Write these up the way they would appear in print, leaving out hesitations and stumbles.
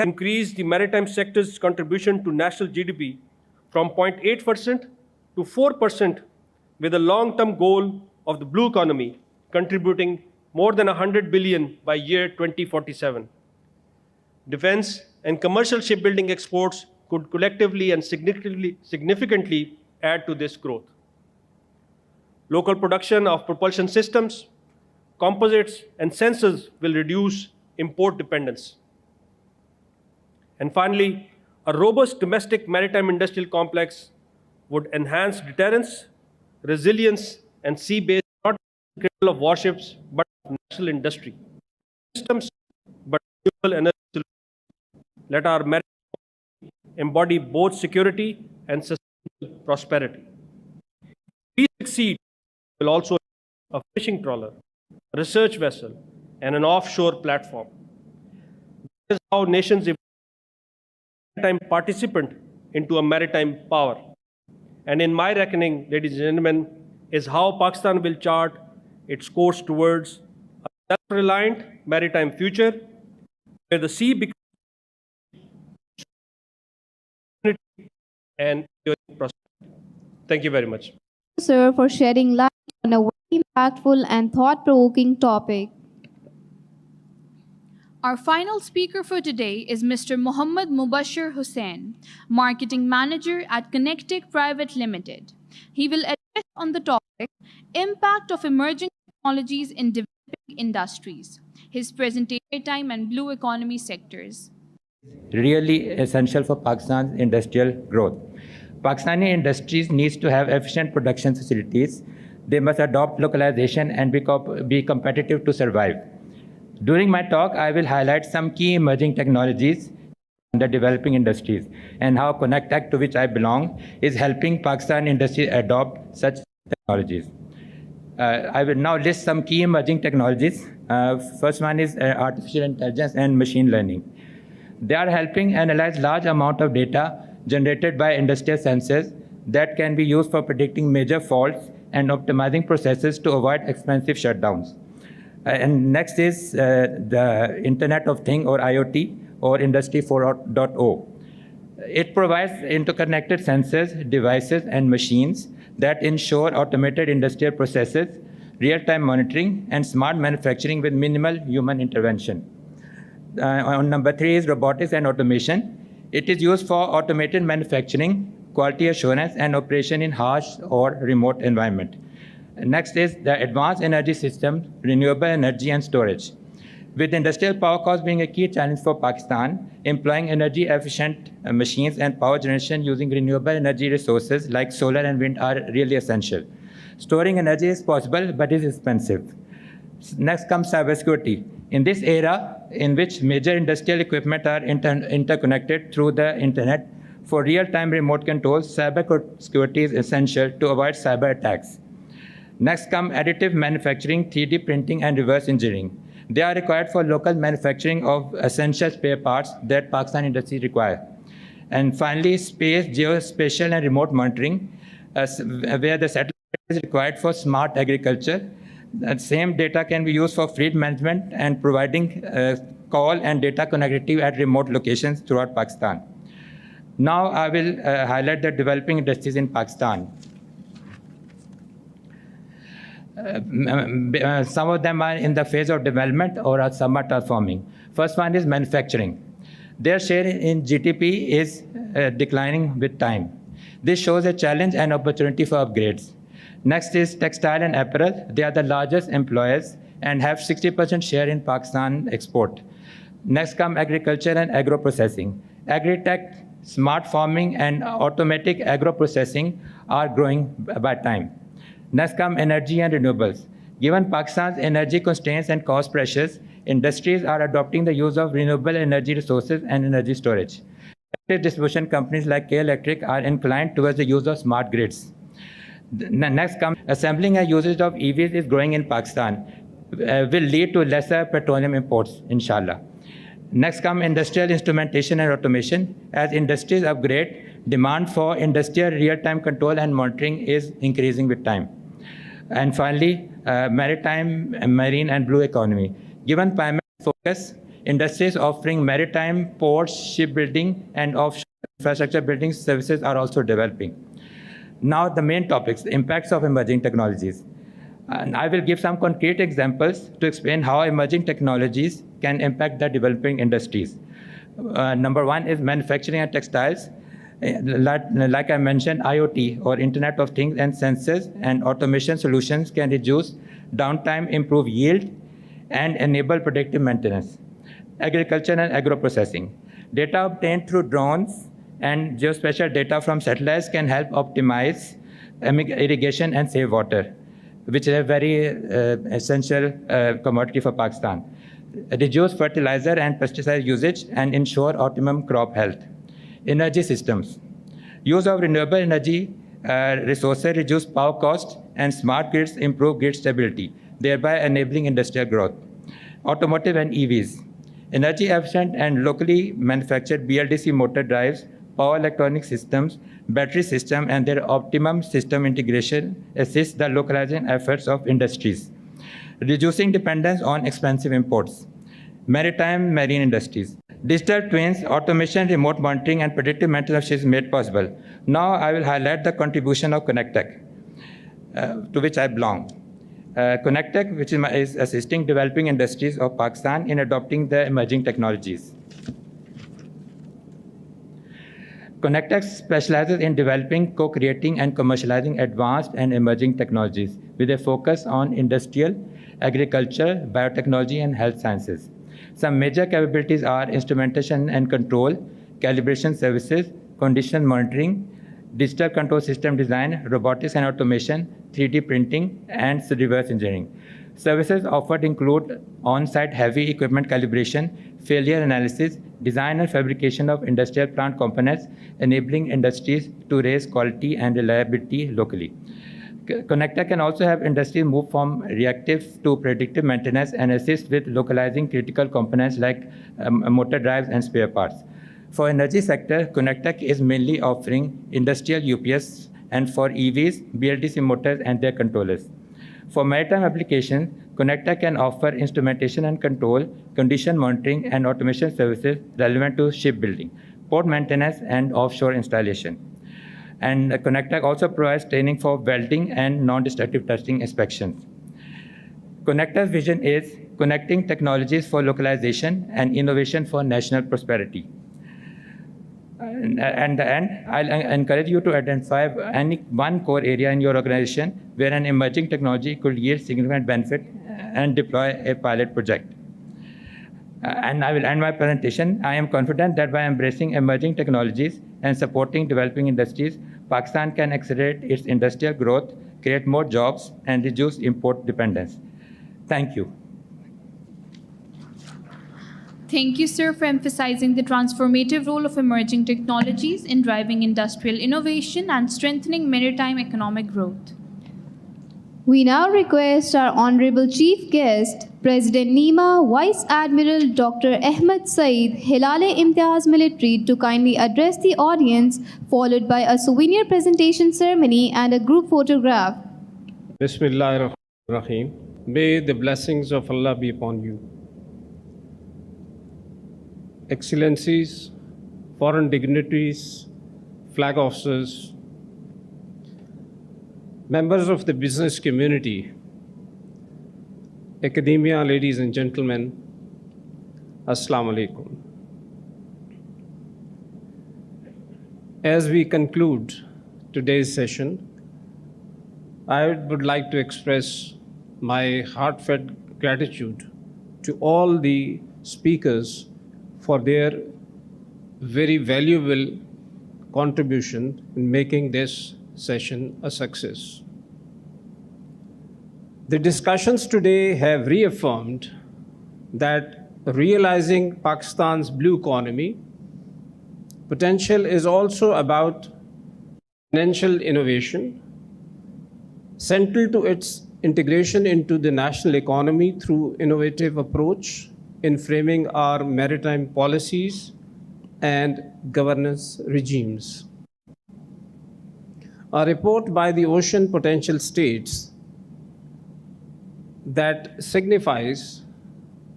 increase the maritime sector's contribution to national GDP from 0.8% to 4%, with a long-term goal of the blue economy contributing more than 100 billion by year 2047. Defense and commercial shipbuilding exports could collectively and significantly add to this growth. Local production of propulsion systems, composites, and sensors will reduce import dependence. And finally, a robust domestic maritime industrial complex would enhance deterrence, resilience, and sea-based not critical of warships but of national industry systems, but renewable energy solutions. Let our maritime embody both security and sustainable prosperity. If we succeed, we will also have a fishing trawler, a research vessel, and an offshore platform. That is how nations evolve maritime participant into a maritime power. And in my reckoning, ladies and gentlemen, is how Pakistan will chart its course towards a self-reliant maritime future where the sea becomes and prosperity. Thank you very much. Sir, for shedding light on a very impactful and thought-provoking topic. Our final speaker for today is Mr. Muhammad Mubashir Hussain, Marketing Manager at Connectic Private Limited. He will address on the topic, Impact of Emerging Technologies in Developing Industries. His presentation time and blue economy sectors. Really essential for Pakistan's industrial growth. Pakistani industries needs to have efficient production facilities. They must adopt localization and be competitive to survive. During my talk, I will highlight some key emerging technologies in the developing industries and how mark-e-haq, to which I belong, is helping Pakistan industry adopt such technologies. I will now list some key emerging technologies. First one is artificial intelligence and machine learning. They are helping analyze large amount of data generated by industrial sensors that can be used for predicting major faults and optimizing processes to avoid expensive shutdowns. And next is the Internet of Things, or IoT, or Industry 4.0. It provides interconnected sensors, devices, and machines that ensure automated industrial processes, real-time monitoring, and smart manufacturing with minimal human intervention. On number 3 is robotics and automation. It is used for automated manufacturing, quality assurance, and operation in harsh or remote environment. Next is the advanced energy system, renewable energy, and storage. With industrial power costs being a key challenge for Pakistan, employing energy-efficient machines and power generation using renewable energy resources like solar and wind are really essential. Storing energy is possible, but is expensive. Next comes cybersecurity. In this era, in which major industrial equipment are interconnected through the internet, for real-time remote controls, cybersecurity is essential to avoid cyber attacks. Next come additive manufacturing, 3D printing, and reverse engineering. They are required for local manufacturing of essential spare parts that Pakistan industries require. And finally, space, geospatial, and remote monitoring, where the satellite is required for smart agriculture. That same data can be used for fleet management and providing call and data connectivity at remote locations throughout Pakistan. Now I will highlight the developing industries in Pakistan. Some of them are in the phase of development or some are transforming. First one is manufacturing. Their share in GDP is declining with time. This shows a challenge and opportunity for upgrades. Next is textile and apparel. They are the largest employers and have 60% share in Pakistan export. Next come agriculture and agro-processing. Agri-tech, smart farming, and automatic agro-processing are growing by time. Next come energy and renewables. Given Pakistan's energy constraints and cost pressures, industries are adopting the use of renewable energy resources and energy storage. Electric distribution companies like K Electric are inclined towards the use of smart grids. Next comes assembling and usage of EVs is growing in Pakistan, will lead to lesser petroleum imports, inshallah. Next come industrial instrumentation and automation. As industries upgrade, demand for industrial real-time control and monitoring is increasing with time. And finally, maritime, marine, and blue economy. Given primary focus, Industries offering maritime, ports, shipbuilding, and offshore infrastructure building services are also developing. Now, the main topics, the impacts of emerging technologies. And I will give some concrete examples to explain how emerging technologies can impact the developing industries. Number one is manufacturing and textiles. Like I mentioned, IoT or Internet of Things and sensors and automation solutions can reduce downtime, improve yield, and enable predictive maintenance. Agriculture and agro-processing. Data obtained through drones and geospatial data from satellites can help optimize irrigation and save water, which is a very essential commodity for Pakistan. Reduce fertilizer and pesticide usage and ensure optimum crop health. Energy systems. Use of renewable energy resources reduce power costs and smart grids improve grid stability, thereby enabling industrial growth. Automotive and EVs. Energy efficient and locally manufactured BLDC motor drives, power electronic systems, battery system, and their optimum system integration assist the localization efforts of industries. Reducing dependence on expensive imports. Maritime marine industries. Digital twins, automation, remote monitoring, and predictive maintenance is made possible. Now I will highlight the contribution of Connect-Tech, to which I belong. Connect-Tech, which is assisting developing industries of Pakistan in adopting the emerging technologies. Connect-Tech specializes in developing, co-creating, and commercializing advanced and emerging technologies with a focus on industrial, agriculture, biotechnology, and health sciences. Some major capabilities are instrumentation and control, calibration services, condition monitoring, digital control system design, robotics and automation, 3D printing, and reverse engineering. Services offered include on-site heavy equipment calibration, failure analysis, design and fabrication of industrial plant components, enabling industries to raise quality and reliability locally. Connect-Tech can also have industries move from reactive to predictive maintenance and assist with localizing critical components like motor drives and spare parts. For energy sector, Connect-Tech is mainly offering industrial UPS and for EVs, BLDC motors and their controllers. For maritime applications, Connect-Tech can offer instrumentation and control, condition monitoring, and automation services relevant to shipbuilding, port maintenance, and offshore installation. And Connect-Tech also provides training for welding and non-destructive testing inspections. Connect-Tech's vision is connecting technologies for localization and innovation for national prosperity. And at the end, I'll encourage you to identify any one core area in your organization where an emerging technology could yield significant benefit and deploy a pilot project. And I will end my presentation. I am confident that by embracing emerging technologies and supporting developing industries, Pakistan can accelerate its industrial growth, create more jobs, and reduce import dependence. Thank you. Thank you, sir, for emphasizing the transformative role of emerging technologies in driving industrial innovation and strengthening maritime economic growth. We now request our Honorable Chief Guest, President NEMA Vice Admiral Dr. Ahmed Saeed, Hilal-e-Imtiaz Military, to kindly address the audience, followed by a souvenir presentation ceremony and a group photograph. Bismillahirrahmanirrahim. May the blessings of Allah be upon you. Excellencies, foreign dignitaries, flag officers, members of the business community, academia, ladies and gentlemen, Assalamu alaikum. As we conclude today's session, I would like to express my heartfelt gratitude to all the speakers for their very valuable contribution in making this session a success. The discussions today have reaffirmed that realizing Pakistan's blue economy potential is also about financial innovation, central to its integration into the national economy through innovative approach in framing our maritime policies and governance regimes. A report by the Ocean Potential states that signifies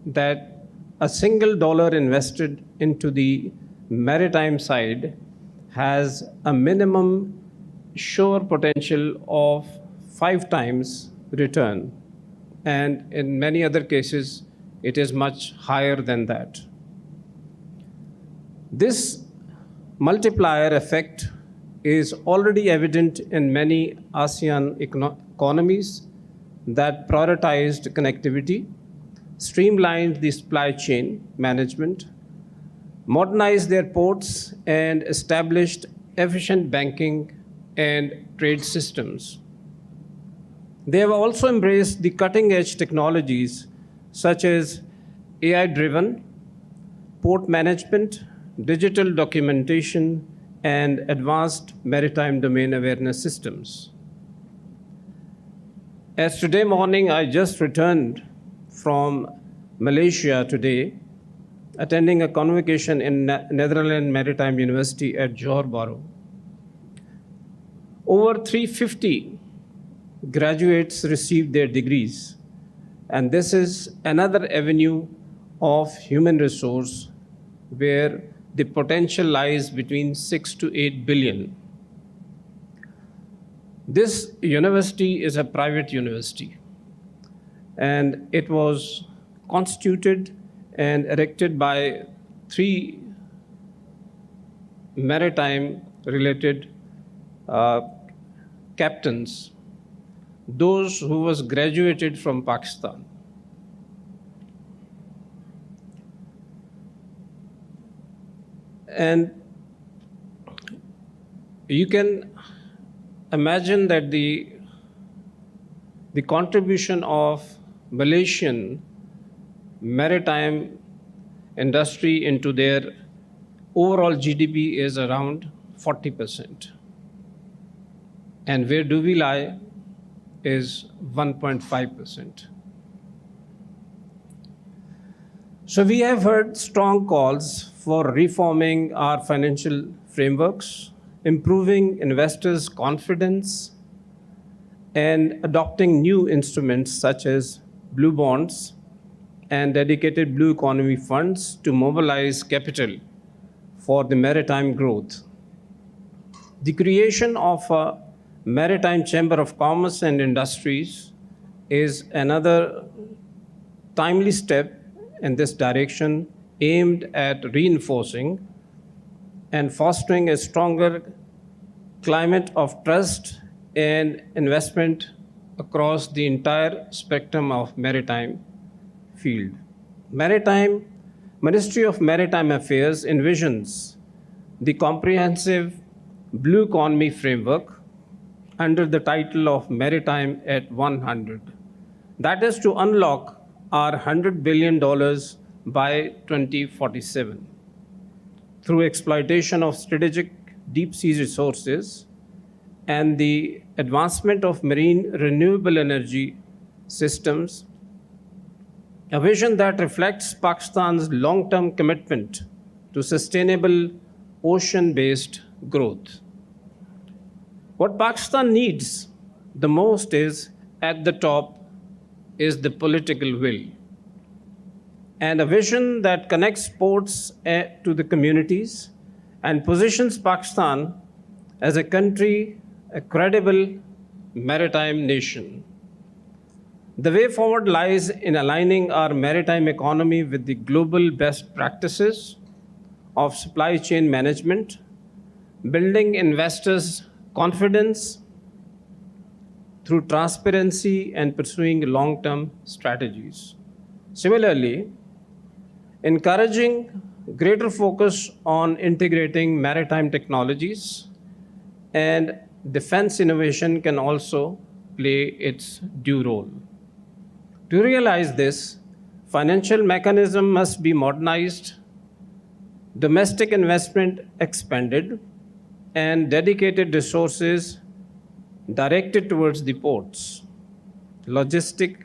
that a single dollar invested into the maritime side has a minimum sure potential of 5 times return, and in many other cases, it is much higher than that. This multiplier effect is already evident in many ASEAN economies that prioritized connectivity, streamlined the supply chain management, modernized their ports, and established efficient banking and trade systems. They have also embraced the cutting-edge technologies such as AI-driven port management, digital documentation, and advanced maritime domain awareness systems. As today morning, I just returned from Malaysia today, attending a convocation in Netherlands Maritime University at Johor Bahru. Over 350 graduates received their degrees, and this is another avenue of human resource where the potential lies between 6 to 8 billion. This university is a private university, and it was constituted and erected by 3 maritime-related captains, those who was graduated from Pakistan. And you can imagine that the contribution of Malaysian maritime industry into their overall GDP is around 40%. And where do we lie is 1.5%. So we have heard strong calls for reforming our financial frameworks, improving investors' confidence, and adopting new instruments such as blue bonds and dedicated blue economy funds to mobilize capital for the maritime growth. The creation of a Maritime Chamber of Commerce and Industries is another timely step in this direction, aimed at reinforcing and fostering a stronger climate of trust and investment across the entire spectrum of maritime field. Ministry of Maritime Affairs envisions the comprehensive blue economy framework under the title of Maritime at 100. That is to unlock our $100 billion by 2047 through exploitation of strategic deep sea resources and the advancement of marine renewable energy systems, a vision that reflects Pakistan's long-term commitment to sustainable ocean-based growth. What Pakistan needs the most is, at the top, is the political will and a vision that connects ports to the communities and positions Pakistan as a country, a credible maritime nation. The way forward lies in aligning our maritime economy with the global best practices of supply chain management, building investors' confidence through transparency and pursuing long-term strategies. Similarly, encouraging greater focus on integrating maritime technologies and defense innovation can also play its due role. To realize this, financial mechanism must be modernized, domestic investment expanded, and dedicated resources directed towards the ports, logistic,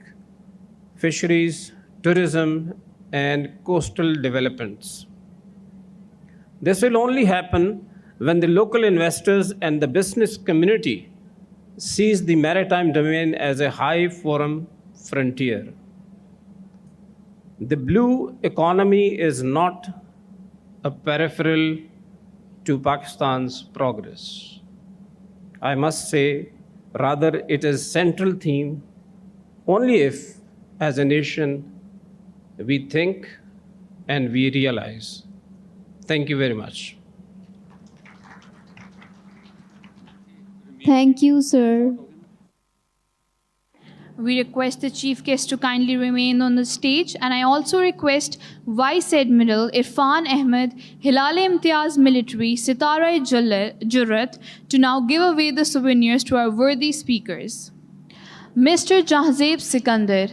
fisheries, tourism, and coastal developments. This will only happen when the local investors and the business community sees the maritime domain as a high forum frontier. The blue economy is not a peripheral to Pakistan's progress. I must say, rather, it is central theme only if, as a nation, we think and we realize. Thank you very much. Thank you, sir. We request the chief guest to kindly remain on the stage, and I also request Vice Admiral Irfan Ahmed, Hilal-e-Imtiaz Military, Sitara-e-Jurrat to now give away the souvenirs to our worthy speakers. Mr. Jahzeb Sikandar.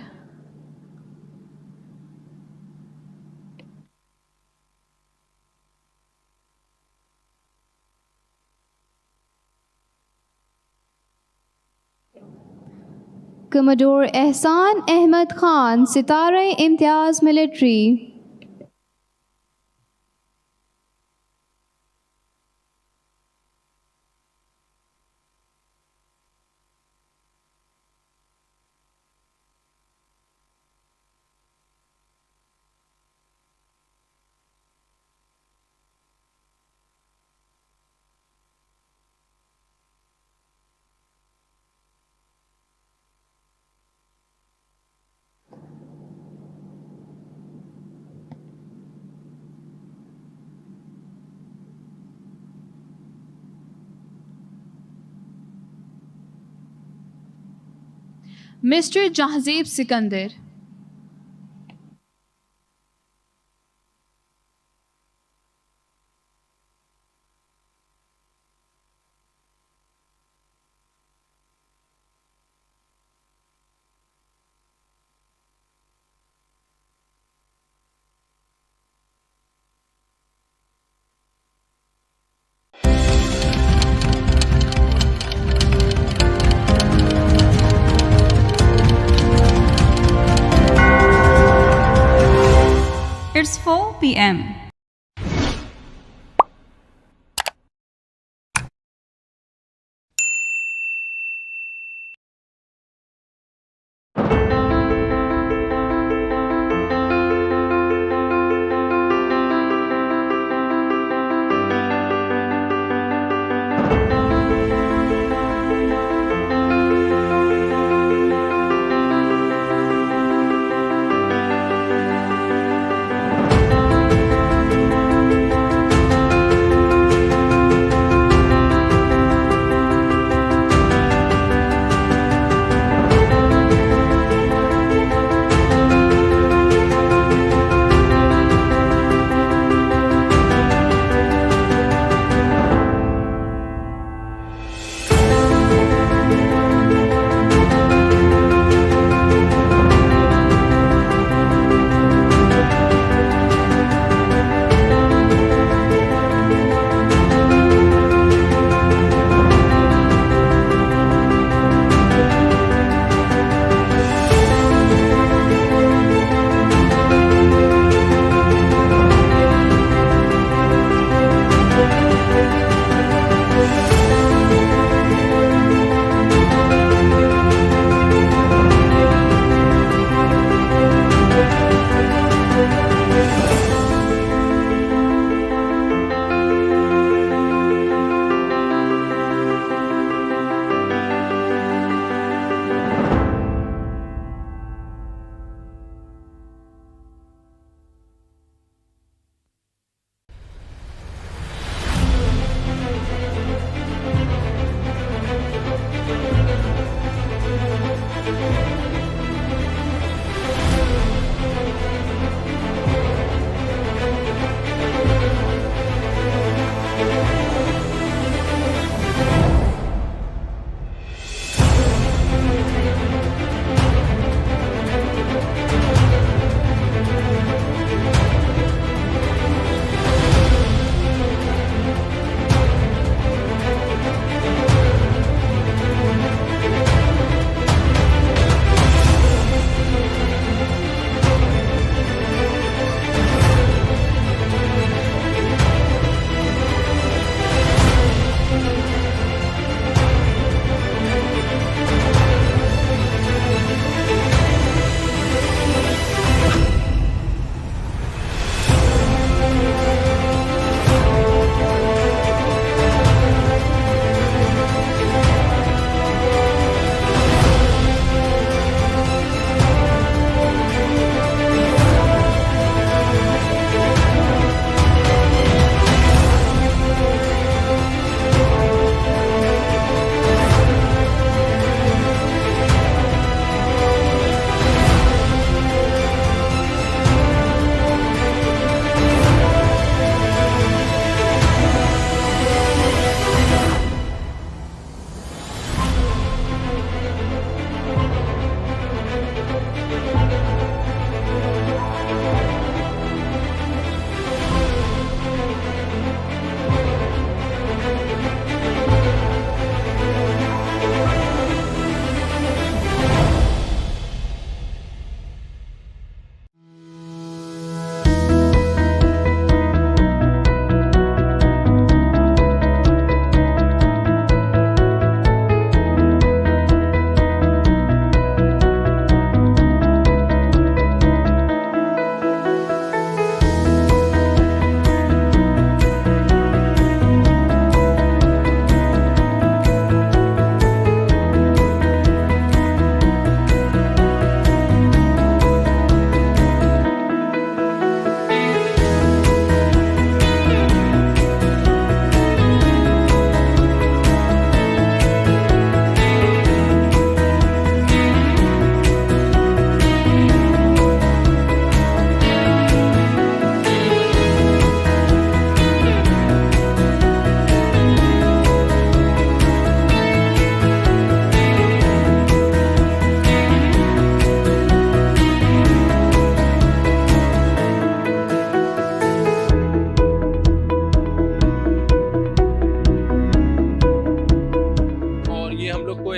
Commodore Ehsan Ahmed Khan, Sitara-e-Imtiaz Military. Mr. Jahzeb Sikandar. It's 4 p.m.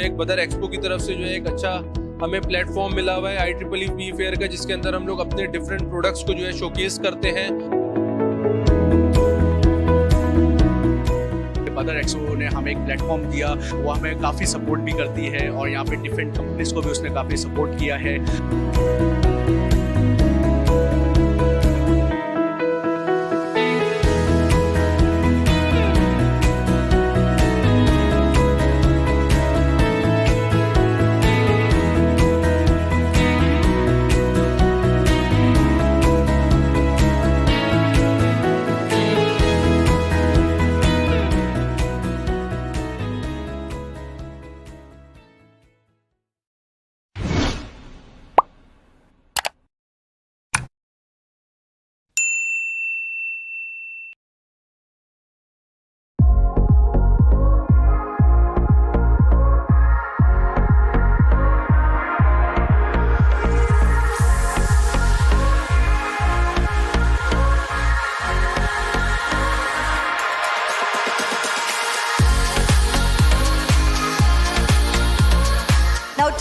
एक बदर expo की तरफ से जो है एक अच्छा हमें प्लेटफॉर्म मिला हुआ है IEEE फेयर का, जिसके अंदर हम लोग अपने डिफरेंट प्रोडक्ट्स को जो है शोकेस करते हैं। बदर एक्सपो ने हमें एक प्लेटफॉर्म दिया, वो हमें काफ़ी सपोर्ट भी करती है और यहाँ पे डिफरेंट कंपनीज को भी उसने काफ़ी सपोर्ट किया है।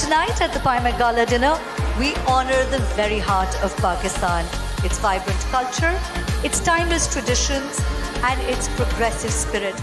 Tonight at the Pi Gala dinner, we honor the very heart of Pakistan, its vibrant culture, its timeless traditions, and its progressive spirit.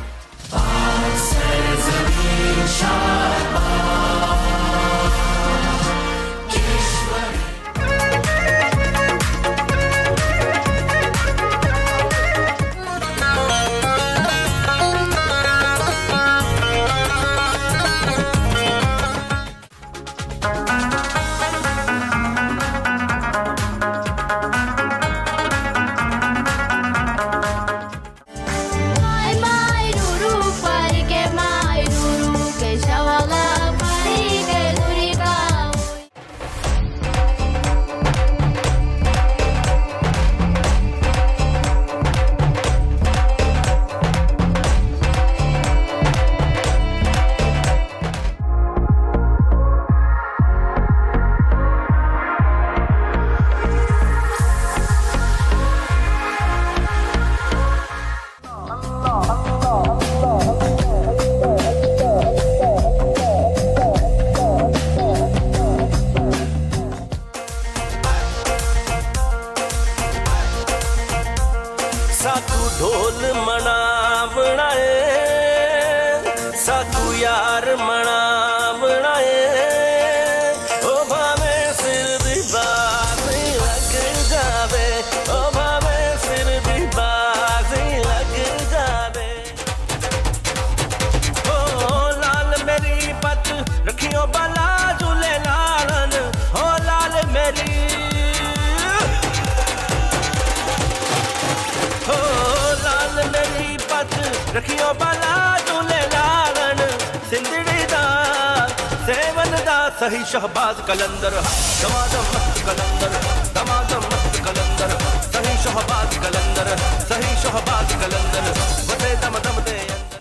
साकू ढोल मनावना है, साकू यार मनावना है, ओ भावे सिर दी बाजी लग जावे, ओ भावे सिर दी बाजी लग जावे। ओ लाल मेरी पत रखियो बाला झूले लालन, ओ लाल मेरी रखियो बाला झूले लालन, सिंधड़ी दा सेवन दा सही शहबाज कलंदर, दमादम मस्त कलंदर, दमादम मस्त कलंदर, सही शहबाज कलंदर, सही शहबाज कलंदर, वसे दम दम दे अंदर।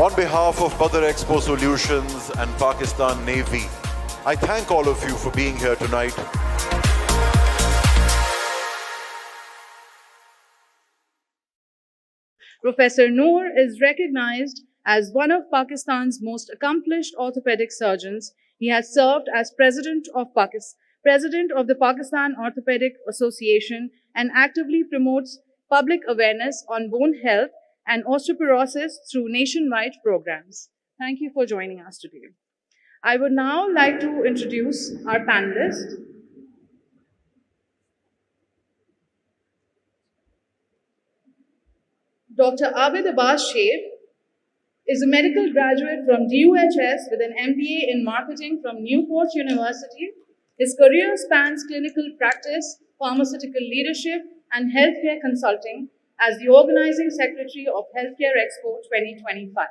On behalf of Badar Expo Solutions and Pakistan Navy, I thank all of you for being here tonight. Professor Noor is recognized as one of Pakistan's most accomplished orthopedic surgeons. He has served as President of the Pakistan Orthopedic Association and actively promotes public awareness on bone health and osteoporosis through nationwide programs. Thank you for joining us today. I would now like to introduce our panelists. Dr. Abid Abbas Sheikh is a medical graduate from DUHS with an MBA in marketing from Newport University. His career spans clinical practice, pharmaceutical leadership, and healthcare consulting as the Organizing Secretary of Healthcare Expo 2025.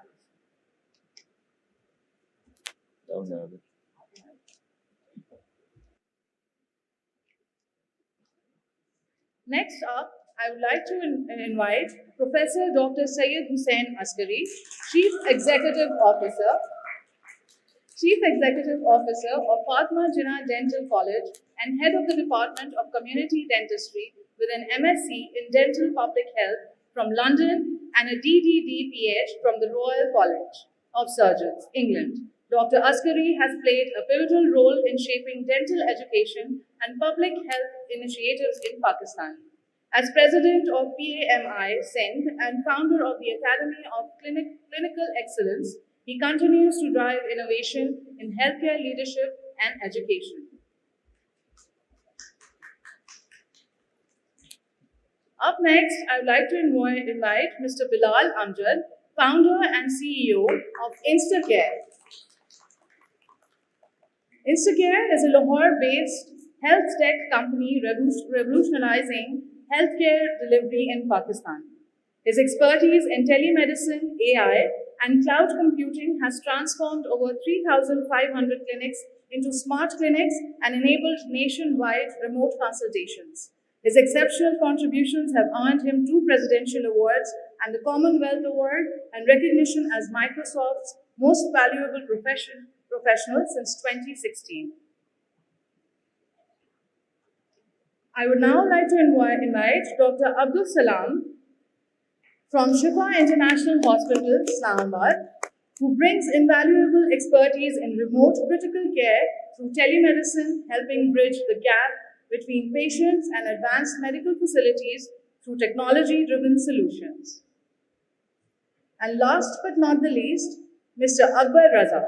Next up, I would like to invite Professor Dr. Syed Hussain Askari, Chief Executive Officer, Chief Executive Officer of Fatma Jinnah Dental College and Head of the Department of Community Dentistry with an MSc in Dental Public Health from London and a DDD-PH from the Royal College of Surgeons, England. Dr. Askari has played a pivotal role in shaping dental education and public health initiatives in Pakistan. As President of PAMI Sindh and founder of the Academy of Clinical Excellence, he continues to drive innovation in healthcare leadership and education. Up next, I would like to invite Mr. Bilal Amjad, founder and CEO of Instacare. Instacare is a Lahore-based health tech company revolutionizing healthcare delivery in Pakistan. His expertise in telemedicine, AI, and cloud computing has transformed over 3,500 clinics into smart clinics and enabled nationwide remote consultations. His exceptional contributions have earned him 2 presidential awards and the Commonwealth Award and recognition as Microsoft's most valuable professional since 2016. I would now like to invite Dr. Abdul Salam from Shifa International Hospital, Islamabad, who brings invaluable expertise in remote critical care through telemedicine, helping bridge the gap between patients and advanced medical facilities through technology-driven solutions. And last but not the least, Mr. Akbar Raza,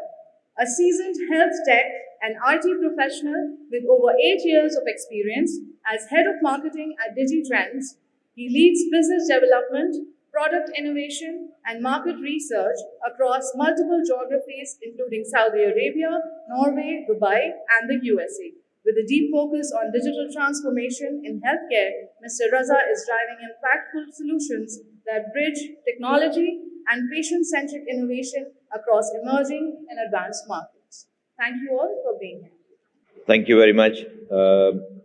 a seasoned health tech and IT professional with over 8 years of experience as head of marketing at DigiTrends. He leads business development, product innovation, and market research across multiple geographies, including Saudi Arabia, Norway, Dubai, and the USA. With a deep focus on digital transformation in healthcare, Mr. Raza is driving impactful solutions that bridge technology and patient-centric innovation across emerging and advanced markets. Thank you all for being here. Thank you very much.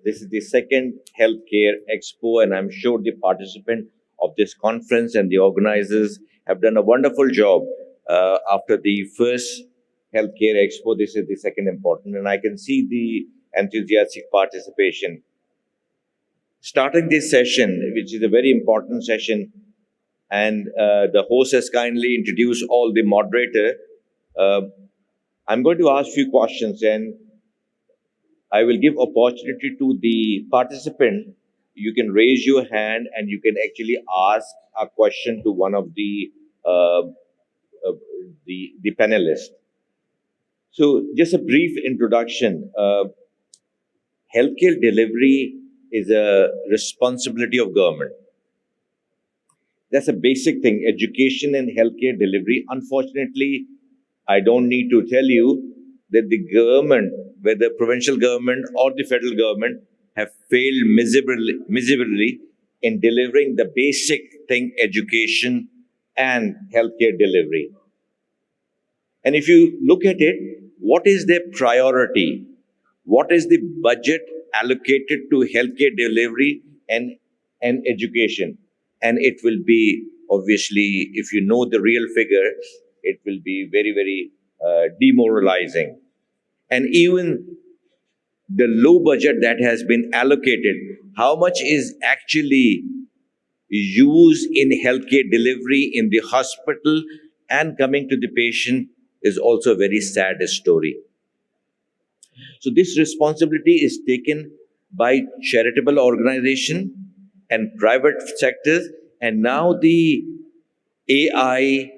This is the second Healthcare Expo, and I'm sure the participant of this conference and the organizers have done a wonderful job. After the first Healthcare Expo, this is the second important, and I can see the enthusiastic participation. Starting this session, which is a very important session, and the host has kindly introduced all the moderator, I'm going to ask few questions, and I will give opportunity to the participant. You can raise your hand and you can actually ask a question to one of the panelists. So just a brief introduction. Healthcare delivery is a responsibility of government. That's a basic thing. Education and healthcare delivery. Unfortunately, I don't need to tell you that the government, whether provincial government or the federal government, have failed miserably in delivering the basic thing, education and healthcare delivery. And if you look at it, what is their priority? What is the budget allocated to healthcare delivery and education? And it will be, obviously, if you know the real figure, it will be very, very demoralizing. And even the low budget that has been allocated, how much is actually used in healthcare delivery in the hospital and coming to the patient is also a very sad story. So this responsibility is taken by charitable organization and private sectors, and now the AI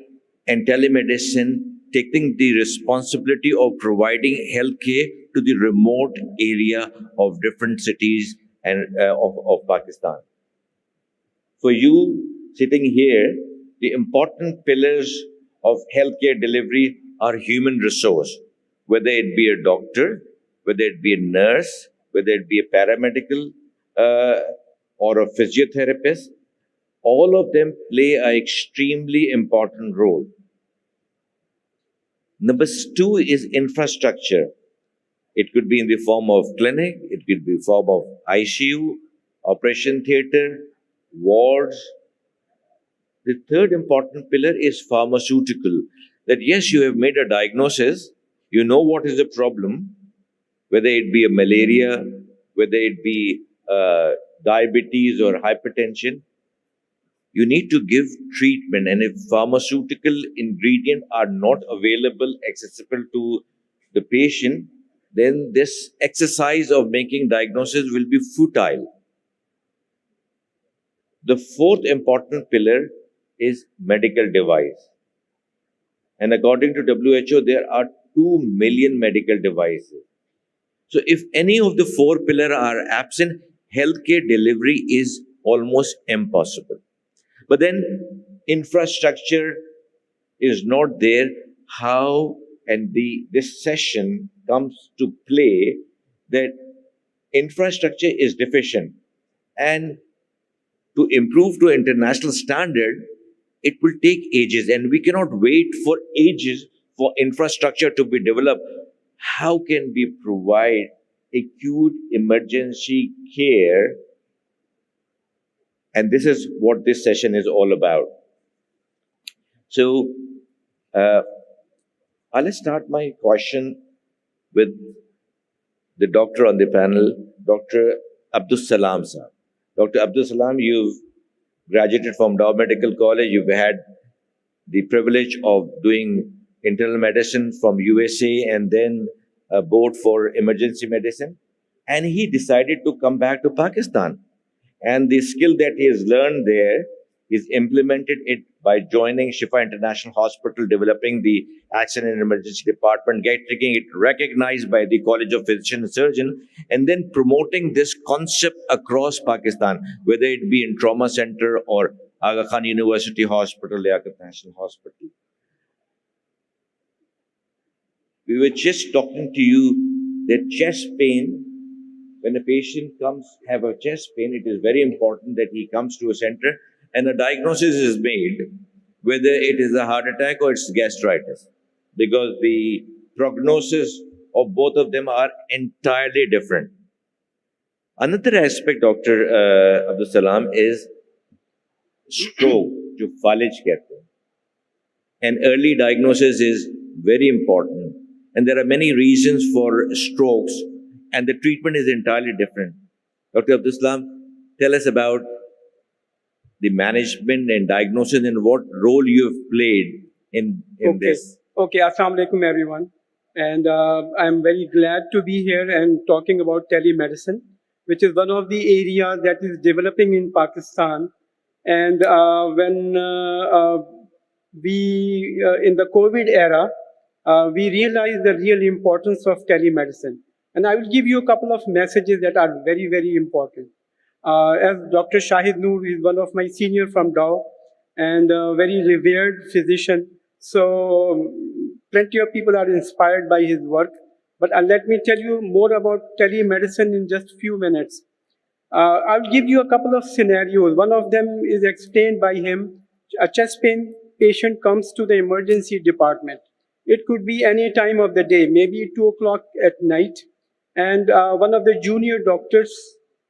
and telemedicine taking the responsibility of providing healthcare to the remote area of different cities and of Pakistan. For you sitting here, the important pillars of healthcare delivery are human resource, whether it be a doctor, whether it be a nurse, whether it be a paramedical or a physiotherapist. All of them play an extremely important role. Number 2 is infrastructure. It could be in the form of clinic, it could be in the form of ICU, operation theater, wards. The third important pillar is pharmaceutical. That yes, you have made a diagnosis, You know what is the problem, whether it be a malaria, whether it be diabetes or hypertension. You need to give treatment, and if pharmaceutical ingredients are not available, accessible to the patient, then this exercise of making diagnosis will be futile. The fourth important pillar is medical device. And according to WHO, there are 2 million medical devices. So if any of the 4 pillars are absent, healthcare delivery is almost impossible. But then infrastructure is not there. How, and this session comes to play, that infrastructure is deficient. And to improve to international standard, it will take ages, and we cannot wait for ages for infrastructure to be developed. How can we provide acute emergency care? And this is what this session is all about. So, I'll start my question with the doctor on the panel, Dr. Abdul Salam sir. Dr. Abdul Salam, you've graduated from Dow Medical College. You've had the privilege of doing internal medicine from USA and then a board for emergency medicine. And he decided to come back to Pakistan. And the skill that he has learned there, he's implemented it by joining Shifa International Hospital, developing the Accident and Emergency Department, getting it recognized by the College of Physician and Surgeon, and then promoting this concept across Pakistan, whether it be in Trauma Center or Aga Khan University Hospital, Liaquat National Hospital. We were just talking to you that chest pain, when a patient comes have a chest pain, it is very important that he comes to a center and a diagnosis is made, whether it is a heart attack or it's gastritis, because the prognosis of both of them are entirely different. Another aspect, Dr. Abdul Salam, is stroke, जो फालिज कहते हैं. And early diagnosis is very important. And there are many reasons for strokes, and the treatment is entirely different. Dr. Abdul Salam, tell us about the management and diagnosis and what role you have played in this. Okay, Assalamu alaikum everyone. And I'm very glad to be here and talking about telemedicine, which is one of the areas that is developing in Pakistan. And when we, in the COVID era, we realized the real importance of telemedicine. And I will give you a couple of messages that are very, very important. As Dr. Shahid Noor is one of my senior from Dow and a very revered physician. So plenty of people are inspired by his work. But let me tell you more about telemedicine in just a few minutes. I'll give you a couple of scenarios. One of them is explained by him. A chest pain patient comes to the emergency department. It could be any time of the day, maybe 2 o'clock at night. And one of the junior doctors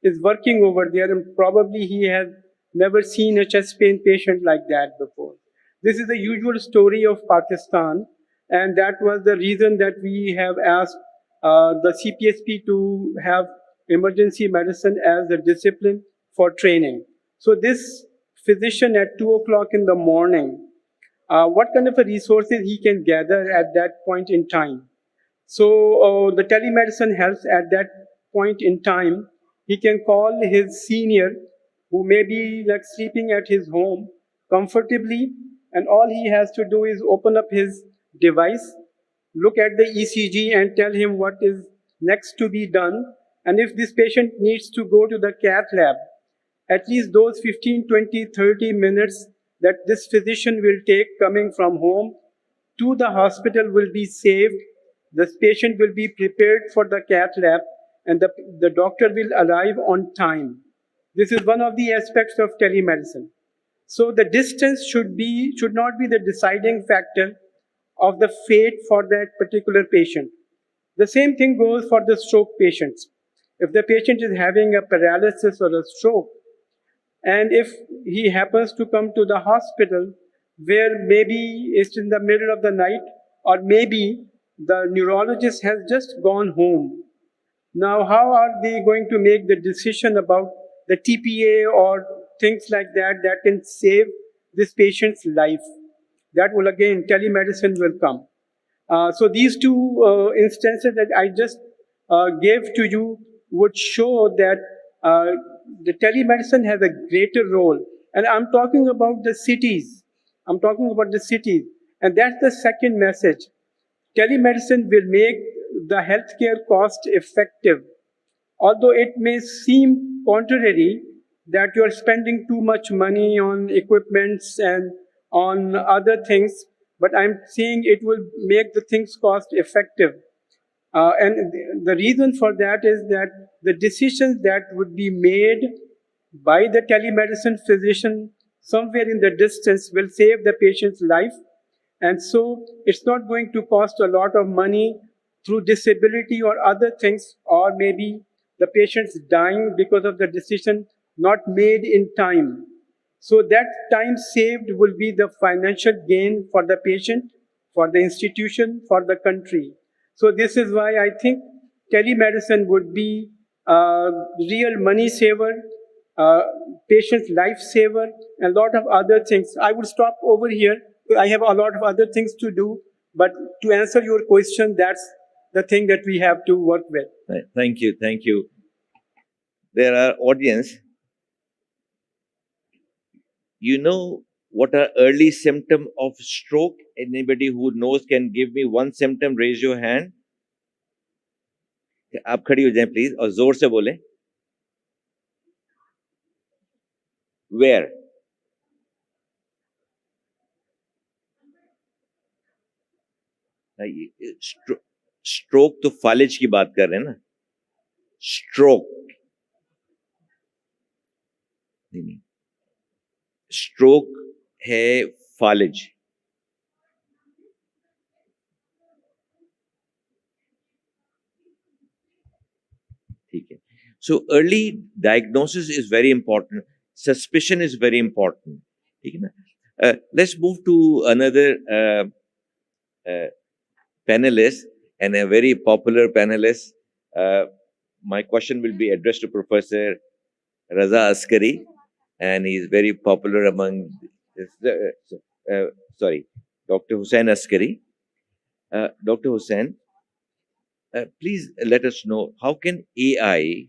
is working over there, and probably he has never seen a chest pain patient like that before. This is the usual story of Pakistan, and that was the reason that we have asked the CPSP to have emergency medicine as a discipline for training. So this physician at 2 o'clock in the morning, what kind of resources he can gather at that point in time? So the telemedicine helps at that point in time. He can call his senior who may be like sleeping at his home comfortably, and all he has to do is open up his device, look at the ECG and tell him what is next to be done. And if this patient needs to go to the cath lab, at least those 15, 20, 30 minutes that this physician will take coming from home to the hospital will be saved. This patient will be prepared for the cath lab, and the doctor will arrive on time. This is one of the aspects of telemedicine. So the distance should not be the deciding factor of the fate for that particular patient. The same thing goes for the stroke patients. If the patient is having a paralysis or a stroke, and if he happens to come to the hospital where maybe it's in the middle of the night, or maybe the neurologist has just gone home. Now, how are they going to make the decision about the TPA or things like that that can save this patient's life? That will again, telemedicine will come. So these two instances that I just gave to you would show that the telemedicine has a greater role. And I'm talking about the cities. I'm talking about the cities. And that's the second message. Telemedicine will make the healthcare cost effective. Although it may seem contrary that you're spending too much money on equipments and on other things, but I'm saying it will make the things cost effective. And the reason for that is that the decisions that would be made by the telemedicine physician somewhere in the distance will save the patient's life. And so it's not going to cost a lot of money through disability or other things, or maybe the patient's dying because of the decision not made in time. So that time saved will be the financial gain for the patient, for the institution, for the country. So this is why I think telemedicine would be a real money saver, patient's life saver, and a lot of other things. I would stop over here. I have a lot of other things to do, but to answer your question, that's the thing that we have to work with. Thank you, thank you. There are audience. You know what are early symptom of stroke? Anybody who knows can give me one symptom, raise your hand. आप खड़ी हो जाएं please और जोर से बोलें. Where? Stroke तो फालिज की बात कर रहे हैं ना. स्ट्रोक नहीं, स्ट्रोक है फालिज. ठीक है. So early diagnosis is very important. Suspicion is very important. ठीक है ना. Let's move to another panelist, and a very popular panelist. My question will be addressed to Professor Raza Askari, and he is very popular among, Dr. Hussain Askari. Dr. Hussain, please let us know, how can AI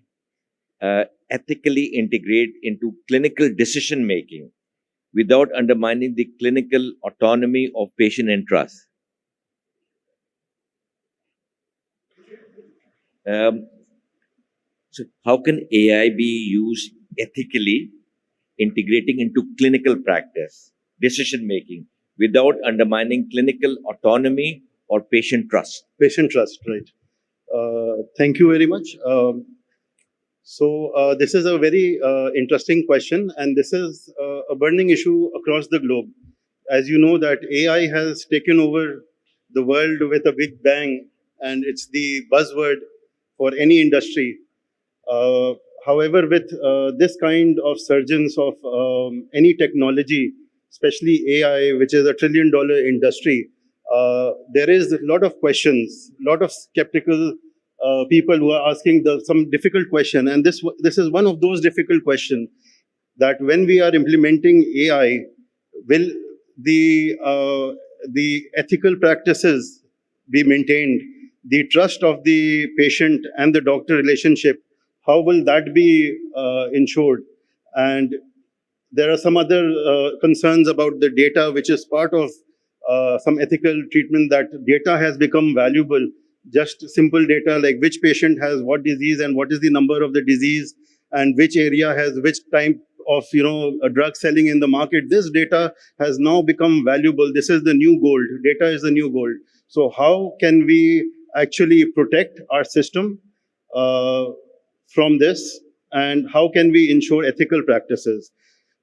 ethically integrate into clinical decision making without undermining the clinical autonomy of patient and trust? So how can AI be used ethically, integrating into clinical practice, decision making, without undermining clinical autonomy or patient trust? Patient trust, right. Thank you very much. So this is a very interesting question, and this is a burning issue across the globe. As you know that AI has taken over the world with a big bang, and it's the buzzword for any industry. However, with this kind of surgence of any technology, especially AI, which is $1 trillion industry, there is a lot of questions, a lot of skeptical people who are asking some difficult question. And this is one of those difficult questions, that when we are implementing AI, will the ethical practices be maintained? The trust of the patient and the doctor relationship, how will that be ensured? And there are some other concerns about the data, which is part of some ethical treatment, that data has become valuable. Just simple data like which patient has what disease and what is the number of the disease and which area has which type of a drug selling in the market. This data has now become valuable. This is the new gold. Data is the new gold. So how can we actually protect our system from this, and how can we ensure ethical practices?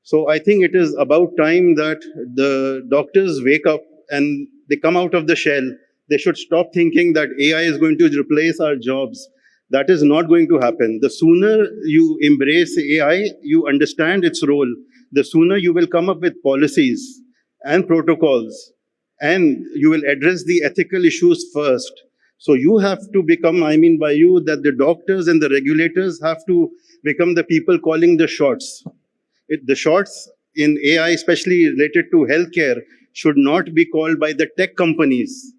So I think it is about time that the doctors wake up and they come out of the shell. They should stop thinking that AI is going to replace our jobs. That is not going to happen. The sooner you embrace AI, you understand its role, the sooner you will come up with policies and protocols and you will address the ethical issues first. So you have to become, I mean by you, that the doctors and the regulators have to become the people calling the shots. The shots in AI, especially related to healthcare, should not be called by the tech companies.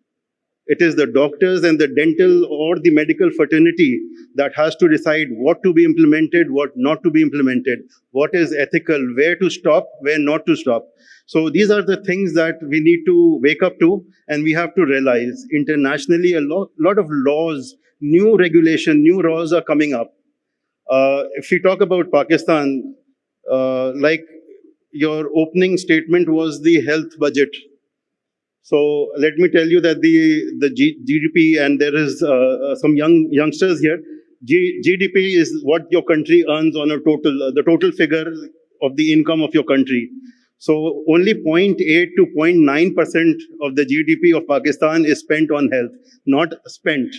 It is the doctors and the dental or the medical fraternity that has to decide what to be implemented, what not to be implemented, what is ethical, where to stop, where not to stop. So these are the things that we need to wake up to, and we have to realize internationally a lot of laws, new regulation, new laws are coming up. If we talk about Pakistan, like your opening statement was the health budget. So let me tell you that the GDP, and there is some youngsters here, GDP is what your country earns on a total, the total figure of the income of your country. So only 0.8 to 0.9% of the GDP of Pakistan is spent on health, not spent,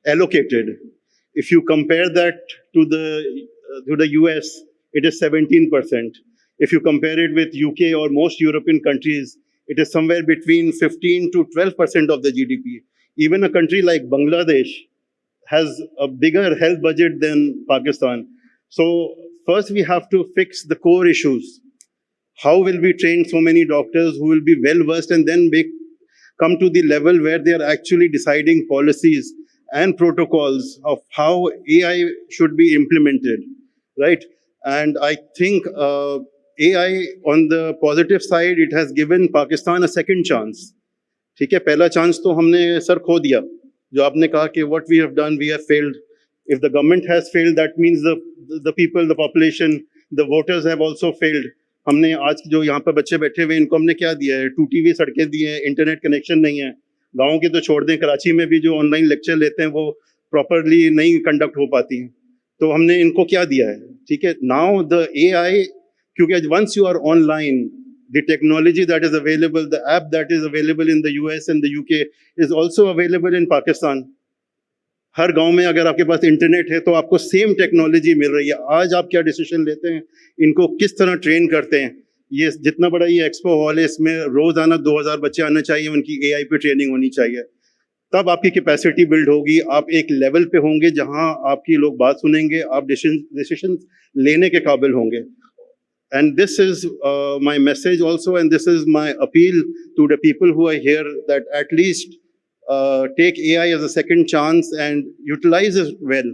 allocated. If you compare that to the US, it is 17%. If you compare it with UK or most European countries, it is somewhere between 15 to 12% of the GDP. Even a country like Bangladesh has a bigger health budget than Pakistan. So first we have to fix the core issues. How will we train so many doctors who will be well versed and then come to the level where they are actually deciding policies and protocols of how AI should be implemented, right? And I think AI, on the positive side, it has given Pakistan a second chance. ठीक है, पहला chance तो हमने sir खो दिया. जो आपने कहा कि what we have done, we have failed. If the government has failed, that means the people, the population, the voters have also failed. हमने आज जो यहाँ पर बच्चे बैठे हुए इनको हमने क्या दिया है? टूटी हुई सड़कें दी हैं, इंटरनेट कनेक्शन नहीं है. गाँव के तो छोड़ दें, कराची में भी जो ऑनलाइन लेक्चर लेते हैं वो प्रॉपरली नहीं कंडक्ट हो पाती हैं. तो हमने इनको क्या दिया है? ठीक है, नाउ द AI, क्योंकि once you are online, the technology that is available, the app that is available in the US and the UK is also available in Pakistan. हर गांव में अगर आपके पास इंटरनेट है तो आपको सेम टेक्नोलॉजी मिल रही है. आज आप क्या डिसीजन लेते हैं, इनको किस तरह ट्रेन करते हैं, ये जितना बड़ा ये एक्सपो हॉल है इसमें रोजाना 2000 बच्चे आना चाहिए, उनकी AI पे ट्रेनिंग होनी चाहिए. तब आपकी कैपेसिटी बिल्ड होगी, आप एक लेवल पे होंगे जहां आपकी लोग बात सुनेंगे, आप डिसीजन लेने के काबिल होंगे. And this is my message also, and this is my appeal to the people who are here, that at least take AI as a second chance and utilize it well.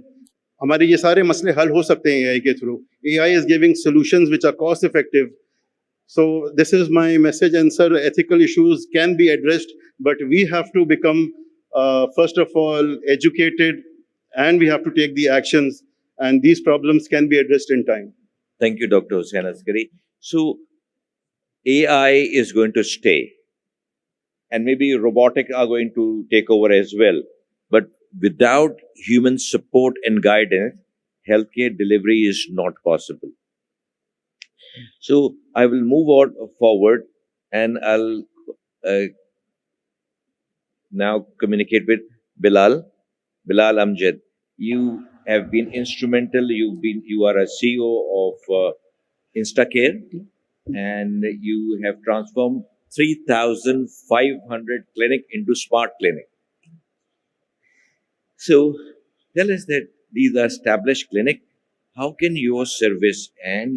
हमारे ये सारे मसले हल हो सकते हैं AI के through. AI is giving solutions which are cost effective. So this is my message, and sir, ethical issues can be addressed, but we have to become first of all educated, and we have to take the actions, and these problems can be addressed in time. Thank you, Dr. Hussain Askari. So, AI is going to stay, and maybe robotic are going to take over as well. But without human support and guidance, healthcare delivery is not possible. So, I will move on forward, and I'll now communicate with Bilal. Bilal Amjad, you have been instrumental. You are a CEO of Instacare, and you have transformed 3,500 clinic into smart clinic. So tell us that these are established clinic. How can your service and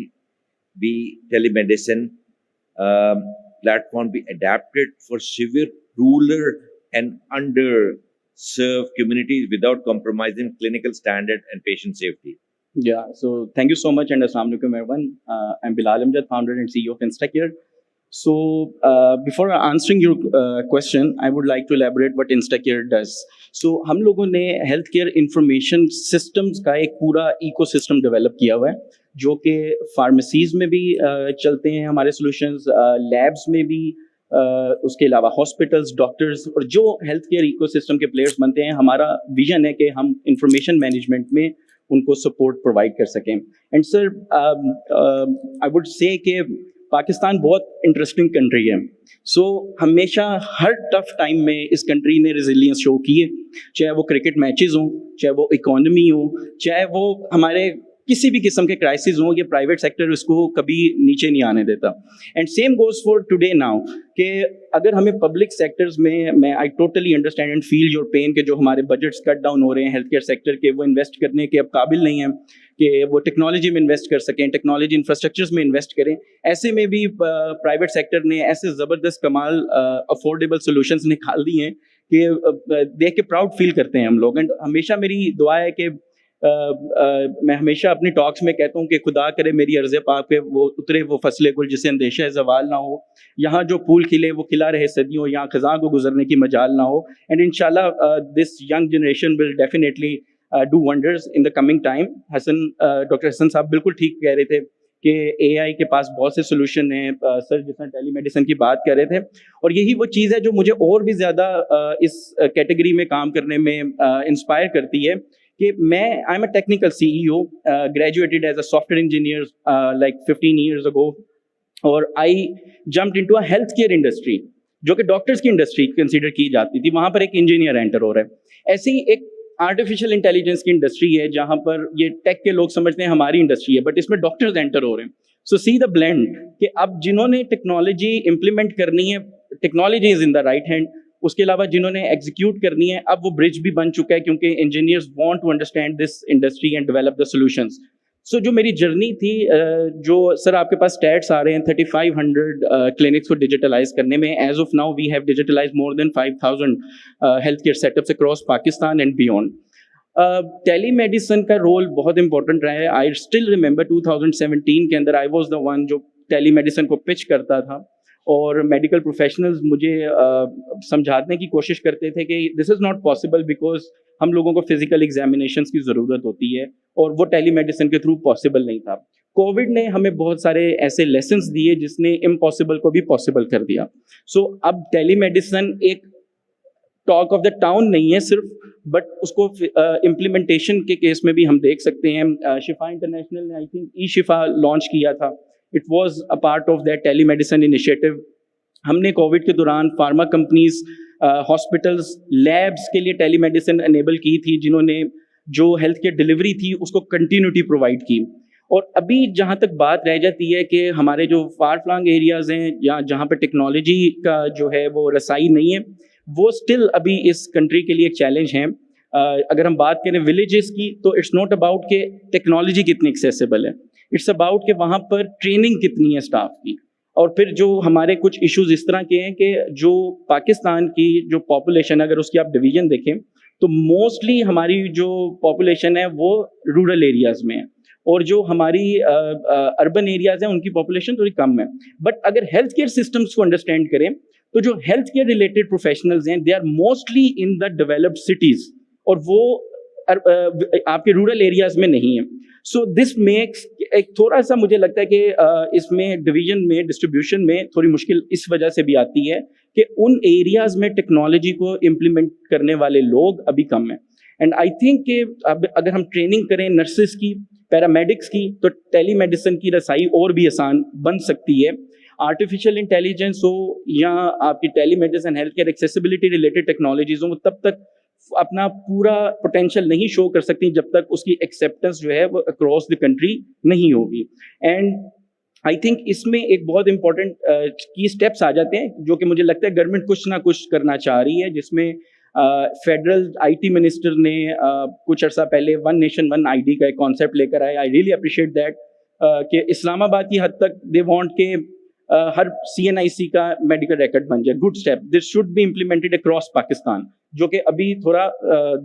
the telemedicine platform be adapted for severe rural and underserved communities without compromising clinical standard and patient safety? Yeah, so thank you so much, and Assalamu alaikum everyone. I'm Bilal Amjad, founder and CEO of Instacare. So before answering your question, I would like to elaborate what Instacare does. So हम लोगों ने healthcare information systems का एक पूरा ecosystem develop किया हुआ है, जो कि pharmacies में भी चलते हैं हमारे solutions, labs में भी, उसके अलावा हॉस्पिटल्स, डॉक्टर्स और जो हेल्थ केयर इकोसिस्टम के प्लेयर्स बनते हैं. हमारा विजन है कि हम इंफॉर्मेशन मैनेजमेंट में उनको सपोर्ट प्रोवाइड कर सकें. And sir, I would say कि पाकिस्तान बहुत इंटरेस्टिंग कंट्री है. सो हमेशा हर टफ टाइम में इस कंट्री ने रेजिलियंस शो की है, चाहे वो क्रिकेट मैचेस हों, चाहे वो इकोनॉमी हो, चाहे वो हमारे किसी भी किस्म के क्राइसिस हो, ये प्राइवेट सेक्टर उसको कभी नीचे नहीं आने देता. And same goes for today now कि अगर हमें पब्लिक सेक्टर्स में, मैं I totally understand and feel your pain कि जो हमारे बजट्स कट डाउन हो रहे हैं हेल्थ केयर सेक्टर के, वो इन्वेस्ट करने के अब काबिल नहीं हैं कि वो टेक्नोलॉजी में इन्वेस्ट कर सकें, टेक्नोलॉजी इंफ्रास्ट्रक्चर्स में इन्वेस्ट करें. ऐसे में भी प्राइवेट सेक्टर ने ऐसे ज़बरदस्त कमाल अफोर्डेबल सोल्यूशंस निकाल दी हैं कि देख के प्राउड फील करते हैं हम लोग. एंड हमेशा मेरी दुआ है कि मैं हमेशा अपनी टॉक्स में कहता हूँ कि खुदा करे मेरी अर्ज़ पाक पे वो उतरे वो फसले गुल जिसे अंदेशा ज़वाल ना हो, यहाँ जो फूल खिले वो खिला रहे सदियों, यहाँ खज़ां को गुजरने की मजाल ना हो. एंड इंशाल्लाह this young generation will definitely do wonders in the coming time. Doctor Hasan साहब बिल्कुल ठीक कह रहे थे कि AI के पास बहुत से सोल्यूशन हैं. सर जिस तरह टेलीमेडिसिन की बात कर रहे थे, और यही वो चीज़ है जो मुझे और भी ज़्यादा इस कैटेगरी में काम करने में इंस्पायर करती है कि I am a technical CEO, graduated as a software engineer like 15 years ago, और I jumped into a health care industry जो कि डॉक्टर्स की इंडस्ट्री कंसीडर की जाती थी. वहाँ पर एक इंजीनियर एंटर हो रहा है. ऐसे ही एक आर्टिफिशियल इंटेलिजेंस की इंडस्ट्री है जहाँ पर ये टेक के लोग समझते हैं हमारी इंडस्ट्री है, बट इसमें डॉक्टर्स एंटर हो रहे हैं. सो सी द ब्लेंड कि अब जिन्होंने टेक्नोलॉजी इंप्लीमेंट करनी है, technology is in the right hand. उसके अलावा जिन्होंने एग्जीक्यूट करनी है, अब वो ब्रिज भी बन चुका है क्योंकि engineers want to understand this industry and develop the solutions. So जो मेरी जर्नी थी, जो सर आपके पास स्टैट्स आ रहे हैं 3500 क्लिनिक्स को डिजिटलाइज करने में. As of now we have digitalise more than 5000 health care setups across Pakistan and beyond. Telemedicine का रोल बहुत इंपॉर्टेंट रहा है. आई स्टिल रिमेंबर 2017 के अंदर आई वॉज द वन जो टेलीमेडिसिन को पिच करता था, और मेडिकल प्रोफेशनल्स मुझे समझाने की कोशिश करते थे कि this is not possible because हम लोगों को फिजिकल एग्जामिनेशंस की ज़रूरत होती है, और वो टेलीमेडिसिन के थ्रू पॉसिबल नहीं था. कोविड ने हमें बहुत सारे ऐसे लेसन्स दिए जिसने इम्पॉसिबल को भी पॉसिबल कर दिया. सो अब टेलीमेडिसिन एक टॉक ऑफ द टाउन नहीं है सिर्फ, बट उसको इम्प्लीमेंटेशन के केस में भी हम देख सकते हैं. शिफा इंटरनेशनल ने आई थिंक ई-शिफा लॉन्च किया था. It was a part of that telemedicine initiative. हमने कोविड के दौरान फार्मा कंपनीज, हॉस्पिटल्स, लैब्स के लिए टेलीमेडिसिन एनेबल की थी, जिन्होंने जो हेल्थ केयर डिलीवरी थी उसको कंटिन्यूटी प्रोवाइड की. और अभी जहाँ तक बात रह जाती है कि हमारे जो फार फ्लंग एरियाज़ हैं या जहाँ पर टेक्नोलॉजी का जो है वो रसाई नहीं है, वो स्टिल अभी इस कंट्री के लिए एक चैलेंज है. अगर हम बात करें विलेजेस की, तो इट्स नॉट अबाउट कि टेक्नोलॉजी कितनी एक्सेसिबल है, इट्स अबाउट कि वहाँ पर ट्रेनिंग कितनी है स्टाफ की. और फिर जो हमारे कुछ इश्यूज इस तरह के हैं कि जो पाकिस्तान की जो पॉपुलेशन, अगर उसकी आप डिवीजन देखें तो मोस्टली हमारी जो पॉपुलेशन है वो रूरल एरियाज़ में है, और जो हमारी अर्बन एरियाज़ हैं उनकी पॉपुलेशन थोड़ी कम है. बट अगर हेल्थ केयर सिस्टम्स को अंडरस्टैंड करें तो जो हेल्थ केयर रिलेटेड प्रोफेशनल्स हैं they are mostly in the developed cities, और वो आपके रूरल एरियाज़ में नहीं है. सो दिस मेक्स एक थोड़ा सा मुझे लगता है कि इसमें डिवीजन में, डिस्ट्रीब्यूशन में थोड़ी मुश्किल इस वजह से भी आती है कि उन एरियाज़ में टेक्नोलॉजी को इम्प्लीमेंट करने वाले लोग अभी कम हैं. एंड आई थिंक कि अब अगर हम ट्रेनिंग करें नर्सेस की, पैरामेडिक्स की, तो टेलीमेडिसिन की रसाई और भी आसान बन सकती है. आर्टिफिशियल इंटेलिजेंस हो या आपकी telemedicine, health care accessibility related technologies हो, वो तब तक अपना पूरा पोटेंशियल नहीं शो कर सकती जब तक उसकी एक्सेप्टेंस जो है वो अक्रॉस द कंट्री नहीं होगी. एंड आई थिंक इसमें एक बहुत इंपॉर्टेंट की स्टेप्स आ जाते हैं जो कि मुझे लगता है गवर्नमेंट कुछ ना कुछ करना चाह रही है, जिसमें फेडरल IT मिनिस्टर ने कुछ अर्सा पहले वन नेशन वन ID का एक कॉन्सेप्ट लेकर आए. आई रियली अप्रिशिएट दैट कि इस्लामाबाद की हद तक दे वांट के हर CNIC का मेडिकल रिकॉर्ड बन जाए. Good step, this should be implemented across Pakistan, जो कि अभी थोड़ा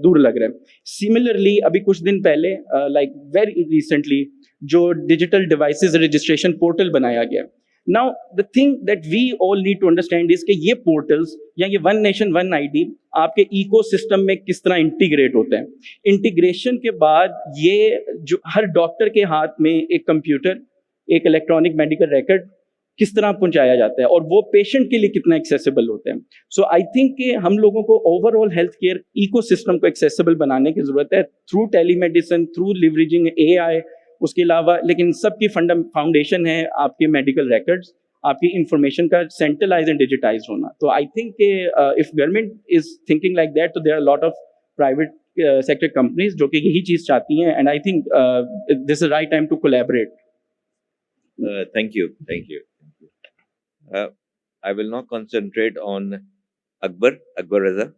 दूर लग रहा है. सिमिलरली अभी कुछ दिन पहले लाइक वेरी रिसेंटली जो डिजिटल डिवाइसेस रजिस्ट्रेशन पोर्टल बनाया गया. Now the thing that we all need to understand is कि ये पोर्टल्स या ये वन नेशन वन ID आपके इकोसिस्टम में किस तरह इंटीग्रेट होता है. इंटीग्रेशन के बाद ये जो हर डॉक्टर के हाथ में एक कंप्यूटर, एक इलेक्ट्रॉनिक मेडिकल रिकॉर्ड किस तरह पहुंचाया जाता है और वो पेशेंट के लिए कितना एक्सेसिबल होता है. सो आई थिंक कि हम लोगों को ओवरऑल हेल्थ केयर इकोसिस्टम को एक्सेसिबल बनाने की जरूरत है through telemedicine, through leveraging AI. उसके अलावा लेकिन सबकी फाउंडेशन है आपके मेडिकल रिकॉर्ड्स, आपकी इंफॉर्मेशन का सेंट्रलाइज एंड डिजिटाइज होना. तो I think if government is thinking like that, तो there are lot of private sector companies जो कि यही चीज चाहती हैं, and I think this is the right time to collaborate. Thank you. I will now concentrate on Akbar Raza.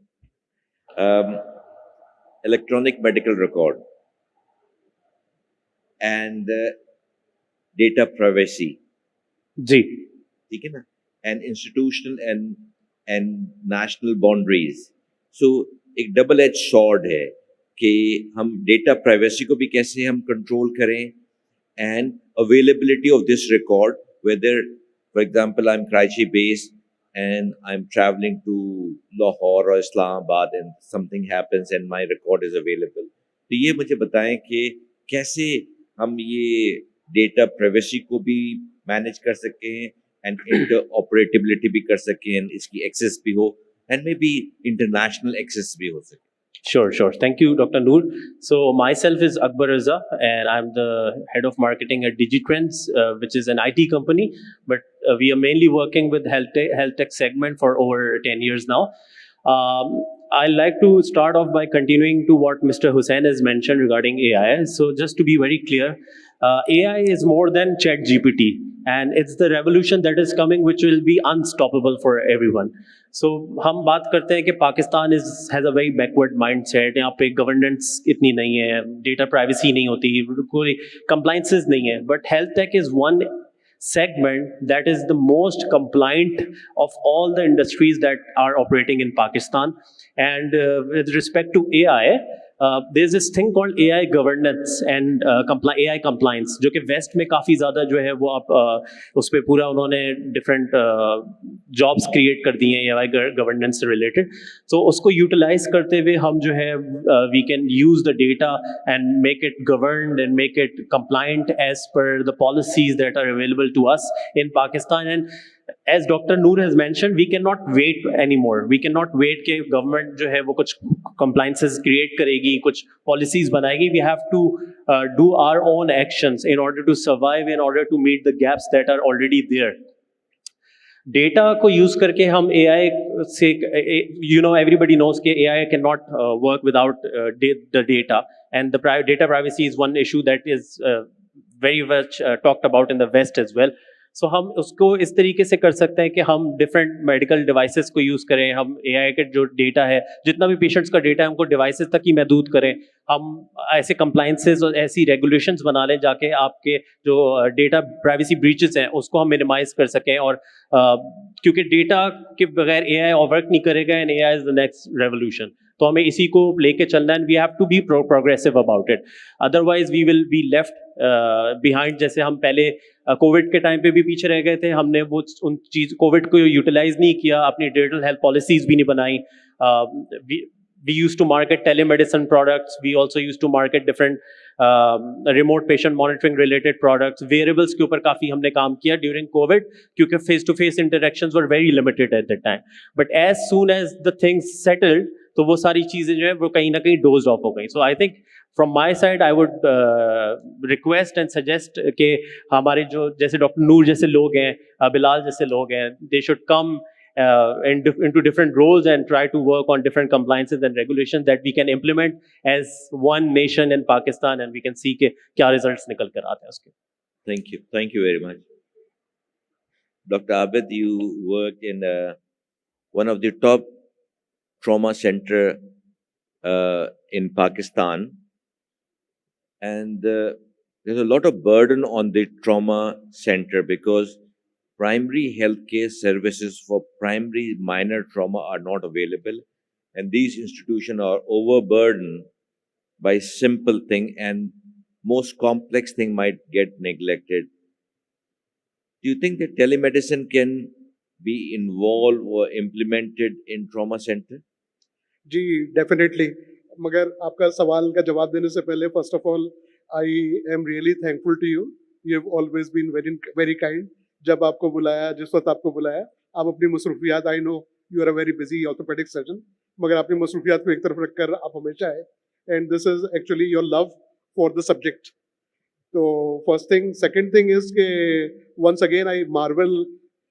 Electronic medical record and data privacy. जी. ठीक है ना? And institutional and national boundaries. So एक double edged sword है कि हम data privacy को भी कैसे हम control करें and availability of this record, whether, for example, I'm Karachi based and I'm traveling to Lahore or Islamabad and something happens and my record is available. तो ये मुझे बताएं कि कैसे हम ये data privacy को भी manage कर सकें and interoperability भी कर सकें and इसकी access भी हो and maybe international access भी हो सके. Sure. Thank you, Dr. Noor. So myself is Akbar Raza, and I'm the head of marketing at DigiTrends, which is an IT company, but we are mainly working with health tech segment for over 10 years now. I'd like to start off by continuing to what Mr. Hussain has mentioned regarding AI. So just to be very clear, AI is more than ChatGPT, and it's the revolution that is coming, which will be unstoppable for everyone. So हम बात करते हैं कि Pakistan has a very backward mindset. यहाँ पे governance इतनी नहीं है, data privacy नहीं होती, कोई compliances नहीं है. But health tech is one segment that is the most compliant of all the industries that are operating in Pakistan. And with respect to AI, there's this thing called AI governance and AI compliance, जो कि West में काफ़ी ज़्यादा जो है वो आप उस पर पूरा उन्होंने different jobs create कर दी हैं AI governance से related. So उसको utilize करते हुए हम जो है we can use the data and make it governed and make it compliant as per the policies that are available to us in Pakistan. And as Dr. Noor has mentioned, we cannot wait anymore. We cannot wait कि government जो है वो कुछ compliances create करेगी, कुछ policies बनाएगी. We have to do our own actions in order to survive, in order to meet the gaps that are already there. Data को use करके हम AI से, everybody knows कि AI cannot work without the data, and the data privacy is one issue that is very much talked about in the West as well. So हम उसको इस तरीके से कर सकते हैं कि हम different medical devices को use करें, हम AI के जो data है, जितना भी patients का data है, उनको devices तक ही महदूद करें. हम ऐसे compliances और ऐसी regulations बना लें जाके आपके जो data privacy breaches हैं, उसको हम minimize कर सकें. और क्योंकि data के बगैर AI work नहीं करेगा, and AI is the next revolution. तो हमें इसी को लेके चलना है, and we have to be progressive about it. Otherwise we will be left behind. जैसे हम पहले कोविड के टाइम पे भी पीछे रह गए थे, हमने वो उन चीज कोविड को यूटिलाइज नहीं किया, अपनी डिजिटल हेल्थ पॉलिसीज भी नहीं बनाई. We used to market telemedicine products. We also used to market different remote patient monitoring related products. Wearables के ऊपर काफी हमने काम किया during COVID, क्योंकि face to face interactions were very limited at that time. But as soon as the things settled, तो वो सारी चीजें जो है वो कहीं ना कहीं dozed off हो गई. So I think from my side, I would request and suggest कि हमारे जो जैसे डॉक्टर नूर जैसे लोग हैं, बिलाल जैसे लोग हैं, they should come into different roles and try to work on different compliances and regulations that we can implement as one nation in Pakistan, and we can see कि क्या results निकल कर आते हैं उसके. Thank you very much. Dr. Abid, you worked in one of the top trauma center in Pakistan. And there's a lot of burden on the trauma center because primary healthcare services for primary minor trauma are not available. And these institutions are overburdened by simple thing, and most complex thing might get neglected. Do you think that telemedicine can be involved or implemented in trauma center? Ji, definitely. मगर आपका सवाल का जवाब देने से पहले first of all I am really thankful to you. You have always been very kind. जब आपको बुलाया, जिस वक्त आपको बुलाया, आप अपनी मसरूफियात, I know you are a very busy orthopaedic surgeon, मगर अपनी मसरूफियात को एक तरफ रखकर आप हमेशा आए, and this is actually your love for the subject. तो first thing. Second thing is के once again I marvel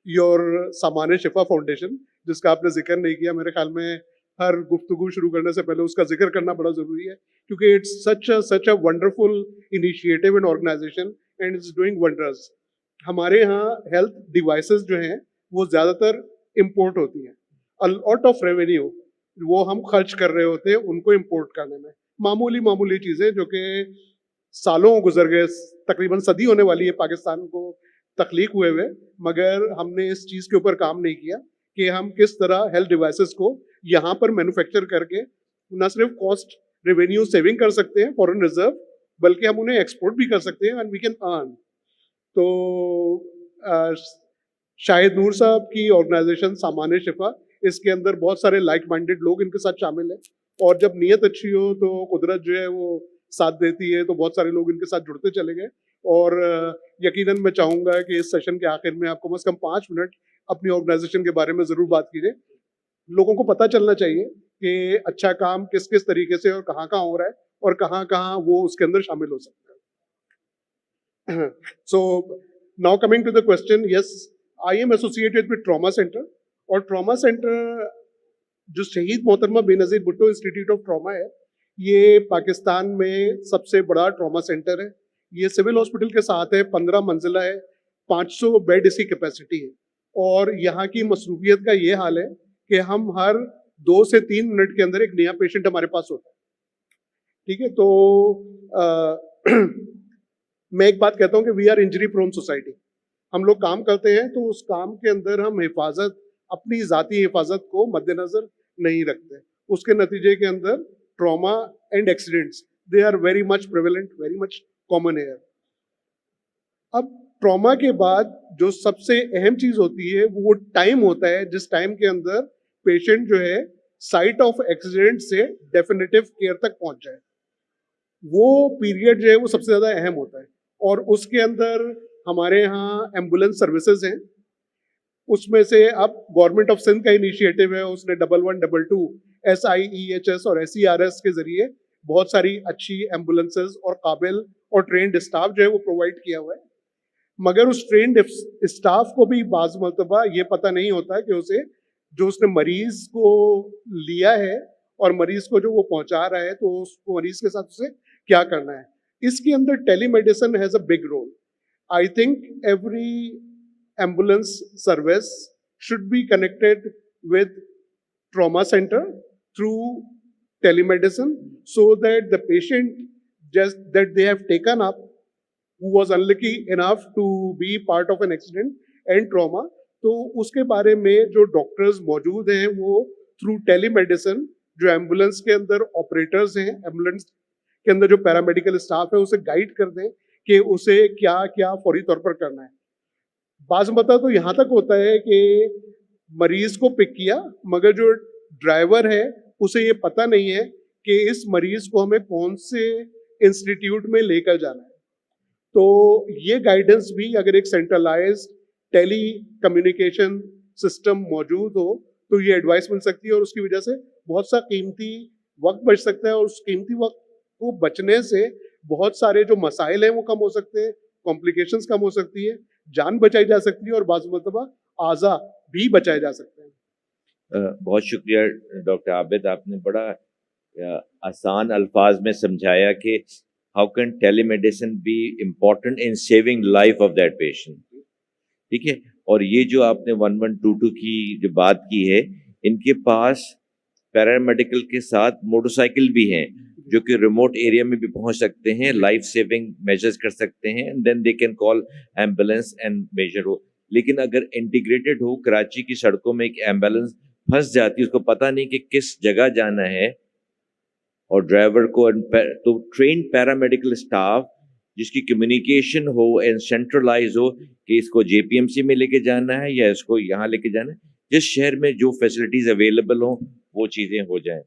your सामान शिफा फाउंडेशन, जिसका आपने जिक्र नहीं किया. मेरे ख्याल में हर गुफ्तगू शुरू करने से पहले उसका जिक्र करना बड़ा ज़रूरी है, क्योंकि it's such a wonderful initiative and organisation and it's doing wonders. हमारे यहाँ हेल्थ डिवाइसेस जो हैं वो ज़्यादातर इम्पोर्ट होती हैं। अ लॉट ऑफ रेवेन्यू वो हम खर्च कर रहे होते हैं उनको इम्पोर्ट करने में, मामूली चीज़ें जो कि सालों गुजर गए, तकरीबन सदी होने वाली है पाकिस्तान को तख्लीक हुए हुए, मगर हमने इस चीज़ के ऊपर काम नहीं किया कि हम किस तरह हेल्थ डिवाइसेस को यहाँ पर मैन्युफैक्चर करके न सिर्फ कॉस्ट रेवेन्यू सेविंग कर सकते हैं फॉरेन रिजर्व, बल्कि हम उन्हें एक्सपोर्ट भी कर सकते हैं एंड वी कैन अर्न। तो शाहिद नूर साहब की ऑर्गेनाइजेशन सामान्य शिफा, इसके अंदर बहुत सारे लाइक माइंडेड लोग इनके साथ शामिल हैं, और जब नीयत अच्छी हो तो कुदरत जो है वो साथ देती है, तो बहुत सारे लोग इनके साथ जुड़ते चले गए। और यकीनन मैं चाहूँगा कि इस सेशन के आखिर में आप कम से कम 5 मिनट अपनी ऑर्गेनाइजेशन के बारे में ज़रूर बात कीजिए। लोगों को पता चलना चाहिए कि अच्छा काम किस किस तरीके से और कहाँ कहाँ हो रहा है और कहाँ कहाँ वो उसके अंदर शामिल हो सकता है। So now coming to the question, yes I am associated with trauma centre, और ट्रॉमा सेंटर जो शहीद मोहतरमा Benazir Bhutto institute of trauma है, ये पाकिस्तान में सबसे बड़ा ट्रॉमा सेंटर है। ये सिविल हॉस्पिटल के साथ है, 15 मंजिला है, 500 बेड इसकी कैपेसिटी है, और यहाँ की मसरूफियत का ये हाल है कि हम हर 2 से 3 मिनट के अंदर एक नया पेशेंट हमारे पास होता है। ठीक है, तो मैं एक बात कहता हूँ कि we are injury prone society. हम लोग काम करते हैं तो उस काम के अंदर हम हिफाजत, अपनी ज़ाती हिफाजत को मद्देनज़र नहीं रखते। उसके नतीजे के अंदर trauma and accidents they are very much prevalent, very much common है। अब ट्रॉमा के बाद जो सबसे अहम चीज़ होती है वो टाइम होता है, जिस टाइम के अंदर पेशेंट जो है साइट ऑफ एक्सीडेंट से डेफिनेटिव केयर तक पहुंच जाए। वो पीरियड जो है वो सबसे ज़्यादा अहम होता है, और उसके अंदर हमारे यहाँ एम्बुलेंस सर्विसेज हैं। उसमें से अब गवर्नमेंट ऑफ सिंध का इनिशिएटिव है, उसने 1112 SIEHS और SERS के जरिए बहुत सारी अच्छी एम्बुलेंसेज और काबिल और ट्रेंड स्टाफ जो है वो प्रोवाइड किया हुआ है। मगर उस ट्रेंड स्टाफ को भी बाज़ मरतबा ये पता नहीं होता कि उसने मरीज को लिया है और मरीज को जो वो पहुंचा रहा है, तो उसको मरीज के साथ उसे क्या करना है। इसके अंदर telemedicine has a big role. I think every ambulance service should be connected with trauma center through telemedicine, so that the patient just that they have taken up, who was unlucky enough to be part of an accident and trauma, तो उसके बारे में जो doctors मौजूद हैं वो through telemedicine, जो ambulance के अंदर ऑपरेटर्स हैं, एम्बुलेंस के अंदर जो पैरामेडिकल स्टाफ है, उसे गाइड कर दें कि उसे क्या क्या फौरी तौर पर करना है। बाज़ मता तो यहाँ तक होता है कि मरीज को पिक किया, मगर जो ड्राइवर है उसे ये पता नहीं है कि इस मरीज को हमें कौन से इंस्टीट्यूट में लेकर जाना है। तो ये गाइडेंस भी अगर एक सेंट्रलाइज्ड टेली कम्युनिकेशन सिस्टम मौजूद हो तो ये एडवाइस मिल सकती है, और उसकी वजह से बहुत सा कीमती वक्त बच सकता है, और उस कीमती वक्त को बचने से बहुत सारे जो मसाइल हैं वो कम हो सकते हैं, कॉम्प्लिकेशंस कम हो सकती है, जान बचाई जा सकती है, और बाज़ मरतबा आज़ा भी बचाए जा सकते हैं। बहुत शुक्रिया डॉक्टर आबिद, आपने बड़ा आसान अल्फाज में समझाया कि how can telemedicine be important in saving life of that patient. ठीक है, और ये जो आपने 1122 की जो बात की है, इनके पास पैरामेडिकल के साथ मोटरसाइकिल भी हैं जो कि रिमोट एरिया में भी पहुंच सकते हैं, लाइफ सेविंग मेजर्स कर सकते हैं, and then they can call ambulance and measure हो। लेकिन अगर इंटीग्रेटेड हो, कराची की सड़कों में एक एम्बुलेंस फंस जाती है, उसको पता नहीं कि किस जगह जाना है, और ड्राइवर को तो ट्रेन पैरामेडिकल स्टाफ जिसकी कम्युनिकेशन हो एंड सेंट्रलाइज हो कि इसको JPMC में लेके जाना है या इसको यहाँ लेके जाना है, जिस शहर में जो फैसिलिटीज अवेलेबल हो वो चीजें हो जाएं।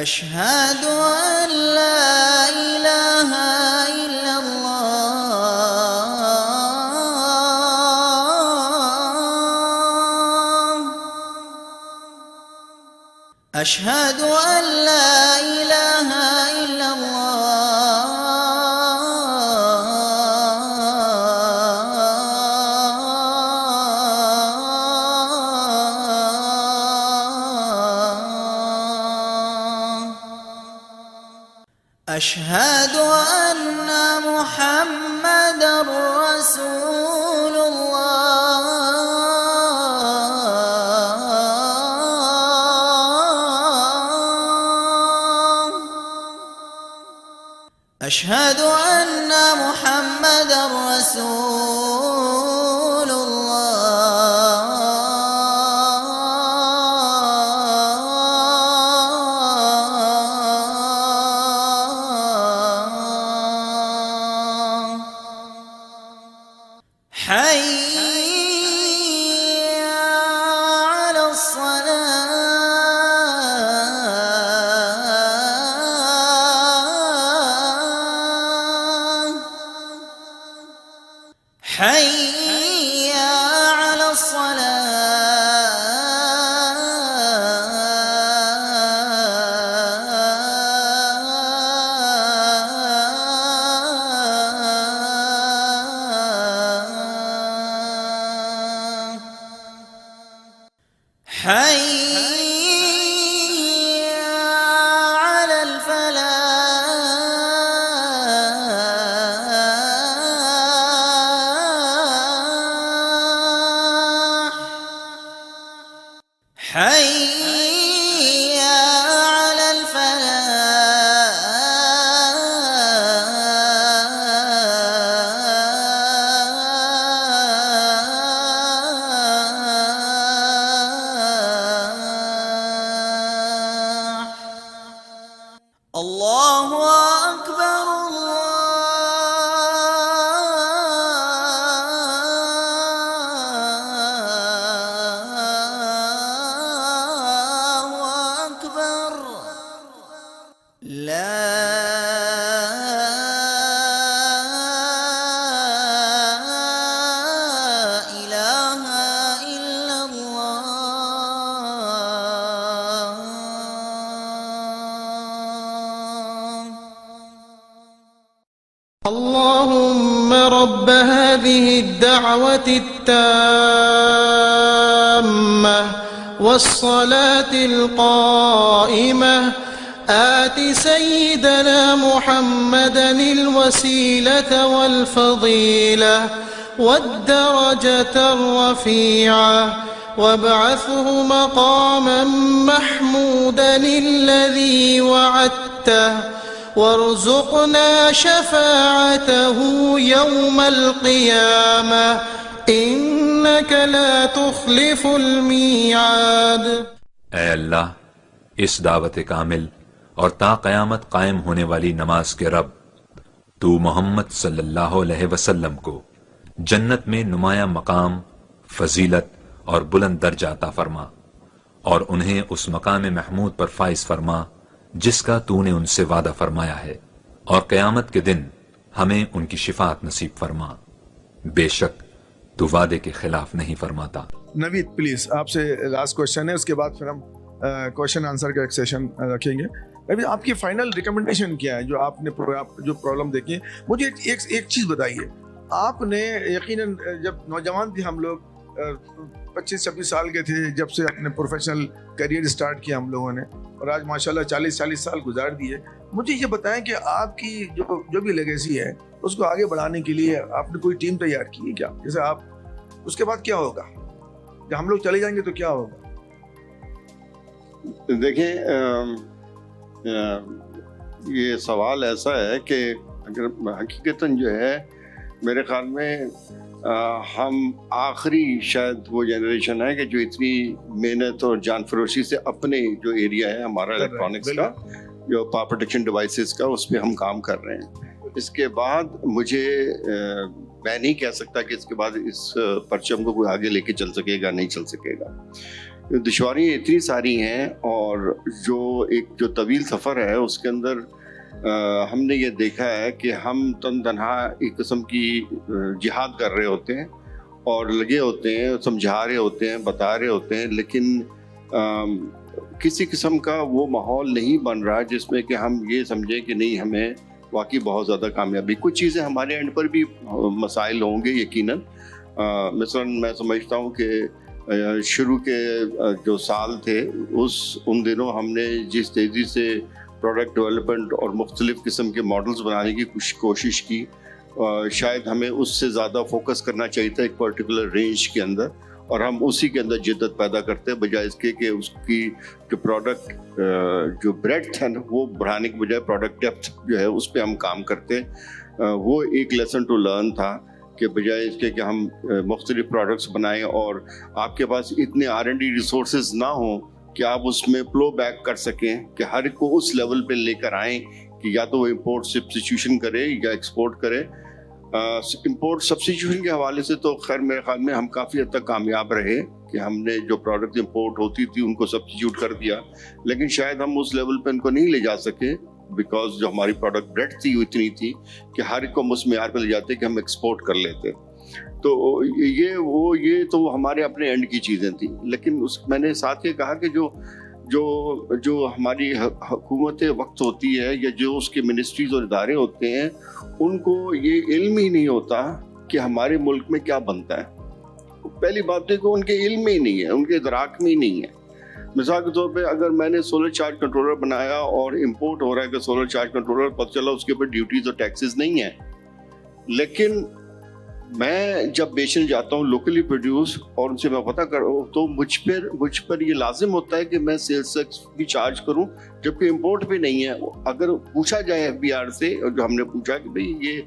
أشهد أن لا إله إلا الله أشهد أن لا إله إلا أشهد أن محمدًا رسول الله أشهد أن محمدًا رسول حي على الصلاة حي على الصلاة حي على الفلاح حي على الفلاح الله أكبر الله أكبر لا إله إلا الله اللهم رب هذه الدعوة التامة والصلاة القائمة آت سيدنا محمدا الوسيلة والفضيلة والدرجة الرفيعة وابعثه مقاما محمودا الذي وعدته وارزقنا شفاعته يوم القيامة إنك لا تخلف الميعاد. ऐ अल्लाह, इस दावत कामिल और ता क़यामत कायम होने वाली नमाज के रब, तू मोहम्मद सल्लल्लाहु अलैहि वसल्लम को जन्नत में नुमाया मकाम, फजीलत और बुलंद दर्जा अता फरमा और उन्हें उस मकाम महमूद पर फाइज फरमा जिसका तूने उनसे वादा फरमाया है, और क़यामत के दिन हमें उनकी शिफात नसीब फरमा। बेशक तू वादे के खिलाफ नहीं फरमाता। नवीद प्लीज, आपसे लास्ट क्वेश्चन है, उसके बाद फिर हम क्वेश्चन आंसर का एक सेशन रखेंगे। नवीद, आपकी फाइनल रिकमेंडेशन क्या है जो आपने जो प्रॉब्लम देखी है? मुझे एक चीज़ बताइए। आपने यकीनन जब नौजवान थे हम लोग 25-26 साल के थे जब से अपने प्रोफेशनल करियर स्टार्ट किया हम लोगों ने, और आज माशाल्लाह 40-40 साल गुजार दिए। मुझे ये बताएं कि आपकी जो भी लेगेसी है उसको आगे बढ़ाने के लिए आपने कोई टीम तैयार की है क्या? जैसे आप उसके बाद क्या होगा जब हम लोग चले जाएंगे तो क्या होगा? देखिए, ये सवाल ऐसा है कि अगर हकीकतन जो है मेरे ख्याल में हम आखिरी शायद वो जनरेशन है कि जो इतनी मेहनत और जान फरोशी से अपने जो एरिया है हमारा इलेक्ट्रॉनिक्स का, जो पावर प्रोटेक्शन डिवाइसेस का, उस पर हम काम कर रहे हैं। इसके बाद मैं नहीं कह सकता कि इसके बाद इस परचम को कोई आगे लेके चल सकेगा, नहीं चल सकेगा। दुश्वारियाँ इतनी सारी हैं और जो तवील सफ़र है उसके अंदर हमने ये देखा है कि हम तनहा एक किस्म की जिहाद कर रहे होते हैं और लगे होते हैं, समझा रहे होते हैं, बता रहे होते हैं, लेकिन किसी किस्म का वो माहौल नहीं बन रहा जिसमें कि हम ये समझें कि नहीं हमें वाकई बहुत ज़्यादा कामयाबी। कुछ चीज़ें हमारे एंड पर भी मसाइल होंगे यकीनन। मिसलन मैं समझता हूँ कि शुरू के जो साल थे उन दिनों हमने जिस तेज़ी से प्रोडक्ट डेवलपमेंट और मुख्तलिफ़ किस्म के मॉडल्स बनाने की कोशिश की, शायद हमें उससे ज़्यादा फोकस करना चाहिए था एक पर्टिकुलर रेंज के अंदर, और हम उसी के अंदर जिद्दत पैदा करते हैं बजाय इसके कि उसकी जो प्रोडक्ट जो ब्रेड्थ है ना वो बढ़ाने के बजाय प्रोडक्ट डेप्थ जो है उस पर हम काम करते हैं। वो एक लेसन टू लर्न था कि बजाय इसके कि हम मुख्तलिफ प्रोडक्ट्स बनाएं और आपके पास इतने R&D रिसोर्सेज ना हो कि आप उसमें फ्लो बैक कर सकें कि हर को उस लेवल पे लेकर आएँ कि या तो वो इम्पोर्ट सब्स्टिट्यूशन करे या एक्सपोर्ट करे। इम्पोर्ट सब्स्टिट्यूशन के हवाले से तो खैर मेरे ख्याल में हम काफ़ी हद तक कामयाब रहे कि हमने जो प्रोडक्ट इम्पोर्ट होती थी उनको सब्स्टिट्यूट कर दिया, लेकिन शायद हम उस लेवल पे उनको नहीं ले जा सके बिकॉज जो हमारी प्रोडक्ट ब्रेड थी वो इतनी थी कि हर एक को उस मेयार पर ले जाते कि हम एक्सपोर्ट कर लेते। तो ये तो हमारे अपने एंड की चीज़ें थी, लेकिन मैंने साथ ये कहा कि जो हमारी हुकूमत वक्त होती है या जो उसके मिनिस्ट्रीज और इदारे होते हैं उनको ये इल्म ही नहीं होता कि हमारे मुल्क में क्या बनता है। पहली बात है कि उनके इल्म में ही नहीं है, उनके इदराक में ही नहीं है। मिसाल के तौर पे अगर मैंने सोलर चार्ज कंट्रोलर बनाया और इम्पोर्ट हो रहा है कि सोलर चार्ज कंट्रोलर पता चला उसके ऊपर ड्यूटीज और टैक्सेस नहीं है, लेकिन मैं जब बेचने जाता हूँ लोकली प्रोड्यूस और उनसे मैं पता करूँ तो मुझ पर ये लाजिम होता है कि मैं सेल्स टैक्स भी चार्ज करूँ, जबकि इम्पोर्ट पे नहीं है। अगर पूछा जाए FBR से, और जो हमने पूछा कि भाई ये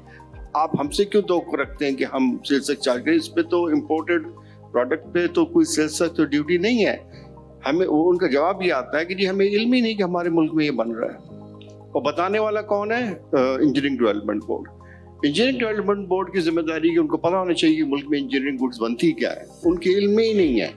आप हमसे क्यों तवक्को रखते हैं कि हम सेल्स टैक्स चार्ज करें, इस पे तो इम्पोर्टेड प्रोडक्ट पे तो कोई सेल्स टैक्स तो ड्यूटी नहीं है। हमें उनका जवाब ये आता है कि जी हमें इल्म ही नहीं कि हमारे मुल्क में ये बन रहा है। और बताने वाला कौन है? Engineering development board. Engineering development board की जिम्मेदारी कि उनको पता होना चाहिए कि मुल्क में इंजीनियरिंग गुड्स बनती क्या है, उनके इल्म में ही नहीं है।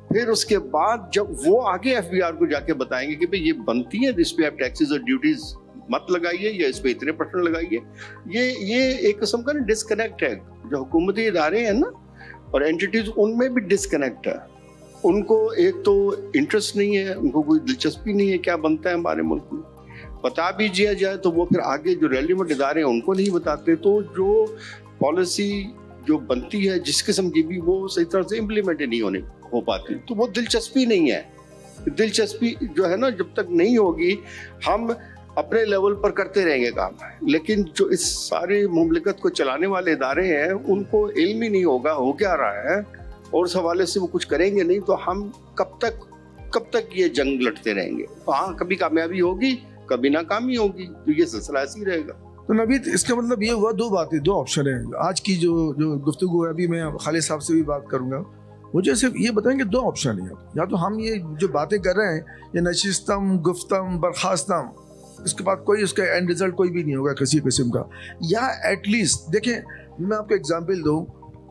फिर उसके बाद जब वो आगे FBR को जाके बताएंगे कि भाई ये बनती है, इस पे आप टैक्सेस और ड्यूटीज मत लगाइए या इस पे इतने % लगाइए, ये एक किस्म का डिस्कनेक्ट है। जो हुकूमती इदारे हैं ना और एंटिटीज, उनमें भी डिस्कनेक्ट है। उनको एक तो इंटरेस्ट नहीं है, उनको कोई दिलचस्पी नहीं है क्या बनता है हमारे मुल्क में। बता भी दिया जाए तो वो फिर आगे जो रेलिवेंट इदारे हैं उनको नहीं बताते। तो जो पॉलिसी जो बनती है जिस किस्म की भी, वो सही तरह से इम्प्लीमेंट नहीं हो पाती। तो वो दिलचस्पी नहीं है। दिलचस्पी जो है ना, जब तक नहीं होगी हम अपने लेवल पर करते रहेंगे काम, लेकिन जो इस सारे मुमलिकत को चलाने वाले इदारे हैं उनको इल्म ही नहीं होगा हो क्या रहा है, और उस हवाले से वो कुछ करेंगे नहीं। तो हम कब तक ये जंग लड़ते रहेंगे। हाँ, कभी कामयाबी होगी, कभी नाकामी होगी, तो ये सिलसिला ऐसे ही रहेगा। तो नवीद, इसका मतलब ये हुआ दो ऑप्शन है आज की जो गुफ्तगू है। अभी मैं खालिद साहब से भी बात करूंगा। मुझे सिर्फ ये बताएंगे दो ऑप्शन है, या तो हम ये जो बातें कर रहे हैं ये नशिस्तम, गुफ्तम, बर्खास्तम, इसके बाद कोई उसका एंड रिजल्ट कोई भी नहीं होगा किसी किस्म का, या एटलीस्ट देखें मैं आपको एग्जाम्पल दूँ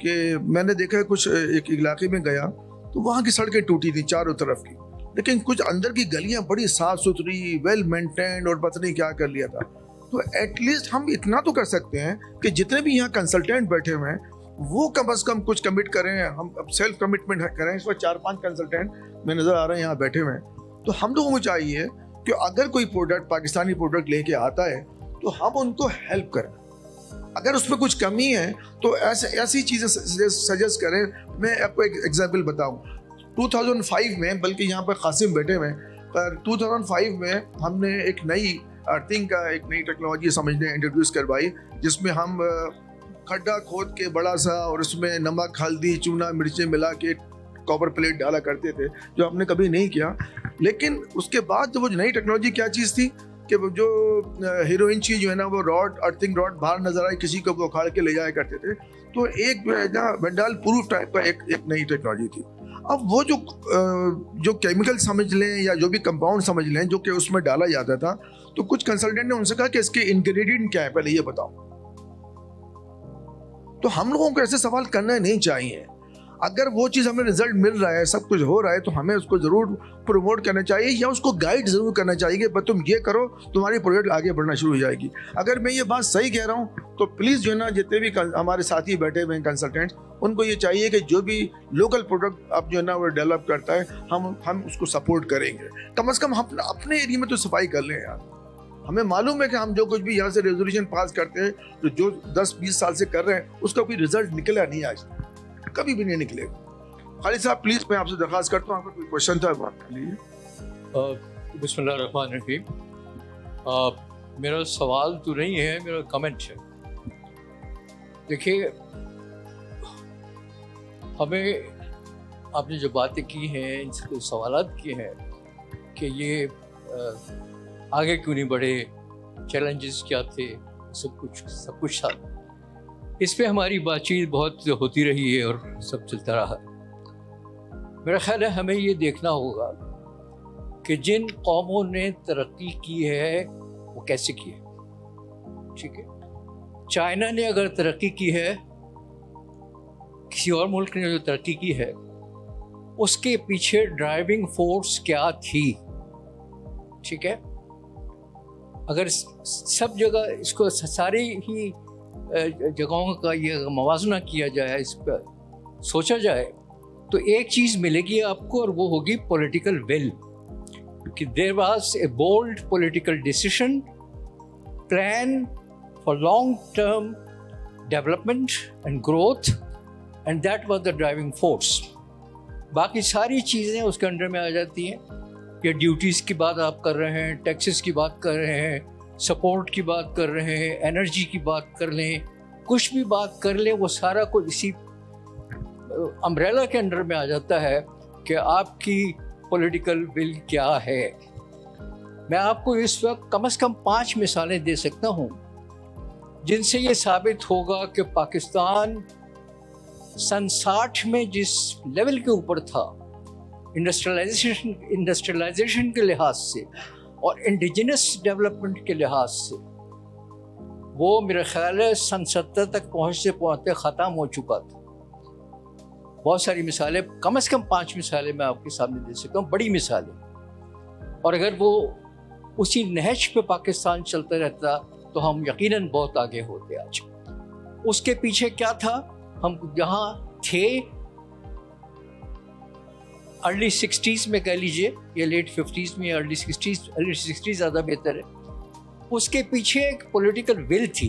कि मैंने देखा कुछ एक इलाके में गया तो वहाँ की सड़कें टूटी थी चारों तरफ की, लेकिन कुछ अंदर की गलियां बड़ी साफ सुथरी, वेल मेंटेन्ड, और पता नहीं क्या कर लिया था। तो एटलीस्ट हम इतना तो कर सकते हैं कि जितने भी यहाँ कंसल्टेंट बैठे हुए हैं वो कम से कम कुछ कमिट करें। हम अब सेल्फ कमिटमेंट करें। इस वक्त 4-5 कंसल्टेंट में नज़र आ रहे हैं यहाँ बैठे हुए हैं। तो हम लोगों को चाहिए कि अगर कोई प्रोडक्ट पाकिस्तानी प्रोडक्ट लेके आता है तो हम उनको हेल्प करें। अगर उसमें कुछ कमी है तो ऐसी चीज़ें सजेस्ट करें। मैं आपको एक एग्जांपल बताऊं, 2005 में, बल्कि यहाँ पर कासिम बैठे हुए, पर 2005 में हमने एक नई अर्थिंग का एक नई टेक्नोलॉजी समझने इंट्रोड्यूस करवाई, जिसमें हम खड्डा खोद के बड़ा सा और उसमें नमक, हल्दी, चूना, मिर्चें मिला के कॉपर प्लेट डाला करते थे, जो हमने कभी नहीं किया। लेकिन उसके बाद वो नई टेक्नोलॉजी क्या चीज़ थी कि जो हीरोइन चीज जो है ना, वो रॉड, अर्थिंग रॉड बाहर नजर आई, किसी को वो उखाड़ के ले जाया करते थे। तो एक वेंडाल प्रूफ टाइप का एक नई टेक्नोलॉजी थी। अब वो जो केमिकल समझ लें या जो भी कंपाउंड समझ लें जो कि उसमें डाला जाता था, तो कुछ कंसल्टेंट ने उनसे कहा कि इसके इंग्रेडिएंट क्या है, पहले ये बताओ। तो हम लोगों को ऐसे सवाल करना नहीं चाहिए। अगर वो चीज़ हमें रिजल्ट मिल रहा है, सब कुछ हो रहा है, तो हमें उसको ज़रूर प्रमोट करना चाहिए या उसको गाइड ज़रूर करना चाहिए कि भाई तुम ये करो, तुम्हारी प्रोजेक्ट आगे बढ़ना शुरू हो जाएगी। अगर मैं ये बात सही कह रहा हूँ तो प्लीज़ जो है ना, जितने भी हमारे साथी बैठे हुए हैं कंसल्टेंट्स, उनको ये चाहिए कि जो भी लोकल प्रोडक्ट आप जो है ना वो डेवलप करता है, हम उसको सपोर्ट करेंगे। कम से कम हम अपने एरिया में तो सफाई कर लें यार। हमें मालूम है कि हम जो कुछ भी यहाँ से रेजोल्यूशन पास करते हैं, तो जो 10-20 साल से कर रहे हैं, उसका कोई रिजल्ट निकला नहीं, आज कभी भी नहीं निकलेगा। खालिद साहब प्लीज, मैं आपसे दरखास्त करता हूँ, आपका कोई क्वेश्चन था बात कर लीजिए। बिस्मिल्लाहिर्रहमानिर्रहीम। मेरा सवाल तो नहीं है, मेरा कमेंट है। देखिए, हमें आपने जो बातें की हैं, इनसे सवालात किए हैं कि ये आगे क्यों नहीं बढ़े, चैलेंजेस क्या थे, सब कुछ था। इस पे हमारी बातचीत बहुत होती रही है और सब चलता रहा। मेरा ख्याल है हमें ये देखना होगा कि जिन कौमों ने तरक्की की है वो कैसे की है। ठीक है, चाइना ने अगर तरक्की की है, किसी और मुल्क ने जो तरक्की की है, उसके पीछे ड्राइविंग फोर्स क्या थी। ठीक है, अगर सब जगह इसको सारी ही जगहों का ये मवाजना किया जाए, इस पर सोचा जाए, तो एक चीज़ मिलेगी आपको, और वो होगी पॉलिटिकल विल। कि there was a bold political decision, plan for long term development and growth, and that was the driving force. बाकी सारी चीज़ें उसके अंडर में आ जाती हैं। या ड्यूटीज़ की बात आप कर रहे हैं, टैक्सेस की बात कर रहे हैं, सपोर्ट की बात कर रहे हैं, एनर्जी की बात कर लें, कुछ भी बात कर लें, वो सारा कुछ इसी अम्ब्रेला के अंडर में आ जाता है कि आपकी पॉलिटिकल विल क्या है। मैं आपको इस वक्त कम से कम 5 मिसालें दे सकता हूँ जिनसे ये साबित होगा कि पाकिस्तान सन 60 में जिस लेवल के ऊपर था इंडस्ट्रियलाइजेशन के लिहाज से और इंडिजिनस डेवलपमेंट के लिहाज से, वो मेरे ख्याल है सन 70 तक पहुँचते पहुँचते ख़त्म हो चुका था। बहुत सारी मिसालें, कम से कम 5 मिसालें मैं आपके सामने दे सकता हूँ, बड़ी मिसालें। और अगर वो उसी नहज पे पाकिस्तान चलता रहता तो हम यकीनन बहुत आगे होते आज। उसके पीछे क्या था, हम जहाँ थे अर्ली 60s में कह लीजिए, या लेट 50s में, अर्ली 60s ज़्यादा बेहतर है, उसके पीछे एक पॉलिटिकल विल थी।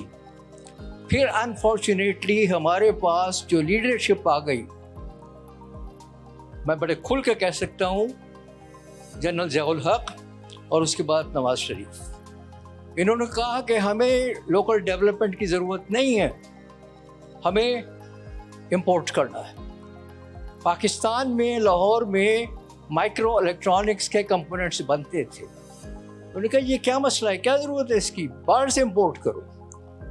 फिर अनफॉर्चुनेटली हमारे पास जो लीडरशिप आ गई, मैं बड़े खुल के कह सकता हूँ, जनरल ज़ियाउल हक और उसके बाद नवाज शरीफ, इन्होंने कहा कि हमें लोकल डेवलपमेंट की ज़रूरत नहीं है, हमें इंपोर्ट करना है। पाकिस्तान में, लाहौर में माइक्रो इलेक्ट्रॉनिक्स के कंपोनेंट्स बनते थे। उन्होंने कहा ये क्या मसला है, क्या ज़रूरत है इसकी, बाहर से इंपोर्ट करो।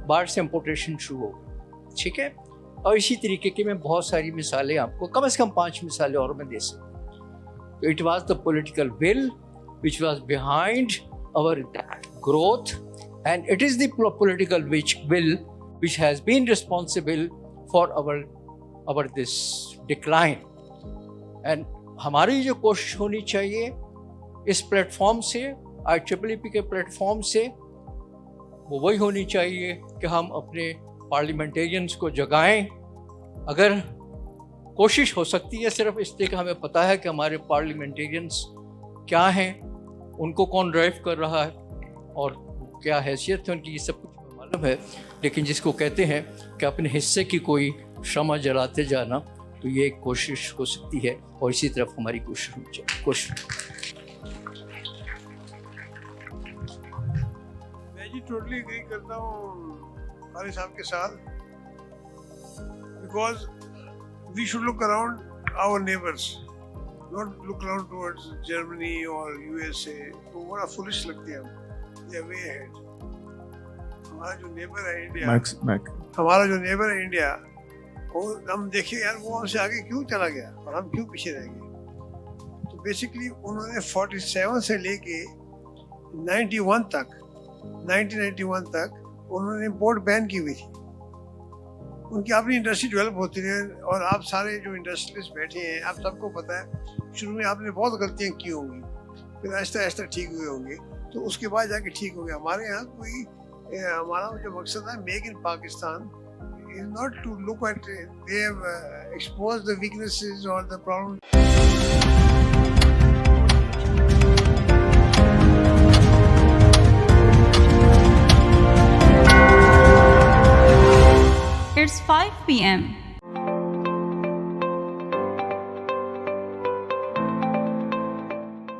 बाहर से इंपोर्टेशन शुरू हो गई। ठीक है, और इसी तरीके की मैं बहुत सारी मिसालें आपको, कम से कम 5 मिसालें और मैं दे सकता। तो it was the political will which was behind our growth, and it is the political will which has been responsible for our this decline. And हमारी जो कोशिश होनी चाहिए इस प्लेटफॉर्म से, IEEE के प्लेटफॉर्म से, वो वही होनी चाहिए कि हम अपने पार्लियामेंटेरियंस को जगाएं। अगर कोशिश हो सकती है सिर्फ इसलिए कि हमें पता है कि हमारे पार्लियामेंटेरियंस क्या हैं, उनको कौन ड्राइव कर रहा है और क्या हैसियत है उनकी, ये सब कुछ हमें मालूम है। लेकिन जिसको कहते हैं कि अपने हिस्से की कोई शमा जलाते जाना, तो ये एक कोशिश हो सकती है और इसी तरफ हमारी कोशिश होनी चाहिए। कोशिश। मैं जी टोटली एग्री करता हूँ खालिद साहब के साथ, because we should look around our neighbours, not look around towards Germany or USA। तो बड़ा फुलिश लगती है हम, they are way ahead। हमारा जो नेबर है इंडिया, हमारा जो नेबर है इंडिया, वो हम देखिए यार, वो हमसे आगे क्यों चला गया और हम क्यों पीछे रह गए। तो बेसिकली उन्होंने 47 से लेके 91 तक 1991 तक उन्होंने इम्पोर्ट बैन की हुई थी। उनकी अपनी इंडस्ट्री डेवलप होती रहे। और आप सारे जो इंडस्ट्रियलिस्ट बैठे हैं, आप सबको पता है शुरू में आपने बहुत गलतियां की होंगी, फिर आहिस्ता आहिस्ता ठीक हुए होंगे, तो उसके बाद जाके ठीक हो गया। हमारे यहाँ कोई हमारा जो मकसद है make in Pakistan is not to look at they have exposed the weaknesses or the problems. It's 5 p.m.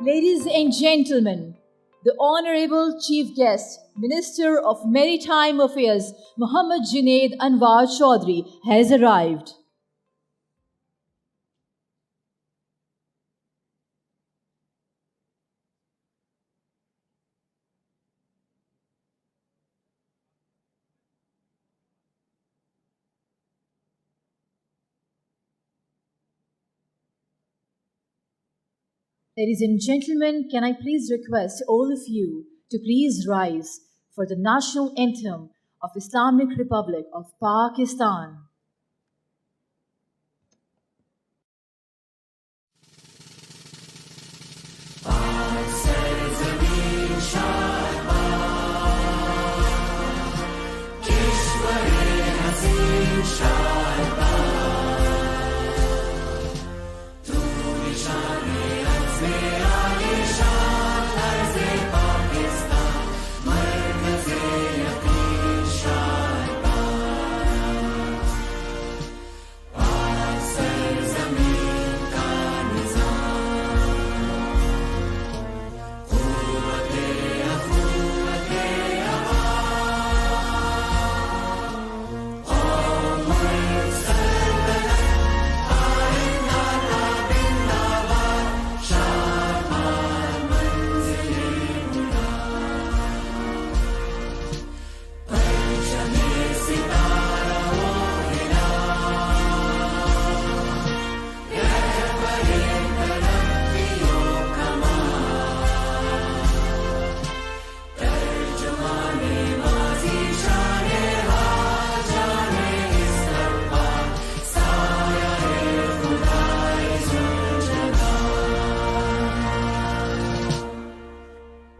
Ladies and gentlemen, the Honorable Chief Guest, Minister of Maritime Affairs, Muhammad Junaid Anwar Chaudhry, has arrived. Ladies and gentlemen, can I please request all of you to please rise for the national anthem of Islamic Republic of Pakistan.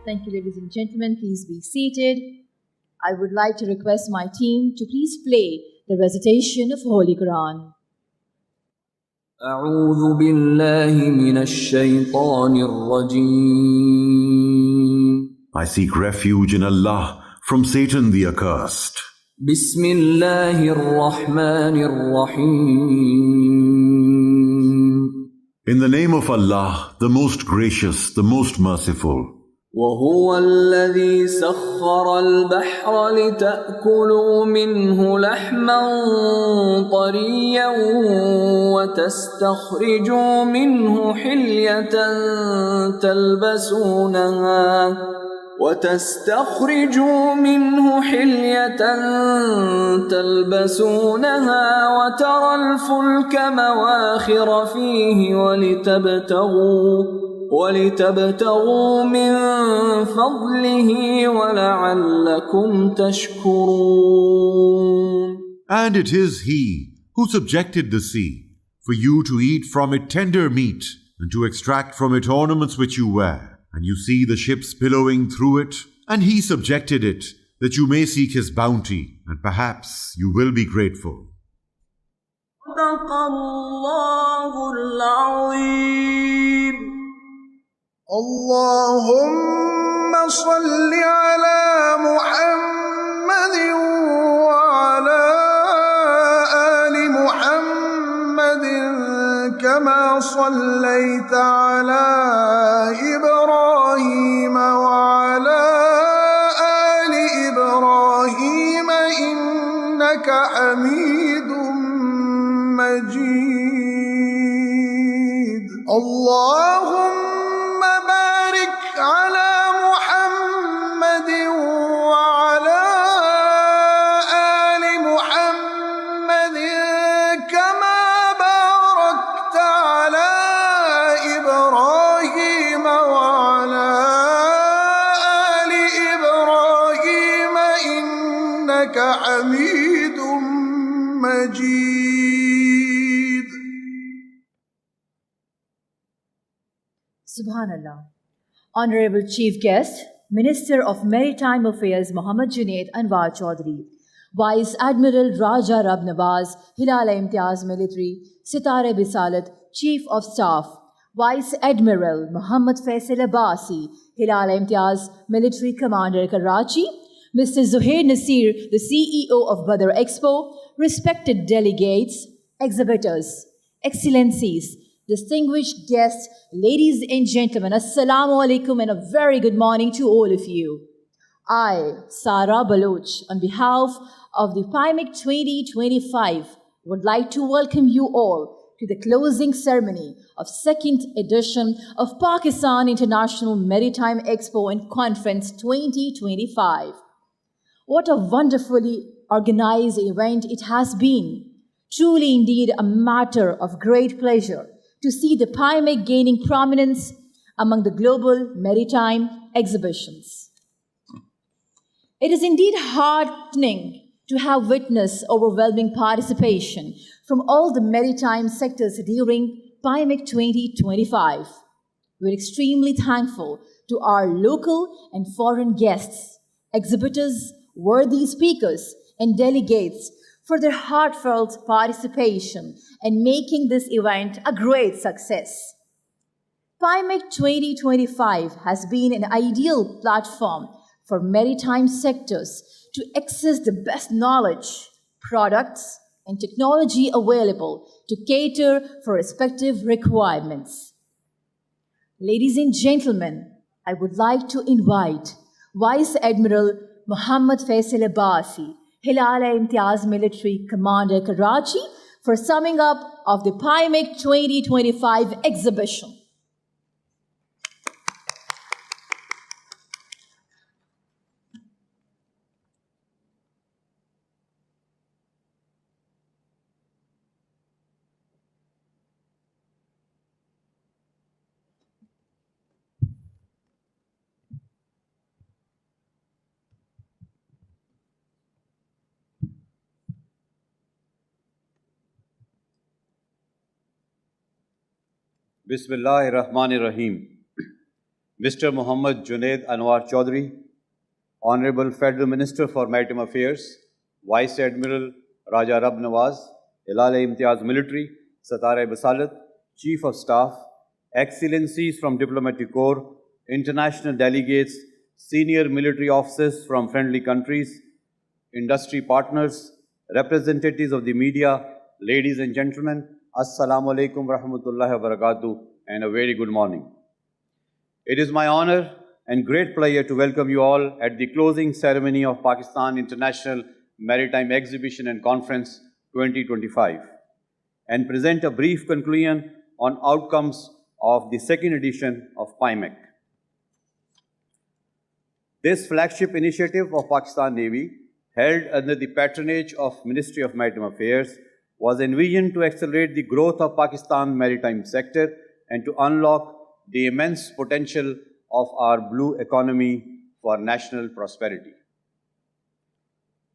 Thank you, ladies and gentlemen. Please be seated. I would like to request my team to please play the recitation of Holy Quran. أعوذ بالله من الشيطان الرجيم. I seek refuge in Allah from Satan the accursed. بسم الله الرحمن الرحيم. In the name of Allah, the most gracious, the most merciful. وهو الذي سخر البحر لتأكلوا منه لحما طريا وتستخرجوا منه حلية تلبسونها وترى الفلك مواخر فيه ولتبتغوا من فضله ولعلكم تشكرون. And it is He who subjected the sea, for you to eat from it tender meat, and to extract from it ornaments which you wear. And you see the ships billowing through it, and He subjected it, that you may seek His bounty, and perhaps you will be grateful. صدق الله العظيم. اللهم صل على محمد وعلى آل محمد كما صليت على إبراهيم وعلى آل إبراهيم إنك حميد مجيد. اللهم بارك على محمد وعلى آل محمد كما باركت على إبراهيم وعلى آل إبراهيم إنك حميد مجيد. Subhanallah. Honorable Chief Guest, Minister of Maritime Affairs Mohammad Junaid Anwar Chaudhry, Vice Admiral Raja Rab Nawaz, Hilal Imtiaz Military, Sitare Bisalat, Chief of Staff, Vice Admiral Muhammad Faisal Abbasi, Hilal Imtiaz Military Commander Karachi, Mr. Zuhair Nasir, the CEO of Badar Expo, respected delegates, exhibitors, excellencies, distinguished guests, ladies and gentlemen, Assalamu alaikum and a very good morning to all of you. I, Sara Baloch, on behalf of the PIMEC 2025, would like to welcome you all to the closing ceremony of second edition of Pakistan International Maritime Expo and Conference 2025. What a wonderfully organized event it has been. Truly indeed a matter of great pleasure to see the PIMEC gaining prominence among the global maritime exhibitions. It is indeed heartening to have witnessed overwhelming participation from all the maritime sectors during PIMEC 2025. We're extremely thankful to our local and foreign guests, exhibitors, worthy speakers, and delegates for their heartfelt participation and making this event a great success. PIMEC 2025 has been an ideal platform for maritime sectors to access the best knowledge, products, and technology available to cater for respective requirements. Ladies and gentlemen, I would like to invite Vice Admiral Muhammad Faisal Abbasi, Hilal Imtiaz Military Commander Karachi, for summing up of the PIMEC 2025 exhibition. Bismillahir Rahmanir Rahim. Mr. Muhammad Junaid Anwar Chaudhry, Honorable Federal Minister for Maritime Affairs, Vice Admiral Raja Rab Nawaz, Hilal Imtiaz Military, Satare Basalat, Chief of Staff, Excellencies from Diplomatic Corps, international delegates, senior military officers from friendly countries, industry partners, representatives of the media, ladies and gentlemen, Assalamu alaikum rahmatullahi wa barakatuh and a very good morning. It is my honor and great pleasure to welcome you all at the closing ceremony of Pakistan International Maritime Exhibition and Conference 2025 and present a brief conclusion on outcomes of the second edition of PIMEC. This flagship initiative of Pakistan Navy, held under the patronage of Ministry of Maritime Affairs, was envisioned to accelerate the growth of Pakistan's maritime sector and to unlock the immense potential of our blue economy for national prosperity.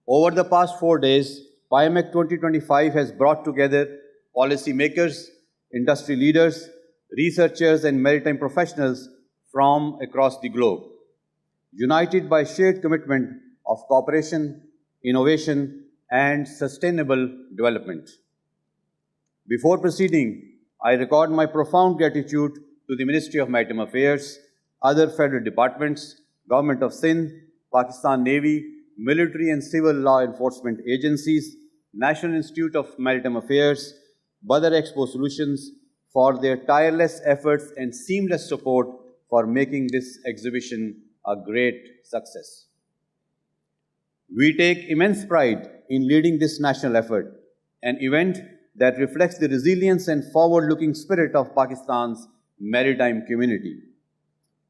Over the past 4 days, PIMEC 2025 has brought together policymakers, industry leaders, researchers and maritime professionals from across the globe, united by shared commitment of cooperation, innovation, and sustainable development. Before proceeding, I record my profound gratitude to the Ministry of Maritime Affairs, other federal departments, Government of Sindh, Pakistan Navy, military and civil law enforcement agencies, National Institute of Maritime Affairs, Badar Expo Solutions for their tireless efforts and seamless support for making this exhibition a great success. We take immense pride in leading this national effort, an event that reflects the resilience and forward-looking spirit of Pakistan's maritime community.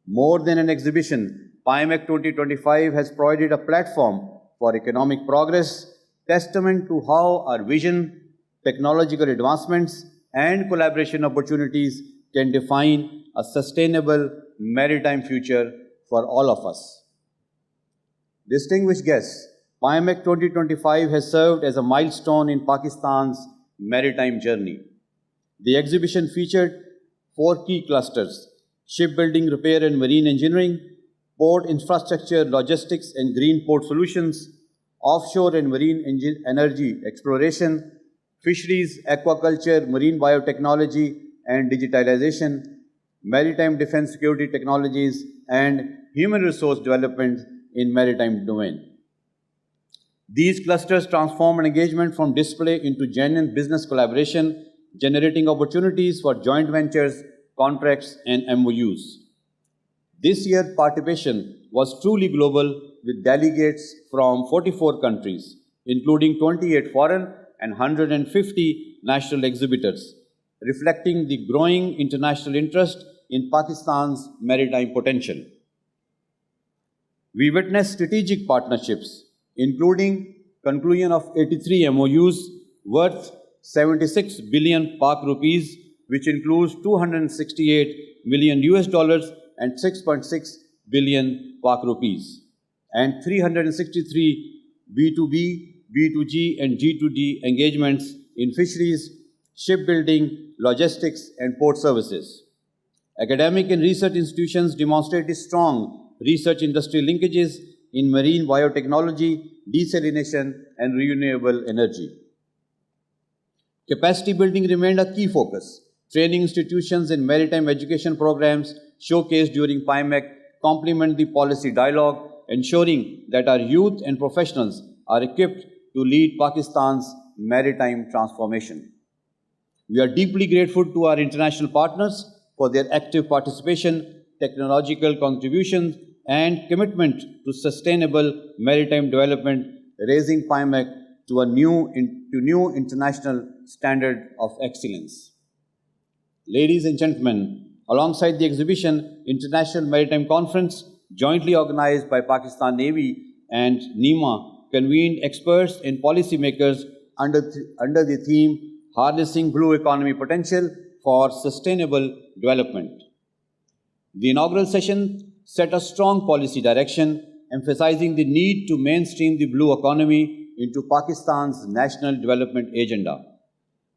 More than an exhibition, PIMEC 2025 has provided a platform for economic progress, testament to how our vision, technological advancements, and collaboration opportunities can define a sustainable maritime future for all of us. Distinguished guests, PIMEC 2025 has served as a milestone in Pakistan's maritime journey. The exhibition featured 4 key clusters: shipbuilding, repair and marine engineering, port infrastructure, logistics and green port solutions, offshore and marine energy exploration, fisheries, aquaculture, marine biotechnology and digitalization, maritime defense security technologies, and human resource development in maritime domain. These clusters transform an engagement from display into genuine business collaboration, generating opportunities for joint ventures, contracts, and MOUs. This year's participation was truly global, with delegates from 44 countries, including 28 foreign and 150 national exhibitors, reflecting the growing international interest in Pakistan's maritime potential. We witnessed strategic partnerships, including conclusion of 83 MOUs worth 76 billion Pak rupees, which includes 268 million US dollars and 6.6 billion Pak rupees, and 363 B2B, B2G and G2D engagements in fisheries, shipbuilding, logistics and port services. Academic and research institutions demonstrated strong research industry linkages in marine biotechnology, desalination and renewable energy. Capacity building remained a key focus. Training institutions and maritime education programs showcased during PIMEC complement the policy dialogue, ensuring that our youth and professionals are equipped to lead Pakistan's maritime transformation. We are deeply grateful to our international partners for their active participation, technological contributions, and commitment to sustainable maritime development, raising PIMEC to a new international standard of excellence. Ladies and gentlemen, alongside the exhibition, International Maritime Conference, jointly organized by Pakistan Navy and NEMA, convened experts and policymakers under the theme Harnessing Blue Economy Potential for Sustainable Development. The inaugural session set a strong policy direction, emphasizing the need to mainstream the blue economy into Pakistan's national development agenda.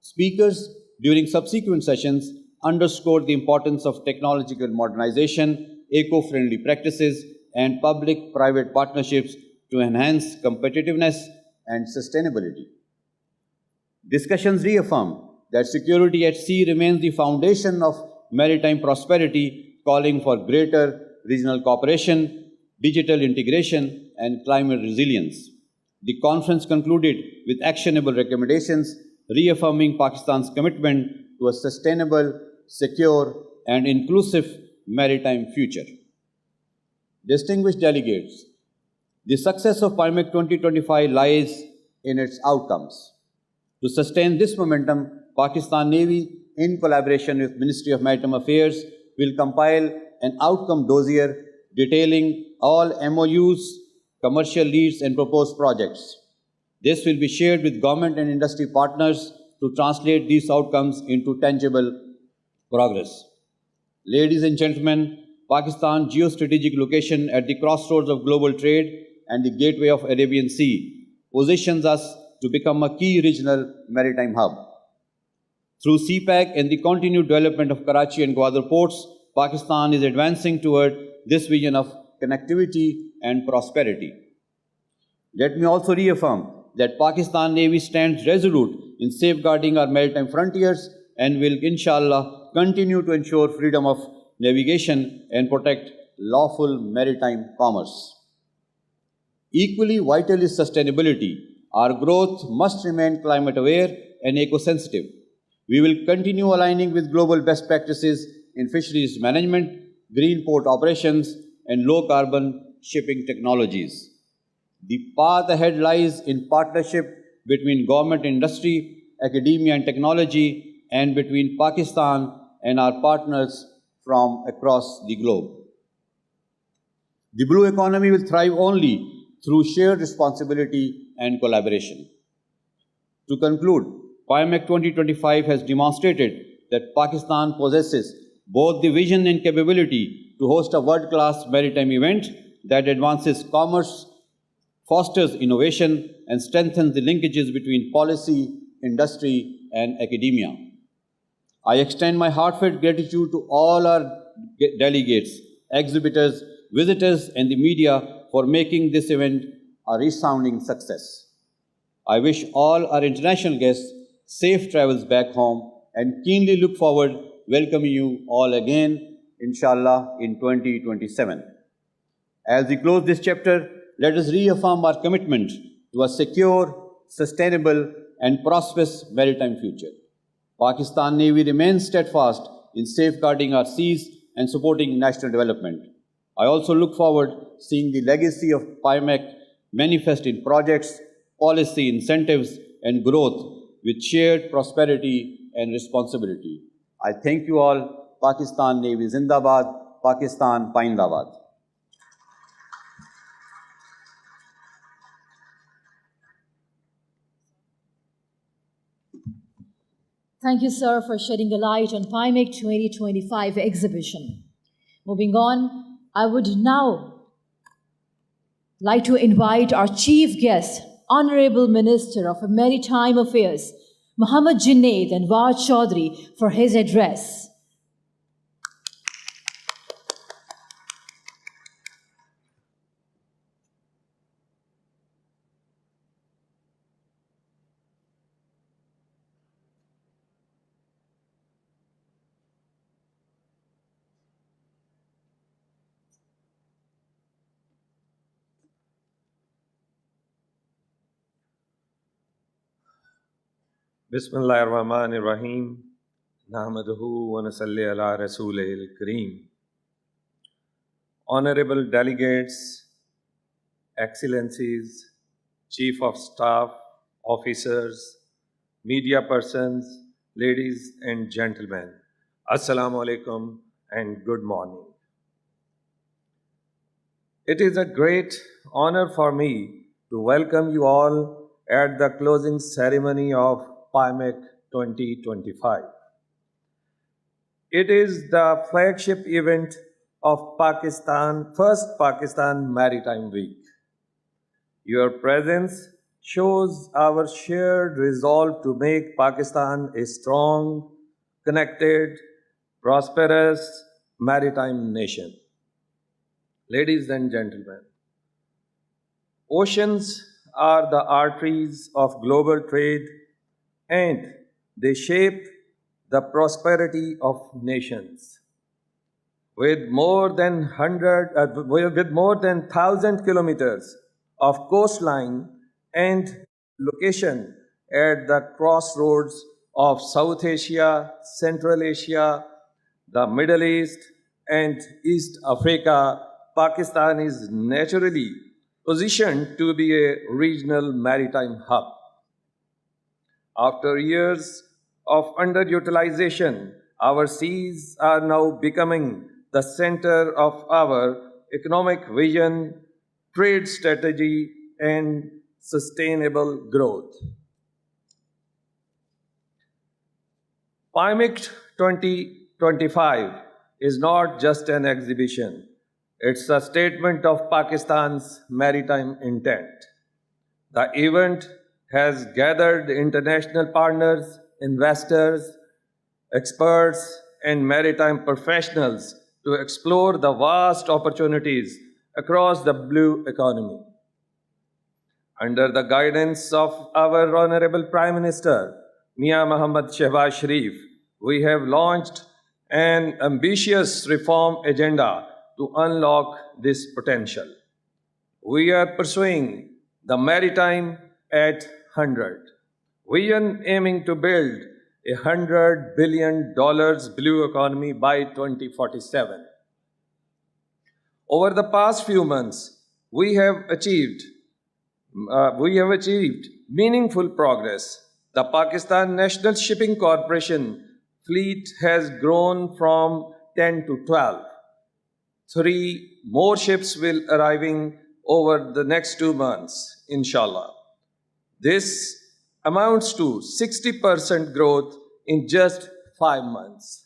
Speakers during subsequent sessions underscored the importance of technological modernization, eco-friendly practices, and public-private partnerships to enhance competitiveness and sustainability. Discussions reaffirmed that security at sea remains the foundation of maritime prosperity, calling for greater regional cooperation, digital integration, and climate resilience. The conference concluded with actionable recommendations, reaffirming Pakistan's commitment to a sustainable, secure, and inclusive maritime future. Distinguished delegates, the success of PIMEC 2025 lies in its outcomes. To sustain this momentum, Pakistan Navy, in collaboration with Ministry of Maritime Affairs, will compile an outcome dossier detailing all MOUs, commercial leads, and proposed projects. This will be shared with government and industry partners to translate these outcomes into tangible progress. Ladies and gentlemen, Pakistan's geostrategic location at the crossroads of global trade and the gateway of Arabian Sea positions us to become a key regional maritime hub. Through CPEC and the continued development of Karachi and Gwadar ports, Pakistan is advancing toward this vision of connectivity and prosperity. Let me also reaffirm that Pakistan Navy stands resolute in safeguarding our maritime frontiers and will, inshallah, continue to ensure freedom of navigation and protect lawful maritime commerce. Equally vital is sustainability. Our growth must remain climate aware and eco-sensitive. We will continue aligning with global best practices in fisheries management, green port operations, and low-carbon shipping technologies. The path ahead lies in partnership between government and industry, academia and technology, and between Pakistan and our partners from across the globe. The blue economy will thrive only through shared responsibility and collaboration. To conclude, PIMEC 2025 has demonstrated that Pakistan possesses both the vision and capability to host a world-class maritime event that advances commerce, fosters innovation, and strengthens the linkages between policy, industry, and academia. I extend my heartfelt gratitude to all our delegates, exhibitors, visitors, and the media for making this event a resounding success. I wish all our international guests safe travels back home and keenly look forward welcoming you all again, inshallah, in 2027. As we close this chapter, let us reaffirm our commitment to a secure, sustainable, and prosperous maritime future. Pakistan Navy remains steadfast in safeguarding our seas and supporting national development. I also look forward to seeing the legacy of PIMEC manifest in projects, policy incentives, and growth with shared prosperity and responsibility. I thank you all. Pakistan Navy Zindabad, Pakistan Paindabad. Thank you, sir, for shedding a light on PIMEC 2025 exhibition. Moving on, I would now like to invite our chief guest, Honorable Minister of Maritime Affairs, Muhammad Junaid Anwar Chaudhry, for his address. Bismillahirrahmanirrahim. Nahmaduhu wa nasalli ala rasulihil kareem. Honorable delegates, excellencies, chief of staff, officers, media persons, ladies and gentlemen, assalamu alaikum and good morning. It is a great honor for me to welcome you all at the closing ceremony of PIMEC 2025. It is the flagship event of first Pakistan Maritime Week. Your presence shows our shared resolve to make Pakistan a strong, connected, prosperous maritime nation. Ladies and gentlemen, oceans are the arteries of global trade and they shape the prosperity of nations. With more than 1,000 kilometers of coastline and location at the crossroads of South Asia, Central Asia, the Middle East, and East Africa, Pakistan is naturally positioned to be a regional maritime hub. After years of underutilization, our seas are now becoming the center of our economic vision, trade strategy, and sustainable growth. PIMEC 2025 is not just an exhibition. It's a statement of Pakistan's maritime intent. The event has gathered international partners, investors, experts, and maritime professionals to explore the vast opportunities across the blue economy. Under the guidance of our Honorable Prime Minister, Mia Muhammad Shehbaz Sharif, we have launched an ambitious reform agenda to unlock this potential. We are pursuing the maritime at 100, vision aiming to build $100 billion blue economy by 2047. Over the past few months, we have achieved meaningful progress. The Pakistan National Shipping Corporation fleet has grown from 10 to 12. 3 more ships will arriving over the next 2 months, inshallah. This amounts to 60% growth in just 5 months.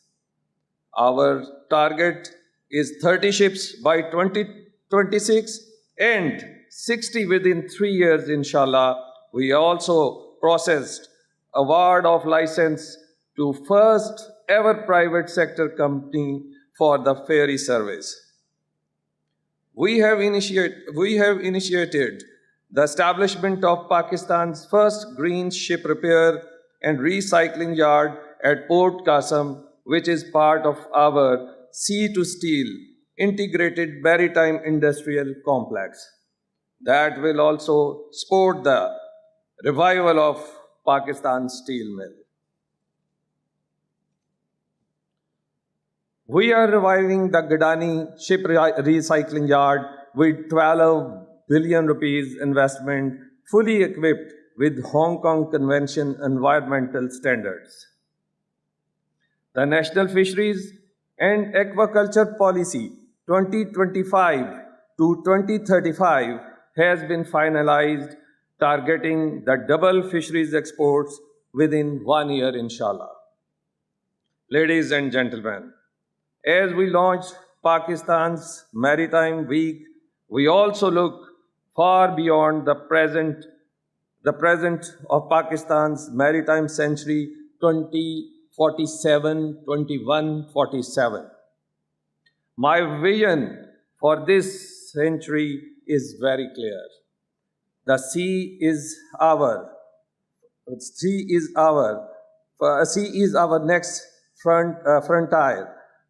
Our target is 30 ships by 2026 and 60 within 3 years, inshallah. We also processed award of license to first ever private sector company for the ferry service. We have initiated the establishment of Pakistan's first green ship repair and recycling yard at Port Qasim, which is part of our sea to steel integrated maritime industrial complex. That will also support the revival of Pakistan's steel mill. We are reviving the Gadani ship recycling yard with 12 billion rupees investment, fully equipped with Hong Kong Convention environmental standards. The National Fisheries and Aquaculture Policy 2025 to 2035 has been finalized, targeting the double fisheries exports within 1 year, inshallah. Ladies and gentlemen, as we launch Pakistan's Maritime Week, we also look far beyond the present of Pakistan's Maritime Century 2047. My vision for this century is very clear. The sea is our next frontier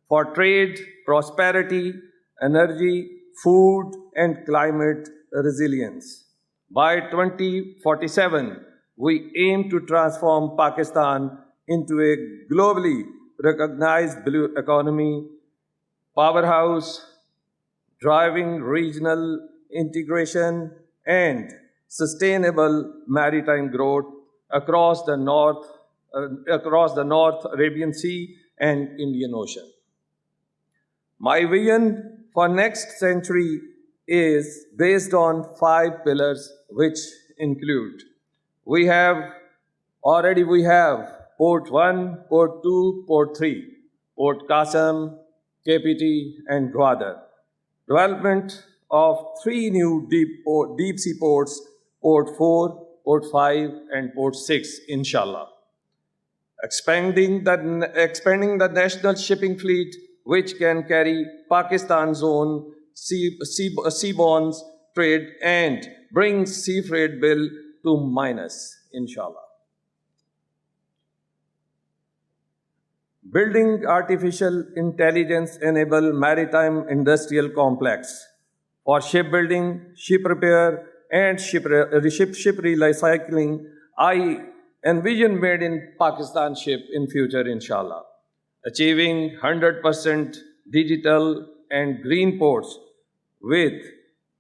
for trade, prosperity, energy, food, and climate resilience. By 2047, we aim to transform Pakistan into a globally recognized blue economy powerhouse, driving regional integration and sustainable maritime growth across the North Arabian Sea and Indian Ocean. My vision for next century is based on 5 pillars, which include: we have Port 1, Port 2, Port 3, Port Qasim, KPT, and Badar. Development of 3 new deep sea ports, Port 4, Port 5, and Port 6, inshallah. Expanding the national shipping fleet, which can carry Pakistan's own seaborne trade and bring sea freight bill to minus, inshallah. Building artificial intelligence-enabled maritime industrial complex for shipbuilding, ship repair, and ship recycling. I envision made in Pakistan ship in future, inshallah. Achieving 100% digital and green ports with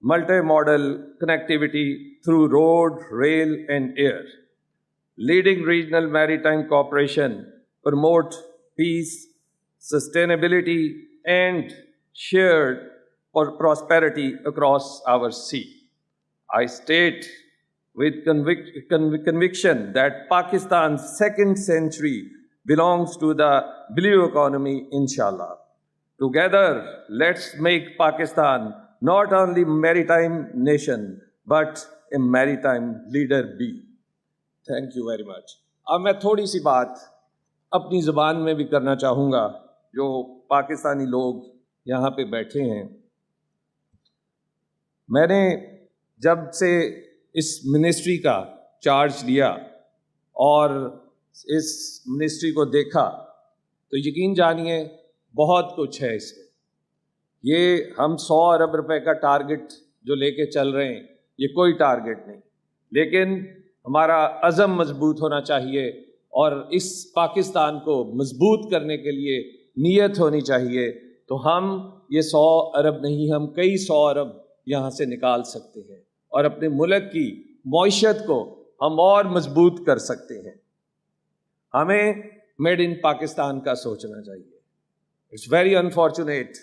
multimodal connectivity through road, rail, and air. Leading regional maritime cooperation, promote peace, sustainability, and shared prosperity across our sea. I state with conviction that Pakistan's second century belongs to the blue economy, inshallah. Together, let's make Pakistan not only maritime nation, but a maritime leader be. Thank you very much. अब मैं थोड़ी सी बात अपनी ज़बान में भी करना चाहूँगा, जो पाकिस्तानी लोग यहाँ पे बैठे हैं। मैंने जब से इस मिनिस्ट्री का चार्ज लिया और इस मिनिस्ट्री को देखा, तो यकीन जानिए बहुत कुछ है इसमें। ये हम 100 अरब रुपए का टारगेट जो लेके चल रहे हैं, ये कोई टारगेट नहीं, लेकिन हमारा अज़म मजबूत होना चाहिए और इस पाकिस्तान को मजबूत करने के लिए नीयत होनी चाहिए। तो हम ये 100 अरब नहीं, हम कई 100 अरब यहाँ से निकाल सकते हैं और अपने मुल्क की मईशत को हम और मजबूत कर सकते हैं। हमें मेड इन पाकिस्तान का सोचना चाहिए। इट्स वेरी अनफॉर्चुनेट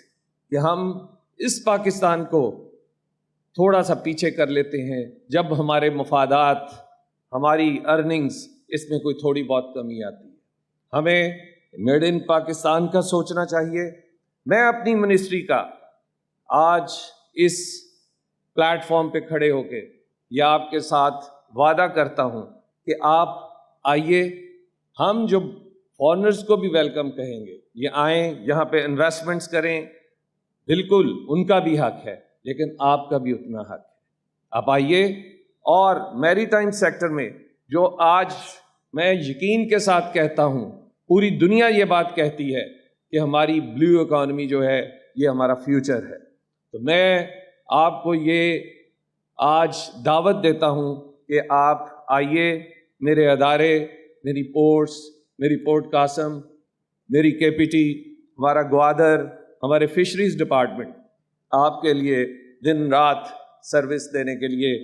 कि हम इस पाकिस्तान को थोड़ा सा पीछे कर लेते हैं जब हमारे मफादात, हमारी अर्निंग्स, इसमें कोई थोड़ी बहुत कमी आती है। हमें मेड इन पाकिस्तान का सोचना चाहिए। मैं अपनी मिनिस्ट्री का आज इस प्लेटफॉर्म पे खड़े होके या आपके साथ वादा करता हूं कि आप आइए, हम जो फॉरेनर्स को भी वेलकम कहेंगे, ये आएँ, यहाँ पे इन्वेस्टमेंट्स करें, बिल्कुल उनका भी हक है, लेकिन आपका भी उतना हक है। आप आइए, और मैरीटाइम सेक्टर में जो आज मैं यकीन के साथ कहता हूँ, पूरी दुनिया ये बात कहती है कि हमारी ब्लू इकॉनमी जो है ये हमारा फ्यूचर है। तो मैं आपको ये आज दावत देता हूँ कि आप आइए, मेरे अदारे, मेरी पोर्ट्स, मेरी पोर्ट कासम, मेरी केपीटी, हमारा ग्वादर, हमारे फिशरीज डिपार्टमेंट आपके लिए दिन रात सर्विस देने के लिए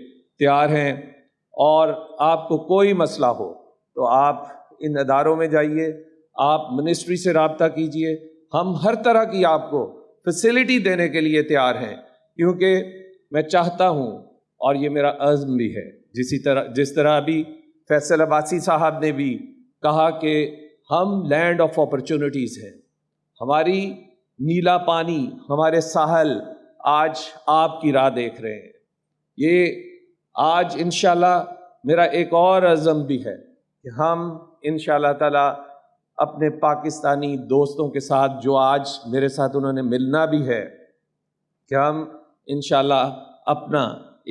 तैयार हैं। और आपको कोई मसला हो तो आप इन अदारों में जाइए, आप मिनिस्ट्री से रब्ता कीजिए, हम हर तरह की आपको फैसिलिटी देने के लिए तैयार हैं, क्योंकि मैं चाहता हूँ और ये मेरा अज़्म भी है, जिस तरह अभी फैसल अब्बासी साहब ने भी कहा कि हम लैंड ऑफ अपॉर्चुनिटीज़ हैं, हमारी नीला पानी, हमारे साहल आज आपकी राह देख रहे हैं। ये आज इंशाल्लाह मेरा एक और अज़्म भी है कि हम इंशाल्लाह ताला अपने पाकिस्तानी दोस्तों के साथ, जो आज मेरे साथ उन्होंने मिलना भी है, कि हम इंशाल्लाह अपना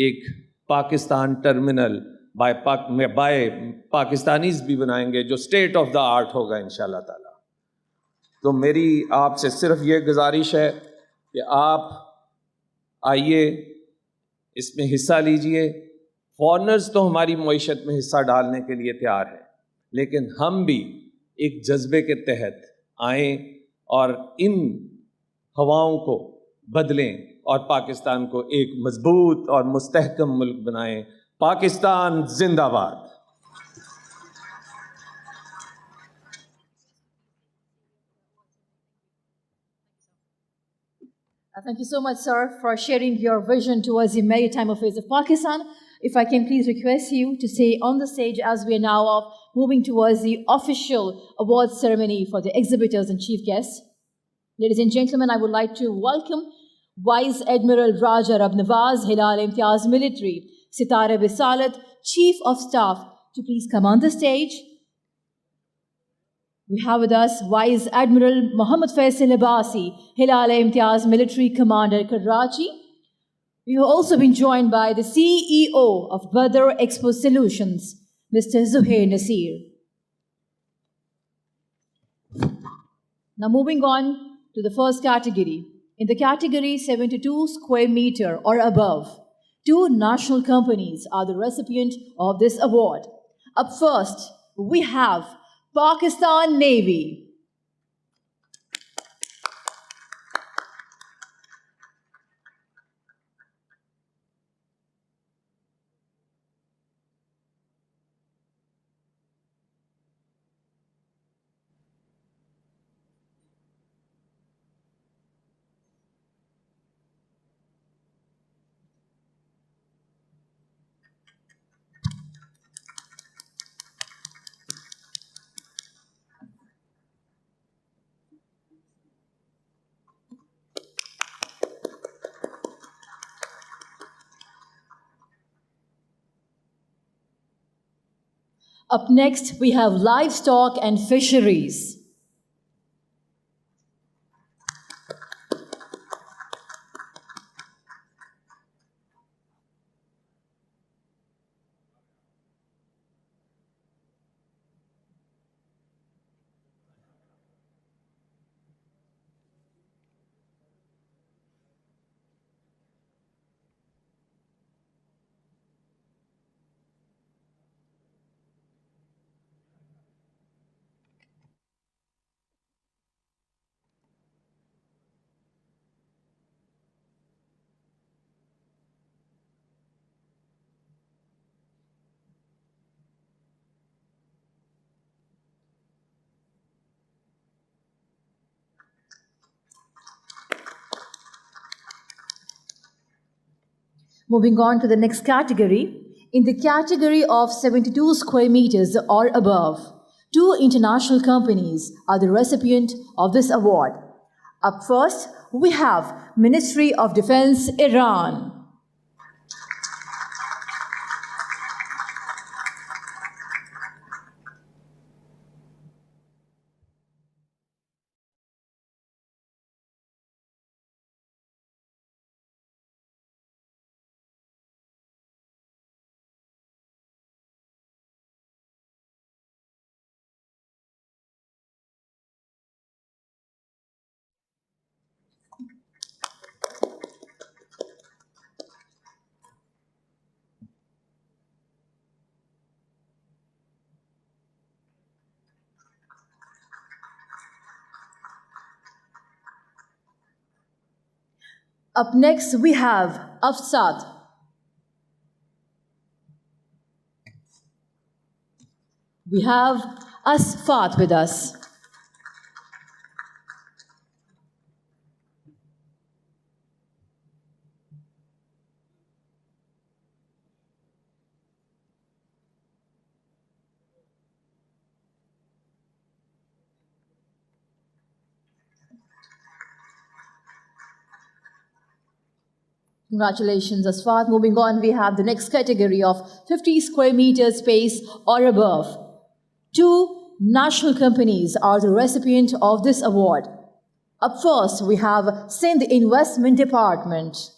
एक पाकिस्तान टर्मिनल बाय पाकिस्तानीज़ भी बनाएंगे, जो स्टेट ऑफ द आर्ट होगा इंशाल्लाह ताला। तो मेरी आपसे सिर्फ ये गुजारिश है कि आप आइए, इसमें हिस्सा लीजिए। फॉरेनर्स तो हमारी मईशत में हिस्सा डालने के लिए तैयार है, लेकिन हम भी एक जज्बे के तहत आएँ और इन हवाओं को बदलें और पाकिस्तान को एक मजबूत और मुस्तहकम मुल्क बनाएं। पाकिस्तान जिंदाबाद। Thank you so much, sir, for sharing your vision towards the maritime affairs of Pakistan. If I can please request you to stay on the stage as we are now moving towards the official awards ceremony for the exhibitors and chief guests. Ladies and gentlemen, I would like to welcome Vice Admiral Raja Rabnawaz, Hilal Imtiaz Military, Sitara Bisalat, Chief of Staff, to please come on the stage. We have with us Vice Admiral Muhammad Faisal Abbasi, Hilal Imtiaz Military Commander, Karachi. We have also been joined by the CEO of Badar Expo Solutions, Mr. Zuhair Nasir. Now moving on to the first category. In the category 72 square meter or above, 2 national companies are the recipient of this award. Up first, we have Pakistan Navy. Up next, we have livestock and fisheries. Moving on to the next category. In the category of 72 square meters or above, 2 international companies are the recipient of this award. Up first, we have Ministry of Defense, Iran. Up next, we have Afsad. We have Asfat with us. Congratulations, Asfat. Moving on, we have the next category of 50 square meters space or above. 2 national companies are the recipient of this award. Up first, we have Sindh Investment Department.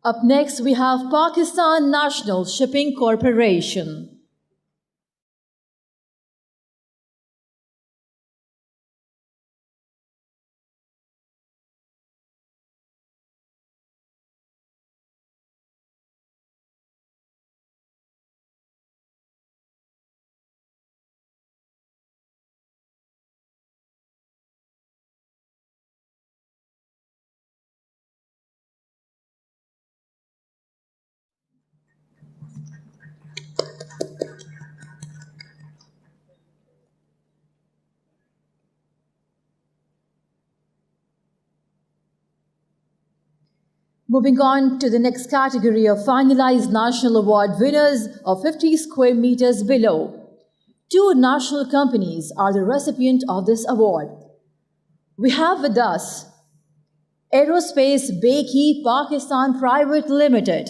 Up next, we have Pakistan National Shipping Corporation. Moving on to the next category of finalized national award winners of 50 square meters below. 2 national companies are the recipient of this award. We have with us Aerospace Bakery Pakistan Private Limited.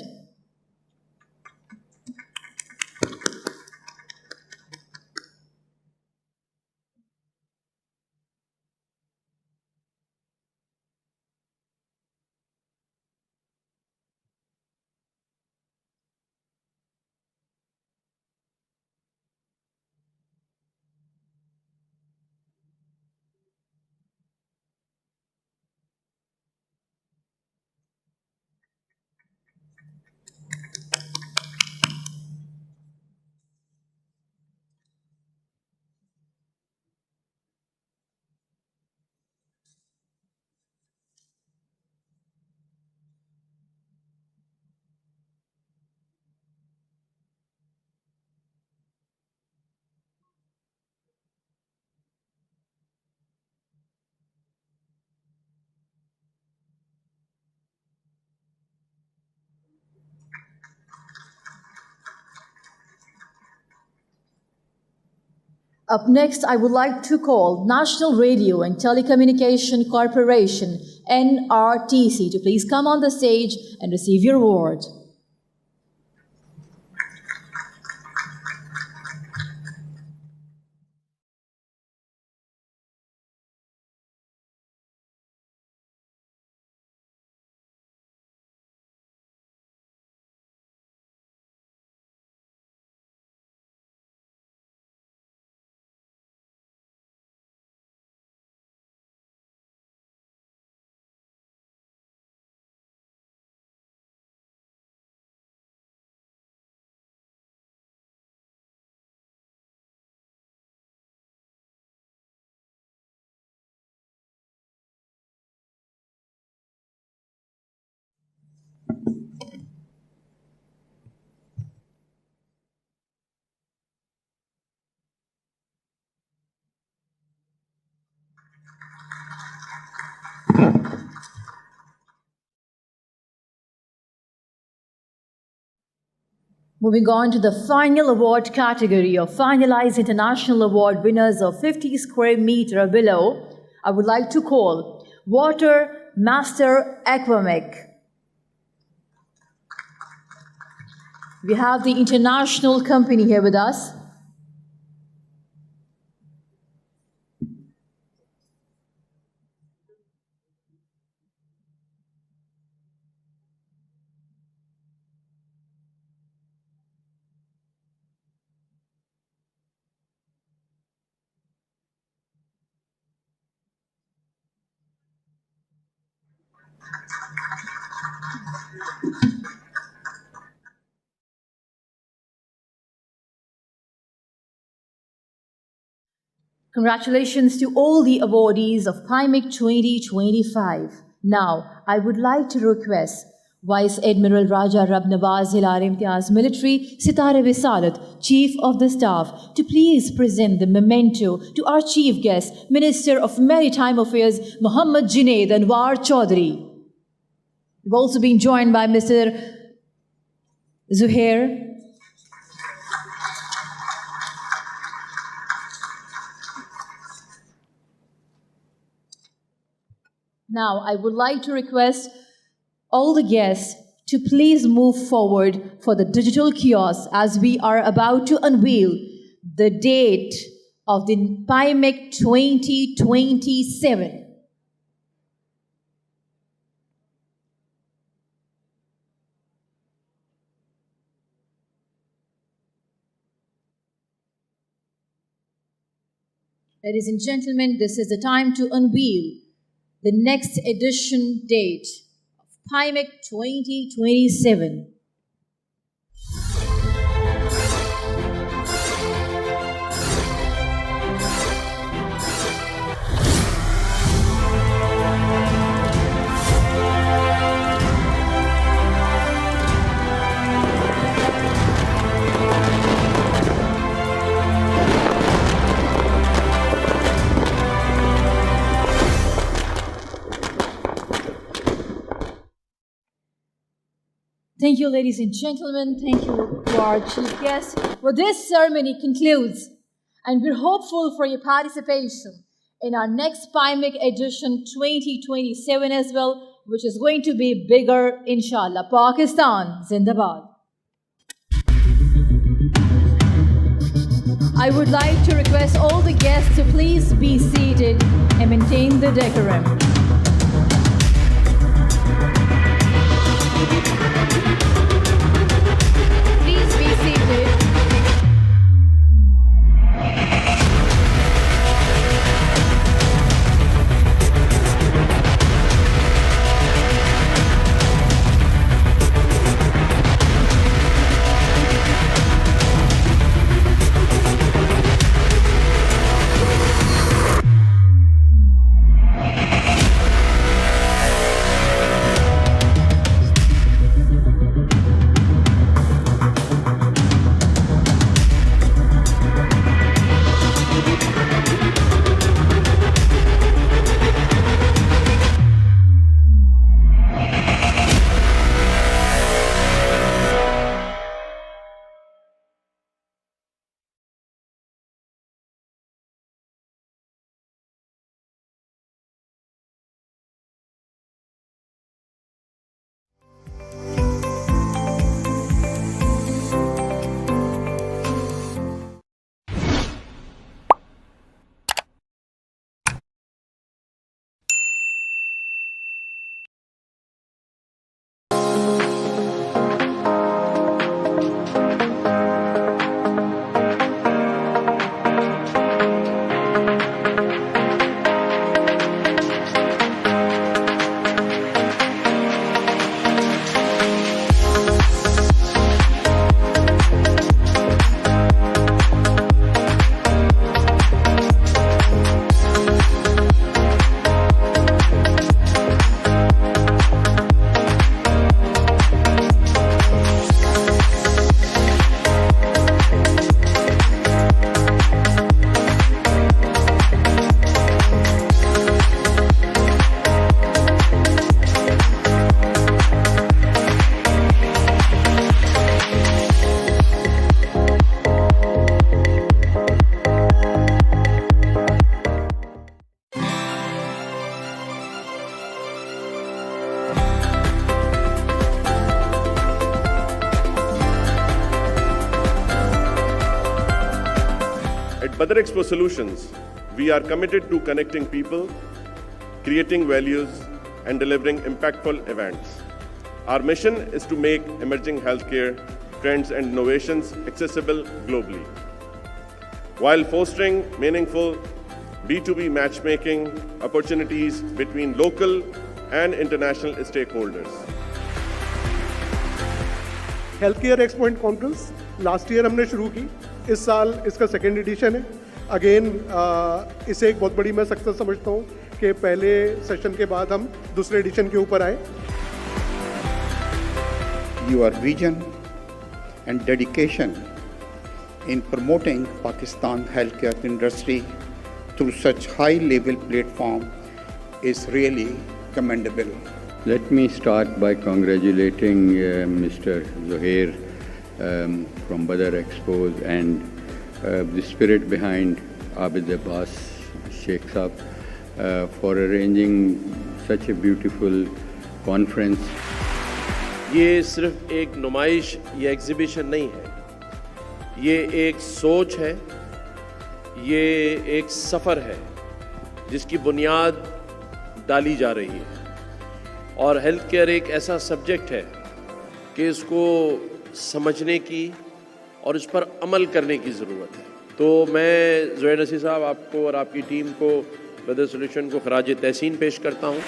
Up next, I would like to call National Radio and Telecommunication Corporation, NRTC, to please come on the stage and receive your award. Moving on to the final award category of finalized international award winners of 50 square meter or below, I would like to call Water Master Aquamec. We have the international company here with us. Congratulations to all the awardees of PIMEC 2025. Now, I would like to request Vice Admiral Raja Rab Nawaz Hilal Imtiaz Military Sitare Visalat, Chief of the Staff, to please present the memento to our Chief Guest, Minister of Maritime Affairs, Muhammad Junaid Anwar Chaudhry. We've also been joined by Mr. Zuhair. Now, I would like to request all the guests to please move forward for the digital kiosk as we are about to unveil the date of the PIMEC 2027. Ladies and gentlemen, this is the time to unveil the next edition date of PIMEC 2027. Thank you, ladies and gentlemen. Thank you to our chief guest. Well, this ceremony concludes, and we're hopeful for your participation in our next PIMEC edition 2027 as well, which is going to be bigger, inshallah. Pakistan, Zindabad. I would like to request all the guests to please be seated and maintain the decorum. Please be seated. Badar Expo Solutions, we are committed to connecting people, creating values, and delivering impactful events. Our mission is to make emerging healthcare trends and innovations accessible globally, while fostering meaningful B2B matchmaking opportunities between local and international stakeholders. Health care expo and conference last year हमने शुरू की, इस साल इसका second edition है। Again इसे एक बहुत बड़ी मैं सक्सेस समझता हूँ कि पहले सेशन के बाद हम दूसरे एडिशन के ऊपर आए। Your vision and dedication in promoting Pakistan healthcare industry through such high-level platform is really commendable. Let me start by congratulating Mr. Zohair from Badar Expos and the spirit behind Abid Abbas Sheikh Saab for arranging such a beautiful conference. ये सिर्फ एक नुमाइश या exhibition नहीं है, ये एक सोच है, ये एक सफ़र है जिसकी बुनियाद डाली जा रही है। और हेल्थ केयर एक ऐसा सब्जेक्ट है कि इसको समझने की और इस पर अमल करने की ज़रूरत है। तो मैं ज़ोहैर नसीर साहब आपको और आपकी टीम को बदर सॉल्यूशन को खराज तहसीन पेश करता हूँ।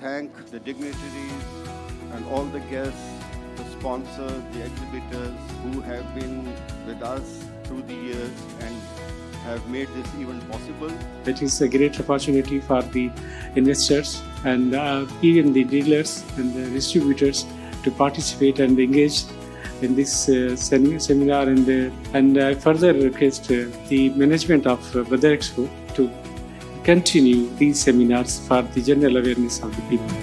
thank the dignitaries and all the guests, the sponsors, the exhibitors who have been with us through the years and have made this event possible. It is a great opportunity for the investors and even the dealers and the distributors to participate and engage in this seminar, and I further request the management of Badar Expo to continue these seminars for the general awareness of the people.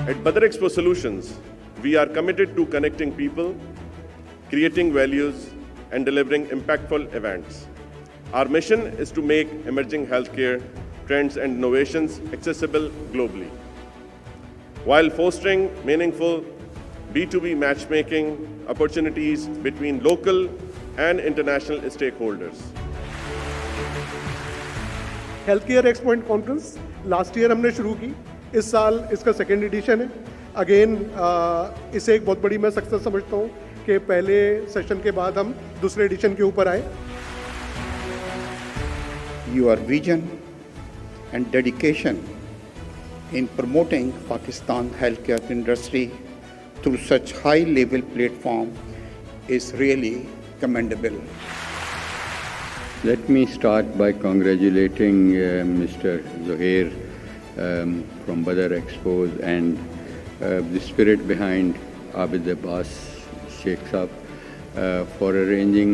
At Badar Expo Solutions, we are committed to connecting people, creating values, and delivering impactful events. Our mission is to make emerging healthcare trends and innovations accessible globally, while fostering meaningful B2B matchmaking opportunities between local and international stakeholders. Health care expo and conference last year हमने शुरू की, इस साल इसका second edition है. Again इसे एक बहुत बड़ी मैं सक्सेस समझता हूँ कि पहले सेशन के बाद हम दूसरे एडिशन के ऊपर आए. Your vision and dedication in promoting Pakistan healthcare industry through such high-level platform is really commendable. Let me start by congratulating Mr. Zohair from Badar Expos and the spirit behind Abid Abbas Sheikh Saab for arranging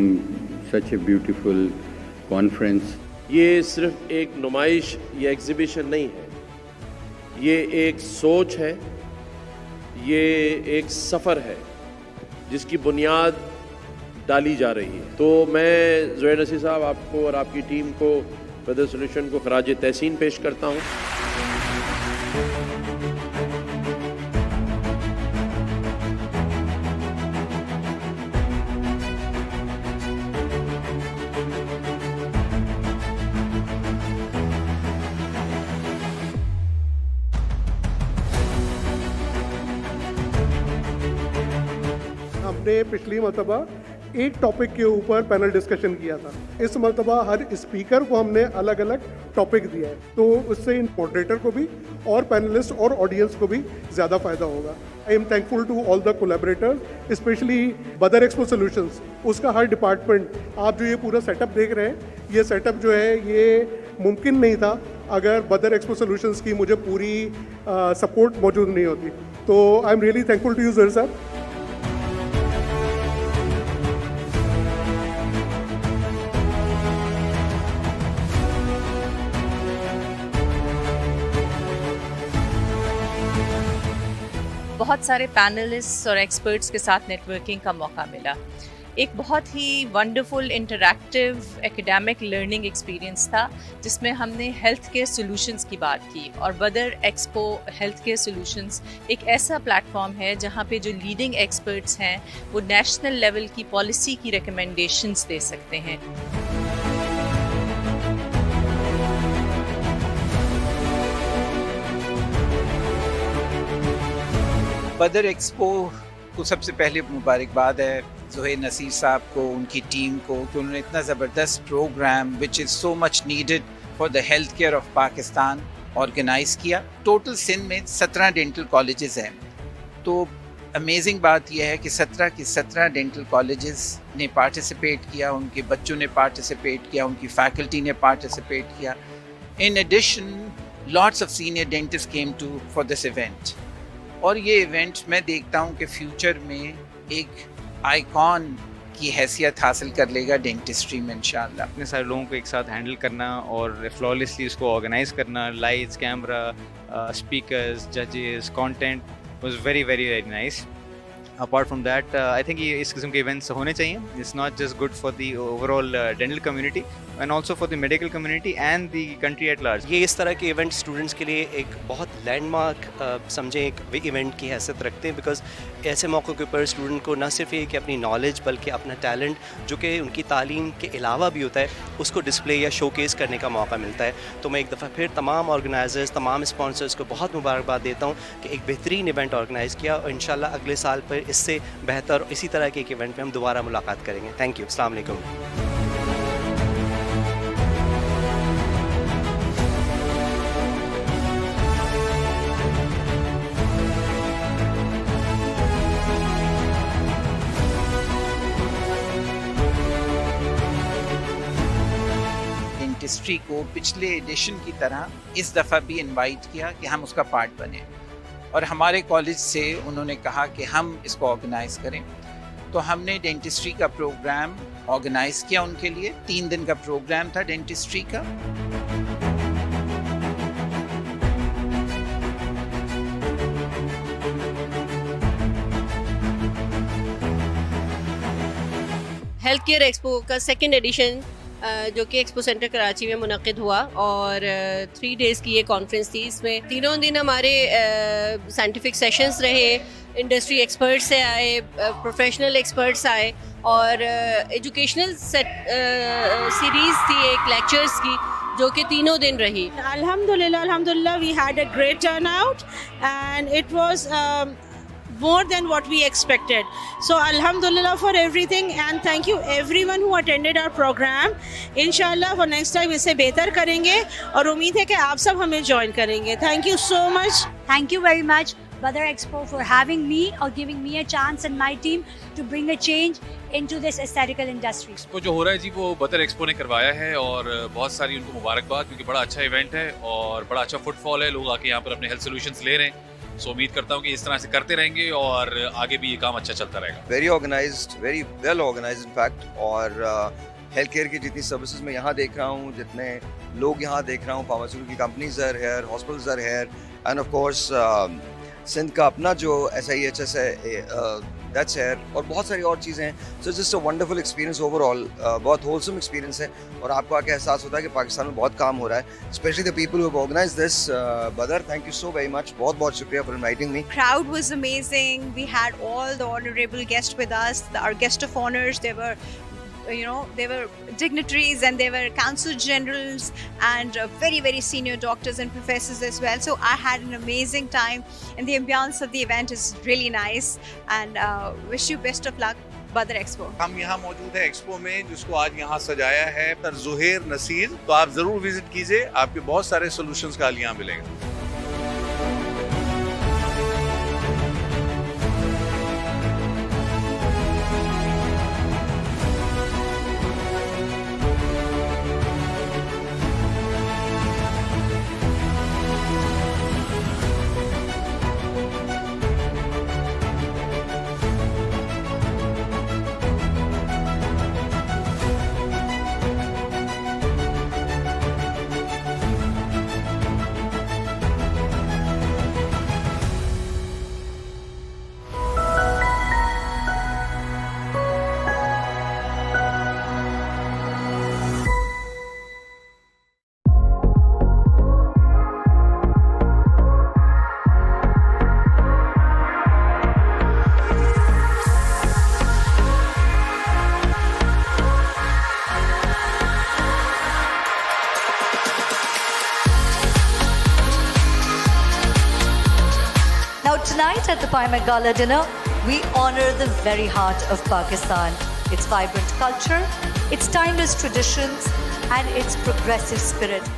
such a beautiful conference. ये सिर्फ एक नुमाइश या exhibition नहीं है, ये एक सोच है, ये एक सफ़र है जिसकी बुनियाद डाली जा रही है. तो मैं ज़ोहैर नसीर साहब आपको और आपकी टीम को बदर सॉल्यूशन को खराज तहसीन पेश करता हूँ. हमने पिछली मरतबा एक टॉपिक के ऊपर पैनल डिस्कशन किया था. इस मरतबा हर स्पीकर को हमने अलग अलग टॉपिक दिया है, तो उससे मॉडरेटर को भी और पैनलिस्ट और ऑडियंस को भी ज़्यादा फ़ायदा होगा. I am thankful to all the collaborators, specially Badar expo solutions. उसका हर डिपार्टमेंट, आप जो ये पूरा सेटअप देख रहे हैं, ये सेटअप जो है ये मुमकिन नहीं था अगर बदर एक्सपो सॉल्यूशंस की मुझे पूरी सपोर्ट मौजूद नहीं होती. तो I am really thankful to you Zohair साहब. बहुत सारे पैनलिस्ट्स और एक्सपर्ट्स के साथ नेटवर्किंग का मौका मिला. एक बहुत ही wonderful interactive academic learning experience था जिसमें हमने हेल्थ केयर सॉल्यूशंस की बात की. और बदर एक्सपो हेल्थ केयर सॉल्यूशंस एक ऐसा प्लेटफॉर्म है जहां पे जो लीडिंग एक्सपर्ट्स हैं वो नेशनल लेवल की पॉलिसी की रिकमेंडेशंस दे सकते हैं. बदर एक्सपो को सबसे पहले मुबारकबाद है ज़ोहैर नसीर साहब को, उनकी टीम को, कि उन्होंने इतना ज़बरदस्त program which is so much needed for the health care of Pakistan organize किया. टोटल सिंध में 17 डेंटल कॉलेजेस हैं. तो अमेजिंग बात यह है कि 17 के 17 डेंटल कॉलेजेस ने पार्टिसिपेट किया, उनके बच्चों ने पार्टिसिपेट किया, उनकी फैकल्टी ने पार्टिसिपेट किया. In addition lots of senior dentist came to for this event. और ये इवेंट मैं देखता हूँ कि फ्यूचर में एक आइकॉन की हैसियत हासिल कर लेगा डेंटिस्ट्री में इंशाअल्लाह. इतने सारे लोगों को एक साथ हैंडल करना और फ्लॉलेसली उसको ऑर्गेनाइज करना, लाइट्स, कैमरा, स्पीकर्स, जजेस, content was very very very nice. Apart from that I think ये इस किस्म के इवेंट्स होने चाहिए. It's not just good for the overall dental community and also for the medical community and the country at large. ये इस तरह के इवेंट स्टूडेंट्स के लिए एक बहुत लैंडमार्क समझें, एक इवेंट की हैसियत रखते हैं. बिकॉज ऐसे मौक़ों के ऊपर स्टूडेंट को न सिर्फ ये कि अपनी नॉलेज बल्कि अपना टैलेंट जो कि उनकी तालीम के अलावा भी होता है उसको डिस्प्ले या शोकेस करने का मौका मिलता है. तो मैं एक दफ़ा फिर तमाम ऑर्गेनाइजर्स, तमाम स्पॉन्सर्स को बहुत मुबारकबाद देता हूँ कि एक बेहतरीन इवेंट ऑर्गेनाइज़ किया और इंशाल्लाह अगले साल पर इससे बेहतर इसी तरह के एक इवेंट में हम दोबारा मुलाकात करेंगे. Thank you. अस्सलाम वालेकुम. डेंटिस्ट्री को पिछले एडिशन की तरह इस दफ़ा भी इनवाइट किया कि हम उसका पार्ट बने. और हमारे कॉलेज से उन्होंने कहा कि हम इसको ऑर्गेनाइज़ करें. तो हमने डेंटिस्ट्री का प्रोग्राम ऑर्गेनाइज़ किया उनके लिए. 3 दिन का प्रोग्राम था डेंटिस्ट्री का. हेल्थ केयर एक्सपो का सेकेंड एडिशन जो कि एक्सपो सेंटर कराची में मुनक़िद हुआ और 3 डेज़ की ये कॉन्फ्रेंस थी। इसमें तीनों दिन हमारे साइंटिफिक सेशंस रहे, इंडस्ट्री एक्सपर्ट्स से आए, प्रोफेशनल एक्सपर्ट्स आए और एजुकेशनल सीरीज़ थी एक लेक्चर्स की जो कि तीनों दिन रही। अल्हम्दुलिल्लाह we had a great turnout and it was more than what we expected. So alhamdulillah for everything and thank you everyone who attended our program. Inshallah for next time इसे बेहतर करेंगे और उम्मीद है कि आप सब हमें join करेंगे. Thank you so much. Thank you very much Badar Expo for having me or giving me a chance and my team to bring a change into this aesthetical industry. वो जो हो रहा है जी वो बदर एक्सपो ने करवाया है और बहुत सारी उनको मुबारकबाद क्योंकि बड़ा अच्छा इवेंट है और बड़ा अच्छा फुटफॉल है, लोग आके यहाँ पर अपने हेल्थ सोल्यूशंस ले रहे हैं। सो उम्मीद करता हूँ कि इस तरह से करते रहेंगे और आगे भी ये काम अच्छा चलता रहेगा। Very organized, very well organized in fact, और हेल्थ केयर की जितनी सर्विसेज मैं यहाँ देख रहा हूँ, जितने लोग यहाँ देख रहा हूँ, pharmaceutical companies are here, hospitals are here and of course Sindh का अपना जो SIHS है दैट्स हियर और बहुत सारी और चीज़ें हैं। So just a wonderful experience overall, बहुत होलसम एक्सपीरियंस है और आपको आके एहसास होता है कि पाकिस्तान में बहुत काम हो रहा है, specially the people who have organised this. बदर, thank you so very much, बहुत बहुत शुक्रिया for inviting me. Crowd was amazing. We had all the honorable guests with us. Our guest of honors, they were dignitaries and they were council generals and very, very senior doctors and professors as well. So I had an amazing time and the ambience of the event is really nice and wish you best of luck, Badar Expo. हम यहाँ मौजूद है expo में जिसको आज यहाँ सजाया है ज़ुहैर नसीर, तो आप जरूर विजिट कीजिए, आपके बहुत सारे सोल्यूशंस का यहाँ मिलेंगे। Tonight at the Paimak Gala dinner, we honor the very heart of Pakistan, its vibrant culture, its timeless traditions, and its progressive spirit.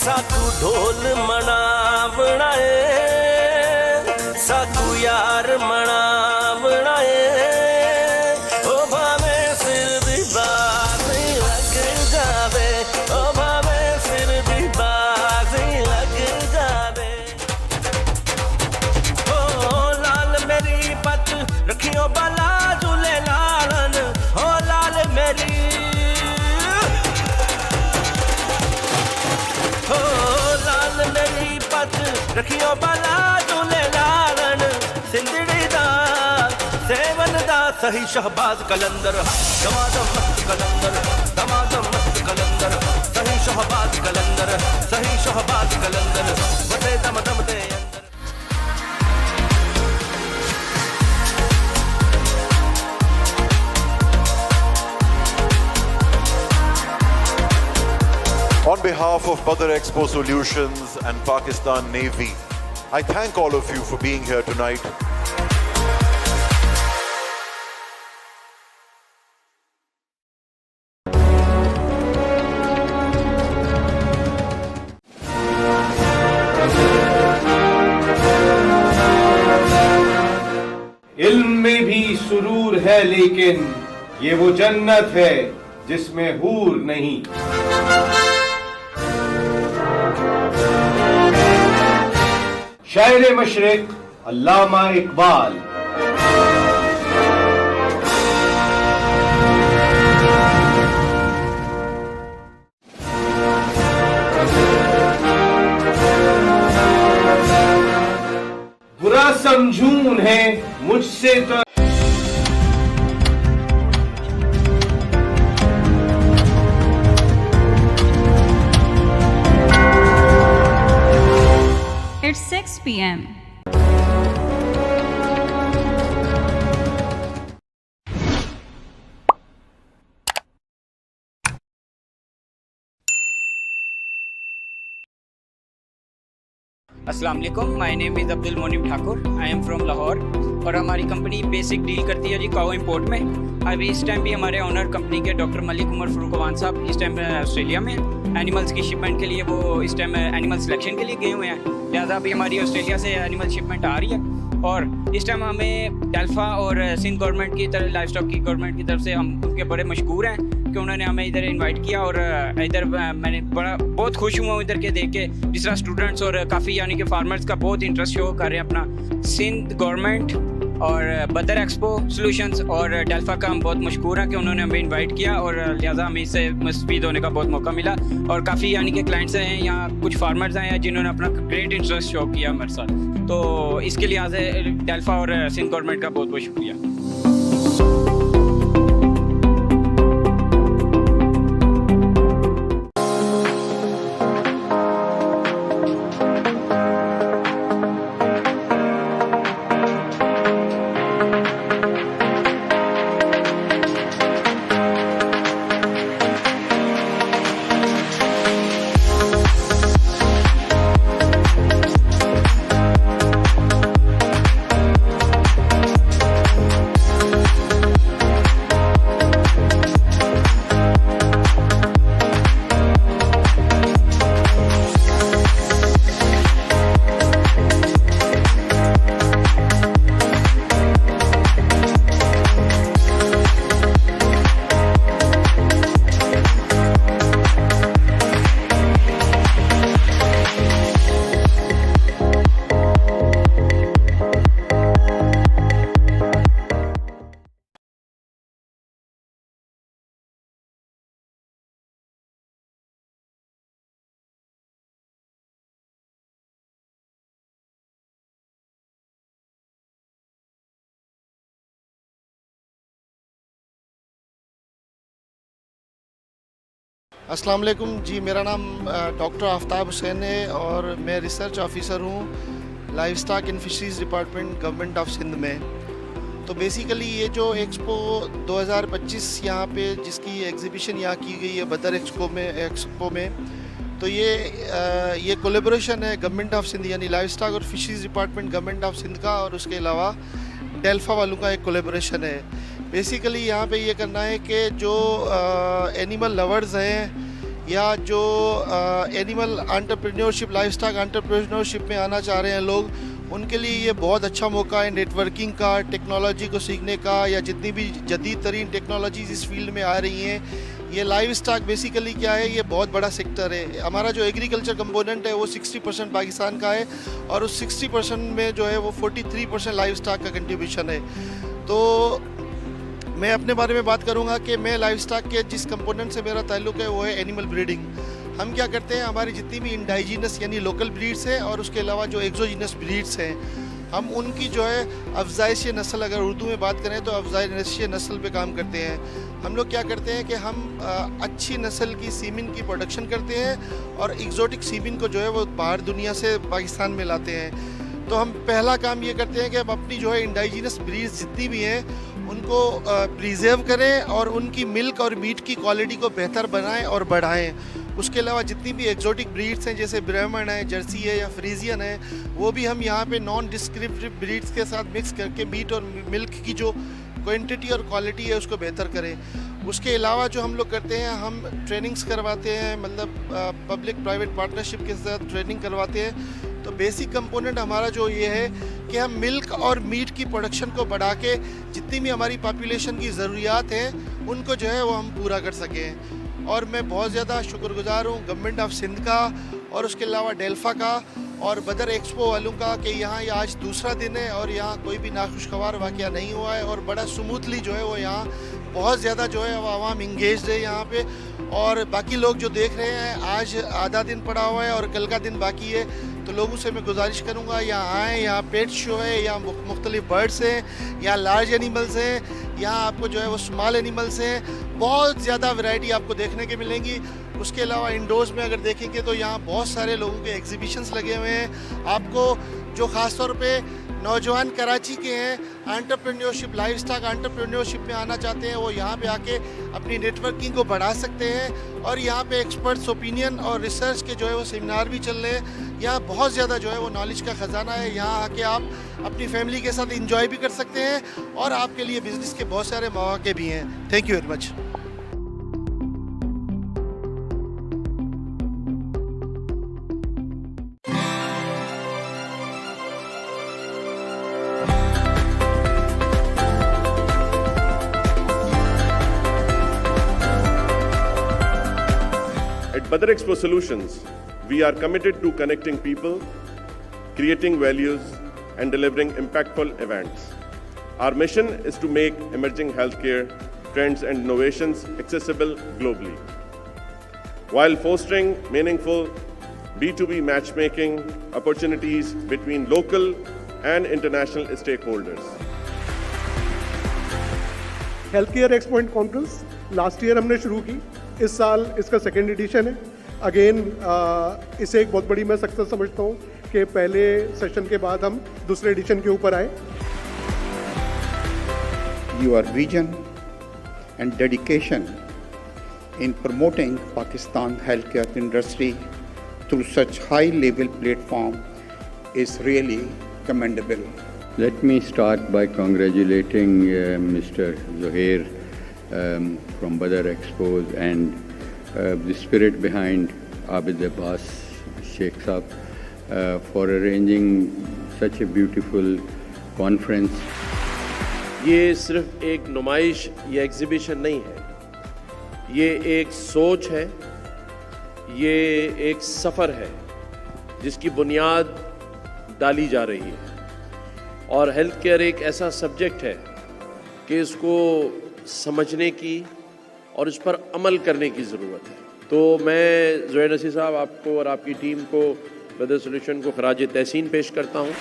साकू ढोल मनावना है, साकू यार मनावना है, ओ भावे सिर दी बाजी लग जावे, ओ भावे सिर दी बाजी लग जावे। ओ लाल मेरी पत रखियो बाला झूले लालन, ओ लाल मेरी हो लाल मेरी पत रखियो बाला झूले लालन, सिंधड़ी दा सेवन दा सही शहबाज कलंदर, दमादम मस्त कलंदर, दमादम मस्त कलंदर, सही शहबाज कलंदर सही शहबाज कलंदर वटे दम दम दे On behalf of Badar Expo Solutions and Pakistan Navy, I thank all of you for being here tonight. इल्म में भी सुरूर है लेकिन ये वो जन्नत है जिसमें हूर नहीं। शायर मशरिक अल्लामा इकबाल। बुरा समझून है मुझसे तो It's 6 p.m. अस्सलाम वालेकुम, my name is Abdul Monim Thakur, I am from Lahore और हमारी कंपनी बेसिक डील करती है जी काऊ इंपोर्ट में। अभी इस टाइम भी हमारे ओनर कंपनी के डॉक्टर मलिक उमर फरूकवान साहब इस टाइम ऑस्ट्रेलिया में एनिमल्स की शिपमेंट के लिए वो इस टाइम एनिमल सिलेक्शन के लिए गए हुए हैं, लिहाजा अभी हमारी ऑस्ट्रेलिया से एनिमल शिपमेंट आ रही है। और इस टाइम हमें डेल्फा और सिंध गवर्नमेंट की तरफ, लाइफ स्टॉक की गवर्नमेंट की तरफ से हम उनके बड़े मशहूर हैं कि उन्होंने हमें इधर इनवाइट किया और इधर मैंने बहुत खुश हुआ इधर के देख के, जिस तरह स्टूडेंट्स और काफ़ी यानी कि फार्मर्स का बहुत इंटरेस्ट शो कर रहे हैं अपना। सिंध गवर्नमेंट और बदर एक्सपो सॉल्यूशंस और डेल्फा का हम बहुत मशहूर हैं कि उन्होंने हमें इनवाइट किया और लिहाजा हमें इससे मुस्तफ़ीद होने का बहुत मौका मिला। और काफ़ी यानी कि क्लाइंट्स हैं यहाँ, कुछ फार्मर्स हैं जिन्होंने अपना ग्रेट इंटरेस्ट शो किया हमारे साथ, तो इसके लिहाज से डेल्फा और सिंध गवर्नमेंट का बहुत बहुत शुक्रिया। अस्सलाम वालेकुम जी, मेरा नाम डॉक्टर आफ्ताब हुसैन है और मैं रिसर्च ऑफिसर हूँ life stock and fisheries department government of Sindh में। तो बेसिकली ये जो एक्सपो 2025 यहाँ पे जिसकी एग्जीबिशन यहाँ की गई है बदर एक्सपो में, तो ये कोलेबोरेशन है गवर्नमेंट ऑफ सिंध यानी लाइफ स्टॉक और fisheries department government of Sindh का और उसके अलावा डेल्फा वालों का एक कोलेबोरेशन है। बेसिकली यहाँ पे ये करना है कि जो एनिमल लवर्स हैं या जो animal entrepreneurship, life stock entrepreneurship में आना चाह रहे हैं लोग, उनके लिए ये बहुत अच्छा मौका है नेटवर्किंग का, टेक्नोलॉजी को सीखने का, या जितनी भी जदीद तरीन टेक्नोलॉजीज इस फील्ड में आ रही हैं। ये लाइव स्टॉक बेसिकली क्या है, ये बहुत बड़ा सेक्टर है। हमारा जो एग्रीकल्चर कंपोनेंट है वो 60% पाकिस्तान का है और उस 60% में जो है वो 43% लाइव स्टॉक का कंट्रीब्यूशन है। तो मैं अपने बारे में बात करूंगा कि मैं लाइव स्टॉक के जिस कंपोनेंट से मेरा ताल्लुक़ है वो है एनिमल ब्रीडिंग। हम क्या करते हैं, हमारी जितनी भी इंडाइजीनस यानी लोकल ब्रीड्स हैं और उसके अलावा जो एक्सोजीनस ब्रीड्स हैं, हम उनकी जो है अफजाइश नस्ल, अगर उर्दू में बात करें तो अफजाइश नस्ल पे काम करते हैं। हम लोग क्या करते हैं कि हम अच्छी नस्ल की सीमिन की प्रोडक्शन करते हैं और एग्जोटिक सीमिन को जो है वो बाहर दुनिया से पाकिस्तान में लाते हैं। तो हम पहला काम ये करते हैं कि हम अपनी जो है इंडाइजिनस ब्रीड्स जितनी भी हैं उनको प्रिजर्व करें और उनकी मिल्क और मीट की क्वालिटी को बेहतर बनाएं और बढ़ाएं। उसके अलावा जितनी भी एक्जोटिक ब्रीड्स हैं जैसे ब्राह्मण है, जर्सी है या फ्रीजियन है, वो भी हम यहाँ पे नॉन डिस्क्रिप्टिव ब्रीड्स के साथ मिक्स करके मीट और मिल्क की जो क्वांटिटी और क्वालिटी है उसको बेहतर करें। उसके अलावा जो हम लोग करते हैं, हम ट्रेनिंग्स करवाते हैं, मतलब पब्लिक प्राइवेट पार्टनरशिप के साथ ट्रेनिंग करवाते हैं। तो बेसिक कंपोनेंट हमारा जो ये है कि हम मिल्क और मीट की प्रोडक्शन को बढ़ा के जितनी भी हमारी पॉपुलेशन की ज़रूरियात हैं उनको जो है वो हम पूरा कर सकें। और मैं बहुत ज़्यादा शुक्रगुजार हूँ गवर्नमेंट ऑफ सिंध का और उसके अलावा डेल्फा का और बदर एक्सपो वालों का कि यहाँ ये आज दूसरा दिन है और यहाँ कोई भी नाखुशगवार वाक़या नहीं हुआ है और बड़ा स्मूथली जो है वो यहाँ बहुत ज़्यादा जो है वो आवाम इंगेज्ड है यहाँ पे। और बाकी लोग जो देख रहे हैं, आज आधा दिन पड़ा हुआ है और कल का दिन बाकी है, तो लोगों से मैं गुजारिश करूँगा यहाँ आएँ। यहाँ पेट शो है, यहाँ मुख्तलिफ बर्ड्स हैं, यहाँ लार्ज एनिमल्स हैं, यहाँ आपको जो है वो स्मॉल एनिमल्स हैं, बहुत ज़्यादा वैरायटी आपको देखने के मिलेंगी। उसके अलावा इंडोर्स में अगर देखेंगे तो यहाँ बहुत सारे लोगों के एग्जीबिशंस लगे हुए हैं। आपको जो ख़ास तौर पे नौजवान कराची के हैं, एंटरप्रेन्योरशिप, लाइफ स्टॉक एंटरप्रेन्योरशिप में आना चाहते हैं, वो यहाँ पे आके अपनी नेटवर्किंग को बढ़ा सकते हैं। और यहाँ पे एक्सपर्ट्स ओपिनियन और रिसर्च के जो है वो सेमिनार भी चल रहे हैं। यहाँ बहुत ज़्यादा जो है वो नॉलेज का ख़जाना है। यहाँ आके आप अपनी फैमिली के साथ इंजॉय भी कर सकते हैं और आपके लिए बिजनेस के बहुत सारे मौके भी हैं। Thank you very much. At Badar Expo Solutions, we are committed to connecting people, creating values, and delivering impactful events. Our mission is to make emerging healthcare trends and innovations accessible globally, while fostering meaningful B2B matchmaking opportunities between local and international stakeholders. Health care expo and conference last year हमने शुरू की, इस साल इसका second edition है। Again इसे एक बहुत बड़ी मैं सक्सेस समझता हूँ कि पहले सेशन के बाद हम दूसरे एडिशन के ऊपर आए। Your vision and dedication in promoting Pakistan healthcare industry through such high-level platform is really commendable. Let me start by congratulating Mr. Zuhair from Badar Expos and the spirit behind Abid Abbas Sheikh Saab for arranging such a beautiful conference. ये सिर्फ एक नुमाइश या exhibition नहीं है, ये एक सोच है, ये एक सफ़र है जिसकी बुनियाद डाली जा रही है। और हेल्थ केयर एक ऐसा सब्जेक्ट है कि इसको समझने की और इस पर अमल करने की ज़रूरत है। तो मैं ज़ुहैर नसीर साहब आपको और आपकी टीम को बदर सोल्यूशन को खराज तहसीन पेश करता हूँ।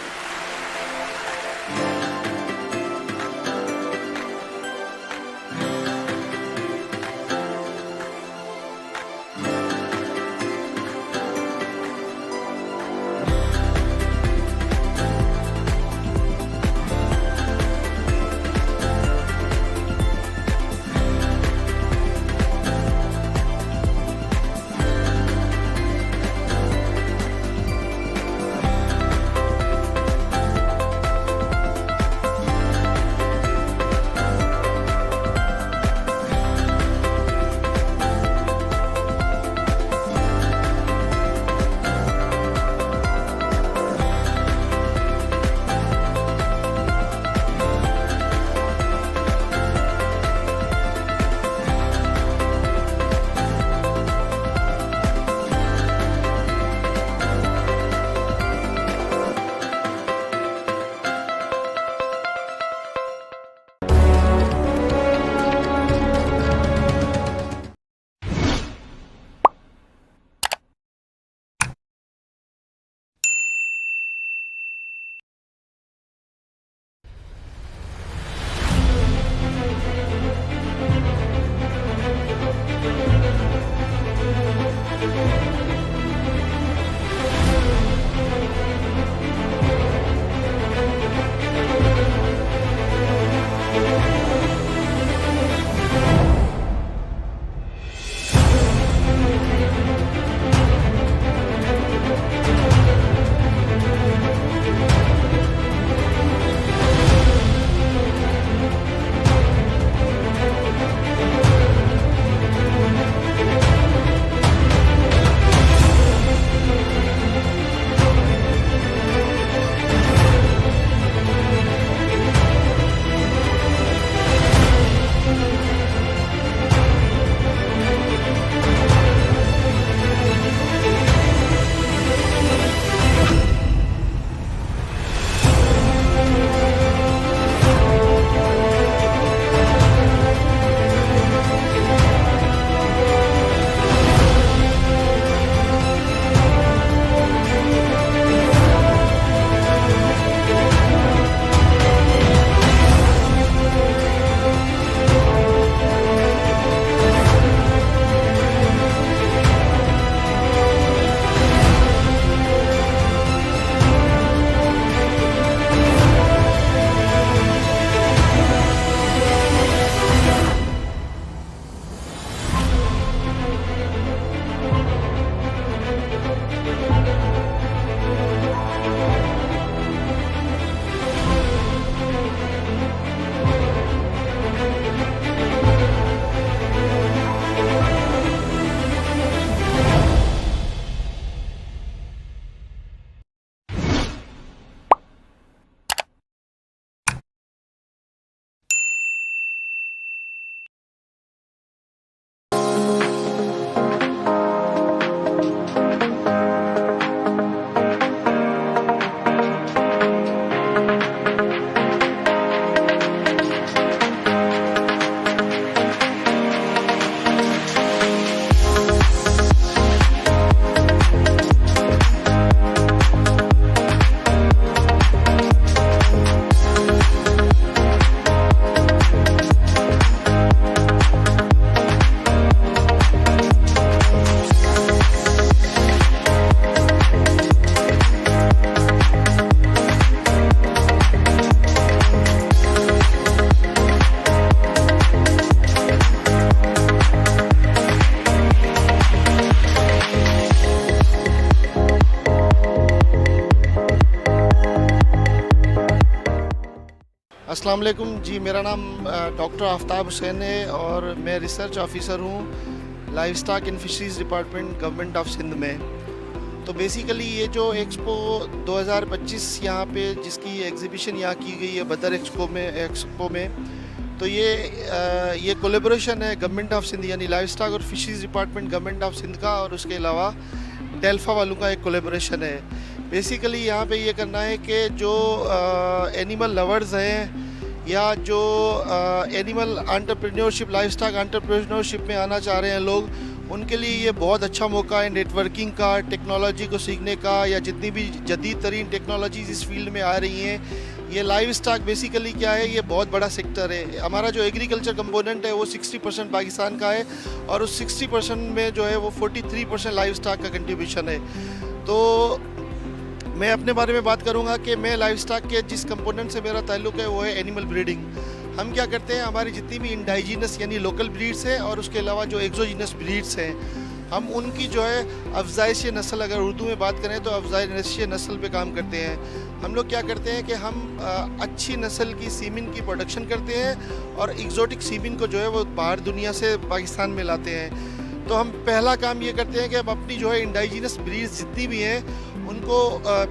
अस्सलाम वालेकुम जी, मेरा नाम डॉक्टर आफ्ताब हुसैन है और मैं रिसर्च ऑफिसर हूँ livestock and fisheries department government of Sindh में। तो बेसिकली ये जो एक्सपो 2025 यहाँ पे जिसकी एग्जीबिशन यहाँ की गई है बदर एक्सपो में, तो ये कोलेबोरेशन है गवर्नमेंट ऑफ सिंध यानी लाइव स्टॉक और fisheries department government of Sindh का, और उसके अलावा डेल्फा वालों का एक कोलेबोरेशन है। बेसिकली यहाँ पे ये करना है कि जो एनिमल लवर्स हैं या जो animal entrepreneurship life stock entrepreneurship में आना चाह रहे हैं लोग, उनके लिए ये बहुत अच्छा मौका है नेटवर्किंग का, टेक्नोलॉजी को सीखने का, या जितनी भी जदीद तरीन टेक्नोलॉजीज इस फील्ड में आ रही हैं। ये लाइव स्टॉक बेसिकली क्या है, ये बहुत बड़ा सेक्टर है। हमारा जो एग्रीकल्चर कंपोनेंट है वो 60% पाकिस्तान का है, और उस 60% में जो है वो 43% लाइव स्टॉक का कंट्रीब्यूशन है। तो मैं अपने बारे में बात करूंगा कि मैं लाइव स्टॉक के जिस कंपोनेंट से मेरा ताल्लुक़ है वो है एनिमल ब्रीडिंग। हम क्या करते हैं, हमारी जितनी भी इंडाइजीनस यानी लोकल ब्रीड्स हैं और उसके अलावा जो एक्सोजीनस ब्रीड्स हैं, हम उनकी जो है अफजाइश नस्ल, अगर उर्दू में बात करें तो अफजाइश नस्ल पे काम करते हैं। हम लोग क्या करते हैं कि हम अच्छी नस्ल की सीमिन की प्रोडक्शन करते हैं और एग्जोटिक सीमिन को जो है वो बाहर दुनिया से पाकिस्तान में लाते हैं। तो हम पहला काम ये करते हैं कि हम अपनी जो है इंडाइजीनस ब्रीड्स जितनी भी हैं उनको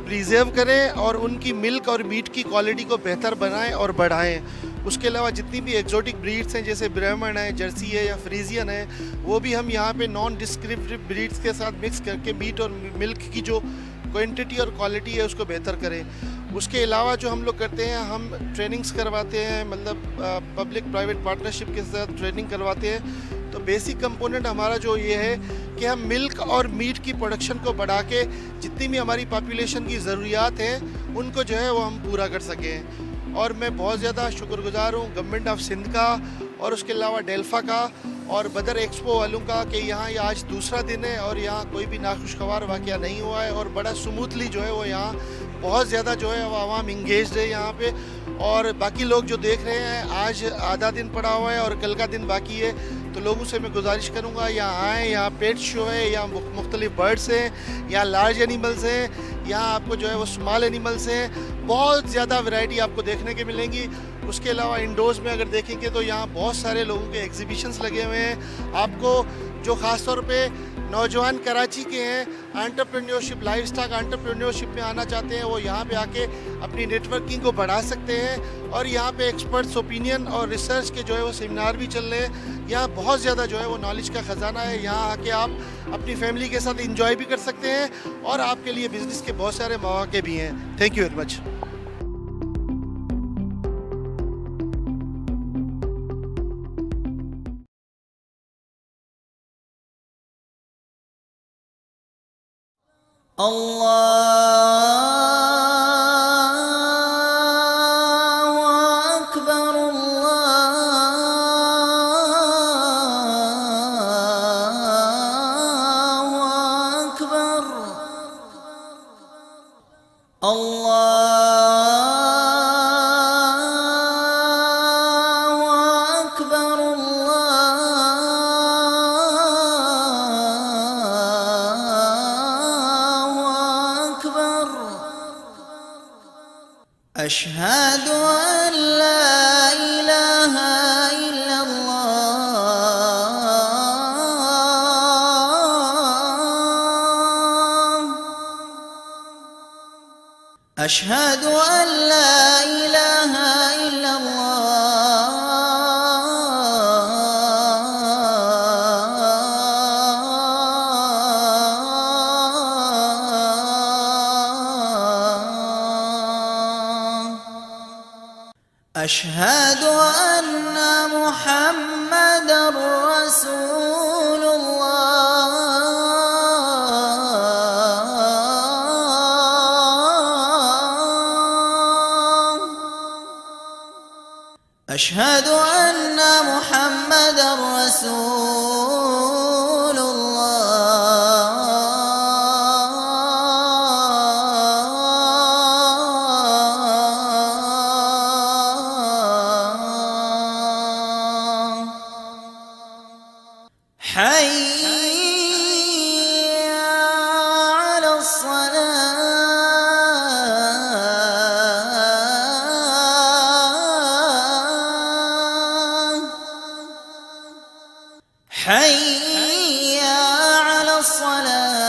प्रिजर्व करें और उनकी मिल्क और मीट की क्वालिटी को बेहतर बनाएं और बढ़ाएं। उसके अलावा जितनी भी एक्जोटिक ब्रीड्स हैं जैसे ब्राह्मण है, जर्सी है या फ्रीजियन है, वो भी हम यहाँ पे नॉन डिस्क्रिप्टिव ब्रीड्स के साथ मिक्स करके मीट और मिल्क की जो क्वांटिटी और क्वालिटी है उसको बेहतर करें। उसके अलावा जो हम लोग करते हैं, हम ट्रेनिंग्स करवाते हैं, मतलब पब्लिक प्राइवेट पार्टनरशिप के साथ ट्रेनिंग करवाते हैं। तो बेसिक कंपोनेंट हमारा जो ये है कि हम मिल्क और मीट की प्रोडक्शन को बढ़ा के जितनी भी हमारी पॉपुलेशन की ज़रूरियात हैं उनको जो है वो हम पूरा कर सकें। और मैं बहुत ज़्यादा शुक्रगुजार हूँ गवर्नमेंट ऑफ सिंध का और उसके अलावा डेल्फा का और बदर एक्सपो वालों का कि यहाँ ये आज दूसरा दिन है और यहाँ कोई भी नाखुशगवार वाक़या नहीं हुआ है और बड़ा स्मूथली जो है वो यहाँ बहुत ज़्यादा जो है वो आवाम इंगेज्ड है यहाँ पे। और बाकी लोग जो देख रहे हैं, आज आधा दिन पड़ा हुआ है और कल का दिन बाकी है, तो लोगों से मैं गुजारिश करूँगा यहाँ आएँ। यहाँ पेट शो है, यहाँ मुख्तलिफ बर्ड्स हैं, यहाँ लार्ज एनिमल्स हैं, यहाँ आपको जो है वो स्मॉल एनिमल्स हैं, बहुत ज़्यादा वैरायटी आपको देखने के मिलेंगी। उसके अलावा इंडोर्स में अगर देखेंगे तो यहाँ बहुत सारे लोगों के एग्जीबिशंस लगे हुए हैं। आपको जो ख़ास तौर पे नौजवान कराची के हैं, एंटरप्रेन्योरशिप लाइव स्टॉक एंटरप्रेन्योरशिप में आना चाहते हैं, वो यहाँ पे आके अपनी नेटवर्किंग को बढ़ा सकते हैं। और यहाँ पे एक्सपर्ट्स ओपिनियन और रिसर्च के जो है वो सेमिनार भी चल रहे हैं। यहाँ बहुत ज़्यादा जो है वो नॉलेज का ख़जाना है। यहाँ आके आप अपनी फैमिली के साथ इंजॉय भी कर सकते हैं और आपके लिए बिज़नेस के बहुत सारे मौके भी हैं। Thank you very much. أشهد أن لا إله إلا الله أشهد أن لا إله إلا أشهد أن محمدًا رسول الله أشهد أن محمدًا رسول حي على الصلاة حي على الصلاة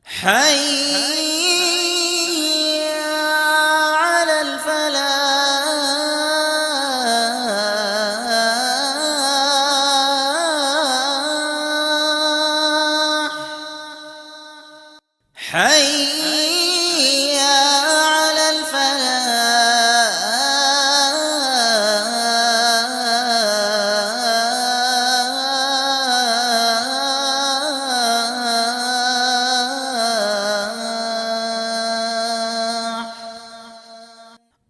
حي على الفلاح حي على الفلاح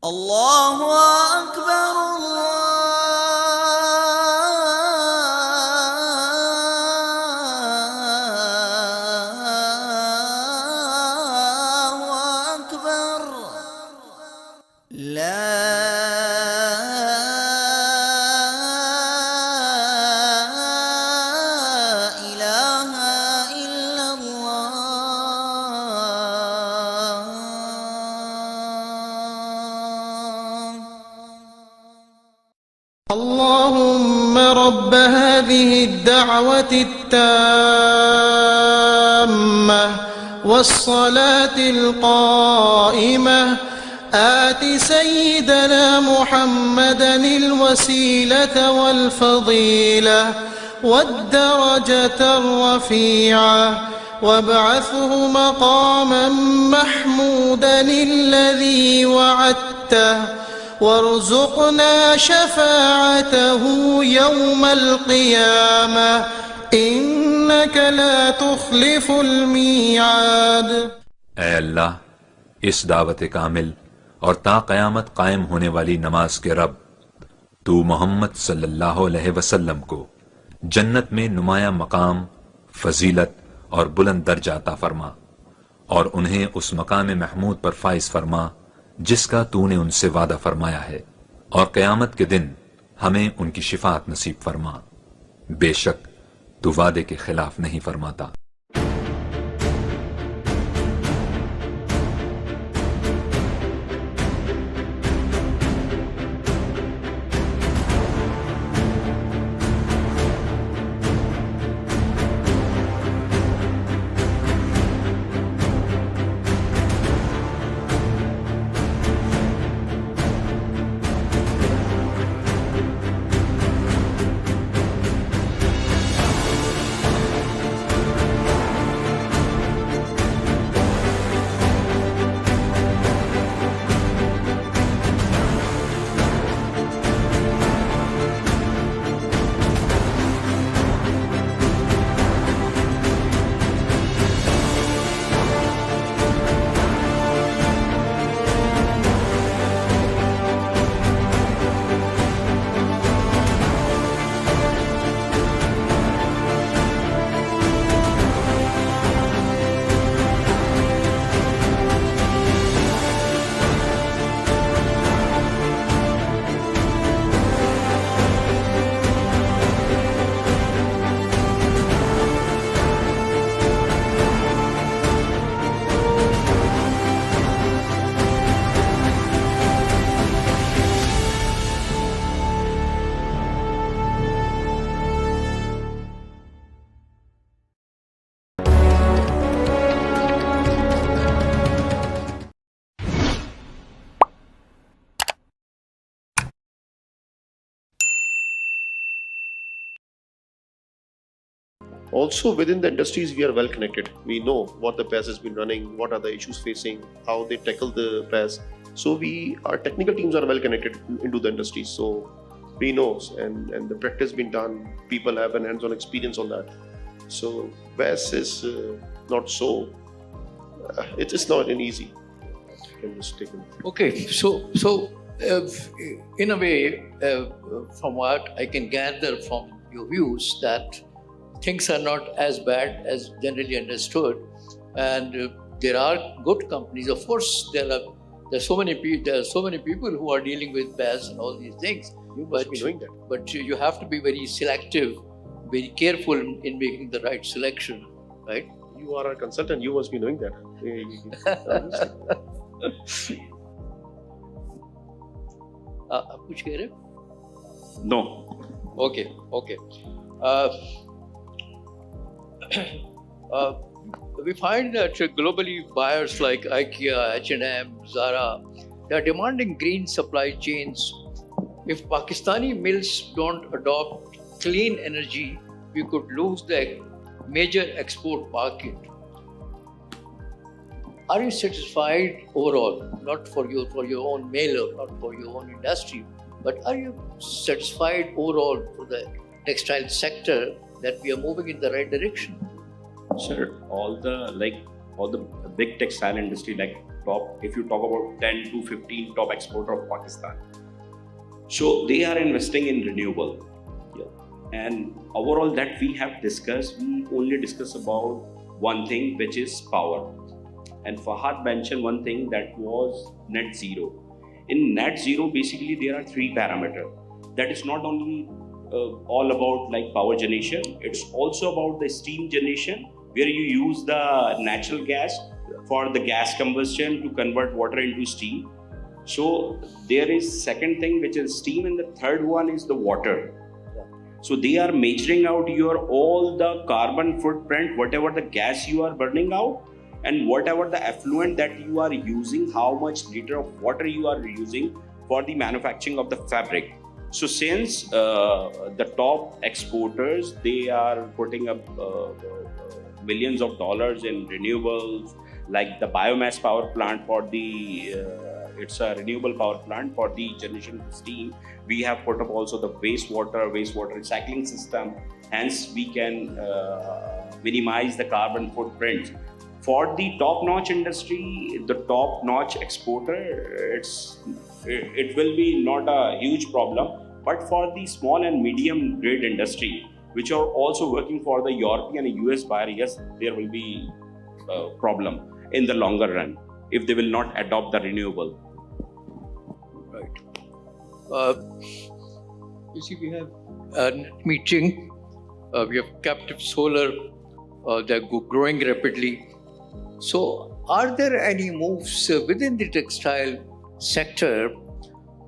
الله أكبر الله أكبر لا إله إلا الله اللهم رب هذه الدعوة التامة والصلاة القائمة آت سيدنا محمدا الوسيلة والفضيلة والدرجة الرفيعة وابعثه مقاما محمودا الذي وعدته وارزقنا شفاعته يوم القيامة إنك لا تخلف الميعاد. ऐ अल्लाह, इस दावत कामिल और ता क़यामत कायम होने वाली नमाज के रब, तू मोहम्मद सल्लल्लाहु अलैहि वसल्लम को जन्नत में नुमाया मकाम, फजीलत और बुलंद दर्जा अता फरमा और उन्हें उस मकाम महमूद पर फाइज फरमा जिसका तूने उनसे वादा फरमाया है, और क़यामत के दिन हमें उनकी शिफात नसीब फरमा। बेशक तू वादे के खिलाफ नहीं फरमाता। Also within the industries, we are well connected. We know what the PAS has been running, what are the issues facing, how they tackle the PAS. So our technical teams are well connected into the industry. So we know, and the practice been done. People have an hands-on experience on that. So PAS is not so. It's not an easy. Okay, so in a way, from what I can gather from your views, that things are not as bad as generally understood, and there are good companies. Of course, there are so many people who are dealing with PAS and all these things. You must be doing that. But you have to be very selective very careful in making the right selection, right? You are a consultant, you must be knowing that. आप कुछ कह रहे हो? No. Okay. We find that globally buyers like IKEA, H&M, Zara, they are demanding green supply chains. If Pakistani mills don't adopt clean energy, we could lose the major export market. Are you satisfied overall, not for your own mill or not for your own industry, but are you satisfied overall for the textile sector that we are moving in the right direction? Sir, all the big textile industry, like top, if you talk about 10 to 15 top exporter of Pakistan, so they are investing in renewable. And overall that we have discussed, we only discuss about one thing, which is power. And Fahad mentioned one thing, that was net zero. In net zero, basically there are three parameters. That is not only all about like power generation, it's also about the steam generation, where you use the natural gas for the gas combustion to convert water into steam. So there is second thing, which is steam, and the third one is the water. So they are measuring out your all the carbon footprint, whatever the gas you are burning out, and whatever the effluent that you are using, how much liter of water you are using for the manufacturing of the fabric. So since the top exporters, they are putting up millions of dollars in renewables, like the biomass power plant for the it's a renewable power plant for the generation of steam. We have put up also the wastewater recycling system. Hence, we can minimize the carbon footprint. For the top-notch industry, the top-notch exporter, it will be not a huge problem. But for the small and medium grade industry, which are also working for the European and US buyer, yes, there will be a problem in the longer run if they will not adopt the renewable. Right. You see, we have a meeting. We have captive solar. They're growing rapidly. So, are there any moves within the textile sector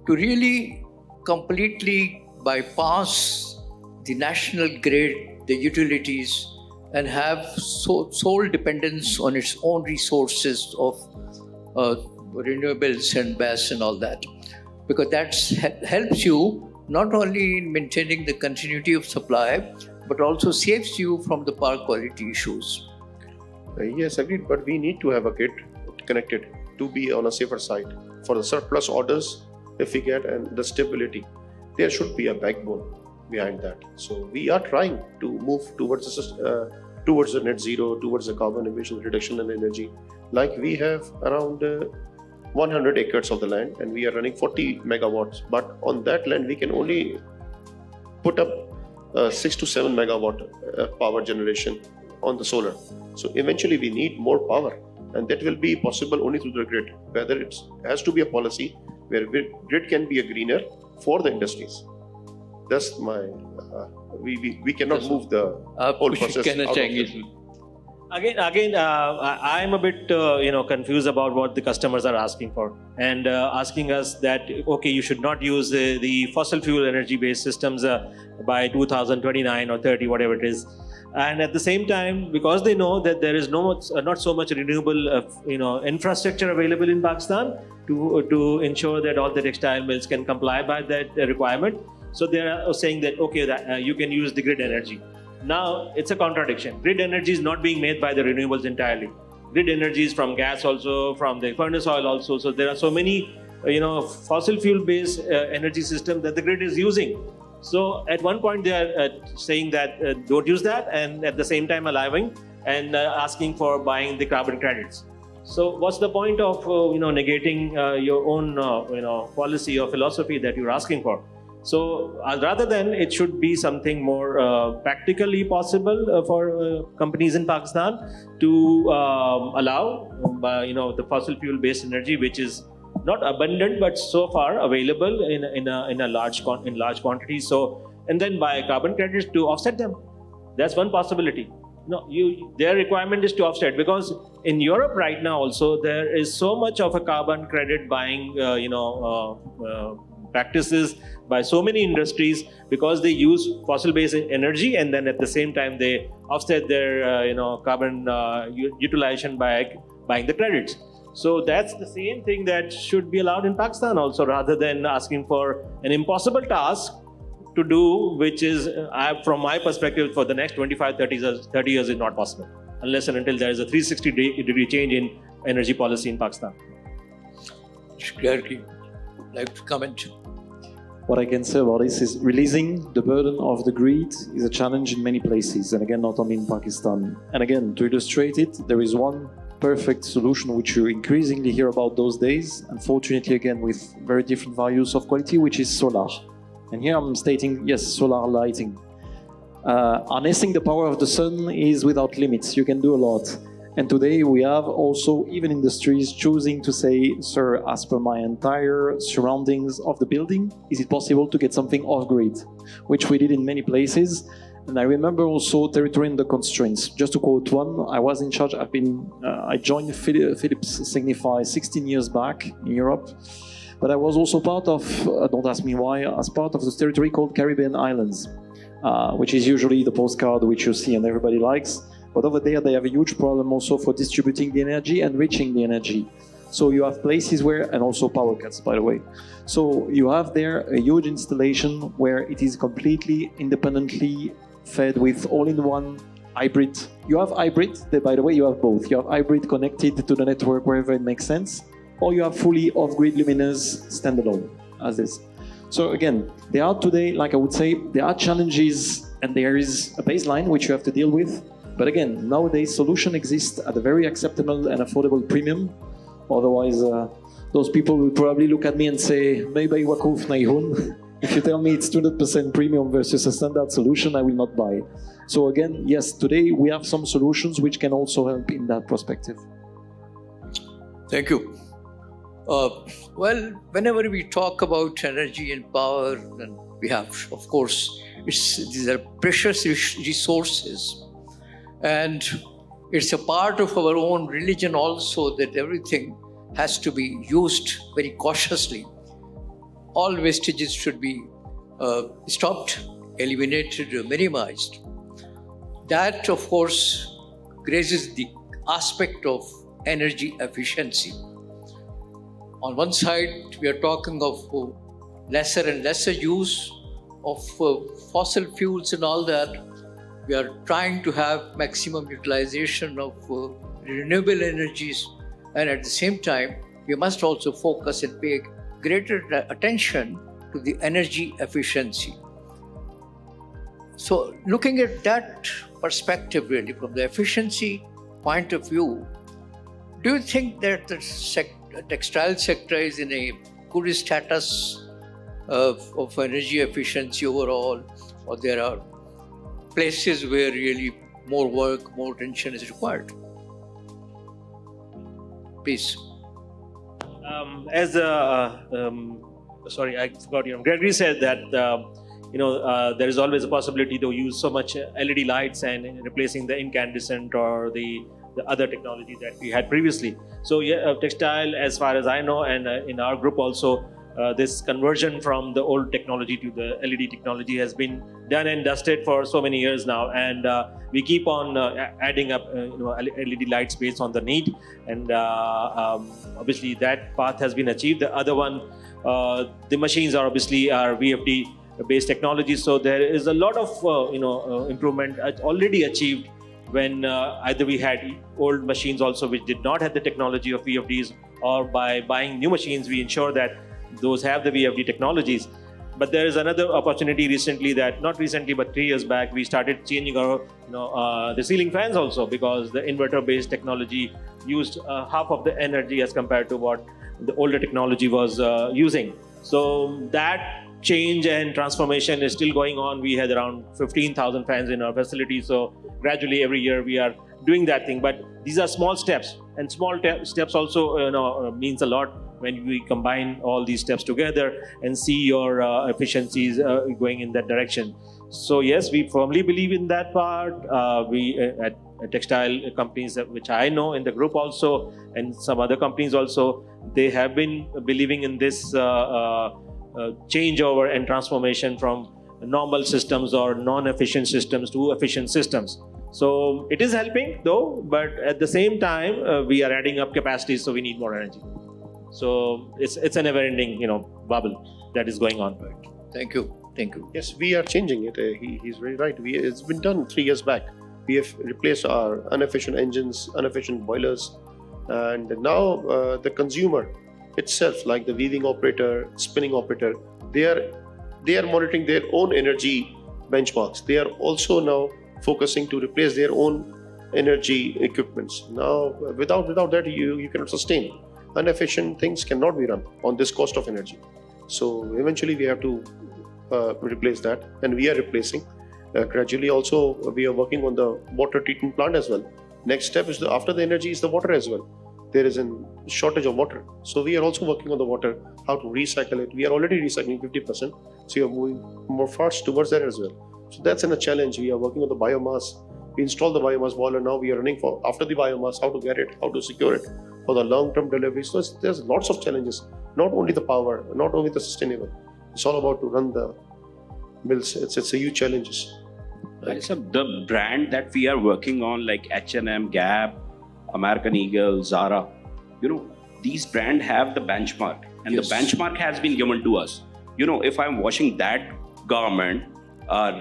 to really completely bypass the national grid, the utilities, and have sole dependence on its own resources of renewables and BESS and all that? Because that helps you not only in maintaining the continuity of supply, but also saves you from the power quality issues. Yes, agreed, but we need to have a grid connected to be on a safer side. For the surplus orders, if we get, and the stability, there should be a backbone behind that. So we are trying to move towards the net zero, towards the carbon emission reduction and energy. Like we have around 100 acres of the land, and we are running 40 megawatts. But on that land, we can only put up 6 to 7 megawatt power generation on the solar. So eventually we need more power, and that will be possible only through the grid. Whether it has to be a policy where grid can be a greener for the industries. That's my we cannot move the whole process out of it. Again, I'm a bit confused about what the customers are asking for, and asking us that okay, you should not use the fossil fuel energy based systems by 2029 or 30, whatever it is. And at the same time, because they know that there is not so much renewable infrastructure available in Pakistan to ensure that all the textile mills can comply by that requirement, so they are saying that okay, you can use the grid energy. Now it's a contradiction. Grid energy is not being made by the renewables entirely. Grid energy is from gas also, from the furnace oil also. So there are so many fossil fuel based energy systems that the grid is using. So at one point they are saying that don't use that, and at the same time allowing and asking for buying the carbon credits. So what's the point of negating your own policy or philosophy that you're asking for? So rather than it should be something more practically possible for companies in Pakistan to allow the fossil fuel based energy, which is not abundant but so far available in large quantities. So and then buy carbon credits to offset them. That's one possibility. No, their requirement is to offset, because in Europe right now also there is so much of a carbon credit buying, practices by so many industries, because they use fossil-based energy, and then at the same time they offset their carbon utilization by buying the credits. So that's the same thing that should be allowed in Pakistan also, rather than asking for an impossible task to do, which is, from my perspective, for the next 25, 30 years is not possible, unless and until there is a 360-degree change in energy policy in Pakistan. Clearly, like to comment. What I can say about this is releasing the burden of the grid is a challenge in many places, and again, not only in Pakistan. And again, to illustrate it, there is one perfect solution which you increasingly hear about those days, unfortunately again with very different values of quality, which is solar. And here I'm stating, yes, solar lighting. Harnessing the power of the sun is without limits. You can do a lot. And today we have also even industries choosing to say, sir, as per my entire surroundings of the building, is it possible to get something off-grid? Which we did in many places. And I remember also territory and the constraints. Just to quote one, I was in charge, I joined Philips Signify 16 years back in Europe. But I was also part of, don't ask me why, as part of this territory called Caribbean Islands, which is usually the postcard which you see and everybody likes. But over there, they have a huge problem also for distributing the energy and reaching the energy. So you have places where, and also power cuts, by the way. So you have there a huge installation where it is completely independently fed with all-in-one hybrid. You have hybrid, by the way, you have both. You have hybrid connected to the network wherever it makes sense, or you have fully off-grid luminous standalone, as is. So again, there are today, like I would say, there are challenges and there is a baseline which you have to deal with. But again, nowadays solution exists at a very acceptable and affordable premium. Otherwise, those people will probably look at me and say, maybe wakuf naihun. If you tell me it's 200% premium versus a standard solution, I will not buy. So again, yes, today we have some solutions which can also help in that perspective. Thank you. Well, whenever we talk about energy and power, then we have, of course, these are precious resources. And it's a part of our own religion also that everything has to be used very cautiously. All wastages should be stopped, eliminated, or minimized. That, of course, raises the aspect of energy efficiency. On one side, we are talking of lesser and lesser use of fossil fuels and all that. We are trying to have maximum utilization of renewable energies, and at the same time, we must also focus and pay greater attention to the energy efficiency. So looking at that perspective really, from the efficiency point of view, do you think that the textile sector is in a good status of energy efficiency overall, or there are places where really more work, more attention is required? Please. Sorry, I forgot. Gregory said that there is always a possibility to use so much LED lights and replacing the incandescent or the other technology that we had previously. So yeah, textile, as far as I know, and in our group also, this conversion from the old technology to the LED technology has been done and dusted for so many years now, and we keep on adding up LED lights based on the need, and obviously that path has been achieved. The other one, the machines are obviously VFD based technology, so there is a lot of improvement already achieved when either we had old machines also which did not have the technology of VFDs, or by buying new machines we ensure that those have the VFD technologies. But there is another opportunity recently that, not recently but 3 years back, we started changing our the ceiling fans also, because the inverter based technology used half of the energy as compared to what the older technology was using. So that change and transformation is still going on. We had around 15,000 fans in our facility, so gradually every year we are doing that thing. But these are small steps, and small steps also means a lot when we combine all these steps together and see your efficiencies going in that direction. So yes, we firmly believe in that part. We at textile companies which I know in the group also, and some other companies also, they have been believing in this changeover and transformation from normal systems or non-efficient systems to efficient systems. So it is helping though, but at the same time we are adding up capacities, so we need more energy. So it's a never-ending bubble that is going on. Thank you. Yes, we are changing it. He's very right. It's been done 3 years back. We have replaced our inefficient engines, inefficient boilers, and now the consumer itself, like the weaving operator, spinning operator, they are monitoring their own energy benchmarks. They are also now focusing to replace their own energy equipments. Now, without that, you cannot sustain. Inefficient things cannot be run on this cost of energy. So eventually, we have to replace that, and we are replacing. Gradually, also, we are working on the water treatment plant as well. Next step is after the energy is the water as well. There is a shortage of water. So we are also working on the water, how to recycle it. We are already recycling 50%. So we are moving more fast towards that as well. So that's a challenge. We are working on the biomass. We installed the biomass boiler. Now we are running for after the biomass, how to get it, how to secure it for the long-term delivery. So there's lots of challenges. Not only the power, not only the sustainable. It's all about to run the mills. It's a huge challenges. So the brand that we are working on, like H&M, Gap, American Eagle, Zara, these brands have the benchmark, and yes, the benchmark has been given to us. If I'm washing that garment,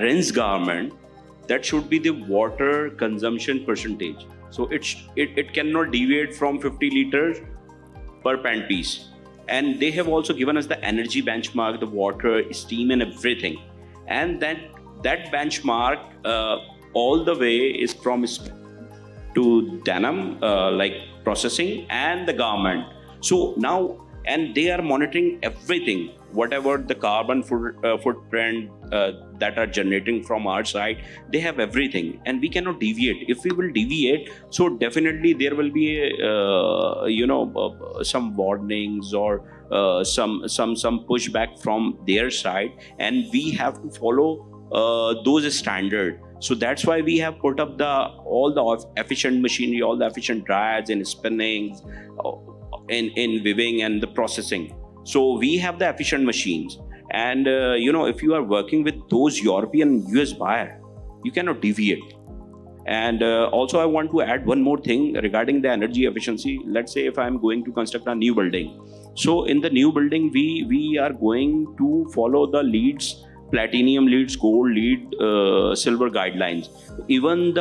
rinse garment, that should be the water consumption percentage. So it cannot deviate from 50 liters per pant piece. And they have also given us the energy benchmark, the water, steam, and everything. And that benchmark all the way is from to denim, like processing, and the garment. So now, and they are monitoring everything, whatever the carbon footprint that are generating from our side, they have everything, and we cannot deviate. If we will deviate, so definitely there will be some warnings or some pushback from their side, and we have to follow those standards. So that's why we have put up all the efficient machinery, all the efficient dryers and spinnings, in weaving and the processing. So we have the efficient machines, and if you are working with those European US buyer, you cannot deviate. And also I want to add one more thing regarding the energy efficiency. Let's say if I'm going to construct a new building, so in the new building we are going to follow the LEEDs, platinum LEEDs, gold LEED, silver guidelines. Even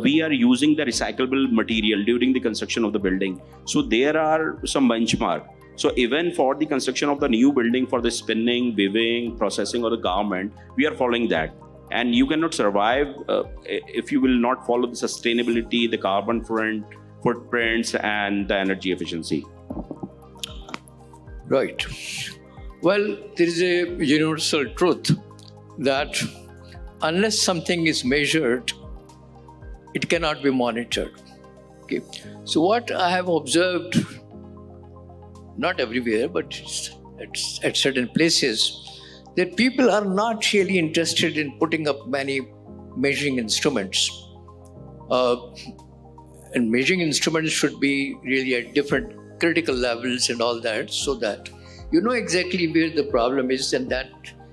we are using the recyclable material during the construction of the building. So there are some benchmark. So even for the construction of the new building, for the spinning, weaving, processing of the garment, we are following that. And you cannot survive if you will not follow the sustainability, the carbon footprints, and the energy efficiency. Right. Well, there is a universal truth that unless something is measured, it cannot be monitored. Okay. So what I have observed, not everywhere, but at certain places, that people are not really interested in putting up many measuring instruments. And measuring instruments should be really at different critical levels and all that, so that you know exactly where the problem is, and that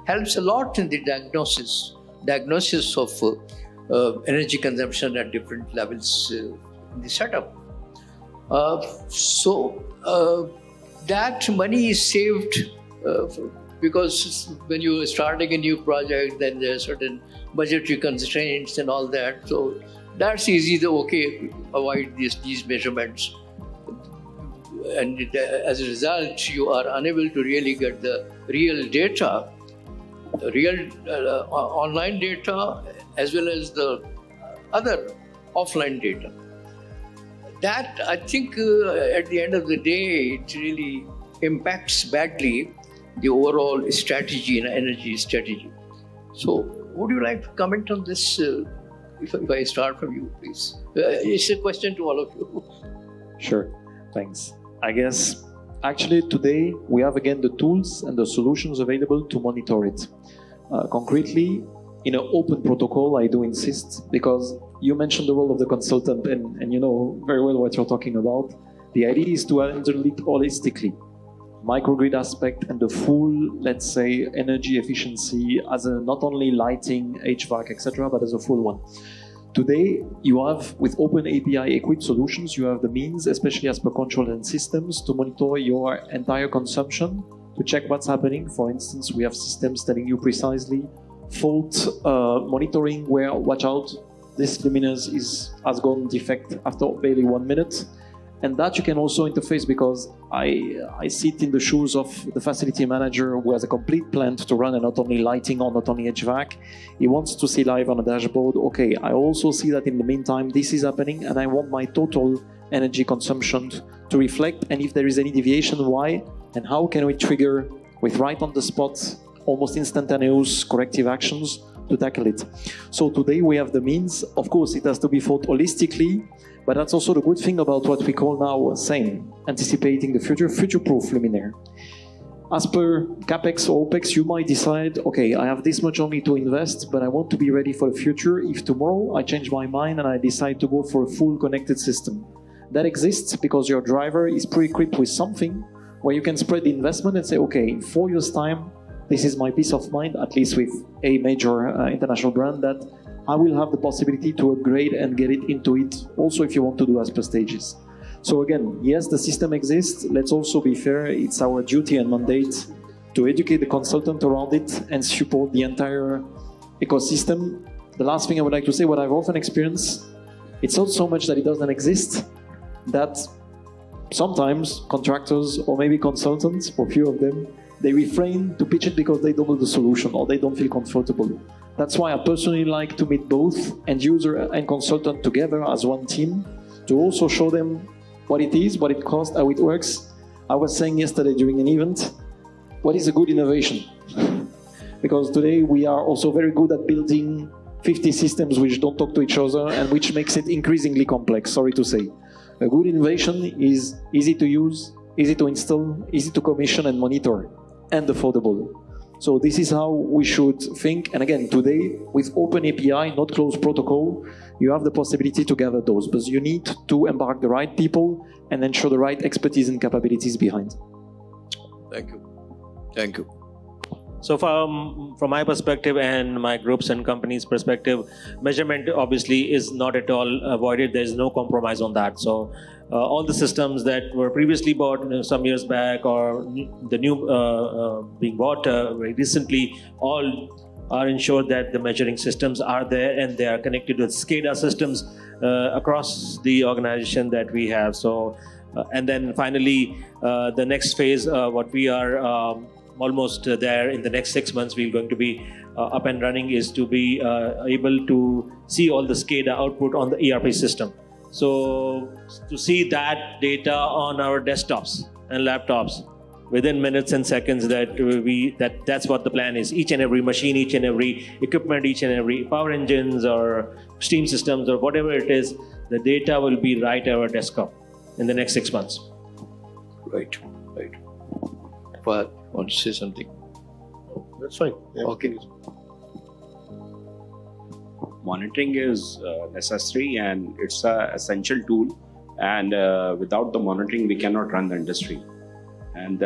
helps a lot in the diagnosis of energy consumption at different levels in the setup. So that money is saved because when you are starting a new project, then there are certain budgetary constraints and all that. So that's easy to avoid these measurements. And as a result, you are unable to really get the real data, online data, as well as the other offline data. That, I think, at the end of the day, it really impacts badly the overall strategy and energy strategy. So, would you like to comment on this? If I start from you, please. It's a question to all of you. Sure, thanks. I guess Actually, today we have again the tools and the solutions available to monitor it. Concretely, in an open protocol, I do insist, because you mentioned the role of the consultant, and you know very well what you're talking about. The idea is to handle it holistically. Microgrid aspect and the full, let's say, energy efficiency as a not only lighting, HVAC, etc., but as a full one. Today, you have, with open API equipped solutions, you have the means, especially as per control and systems, to monitor your entire consumption, to check what's happening. For instance, we have systems telling you precisely fault monitoring, where, watch out, this luminous has gone defect after barely 1 minute. And that you can also interface, because I sit in the shoes of the facility manager who has a complete plant to run, and not only lighting or not only HVAC. He wants to see live on a dashboard, okay, I also see that in the meantime this is happening, and I want my total energy consumption to reflect, and if there is any deviation, why, and how can we trigger with right on the spot, almost instantaneous corrective actions to tackle it. So today we have the means. Of course, it has to be thought holistically, but that's also the good thing about what we call now SAME, anticipating the future, future-proof luminaire. As per CapEx or OpEx, you might decide, okay, I have this much only to invest, but I want to be ready for the future. If tomorrow I change my mind and I decide to go for a full connected system, that exists because your driver is pre-equipped with something where you can spread the investment and say, okay, in 4 years' time, this is my peace of mind, at least with a major international brand, that I will have the possibility to upgrade and get it into it, also if you want to do as per stages. So again, yes, the system exists. Let's also be fair. It's our duty and mandate to educate the consultant around it and support the entire ecosystem. The last thing I would like to say, what I've often experienced, it's not so much that it doesn't exist, that sometimes contractors or maybe consultants, for a few of them, they refrain to pitch it because they don't know the solution or they don't feel comfortable. That's why I personally like to meet both end user and consultant together as one team, to also show them what it is, what it costs, how it works. I was saying yesterday during an event, what is a good innovation? Because today we are also very good at building 50 systems which don't talk to each other and which makes it increasingly complex, sorry to say. A good innovation is easy to use, easy to install, easy to commission and monitor, and affordable. So this is how we should think. And again, today, with open API, not closed protocol, you have the possibility to gather those, but you need to embark the right people and ensure the right expertise and capabilities behind. Thank you. Thank you. So from my perspective and my groups and companies' perspective, measurement obviously is not at all avoided. There is no compromise on that. So all the systems that were previously bought some years back, or the new being bought very recently, all are ensured that the measuring systems are there and they are connected with SCADA systems across the organization that we have. So and then finally the next phase, what we are almost there in the next 6 months, we're going to be up and running, is to be able to see all the SCADA output on the ERP system. So to see that data on our desktops and laptops within minutes and seconds, that's what the plan is. Each and every machine, each and every equipment, each and every power engines or steam systems or whatever it is, the data will be right at our desktop in the next 6 months. Right. But want to say something? That's fine. Yeah, okay. Monitoring is necessary and it's an essential tool. And without the monitoring, we cannot run the industry. And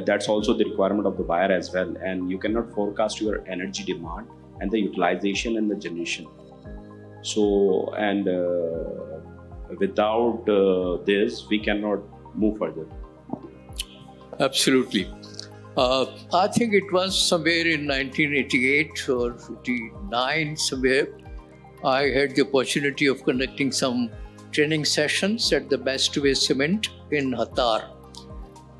that's also the requirement of the buyer as well. And you cannot forecast your energy demand and the utilization and the generation. So, and without this, we cannot move further. Absolutely. I think it was somewhere in 1988 or 59, somewhere, I had the opportunity of conducting some training sessions at the Best Way Cement in Hatar.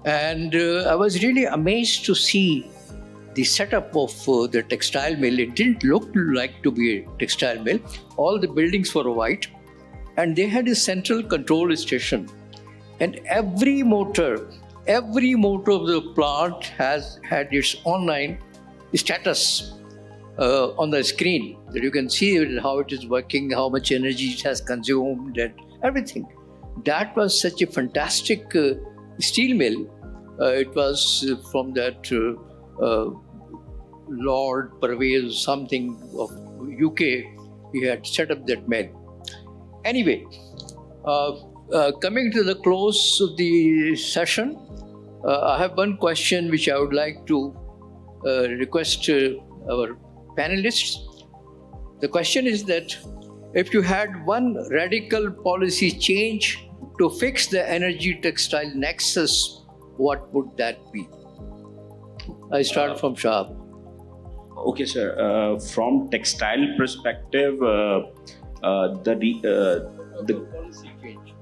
And I was really amazed to see the setup of the textile mill. It didn't look like to be a textile mill. All the buildings were white and they had a central control station. And every motor of the plant has had its online status on the screen, that you can see how it is working, how much energy it has consumed and everything. That was such a fantastic steel mill. It was from that Lord Pervez something of UK. He had set up that mill. Anyway, coming to the close of the session, I have one question which I would like to request our panelists. The question is that if you had one radical policy change to fix the energy textile nexus, what would that be? I start from Shahab. Okay, sir. From textile perspective, the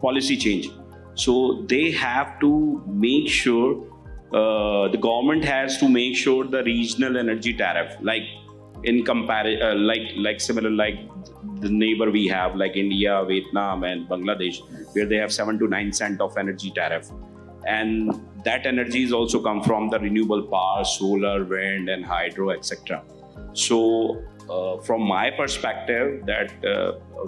policy change. So they have to make sure the government has to make sure the regional energy tariff, like in comparison, like similar like the neighbor we have, like India, Vietnam, and Bangladesh, where they have 7 to 9 cent of energy tariff, and that energy is also come from the renewable power, solar, wind, and hydro, etc. So, from my perspective, that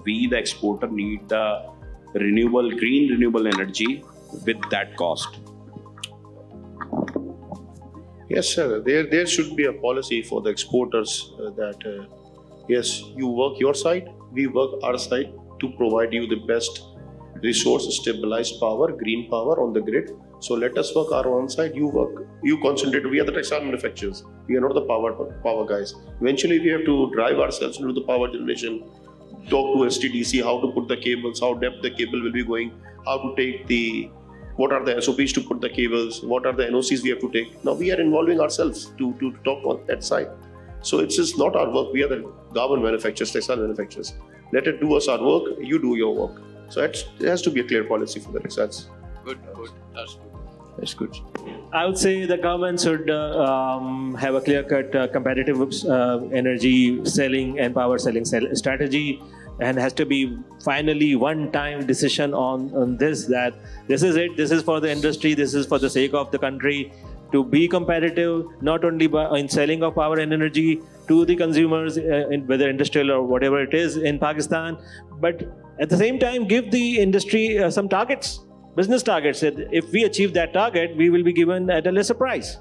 we, the exporter, need the green renewable energy with that cost. Yes, sir. There should be a policy for the exporters that yes, you work your side, we work our side to provide you the best resource, stabilized power, green power on the grid. So let us work our own side. You work, you concentrate. We are the textile manufacturers. We are not the power guys. Eventually, we have to drive ourselves into the power generation. Talk to STDC how to put the cables, how depth the cable will be going, how to take what are the SOPs to put the cables, what are the NOCs we have to take. Now we are involving ourselves to talk on that side. So it's just not our work. We are the garment manufacturers, textile manufacturers. Let it do us our work. You do your work. So it has to be a clear policy for the textiles. Good. That's good. I would say the government should have a clear-cut competitive energy selling and power selling strategy, and has to be finally one-time decision on this, that this is it, this is for the industry, this is for the sake of the country, to be competitive, not only in selling of power and energy to the consumers, whether industrial or whatever it is in Pakistan, but at the same time give the industry some targets. Business targets. If we achieve that target, we will be given at a lesser price.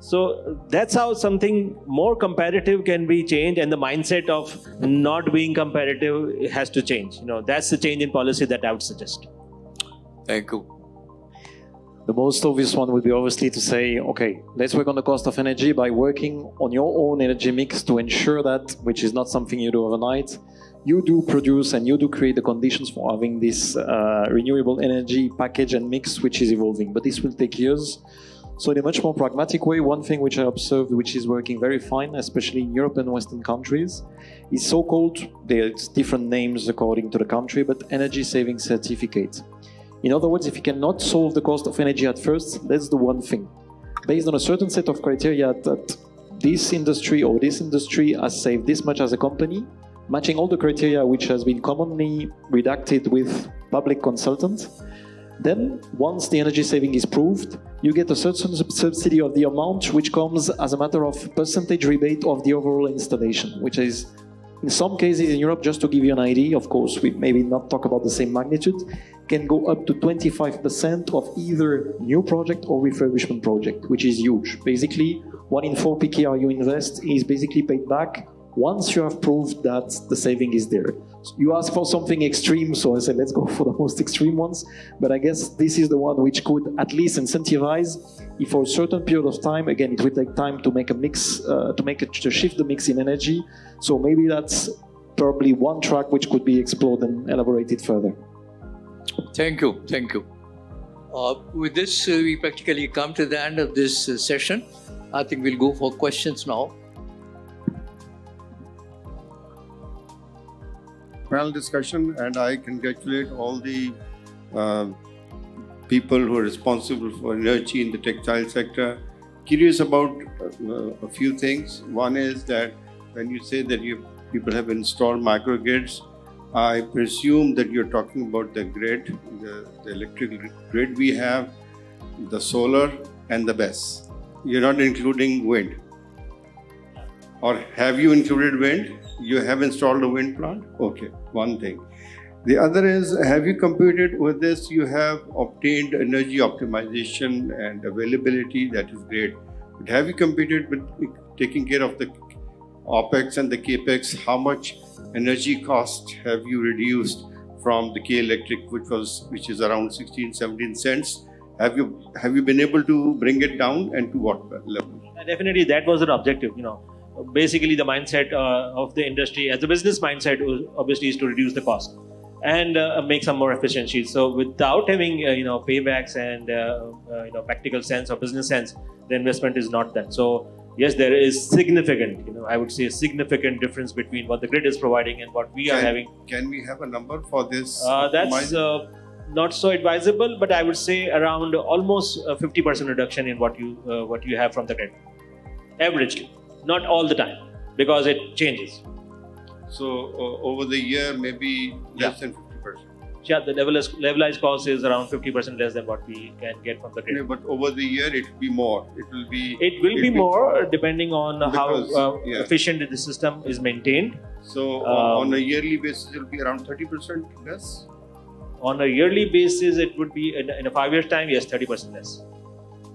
So that's how something more competitive can be changed, and the mindset of not being competitive has to change. That's the change in policy that I would suggest. Thank you. The most obvious one would be obviously to say, okay, let's work on the cost of energy by working on your own energy mix to ensure that, which is not something you do overnight, you do produce and you do create the conditions for having this renewable energy package and mix which is evolving. But this will take years. So in a much more pragmatic way, one thing which I observed which is working very fine, especially in Europe and Western countries, is so-called, there's different names according to the country, but energy saving certificate. In other words, if you cannot solve the cost of energy at first, that's the one thing. Based on a certain set of criteria that this industry or this industry has saved this much as a company, matching all the criteria which has been commonly redacted with public consultants, then once the energy saving is proved, you get a certain subsidy of the amount which comes as a matter of percentage rebate of the overall installation, which is in some cases in Europe, just to give you an idea, of course, we maybe not talk about the same magnitude, can go up to 25% of either new project or refurbishment project, which is huge. Basically, 1 in 4 PKR you invest is basically paid back once you have proved that the saving is there. So you ask for something extreme, so I said, let's go for the most extreme ones. But I guess this is the one which could at least incentivize, if for a certain period of time, again, it will take time to make a mix, to shift the mix in energy. So maybe that's probably one track which could be explored and elaborated further. Thank you. With this, we practically come to the end of this session. I think we'll go for questions now. Panel discussion, and I congratulate all the people who are responsible for energy in the textile sector. Curious about a few things. One is that when you say that people have installed microgrids, I presume that you're talking about the grid, the electrical grid we have, the solar and the BESS. You're not including wind. Or have you included wind? You have installed a wind plant? Okay, one thing. The other is, have you computed with this? You have obtained energy optimization and availability. That is great. But have you computed with taking care of the OPEX and the CAPEX? How much energy cost have you reduced from the K Electric, which is around 16-17 cents? Have you been able to bring it down, and to what level? Definitely, that was an objective. Basically, the mindset of the industry, as a business mindset, obviously is to reduce the cost and make some more efficiencies. So, without having paybacks and practical sense or business sense, the investment is not done. So, yes, there is significant, I would say, significant difference between what the grid is providing and what we are having. Can we have a number for this? That's not so advisable, but I would say around almost 50% reduction in what you have from the grid, averagely, not all the time, because it changes. So over the year, maybe less than 50%. Yeah, the levelized cost is around 50% less than what we can get from the grid. Yeah, but over the year, it will be more. It will be more depending on how efficient the system is maintained. So on a yearly basis, it will be around 30% less. On a yearly basis, it would be in a 5 years time, yes, 30% less.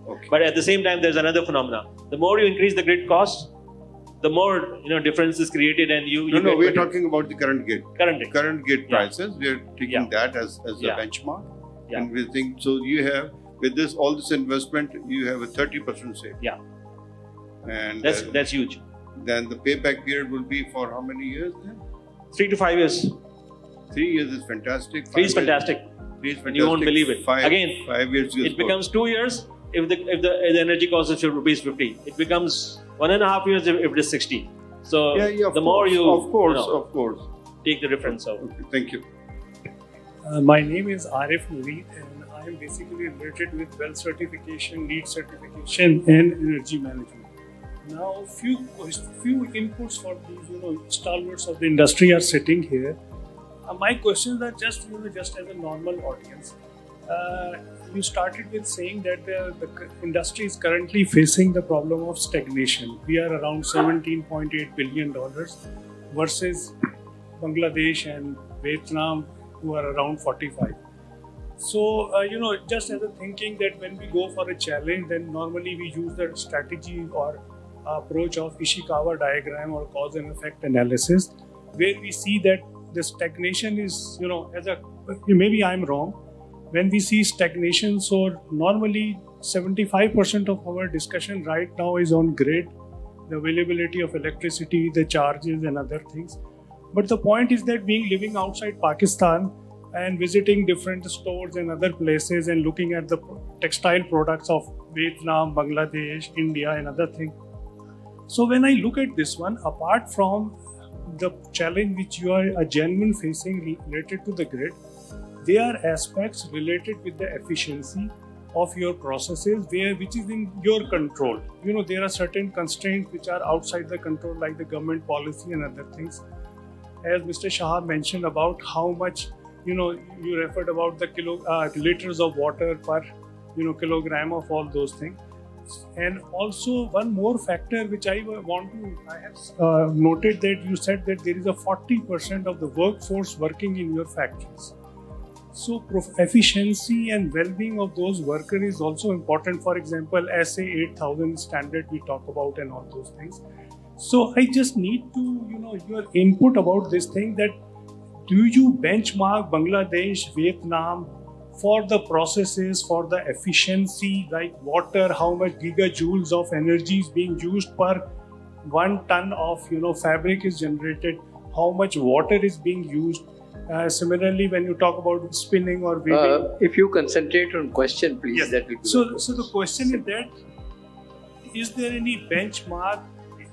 Okay. But at the same time, there's another phenomena. The more you increase the grid cost, the more difference is created, and No, we're talking about the current grid. Current grid prices. We're taking that as a benchmark, and we think so. You have with all this investment, you have a 30% save. Yeah, and that's huge. Then the payback period will be for how many years? Then 3 to 5 years. 3 years is fantastic. 3 is fantastic. 3 is fantastic. You won't believe it. 5 years. It becomes 2 years if the energy cost is rupees 50. It becomes 1.5 years if it is 60. So the more you of course take the difference. So thank you. My name is Arif Naveed, and I am basically related with well certification, LEED certification, and energy management. Now, few inputs for these stalwarts of the industry are sitting here. My questions are just as a normal audience. You started with saying that the industry is currently facing the problem of stagnation. We are around $17.8 billion versus Bangladesh and Vietnam, who are around 45. So, just as a thinking that when we go for a challenge, then normally we use the strategy or approach of Ishikawa diagram or cause and effect analysis, where we see that the stagnation is, maybe I'm wrong. When we see stagnation, so normally 75% of our discussion right now is on grid, the availability of electricity, the charges and other things. But the point is that living outside Pakistan and visiting different stores and other places and looking at the textile products of Vietnam, Bangladesh, India and other things. So when I look at this one, apart from the challenge which you are genuine facing related to the grid, there are aspects related with the efficiency of your processes which is in your control. There are certain constraints which are outside the control, like the government policy and other things. As Mr. Shah mentioned about how much, you referred about the liters of water per kilogram of all those things. And also one more factor which I have noted that you said that there is a 40% of the workforce working in your factories. So efficiency and well-being of those workers is also important. For example, SA 8000 standard we talk about and all those things. So I just need to, your input about this thing, that do you benchmark Bangladesh, Vietnam for the processes, for the efficiency, like water, how much gigajoules of energy is being used per 1 ton of fabric is generated, how much water is being used. Similarly, when you talk about spinning or weaving. If you concentrate on question, please. Yes. That will be So the question is that, is there any benchmark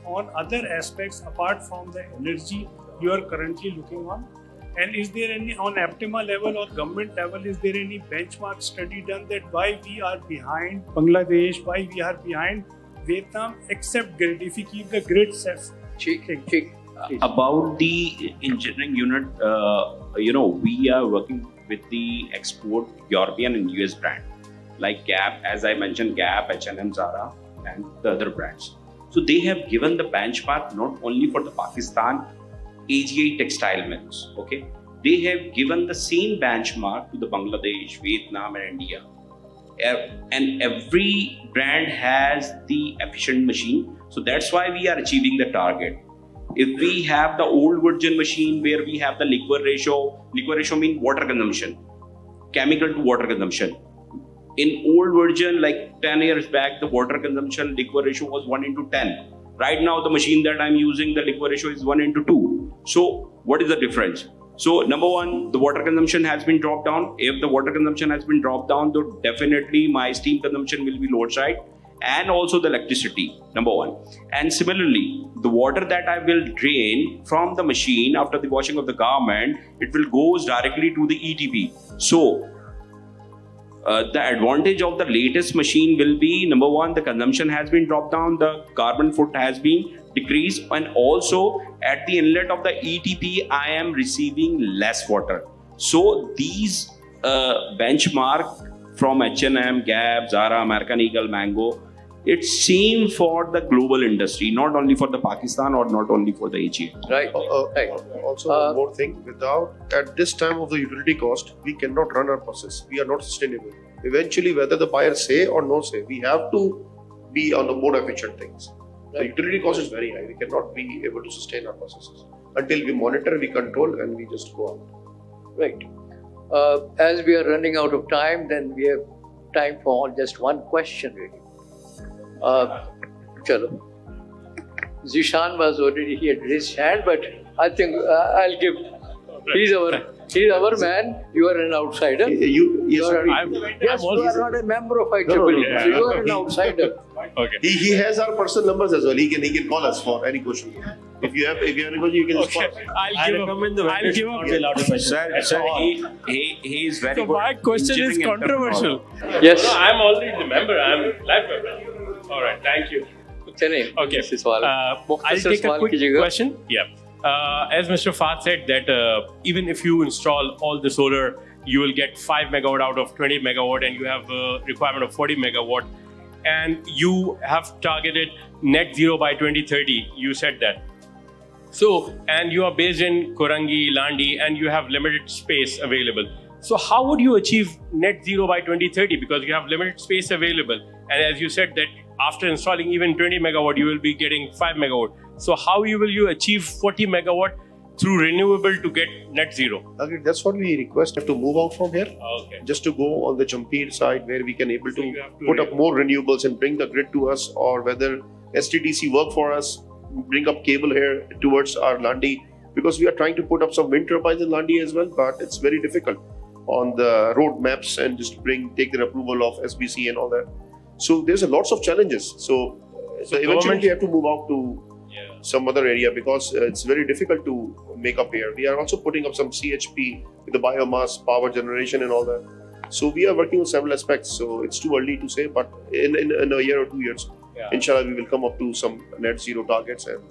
on other aspects apart from the energy you are currently looking on? And is there any, on APTEMA level or government level, is there any benchmark study done that why we are behind Bangladesh, why we are behind Vietnam, except grid? If we keep the grid set. About the engineering unit, we are working with the export European and US brand like Gap, as I mentioned, Gap, H&M, Zara, and the other brands. So they have given the benchmark not only for the Pakistan AGI textile mills, okay, they have given the same benchmark to the Bangladesh, Vietnam, and India. And every brand has the efficient machine. So that's why we are achieving the target. If we have the old virgin machine where we have the liquid ratio means water consumption, chemical to water consumption. In old version, like 10 years back, the water consumption liquid ratio was 1:10. Right now, the machine that I'm using, the liquid ratio is 1:2. So what is the difference? So number one, the water consumption has been dropped down. If the water consumption has been dropped down, then definitely my steam consumption will be lower side, and also the electricity, number one. And similarly, the water that I will drain from the machine after the washing of the garment, it will goes directly to the ETP. So the advantage of the latest machine will be, number one, the consumption has been dropped down, the carbon foot has been decreased, and also at the inlet of the ETP, I am receiving less water. So these benchmark from H&M, Gap, Zara, American Eagle, Mango, it's same for the global industry, not only for the Pakistan or not only for the AGA. Right. Also, one more thing, at this time of the utility cost, we cannot run our process. We are not sustainable. Eventually, whether the buyer say or no say, we have to be on the more efficient things. The utility cost is very high. We cannot be able to sustain our processes. Until we monitor, we control, and we just go out. Right. As we are running out of time, then we have time for just one question really. Chalo. Zishan was already, he had raised hand, but I think I'll give. He's our man. You are an outsider. You are not a member of IEEE. So you are an outsider. Okay. He has our personal numbers as well. He can call us for any question. If you have any question, you can just call us. I'll give up. Sir, he is very So good. my question is controversial. Yes. No, I'm already the member. I'm live member. All right. Thank you. Okay. I'll take a quick question. Yeah. As Mr. Fahd said that even if you install all the solar, you will get 5 megawatt out of 20 megawatt, and you have a requirement of 40 megawatt, and you have targeted net zero by 2030. You said that. So, and you are based in Korangi, Landi, and you have limited space available. So how would you achieve net zero by 2030? Because you have limited space available. And as you said that after installing even 20 megawatt, you will be getting 5 megawatt. So how will you achieve 40 megawatt through renewable to get net zero? Okay, that's what we request to move out from here. Okay. Just to go on the Jampeer side where we can able to put up more renewables and bring the grid to us, or whether STDC work for us, bring up cable here towards our Landi, because we are trying to put up some wind turbines in Landi as well, but it's very difficult on the road maps and just take the approval of SBC and all that. So there's a lots of challenges. So eventually we have to move out to some other area because it's very difficult to make up here. We are also putting up some CHP with the biomass power generation and all that. So we are working on several aspects. So it's too early to say, but in a year or 2 years, inshallah, we will come up to some net zero targets and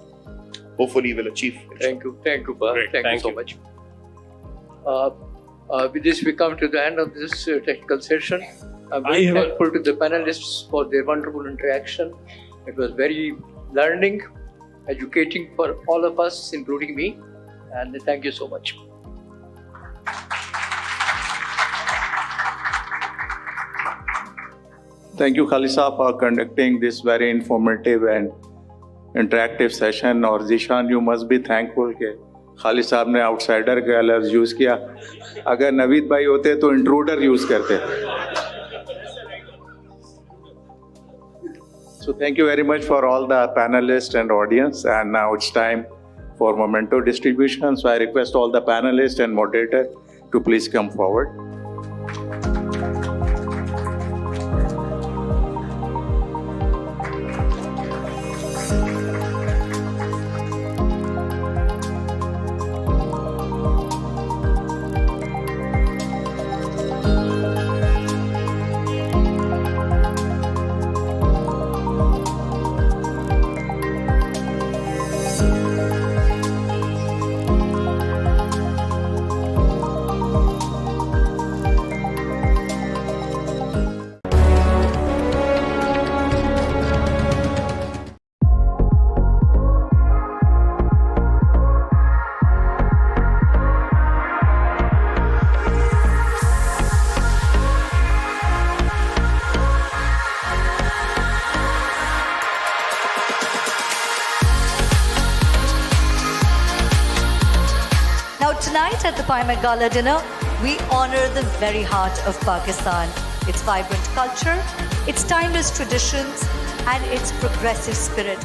hopefully we'll achieve. Thank you, Bah. Great. Thank you so much. With this, we come to the end of this technical session. I'm very thankful to the panelists for their wonderful interaction. It was very learning, educating for all of us, including me. And thank you so much. Thank you, Khalisa, for conducting this very informative and interactive session. और Zishan, you must be thankful कि खालिद साहब ने outsider का लफ्ज़ use किया. अगर नवीद भाई होते तो इंट्रूडर यूज़ करते. So thank you very much for all the panelists and audience. And now it's time for memento distribution. So I request all the panelists and moderator to please come forward. Tonight at the Pai Mai Gala dinner, we honor the very heart of Pakistan, its vibrant culture, its timeless traditions, and its progressive spirit.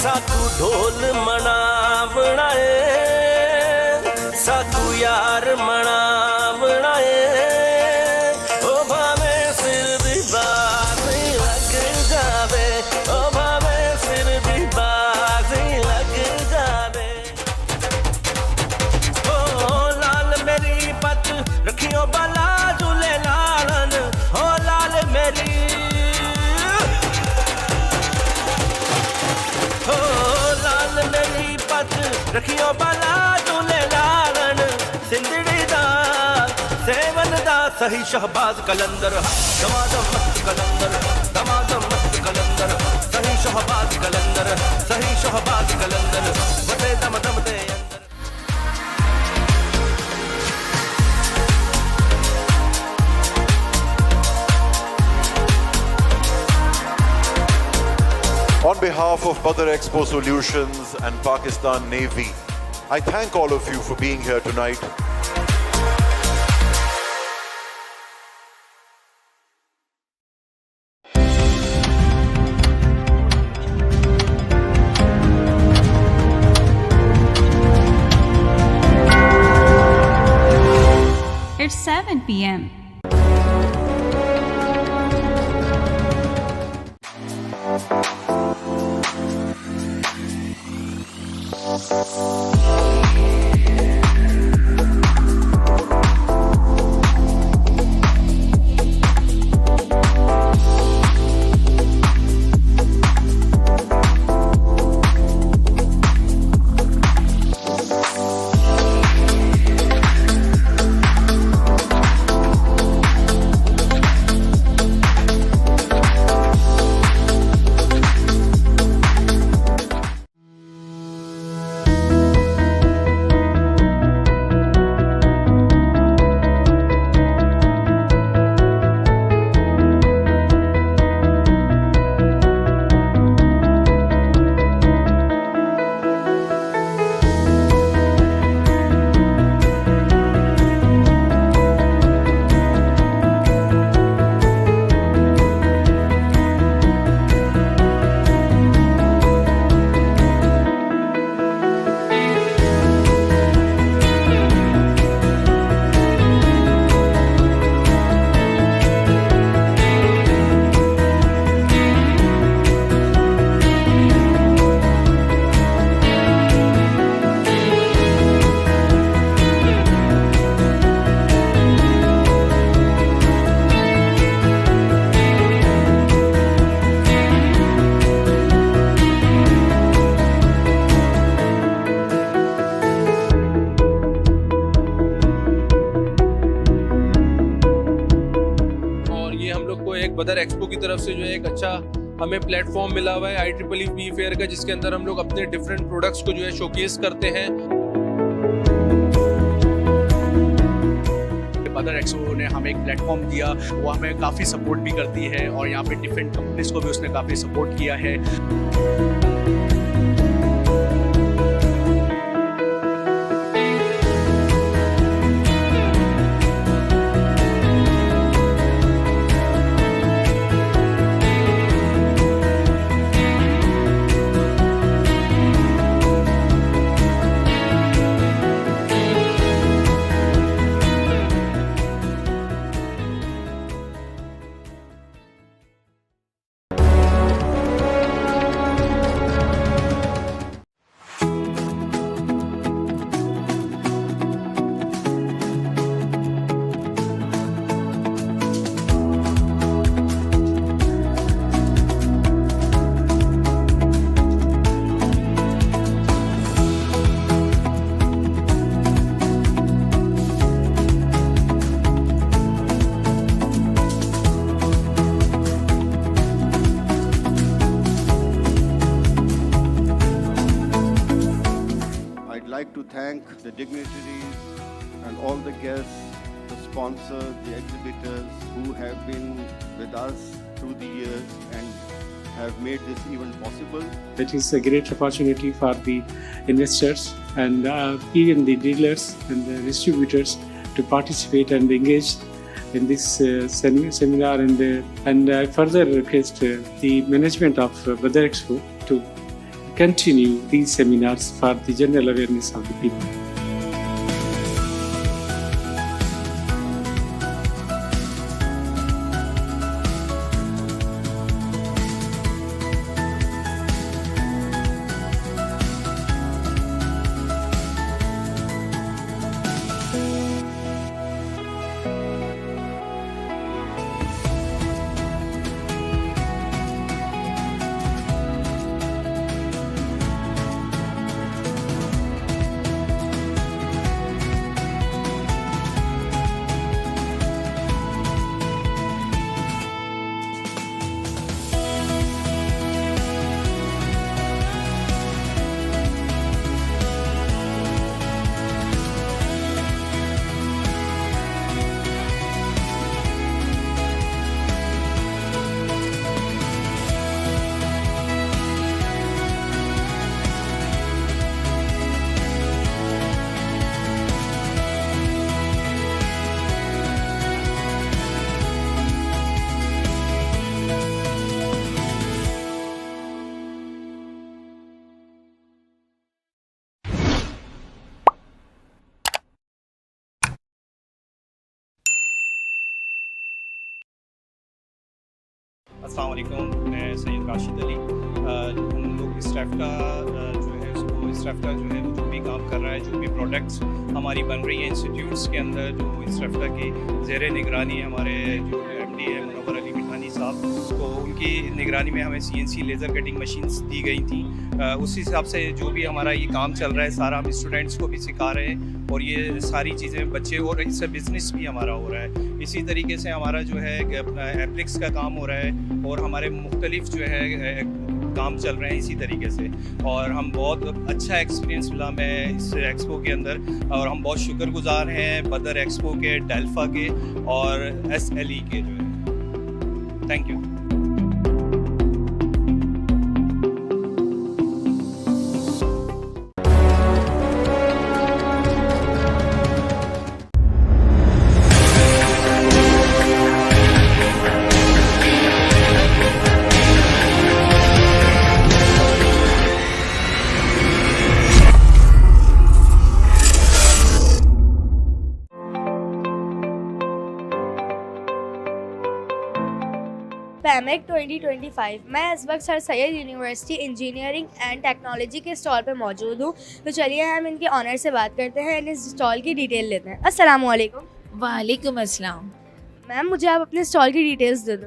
साकू ढोल मनावना है, साकू यार मनावना है, ओ भावे सिर दी बाजी लग जावे, ओ भावे सिर दी बाजी लग जावे। ओ लाल मेरी पत रखियो बाला झूले लालन, ओ लाल मेरी हो लाल मेरी पत रखियो बाला झूले लालन, सिंधड़ी दा सेवन दा सही शहबाज कलंदर, दमादम मस्त कलंदर, दमादम मस्त कलंदर, सही शहबाज कलंदर, सही शहबाज कलंदर, वते दम दम दे On behalf of Badar Expo Solutions and Pakistan Navy, I thank all of you for being here tonight. It's 7 p.m. बदर एक्सपो की तरफ से जो है एक अच्छा हमें प्लेटफॉर्म मिला हुआ है IEEE फेयर का, जिसके अंदर हम लोग अपने डिफरेंट प्रोडक्ट्स को जो है शोकेस करते हैं। बदर एक्सपो ने हमें एक प्लेटफॉर्म दिया, वो हमें काफ़ी सपोर्ट भी करती है और यहाँ पे डिफरेंट कंपनीज को भी उसने काफ़ी सपोर्ट किया है। all the guests, the sponsors, the exhibitors who have been with us through the years and have made this event possible. It is a great opportunity for the investors and even the dealers and the distributors to participate and engage in this seminar, and further request the management of Badar Expo to continue these seminars for the general awareness of the people. अस्सलाम वालेकुम, मैं सैयद राशिद अली। हम लोग इस्ट्राफ्टा जो है उसको इस्ट्राफ्टा जो है जो भी काम कर रहा है, जो भी प्रोडक्ट्स हमारी बन रही हैं इंस्टीट्यूट्स के अंदर, जो इस्ट्राफ्टा की ज़ेर निगरानी हमारे जो MD है मुनव्वर अली मिठानी साहब, तो उनकी निगरानी में हमें CNC लेज़र कटिंग मशीन्स दी गई थी। उस हिसाब से जो भी हमारा ये काम चल रहा है सारा हम स्टूडेंट्स को भी सिखा रहे हैं, और ये सारी चीज़ें बच्चे, और इससे बिज़नेस भी हमारा हो रहा है। इसी तरीके से हमारा जो है एप्लिक्स का काम हो रहा है, और हमारे मुख्तलिफ जो है काम चल रहे हैं इसी तरीके से, और हम बहुत अच्छा एक्सपीरियंस मिला हमें इस एक्सपो के अंदर, और हम बहुत शुक्रगुजार हैं बदर एक्सपो के, डेल्फा के और SLE के जो है। Thank you. पैमेक 2025। मैं इस वक्त sir Syed university engineering and technology के स्टॉल पर मौजूद हूँ। तो चलिए हम इनके ऑनर से बात करते हैं, इस स्टॉल की डिटेल लेते हैं। अस्सलाम वालेकुम। वालेकुम अस्सलाम। मैम मुझे आप अपने स्टॉल की डिटेल्स दे दो।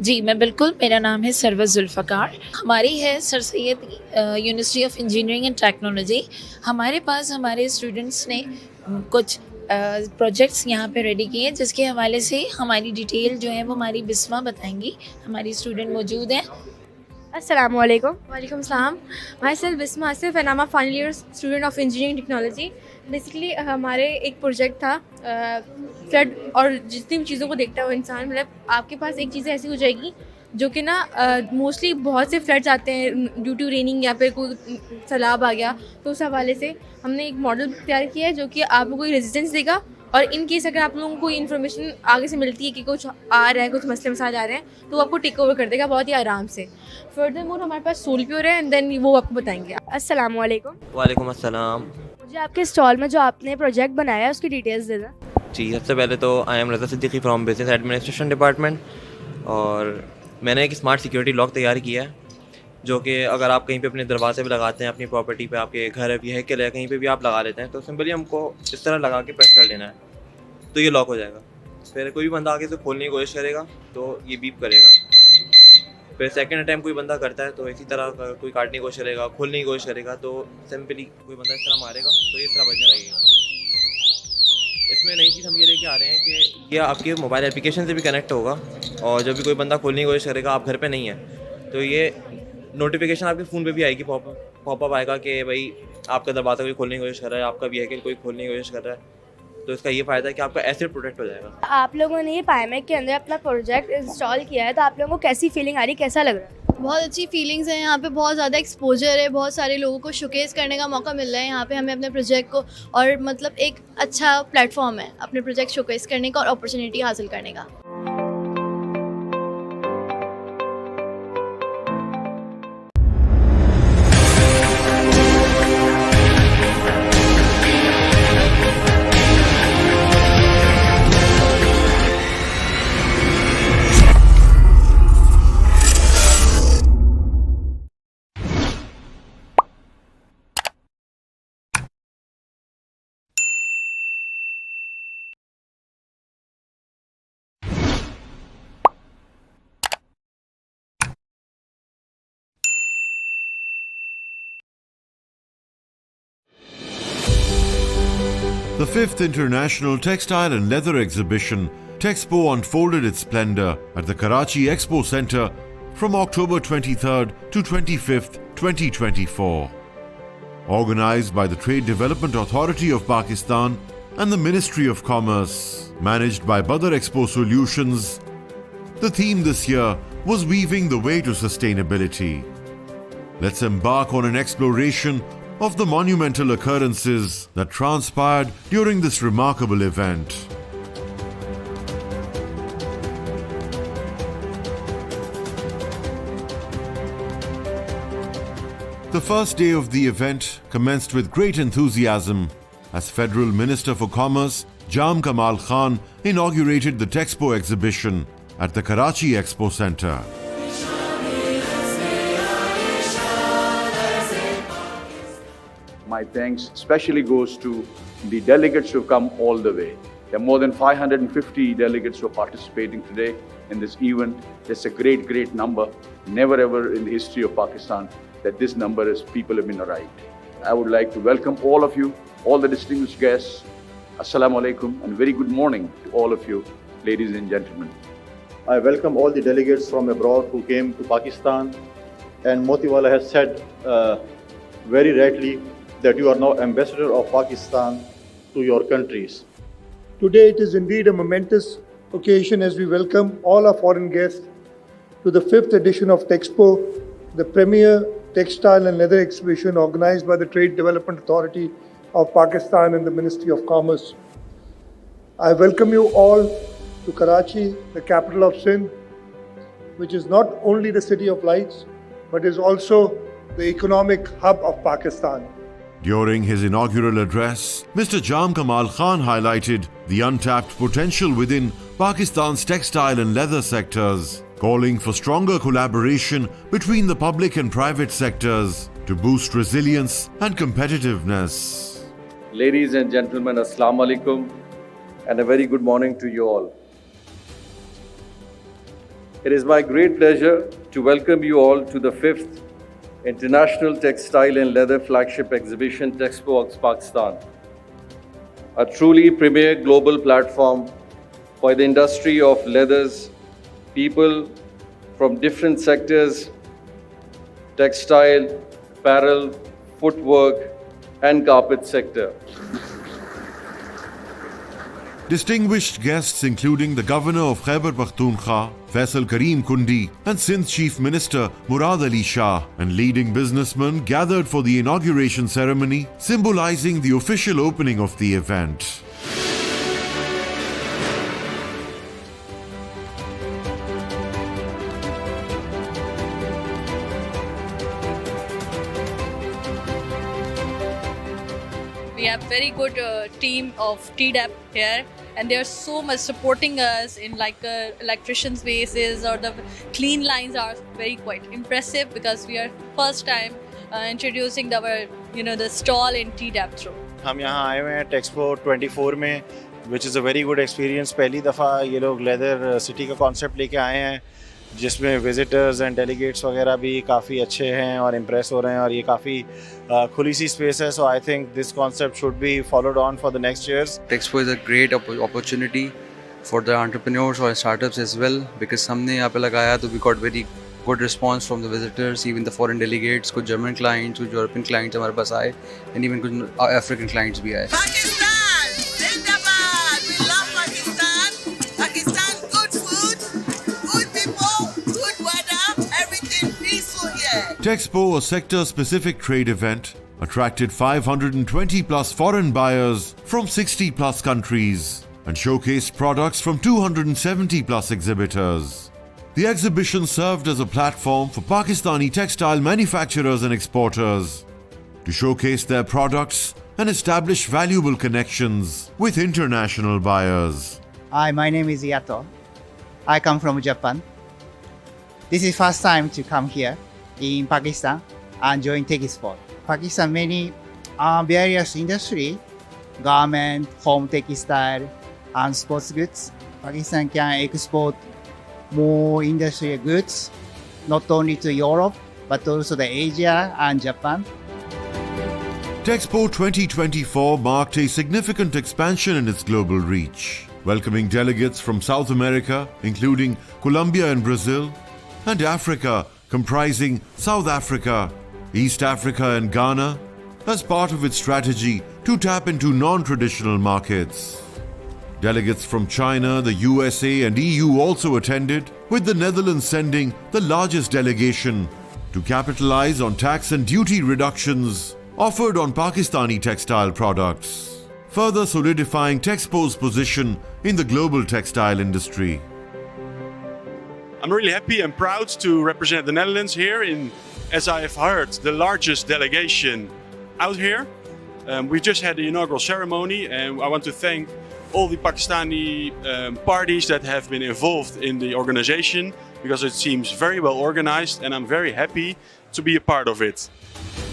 जी मैं बिल्कुल, मेरा नाम है सरवर जुल्फ़कार। हमारी है sir Syed university of engineering and technology. हमारे पास हमारे स्टूडेंट्स ने कुछ प्रोजेक्ट्स यहाँ पे रेडी किए हैं, जिसके हवाले से हमारी डिटेल जो है वो हमारी बिस्मा बताएंगी। हमारी स्टूडेंट मौजूद हैं। अस्सलाम वालेकुम। वालेकुम सलाम। Myself Bisma Asif and I am a final year student of engineering technology. Basically हमारे एक प्रोजेक्ट था फ्लड, और जितनी भी चीज़ों को देखता है वो इंसान, मतलब आपके पास एक चीज़ ऐसी हो जाएगी जो कि ना मोस्टली बहुत से फ्लड्स आते हैं ड्यू टू रेनिंग, या फिर कोई सैलाब आ गया, तो उस हवाले से हमने एक मॉडल तैयार किया है जो कि आपको कोई रेजिस्टेंस देगा, और इन केस अगर आप लोगों को इन्फॉर्मेशन आगे से मिलती है कि कुछ आ रहा है, कुछ मसले मसाइल आ रहे हैं, तो वो आपको टेक ओवर कर देगा बहुत ही आराम से। फर्दर मोर हमारे पास सोल प्योर है, एंड देन वो आपको बताएंगे। अस्सलाम वालेकुम। वालेकुम अस्सलाम। मुझे आपके स्टॉल में जो आपने प्रोजेक्ट बनाया है उसकी डिटेल्स दे दें। जी सबसे पहले तो I M Raza Siddiqui from business administration department, और मैंने एक स्मार्ट सिक्योरिटी लॉक तैयार किया है, जो कि अगर आप कहीं पे अपने दरवाजे पे लगाते हैं, अपनी प्रॉपर्टी पे, आपके घर व्हीकल है, कहीं पे भी आप लगा लेते हैं, तो सिंपली हमको इस तरह लगा के प्रेस कर लेना है, तो ये लॉक हो जाएगा। फिर कोई भी बंदा आगे से खोलने की कोशिश करेगा तो ये बीप करेगा। फिर सेकंड अटैम्प्ट कोई बंदा करता है तो इसी तरह कोई काटने की कोशिश करेगा, खोलने की कोशिश करेगा, तो सिंपली कोई बंदा इस तरह मारेगा तो ये इस तरह बजने लगेगा। इसमें नई चीज़ हम ये लेके आ रहे हैं कि ये आपके मोबाइल एप्लीकेशन से भी कनेक्ट होगा, और जब भी कोई बंदा खोलने की कोशिश करेगा, आप घर पे नहीं है, तो ये नोटिफिकेशन आपके फ़ोन पे भी आएगी, पॉपअप आएगा कि भाई आपका दरवाज़ा कोई खोलने की कोशिश कर रहा है, आपका व्हीकल कोई खोलने की कोशिश कर रहा है। तो इसका ये फ़ायदा है कि आपका एसिड प्रोटेक्ट हो जाएगा। आप लोगों ने ये पायमेक के अंदर अपना प्रोजेक्ट इंस्टॉल किया है, तो आप लोगों को कैसी फीलिंग आ रही, कैसा लग रहा है? बहुत अच्छी फीलिंग्स हैं यहाँ पे, बहुत ज़्यादा एक्सपोजर है, बहुत सारे लोगों को शोकेस करने का मौका मिल रहा है यहाँ पे हमें अपने प्रोजेक्ट को, और मतलब एक अच्छा प्लेटफॉर्म है अपने प्रोजेक्ट शोकेस करने का और अपॉर्चुनिटी हासिल करने का। The 5th International Textile and Leather Exhibition, Texpo, unfolded its splendor at the Karachi Expo Centre from October 23rd to 25th, 2024. Organised by the Trade Development Authority of Pakistan and the Ministry of Commerce, managed by Badar Expo Solutions, the theme this year was Weaving the Way to Sustainability. Let's embark on an exploration of the monumental occurrences that transpired during this remarkable event. The first day of the event commenced with great enthusiasm as Federal Minister for Commerce Jam Kamal Khan inaugurated the Texpo exhibition at the Karachi Expo Centre. My thanks especially goes to the delegates who have come all the way. There are more than 550 delegates who are participating today in this event. That's a great, great number. Never ever in the history of Pakistan that this number is people have been arrived. I would like to welcome all of you, all the distinguished guests. Assalamu alaikum and very good morning to all of you, ladies and gentlemen. I welcome all the delegates from abroad who came to Pakistan, and Motiwala has said very rightly that you are now ambassador of Pakistan to your countries. Today it is indeed a momentous occasion as we welcome all our foreign guests to the 5th edition of Texpo, the premier textile and leather exhibition organized by the Trade Development Authority of Pakistan and the Ministry of Commerce. I welcome you all to Karachi, the capital of Sindh, which is not only the city of lights, but is also the economic hub of Pakistan. During his inaugural address, Mr. Jam Kamal Khan highlighted the untapped potential within Pakistan's textile and leather sectors, calling for stronger collaboration between the public and private sectors to boost resilience and competitiveness. Ladies and gentlemen, Assalamu alaikum and a very good morning to you all. It is my great pleasure to welcome you all to the 5th International Textile and Leather Flagship Exhibition, Texpo Pakistan, a truly premier global platform for the industry of leathers, people from different sectors, textile, apparel, footwork, and carpet sector. Distinguished guests including the Governor of Khyber Pakhtunkhwa, Faisal Karim Kundi, and Sindh Chief Minister Murad Ali Shah, and leading businessmen gathered for the inauguration ceremony, symbolizing the official opening of the event. We have very good team of TDAP here, and they are so much supporting us in like electricians' bases, or the clean lines are very quite impressive because we are first time introducing the stall in TDAP through. हम यहाँ आए हुए हैं टेक्सपो 24 में, which is a very good experience. पहली दफ़ा ये लोग लेदर सिटी का कॉन्सेप्ट लेके आए हैं, जिसमें विजिटर्स एंड डेलीगेट्स वगैरह भी काफ़ी अच्छे हैं और इम्प्रेस हो रहे हैं, और ये काफ़ी खुली सी स्पेस है. So I think this concept should be followed on for the next years. Texpo is a great opportunity for the entrepreneurs or startups as well, because हमने यहाँ पे लगाया तो we got very good response from the visitors, even the foreign delegates. कुछ German clients, कुछ European clients हमारे पास आए, and even कुछ African clients भी आए. Texpo, a sector-specific trade event, attracted 520 plus foreign buyers from 60 plus countries and showcased products from 270 plus exhibitors. The exhibition served as a platform for Pakistani textile manufacturers and exporters to showcase their products and establish valuable connections with international buyers. Hi, my name is Yato. I come from Japan. This is first time to come here in Pakistan and join Texpo. Pakistan many various industry, garment, home textile, and sports goods. Pakistan can export more industrial goods, not only to Europe, but also to Asia and Japan. Texpo 2024 marked a significant expansion in its global reach, welcoming delegates from South America, including Colombia and Brazil, and Africa, comprising South Africa, East Africa and Ghana, as part of its strategy to tap into non-traditional markets. Delegates from China, the USA and EU also attended, with the Netherlands sending the largest delegation to capitalize on tax and duty reductions offered on Pakistani textile products, further solidifying Texpo's position in the global textile industry. I'm really happy and proud to represent the Netherlands here in, as I have heard, the largest delegation out here. We just had the inaugural ceremony, and I want to thank all the Pakistani parties that have been involved in the organization, because it seems very well organized, and I'm very happy to be a part of it.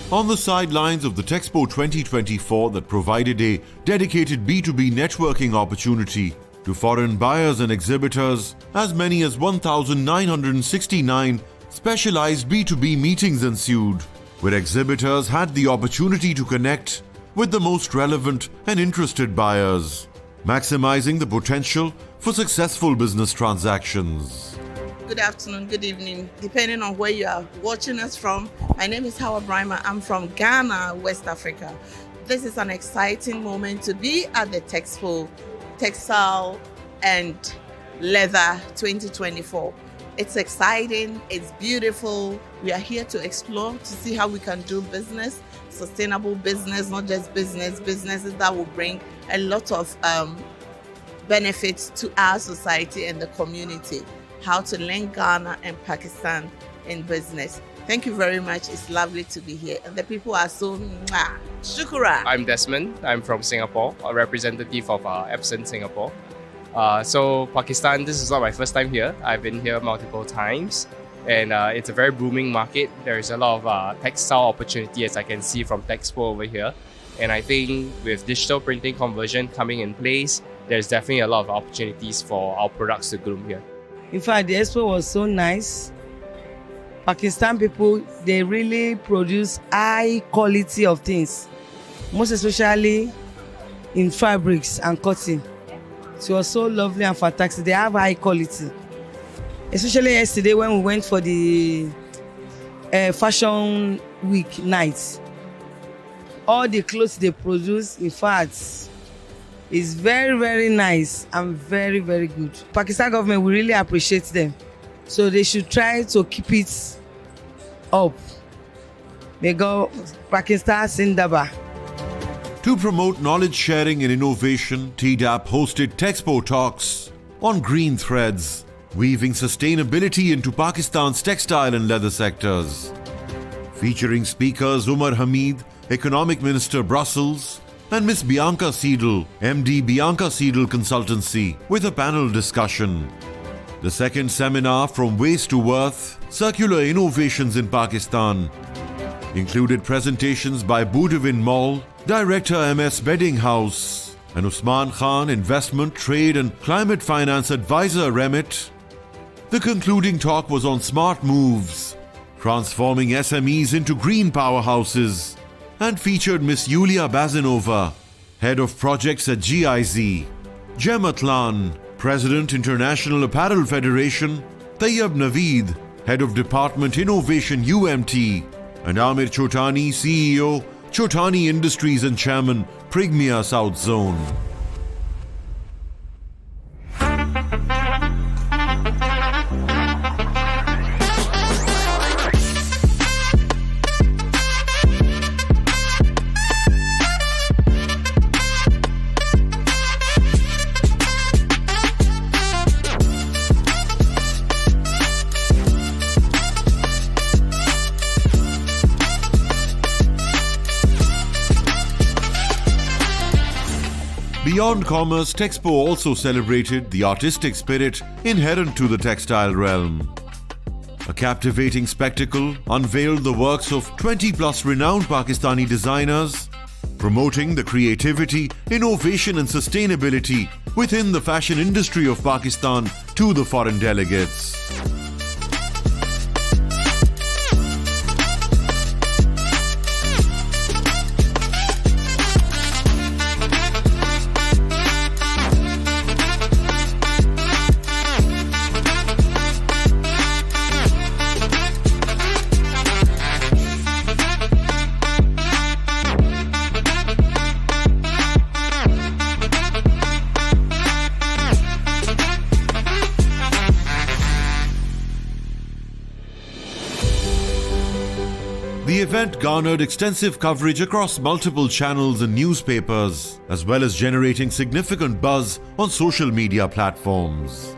On the sidelines of the Texpo 2024 that provided a dedicated B2B networking opportunity to foreign buyers and exhibitors, as many as 1,969 specialized B2B meetings ensued, where exhibitors had the opportunity to connect with the most relevant and interested buyers, maximizing the potential for successful business transactions. Good afternoon, good evening, depending on where you are watching us from. My name is Hawa Brima. I'm from Ghana, West Africa. This is an exciting moment to be at the Texpo Textile and Leather 2024. It's exciting, it's beautiful. We are here to explore, to see how we can do business, sustainable business, not just businesses that will bring a lot of benefits to our society and the community. How to link Ghana and Pakistan in business. Thank you very much. It's lovely to be here. And the people are so shukura. I'm Desmond. I'm from Singapore, a representative of Epson Singapore. So Pakistan, this is not my first time here. I've been here multiple times, and it's a very booming market. There is a lot of textile opportunity, as I can see from Texpo over here. And I think with digital printing conversion coming in place, there's definitely a lot of opportunities for our products to groom here. In fact, the expo was so nice. Pakistan people, they really produce high quality of things, most especially in fabrics and cotton. So it was so lovely and fantastic. They have high quality. Especially yesterday when we went for the fashion week night. All the clothes they produce, in fact, is very, very nice and very, very good. Pakistan government, we really appreciate them. So they should try to keep it up. May God, Pakistan Zindabad. To promote knowledge sharing and innovation, TDAP hosted Texpo Talks on green threads, weaving sustainability into Pakistan's textile and leather sectors. Featuring speakers Umar Hamid, Economic Minister Brussels, and Miss Bianca Seidel, MD Bianca Seidel Consultancy, with a panel discussion. The second seminar, From Waste to Worth, Circular Innovations in Pakistan, included presentations by Budivin Mall, Director MS Bedding House, and Usman Khan, Investment, Trade and Climate Finance Advisor Remit. The concluding talk was on smart moves, transforming SMEs into green powerhouses, and featured Miss Yulia Bazinova, Head of Projects at GIZ, Jem Atlan, President International Apparel Federation, Tayyab Naveed, Head of Department Innovation UMT, and Amir Chotani, CEO, Chotani Industries and Chairman, Prigmia South Zone. Beyond commerce, Texpo also celebrated the artistic spirit inherent to the textile realm. A captivating spectacle unveiled the works of 20+ renowned Pakistani designers, promoting the creativity, innovation and sustainability within the fashion industry of Pakistan to the foreign delegates. The event garnered extensive coverage across multiple channels and newspapers, as well as generating significant buzz on social media platforms.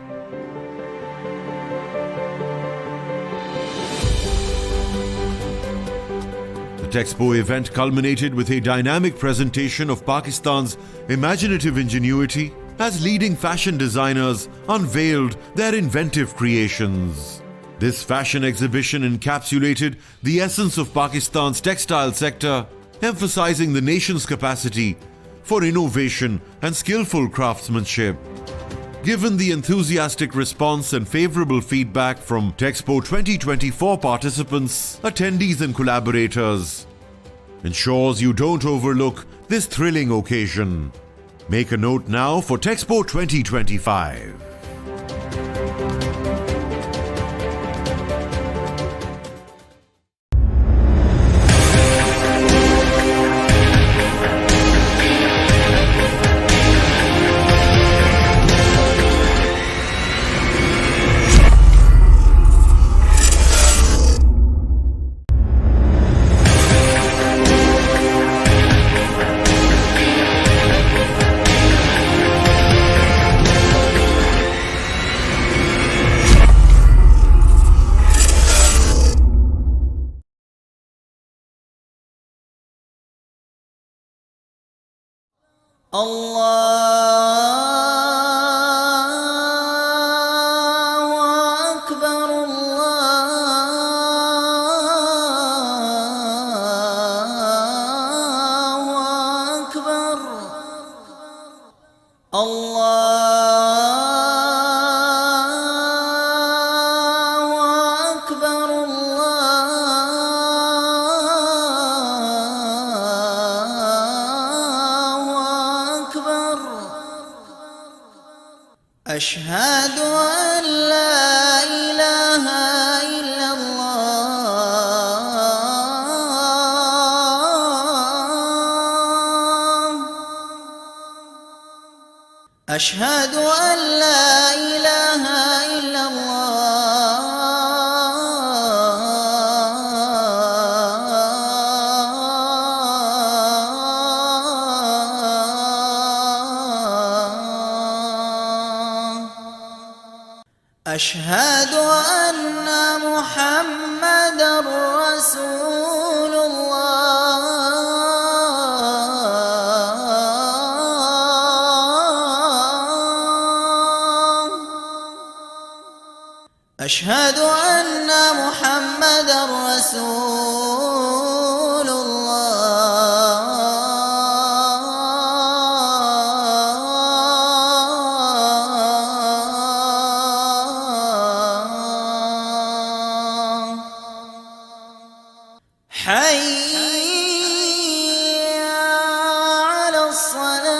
The Texpo event culminated with a dynamic presentation of Pakistan's imaginative ingenuity as leading fashion designers unveiled their inventive creations. This fashion exhibition encapsulated the essence of Pakistan's textile sector, emphasizing the nation's capacity for innovation and skillful craftsmanship. Given the enthusiastic response and favorable feedback from Texpo 2024 participants, attendees and collaborators, ensures you don't overlook this thrilling occasion. Make a note now for Texpo 2025. أشهد أن لا إله إلا الله أشهد أن لا إله إلا أشهد أن محمدًا رسول الله أشهد أن محمدًا رسول حي على الصلاة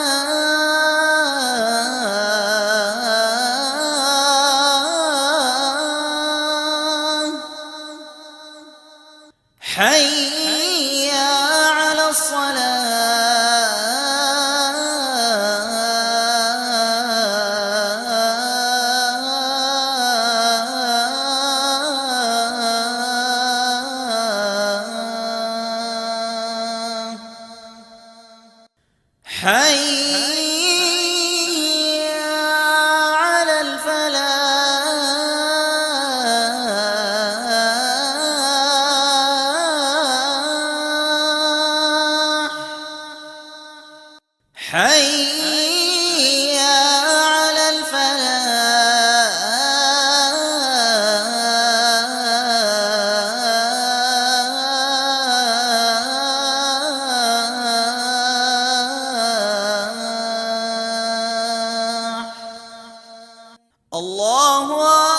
الله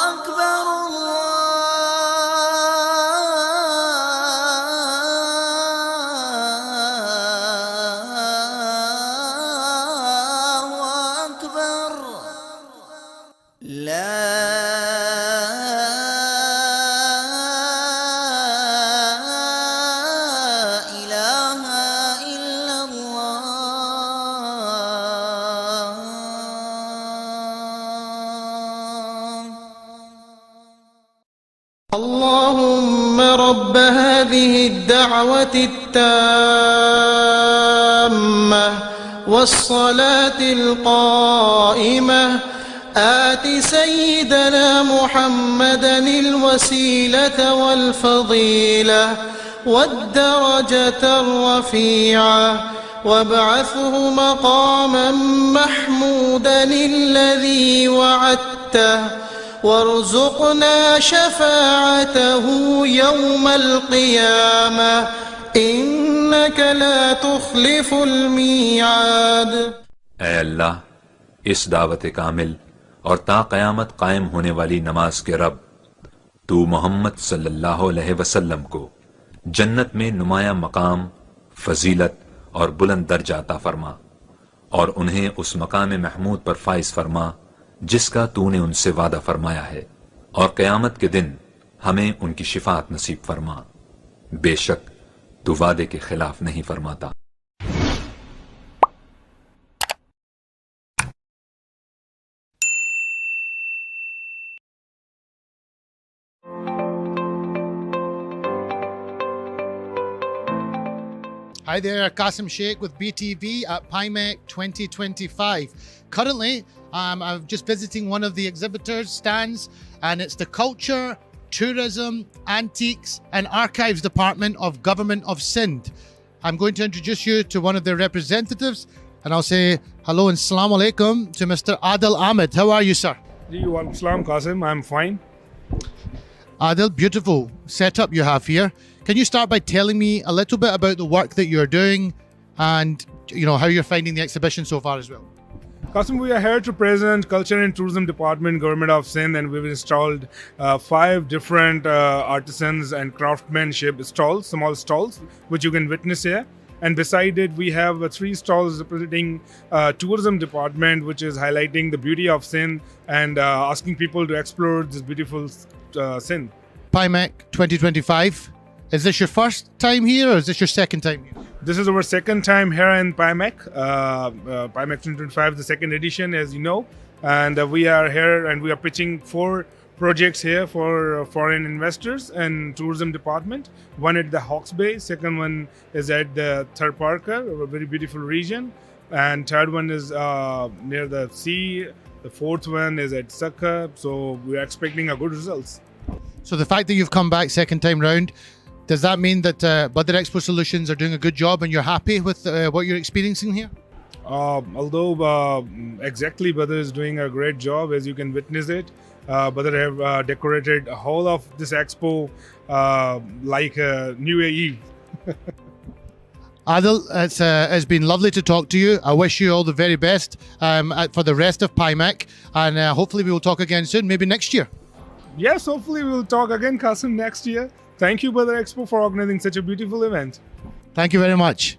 أكبر الله أكبر لا إله إلا اللهم رب هذه الدعوة التامة والصلاة القائمة آت سيدنا محمدا الوسيلة والفضيلة والدرجة الرفيعة وابعثه مقاما محمودا الذي وعدته وارزقنا شفاعته يوم القيامة إنك لا تخلف الميعاد. ऐ अल्लाह, इस दावत कामिल और ता क़यामत कायम होने वाली नमाज के रब, तू मोहम्मद सल्लल्लाहु अलैहि वसल्लम को जन्नत में नुमाया मकाम, फजीलत और बुलंद दर्जा अता फरमा और उन्हें उस मकाम महमूद पर फाइज फरमा जिसका तूने उनसे वादा फरमाया है, और क़यामत के दिन हमें उनकी शिफात नसीब फरमा। बेशक तू वादे के खिलाफ नहीं फरमाता। Hi there, Qasim Sheikh with BTV at PIMEC 2025. Currently, I'm just visiting one of the exhibitors' stands, and it's the Culture, Tourism, Antiques and Archives Department of Government of Sindh. I'm going to introduce you to one of their representatives, and I'll say hello and Assalamu alaikum to Mr. Adil Ahmed. How are you, sir? Walaikum Salam, Qasim. I'm fine. Adil, beautiful setup you have here. Can you start by telling me a little bit about the work that you're doing and how you're finding the exhibition so far as well? Qasim, we are here to present Culture and Tourism Department, Government of Sindh, and we've installed 5 different artisans and craftsmanship stalls, small stalls, which you can witness here. And beside it, we have 3 stalls representing Tourism Department, which is highlighting the beauty of Sindh and asking people to explore this beautiful Sindh. PIMEC 2025. Is this your first time here or is this your second time here? This is our second time here in PIMEC. PIMEC 2025, the second edition, as you know. And we are here and we are pitching 4 projects here for foreign investors and tourism department. One at the Hawke's Bay, second one is at the Thar Parker, a very beautiful region. And third one is near the sea. The fourth one is at Sakha. So we are expecting a good results. So the fact that you've come back second time round, does that mean that Badar Expo Solutions are doing a good job and you're happy with what you're experiencing here? Although exactly Badar is doing a great job, as you can witness it. Badar have decorated a whole of this expo like New Year Eve. Adil, it's been lovely to talk to you. I wish you all the very best for the rest of PIMEC, and hopefully we will talk again soon, maybe next year. Yes, hopefully we will talk again, Qasim, next year. Thank you, Badar Expo, for organizing such a beautiful event. Thank you very much.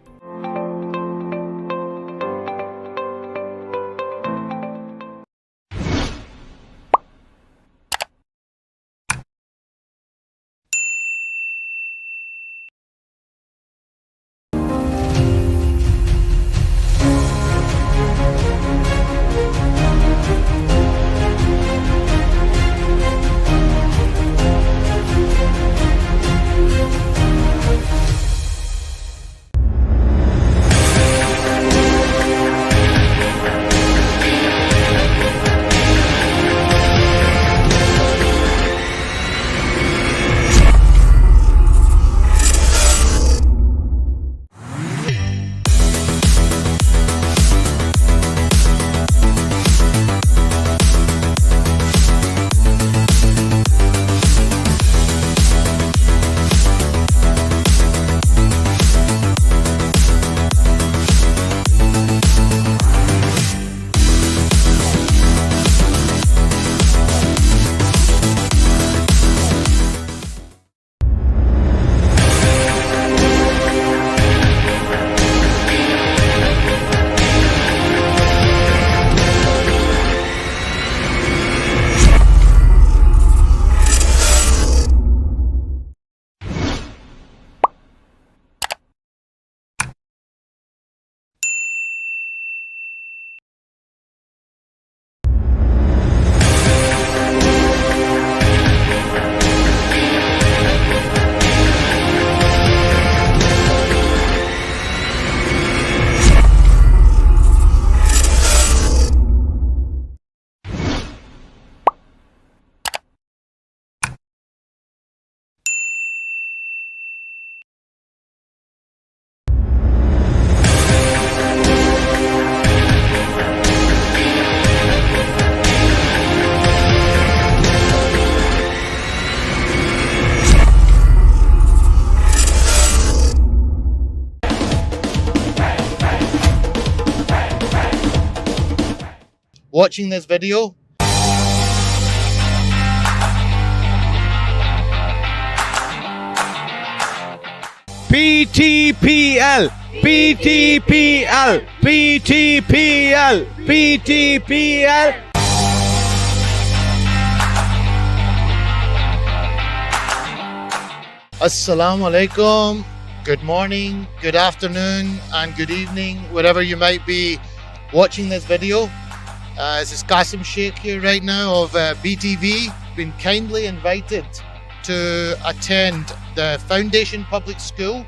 watching this video. PTPL, PTPL, PTPL, PTPL. Assalamu alaikum. Good morning, good afternoon, and good evening, wherever you might be watching this video. This is Qasim Sheikh here right now of BTV. Been kindly invited to attend the Foundation Public School,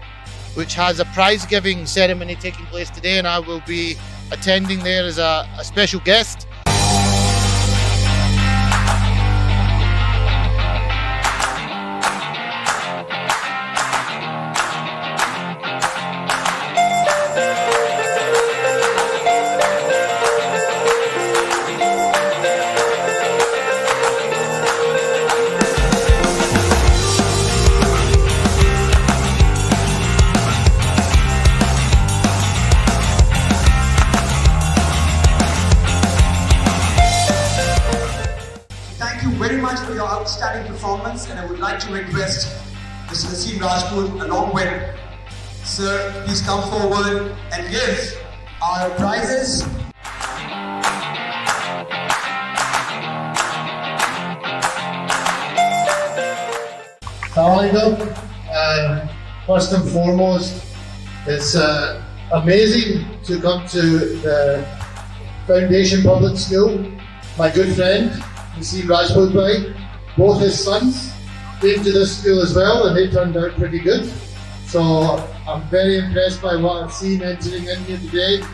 which has a prize giving ceremony taking place today, and I will be attending there as a special guest. For your outstanding performance, and I would like to request Mr. Naseem Rajput along with Sir, please come forward and give our prizes. Assalamu alaikum. First and foremost, it's amazing to come to the Foundation Public School. My good friend, Naseem Rajput bhai, both his sons came to this school as well, and they turned out pretty good. So I'm very impressed by what I've seen entering in here today.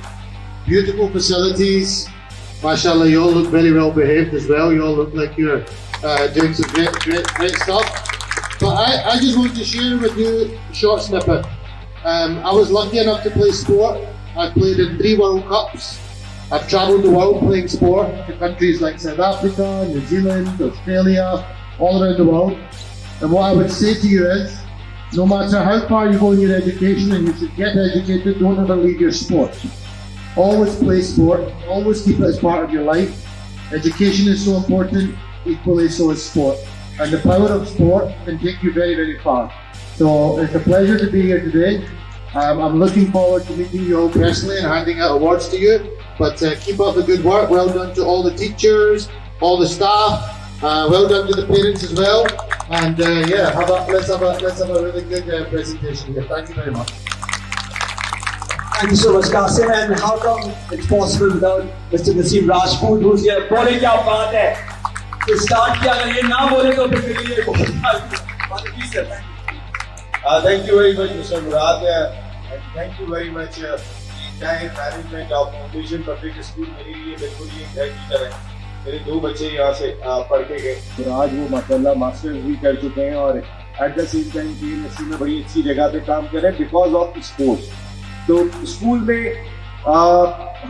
Beautiful facilities. MashaAllah, you all look very well behaved as well. You all look like you're doing some great stuff. But I just want to share with you a short snippet. I was lucky enough to play sport. I've played in 3 World Cups. I've travelled the world playing sport to countries like South Africa, New Zealand, Australia, all around the world. And what I would say to you is, no matter how far you go in your education, and you should get educated, don't ever leave your sport. Always play sport, always keep it as part of your life. Education is so important, equally so is sport. And the power of sport can take you very, very far. So it's a pleasure to be here today. I'm looking forward to meeting you all personally and handing out awards to you. But keep up the good work. Well done to all the teachers, all the staff. Well done to the parents as well. And yeah, let's have a really good presentation here. Thank you very much. Thank you so much, Qasim. And how come it's possible without Mr. Naseem Rajput, who's here? बोले क्या बात है? तो start किया अगर ये ना बोले तो फिर मेरे लिए बहुत please sir. Thank you very much, Mr. Murad, and thank you very much. Entire management of Foundation Public School मेरे लिए बिल्कुल ही एक घर की तरह है. मेरे 2 बच्चे यहाँ से पढ़ के गए और आज वो माशाल्लाह मास्टर्स भी कर चुके हैं और at the same time PMSC में बड़ी अच्छी जगह पे काम कर रहे हैं बिकॉज ऑफ स्पोर्ट्स. तो स्कूल में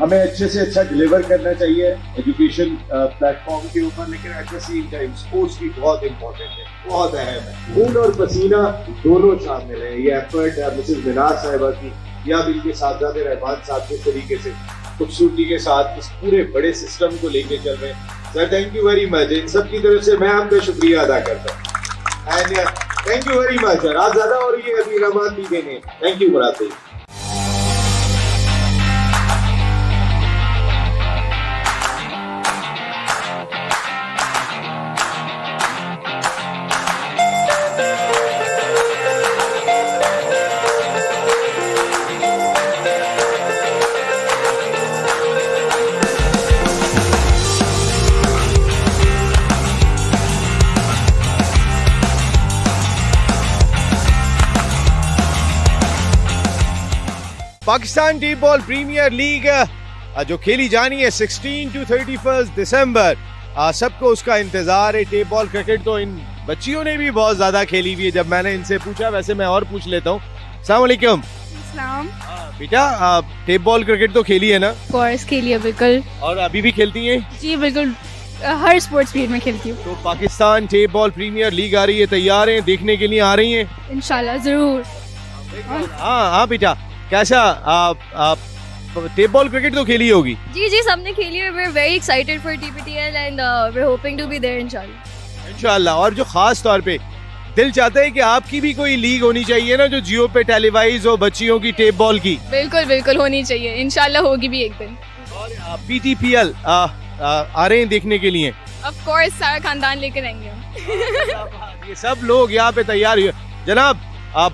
हमें अच्छे से अच्छा डिलीवर करना चाहिए एजुकेशन प्लेटफॉर्म के ऊपर, लेकिन at the same time sports भी बहुत इंपॉर्टेंट है, बहुत अहम है. खून और पसीना दोनों शामिल है. ये एफर्ट मिसेस मिनाज साहिबा की या भी इनके साथजादे रहमान साहब किस तरीके से खूबसूरती के साथ इस पूरे बड़े सिस्टम को लेके चल रहे हैं. Sir thank you very much. इन सब की तरफ से मैं आपका शुक्रिया अदा करता हूँ. And thank you very much. रात ज़्यादा हो रही है, अभी रहमान भी देंगे. थैंक यू मुराद भाई. Pakistan T ball premiere league जो खेली जानी है 16 to 31 दिसंबर, सबको उसका इंतजार है. टेप बॉल क्रिकेट तो इन बच्चियों ने भी बहुत ज्यादा खेली हुई है. जब मैंने इनसे पूछा, वैसे मैं और पूछ लेता हूँ. अस्सलाम वालेकुम. बेटा टेप बॉल क्रिकेट तो खेली है ना? कोर्स खेली है बिल्कुल. और अभी भी खेलती हैं? जी बिल्कुल, हर स्पोर्ट्स पीरियड में खेलती हूँ. तो Pakistan tape ball premiere league आ रही है, तैयार हैं देखने के लिए? आ रही हैं इंशाल्लाह जरूर. हाँ बेटा, कैसा टेप बॉल क्रिकेट तो खेली होगी? जी जी सबने खेली है. We're very excited for TPTL and we're hoping to be there इंशाल्लाह. इंशाल्लाह. और जो खास तौर पे दिल चाहता है कि आपकी भी कोई लीग होनी चाहिए ना जो जियो पे टेलीवाइज हो बच्चियों की टेप बॉल की. बिल्कुल बिल्कुल होनी चाहिए. इंशाल्लाह होगी भी एक दिन. और PTPL आ रहे हैं देखने के लिए? Of course सारा खानदान लेकर आएंगे हम. ये सब लोग यहाँ पे तैयार हुए. जनाब आप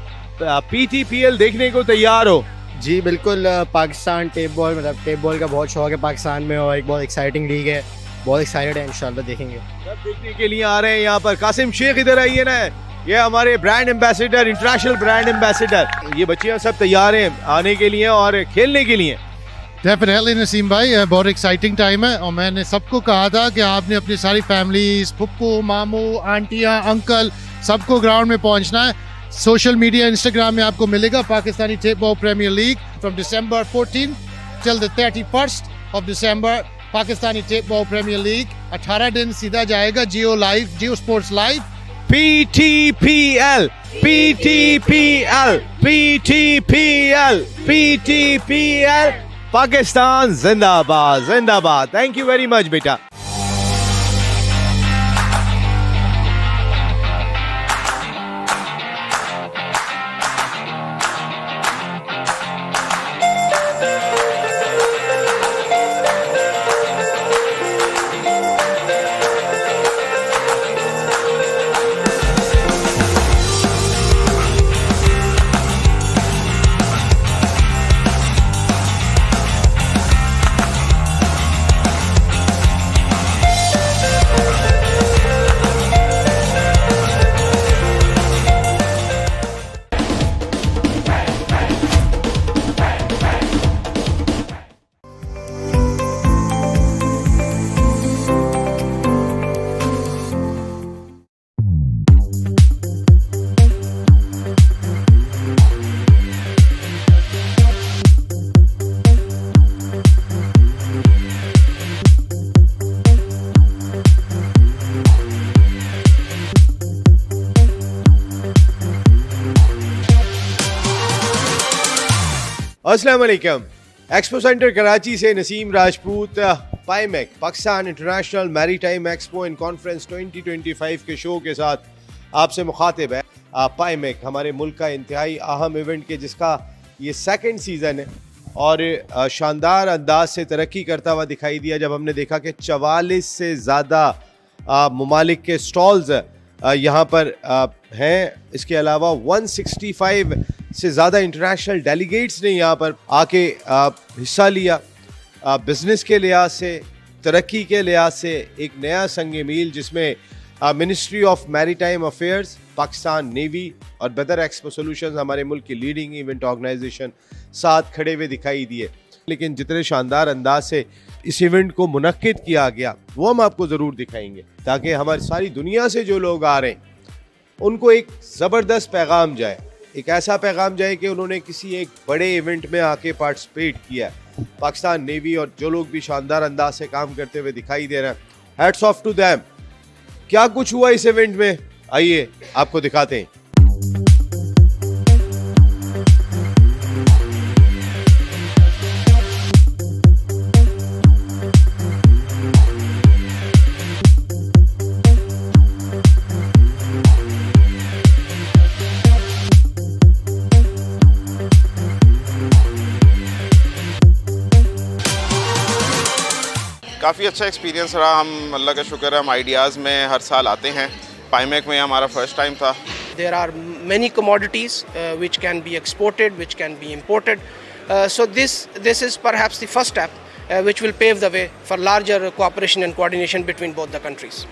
PTPL देखने को तैयार हो? जी बिल्कुल. पाकिस्तान टेप बॉल मतलब टेप बॉल का बहुत शौक है पाकिस्तान में और एक बहुत एक्साइटिंग लीग है. बहुत एक्साइटेड है. इंशाल्लाह देखेंगे. सब देखने के लिए आ रहे हैं यहाँ पर. कासिम शेख इधर आइए ना. ये हमारे brand ambassador, international brand ambassador. ये बच्चियाँ सब तैयार हैं आने के लिए और खेलने के लिए. डेफिनेटली नसीम भाई बहुत एक्साइटिंग टाइम है और मैंने सबको कहा था कि आपने अपनी सारी फैमिलीज, पप्पू, मामू, आंटियाँ, अंकल सबको ग्राउंड में पहुँचना है. सोशल मीडिया इंस्टाग्राम में आपको मिलेगा Pakistani tape ball premiere league from December 14 till the 31st of December. Pakistani tape ball premiere league 18 दिन सीधा जाएगा Geo sports live. PTPL PTPL PTPL PTPL Pakistan जिंदाबाद जिंदाबाद. थैंक यू वेरी मच बेटा. अस्सलाम वालेकुम. एक्सपो सेंटर कराची से Naseem Rajput पाइमेक Pakistan international maritime expo and conference 2025 के शो के साथ आपसे मुखातिब है. पाइमेक हमारे मुल्क का इंतहाई अहम इवेंट के जिसका ये सेकंड सीज़न है और शानदार अंदाज से तरक्की करता हुआ दिखाई दिया जब हमने देखा कि 44 से ज़्यादा ममालिक के स्टॉल्स यहाँ पर हैं. इसके अलावा 165 से ज़्यादा इंटरनेशनल डेलीगेट्स ने यहाँ पर आके हिस्सा लिया. बिज़नेस के लिहाज से, तरक्की के लिहाज से एक नया संग मील जिसमें ministry of maritime affairs, Pakistan navy और बदर एक्सपो सॉल्यूशंस हमारे मुल्क की लीडिंग इवेंट ऑर्गेनाइजेशन साथ खड़े हुए दिखाई दिए. लेकिन जितने शानदार अंदाज से इस इवेंट को मुनक्किद किया गया वो हम आपको ज़रूर दिखाएंगे ताकि हमारी सारी दुनिया से जो लोग आ रहे हैं उनको एक ज़बरदस्त पैगाम जाए. एक ऐसा पैगाम जाए कि उन्होंने किसी एक बड़े इवेंट में आके पार्टिसिपेट किया. पाकिस्तान नेवी और जो लोग भी शानदार अंदाज से काम करते हुए दिखाई दे रहे हैं, हैट्स ऑफ टू देम. क्या कुछ हुआ इस इवेंट में आइए आपको दिखाते हैं. काफ़ी अच्छा एक्सपीरियंस रहा. हम अल्लाह का शुक्र है हम आइडियाज़ में हर साल आते हैं. पाइमेक में हमारा फर्स्ट टाइम था. There are many commodities which can be exported, which can be imported. So this is perhaps the first step which will pave the way for larger cooperation and coordination between both the countries.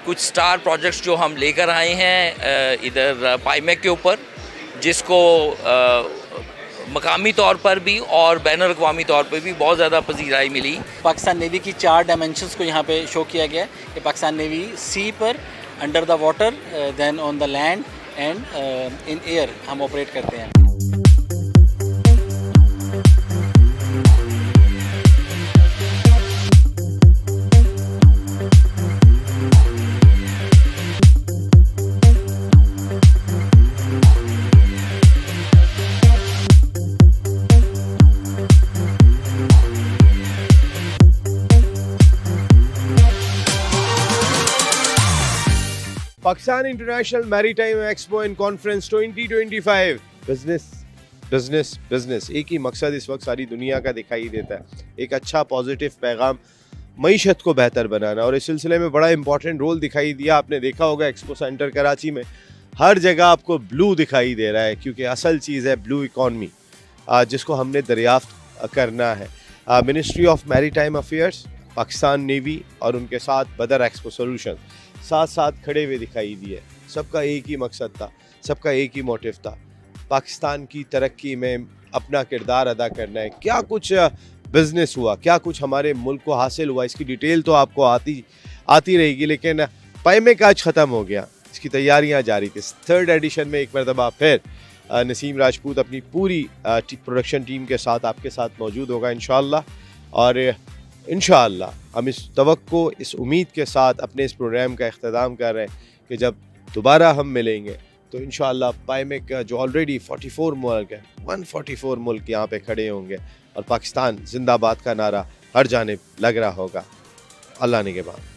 कुछ star projects जो हम लेकर आए हैं इधर पाइमेक के ऊपर, जिसको मकामी तौर पर भी और बैनुल अक़वामी तौर पर भी बहुत ज़्यादा पजीराई मिली। पाकिस्तान नेवी की 4 डायमेंशंस को यहाँ पे शो किया गया है कि पाकिस्तान नेवी सी पर, under the water, then on the land and in air हम ऑपरेट करते हैं। Pakistan International Maritime Expo and Conference 2025 business business business एक ही मकसद इस वक्त सारी दुनिया का दिखाई देता है, एक अच्छा पॉजिटिव पैगाम, मईशत को बेहतर बनाना। और इस सिलसिले में बड़ा इंपॉर्टेंट रोल दिखाई दिया। आपने देखा होगा एक्सपो सेंटर कराची में हर जगह आपको ब्लू दिखाई दे रहा है, क्योंकि असल चीज़ है ब्लू इकॉनमी, जिसको हमने दरियाफ्त करना है। Ministry of maritime affairs, Pakistan navy और उनके साथ बदर एक्सपो सोल्यूशन साथ साथ खड़े हुए दिखाई दिए। सबका एक ही मकसद था, सबका एक ही मोटिव था, पाकिस्तान की तरक्की में अपना किरदार अदा करना है। क्या कुछ बिजनेस हुआ, क्या कुछ हमारे मुल्क को हासिल हुआ, इसकी डिटेल तो आपको आती रहेगी। लेकिन पाइमेक आज ख़त्म हो गया, इसकी तैयारियां जारी थी। 3rd एडिशन में एक मरतबा फिर नसीम राजपूत अपनी पूरी प्रोडक्शन टीम के साथ आपके साथ मौजूद होगा इंशाअल्लाह। और इंशाअल्लाह हम इस तवक्को, इस उम्मीद के साथ अपने इस प्रोग्राम का इख्तिताम कर रहे हैं कि जब दोबारा हम मिलेंगे तो इंशाअल्लाह पाइमेक जो ऑलरेडी 44 मुल्क है, 144 मुल्क यहाँ पे खड़े होंगे और पाकिस्तान जिंदाबाद का नारा हर जानिब लग रहा होगा। अल्लाह ने के बाद।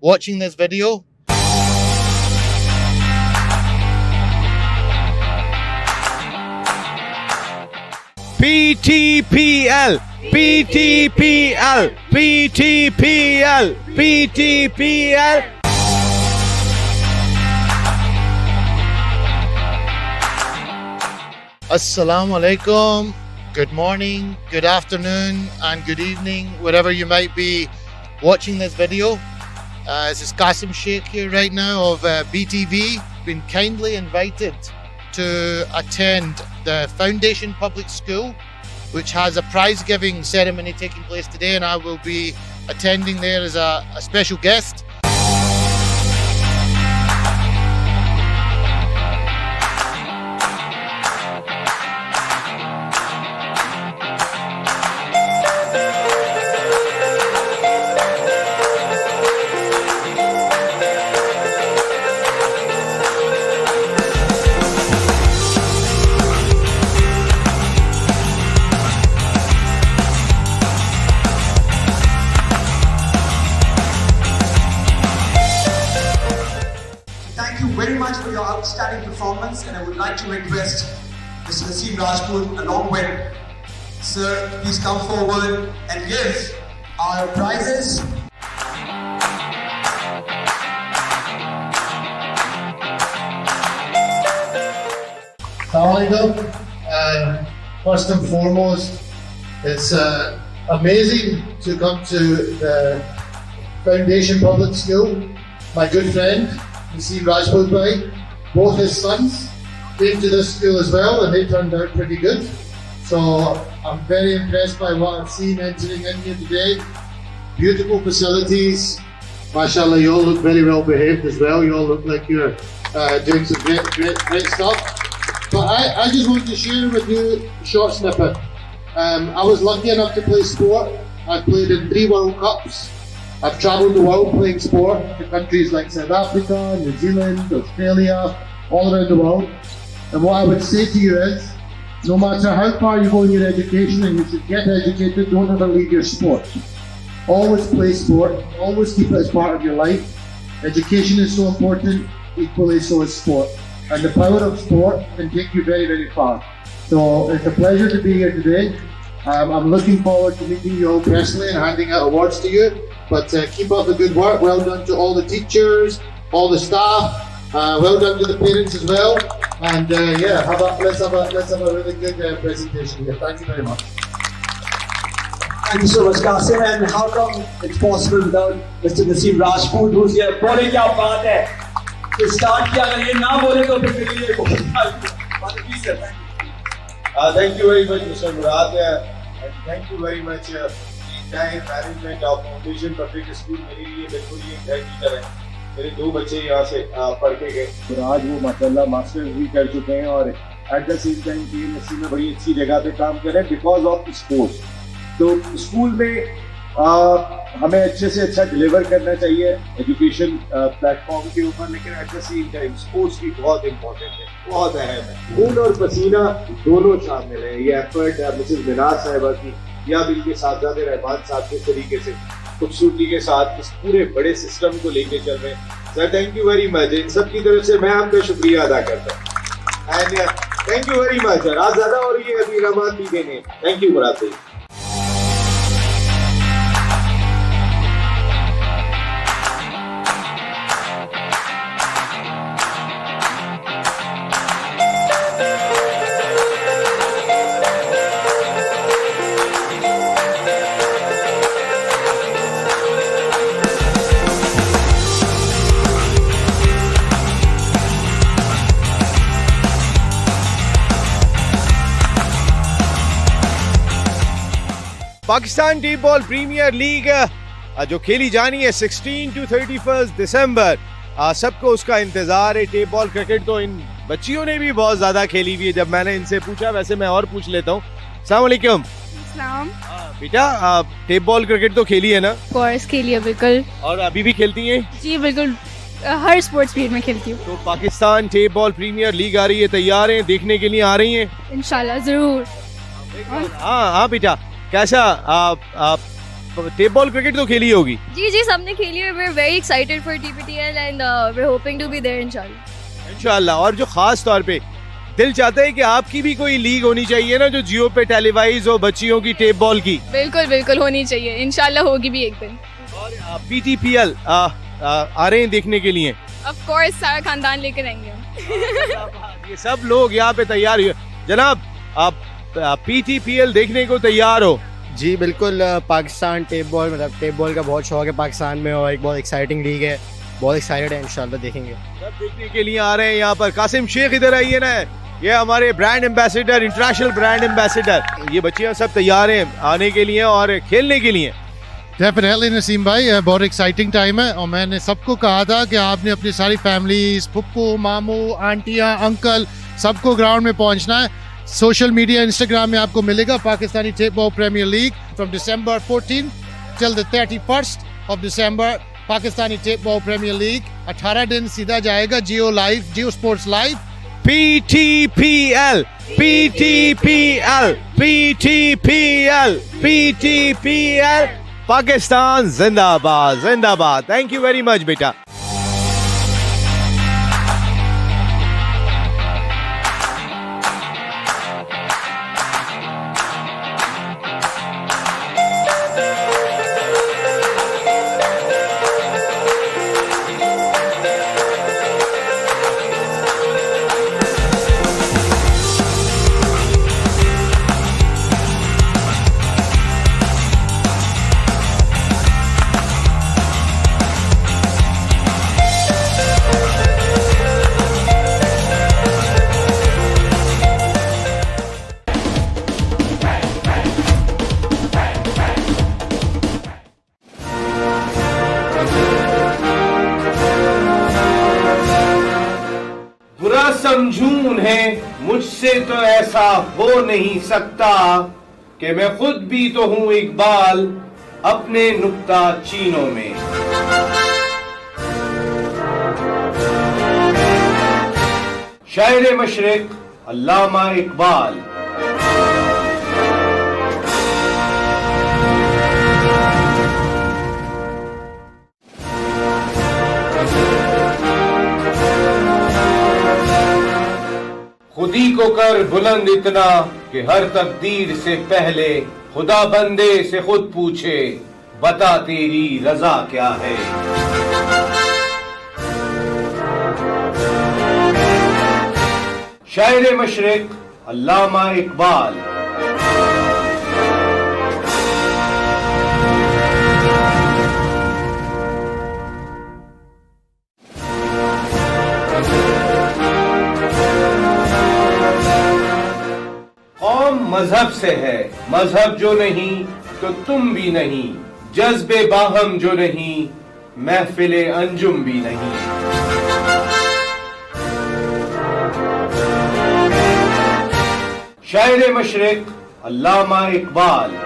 watching this video. PTPL, PTPL, PTPL, PTPL. Assalamu alaikum. Good morning, good afternoon, and good evening, wherever you might be watching this video. This is Qasim Sheikh here right now of BTV. Been kindly invited to attend the Foundation Public School, which has a prize giving ceremony taking place today, and I will be attending there as a special guest. Thank you very much for your outstanding performance, and I would like to request Mr. Naseem Rajput along with Sir, please come forward and give our prizes. Assalamualaikum. First and foremost, it's amazing to come to the Foundation Public School. My good friend, Naseem Rajput bhai, both his sons came to this school as well, and they turned out pretty good. So I'm very impressed by what I've seen entering in here today. Beautiful facilities. MashaAllah, you all look very well behaved as well. You all look like you're doing some great stuff. But I just want to share with you a short snippet. I was lucky enough to play sport. I've played in 3 World Cups. I've travelled the world playing sport to countries like South Africa, New Zealand, Australia, all around the world. And what I would say to you is, no matter how far you go in your education, and you should get educated, don't ever leave your sport. Always play sport, always keep it as part of your life. Education is so important, equally so is sport. And the power of sport can take you very, very far. So it's a pleasure to be here today. I'm looking forward to meeting you all personally and handing out awards to you. But keep up the good work. Well done to all the teachers, all the staff. Well done to the parents as well. And yeah, let's have a really good presentation here. Thank you very much. Thank you so much, Qasim. And how come it's possible without Mr. Naseem Rajput, who's here? Bole kya baat hai? To start kiya, agar ye na bole to phir mere liye bahut please sir, thank you. Thank you very much, Mr. Murad, and thank you very much the entire management of Foundation Public School. मेरे लिए बिल्कुल ये घर की तरह है. मेरे 2 बच्चे यहाँ से पढ़ के गए और आज वो माशाल्लाह मास्टर्स भी कर चुके हैं और at the same time PMSC में बड़ी अच्छी जगह पे काम कर रहे हैं बिकॉज ऑफ स्पोर्ट्स. तो स्कूल में हमें अच्छे से अच्छा डिलीवर करना चाहिए एजुकेशन प्लेटफॉर्म के ऊपर, लेकिन at the same time sports भी बहुत इंपॉर्टेंट है, बहुत अहम है. खून और पसीना दोनों शामिल है. ये एफर्ट मिसेस मिनाज साहिबा की या इनके साथी रहमान साहब के तरीके से खूबसूरती के साथ इस पूरे बड़े सिस्टम को लेके चल रहे हैं. Sir thank you very much. इन सब की तरफ से मैं आपका शुक्रिया अदा करता हूँ and thank you very much. राज ज़्यादा और ये अभी रहमान भी देंगे. थैंक यू मुराद भाई. Pakistan T ball premiere league जो खेली जानी है 16 to 31 दिसंबर. सबको उसका इंतजार है. टेप बॉल क्रिकेट तो इन बच्चियों ने भी बहुत ज्यादा खेली हुई है. जब मैंने इनसे पूछा, वैसे मैं और पूछ लेता हूँ. अस्सलाम वालेकुम. बेटा टेप बॉल क्रिकेट तो खेली है ना? कोर्स खेली है बिल्कुल. और अभी भी खेलती हैं? जी बिल्कुल, हर स्पोर्ट्स फील्ड में खेलती हूँ. तो Pakistan tape ball premiere league आ रही है, तैयार हैं? देखने के लिए आ रही हैं? इंशाल्लाह जरूर. हाँ बेटा, कैसा टेप बॉल क्रिकेट तो खेली होगी? जी जी सबने खेली है. We're very excited for TPTL and we're hoping to be there inshallah. इंशाल्लाह. और जो खास तौर पे दिल चाहता है कि आपकी भी कोई लीग होनी चाहिए ना, जो जियो पे टेलीवाइज हो, बच्चियों की टेप बॉल की. बिल्कुल बिल्कुल होनी चाहिए. इंशाल्लाह होगी भी एक दिन. और PTPL आ रहे हैं देखने के लिए? Of course सारा खानदान लेकर आएंगे. ये सब लोग यहाँ पे तैयार हुए. जनाब आप PTPL देखने को तैयार हो? जी बिल्कुल. पाकिस्तान टेप बॉल मतलब टेप बॉल का बहुत शौक है पाकिस्तान में और एक बहुत एक्साइटिंग लीग है. बहुत एक्साइटेड है. इंशाल्लाह देखेंगे. सब देखने के लिए आ रहे हैं यहाँ पर. कासिम शेख इधर आइए ना. ये हमारे brand ambassador, international brand ambassador. ये बच्चियाँ सब तैयार हैं आने के लिए और खेलने के लिए. डेफिनेटली नसीम भाई, बहुत एक्साइटिंग टाइम है. और मैंने सबको कहा था कि आपने अपनी सारी फैमिलीज, पप्पू, मामू, आंटियाँ, अंकल, सबको ग्राउंड में पहुंचना है. सोशल मीडिया, इंस्टाग्राम में आपको मिलेगा Pakistani tape ball premiere league from December 14 till the 31st of December. Pakistani tape ball premiere league 18 दिन सीधा जाएगा Geo live, Geo sports live. PTPL, PTPL, PTPL, PTPL. Pakistan जिंदाबाद, जिंदाबाद. थैंक यू वेरी मच बेटा. बुरा समझूं उन्हें, मुझसे तो ऐसा हो नहीं सकता कि मैं खुद भी तो हूं इकबाल अपने नुक्ता चीनों में. शायर मशरिक अल्लामा इकबाल. खुदी को कर बुलंद इतना कि हर तकदीर से पहले खुदा बंदे से खुद पूछे, बता तेरी रजा क्या है. शायर मशरिक अल्लामा इकबाल. कौम मजहब से है, मजहब जो नहीं तो तुम भी नहीं, जज्बे बाहम जो नहीं, महफिले अंजुम भी नहीं. शायर मशरिक अल्लामा इकबाल.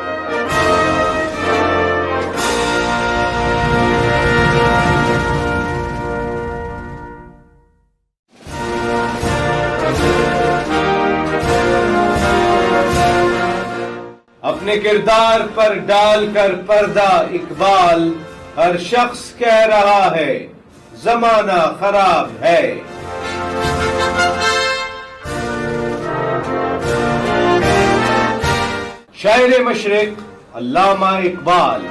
अपने किरदार पर डालकर पर्दा इकबाल हर शख्स कह रहा है जमाना खराब है. शायर मशरिक अल्लामा इकबाल.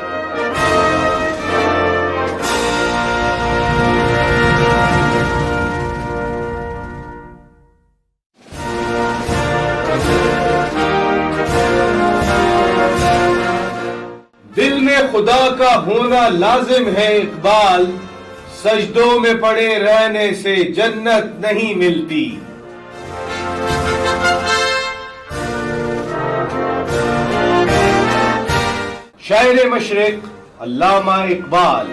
दिल में खुदा का होना लाजिम है इकबाल, सजदों में पड़े रहने से जन्नत नहीं मिलती. शायर मशरिक अल्लामा इकबाल.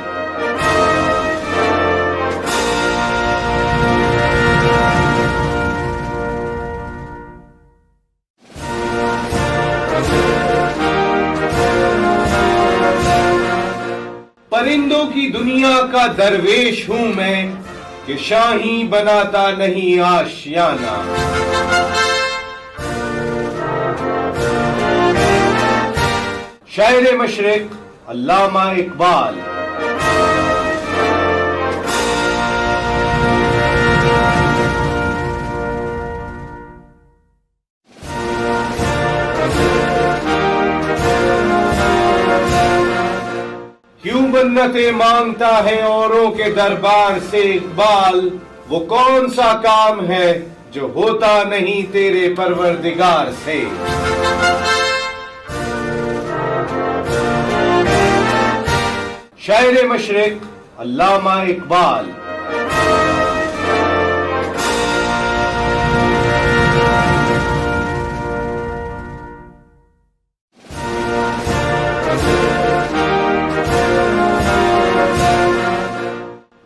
परिंदों की दुनिया का दरवेश हूं मैं कि शाही बनाता नहीं आशियाना. शायर मशरिक अल्लामा इकबाल। क्यों मन्नतें मांगता है औरों के दरबार से इकबाल, वो कौन सा काम है जो होता नहीं तेरे परवरदिगार से। शायर मशरिक अल्लामा इकबाल।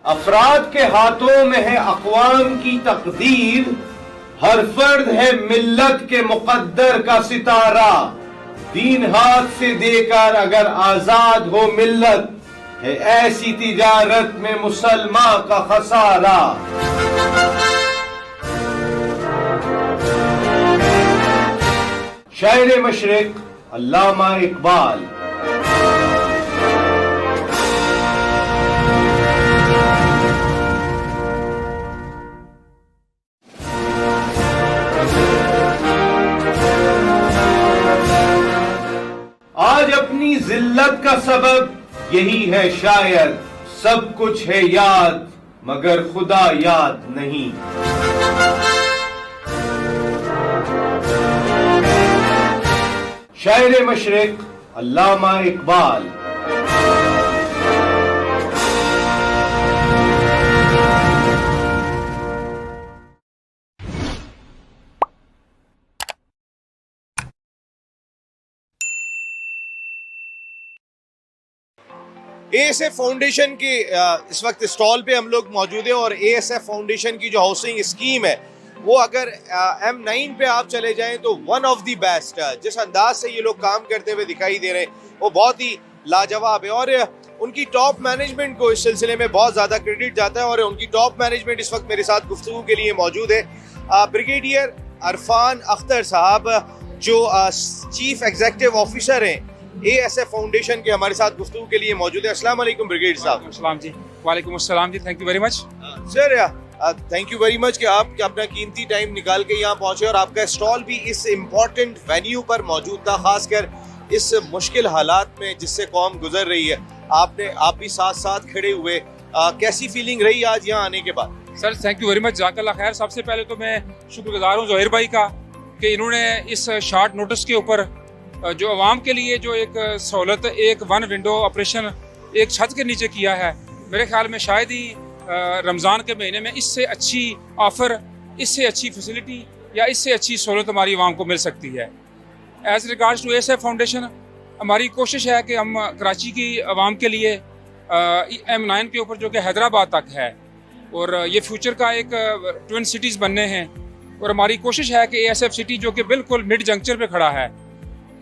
अफराद के हाथों में है अक़वाम की तकदीर, हर फर्द है मिल्लत के मुक़द्दर का सितारा। दीन हाथ से देकर अगर आजाद हो मिल्लत, है ऐसी तिजारत में मुसलमान का खसारा। शायर मशरिक अल्लामा इकबाल। आज अपनी जिल्लत का सबब यही है शायद, सब कुछ है याद मगर खुदा याद नहीं। शायर मशरिक अल्लामा इकबाल। एएसएफ फाउंडेशन के इस वक्त स्टॉल पे हम लोग मौजूद हैं और एएसएफ फाउंडेशन की जो हाउसिंग स्कीम है वो अगर M9 पे आप चले जाएं तो वन ऑफ द बेस्ट, जिस अंदाज से ये लोग काम करते हुए दिखाई दे रहे हैं वो बहुत ही लाजवाब है और उनकी टॉप मैनेजमेंट को इस सिलसिले में बहुत ज़्यादा क्रेडिट जाता है और उनकी टॉप मैनेजमेंट इस वक्त मेरे साथ गुफ्तगू के लिए मौजूद है। ब्रिगेडियर अरफान अख्तर साहब जो चीफ एग्जीक्यूटिव ऑफिसर हैं एएसएफ फाउंडेशन के, हमारे साथ गुफ्तगू के लिए मौजूद है। अस्सलाम वालेकुम ब्रिगेडियर साहब। अस्सलाम जी। वालेकुम अस्सलाम जी। Thank you very much sir, thank you very much कि आप अपना कीमती टाइम निकाल के यहाँ पहुँचे और आपका स्टॉल भी इस इम्पोर्टेंट वेन्यू पर मौजूद था, खासकर इस मुश्किल हालात में जिससे कौम गुजर रही है। आप भी साथ साथ खड़े हुए, कैसी फीलिंग रही आज यहाँ आने के बाद? Sir thank you very much, जाज़ाकल्लाह खैर। सबसे पहले तो मैं शुक्रगुजार हूँ ज़ोहिर भाई का कि इन्होंने इस शॉर्ट नोटिस के ऊपर जो आवाम के लिए जो एक सहूलत, एक वन विंडो ऑपरेशन एक छत के नीचे किया है, मेरे ख्याल में शायद ही रमज़ान के महीने में इससे अच्छी ऑफ़र, इससे अच्छी फैसिलिटी या इससे अच्छी सहूलत हमारी आवाम को मिल सकती है। As regards to ASF foundation, हमारी कोशिश है कि हम कराची की आवाम के लिए M9 के ऊपर जो कि हैदराबाद तक है और ये फ्यूचर का एक ट्विन सिटीज़ बनने हैं और हमारी कोशिश है कि एएसएफ सिटी जो कि बिल्कुल मिड जंक्चर पे खड़ा है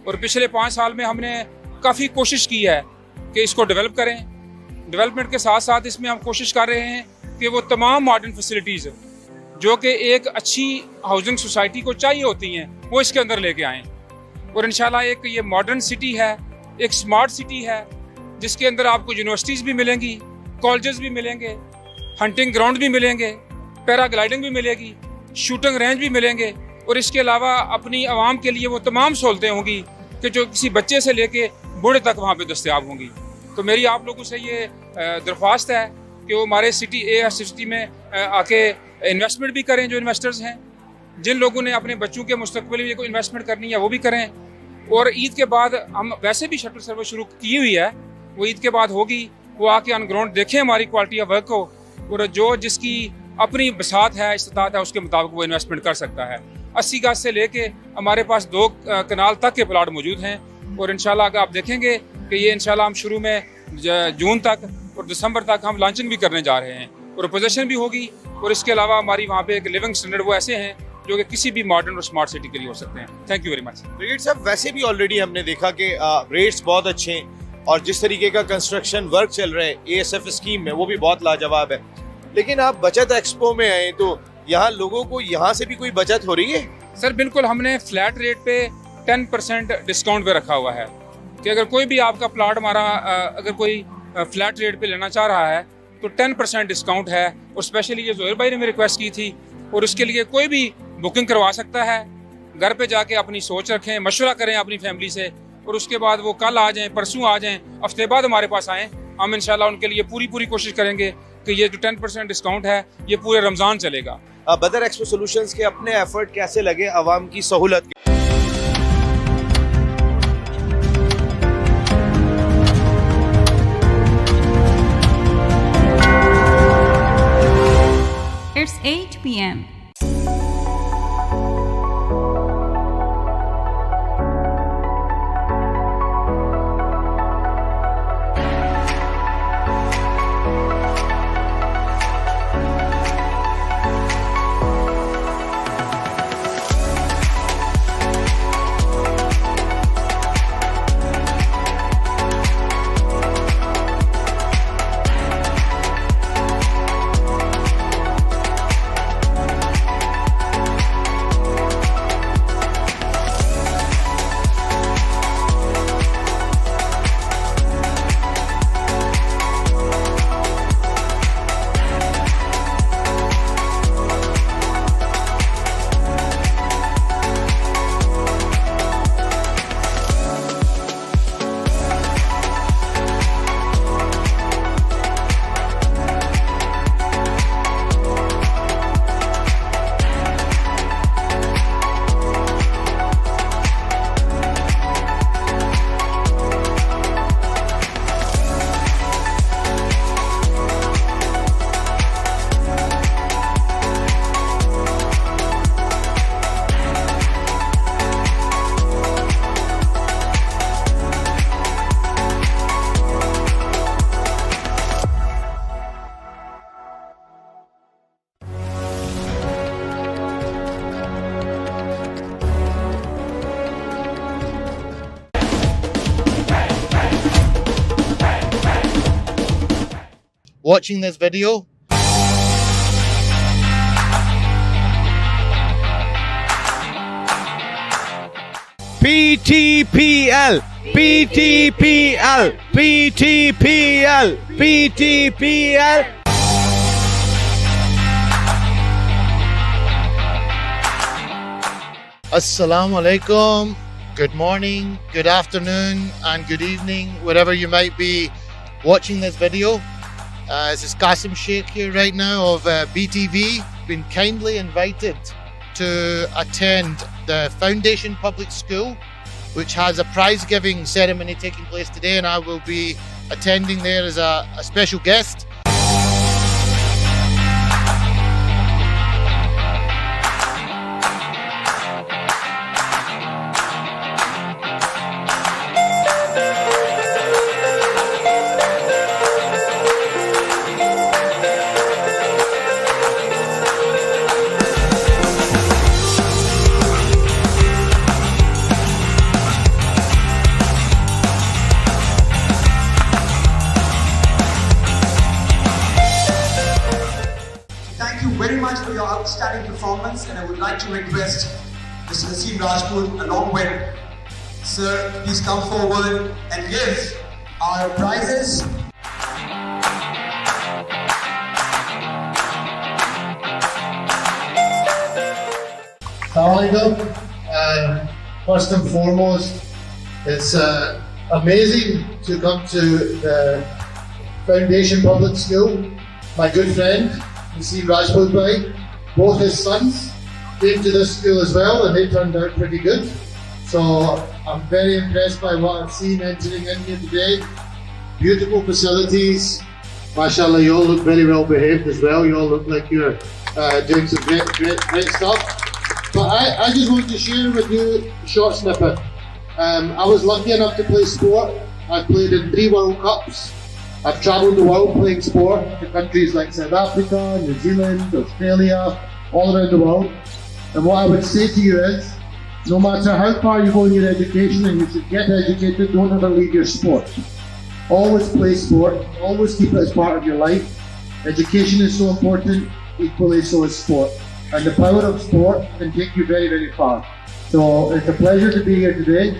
और पिछले 5 साल में हमने काफ़ी कोशिश की है कि इसको डेवलप करें। डेवलपमेंट के साथ साथ इसमें हम कोशिश कर रहे हैं कि वो तमाम मॉडर्न फैसिलिटीज़ जो कि एक अच्छी हाउसिंग सोसाइटी को चाहिए होती हैं वो इसके अंदर लेके आएँ और इंशाल्लाह एक ये मॉडर्न सिटी है, एक स्मार्ट सिटी है जिसके अंदर आपको यूनिवर्सिटीज़ भी मिलेंगी, कॉलेजेस भी मिलेंगे, हंटिंग ग्राउंड भी मिलेंगे, पैराग्लाइडिंग भी मिलेगी, शूटिंग रेंज भी मिलेंगे और इसके अलावा अपनी आवाम के लिए वो तमाम सहूलतें होंगी कि जो किसी बच्चे से लेके बूढ़े तक वहाँ पे दस्तयाब होंगी। तो मेरी आप लोगों से ये दरख्वास्त है कि वो हमारे सिटी में आके इन्वेस्टमेंट भी करें, जो इन्वेस्टर्स हैं, जिन लोगों ने अपने बच्चों के मुस्तकबिल में कोई इन्वेस्टमेंट करनी है वो भी करें। और ईद के बाद हम वैसे भी शटल सर्विस शुरू की हुई है, वो ईद के बाद होगी, वो आके ऑन ग्राउंड देखें हमारी क्वालिटी ऑफ वर्क को और जो जिसकी अपनी बसात है, इस्तात है, उसके मुताबिक वो इन्वेस्टमेंट कर सकता है। 80 गज से लेके हमारे पास 2 कनाल तक के प्लाट मौजूद हैं और इंशाल्लाह अगर आप देखेंगे कि ये इंशाल्लाह हम शुरू में जून तक और दिसंबर तक हम लॉन्चिंग भी करने जा रहे हैं और पोजीशन भी होगी और इसके अलावा हमारी वहाँ पे एक लिविंग स्टैंडर्ड वो ऐसे हैं जो कि किसी भी मॉडर्न और स्मार्ट सिटी के लिए हो सकते हैं। Thank you very much. Brigade साहब, वैसे भी ऑलरेडी हमने देखा कि रेट्स बहुत अच्छे हैं और जिस तरीके का कंस्ट्रक्शन वर्क चल रहा है एएसएफ स्कीम में वो भी बहुत लाजवाब है, लेकिन आप बचत एक्सपो में आए तो यहाँ लोगों को यहाँ से भी कोई बचत हो रही है? सर बिल्कुल, हमने फ्लैट रेट पे 10% डिस्काउंट पे रखा हुआ है कि अगर कोई भी आपका प्लाट हमारा अगर कोई फ्लैट रेट पे लेना चाह रहा है तो 10% डिस्काउंट है। और स्पेशली ये ज़ोहर भाई ने मेरी रिक्वेस्ट की थी और उसके लिए कोई भी बुकिंग करवा सकता है। घर पे जाके अपनी सोच रखें, मशवरा करें अपनी फैमिली से और उसके बाद वो कल आ जाएं, परसों आ जाएं, हफ्ते बाद हमारे पास आएँ। हम इंशाल्लाह उनके लिए पूरी कोशिश करेंगे कि ये जो 10% डिस्काउंट है ये पूरे रमज़ान चलेगा। बदर एक्सपो सॉल्यूशंस के अपने एफर्ट कैसे लगे आवाम की सहूलत के? It's 8 p.m. Watching this video, PTPL, PTPL, PTPL, PTPL. Assalamu alaikum, good morning, good afternoon, and good evening, wherever you might be watching this video. This is Qasim Sheikh here right now of BTV. Been kindly invited to attend the Foundation Public School, which has a prize giving ceremony taking place today, and I will be attending there as a special guest. For your outstanding performance, and I would like to request Mr. Naseem Rajput along with Sir, please come forward and give our prizes. Assalamualaikum. First and foremost, it's amazing to come to the Foundation Public School. My good friend, Naseem Rajput bhai, both his sons came to this school as well, and they turned out pretty good. So I'm very impressed by what I've seen entering in here today. Beautiful facilities. MashaAllah, you all look very well behaved as well. You all look like you're doing some great stuff. But I just want to share with you a short snippet. I was lucky enough to play sport. I've played in 3 World Cups. I've travelled the world playing sport to countries like South Africa, New Zealand, Australia, all around the world. And what I would say to you is, no matter how far you go in your education, and you should get educated, don't ever leave your sport. Always play sport, always keep it as part of your life. Education is so important, equally so is sport. And the power of sport can take you very, very far. So it's a pleasure to be here today.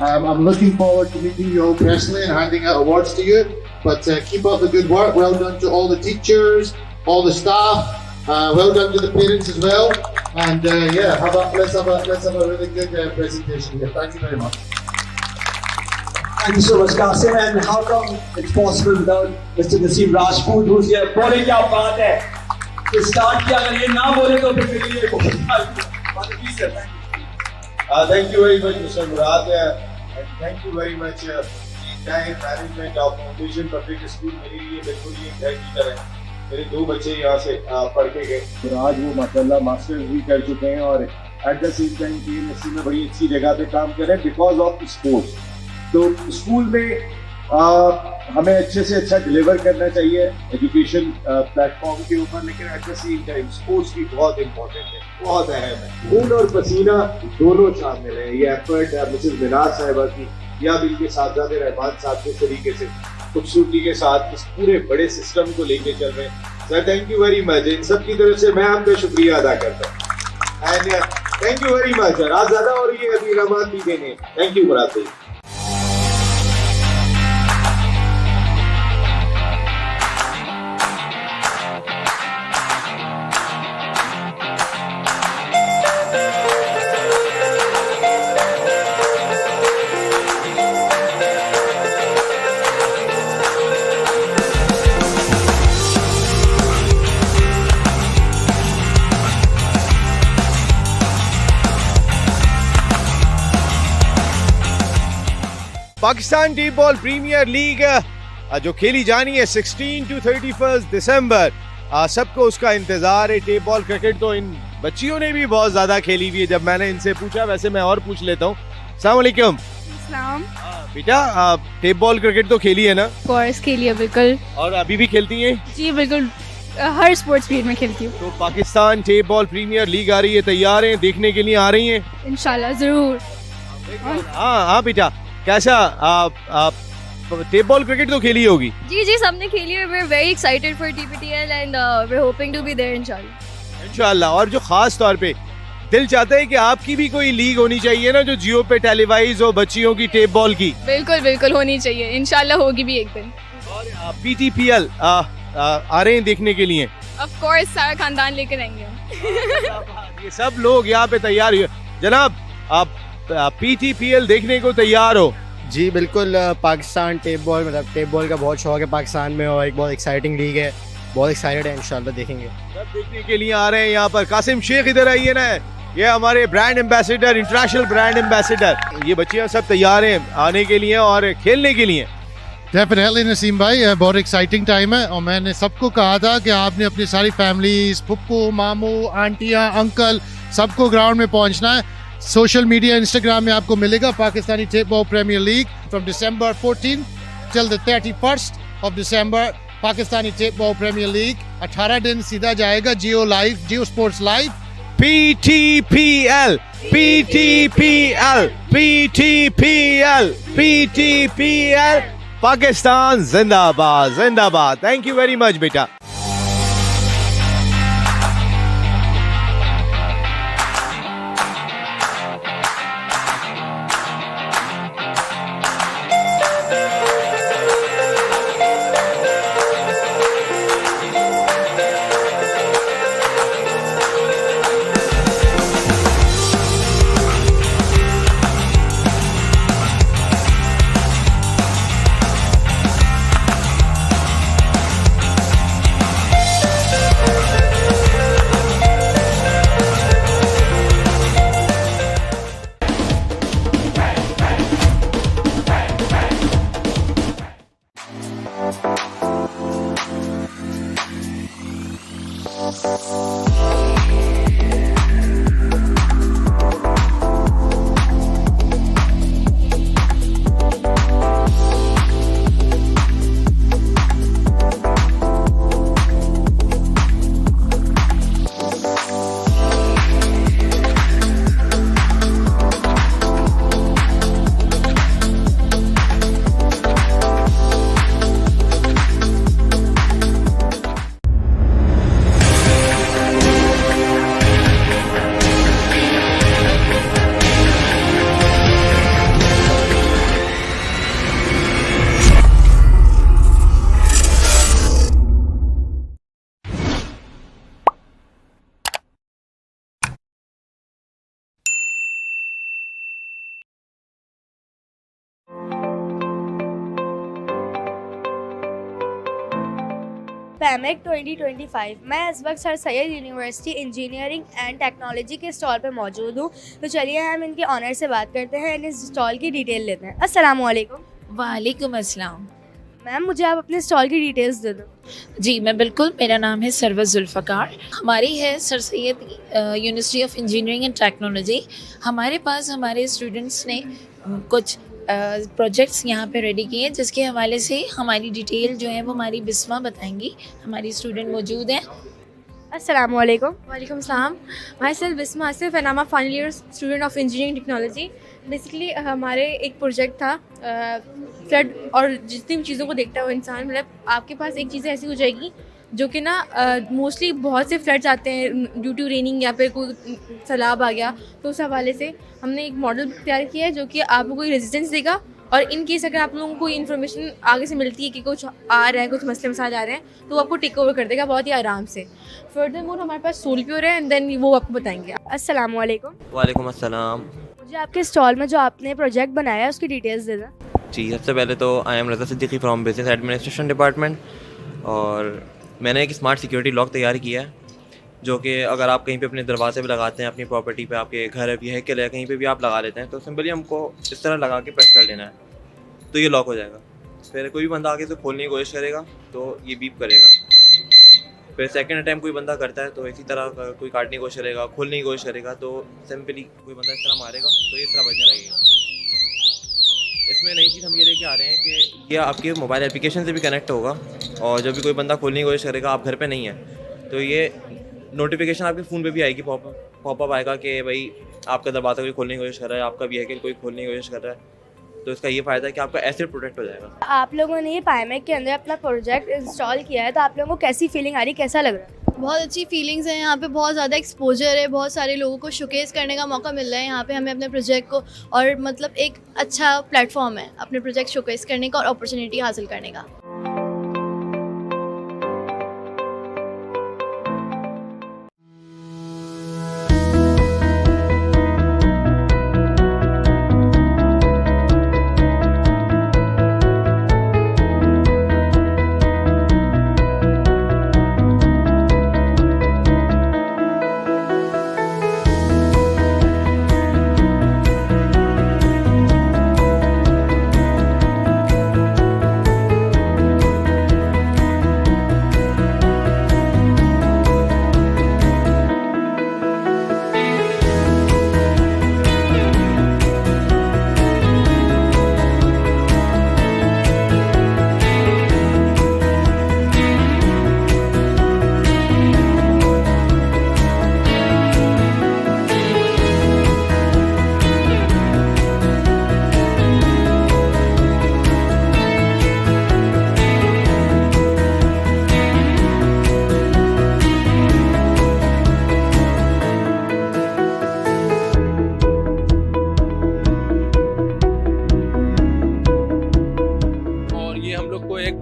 I'm looking forward to meeting you all personally and handing out awards to you. But keep up the good work. Well done to all the teachers, all the staff. Well done to the parents as well. And yeah, let's have a really good presentation here. Thank you very much. Thank you so much, Qasim. And how come it's possible without Mr. Naseem Rajput, who's here? बोले क्या बात है? तो start किया अगर ये ना बोले तो फिर मेरे लिए बहुत please sir, thank you. Thank you very much, Mr. Murad, and thank you very much the entire management of Foundation Public School. मेरे लिए बिल्कुल ये घर की तरह है. मेरे दो बच्चे यहाँ से पढ़ के गए और आज वो माशाल्लाह मास्टर्स भी कर चुके हैं और एट द सेम टाइम पीएनएससी में बड़ी अच्छी जगह पे काम कर रहे हैं बिकॉज ऑफ स्पोर्ट्स. तो स्कूल में हमें अच्छे से अच्छा डिलीवर करना चाहिए एजुकेशन प्लेटफॉर्म के ऊपर, लेकिन at the same time sports भी बहुत इंपॉर्टेंट है, बहुत अहम है. खून और पसीना दोनों शामिल है. ये एफर्ट मिसेस मिनाज साहिबा की या भी इनके साथी रहमान साहब किस तरीके से खूबसूरती के साथ इस पूरे बड़े सिस्टम को लेके चल रहे हैं. Sir thank you very much. इन सब की तरफ से मैं आपका शुक्रिया अदा करता हूँ and thank you very much. रात ज़्यादा हो रही है, अभी इनामात भी देंगे. थैंक यू मुराद भाई. Pakistan T ball premiere league जो खेली जानी है 16 to 31 दिसंबर, सबको उसका इंतजार है. टेप बॉल क्रिकेट तो इन बच्चियों ने भी बहुत ज्यादा खेली हुई है. जब मैंने इनसे पूछा, वैसे मैं और पूछ लेता हूँ. अस्सलाम वालेकुम. बेटा टेप बॉल क्रिकेट तो खेली है ना? कोर्स खेली है बिल्कुल. और अभी भी खेलती हैं? जी बिल्कुल, हर स्पोर्ट्स फील्ड में खेलती हूँ. तो Pakistan tape ball premiere league आ रही है, तैयार हैं देखने के लिए? आ रही हैं इंशाल्लाह जरूर. हाँ बेटा, कैसा टेप बॉल क्रिकेट तो खेली होगी? जी जी सबने खेली है. we're very excited for TPTL and we're hoping to be there इंशाल्लाह. और जो खास तौर पे दिल चाहता है कि आपकी भी कोई लीग होनी चाहिए ना, जो जियो पे टेलीवाइज हो, बच्चियों की टेप बॉल की. बिल्कुल बिल्कुल होनी चाहिए, इंशाल्लाह होगी भी एक दिन. और PTPL आ रहे हैं देखने के लिए? ऑफ कोर्स सारा खानदान लेकर आएंगे. ये सब लोग यहाँ पे तैयार हुए. जनाब आप PTPL देखने को तैयार हो? जी बिल्कुल. Pakistan tape ball tape ball का बहुत शौक है पाकिस्तान में, और एक बहुत एक्साइटिंग लीग है. बहुत एक्साइटेड है, इंशाल्लाह देखेंगे. सब देखने के लिए आ रहे हैं यहाँ पर. कासिम शेख इधर आइए ना, ये हमारे brand ambassador, international brand ambassador. ये बच्चियाँ सब तैयार हैं आने के लिए और खेलने के लिए. डेफिनेटली नसीम भाई, बहुत एक्साइटिंग टाइम है. और मैंने सबको कहा था कि आपने अपनी सारी फैमिलीज, पप्पू, मामू, आंटियाँ, अंकल, सबको ग्राउंड में पहुँचना है. सोशल मीडिया, इंस्टाग्राम में आपको मिलेगा Pakistani tape ball premiere league from December 14 till the 31st of December. Pakistani tape ball premiere league 18 दिन सीधा जाएगा Geo live, Geo sports live. PTPL, PTPL, PTPL, PTPL. Pakistan जिंदाबाद, जिंदाबाद. थैंक यू वेरी मच बेटा. पैमेक 2025। मैं इस वक्त sir Syed university engineering and technology के स्टॉल पर मौजूद हूँ। तो चलिए हम इनके ऑनर से बात करते हैं, इन स्टॉल की डिटेल लेते हैं। अस्सलाम वालेकुम। वालेकुम अस्सलाम। मैम मुझे आप अपने स्टॉल की डिटेल्स दे दो। जी मैं बिल्कुल, मेरा नाम है सरवत जुल्फ़कार। हमारी है sir Syed university of engineering and technology. हमारे पास हमारे स्टूडेंट्स ने कुछ प्रोजेक्ट्स यहाँ पे रेडी किए हैं, जिसके हवाले से हमारी डिटेल जो है वो हमारी बिस्मा बताएंगी। हमारी स्टूडेंट मौजूद हैं। अस्सलाम वालेकुम। वालेकुम सलाम। Myself Bisma Asif and I am a final year student of engineering technology. Basically हमारे एक प्रोजेक्ट था फ्लड और जितनी भी चीज़ों को देखता है वो इंसान, मतलब आपके पास एक चीज़ें ऐसी हो जाएगी जो कि ना मोस्टली बहुत से फ्लड्स आते हैं ड्यू टू रेनिंग या फिर कोई सैलाब आ गया, तो उस हवाले से हमने एक मॉडल तैयार किया है जो कि आप लोगों को रेजिस्टेंस देगा। और इन केस अगर आप लोगों को इन्फॉर्मेशन आगे से मिलती है कि कुछ आ रहा है, कुछ मसले मसाइल आ रहे हैं, तो वो आपको टेक ओवर कर देगा बहुत ही आराम से। फर्दर मोर हमारे पास सोल प्योर है एंड देन वो आपको बताएंगे। अस्सलाम वालेकुम। वालेकुम अस्सलाम। मुझे आपके स्टॉल में जो आपने प्रोजेक्ट बनाया है उसकी डिटेल्स दे दें। जी सबसे पहले तो I M Raza Siddiqui from business administration department, और मैंने एक स्मार्ट सिक्योरिटी लॉक तैयार किया है जो कि अगर आप कहीं पे अपने दरवाजे पे लगाते हैं, अपनी प्रॉपर्टी पे, आपके घर है, व्हीकल है, कहीं पे भी आप लगा लेते हैं, तो सिंपली हमको इस तरह लगा के प्रेस कर लेना है तो ये लॉक हो जाएगा। फिर कोई भी बंदा आगे से खोलने की कोशिश करेगा तो ये बीप करेगा। फिर सेकंड अटैम्प्ट कोई बंदा करता है तो इसी तरह कोई काटने की कोशिश करेगा, खोलने की कोशिश करेगा, तो सिंपली कोई बंदा इस तरह मारेगा तो ये इस तरह बजने लगेगा। इसमें नई चीज़ हम ये लेके आ रहे हैं कि ये आपके मोबाइल एप्लीकेशन से भी कनेक्ट होगा, और जब भी कोई बंदा खोलने की कोशिश करेगा, आप घर पे नहीं है, तो ये नोटिफिकेशन आपके फ़ोन पे भी आएगी, पॉपअप आएगा कि भाई आपका दरवाज़ा कोई खोलने की कोशिश कर रहा है, आपका व्हीकल कोई खोलने की कोशिश कर रहा है। तो इसका ये फ़ायदा है कि आपका एसेट प्रोटेक्ट हो जाएगा। आप लोगों ने ये पाइमेक के अंदर अपना प्रोजेक्ट इंस्टॉल किया है, तो आप लोगों को कैसी फीलिंग आ रही, कैसा लग रहा है? बहुत अच्छी फीलिंग्स हैं। यहाँ पे बहुत ज़्यादा एक्सपोजर है, बहुत सारे लोगों को शोकेस करने का मौका मिल रहा है यहाँ पे हमें अपने प्रोजेक्ट को, और मतलब एक अच्छा प्लेटफॉर्म है अपने प्रोजेक्ट शोकेस करने का और अपॉर्चुनिटी हासिल करने का।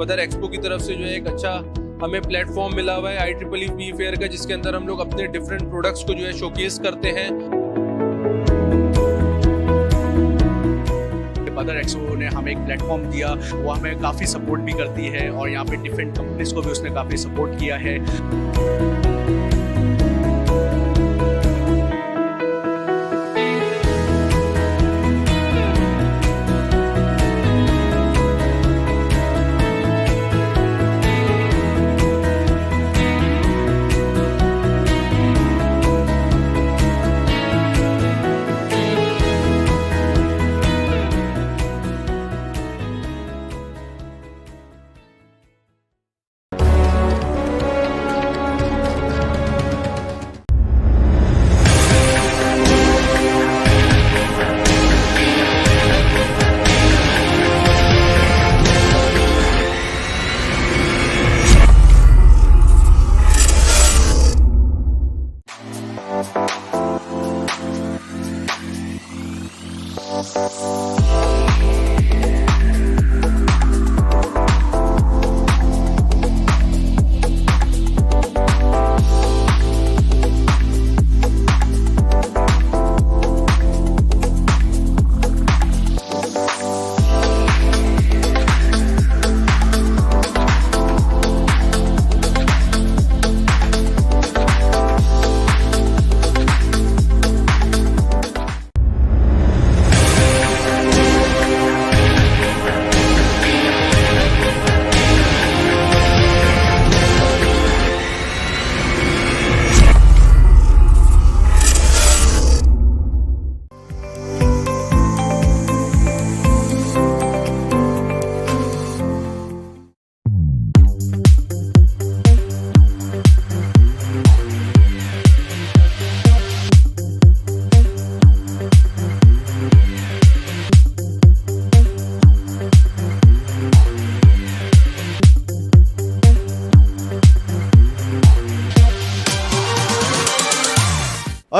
बदर एक्सपो की तरफ से जो है एक अच्छा हमें प्लेटफॉर्म मिला हुआ है IEEE फेयर का, जिसके अंदर हम लोग अपने डिफरेंट प्रोडक्ट्स को जो है शोकेस करते हैं। बदर एक्सपो ने हमें एक प्लेटफॉर्म दिया, वो हमें काफ़ी सपोर्ट भी करती है, और यहाँ पे डिफरेंट कंपनीज को भी उसने काफ़ी सपोर्ट किया है।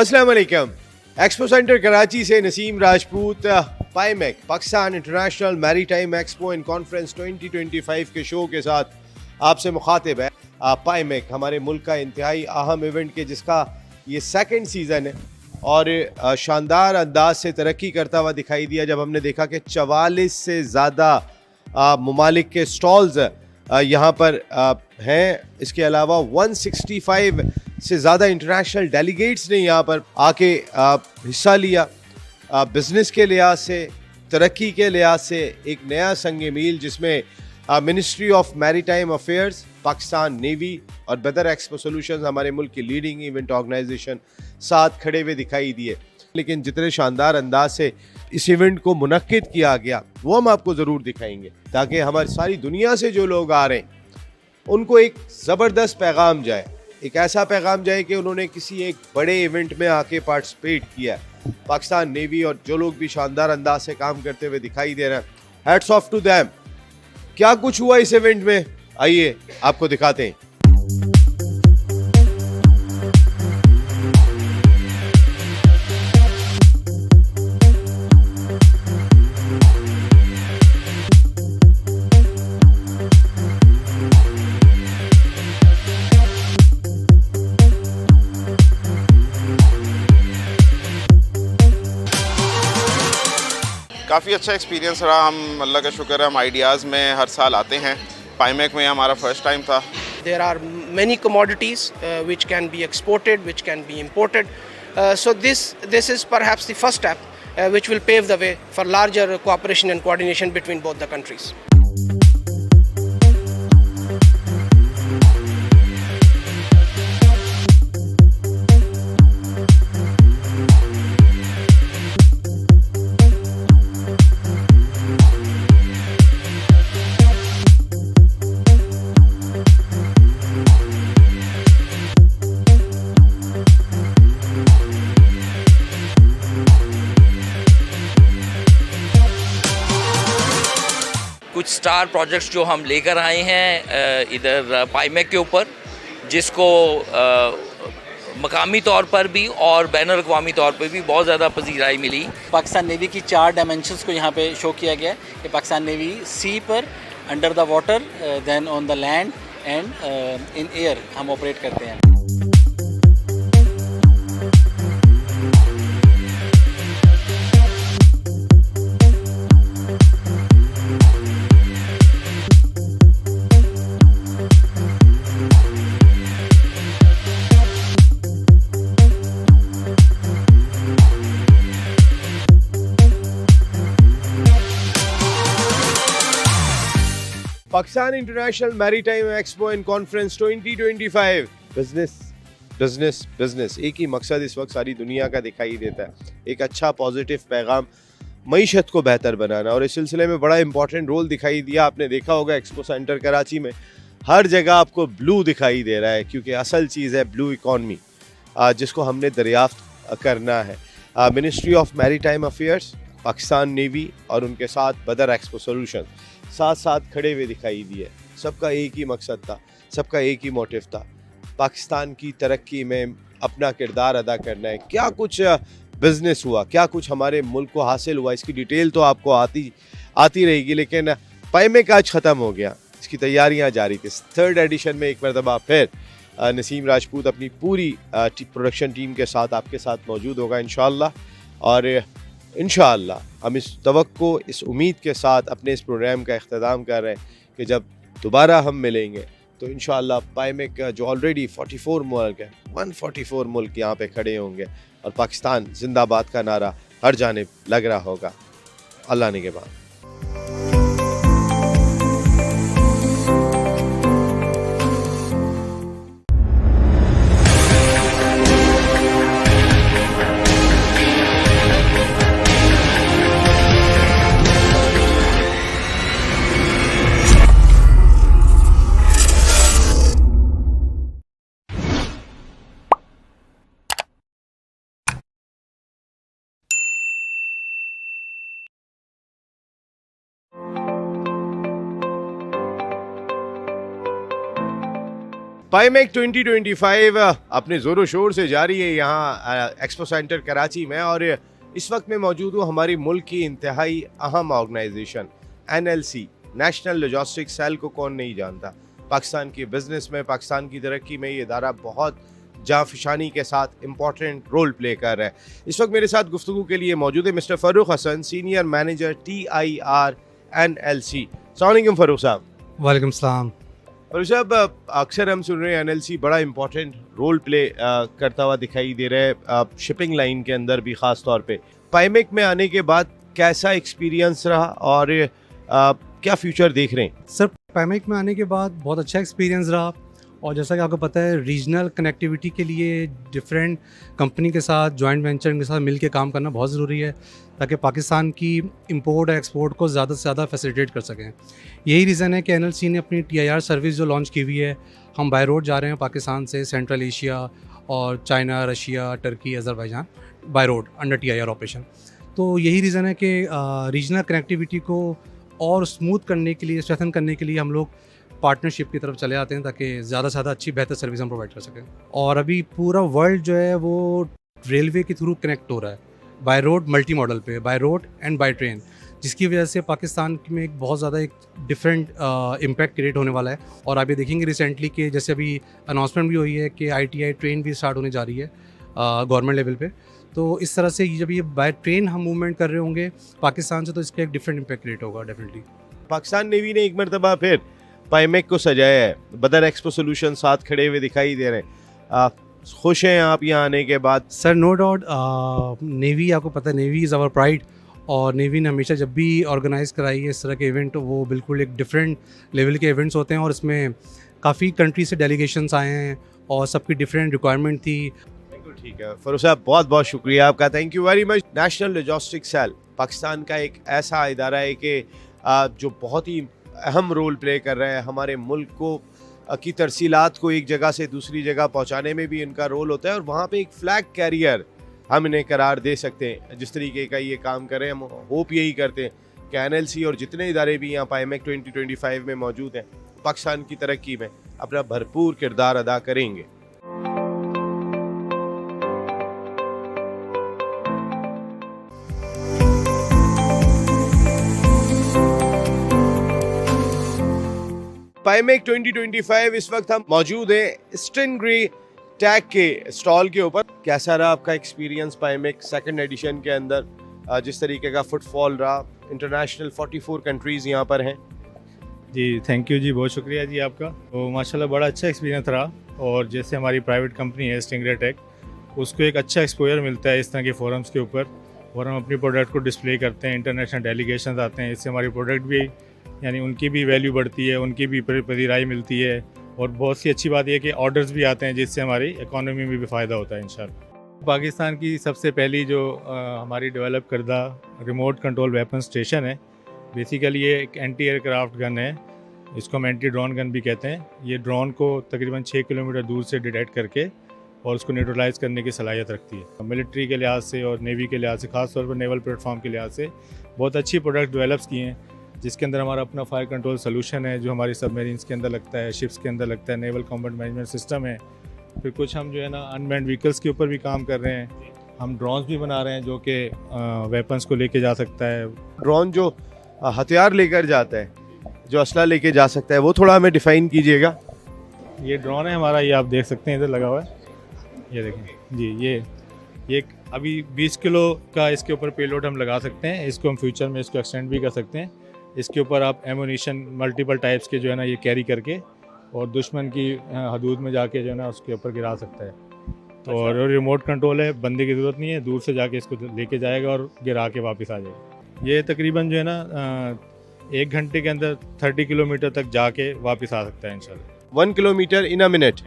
अस्सलाम वालेकुम। एक्सपो सेंटर कराची से Naseem Rajput पाइमेक Pakistan international maritime expo and conference 2025 के शो के साथ आपसे मुखातिब है। पाइमेक हमारे मुल्क का इंतहाई अहम इवेंट के जिसका ये सेकंड सीज़न है और शानदार अंदाज से तरक्की करता हुआ दिखाई दिया जब हमने देखा कि 44 से ज़्यादा ममालिक के स्टॉल्स यहाँ पर हैं। इसके अलावा 165 से ज़्यादा इंटरनेशनल डेलीगेट्स ने यहाँ पर आके हिस्सा लिया। बिज़नेस के लिहाज से, तरक्की के लिहाज से एक नया संग मील जिसमें ministry of maritime affairs, Pakistan navy और बदर एक्सपो सॉल्यूशंस हमारे मुल्क की लीडिंग इवेंट ऑर्गेनाइजेशन साथ खड़े हुए दिखाई दिए। लेकिन जितने शानदार अंदाज से इस इवेंट को मुनक्किद किया गया वो हम आपको ज़रूर दिखाएंगे ताकि हमारी सारी दुनिया से जो लोग आ रहे हैं उनको एक ज़बरदस्त पैगाम जाए, एक ऐसा पैगाम जाए कि उन्होंने किसी एक बड़े इवेंट में आके पार्टिसिपेट किया है। पाकिस्तान नेवी और जो लोग भी शानदार अंदाज से काम करते हुए दिखाई दे रहे हैं, हैट्स ऑफ टू देम। क्या कुछ हुआ इस इवेंट में, आइए आपको दिखाते हैं। काफ़ी अच्छा एक्सपीरियंस रहा। हम अल्लाह का शुक्र है हम आइडियाज़ में हर साल आते हैं। पाइमेक में हमारा फर्स्ट टाइम था। There are many commodities which can be exported, which can be imported. So this is perhaps the first step which will pave the way for larger cooperation and coordination between both the countries. कुछ star projects जो हम लेकर आए हैं इधर पाइमेक के ऊपर, जिसको मकामी तौर पर भी और बैन अवी तौर पर भी बहुत ज़्यादा पजीराई मिली। पाकिस्तान नेवी की 4 डायमेंशंस को यहाँ पे शो किया गया है कि पाकिस्तान नेवी सी पर, under the water, then on the land and in air हम ऑपरेट करते हैं। Pakistan international maritime expo and conference 2025। Business business business, एक ही मकसद इस वक्त सारी दुनिया का दिखाई देता है, एक अच्छा पॉजिटिव पैगाम, मईशत को बेहतर बनाना। और इस सिलसिले में बड़ा इंपॉर्टेंट रोल दिखाई दिया। आपने देखा होगा एक्सपो सेंटर कराची में हर जगह आपको ब्लू दिखाई दे रहा है क्योंकि असल चीज़ है ब्लू इकॉनमी जिसको हमने दरियाफ्त करना है। Ministry of maritime affairs, Pakistan navy और उनके साथ बदर एक्सपो सॉल्यूशन साथ साथ खड़े हुए दिखाई दिए। सबका एक ही मकसद था, सबका एक ही मोटिव था, पाकिस्तान की तरक्की में अपना किरदार अदा करना है। क्या कुछ बिज़नेस हुआ, क्या कुछ हमारे मुल्क को हासिल हुआ, इसकी डिटेल तो आपको आती रहेगी। लेकिन पाइमेक आज ख़त्म हो गया, इसकी तैयारियां जारी थी। 3rd एडिशन में एक मरतबा फिर नसीम राजपूत अपनी पूरी प्रोडक्शन टीम के साथ आपके साथ मौजूद होगा इंशाअल्लाह। और इंशाअल्लाह हम इस तवक्को, इस उम्मीद के साथ अपने इस प्रोग्राम का इख्तिताम कर रहे हैं कि जब दोबारा हम मिलेंगे तो इंशाअल्लाह पाइमेक का जो ऑलरेडी 44 मुल्क है, 144 मुल्क यहाँ पे खड़े होंगे और पाकिस्तान जिंदाबाद का नारा हर जानिब लग रहा होगा। अल्लाह ने के बाद। पाईमेक 2025 अपने ज़ोरों शोर से जारी है यहाँ एक्सपो सेंटर कराची में, और इस वक्त मैं मौजूद हूँ हमारी मुल्क की इंतहाई अहम organisation NLC, national logistics cell को कौन नहीं जानता। पाकिस्तान की बिजनेस में, पाकिस्तान की तरक्की में ये इदारा बहुत जाफिशानी के साथ इम्पॉर्टेंट रोल प्ले कर रहा है। इस वक्त मेरे साथ गुफ्तगू के लिए मौजूद है mister Farooq Hasan, senior manager TIR NLC। अस्सलाम वालेकुम फ़ारूक साहब। वालेकुम सलाम। फ़ारूक साहब, अक्सर हम सुन रहे हैं NLC बड़ा इम्पॉर्टेंट रोल प्ले करता हुआ दिखाई दे रहा है शिपिंग लाइन के अंदर भी, ख़ास तौर पे पाईमेक में आने के बाद कैसा एक्सपीरियंस रहा और क्या फ्यूचर देख रहे हैं? सर, पाईमेक में आने के बाद बहुत अच्छा एक्सपीरियंस रहा, और जैसा कि आपको पता है रीजनल कनेक्टिविटी के लिए डिफरेंट कंपनी के साथ, जॉइंट वेंचर के साथ मिलकर काम करना बहुत ज़रूरी है, ताकि पाकिस्तान की इंपोर्ट और एक्सपोर्ट को ज़्यादा से ज़्यादा फैसिलिटेट कर सकें। यही रीज़न है कि NLC ने अपनी TIR सर्विस जो लॉन्च की हुई है, हम बाय रोड जा रहे हैं पाकिस्तान से सेंट्रल एशिया और China, Russia, Turkey, Azerbaijan by road under TIR operation. तो यही रीज़न है कि रीजनल कनेक्टिविटी को और स्मूथ करने के लिए, स्ट्रेंथन करने के लिए हम लोग पार्टनरशिप की तरफ चले आते हैं, ताकि ज़्यादा से ज़्यादा अच्छी बेहतर सर्विस हम प्रोवाइड कर सकें। और अभी पूरा वर्ल्ड जो है वो रेलवे के थ्रू कनेक्ट हो रहा है, बाय रोड मल्टी मॉडल पे, by road and by train, जिसकी वजह से पाकिस्तान में एक बहुत ज़्यादा एक डिफरेंट इम्पैक्ट क्रिएट होने वाला है। और आप ये देखेंगे रिसेंटली कि जैसे अभी अनाउंसमेंट भी हुई है कि ITI ट्रेन भी स्टार्ट होने जा रही है गवर्नमेंट लेवल पे। तो इस तरह से जब ये बाय ट्रेन हम मूवमेंट कर रहे होंगे पाकिस्तान से, तो इसका एक डिफरेंट इम्पैक्ट क्रिएट होगा डेफिनेटली। पाकिस्तान नेवी ने एक मरतबा फिर पाईमेक को सजाया है, बदर एक्सपो सोल्यूशन साथ खड़े हुए दिखाई दे रहे हैं। खुश हैं आप यहाँ आने के बाद? सर, नो डाउट, नेवी, आपको पता है नेवी इज़ आवर प्राइड, और नेवी ने हमेशा जब भी ऑर्गेनाइज़ कराई है इस तरह के इवेंट, वो बिल्कुल एक डिफरेंट लेवल के इवेंट्स होते हैं, और इसमें काफ़ी कंट्री से डेलीगेशंस आए हैं और सबकी डिफरेंट रिक्वायरमेंट थी। ठीक है फ़ारूक साहब, बहुत बहुत शुक्रिया आपका, thank you very much. National logistics cell Pakistan का एक ऐसा इदारा है कि जो बहुत ही अहम रोल प्ले कर रहा है। हमारे मुल्क को की तरसीलात को एक जगह से दूसरी जगह पहुंचाने में भी इनका रोल होता है, और वहाँ पे एक फ्लैग कैरियर हम इन्हें करार दे सकते हैं। जिस तरीके का ये काम कर रहे हैं, हम होप यही करते हैं कि NLC और जितने इदारे भी यहाँ पाईमेक 2025 में मौजूद हैं पाकिस्तान की तरक्की में अपना भरपूर किरदार अदा करेंगे। पाईमेक 2025 इस वक्त हम मौजूद हैं स्टिंग्री टैग के स्टॉल के ऊपर। कैसा रहा आपका एक्सपीरियंस पाईमेक सेकंड एडिशन के अंदर, जिस तरीके का फुटफॉल रहा? इंटरनेशनल 44 कंट्रीज़ यहाँ पर हैं। जी थैंक यू जी, बहुत शुक्रिया जी आपका। तो माशाल्लाह बड़ा अच्छा एक्सपीरियंस रहा, और जैसे हमारी प्राइवेट कंपनी है स्टिंग्री टैग, उसको एक अच्छा एक्सपोजर मिलता है इस तरह के फोरम्स के ऊपर, और हम अपनी प्रोडक्ट को डिस्प्ले करते हैं, इंटरनेशनल डेलीगेशन आते हैं, इससे हमारी प्रोडक्ट भी यानी उनकी भी वैल्यू बढ़ती है, उनकी भी पजीराई मिलती है, और बहुत सी अच्छी बात यह है कि ऑर्डर्स भी आते हैं, जिससे हमारी इकोनॉमी में भी फ़ायदा होता है इंशाल्लाह। पाकिस्तान की सबसे पहली जो हमारी डेवलप करदा रिमोट कंट्रोल वेपन स्टेशन है, बेसिकली ये एक एंटी एयरक्राफ्ट गन है, इसको हम एंटी ड्रोन गन भी कहते हैं। ये ड्रोन को तकरीबन 6 किलोमीटर दूर से डिटेक्ट करके और उसको न्यूट्रलाइज करने की सलाहियत रखती है। मिलिट्री के लिहाज से और नेवी के लिहाज से, ख़ासतौर पर नेवल प्लेटफॉर्म के लिहाज से बहुत अच्छी प्रोडक्ट डेवलप्स किए हैं, जिसके अंदर हमारा अपना फायर कंट्रोल सोल्यूशन है जो हमारी सबमरीन्स के अंदर लगता है, शिप्स के अंदर लगता है, नेवल कॉम्बैट मैनेजमेंट सिस्टम है। फिर कुछ हम जो है ना अनमैन्ड व्हीकल्स के ऊपर भी काम कर रहे हैं, हम ड्रोन्स भी बना रहे हैं जो कि वेपन्स को लेके जा सकता है। ड्रोन जो हथियार लेकर जाता है, जो असला लेके जा सकता है, वो थोड़ा हमें डिफाइन कीजिएगा। ये ड्रोन है हमारा, ये आप देख सकते हैं इधर लगा हुआ है, ये देखें जी, ये अभी 20 किलो का इसके ऊपर पेलोड हम लगा सकते हैं, इसको हम फ्यूचर में इसको एक्सटेंड भी कर सकते हैं। इसके ऊपर आप एमुनिशन मल्टीपल टाइप्स के जो है ना ये कैरी करके और दुश्मन की हदूद में जाके जो है ना उसके ऊपर गिरा सकता है। तो और रिमोट कंट्रोल है, बंदे की ज़रूरत नहीं है, दूर से जाके इसको लेके जाएगा और गिरा के वापस आ जाएगा। ये तकरीबन जो है ना 1 घंटे के अंदर 30 किलोमीटर तक जाके वापस आ सकता है इंशाल्लाह। 1 किलोमीटर इन अ मिनट?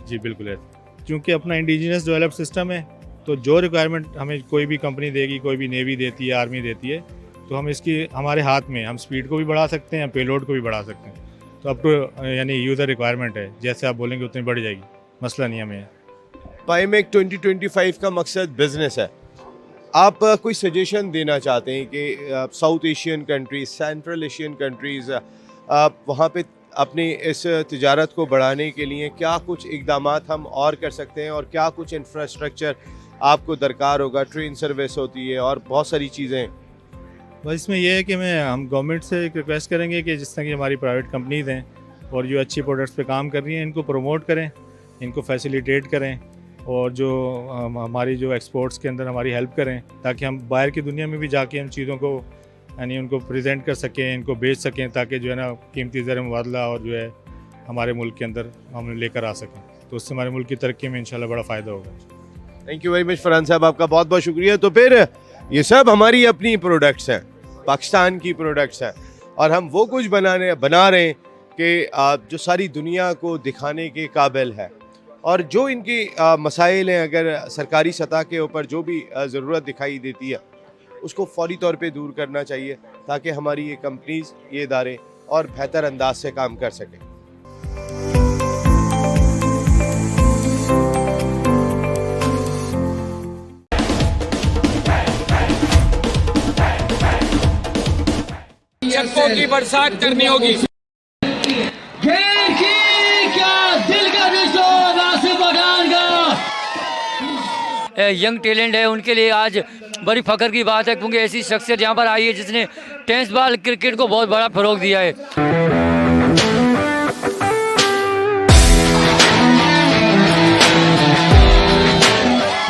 जी बिल्कुल है, क्योंकि अपना इंडिजिनस डेवलप सिस्टम है, तो जो रिक्वायरमेंट हमें कोई भी कंपनी देगी, कोई भी नेवी देती है, आर्मी देती है, तो हम इसकी हमारे हाथ में, हम स्पीड को भी बढ़ा सकते हैं, पेलोड को भी बढ़ा सकते हैं। तो अब तो यानी यूज़र रिक्वायरमेंट है, जैसे आप बोलेंगे उतनी बढ़ जाएगी, मसला नहीं हमें। पाईमेक 2025 का मकसद बिजनेस है। आप कोई सजेशन देना चाहते हैं कि south Asian countries, central Asian countries, वहाँ पे अपनी इस तिजारत को बढ़ाने के लिए क्या कुछ इक़दामात हम और कर सकते हैं और क्या कुछ इंफ्रास्ट्रक्चर आपको दरकार होगा? ट्रेन सर्विस होती है और बहुत सारी चीज़ें। बस इसमें यह है कि हम गवर्नमेंट से एक रिक्वेस्ट करेंगे कि जिस तरह की हमारी प्राइवेट कंपनीज़ हैं और जो अच्छी प्रोडक्ट्स पे काम कर रही हैं, इनको प्रमोट करें, इनको फैसिलिटेट करें और जो हमारी जो एक्सपोर्ट्स के अंदर हमारी हेल्प करें, ताकि हम बाहर की दुनिया में भी जाके हम चीज़ों को यानी उनको प्रेजेंट कर सकें, इनको बेच सकें, ताकि जो है ना कीमती ज़र मुबादला और जो है हमारे मुल्क के अंदर हम लेकर आ सकें। तो उससे हमारे मुल्क की तरक्की में इंशाल्लाह बड़ा फ़ायदा होगा। Thank you very much Farhan साहब, आपका बहुत बहुत शुक्रिया। तो फिर ये सब हमारी अपनी प्रोडक्ट्स हैं, पाकिस्तान की प्रोडक्ट्स हैं और हम वो कुछ बना रहे हैं कि जो सारी दुनिया को दिखाने के काबिल है और जो इनकी मसाइल हैं, अगर सरकारी सतह के ऊपर जो भी ज़रूरत दिखाई देती है उसको फौरी तौर पे दूर करना चाहिए, ताकि हमारी ये कंपनीज़, ये इदारे और बेहतर अंदाज से काम कर सकें। चक्कों की बरसात करनी होगी। यंग टैलेंट है उनके लिए आज बड़ी फख्र की बात है, क्योंकि ऐसी शख्सियत यहाँ पर आई है जिसने टेनिस बॉल क्रिकेट को बहुत बड़ा फ़रोग दिया है।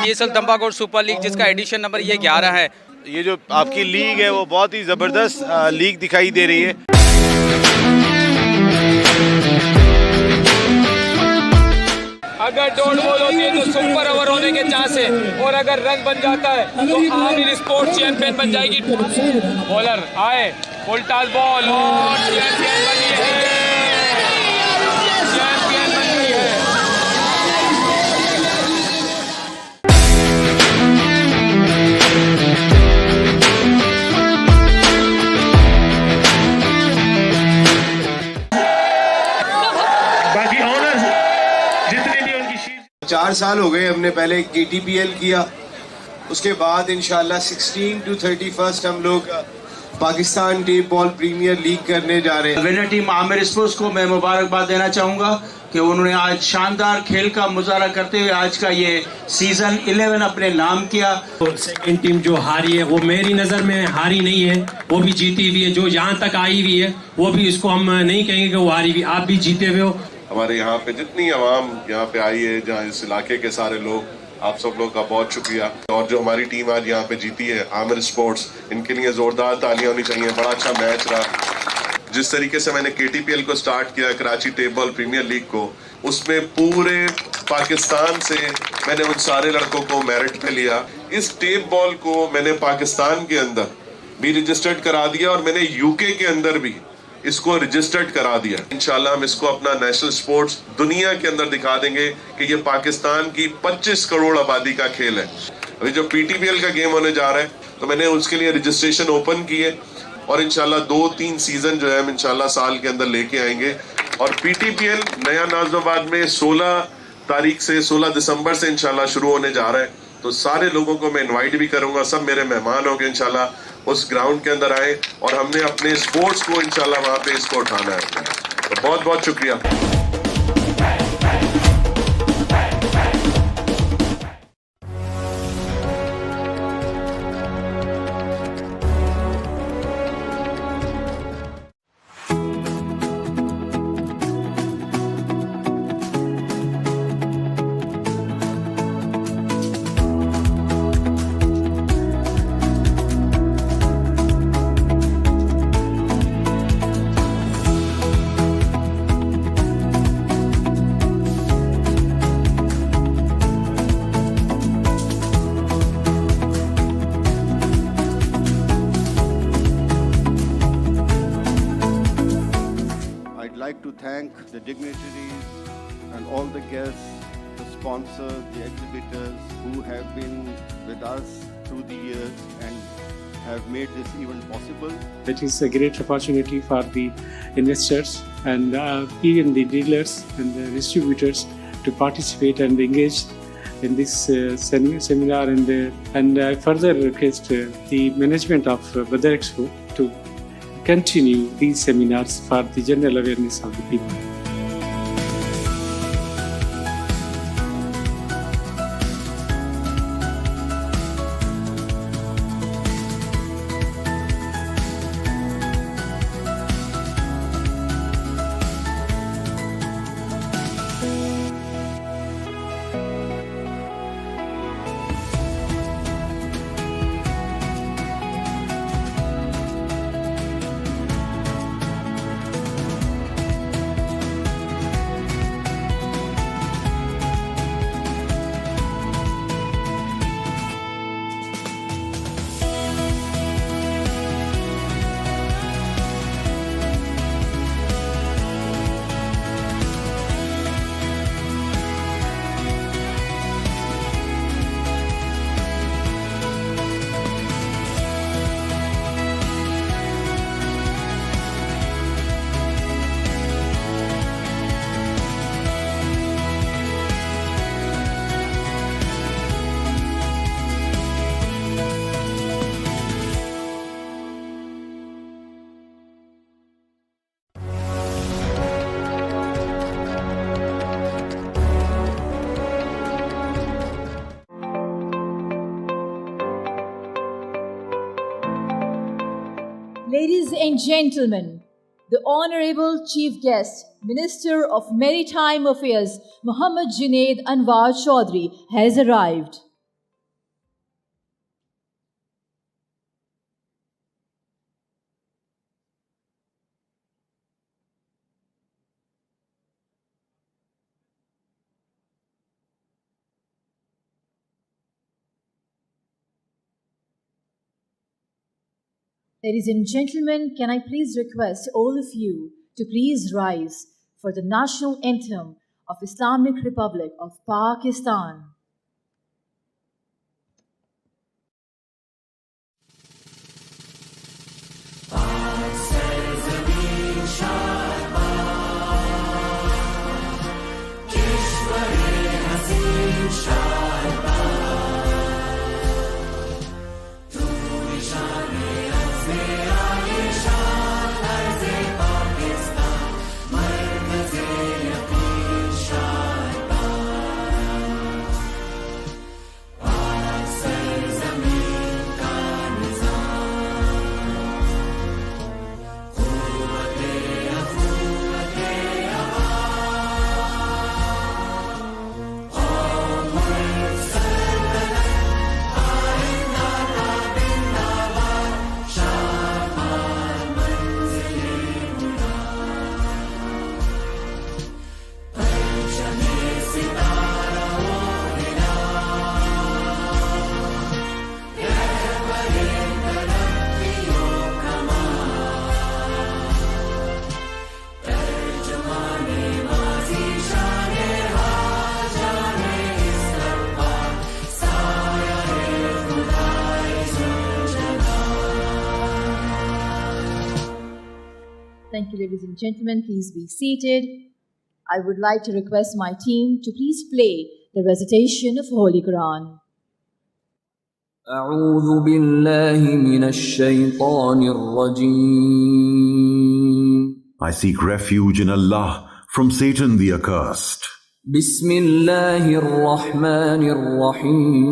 ये सल तंबाकू सुपर लीग जिसका एडिशन नंबर ये 11 है। ये जो आपकी लीग है वो बहुत ही ज़बरदस्त लीग दिखाई दे रही है। अगर डॉट बॉल होती है तो सुपर ओवर होने के चांस है और अगर रन बन जाता है तो आमिर स्पोर्ट्स चैंपियन बन जाएगी। बॉलर आए, फुल टॉस बॉल और चैंपियन बनी है, चैंपियन बन गई है। बाकी ऑनर्स जितने भी उनकी 4 साल हो गए, हमने पहले KTPL किया, उसके बाद इंशाल्लाह 16 to 31 हम लोग Pakistan tape ball premiere league करने जा रहे हैं। विनर टीम आमिर स्पोर्ट्स को मैं मुबारकबाद देना चाहूँगा कि उन्होंने आज शानदार खेल का मुजाहरा करते हुए आज का ये सीज़न 11 अपने नाम किया। सेकंड टीम जो हारी है वो मेरी नज़र में हारी नहीं है, वो भी जीती हुई है। जो यहाँ तक आई हुई है वो भी, इसको हम नहीं कहेंगे कि वो हारी हुई, आप भी जीते हुए हो। हमारे यहाँ पे जितनी आवाम यहाँ पे आई है, जहाँ इस इलाके के सारे लोग, आप सब लोग का बहुत शुक्रिया। और जो हमारी टीम आज यहाँ पे जीती है आमिर स्पोर्ट्स, इनके लिए जोरदार तालियां होनी चाहिए। बड़ा अच्छा मैच रहा। जिस तरीके से मैंने KTPL को स्टार्ट किया, Karachi tape ball premiere league को, उसमें पूरे पाकिस्तान से मैंने उन सारे लड़कों को मेरिट पे लिया। इस टेप बॉल को मैंने पाकिस्तान के अंदर भी रजिस्टर्ड करा दिया और मैंने UK के अंदर भी इसको रजिस्टर्ड करा दिया। इंशाल्लाह हम इसको अपना नेशनल स्पोर्ट्स दुनिया के अंदर दिखा देंगे कि ये पाकिस्तान की 25 करोड़ आबादी का खेल है। अभी जो PTPL का गेम होने जा रहा है तो मैंने उसके लिए रजिस्ट्रेशन ओपन की है और इंशाल्लाह 2-3 सीजन जो है हम इंशाल्लाह साल के अंदर लेके आएंगे। और PTPL नया नाज़िमाबाद में 16 तारीख से 16 दिसंबर से इंशाल्लाह शुरू होने जा रहा है। तो सारे लोगों को मैं इनवाइट भी करूंगा, सब मेरे मेहमान होंगे इंशाल्लाह, उस ग्राउंड के अंदर आए और हमने अपने स्पोर्ट्स को इंशाल्लाह वहाँ पे इसको उठाना है। तो बहुत बहुत शुक्रिया। thank the dignitaries and all the guests, the sponsors, the exhibitors who have been with us through the years and have made this event possible. It is a great opportunity for the investors and even the dealers and the distributors to participate and engage in this seminar, and I further request the management of Badar Expo to continue these seminars for the general awareness of the people. Ladies and gentlemen, the Honorable Chief Guest, Minister of Maritime Affairs, Muhammad Junaid Anwar Chaudhry, has arrived. Ladies and gentlemen, can I please request all of you to please rise for the national anthem of Islamic Republic of Pakistan. Thank you, ladies and gentlemen. Please be seated. I would like to request my team to please play the recitation of Holy Quran. أعوذ بالله من الشيطان الرجيم. I seek refuge in Allah from Satan the accursed. بسم الله الرحمن الرحيم.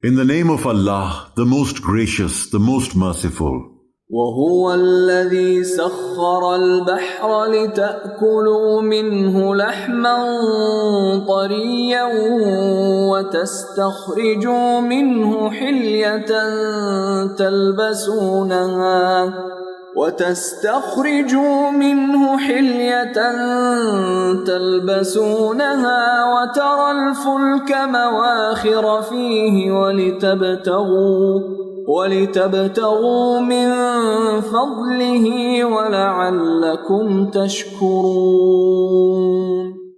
In the name of Allah, the most gracious, the most merciful. وهو الذي سخر البحر لتأكلوا منه لحما طريا وتستخرجوا منه حلية تلبسونها وترى الفلك مواخر فيه ولتبتغوا من فضله ولعلكم تشكرون.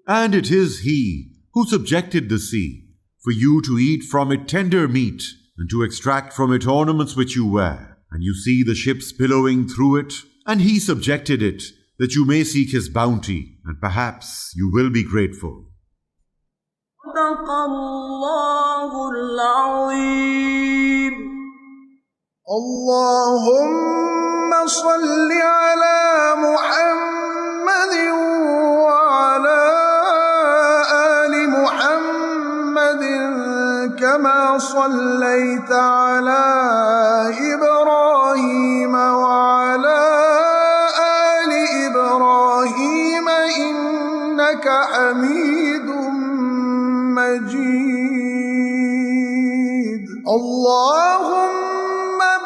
And it is He who subjected the sea, for you to eat from it tender meat, and to extract from it ornaments which you wear. And you see the ships billowing through it, and He subjected it, that you may seek His bounty, and perhaps you will be grateful. صدق الله العظيم. اللهم صل على محمد وعلى آل محمد كما صليت على إبراهيم وعلى آل إبراهيم إنك حميد مجيد اللهم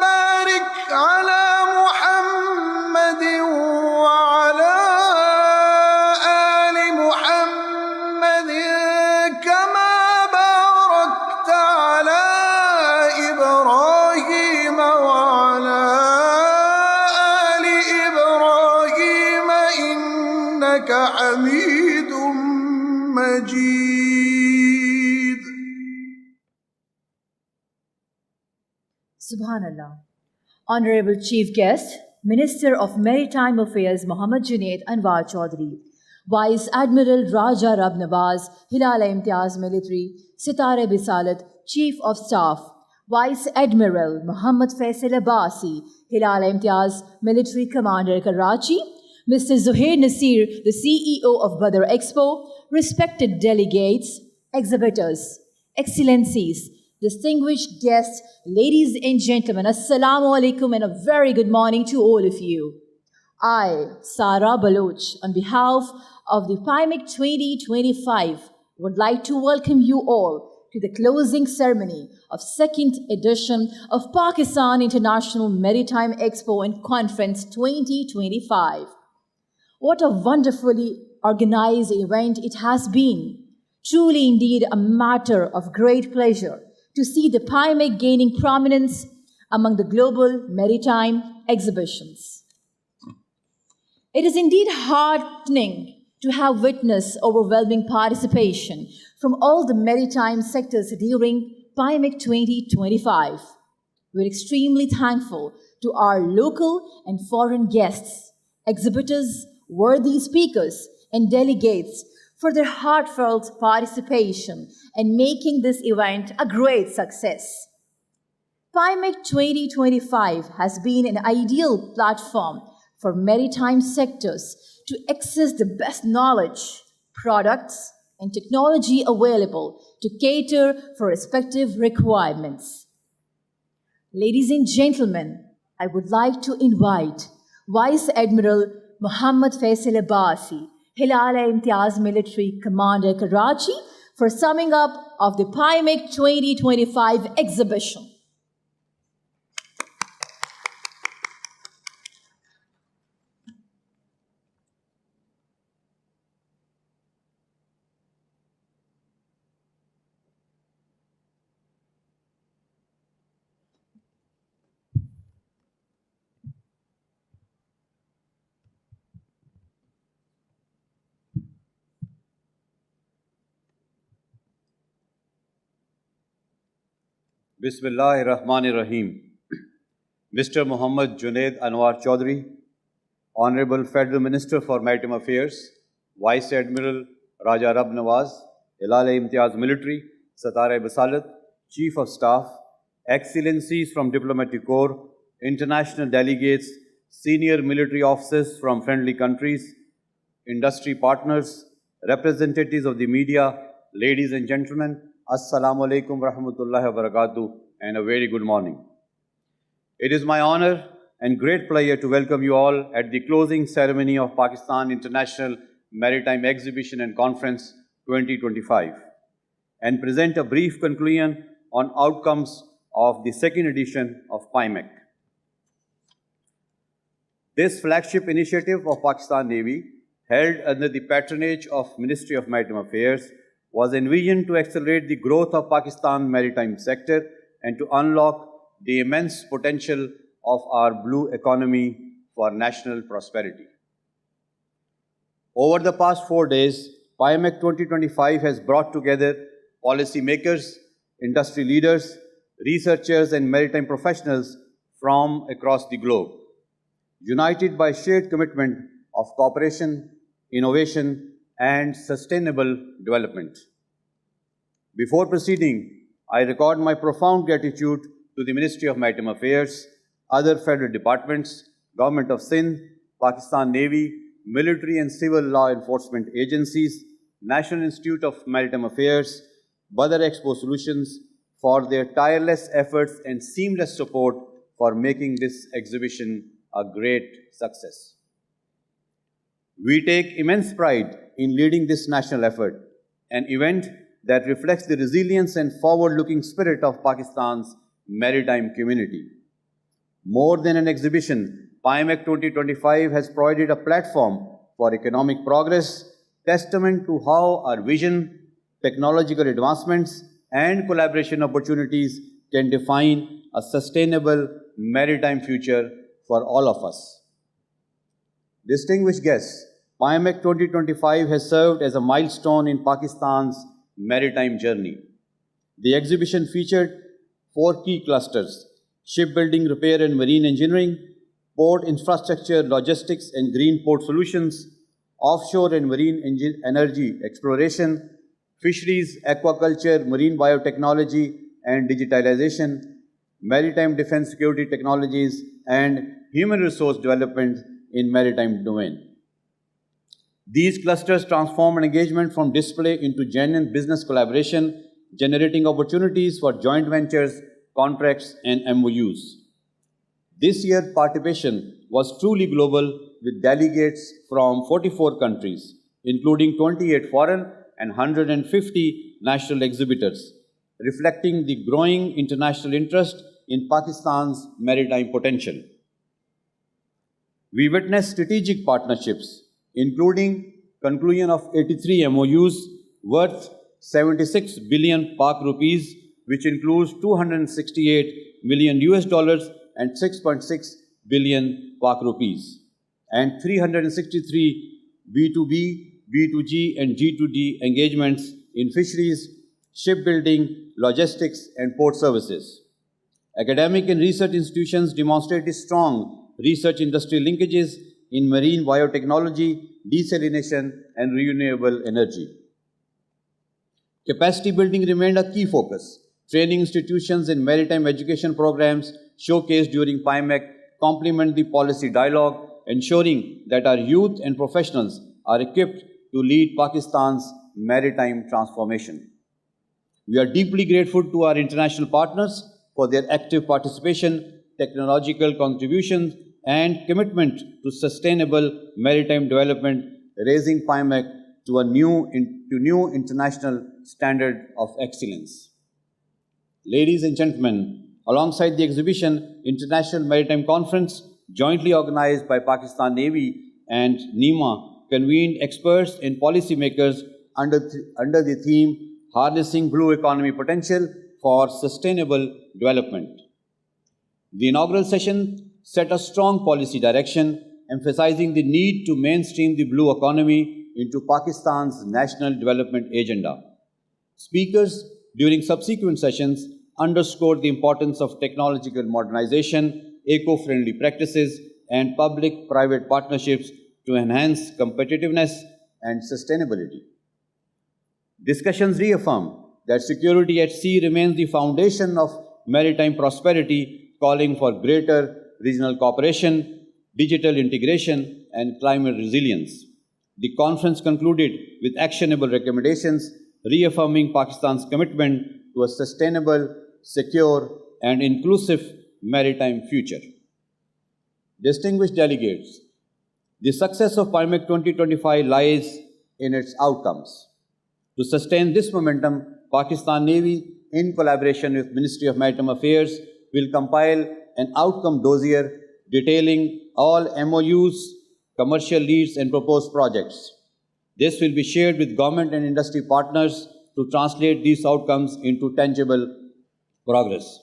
بارك على محمد وعلى آل محمد كما باركت على إبراهيم وعلى آل إبراهيم إنك حميد مجيد. Subhanallah. Honorable Chief Guest, Minister of Maritime Affairs Mohammad Junaid Anwar Chaudhry, Vice Admiral Raja Rab Nawaz, Hilal Imtiaz Military, Sitare Bisalat, Chief of Staff, Vice Admiral Muhammad Faisal Abbasi, Hilal Imtiaz Military Commander Karachi, Mr. Zuhair Nasir, the CEO of Badar Expo, respected delegates, exhibitors, excellencies, distinguished guests, ladies and gentlemen, Assalamu alaikum and a very good morning to all of you. I, Sara Baloch, on behalf of the PIMEC 2025, would like to welcome you all to the closing ceremony of second edition of Pakistan International Maritime Expo and Conference 2025. What a wonderfully organized event it has been. Truly indeed a matter of great pleasure to see the PIMEC gaining prominence among the global maritime exhibitions. It is indeed heartening to have witnessed overwhelming participation from all the maritime sectors during PIMEC 2025. We're extremely thankful to our local and foreign guests, exhibitors, worthy speakers, and delegates for their heartfelt participation and making this event a great success. PIMEC 2025 has been an ideal platform for maritime sectors to access the best knowledge, products, and technology available to cater for respective requirements. Ladies and gentlemen, I would like to invite Vice Admiral Muhammad Faisal Abbasi, Hilal Imtiaz Military Commander Karachi, for summing up of the PIMEC 2025 exhibition. Bismillahirrahmanirrahim. Mr. Muhammad Junaid Anwar Chaudhry, Honorable Federal Minister for Maritime Affairs, Vice Admiral Raja Rab Nawaz, Hilal Imtiaz Military, Satare Basalat, Chief of Staff, Excellencies from Diplomatic Corps, international delegates, senior military officers from friendly countries, industry partners, representatives of the media, ladies and gentlemen, Assalamu alaikum rahmatullahi wa barakatuh and a very good morning. It is my honor and great pleasure to welcome you all at the closing ceremony of Pakistan International Maritime Exhibition and Conference 2025 and present a brief conclusion on outcomes of the second edition of PIMEC. This flagship initiative of Pakistan Navy, held under the patronage of Ministry of Maritime Affairs, was envisioned to accelerate the growth of Pakistan's maritime sector and to unlock the immense potential of our blue economy for national prosperity. Over the past 4 days, PIMEC 2025 has brought together policymakers, industry leaders, researchers, and maritime professionals from across the globe, united by shared commitment of cooperation, innovation, and sustainable development. Before proceeding, I record my profound gratitude to to the Ministry of Maritime Affairs, other federal departments, Government of Sindh, Pakistan Navy, military and civil law enforcement agencies, National Institute of Maritime Affairs, Badar Expo Solutions for their tireless efforts and seamless support for making this exhibition a great success. We take immense pride in leading this national effort, an event that reflects the resilience and forward-looking spirit of Pakistan's maritime community. More than an exhibition, PIMEC 2025 has provided a platform for economic progress, testament to how our vision, technological advancements, and collaboration opportunities can define a sustainable maritime future for all of us. Distinguished guests, PIMEC 2025 has served as a milestone in Pakistan's maritime journey. The exhibition featured 4 key clusters: shipbuilding, repair and marine engineering, port infrastructure, logistics and green port solutions, offshore and marine energy exploration, fisheries, aquaculture, marine biotechnology and digitalization, maritime defense security technologies, and human resource development in maritime domain. These clusters transform an engagement from display into genuine business collaboration, generating opportunities for joint ventures, contracts, and MOUs. This year's participation was truly global, with delegates from 44 countries, including 28 foreign and 150 national exhibitors, reflecting the growing international interest in Pakistan's maritime potential. We witnessed strategic partnerships, including conclusion of 83 MOUs worth 76 billion Pak rupees, which includes 268 million US dollars and 6.6 billion Pak rupees, and 363 B2B, B2G and G2D engagements in fisheries, shipbuilding, logistics and port services. Academic and research institutions demonstrated strong research industry linkages in marine biotechnology, desalination and renewable energy. Capacity building remained a key focus. Training institutions and maritime education programs showcased during PIMEC complement the policy dialogue, ensuring that our youth and professionals are equipped to lead Pakistan's maritime transformation. We are deeply grateful to our international partners for their active participation, technological contributions, and commitment to sustainable maritime development, raising PIMEC to a new international standard of excellence. Ladies and gentlemen, alongside the exhibition, International Maritime Conference, jointly organized by Pakistan Navy and NEMA, convened experts and policymakers under the theme Harnessing Blue Economy Potential for Sustainable Development. The inaugural session set a strong policy direction, emphasizing the need to mainstream the blue economy into Pakistan's national development agenda. Speakers during subsequent sessions underscored the importance of technological modernization, eco-friendly practices, and public-private partnerships to enhance competitiveness and sustainability. Discussions reaffirmed that security at sea remains the foundation of maritime prosperity, calling for greater regional cooperation, digital integration, and climate resilience. The conference concluded with actionable recommendations, reaffirming Pakistan's commitment to a sustainable, secure, and inclusive maritime future. Distinguished delegates, the success of PIMEC 2025 lies in its outcomes. To sustain this momentum, Pakistan Navy, in collaboration with Ministry of Maritime Affairs, will compile an outcome dossier detailing all MOUs, commercial leads, and proposed projects. This will be shared with government and industry partners to translate these outcomes into tangible progress.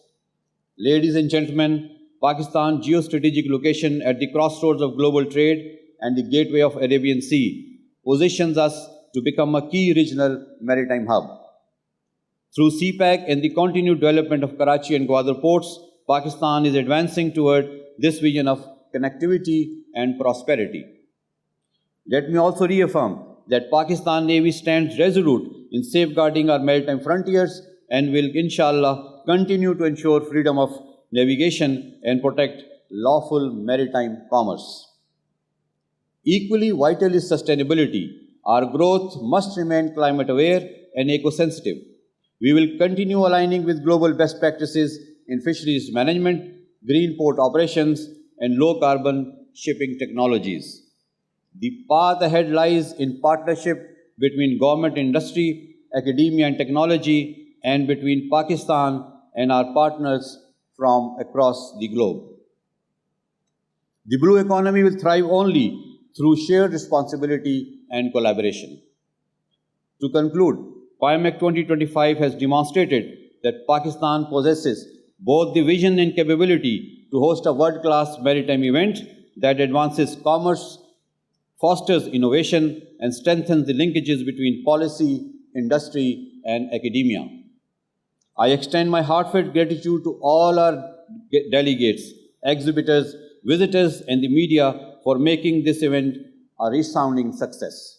Ladies and gentlemen, Pakistan's geostrategic location at the crossroads of global trade and the gateway of Arabian Sea positions us to become a key regional maritime hub. Through CPEC and the continued development of Karachi and Gwadar ports, Pakistan is advancing toward this vision of connectivity and prosperity. Let me also reaffirm that Pakistan Navy stands resolute in safeguarding our maritime frontiers and will, inshallah, continue to ensure freedom of navigation and protect lawful maritime commerce. Equally vital is sustainability. Our growth must remain climate aware and eco-sensitive. We will continue aligning with global best practices in fisheries management, green port operations, and low-carbon shipping technologies. The path ahead lies in partnership between government, industry, academia, and technology, and between Pakistan and our partners from across the globe. The blue economy will thrive only through shared responsibility and collaboration. To conclude, PIMEC 2025 has demonstrated that Pakistan possesses both the vision and capability to host a world-class maritime event that advances commerce, fosters innovation, and strengthens the linkages between policy, industry, and academia. I extend my heartfelt gratitude to all our delegates, exhibitors, visitors, and the media for making this event a resounding success.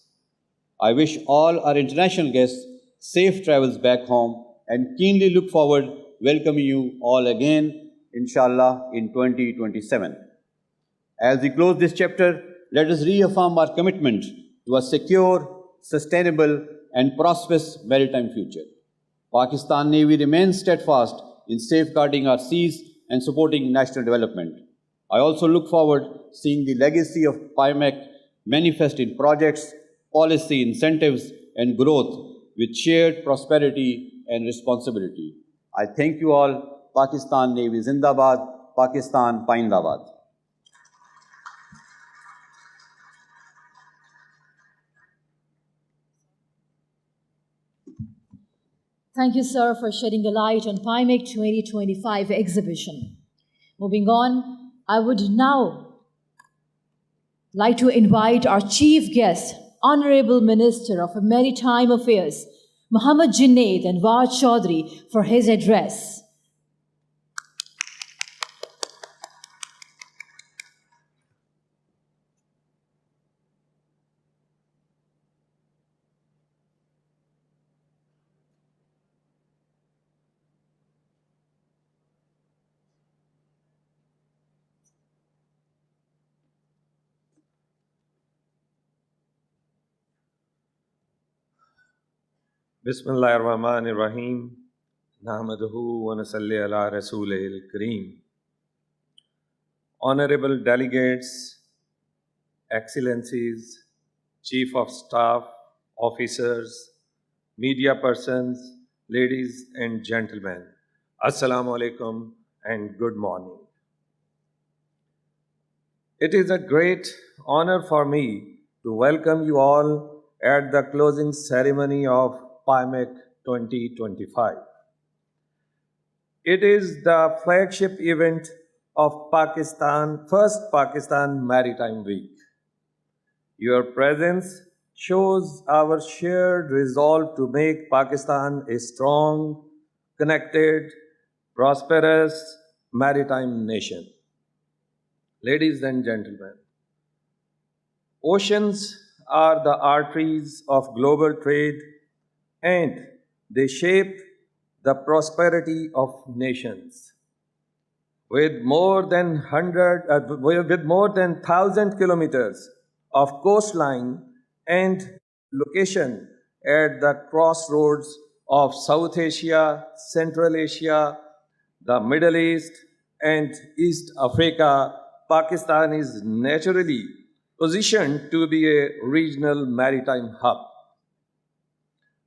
I wish all our international guests safe travels back home and keenly look forward welcoming you all again, inshallah, in 2027. As we close this chapter, let us reaffirm our commitment to a secure, sustainable, and prosperous maritime future. Pakistan Navy remains steadfast in safeguarding our seas and supporting national development. I also look forward to seeing the legacy of PIMEC manifest in projects, policy incentives, and growth with shared prosperity and responsibility. I thank you all. Pakistan Navy Zindabad, Pakistan Paindabad. Thank you, sir, for shedding a light on PIMEC 2025 exhibition. Moving on, I would now like to invite our chief guest, Honorable Minister of Maritime Affairs, Muhammad Junaid Anwar Chaudhry, for his address. Bismillahirrahmanirrahim. Nahmaduhu wa nasalli ala Rasulihil Kareem. Honorable delegates, excellencies, chief of staff, officers, media persons, ladies and gentlemen, Assalamu alaikum and good morning. It is a great honor for me to welcome you all at the closing ceremony of PIMEC 2025. It is the flagship event of first Pakistan Maritime Week. Your presence shows our shared resolve to make Pakistan a strong, connected, prosperous maritime nation. Ladies and gentlemen, oceans are the arteries of global trade and they shape the prosperity of nations. With more than 1,000 kilometers of coastline and location at the crossroads of South Asia, Central Asia, the Middle East, and East Africa, Pakistan is naturally positioned to be a regional maritime hub.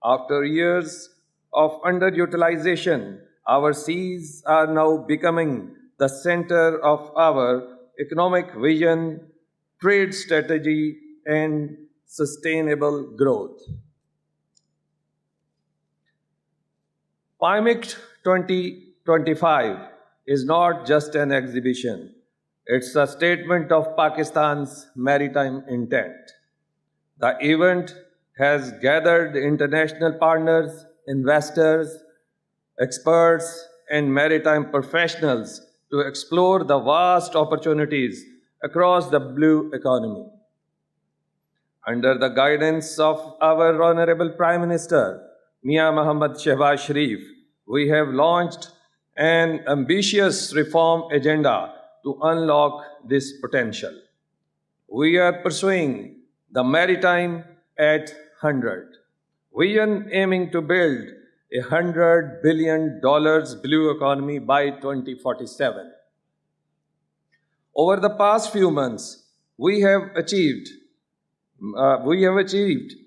After years of underutilization, our seas are now becoming the center of our economic vision, trade strategy, and sustainable growth. PIMEC 2025 is not just an exhibition. It's a statement of Pakistan's maritime intent. The event has gathered international partners, investors, experts, and maritime professionals to explore the vast opportunities across the blue economy. Under the guidance of our Honorable Prime Minister, Mia Muhammad Shehbaz Sharif, we have launched an ambitious reform agenda to unlock this potential. We are pursuing the Maritime at 100 vision, aiming to build $100 billion blue economy by 2047. Over the past few months, we have achieved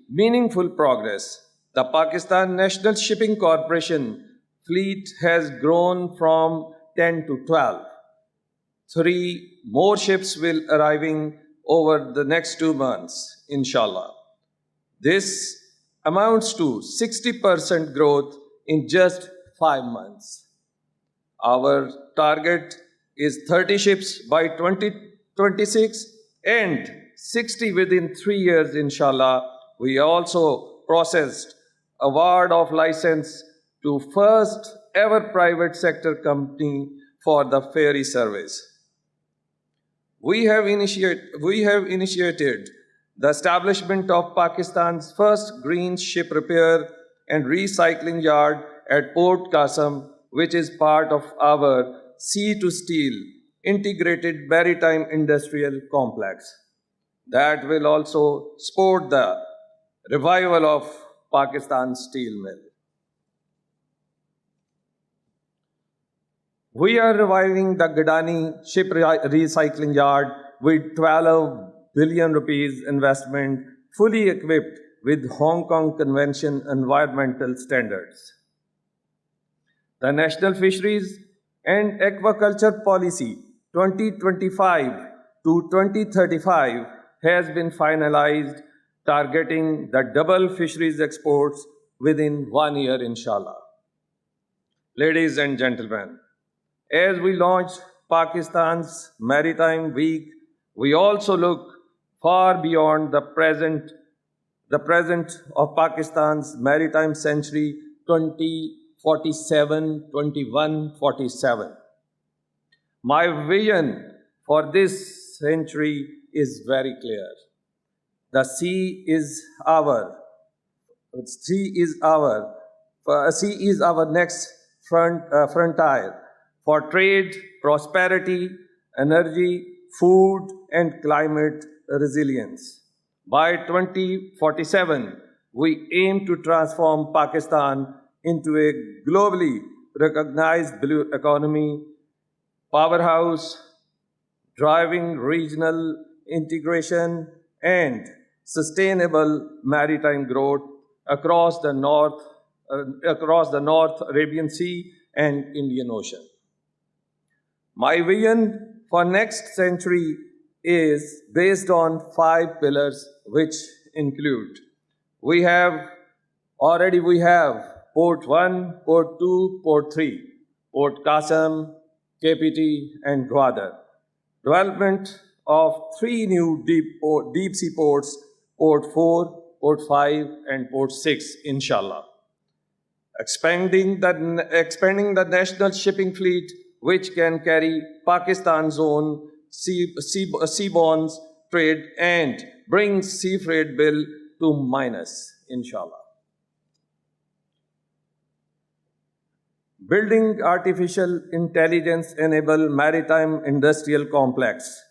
meaningful progress. The Pakistan National Shipping Corporation fleet has grown from 10 to 12. 3 more ships will arriving over the next 2 months, inshallah. This amounts to 60% growth in just 5 months. Our target is 30 ships by 2026 and 60 within 3 years, inshallah. We also processed award of license to first ever private sector company for the ferry service. We have initiated the establishment of Pakistan's first green ship repair and recycling yard at Port Qasim, which is part of our sea to steel integrated maritime industrial complex. That will also support the revival of Pakistan's steel mill. We are reviving the Gadani ship recycling yard with 12 billion rupees investment, fully equipped with Hong Kong Convention environmental standards. The National Fisheries and Aquaculture Policy 2025 to 2035 has been finalized, targeting the double fisheries exports within 1 year, inshallah. Ladies and gentlemen, as we launch Pakistan's Maritime Week, we also look far beyond the present of Pakistan's Maritime Century 2047. My vision for this century is very clear. The sea is our next frontier for trade, prosperity, energy, food, and climate resilience. By 2047, we aim to transform Pakistan into a globally recognized blue economy powerhouse, driving regional integration and sustainable maritime growth across the North Arabian Sea and Indian Ocean. My vision for next century is based on 5 pillars, which include: we have Port 1, Port 2, Port 3, Port Qasim, KPT, and Gwadar. Development of 3 new deep sea ports, Port 4, Port 5, and Port 6, inshallah. Expanding the national shipping fleet, which can carry Pakistan's own seaborne trade and bring sea freight bill to minus, inshallah. Building artificial intelligence-enabled maritime industrial complex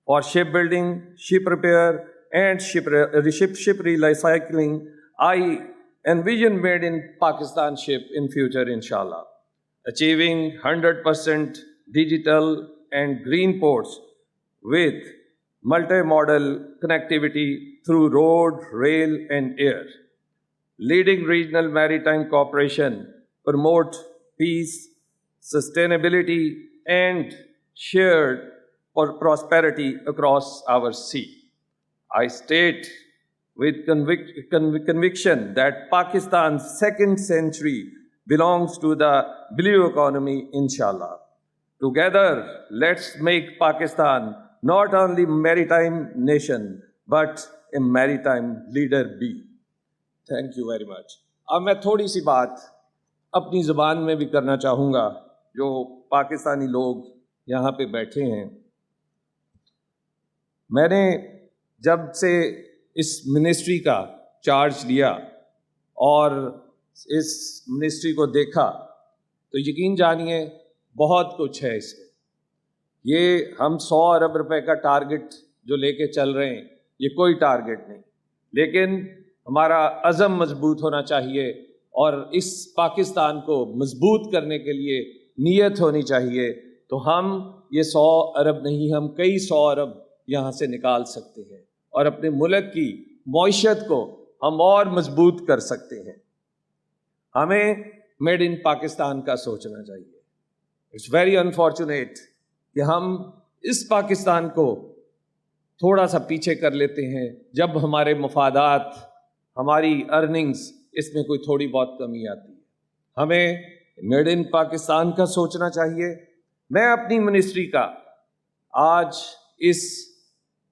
for shipbuilding, ship repair, and ship recycling. I envision made in Pakistan ship in future, inshallah. Achieving 100% digital and green ports with multimodal connectivity through road, rail, and air. Leading regional maritime cooperation, promote peace, sustainability, and shared prosperity across our sea. I state with conviction that Pakistan's second century belongs to the blue economy, inshallah. Together, let's make Pakistan not only maritime nation, but a maritime leader be. Thank you very much. अब मैं थोड़ी सी बात अपनी ज़बान में भी करना चाहूँगा, जो पाकिस्तानी लोग यहाँ पे बैठे हैं। मैंने जब से इस मिनिस्ट्री का चार्ज लिया और इस मिनिस्ट्री को देखा, तो यकीन जानिए बहुत कुछ है इसमें। ये हम 100 अरब रुपए का टारगेट जो लेके चल रहे हैं, ये कोई टारगेट नहीं, लेकिन हमारा अज़म मजबूत होना चाहिए और इस पाकिस्तान को मजबूत करने के लिए नीयत होनी चाहिए। तो हम ये 100 अरब नहीं, हम कई 100 अरब यहाँ से निकाल सकते हैं और अपने मुल्क की मईशत को हम और मजबूत कर सकते हैं। हमें मेड इन पाकिस्तान का सोचना चाहिए। इट्स वेरी अनफॉर्चुनेट कि हम इस पाकिस्तान को थोड़ा सा पीछे कर लेते हैं जब हमारे मफादात, हमारी अर्निंग्स, इसमें कोई थोड़ी बहुत कमी आती है। हमें मेड इन पाकिस्तान का सोचना चाहिए। मैं अपनी मिनिस्ट्री का आज इस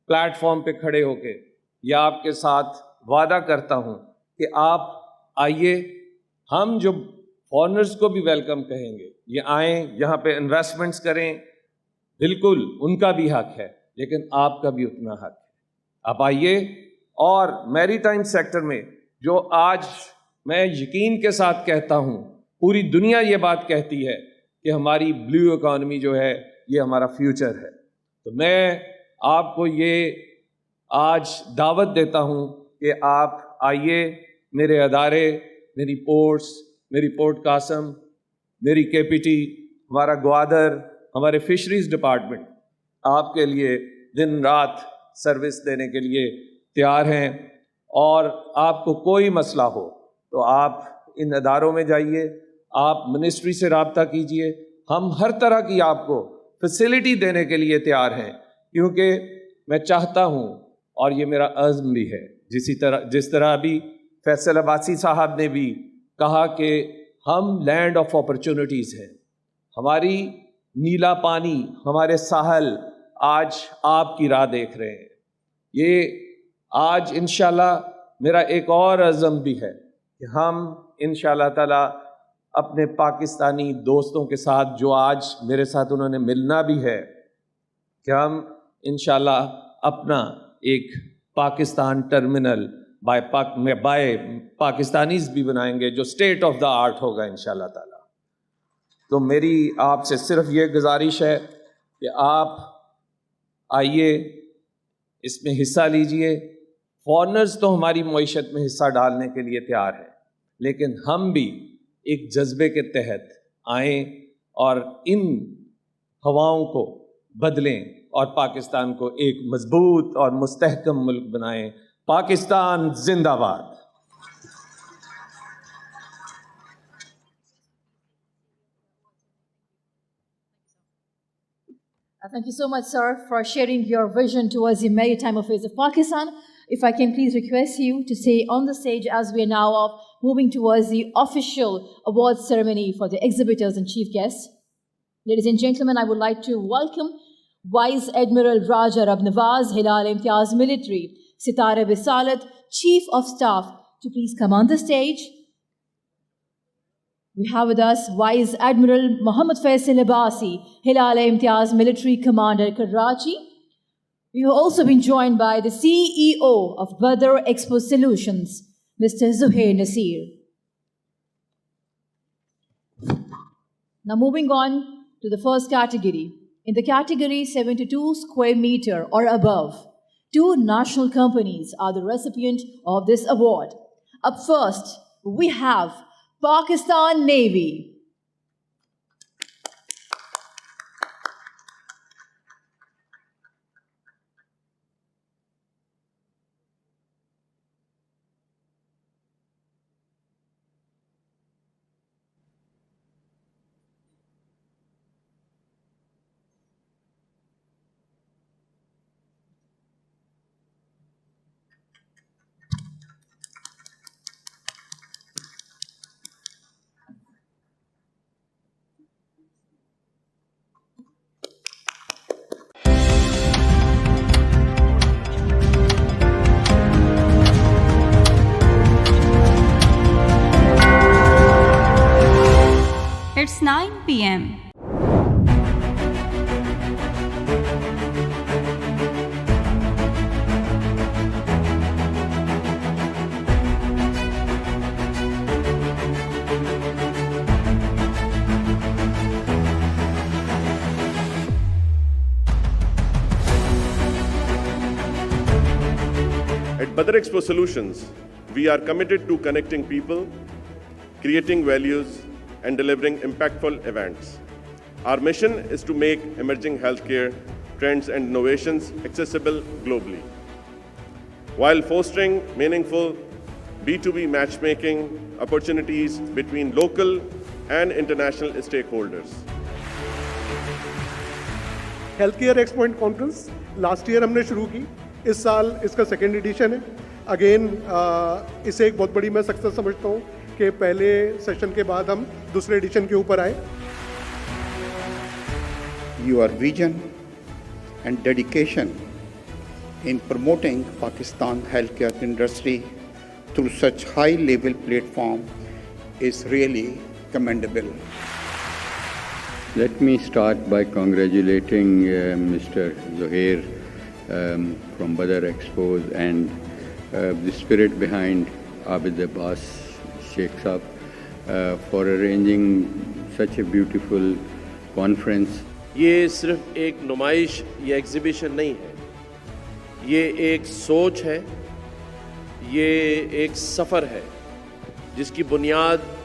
प्लेटफॉर्म पे खड़े होके या आपके साथ वादा करता हूँ कि आप आइए, हम जो फॉरेनर्स को भी वेलकम कहेंगे, ये आएँ, यहाँ पे इन्वेस्टमेंट्स करें, बिल्कुल उनका भी हक है, लेकिन आपका भी उतना हक है। आप आइए। और मैरीटाइम सेक्टर में जो आज मैं यकीन के साथ कहता हूँ, पूरी दुनिया ये बात कहती है कि हमारी ब्लू इकॉनमी जो है ये हमारा फ्यूचर है। तो मैं आपको ये आज दावत देता हूँ कि आप आइए, मेरे अदारे, मेरी पोर्ट्स, मेरी पोर्ट कासम, मेरी केपीटी, हमारा ग्वादर, हमारे फिशरीज डिपार्टमेंट आपके लिए दिन रात सर्विस देने के लिए तैयार हैं। और आपको कोई मसला हो तो आप इन अदारों में जाइए, आप मिनिस्ट्री से रब्ता कीजिए। हम हर तरह की आपको फैसिलिटी देने के लिए तैयार हैं, क्योंकि मैं चाहता हूँ और ये मेरा अज़्म भी है, जिस तरह अभी फैसल अब्बासी साहब ने भी कहा कि हम लैंड ऑफ अपॉर्चुनिटीज़ हैं। हमारी नीला पानी, हमारे साहल आज आपकी राह देख रहे हैं। ये आज इंशाल्लाह मेरा एक और अज़म भी है कि हम इंशाल्लाह ताला अपने पाकिस्तानी दोस्तों के साथ, जो आज मेरे साथ उन्होंने मिलना भी है, कि हम इंशाल्लाह अपना एक पाकिस्तान टर्मिनल बाय पाकिस्तानीज़ भी बनाएंगे, जो स्टेट ऑफ द आर्ट होगा इंशाल्लाह ताला। तो मेरी आपसे सिर्फ ये गुजारिश है कि आप आइए, इसमें हिस्सा लीजिए। फॉरेनर्स तो हमारी मईशत में हिस्सा डालने के लिए तैयार हैं, लेकिन हम भी एक जज्बे के तहत आएँ और इन हवाओं को बदलें और पाकिस्तान को एक मजबूत और मुस्तहकम मुल्क बनाएं। पाकिस्तान जिंदाबाद। Thank you so much, sir, for sharing your vision towards the maritime affairs of Pakistan. If I can please request you to stay on the stage as we are now moving towards the official awards ceremony for the exhibitors and chief guests. Ladies and gentlemen, I would like to welcome Vice Admiral Raja Rab Nawaz, Hilal Imtiaz Military, Sitara Bisalat, Chief of Staff, to please come on the stage. We have with us Vice Admiral Muhammad Faisal Abbasi, Hilal Imtiaz Military Commander, Karachi. We have also been joined by the CEO of Badar Expo Solutions, Mr. Zuhair Nasir. Now moving on to the first category. In the category 72 square meter or above, 2 national companies are the recipient of this award. Up first, we have Pakistan Navy. It's 9 p.m. At Badar Expo Solutions, we are committed to connecting people, creating values, and delivering impactful events. Our mission is to make emerging healthcare trends and innovations accessible globally, while fostering meaningful B2B matchmaking opportunities between local and international stakeholders. Health care expo and conference last year हमने शुरू की, इस साल इसका second edition है। Again इसे एक बहुत बड़ी मैं सक्सेस समझता हूँ कि पहले सेशन के बाद हम दूसरे एडिशन के ऊपर आए। Your vision and dedication in promoting Pakistan healthcare industry through such high-level platform is really commendable. Let me start by congratulating Mr. Zuhair from Badar Expos and the spirit behind Abid Abbas Sheikh Saab for arranging such a beautiful conference. ये सिर्फ एक नुमाइश या exhibition नहीं है, ये एक सोच है, ये एक सफ़र है जिसकी बुनियाद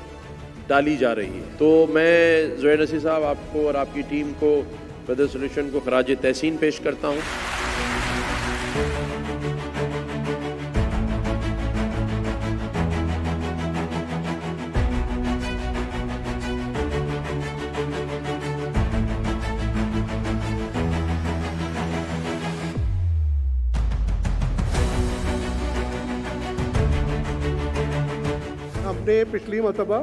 डाली जा रही है। तो मैं ज़ुहैर नसीर साहब आपको और आपकी टीम को बदर सॉल्यूशन को खराज तहसीन पेश करता हूँ। हमने पिछली मरतबा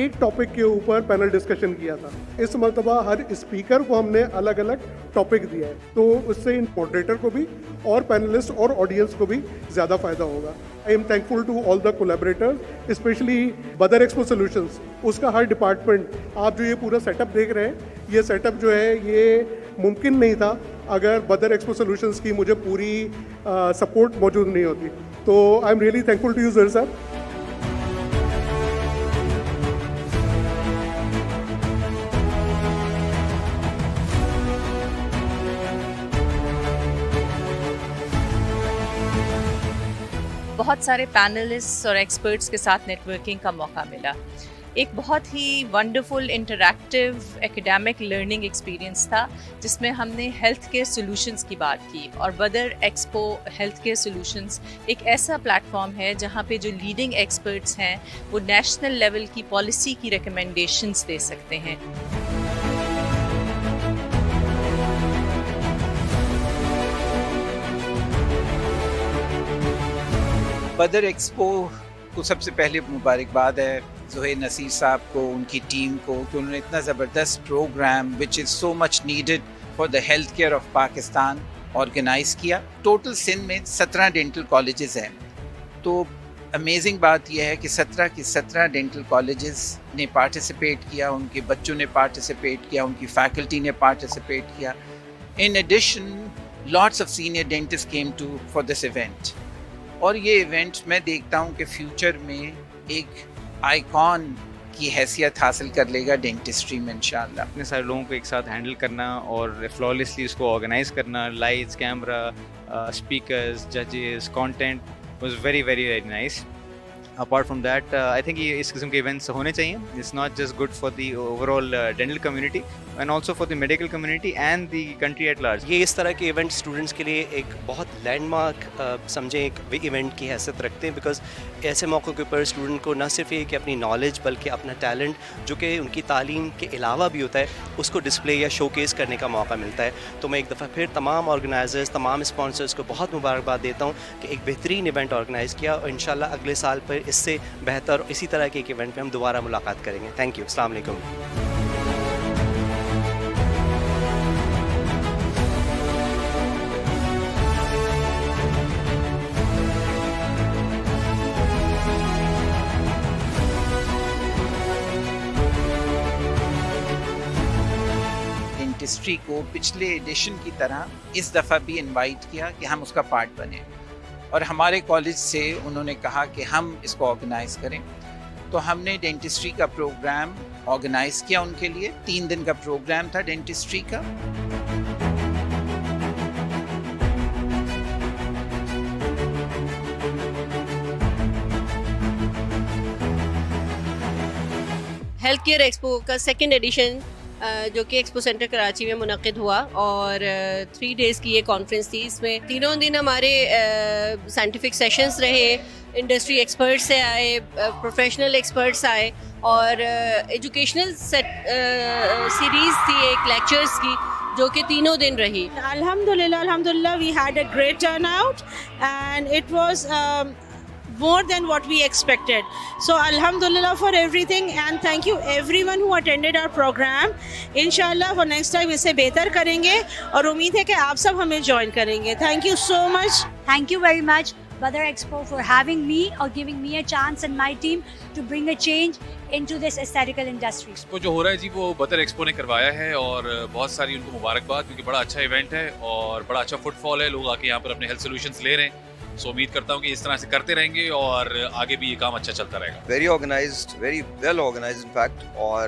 एक टॉपिक के ऊपर पैनल डिस्कशन किया था, इस मरतबा हर स्पीकर को हमने अलग अलग टॉपिक दिया है, तो उससे मॉडरेटर को भी और पैनलिस्ट और ऑडियंस को भी ज़्यादा फ़ायदा होगा। I am thankful to all the collaborators, specially Badar expo solutions, उसका हर डिपार्टमेंट। आप जो ये पूरा सेटअप देख रहे हैं, ये सेटअप जो है ये मुमकिन नहीं था अगर बदर एक्सपो सॉल्यूशंस की मुझे पूरी सपोर्ट मौजूद नहीं होती। तो I am really thankful to you Zuhair sahab. बहुत सारे पैनलिस्ट्स और एक्सपर्ट्स के साथ नेटवर्किंग का मौका मिला। एक बहुत ही wonderful interactive academic learning experience था, जिसमें हमने हेल्थ केयर सॉल्यूशंस की बात की। और बदर एक्सपो हेल्थ केयर सॉल्यूशंस एक ऐसा प्लेटफॉर्म है जहां पे जो लीडिंग एक्सपर्ट्स हैं वो नेशनल लेवल की पॉलिसी की रिकमेंडेशंस दे सकते हैं। बदर एक्सपो को सबसे पहले मुबारकबाद है ज़ुहैर नसीर साहब को, उनकी टीम को, कि उन्होंने इतना ज़बरदस्त program which is so much needed for the health care of Pakistan organize किया। टोटल सिंध में 17 डेंटल कॉलेजेस हैं, तो अमेजिंग बात यह है कि 17 के 17 डेंटल कॉलेजेस ने पार्टिसिपेट किया, उनके बच्चों ने पार्टिसिपेट किया, उनकी फैकल्टी ने पार्टिसिपेट किया। In addition lots of senior dentist came to for this event. और ये इवेंट मैं देखता हूँ कि फ्यूचर में एक आइकॉन की हैसियत हासिल कर लेगा डेंटिस्ट्री में इंशाअल्लाह। इतने सारे लोगों को एक साथ हैंडल करना और फ्लॉलेसली उसको ऑर्गेनाइज करना, लाइट्स, कैमरा, स्पीकर्स, जजेस, content was very very very nice. Apart from that I think ये इस किस्म के इवेंट्स होने चाहिए। It's not just good for the overall dental community and also for the medical community and the country at large. ये इस तरह के इवेंट स्टूडेंट्स के लिए एक बहुत लैंडमार्क समझें, एक इवेंट की हैसियत रखते हैं, बिकॉज ऐसे मौक़ों के ऊपर स्टूडेंट को न सिर्फ ये कि अपनी नॉलेज बल्कि अपना टैलेंट जो कि उनकी तालीम के अलावा भी होता है उसको डिस्प्ले या शोकेस करने का मौका मिलता है। तो मैं एक दफ़ा फिर तमाम ऑर्गेनाइजर्स, तमाम स्पॉन्सर्स को बहुत मुबारकबाद देता हूँ कि एक बेहतरीन इवेंट ऑर्गेनाइज़ किया और इंशाल्लाह अगले साल पर इससे बेहतर इसी तरह के एक इवेंट में हम दोबारा मुलाकात करेंगे। Thank you. अस्सलाम वालेकुम। डेंटिस्ट्री को पिछले एडिशन की तरह इस दफ़ा भी इनवाइट किया कि हम उसका पार्ट बने, और हमारे कॉलेज से उन्होंने कहा कि हम इसको ऑर्गेनाइज़ करें। तो हमने डेंटिस्ट्री का प्रोग्राम ऑर्गेनाइज़ किया उनके लिए। 3 दिन का प्रोग्राम था डेंटिस्ट्री का। हेल्थ केयर एक्सपो का सेकेंड एडिशन जो कि एक्सपो सेंटर कराची में मुनक़िद हुआ और 3 डेज़ की ये कॉन्फ्रेंस थी। इसमें तीनों दिन हमारे साइंटिफिक सेशंस रहे, इंडस्ट्री एक्सपर्ट्स से आए, प्रोफेशनल एक्सपर्ट्स आए और एजुकेशनल सीरीज़ थी एक लेक्चर्स की जो कि तीनों दिन रही। Alhamdulillah, we had a great turnout and it was more than what we expected. So Alhamdulillah for everything and thank you everyone who attended our program. Inshallah for next time इसे बेहतर करेंगे और उम्मीद है कि आप सब हमें join करेंगे. Thank you so much. Thank you very much Badar Expo for having me or giving me a chance and my team to bring a change into this aesthetical industry. Expo जो हो रहा है जी वो बदर expo ने करवाया है और बहुत सारी उनको मुबारकबाद क्योंकि बड़ा अच्छा इवेंट है और बड़ा अच्छा फुटफॉल है, लोग आके यहाँ पर अपने हेल्थ सोल्यूशंस ले रहे हैं। सो उम्मीद करता हूँ कि इस तरह से करते रहेंगे और आगे भी ये काम अच्छा चलता रहेगा। Very organized, very well organized in fact और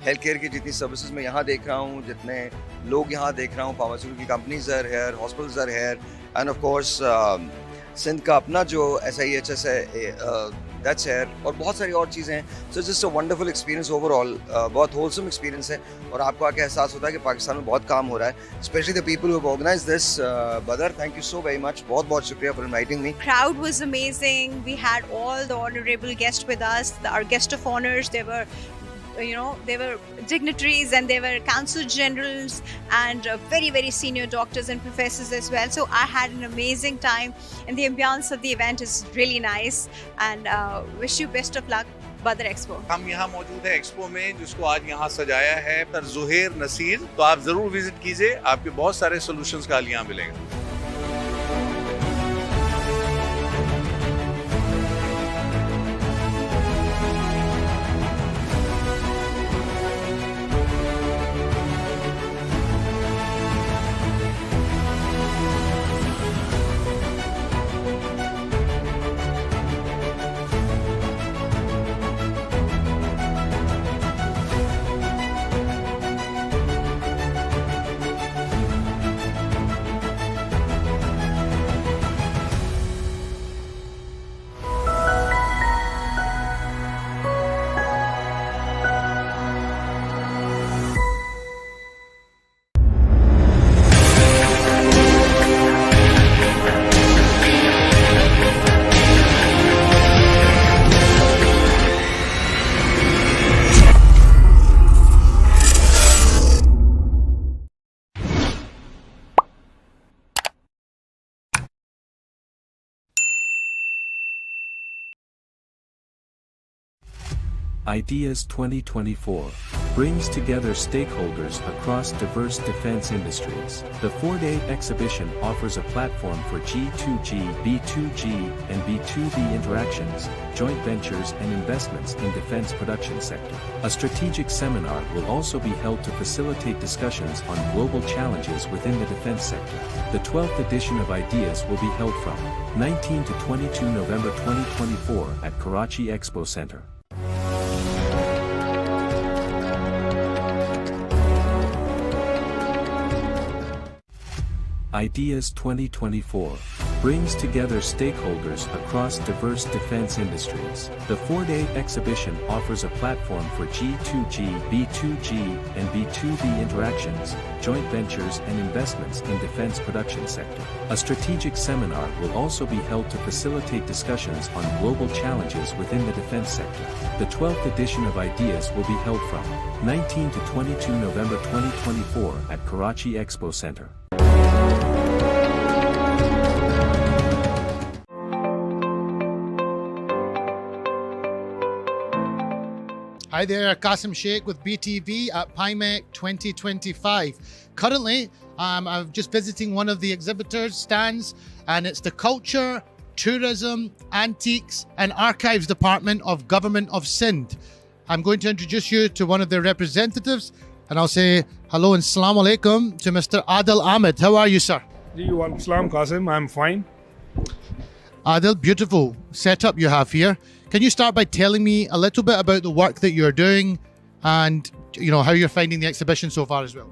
हेल्थ केयर की जितनी सर्विसेज मैं यहाँ देख रहा हूँ, जितने लोग यहाँ देख रहा हूँ, pharmaceutical companies are here, hospitals are here and of course Sindh का अपना जो SIHS है दैट्स हेयर और बहुत सारी और चीज़ें हैं। So just a wonderful experience overall, बहुत होलसम एक्सपीरियंस है और आपको आके एहसास होता है कि पाकिस्तान में बहुत काम हो रहा है, specially the people who have organised this. बदर, thank you so very much, बहुत बहुत शुक्रिया for inviting me. Crowd was amazing. We had all the honorable guests with us. Our guest of honors, they were dignitaries and they were council generals and very, very senior doctors and professors as well. So I had an amazing time and the ambience of the event is really nice and wish you best of luck, Badar Expo. हम यहाँ मौजूद है expo में जिसको आज यहाँ सजाया है ज़ुहैर नसीर, तो आप जरूर विजिट कीजिए, आपके बहुत सारे सॉल्यूशंस का यहाँ मिलेंगे। Ideas 2024 brings together stakeholders across diverse defense industries. The 4-day exhibition offers a platform for G2G, B2G, and B2B interactions, joint ventures and investments in defense production sector. A strategic seminar will also be held to facilitate discussions on global challenges within the defense sector. The 12th edition of Ideas will be held from 19 to 22 November 2024 at Karachi Expo Center. Ideas 2024 brings together stakeholders across diverse defense industries. The 4-day exhibition offers a platform for G2G, B2G, and B2B interactions, joint ventures and investments in defense production sector. A strategic seminar will also be held to facilitate discussions on global challenges within the defense sector. The 12th edition of Ideas will be held from 19 to 22 November 2024 at Karachi Expo Center. Hi there, Qasim Sheikh with BTV at PIMEC 2025. Currently, I'm just visiting one of the exhibitors' stands, and it's the Culture, Tourism, Antiques and Archives Department of Government of Sindh. I'm going to introduce you to one of their representatives, and I'll say hello and Assalamu alaikum to Mr. Adil Ahmed. How are you, sir? Walaikum Salam, Qasim. I'm fine. Adil, beautiful setup you have here. Can you start by telling me a little bit about the work that you're doing and how you're finding the exhibition so far as well?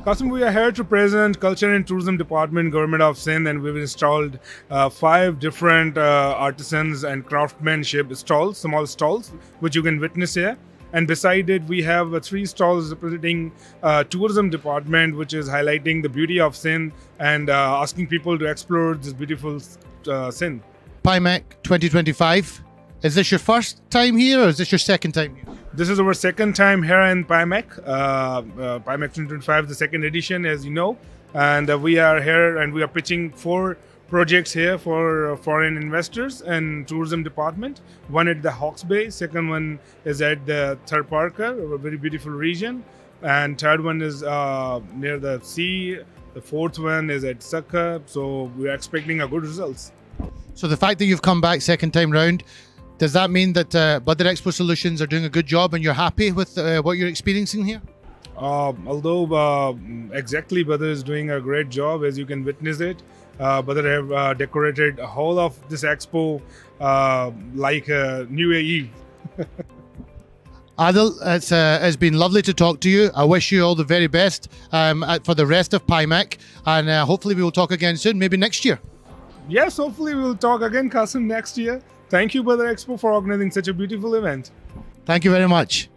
Qasim, we are here to present Culture and Tourism Department, Government of Sindh, and we've installed 5 different artisans and craftsmanship stalls, small stalls, which you can witness here. And beside it, we have 3 stalls representing tourism department, which is highlighting the beauty of Sindh and asking people to explore this beautiful Sindh. PIMEC 2025. Is this your first time here or is this your second time here? This is our second time here in PIMEC. PIMEC 2025, the second edition, as you know. And we are here and we are pitching 4 projects here for foreign investors and tourism department. One at the Hawke's Bay, second one is at the Thar Parker, a very beautiful region. And third one is near the sea. The fourth one is at Sakha. So we are expecting a good results. So the fact that you've come back second time round, does that mean that Badar Expo Solutions are doing a good job and you're happy with what you're experiencing here? Although exactly Badar is doing a great job, as you can witness it. Badar have decorated a whole of this expo like New Year Eve. Adil, it's been lovely to talk to you. I wish you all the very best for the rest of PIMEC, and hopefully we will talk again soon, maybe next year. Yes, hopefully we will talk again, Qasim, next year. Thank you, Badar Expo, for organizing such a beautiful event. Thank you very much.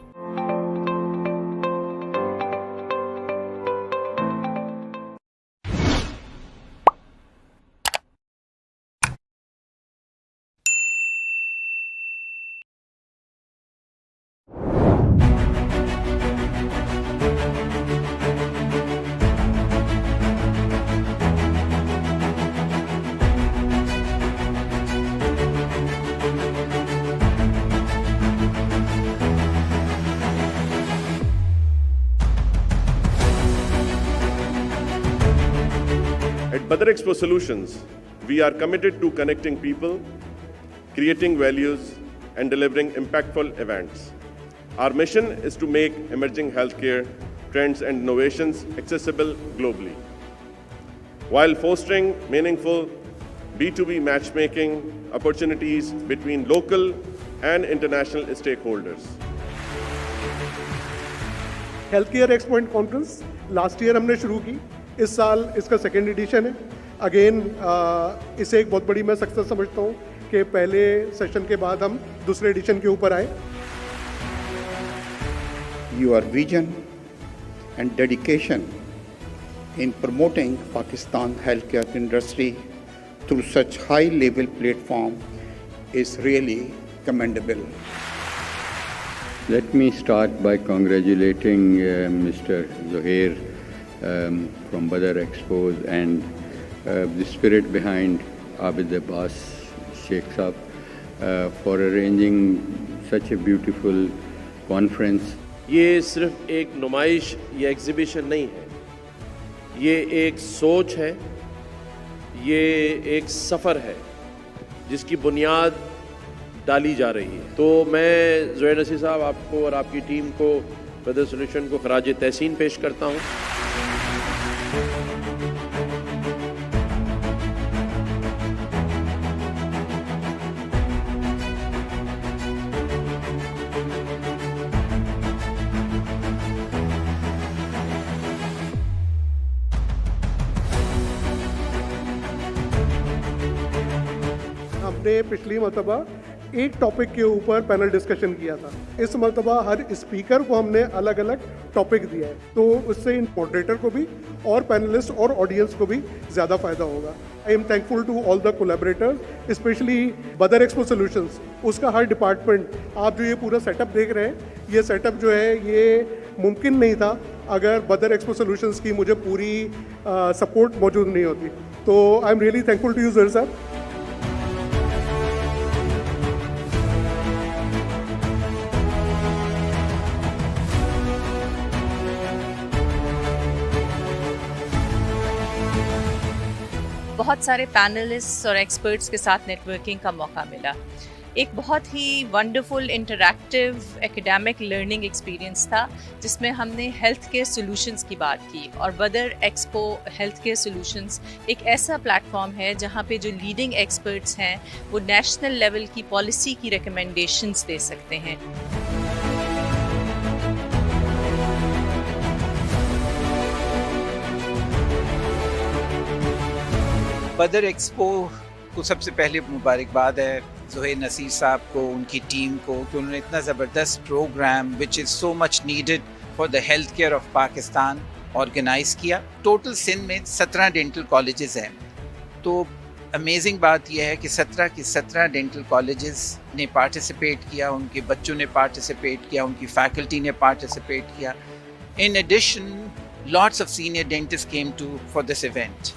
At Badar Expo Solutions, we are committed to connecting people, creating values, and delivering impactful events. Our mission is to make emerging healthcare trends and innovations accessible globally, while fostering meaningful B2B matchmaking opportunities between local and international stakeholders. Health expo and conference last year हमने शुरू की, इस साल इसका second edition है. Again इसे एक बहुत बड़ी मैं सक्सेस समझता हूँ कि पहले सेशन के बाद हम दूसरे एडिशन के ऊपर आए. Your vision and dedication in promoting Pakistan healthcare industry through such high-level platform is really commendable. Let me start by congratulating Mr. Zuhair from Badar Expos and the spirit behind Abid Abbas Sheikh Saab for arranging such a beautiful conference. ये सिर्फ एक नुमाइश या exhibition नहीं है, ये एक सोच है, ये एक सफ़र है जिसकी बुनियाद डाली जा रही है. तो मैं ज़ोहैर नसीर साहब आपको और आपकी टीम को, बदर सोल्यूशन को खराज तहसीन पेश करता हूँ. हमने पिछली मरतबा एक टॉपिक के ऊपर पैनल डिस्कशन किया था. इस मरतबा हर स्पीकर को हमने अलग अलग टॉपिक दिया है, तो उससे मॉडरेटर को भी और पैनलिस्ट और ऑडियंस को भी ज़्यादा फ़ायदा होगा. I am thankful to all the collaborators, specially Badar expo solutions. उसका हर डिपार्टमेंट, आप जो ये पूरा सेटअप देख रहे हैं, ये सेटअप जो है ये मुमकिन नहीं था अगर बदर एक्सपो सॉल्यूशंस की मुझे पूरी सपोर्ट मौजूद नहीं होती. तो I am really thankful to you Zuhair sahab. बहुत सारे पैनलिस्ट्स और एक्सपर्ट्स के साथ नेटवर्किंग का मौका मिला. एक बहुत ही wonderful interactive academic learning experience था जिसमें हमने हेल्थ केयर सॉल्यूशंस की बात की. और बदर एक्सपो हेल्थ केयर सॉल्यूशंस एक ऐसा प्लेटफॉर्म है जहां पे जो लीडिंग एक्सपर्ट्स हैं वो नेशनल लेवल की पॉलिसी की रिकमेंडेशंस दे सकते हैं. बदर एक्सपो को सबसे पहले मुबारकबाद है ज़ुहैर नसीर साहब को, उनकी टीम को कि उन्होंने इतना ज़बरदस्त program which is so much needed for the health care of Pakistan organize किया। टोटल सिंध में 17 डेंटल कॉलेजेस हैं। तो अमेजिंग बात यह है कि 17 की 17 डेंटल कॉलेजेस ने पार्टिसिपेट किया, उनके बच्चों ने पार्टिसिपेट किया, उनकी फैकल्टी ने पार्टिसिपेट किया। In addition lots of senior dentist came to for this event.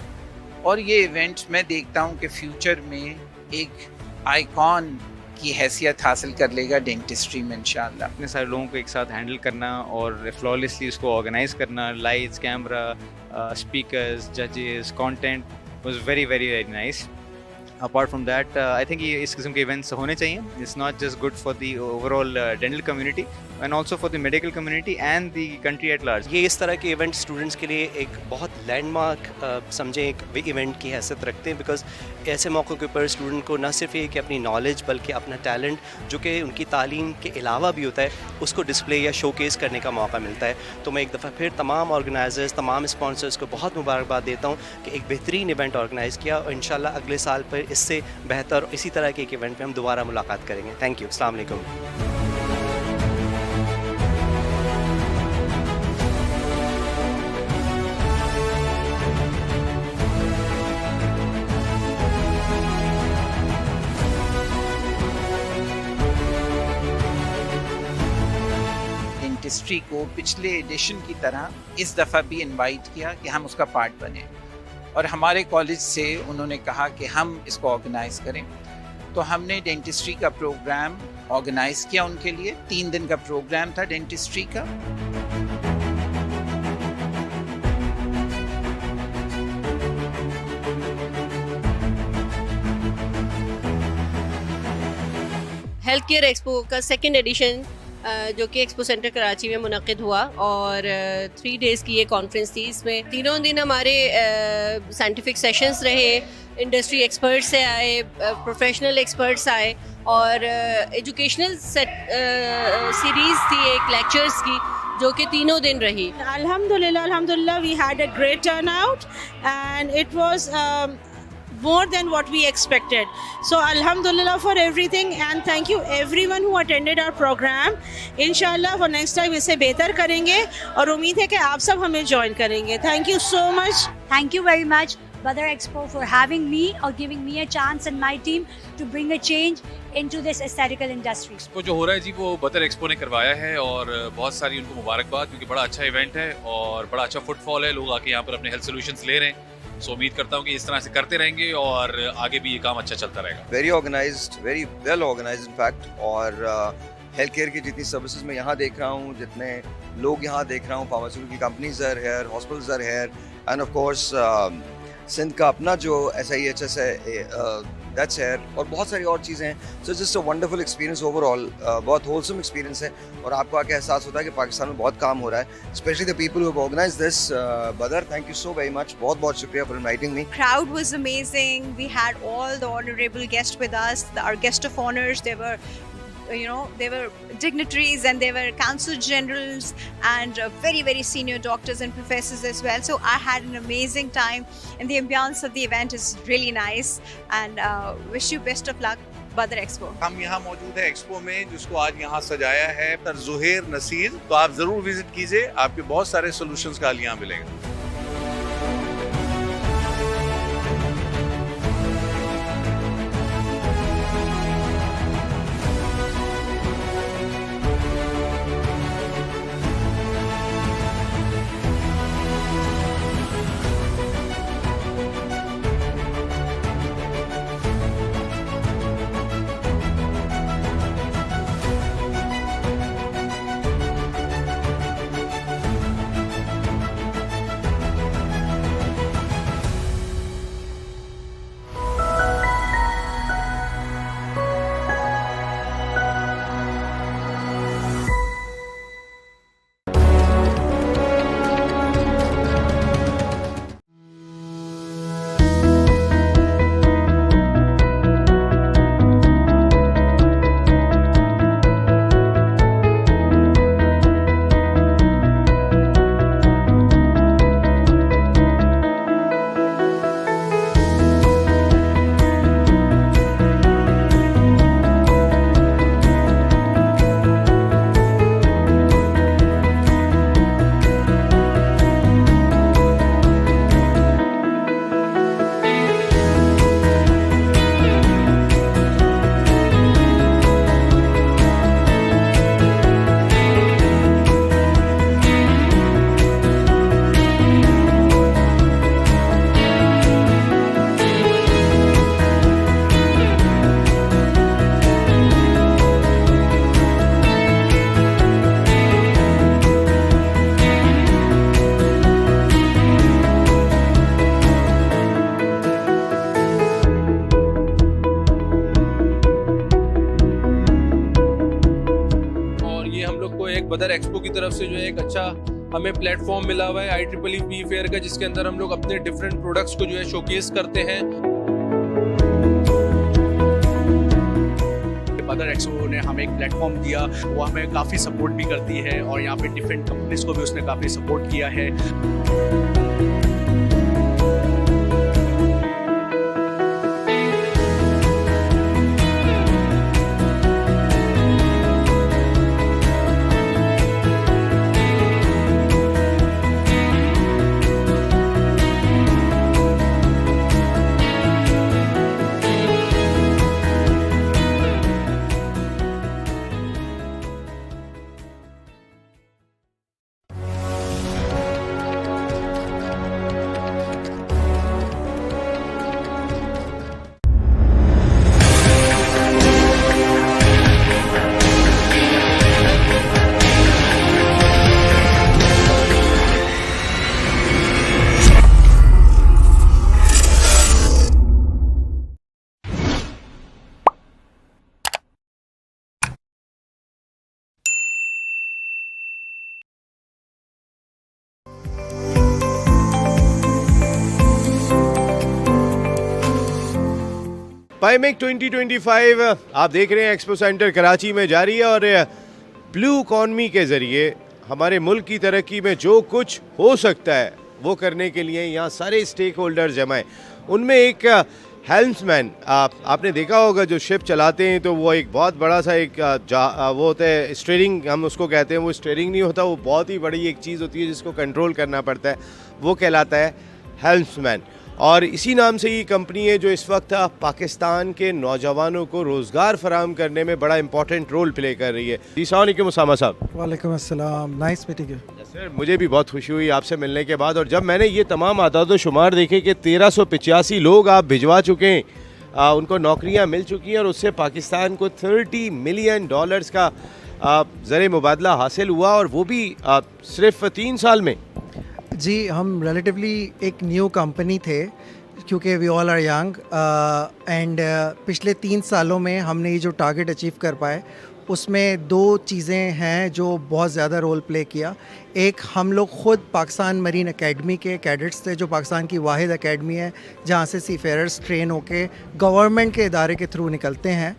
और ये इवेंट मैं देखता हूँ कि फ्यूचर में एक आइकॉन की हैसियत हासिल कर लेगा डेंटिस्ट्री में इंशाअल्लाह। इतने सारे लोगों को एक साथ हैंडल करना और फ्लॉलेसली उसको ऑर्गेनाइज करना, लाइट्स, कैमरा, स्पीकर्स, जजेस, content was very very very nice. Apart from that I think ये इस किस्म के इवेंट्स होने चाहिए। It's not just good for the overall dental community and also for the medical community and the country at large. ये इस तरह के इवेंट स्टूडेंट्स के लिए एक बहुत लैंडमार्क समझे एक इवेंट की हैसियत रखते हैं, बिकॉज ऐसे मौक़ों के ऊपर स्टूडेंट को न सिर्फ ये कि अपनी नॉलेज बल्कि अपना टैलेंट जो कि उनकी तालीम के अलावा भी होता है उसको डिस्प्ले या शोकेस करने का मौका मिलता है। तो मैं एक दफ़ा फिर तमाम ऑर्गेनाइजर्स, तमाम स्पॉन्सर्स को बहुत मुबारकबाद देता हूँ कि एक बेहतरीन इवेंट ऑर्गेनाइज़ किया और इंशाल्लाह अगले साल पर इससे बेहतर इसी तरह के एक इवेंट में हम दोबारा मुलाकात करेंगे। Thank you. अस्सलाम वालेकुम। डेंटिस्ट्री को पिछले एडिशन की तरह इस दफ़ा भी इनवाइट किया कि हम उसका पार्ट बने, और हमारे कॉलेज से उन्होंने कहा कि हम इसको ऑर्गेनाइज़ करें। तो हमने डेंटिस्ट्री का प्रोग्राम ऑर्गेनाइज़ किया उनके लिए। 3 दिन का प्रोग्राम था डेंटिस्ट्री का। हेल्थ केयर एक्सपो का सेकेंड एडिशन जो कि एक्सपो सेंटर कराची में मुनक़िद हुआ और 3 डेज़ की ये कॉन्फ्रेंस थी। इसमें तीनों दिन हमारे साइंटिफिक सेशंस रहे, इंडस्ट्री एक्सपर्ट्स से आए, प्रोफेशनल एक्सपर्ट्स आए और एजुकेशनल सीरीज़ थी एक लेक्चर्स की जो कि तीनों दिन रही। अल्हम्दुलिल्लाह we had a great turnout and it was more than what we expected. So alhamdulillah for everything and thank you everyone who attended our program. Inshallah for next time इसे बेहतर करेंगे और उम्मीद है कि आप सब हमें join करेंगे. Thank you so much. Thank you very much Badar Expo for having me or giving me a chance and my team to bring a change into this aesthetical industry. Expo जो हो रहा है जी वो बदर expo ने करवाया है और बहुत सारी उनको मुबारकबाद, क्योंकि बड़ा अच्छा इवेंट है और बड़ा अच्छा फुटफॉल है। लोग आके यहाँ पर अपने हेल्थ सोल्यूशंस ले रहे हैं। सो उम्मीद करता हूँ कि इस तरह से करते रहेंगे और आगे भी ये काम अच्छा चलता रहेगा। Very organized, very well organized in fact. और हेल्थ केयर की जितनी सर्विसेज मैं यहाँ देख रहा हूँ, जितने लोग यहाँ देख रहा हूँ, pharmaceutical companies are here, hospitals are here, and of course Sindh का अपना जो SIHS है दैट्स हेयर, और बहुत सारी और चीज़ें हैं। So just a wonderful experience overall, बहुत होलसम एक्सपीरियंस है और आपको आके एहसास होता है कि पाकिस्तान में बहुत काम हो रहा है, specially the people who have organised this. बदर, thank you so very much, बहुत बहुत शुक्रिया for inviting me. Crowd was amazing. We had all the honorable guests with us. Our guest of honors, they were dignitaries and they were council generals and very very senior doctors and professors as well. So I had an amazing time and the ambience of the event is really nice and wish you best of luck Badar Expo. हम यहाँ मौजूद है expo में जिसको आज यहाँ सजाया है ज़ुहैर नसीर। तो आप जरूर विजिट कीजिए, आपके बहुत सारे सोल्यूशंस का यहाँ मिलेंगे। बदर एक्सपो की तरफ से जो है एक अच्छा हमें प्लेटफॉर्म मिला हुआ है IEEE फेयर का, जिसके अंदर हम लोग अपने डिफरेंट प्रोडक्ट्स को जो है शोकेस करते हैं। बदर एक्सपो ने हमें एक प्लेटफॉर्म दिया, वो हमें काफ़ी सपोर्ट भी करती है और यहाँ पे डिफरेंट कंपनीज को भी उसने काफ़ी सपोर्ट किया है। पाइमेक 2025 आप देख रहे हैं एक्सपो सेंटर कराची में जारी है और ब्लू इकॉनमी के ज़रिए हमारे मुल्क की तरक्की में जो कुछ हो सकता है वो करने के लिए यहाँ सारे स्टेक होल्डर जमा हैं। उनमें एक हेल्म्समैन आपने देखा होगा जो शिप चलाते हैं, तो वो एक बहुत बड़ा सा एक वो होता है स्टीयरिंग, हम उसको कहते हैं। वो स्टीयरिंग नहीं होता, वो बहुत ही बड़ी एक चीज़ होती है जिसको कंट्रोल करना पड़ता है, वो कहलाता है हेल्म्समैन। और इसी नाम से ये कंपनी है जो इस वक्त पाकिस्तान के नौजवानों को रोज़गार फराहम करने में बड़ा इंपॉर्टेंट रोल प्ले कर रही है। जी अस्सलाम वालेकुम उसामा साहब। वालेकुम अस्सलाम, नाइस मीटिंग यू सर। मुझे भी बहुत खुशी हुई आपसे मिलने के बाद, और जब मैंने ये तमाम आदाद शुमार देखे कि 1385 लोग आप भिजवा चुके हैं, उनको नौकरियाँ मिल चुकी हैं और उससे पाकिस्तान को $30 मिलियन का ज़र मुबादला हासिल हुआ, और वो भी सिर्फ 3 साल में। जी, हम रिलेटिवली एक न्यू कंपनी थे क्योंकि we all are young and पिछले 3 सालों में हमने ये जो टारगेट अचीव कर पाए उसमें 2 चीज़ें हैं जो बहुत ज़्यादा रोल प्ले किया। एक, हम लोग ख़ुद पाकिस्तान मरीन एकेडमी के कैडेट्स थे, जो पाकिस्तान की वाहिद एकेडमी है जहाँ से सीफेयर्स ट्रेन होके गवर्नमेंट के इदारे के थ्रू निकलते हैं,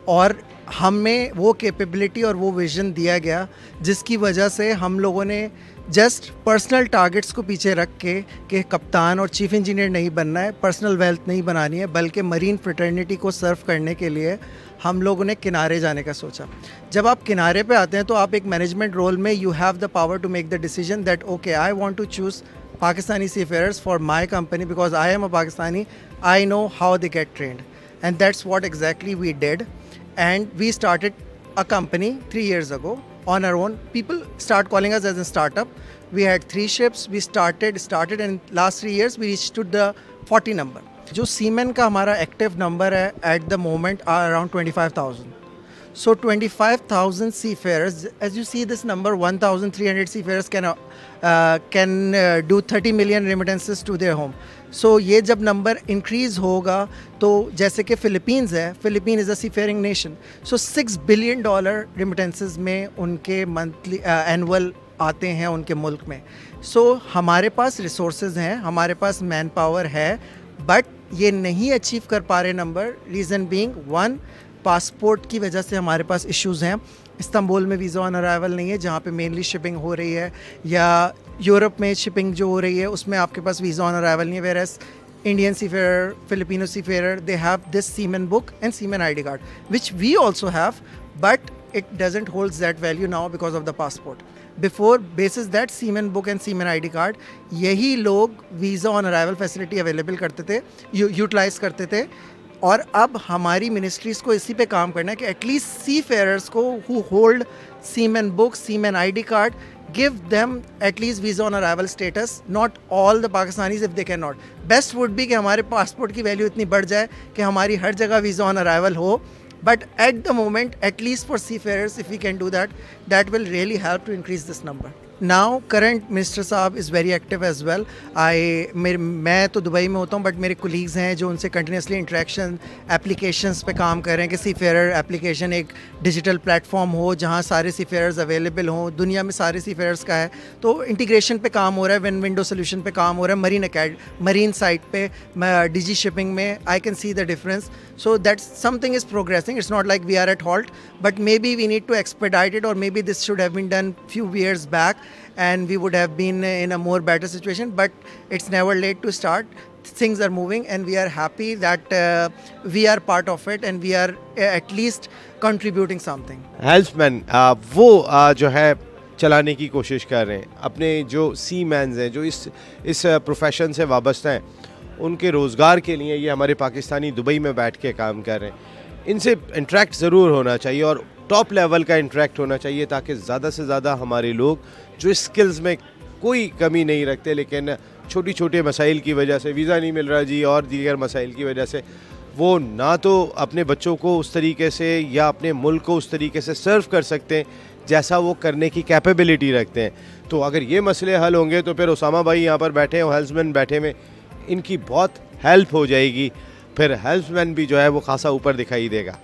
और हमें वो कैपेबिलिटी और वो विज़न दिया गया जिसकी वजह से हम लोगों ने जस्ट पर्सनल टारगेट्स को पीछे रख के कि कप्तान और चीफ इंजीनियर नहीं बनना है, पर्सनल वेल्थ नहीं बनानी है, बल्कि मरीन फ्रेटर्निटी को सर्व करने के लिए हम लोगों ने किनारे जाने का सोचा। जब आप किनारे पे आते हैं तो आप एक मैनेजमेंट रोल में you have the power to make the decision that okay I want to choose Pakistani seafarers for my company because I am a Pakistani, I know how they get trained, and that's what exactly we did, and we started a company 3 years ago on our own. People start calling us as a startup. We had 3 ships. We started and last 3 years we reached to the 40 number. जो सीमेन का हमारा active number है at the moment are around 25,000. So 25,000 seafarers, as you see this number, 1,300 seafarers can do 30 million remittances to their home. So ये जब number increase होगा तो जैसे कि फ़िलिपींस है, Philippine is a seafaring nation, so $6 billion remittances में उनके monthly annual आते हैं उनके मुल्क में। सो हमारे पास रिसोर्सेज हैं, हमारे पास मैन पावर है, बट ये नहीं अचीव कर पा रहे नंबर। रीज़न बीइंग 1, पासपोर्ट की वजह से हमारे पास इश्यूज़ हैं। इस्तांबुल में वीज़ा ऑन अराइवल नहीं है जहाँ पे मेनली शिपिंग हो रही है, या यूरोप में शिपिंग जो हो रही है उसमें आपके पास वीज़ा ऑन अराइवल नहीं है। Whereas Indian seafarer, Filipino seafarer, they have this seaman book and seaman ID card which we also have, but it doesn't hold that value now because of the passport. Before, basis that seaman book and seaman ID card, यही लोग visa on arrival facility available करते थे, utilise करते थे। और अब हमारी ministries को इसी पे काम करना है कि एटलीस्ट सी फेयरर्स को who hold semen book, semen ID card, give them at least visa on arrival status, not all the Pakistanis if they cannot. Best would be कि हमारे पासपोर्ट की वैल्यू इतनी बढ़ जाए कि हमारी हर जगह वीज़ा ऑन अराइवल हो, but at the moment, at least for seafarers, if we can do that, that will really help to increase this number. Now current minister साहब is very active as well. मैं तो Dubai में होता हूँ, but मेरे colleagues हैं जो उनसे कंटिन्यूसली इंटरेक्शन एप्लीकेशंस पे काम कर रहे हैं कि सीफेयर एप्लीकेशन एक डिजिटल प्लेटफॉर्म हो जहाँ सारे सीफेयर्स अवेलेबल हों. दुनिया में सारे सीफेयर्स का है, तो इंटीग्रेशन पे काम हो रहा है, विंडो सोल्यूशन पे काम हो रहा है. मरीन साइट पे डिजी शिपिंग में I can see the difference. So that something is progressing. It's not like we are at halt, but maybe we need to expedite it, or maybe this should have been done few years back, and we would have been in a more better situation. But it's never late to start. Things are moving, and we are happy that we are part of it, and we are at least contributing something. हेल्पमैन वो जो है चलाने की कोशिश कर रहे हैं. अपने जो सी मैन्स हैं जो इस प्रोफेशन से वाबस्ता हैं, उनके रोज़गार के लिए ये हमारे पाकिस्तानी दुबई में बैठ के काम कर रहे हैं. इनसे इंटरेक्ट ज़रूर होना चाहिए, और टॉप लेवल का इंटरेक्ट होना चाहिए, ताकि ज़्यादा से ज़्यादा हमारे लोग जो स्किल्स में कोई कमी नहीं रखते, लेकिन छोटी छोटे मसाइल की वजह से, वीज़ा नहीं मिल रहा जी और दीगर मसाइल की वजह से, वो ना तो अपने बच्चों को उस तरीके से या अपने मुल्क को उस तरीके से सर्व कर सकते हैं जैसा वो करने की कैपेबिलिटी रखते हैं. तो अगर ये मसले हल होंगे तो फिर उसामा भाई यहाँ पर बैठे हैं, हेल्प्समैन बैठे में, इनकी बहुत हेल्प हो जाएगी. फिर हेल्प्समैन भी जो है वो खासा ऊपर दिखाई देगा.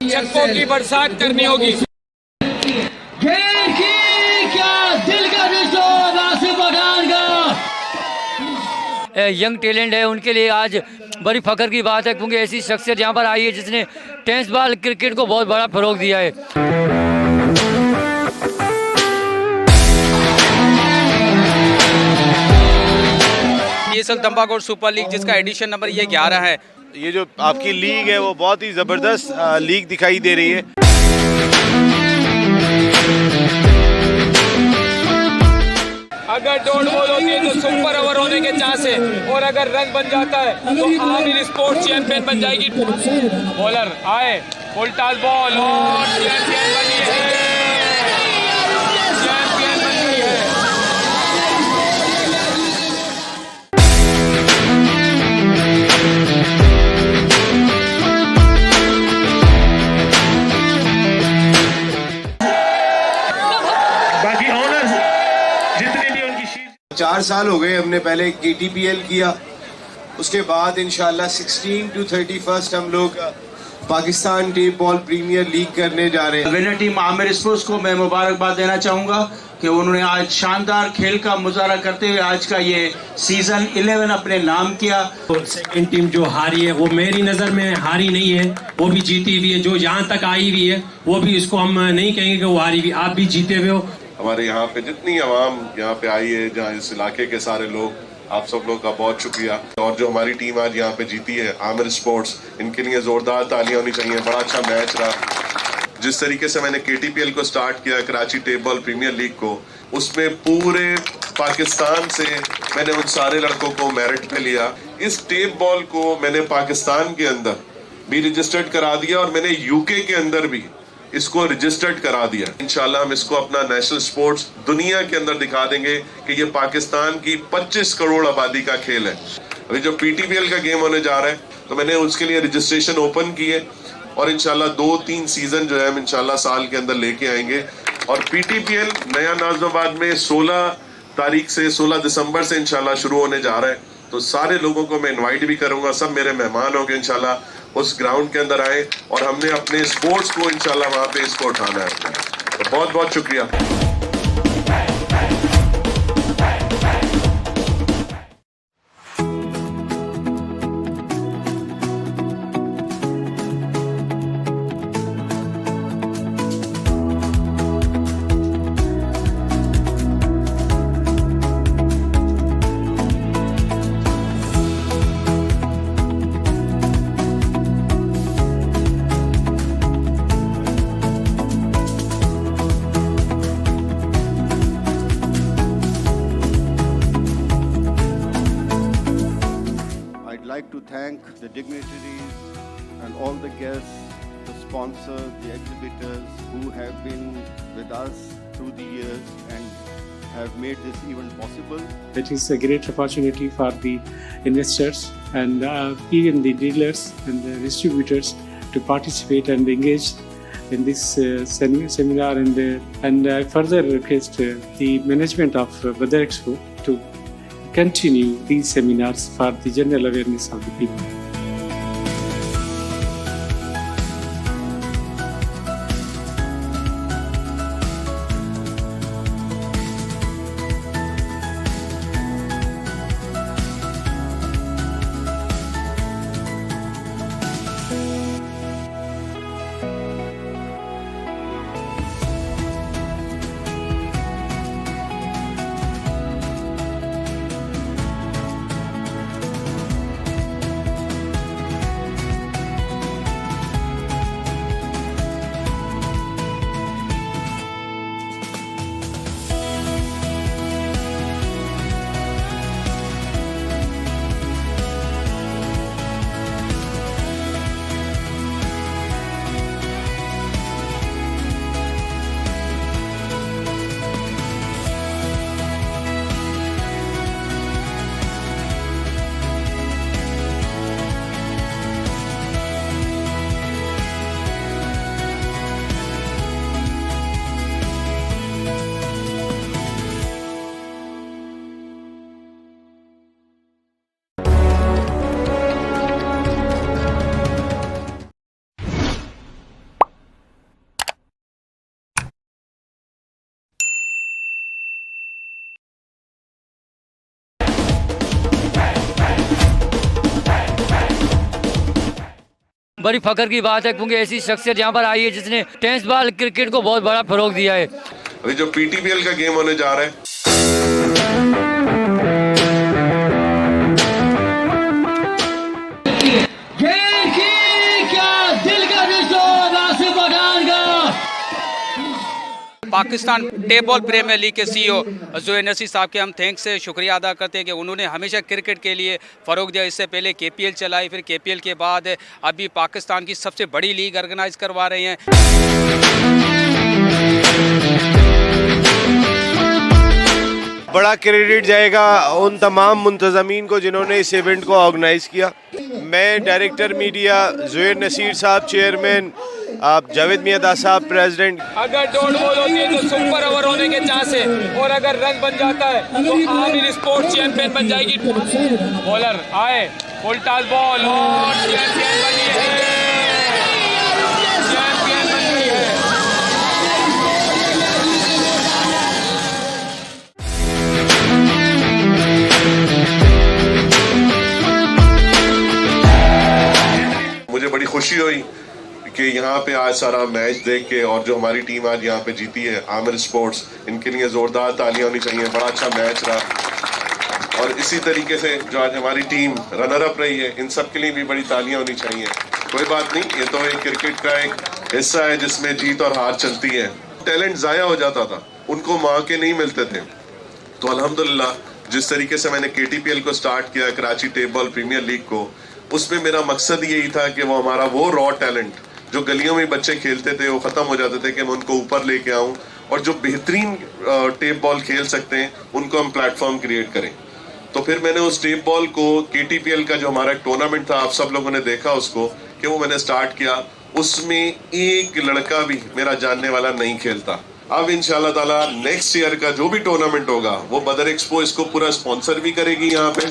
चक्कों की बरसात करनी होगी. यंग टैलेंट है, उनके लिए आज बड़ी फख्र की बात है, क्योंकि ऐसी शख्सियत यहाँ पर आई है जिसने टेनिस बॉल क्रिकेट को बहुत बड़ा फ़रोग दिया है. ये सल तंबाकू सुपर लीग जिसका एडिशन नंबर ये 11 है. ये जो आपकी लीग है वो बहुत ही ज़बरदस्त लीग दिखाई दे रही है. अगर डॉट बॉल होती है तो सुपर ओवर होने के चांस है, और अगर रन बन जाता है तो आमिर स्पोर्ट्स चैंपियन बन जाएगी. बॉलर आए, फुल टॉस बॉल, और चैंपियन बनी है, चैंपियन बन गई है. बाकी ऑनर्स जितने भी उनकी 4 साल हो गए. हमने पहले KTPL किया, उसके बाद इंशाल्लाह 16 to 31 हम लोग Pakistan tape ball premiere league करने जा रहे हैं. विनर टीम आमिर स्पोर्ट्स को मैं मुबारकबाद देना चाहूँगा कि उन्होंने आज शानदार खेल का मुजाहरा करते हुए आज का ये सीज़न 11 अपने नाम किया. सेकंड टीम जो हारी है वो मेरी नज़र में हारी नहीं है, वो भी जीती हुई है. जो यहाँ तक आई हुई है वो भी, इसको हम नहीं कहेंगे कि वो हारी हुई. आप भी जीते हुए हो. हमारे यहाँ पे जितनी आवाम यहाँ पे आई है, जहाँ इस इलाके के सारे लोग, आप सब लोग का बहुत शुक्रिया. और जो हमारी टीम आज यहाँ पे जीती है आमिर स्पोर्ट्स, इनके लिए जोरदार तालियां होनी चाहिए. बड़ा अच्छा मैच रहा. जिस तरीके से मैंने KTPL को स्टार्ट किया, Karachi tape ball premiere league को, उसमें पूरे पाकिस्तान से मैंने उन सारे लड़कों को मेरिट पे लिया. इस टेप बॉल को मैंने पाकिस्तान के अंदर भी रजिस्टर्ड करा दिया, और मैंने UK के अंदर भी इसको रजिस्टर्ड करा दिया. इंशाल्लाह हम इसको अपना नेशनल स्पोर्ट्स दुनिया के अंदर दिखा देंगे कि ये पाकिस्तान की 25 करोड़ आबादी का खेल है. अभी जो PTPL का गेम होने जा रहा है, तो मैंने उसके लिए रजिस्ट्रेशन ओपन की है, और इंशाल्लाह 2-3 सीजन जो है हम इंशाल्लाह साल के अंदर लेके आएंगे. और PTPL नया नाज़िमाबाद में 16 दिसंबर से इंशाल्लाह शुरू होने जा रहा है. तो सारे लोगों को मैं इनवाइट भी करूंगा, सब मेरे मेहमान होंगे इंशाल्लाह. उस ग्राउंड के अंदर आए और हमने अपने स्पोर्ट्स को इंशाल्लाह वहाँ पे इसको उठाना है. तो बहुत बहुत शुक्रिया. like to thank the dignitaries and all the guests, the sponsors, the exhibitors who have been with us through the years and have made this event possible. It is a great opportunity for the investors and even the dealers and the distributors to participate and engage in this seminar, and I further request the management of Badar Expo to continue these seminars for the general awareness of the people. बड़ी फख्र की बात है क्योंकि ऐसी शख्सियत यहाँ पर आई है जिसने टेनिस बॉल क्रिकेट को बहुत बड़ा फरोग दिया है। अभी जो पीटीपीएल का गेम होने जा रहा है, पाकिस्तान टेबल प्रीमियर लीग के सीईओ जोहर नसीर साहब के हम थैंक्स से शुक्रिया अदा करते हैं कि उन्होंने हमेशा क्रिकेट के लिए फ़रोग दिया। इससे पहले केपीएल चलाई, फिर केपीएल के बाद अभी पाकिस्तान की सबसे बड़ी लीग ऑर्गेनाइज करवा रहे हैं। बड़ा क्रेडिट जाएगा उन तमाम मुंतज़मीन को जिन्होंने इस इवेंट को ऑर्गेनाइज़ किया। मैं डायरेक्टर मीडिया जोहर नसीर साहब चेयरमैन, आप जावेद मियादा साहब प्रेसिडेंट। अगर डॉट बॉल होती है तो सुपर ओवर होने के चांस है, और अगर रन बन जाता है तो आमिर स्पोर्ट्स चैंपियन बन जाएगी। बॉलर आए, फुल टॉस बॉल और चैंपियन बनी है, चैंपियन बन गई है। मुझे बड़ी खुशी हुई कि यहाँ पे आज सारा मैच देख के, और जो हमारी टीम आज यहाँ पे जीती है आमिर स्पोर्ट्स, इनके लिए जोरदार तालियां होनी चाहिए। बड़ा अच्छा मैच रहा, और इसी तरीके से जो आज हमारी टीम रनर अप रही है, इन सब के लिए भी बड़ी तालियां होनी चाहिए। कोई बात नहीं, ये तो एक क्रिकेट का एक हिस्सा है जिसमें जीत और हार चलती है। टैलेंट जाया हो जाता था, उनको मौके नहीं मिलते थे, तो अल्हम्दुलिल्लाह जिस तरीके से मैंने केटीपीएल को स्टार्ट किया, कराची टेबल प्रीमियर लीग को, उसमें मेरा मकसद यही था कि वो हमारा वो रॉ टैलेंट जो गलियों में बच्चे खेलते थे वो ख़त्म हो जाते थे, कि मैं उनको ऊपर लेके आऊं, और जो बेहतरीन टेप बॉल खेल सकते हैं उनको हम प्लेटफॉर्म क्रिएट करें। तो फिर मैंने उस टेप बॉल को, केटीपीएल का जो हमारा एक टूर्नामेंट था, आप सब लोगों ने देखा उसको, कि वो मैंने स्टार्ट किया। उसमें एक लड़का भी मेरा जानने वाला नहीं खेलता। अब इंशाल्लाह ताला नेक्स्ट ईयर का जो भी टूर्नामेंट होगा, वो बदर एक्सपो इसको पूरा स्पॉन्सर भी करेगी यहाँ पे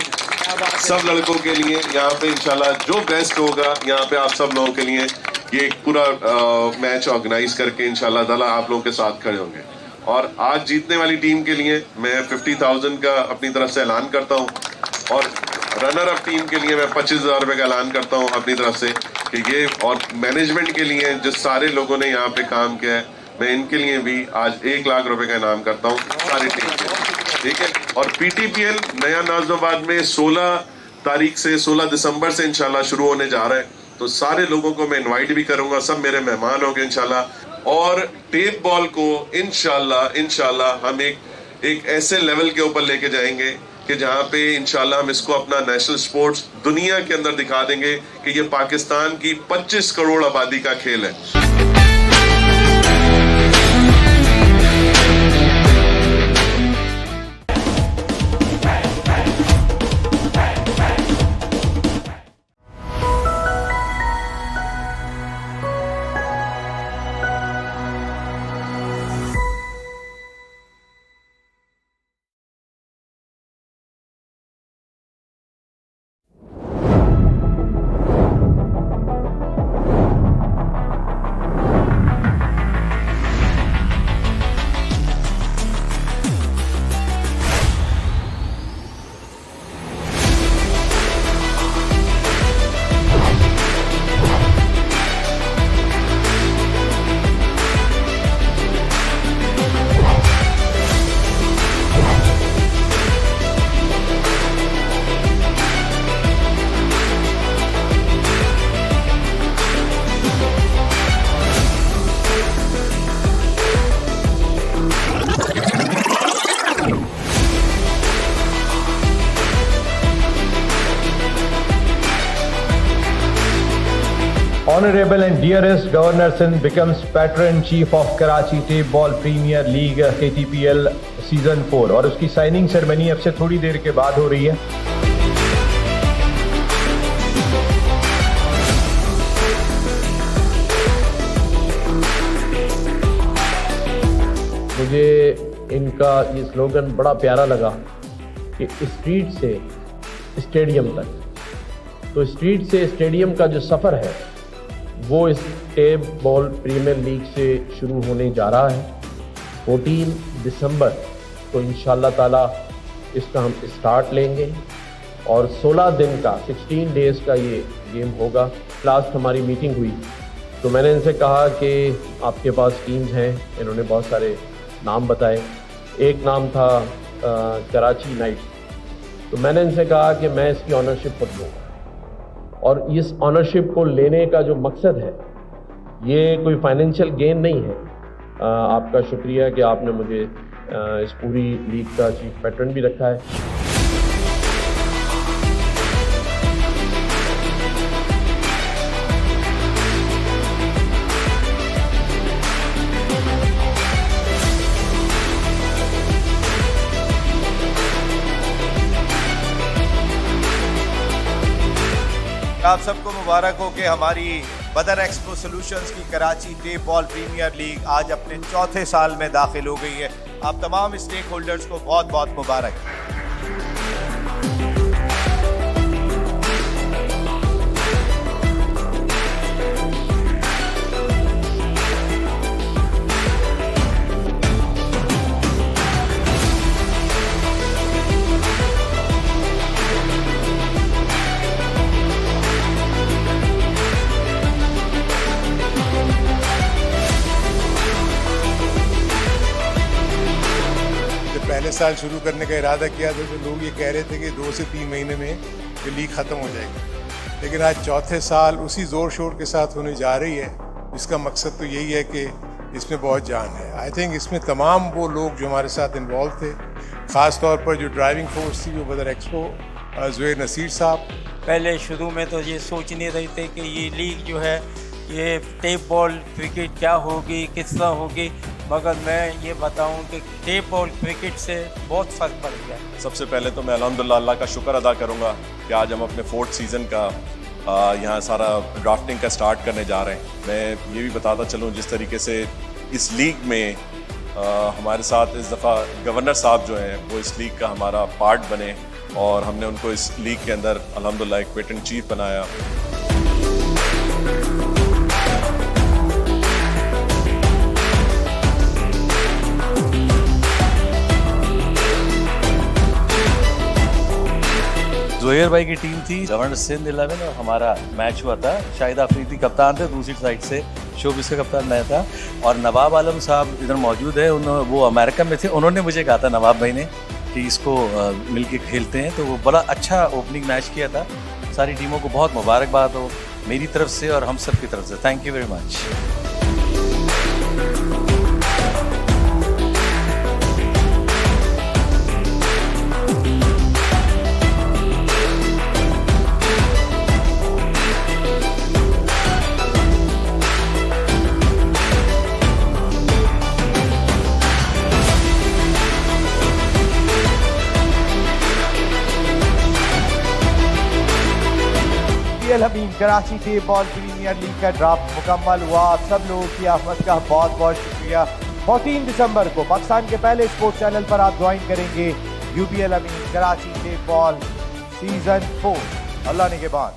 सब लड़कों के लिए। यहाँ पे इंशाल्लाह जो बेस्ट होगा, यहाँ पे आप सब लोगों के लिए ये पूरा मैच ऑर्गेनाइज करके इंशाल्लाह ताला आप लोगों के साथ खड़े होंगे। और आज जीतने वाली टीम के लिए मैं 50,000 का अपनी तरफ से ऐलान करता हूँ, और रनर अप टीम के लिए मैं 25,000 रुपये का ऐलान करता हूँ अपनी तरफ से, कि ये, और मैनेजमेंट के लिए जो सारे लोगों ने यहाँ पे काम किया है, मैं इनके लिए भी आज 1 लाख रुपए का इनाम करता हूँ सारी टीम के, ठीक है। और पीटीपीएल नया नाज़िमाबाद में 16 तारीख से 16 दिसंबर से इंशाल्लाह शुरू होने जा रहा है, तो सारे लोगों को मैं इनवाइट भी करूंगा, सब मेरे मेहमान होंगे इंशाल्लाह। और टेप बॉल को इंशाल्लाह हम एक ऐसे लेवल के ऊपर लेके जाएंगे कि जहाँ पे इंशाल्लाह हम इसको अपना नेशनल स्पोर्ट्स दुनिया के अंदर दिखा देंगे कि ये पाकिस्तान की 25 करोड़ आबादी का खेल है। Honorable and dearest Governor Sindh becomes Patron Chief of Karachi Tape Ball Premier League KTPL Season 4 और उसकी साइनिंग सेरेमनी अब से थोड़ी देर के बाद हो रही है। मुझे इनका ये स्लोगन बड़ा प्यारा लगा कि स्ट्रीट से स्टेडियम तक। तो स्ट्रीट से स्टेडियम का जो सफ़र है वो इस टेप बॉल प्रीमियर लीग से शुरू होने जा रहा है। 14 दिसंबर को इंशाल्लाह ताला इसका हम स्टार्ट लेंगे और 16 दिन का 16 डेज़ का ये गेम होगा। लास्ट हमारी मीटिंग हुई तो मैंने इनसे कहा कि आपके पास टीम्स हैं, इन्होंने बहुत सारे नाम बताए। एक नाम था कराची नाइट्स। तो मैंने इनसे कहा कि मैं इसकी ऑनरशिप खुद लूँगा और इस ऑनरशिप को लेने का जो मकसद है ये कोई फाइनेंशियल गेन नहीं है। आपका शुक्रिया कि आपने मुझे इस पूरी लीग का चीफ पैट्रन भी रखा है। आप सबको मुबारक हो कि हमारी बदर एक्सपो सॉल्यूशंस की Karachi tape ball premiere league आज अपने चौथे साल में दाखिल हो गई है। आप तमाम स्टेक होल्डर्स को बहुत बहुत मुबारक। पहले साल शुरू करने का इरादा किया था तो लोग ये कह रहे थे कि 2 से 3 महीने में ये लीग ख़त्म हो जाएगी, लेकिन आज चौथे साल उसी ज़ोर शोर के साथ होने जा रही है। इसका मकसद तो यही है कि इसमें बहुत जान है। आई थिंक इसमें तमाम वो लोग जो हमारे साथ इन्वॉल्व थे, ख़ास तौर पर जो ड्राइविंग फोर्स थी वो बदर एक्सपो ज़ुहैर नसीर साहब। पहले शुरू में तो ये सोच नहीं रहे थे कि ये लीग जो है ये टेप बॉल क्रिकेट क्या होगी, किस तरह होगी, मगर मैं ये बताऊं कि टेप बॉल क्रिकेट से बहुत फ़र्क पड़ गया। सबसे पहले तो मैं अल्हम्दुलिल्लाह अल्लाह का शुक्र अदा करूंगा कि आज हम अपने 4th सीज़न का यहाँ सारा ड्राफ्टिंग का स्टार्ट करने जा रहे हैं। मैं ये भी बताता चलूँ जिस तरीके से इस लीग में हमारे साथ इस दफ़ा गवर्नर साहब जो हैं वो इस लीग का हमारा पार्ट बने और हमने उनको इस लीग के अंदर अल्हम्दुलिल्लाह एक पेटेंट चीफ बनाया। ज़ुहैर भाई की टीम थी, गवर्नर सिंध 11 और हमारा मैच हुआ था। शाहिद आफरीदी कप्तान थे, दूसरी साइड से शोबिस का कप्तान मैं था और नवाब आलम साहब इधर मौजूद है। वो अमेरिका में थे, उन्होंने मुझे कहा था नवाब भाई ने कि इसको मिलके खेलते हैं, तो वो बड़ा अच्छा ओपनिंग मैच किया था। सारी टीमों को बहुत मुबारकबाद हो मेरी तरफ से और हम सब की तरफ से। Thank you very much. UBL Hameem Karachi tape ball premiere league का ड्राफ्ट मुकम्मल हुआ। आप सब लोगों की आमद का बहुत बहुत शुक्रिया। 14 दिसंबर को पाकिस्तान के पहले स्पोर्ट्स चैनल पर आप ज्वाइन करेंगे UBL Hameem Karachi tape ball season 4। अल्लाह ने के बाद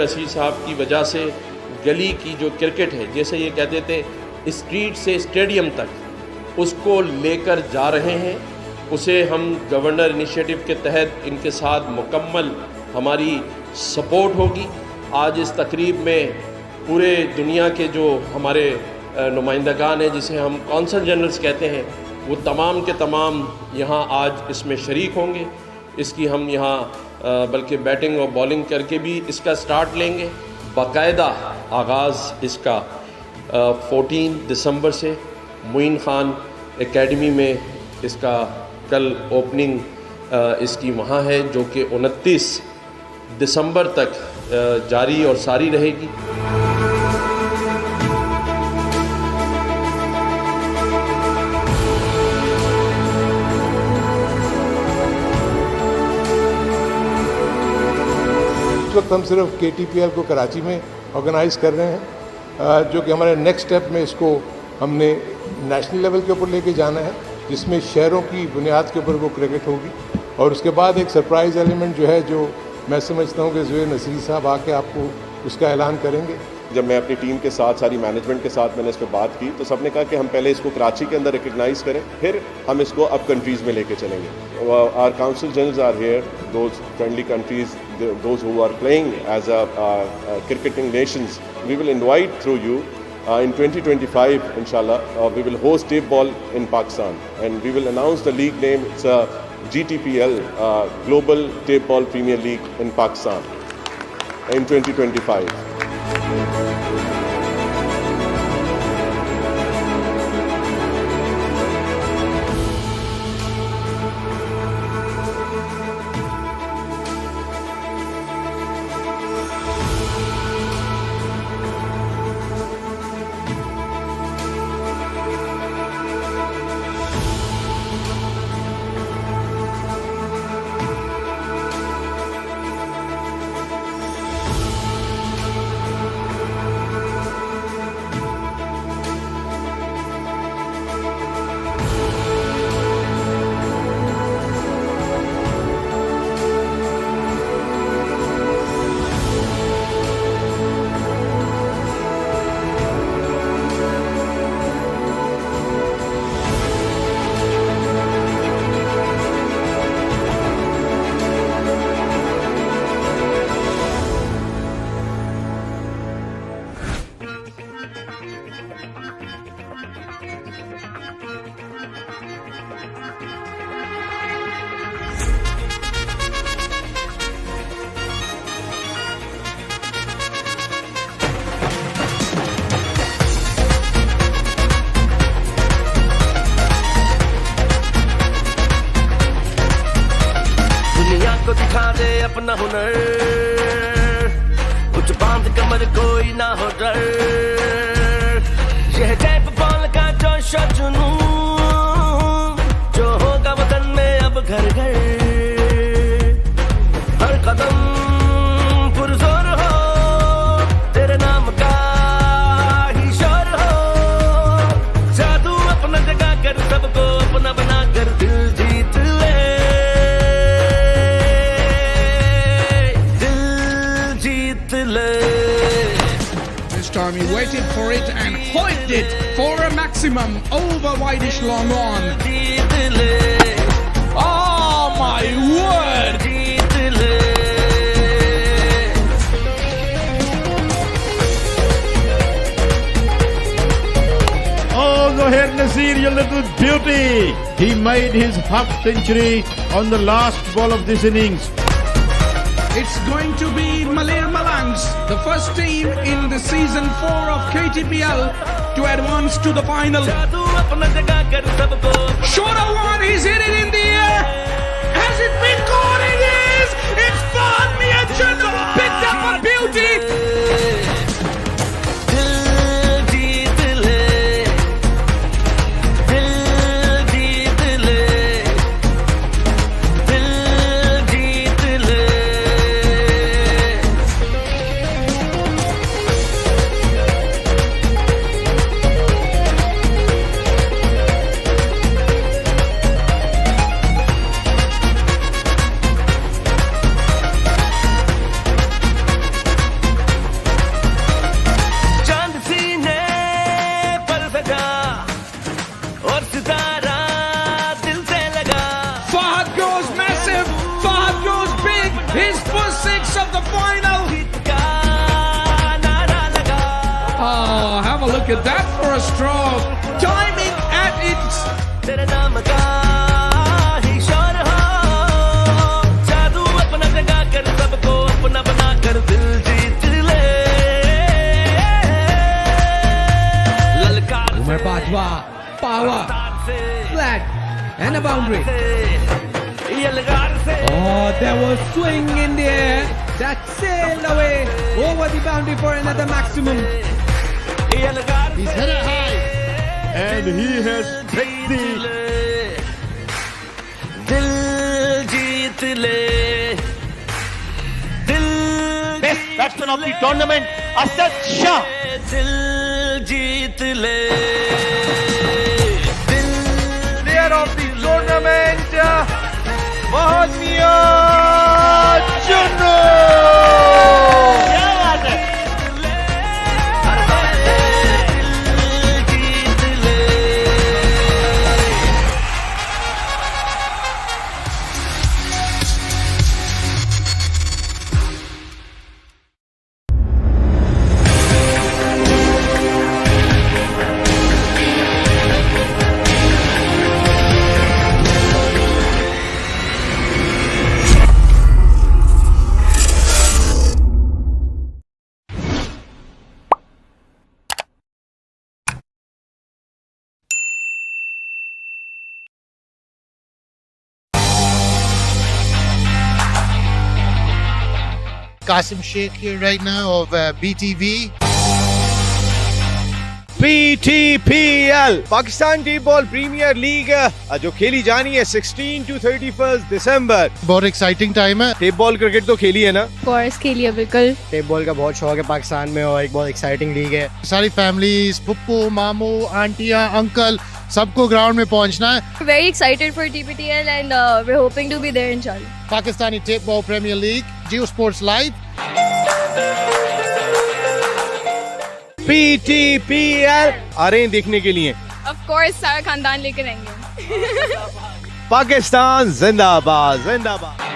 नसीर साहब की वजह से गली की जो क्रिकेट है, जैसे ये कहते थे स्ट्रीट से स्टेडियम तक, उसको लेकर जा रहे हैं। उसे हम गवर्नर इनिशिएटिव के तहत इनके साथ मुकम्मल हमारी सपोर्ट होगी। आज इस तकरीब में पूरे दुनिया के जो हमारे नुमाइंदगान हैं, जिसे हम कौंसल जनरल्स कहते हैं, वो तमाम के तमाम यहाँ आज इसमें शरीक होंगे। इसकी हम यहाँ बल्कि बैटिंग और बॉलिंग करके भी इसका स्टार्ट लेंगे। बाकायदा आगाज़ इसका 14 दिसंबर से मुइन ख़ान एकेडमी में इसका कल ओपनिंग इसकी वहाँ है, जो कि 29 दिसंबर तक जारी और सारी रहेगी। इस वक्त हम सिर्फ KTPL को कराची में ऑर्गेनाइज कर रहे हैं, जो कि हमारे नेक्स्ट स्टेप में इसको हमने नेशनल लेवल के ऊपर लेके जाना है, जिसमें शहरों की बुनियाद के ऊपर वो क्रिकेट होगी। और उसके बाद एक सरप्राइज़ एलिमेंट जो है, जो मैं समझता हूँ कि ज़ुहैर नसीर साहब आके आपको उसका ऐलान करेंगे। जब मैं अपनी टीम के साथ, सारी मैनेजमेंट के साथ मैंने इस पर बात की, तो सबने कहा कि हम पहले इसको कराची के अंदर रिकग्नाइज करें, फिर हम इसको अब कंट्रीज़ में लेके चलेंगे। Our council generals are here, those friendly countries, those who are playing as a cricketing nations, we will invite through you in 2025 inshallah we will host tape ball in Pakistan and we will announce the league name. It's a GTPL, Global Tape Ball Premier League in Pakistan in 2025. अपना हुनर, कुछ बांध कमर कोई ना हो डर। यह tap ball का जोश और जुनून, जो होगा वतन में अब घर घर। हर कदम पुरजोर हो, तेरे नाम का ही शोर हो। जादू अपना जगा कर सबको अपना बना कर दिल जीत ले। This time he waited for it and hoiked it for a maximum over wideish long on. Oh my word! Oh, Zohair Nasir, you little beauty! He made his half century on the last ball of this innings. It's going to be Malayamalangs, the first team in the season 4 of KTPL to advance to the final. Shora one, he's hit it in the air. Has it been caught? It is! It's Fahad Miyanchandra picked up a beauty. Look at that for a stroke. Timing at its. Umar Bajwa, power, flat, and a boundary. Oh, there was swing in the air. That sailed away over the boundary for another maximum. He's hit it high, and he has picked the. Best batsman of the tournament, Asad Shah. Player of the tournament, Fahad Miyanchandra. Qasim Sheikh here right now of BTV. PTPL Pakistan tape ball premiere league जो खेली जानी है 16 to 31 दिसंबर। बहुत exciting time है। Tape ball cricket तो खेली है ना? कोर्स खेली है बिल्कुल। टेप बॉल का बहुत शौक है पाकिस्तान में और एक बहुत एक्साइटिंग लीग है। सारी फैमिलीज, पप्पू, मामू, आंटियां, अंकल सबको ग्राउंड में पहुंचना है। Very excited for TPTL and we're hoping to be there inshallah. Pakistani tape ball premiere league, Geo sports live. PTPL आ रहे हैं देखने के लिए। Of course सारा खानदान लेकर आएंगे। पाकिस्तान जिंदाबाद जिंदाबाद।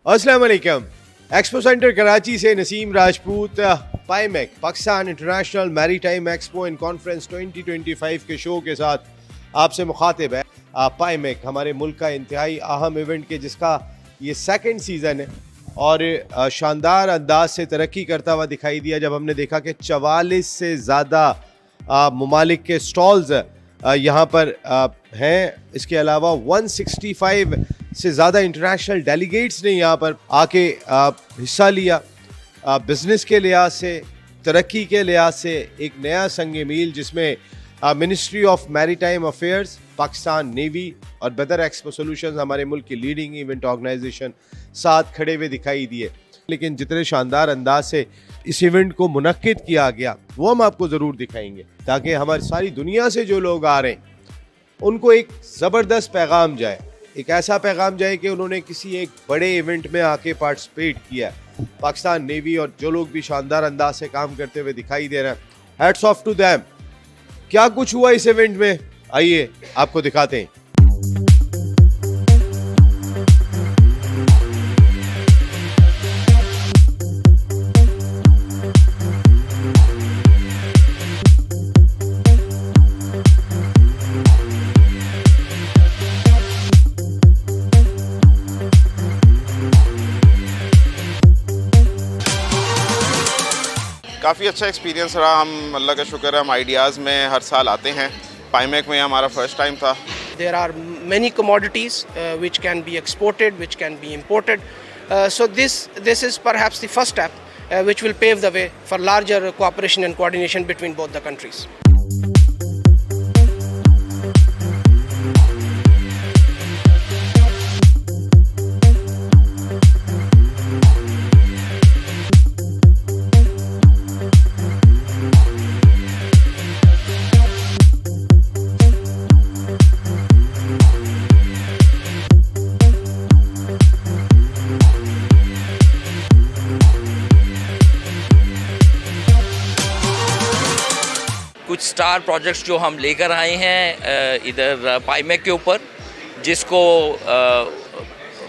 अस्सलाम वालेकुम। एक्सपो सेंटर कराची से Naseem Rajput PIMEC Pakistan international maritime expo and conference 2025 के शो के साथ आपसे मुखातिब है। पाईमेक हमारे मुल्क का इंतहाई अहम इवेंट के जिसका ये सेकंड सीज़न है और शानदार अंदाज से तरक्की करता हुआ दिखाई दिया जब हमने देखा कि 44 से ज़्यादा ममालिक के स्टॉल्स यहाँ पर हैं। इसके अलावा 165 से ज़्यादा इंटरनेशनल डेलीगेट्स ने यहाँ पर आके हिस्सा लिया। बिजनेस के लिहाज से, तरक्की के लिहाज से एक नया संग मील जिसमें ministry of maritime affairs, Pakistan navy और बदर एक्सपो सॉल्यूशंस, हमारे मुल्क की लीडिंग इवेंट ऑर्गेनाइजेशन, साथ खड़े हुए दिखाई दिए। लेकिन जितने शानदार अंदाज से इस इवेंट को मुनक्किद किया गया वो हम आपको ज़रूर दिखाएंगे, ताकि हमारी सारी दुनिया से जो लोग आ रहे हैं उनको एक ज़बरदस्त पैगाम जाए, एक ऐसा पैगाम जाए कि उन्होंने किसी एक बड़े इवेंट में आके पार्टिसिपेट किया। पाकिस्तान नेवी और जो लोग भी शानदार अंदाज से काम करते हुए दिखाई दे रहे हैं, हैट्स ऑफ टू देम। क्या कुछ हुआ इस इवेंट में, आइए आपको दिखाते हैं। काफ़ी अच्छा एक्सपीरियंस रहा। हम अल्लाह का शुक्र है हम आइडियाज़ में हर साल आते हैं। पाइमेक में हमारा फर्स्ट टाइम था। There are many commodities which can be exported, which can be imported. So this is perhaps the first step which will pave the way for larger cooperation and coordination between both the countries. कुछ star projects जो हम लेकर आए हैं इधर पाइमेक के ऊपर, जिसको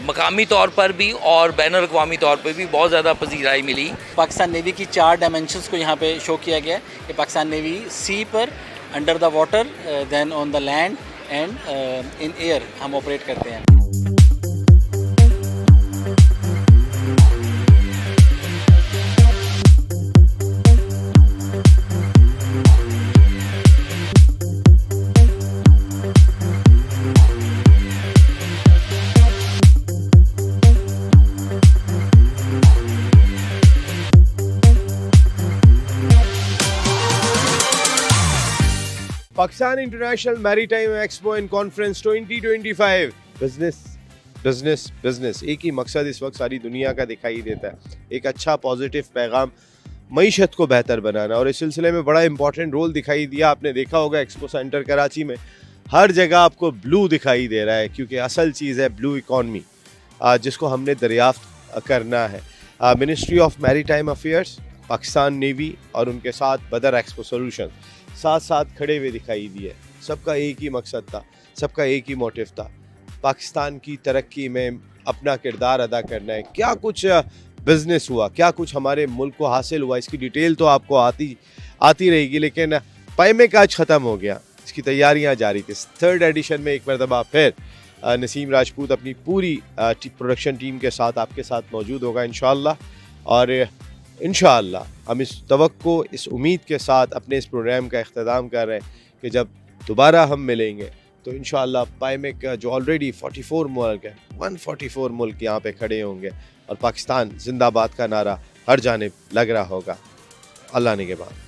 मकामी तौर पर भी और बैनुल अक़वामी तौर पर भी बहुत ज़्यादा पजीराई मिली। पाकिस्तान नेवी की 4 डायमेंशंस को यहाँ पे शो किया गया है कि पाकिस्तान नेवी सी पर, under the water, then on the land and in air हम ऑपरेट करते हैं। Pakistan international maritime expo and conference 2025। Business एक ही मकसद इस वक्त सारी दुनिया का दिखाई देता है, एक अच्छा पॉजिटिव पैगाम, मईशत को बेहतर बनाना। और इस सिलसिले में बड़ा इंपॉर्टेंट रोल दिखाई दिया। आपने देखा होगा एक्सपो सेंटर कराची में हर जगह आपको ब्लू दिखाई दे रहा है, क्योंकि असल चीज़ है ब्लू इकॉनमी, जिसको हमने दरियाफ्त करना है। Ministry of maritime affairs, Pakistan navy और उनके साथ बदर एक्सपो सॉल्यूशन साथ साथ खड़े हुए दिखाई दिए। सबका एक ही मकसद था, सबका एक ही मोटिव था, पाकिस्तान की तरक्की में अपना किरदार अदा करना है। क्या कुछ बिजनेस हुआ, क्या कुछ हमारे मुल्क को हासिल हुआ, इसकी डिटेल तो आपको आती रहेगी। लेकिन पाइमेक आज ख़त्म हो गया, इसकी तैयारियां जारी थी। 3rd एडिशन में एक मरतबा फिर नसीम राजपूत अपनी पूरी प्रोडक्शन टीम के साथ आपके साथ मौजूद होगा इंशाअल्लाह। और इंशाअल्लाह हम इस तवक्को, इस उम्मीद के साथ अपने इस प्रोग्राम का इख्तिताम कर रहे हैं कि जब दोबारा हम मिलेंगे तो इंशाअल्लाह पाइमेक का जो ऑलरेडी 44 मुल्क है, 144 मुल्क यहाँ पे खड़े होंगे और पाकिस्तान जिंदाबाद का नारा हर जानिब लग रहा होगा। अल्लाह ने के बाद।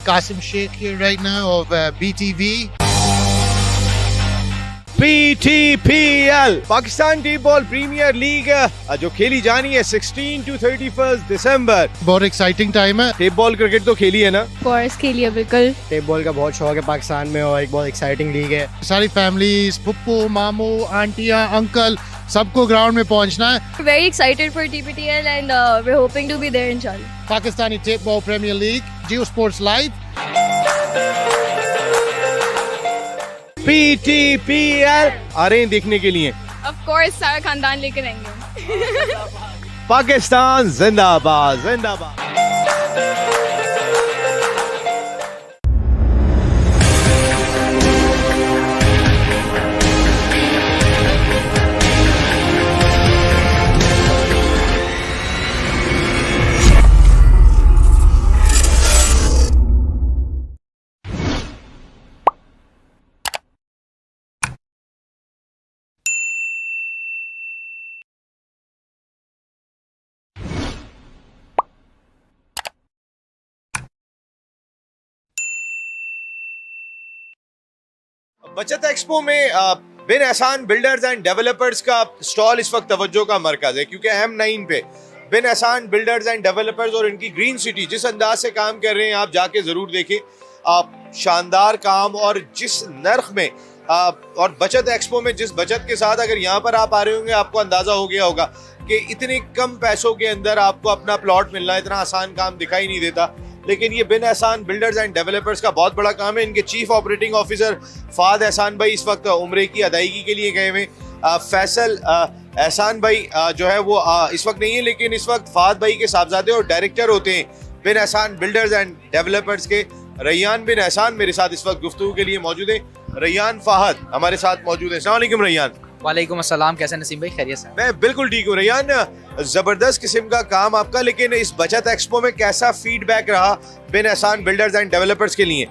Qasim Sheikh here right now of BTV. PTPL Pakistan T ball premiere league जो खेली जानी है 16 to 31 दिसंबर। बहुत एक्साइटिंग टाइम है। टेप बॉल क्रिकेट तो खेली है ना? कोर्स खेली है बिल्कुल। टेप बॉल का बहुत शौक है पाकिस्तान में और एक बहुत एक्साइटिंग लीग है। सारी फैमिलीज, पप्पू, मामू, आंटियां, अंकल, सबको ग्राउंड में पहुंचना है। Very excited for TPTL and we're hoping to be there inshallah. Pakistani tape ball premiere league, Geo sports live. PTPL आ रहे हैं देखने के लिए। Of course, सारा खानदान लेकर आएंगे। पाकिस्तान जिंदाबाद जिंदाबाद। बचत एक्सपो में बिन एहसान बिल्डर्स एंड डेवलपर्स का स्टॉल इस वक्त तवज्जो का मरकज है, क्योंकि M9 पे बिन एहसान बिल्डर्स एंड डेवलपर्स और इनकी ग्रीन सिटी जिस अंदाज से काम कर रहे हैं आप जाके ज़रूर देखें। शानदार काम और जिस नर्ख में और बचत एक्सपो में जिस बचत के साथ अगर यहाँ पर आप आ रहे होंगे आपको अंदाज़ा हो गया होगा कि इतने कम पैसों के अंदर आपको अपना प्लॉट मिलना इतना आसान काम दिखाई नहीं देता। लेकिन ये बिन एहसान बिल्डर्स एंड डेवलपर्स का बहुत बड़ा काम है। इनके चीफ ऑपरेटिंग ऑफिसर फाद एहसान भाई इस वक्त उम्रे की अदायगी के लिए गए हुए। फैसल एहसान भाई जो है वो इस वक्त नहीं है, लेकिन इस वक्त फाद भाई के साहबजादे और डायरेक्टर होते हैं बिन एहसान बिल्डर्स एंड डेवलपर्स के रैयान बिन एहसान मेरे साथ इस वक्त गुफ्तगू के लिए मौजूद है। रैयान फाहद हमारे साथ मौजूद है। अस्सलाम वालेकुम रैयान। वालेकुम अस्सलाम, कैसे नसीम भाई? खैरियत से? मैं बिल्कुल ठीक हूँ रैयान। जबरदस्त किस्म का काम आपका, लेकिन इस बचत एक्सपो में कैसा फीडबैक रहा बिन एहसान बिल्डर्स एंड डेवलपर्स के लिए?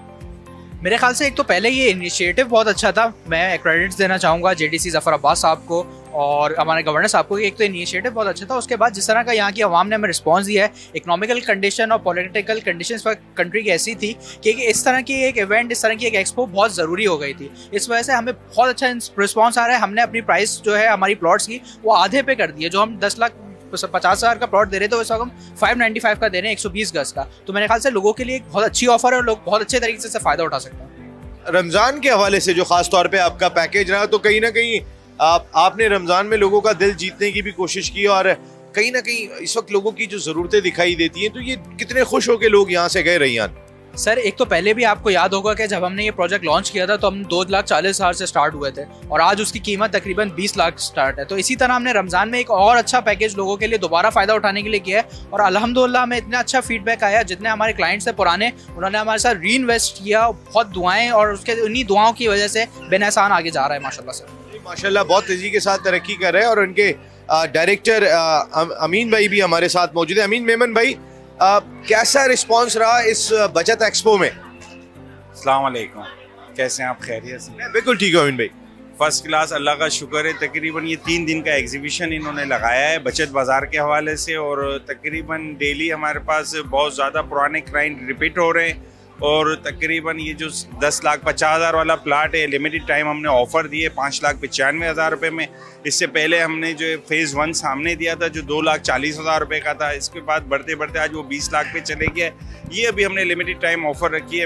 मेरे ख्याल से एक तो पहले ये इनिशिएटिव बहुत अच्छा था। मैं क्रेडिट्स देना चाहूँगा JDC ज़फ़र अब्बास साहब को और हमारे गवर्नर साहब को। एक तो इनिशिएटिव बहुत अच्छा था, उसके बाद जिस तरह का यहाँ की आवाम ने हमें रिस्पांस दिया है, इकोनॉमिकल कंडीशन और पॉलिटिकल कंडीशन इस वक्त कंट्री की ऐसी थी कि इस तरह की एक इवेंट, इस तरह की एक एक्सपो बहुत ज़रूरी हो गई थी। इस वजह से हमें बहुत अच्छा रिस्पॉन्स आ रहा है। हमने अपनी प्राइस जो है हमारी प्लॉट्स की वो आधे पे कर दी है। जो हम 10,50,000 का प्लॉट दे रहे थे वैसे हम 595 का दे रहे हैं 120 गज का। तो मेरे ख्याल से लोगों के लिए एक बहुत अच्छी ऑफर है और लोग बहुत अच्छे तरीके से फ़ायदा उठा सकते हैं। रमज़ान के हवाले से जो ख़ास तौर पे आपका पैकेज रहा, तो कहीं ना कहीं आपने रमज़ान में लोगों का दिल जीतने की भी कोशिश की और कहीं ना कहीं इस वक्त लोगों की जो ज़रूरतें दिखाई देती हैं, तो ये कितने खुश हो के लोग यहाँ से गए रैयान? सर एक तो पहले भी आपको याद होगा कि जब हमने ये प्रोजेक्ट लॉन्च किया था तो हम 2,40,000 से स्टार्ट हुए थे और आज उसकी कीमत तकरीबन 20 लाख स्टार्ट है। तो इसी तरह हमने रमज़ान में एक और अच्छा पैकेज लोगों के लिए दोबारा फ़ायदा उठाने के लिए किया है और अल्हम्दुलिल्लाह हमें इतना अच्छा फीडबैक आया। जितने हमारे क्लाइंट्स थे पुराने, उन्होंने हमारे साथ री इन्वेस्ट किया, बहुत दुआएँ, और उसके उन्हीं दुआओं की वजह से बिन एहसान आगे जा रहा है माशाल्लाह से। माशाल्लाह बहुत तेज़ी के साथ तरक्की कर रहे हैं। और उनके डायरेक्टर अमीन भाई भी हमारे साथ मौजूद है। अमीन मेमन भाई, कैसा रिस्पॉन्स रहा इस बचत एक्सपो में? अस्सलाम वालेकुम, कैसे हैं आप? खैरियत से? मैं बिल्कुल ठीक हूँ अमीन भाई। फर्स्ट क्लास, अल्लाह का शुक्र है। तकरीबन ये 3 दिन का एग्जीबिशन इन्होंने लगाया है बचत बाज़ार के हवाले से, और तकरीबन डेली हमारे पास बहुत ज़्यादा पुराने क्लाइंट रिपीट हो रहे हैं। और तकरीबन ये जो 10,50,000 वाला प्लाट है, लिमिटेड टाइम हमने ऑफ़र दिए 5,95,000 रुपये में। इससे पहले हमने जो फेज़ 1 सामने दिया था जो 2,40,000 रुपये का था, इसके बाद बढ़ते बढ़ते आज वो 20 लाख पे चले गया। ये अभी हमने लिमिटेड टाइम ऑफ़र रखी है।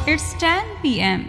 It's 10 p.m.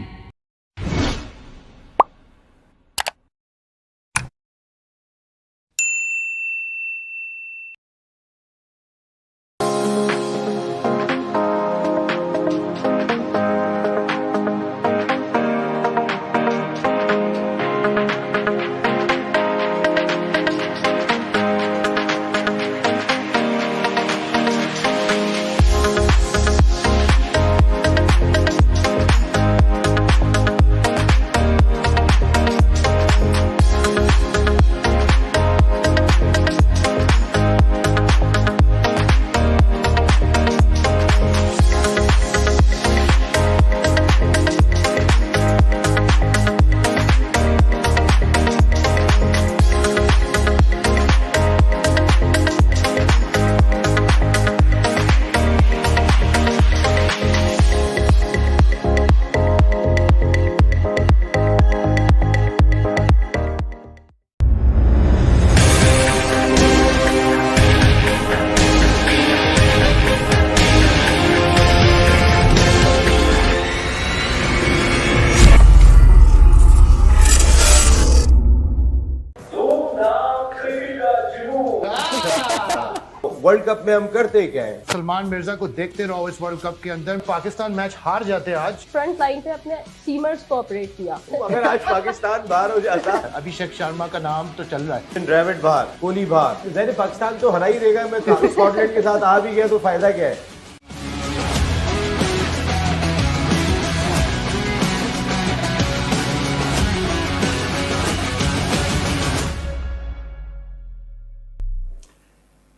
वर्ल्ड कप में हम करते क्या है? सलमान मिर्जा को देखते रहो इस वर्ल्ड कप के अंदर। पाकिस्तान मैच हार जाते आज। फ्रंट लाइन पे अपने सीमर्स को ऑपरेट किया। अगर आज पाकिस्तान बाहर हो जाता, अभिषेक शर्मा का नाम तो चल रहा है, ड्रेविड बाहर, कोहली बाहर, जैसे पाकिस्तान तो हरा ही देगा। मैं स्कॉटलैंड के साथ आ भी गया तो फायदा क्या है?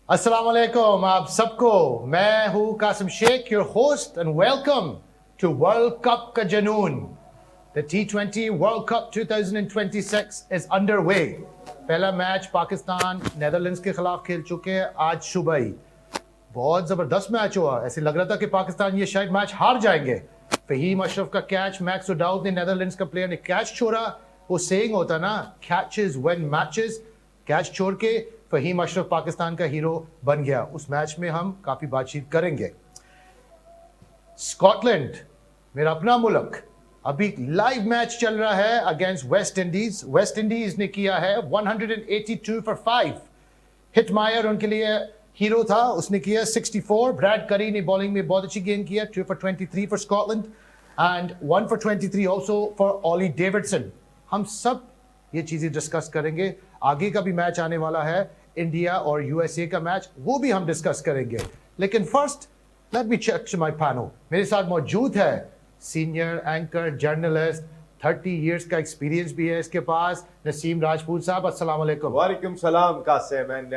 अस्सलाम वालेकुम आप सबको। मैं हूं Qasim Sheikh, your host, and welcome to world cup का जुनून। The T20 world cup 2026 is underway. पहला मैच पाकिस्तान नेदरलैंड्स के खिलाफ खेल चुके हैं आज सुबह ही। बहुत जबरदस्त मैच हुआ। ऐसे लग रहा था कि पाकिस्तान ये शायद मैच हार जाएंगे। फहीम अशरफ का कैच, मैक्स ओडाउद ने, नेदरलैंड्स का प्लेयर ने कैच छोड़ा। वो सेइंग होता ना, कैचेस विन मैचेस। कैच छोड़ के फहीम अशरफ पाकिस्तान का हीरो बन गया। उस मैच में हम काफी बातचीत करेंगे। स्कॉटलैंड, मेरा अपना मुल्क, अभी लाइव मैच चल रहा है against West Indies. West Indies ने किया है 182 for 5। हिटमायर उनके लिए हीरो था, उसने किया 64। ब्रैड करी ने बॉलिंग में बहुत अच्छी गेंद किया, 2 for 23 for Scotland and 1 for 23 also for Ollie Davidson. हम सब ये चीजें डिस्कस करेंगे। आगे का भी मैच आने वाला है, इंडिया और यूएसए का मैच, वो भी हम डिस्कस करेंगे। लेकिन first let me check my panel. मेरे साथ मौजूद है सीनियर एंकर जर्नलिस्ट, 30 इयर्स का एक्सपीरियंस भी है इसके पास, नसीम राजपूत साहब। अस्सलाम वालेकुम। वालेकुम सलाम Qasim, and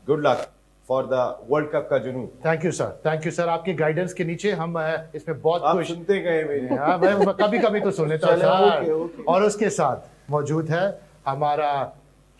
good luck for the world cup का जुनून। Thank you sir, thank you sir. आपकी गाइडेंस के नीचे हम इसमें बहुत आप खुश। सुनते गए मेरे। हाँ, मैं कभी कभी तो सुन लेता हूं ओके, सर। ओके। और उसके साथ मौजूद है हमारा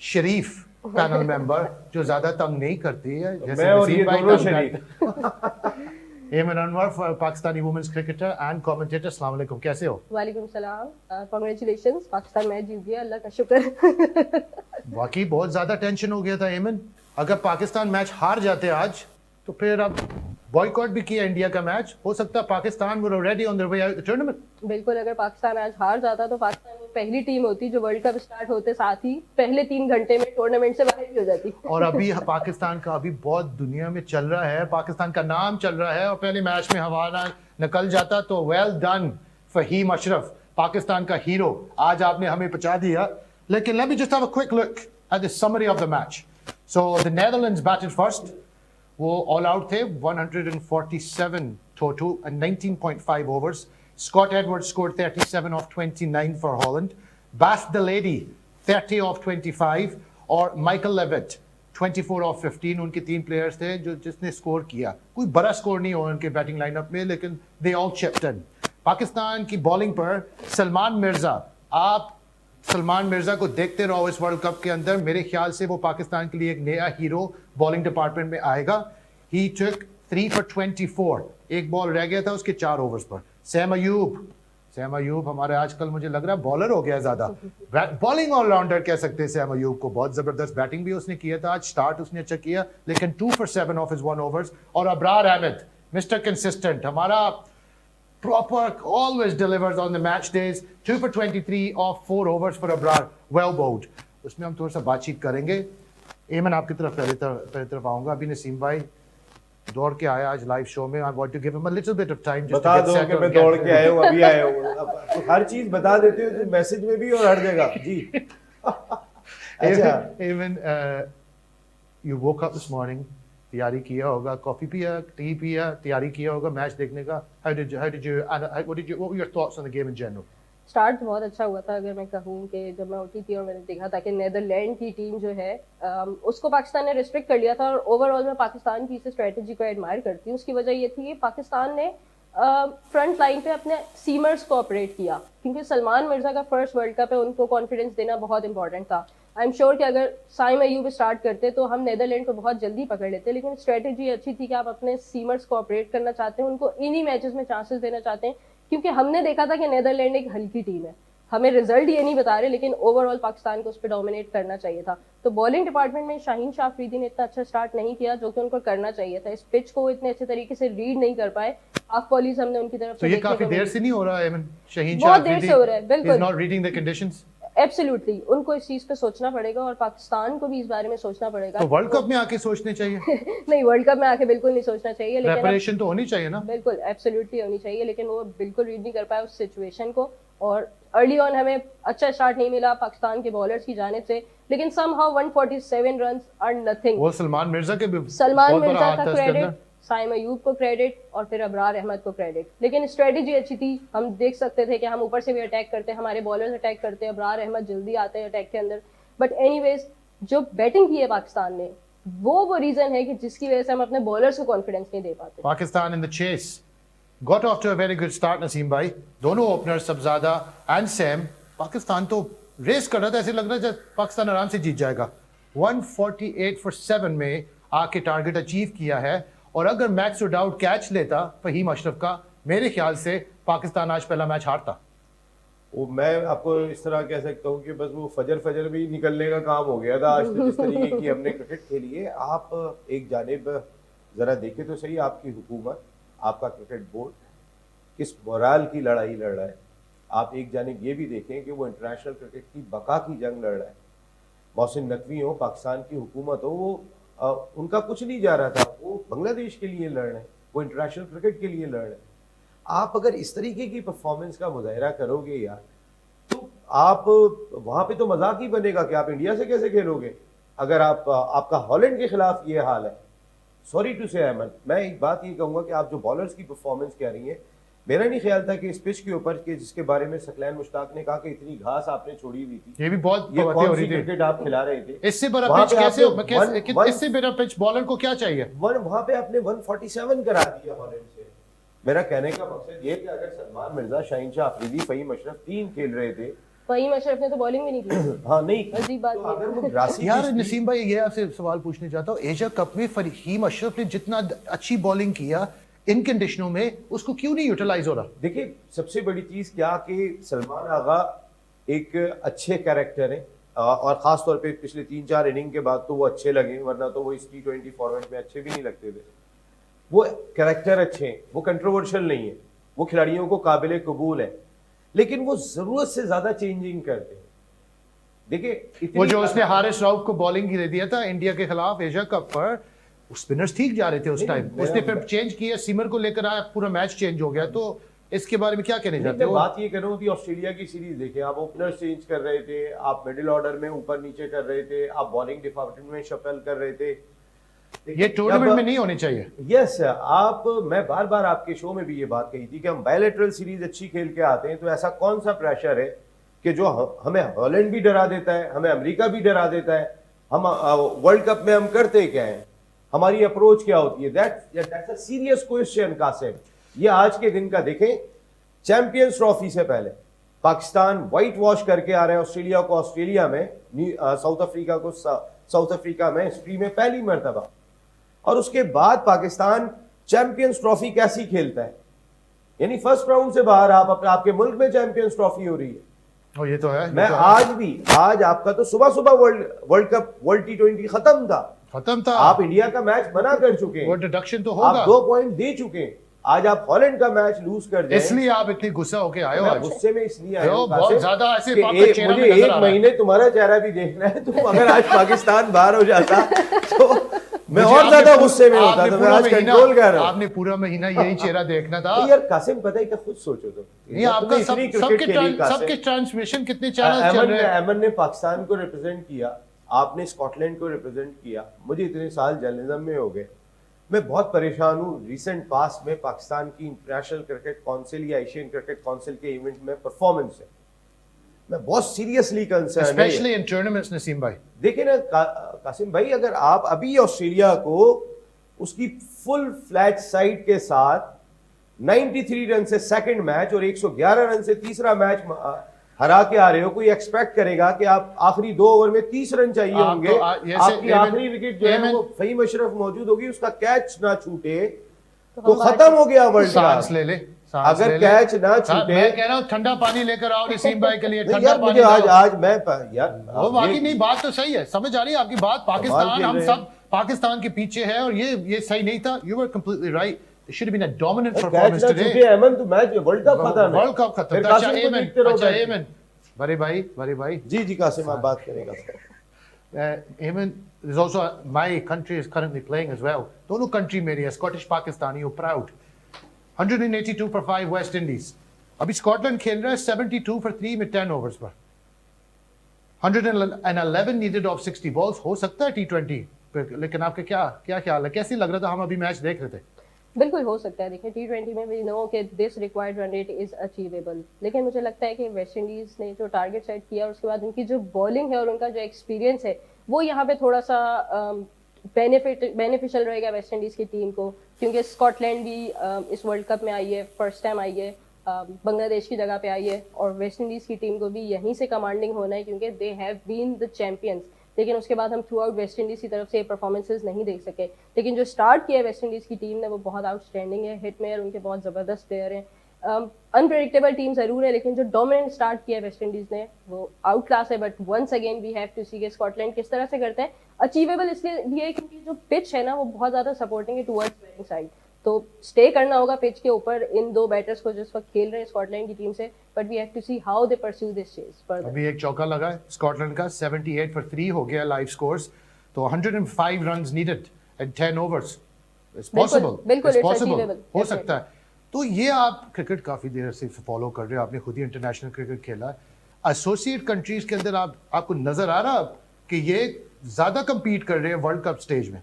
शरीफ पैनल मेंबर जो ज्यादा तंग नहीं करती है, जैसे मैं और नसीम ये भाई दोनों तंग शरीफ। करते। Aiman Anwar, Pakistani women's cricketer and commentator. अस्सलाम वालेकुम, कैसे हो? वालेकुम सलाम। कांग्रेचुलेशंस, पाकिस्तान मैच जीत गया, अल्लाह का शुक्र। वाकई बहुत ज्यादा टेंशन हो गया था एमन। अगर पाकिस्तान मैच हार जाते आज तो फिर अब बॉयकॉट भी किया इंडिया का मैच। हो सकता है Pakistan were already on their way out the tournament. बिल्कुल, अगर पाकिस्तान आज हार जाता तो पाकिस्तान वो पहली टीम होती जो वर्ल्ड कप स्टार्ट होते साथ ही पहले 3 घंटे में टूर्नामेंट से बाहर भी हो जाती। और अभी पाकिस्तान का अभी बहुत दुनिया में चल रहा है, पाकिस्तान का नाम चल रहा है, और पहले मैच में हमारा निकल जाता तो वेल डन फहीम अशरफ, पाकिस्तान का हीरो। आज आपने हमें पहुंचा दिया। लेकिन let me just have a quick look at the summary of the match. So the Netherlands batted first. वो ऑल आउट थे, 147 total and 19.5 overs. Scott Edwards scored 37 of 29 for Holland. Bas de Leede 30 of 25 और Michael Levitt 24 of 15। उनके 3 players थे जो जिसने score किया। कोई बड़ा स्कोर नहीं हुआ उनके बैटिंग लाइनअप में, लेकिन दे ऑल चिप्ड इन। पाकिस्तान की बॉलिंग पर सलमान मिर्जा, आप सलमान मिर्जा को देखते रहो इस वर्ल्ड कप के अंदर। मेरे ख्याल से वो पाकिस्तान के लिए एक नया हीरो बॉलिंग डिपार्टमेंट में आएगा। ही टुक 3 for 24। एक बॉल रह गया था उसके 4 ओवर्स पर। सैम अयूब हमारे आजकल मुझे लग रहा है बॉलर हो गया ज्यादा। बॉलिंग ऑलराउंडर कह सकते हैं सैम अयूब को। बहुत जबरदस्त बैटिंग भी उसने किया था आज, स्टार्ट उसने अच्छा किया, लेकिन 2 for 7 ऑफ हिज 1 ओवर्स। और अबरार अहमद, मिस्टर कंसिस्टेंट, हमारा proper, always delivers on the match days, 2 for 23 of 4 overs for Abrar, well bowled। उसमें हम थोड़ा सा बातचीत करेंगे। एमन आपकी तरफ पहले तरफ आऊंगा। अभी नसीम भाई दौड़ के आया आज लाइव शो में। I want to give him a little bit of time. बता दो कि मैं दौड़ के आया हूँ, अभी आया हूँ। तो हर चीज बता देते हो मैसेज में भी और हर जगह जी। अच्छा एमन, you woke up this morning, तैयारी किया होगा, कॉफी पिया, टी पिया, तैयारी किया होगा मैच देखने का। what were your thoughts on the game in general? Start बहुत अच्छा हुआ था। अगर मैं कहूँ कि जब मैं उठी थी और मैंने देखा था कि नेदरलैंड की टीम जो है उसको पाकिस्तान ने रिस्ट्रिक्ट कर लिया था। और ओवरऑल मैं पाकिस्तान की इस स्ट्रेटजी को एडमायर करती हूँ। उसकी वजह ये थी कि पाकिस्तान ने फ्रंट लाइन पे अपने सीमर्स को ऑपरेट किया, क्योंकि सलमान मिर्जा का फर्स्ट वर्ल्ड कप है, उनको कॉन्फिडेंस देना बहुत इंपॉर्टेंट था। आई एम श्योर कि अगर साइम अयूब स्टार्ट करते तो हम नेदरलैंड को बहुत जल्दी पकड़ लेते, लेकिन स्ट्रेटजी अच्छी थी कि आप अपने सीमर्स को ऑपरेट करना चाहते हैं, उनको इन्हीं मैचेस में चांसेस देना चाहते हैं, क्योंकि हमने देखा था कि नेदरलैंड एक हल्की टीम है। हमें रिजल्ट ये नहीं बता रहे, लेकिन ओवरऑल पाकिस्तान को उस पर डोमिनेट करना चाहिए था। तो बॉलिंग डिपार्टमेंट में शाहीन शाह अफरीदी ने इतना अच्छा स्टार्ट नहीं किया जो कि उनको करना चाहिए था। इस पिच को इतने अच्छे तरीके से रीड नहीं कर पाए। हाफ बॉलीज हमने उनकी तरफ तो ये काफी देर से नहीं हो रहा है, शाहीन शाह बहुत देर से हो रहा है। बिल्कुल, not reading the conditions. Absolutely उनको इस चीज पे सोचना पड़ेगा और पाकिस्तान को भी इस बारे में सोचना पड़ेगा। तो वर्ल्ड कप में आके सोचने चाहिए नहीं, वर्ल्ड कप में आके बिल्कुल नहीं सोचना चाहिए, लेकिन प्रिपरेशन तो होनी चाहिए ना। बिल्कुल एब्सोल्युटली होनी चाहिए, लेकिन वो बिल्कुल रीड नहीं कर पाया उस सिचुएशन को। और अर्ली ऑन हमें अच्छा स्टार्ट नहीं मिला पाकिस्तान के बॉलर्स की जानिब से, लेकिन समहाउ 147 रन्स आर नथिंग। वो सलमान मिर्जा के भी सलमान बहुत बड़ा मिर्जा हाथ का था इसके क्रेडिट, अंदर। साइम अयूब को क्रेडिट और फिर अबरार अहमद को क्रेडिट। लेकिन स्ट्रेटेजी अच्छी थी, हम देख सकते थे कि हम ऊपर से भी अटैक करते हैं, हमारे बॉलर्स अटैक करते हैं, अबरार अहमद जल्दी आते हैं अटैक के अंदर। बट एनीवेज जो बैटिंग की है पाकिस्तान ने, वो रीजन है कि जिसकी वजह से हम अपने बॉलर्स को कॉन्फिडेंस नहीं दे पाते। Pakistan in the chase got off to a very good start. Naseem भाई, दोनों ओपनर्स सबजादा एंड सैम, पाकिस्तान तो रेस कर रहा था, ऐसे लग रहा था पाकिस्तान आराम से जीत जाएगा। 148 फॉर 7 में आके टारगेट अचीव किया है, और अगर मैक्स आउट कैच लेता फहीम अशरफ का, मेरे ख्याल से पाकिस्तान आज पहला मैच हारता। वो मैं आपको इस तरह कह सकता हूँ कि बस वो फजर भी निकलने का काम हो गया था आज। तो जिस तरीके की हमने क्रिकेट खेली है, आप एक जानिब जरा देखें तो सही, आपकी हुकूमत, आपका क्रिकेट बोर्ड किस मोराल की लड़ाई लड़ रहा है। आप एक जानिब ये भी देखें कि वो इंटरनेशनल क्रिकेट की बका की जंग लड़ रहा है। मोहसिन नकवी हो, पाकिस्तान की हुकूमत हो, वो उनका कुछ नहीं जा रहा था, वो बांग्लादेश के लिए लड़ रहे हैं, वो इंटरनेशनल क्रिकेट के लिए लड़ रहे हैं। आप अगर इस तरीके की परफॉर्मेंस का मुजाहरा करोगे यार, तो आप वहां पे तो मजाक ही बनेगा कि आप इंडिया से कैसे खेलोगे अगर आपका हॉलैंड के खिलाफ ये हाल है। सॉरी टू से अहमद, मैं एक बात ये कहूंगा कि आप जो बॉलर्स की परफॉर्मेंस कह रही हैं, मेरा नहीं ख्याल था कि इस पिच के ऊपर के जिसके बारे में सकलैन मुश्ताक ने कहा कि इतनी घास आपने छोड़ी हुई थी, ये भी बहुत ये बातें कौन हो सी रही थी। क्रिकेट आप खिला रहे थे। इससे बड़ा वहाँ पिच पे कैसे आपने इससे बड़ा पिच बॉलर को क्या चाहिए? वहां पे आपने 147 करा दिया हॉलैंड से। मेरा कहने का मकसद ये कि अगर सलमान मिर्जा, शाहीन शाह अफरीदी, फहीम अशरफ 3 खेल रहे थे, फहीम अशरफ ने तो बॉलिंग भी नहीं की। हाँ नहीं, अजीब बात तो अगर वो ग्रासी यार नसीम भाई, ये आपसे सवाल पूछना चाहता हूँ, एशिया कप में फहीम अशरफ ने जितना अच्छी बॉलिंग किया इन कंडीशनों में, उसको क्यों नहीं यूटिलाइज हो रहा? देखिए, सबसे बड़ी चीज क्या कि सलमान आगा एक अच्छे कैरेक्टर हैं, और खास तौर पे पिछले 3-4 इनिंग के बाद तो वो अच्छे लगे, वरना तो वो इस T20 फॉर्मेट में अच्छे भी नहीं लगते थे। वो कैरेक्टर अच्छे हैं, वो कंट्रोवर्शियल नहीं है, वो खिलाड़ियों को काबिल कबूल है, लेकिन वो जरूरत से ज्यादा चेंजिंग करते हैं। देखिए, वो जो उसने हारिस राउफ को बॉलिंग दे दिया था इंडिया के खिलाफ एशिया कप पर, स्पिनर्स ठीक जा रहे थे उस टाइम, उसने फिर चेंज किया, सीमर को लेकर आया, पूरा मैच चेंज हो गया। तो इसके बारे में क्या कहने चाहते हो? बात ये करूं कि ऑस्ट्रेलिया की सीरीज देखें, आप ओपनर्स चेंज कर रहे थे, आप मिडिल ऑर्डर में ऊपर नीचे कर रहे थे, आप बॉलिंग डिपार्टमेंट में शफल कर रहे थे। ये टूर्नामेंट में नहीं होने चाहिए। यस, मैं बार बार आपके शो में भी ये बात कही थी कि हम बायलैटरल सीरीज अच्छी खेल के आते हैं, तो ऐसा कौन सा प्रेशर है कि जो हमें हॉलैंड भी डरा देता है, हमें अमेरिका भी डरा देता है। हम वर्ल्ड कप में हम करते क्या है, हमारी अप्रोच क्या होती है? That's a serious question Qasim. ये आज के दिन का देखें, चैंपियंस ट्रॉफी से पहले पाकिस्तान व्हाइट वॉश करके आ रहा है ऑस्ट्रेलिया को, ऑस्ट्रेलिया में, साउथ अफ्रीका को साउथ अफ्रीका में हिस्ट्री में पहली मर्तबा। और उसके बाद पाकिस्तान चैंपियंस ट्रॉफी कैसी खेलता है, यानी फर्स्ट राउंड से बाहर आपके मुल्क में चैंपियंस ट्रॉफी हो रही है। ये तो है। मैं आज आपका तो सुबह सुबह वर्ल्ड कप, वर्ल्ड T20 खत्म था। आप इंडिया का मैच बना कर चुके हैं, वो डिडक्शन तो होगा, आप 2 पॉइंट दे चुके हैं। आज आप हॉलैंड का मैच लूज कर जाए, इसलिए आप इतने गुस्सा होके आए हो। गुस्से में इसलिए आए हो बहुत ज्यादा ऐसे मुझे 1 महीने तुम्हारा चेहरा भी देखना है। तो अगर आज पाकिस्तान बाहर हो जाता तो मैं और ज्यादा गुस्से में होता, तो मैं आज कंट्रोल कर रहा हूं। आपने पूरा महीना यही चेहरा देखना था। यार कासिम, पता है क्या, खुद सोचो तो, नहीं आपका सबके ट्रांसमिशन कितने चैनल चल रहे हैं। अमन ने पाकिस्तान को रिप्रेजेंट किया, आपने स्कॉटलैंड को रिप्रेजेंट किया। मुझे इतने साल जर्नलिज्म में हो गए, मैं बहुत परेशान हूँ रिसेंट पास्ट में पाकिस्तान की इंटरनेशनल क्रिकेट काउंसिल या एशियन क्रिकेट काउंसिल के इवेंट में परफॉर्मेंस है। मैं बहुत seriously concern, specially in tournaments. Naseem भाई देखिए ना कासिम भाई, अगर आप अभी ऑस्ट्रेलिया को उसकी फुल फ्लैट साइड के साथ 93 रन से सेकंड मैच और 111 रन से तीसरा मैच हरा के आ रहे हो, कोई एक्सपेक्ट करेगा कि आप आखिरी 2 ओवर में 30 रन चाहिए होंगे, आपकी आखिरी विकेट जो है वो फहीम अशरफ मौजूद होगी, उसका कैच ना छूटे तो खत्म हो गया वर्ल्ड कप। ले ले, अगर कैच ना छूटे, मैं कह रहा हूँ ठंडा पानी लेकर आओ नसीम भाई के लिए। ठंडा पानी आज मैं यार वो बाकी नहीं, बात तो सही है, समझ आ रही है आपकी बात। पाकिस्तान, हम सब पाकिस्तान के पीछे है और ये सही नहीं था। You were completely right, it should have been a dominant performance today। अमन तो मैच वर्ल्ड कप खत्म है, वर्ल्ड कप खत्म। अच्छा एमन वारे भाई जी कासिम आप बात करेगा Eamon, there's also my country is currently playing as well. दोनों country मेरी है, Scottish Pakistani, you're proud. 182 for 5 West Indies. अभी स्कॉटलैंड खेल रहा है 72 for 3 में 10 overs पर. 111 needed of 60 balls. हो सकता है T20 लेकिन आपके क्या ख्याल है, कैसी लग रहा था, हम अभी मैच देख रहे थे. बिल्कुल हो सकता है. देखिए T20 में वी नो कि this required run rate is achievable, लेकिन मुझे लगता है कि वेस्ट इंडीज ने जो टारगेट सेट किया उसके बाद उनकी जो बॉलिंग है और उनका जो एक्सपीरियंस है वो यहाँ पे थोड़ा सा बेनिफिशियल रहेगा वेस्ट इंडीज की टीम को, क्योंकि स्कॉटलैंड भी इस वर्ल्ड कप में आई है, फर्स्ट टाइम आई है, बांग्लादेश की जगह पे आई है, और वेस्ट इंडीज की टीम को भी यहीं से कमांडिंग होना है क्योंकि they have been the champions. लेकिन उसके बाद हम थ्रू आउट वेस्ट इंडीज की तरफ से परफॉर्मेंसेज नहीं देख सके, लेकिन जो स्टार्ट किया है वेस्ट इंडीज की टीम ने वो बहुत आउटस्टैंडिंग है. हिटमेयर उनके बहुत ज़बरदस्त प्लेयर हैं. अनप्रेडिक्टेबल टीम ज़रूर है लेकिन जो डोमिनेंट स्टार्ट किया है वेस्ट इंडीज़ ने वो आउट क्लास है. But once again we have to see के स्कॉटलैंड किस तरह से करते हैं. अचीवेबल इसलिए भी है क्योंकि जो पिच है ना वो बहुत ज़्यादा सपोर्टिंग है टुवर्ड्स बैटिंग साइड, तो स्टे करना होगा पिच के ऊपर इन दो बैटर्स को जिस वक्त खेल रहे हैं स्कॉटलैंड की टीम से. But we have to see how they pursue this chase further. अभी एक चौका लगा है स्कॉटलैंड का, 78 for 3 हो गया लाइव स्कोर्स, तो 105 runs needed eight 10 overs. It's possible, हो सकता है. तो ये आप क्रिकेट काफ़ी देर से फॉलो कर रहे हो, आपने खुद ही इंटरनेशनल क्रिकेट खेला है. एसोसिएट कंट्रीज के अंदर आपको नज़र आ रहा कि ये ज़्यादा कम्पीट कर रहे हैं वर्ल्ड कप स्टेज में?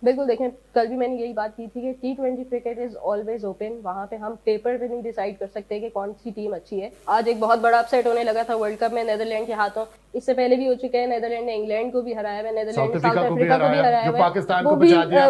बिल्कुल. देखें कल भी मैंने यही बात की थी कि T20 cricket is always open. वहाँ पे हम पेपर पे नहीं डिसाइड कर सकते कि कौन सी टीम अच्छी है. आज एक बहुत बड़ा अपसेट होने लगा था वर्ल्ड कप में नीदरलैंड के हाथों. इससे पहले भी हो चुके हैं, नीदरलैंड ने इंग्लैंड को भी हराया है, नीदरलैंड ने साउथ अफ्रीका को भी हराया है,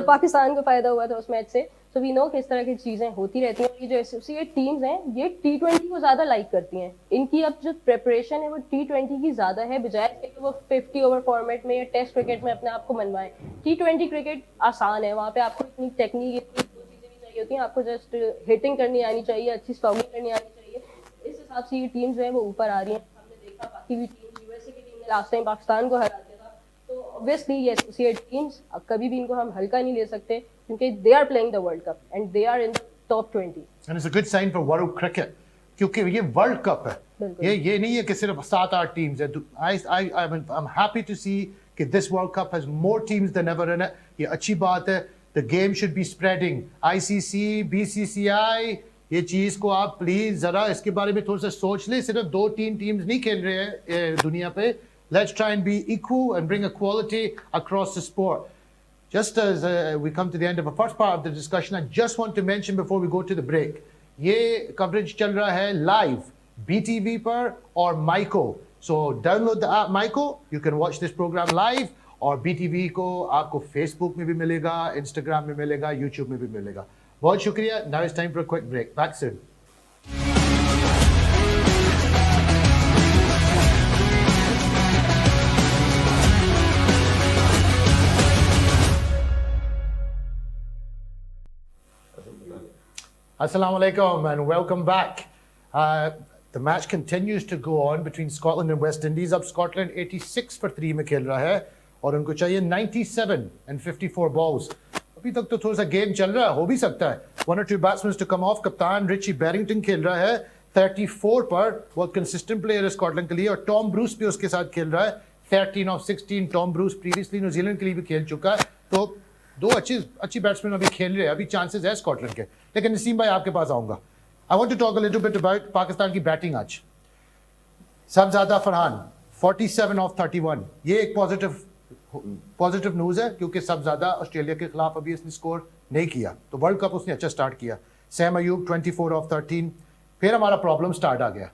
पाकिस्तान को फायदा हुआ था उस मैच से. सो वी नो किस तरह की चीज़ें होती रहती हैं. ये जो एसोसिएट टीम्स हैं ये T20 को ज़्यादा लाइक करती हैं. इनकी अब जो प्रिपरेशन है वो T20 की ज़्यादा है, बजाय कि वो 50 ओवर फॉर्मेट में या टेस्ट क्रिकेट में अपने आप को मनवाएं. T20 क्रिकेट आसान है, वहाँ पे आपको इतनी टेक्निक इतनी चीज़ें भी चाहिए होती हैं. आपको जस्ट हिटिंग करनी आनी चाहिए, अच्छी स्टॉकिंग करनी आनी चाहिए. इस हिसाब से ये टीम्स जो है वो ऊपर आ रही हैं. हमने देखा बाकी भी टीम, यूएसए की टीम ने लास्ट टाइम पाकिस्तान को हरा दिया था. तो ऑब्वियसली ये एसोसिएट टीम्स कभी भी इनको हम हल्का नहीं ले सकते क्योंकि they are playing the world cup and they are in the top 20. And it's a good sign for world cricket क्योंकि ये वर्ल्ड कप है. ये नहीं है कि सिर्फ 7-8 टीम्स है. आई एम हैप्पी टू सी कि this world cup has more teams then ever in it. ये अच्छी बात है. The game should be spreading. ICC, BCCI, ये चीज़ को आप प्लीज़ ज़रा इसके बारे में थोड़ा सा सोच लें. सिर्फ 2-3 टीम्स नहीं खेल रहे हैं दुनिया पे. Let's try and be equal and bring equality across the sport. Just as we come to the end of the first part of the discussion, I just want to mention before we go to the break, ये coverage चल रहा है live BTV पर और MyCo. So download the app MyCo. You can watch this program live. और BTV को आपको Facebook में भी मिलेगा, Instagram में मिलेगा, YouTube में भी मिलेगा. बहुत शुक्रिया. Now it's time for a quick break. Back soon. Assalamu alaikum and welcome back. The match continues to go on between Scotland and West Indies. अब Scotland 86 for 3 में खेल रहा है और उनको चाहिए 97 and 54 balls. अभी तक तो थोड़ा सा गेम चल रहा है, हो भी सकता है. 1 or 2 batsmen to come off. कप्तान रिची बैरिंगटन खेल रहा है 34 पर, बहुत कंसिस्टेंट प्लेयर है स्कॉटलैंड के लिए. और टॉम ब्रूस भी उसके साथ खेल रहा है 13 of 16. Tom Bruce previously New Zealand के लिए भी खेल चुका है. तो दो अच्छी बैट्समैन अभी खेल रहे हैं. अभी चांसेस है स्कॉटलैंड के. लेकिन नसीम भाई आपके पास आऊंगा. I want to talk a little bit about Pakistan की बैटिंग आज. सब ज्यादा फरहान 47 of 31. ये एक पॉजिटिव न्यूज़ है क्योंकि सब ज्यादा ऑस्ट्रेलिया के खिलाफ अभी इसने स्कोर नहीं किया. तो वर्ल्ड कप उसने अच्छा स्टार्ट किया. सैम अयूब 24 of 13. फिर हमारा प्रॉब्लम स्टार्ट आ गया.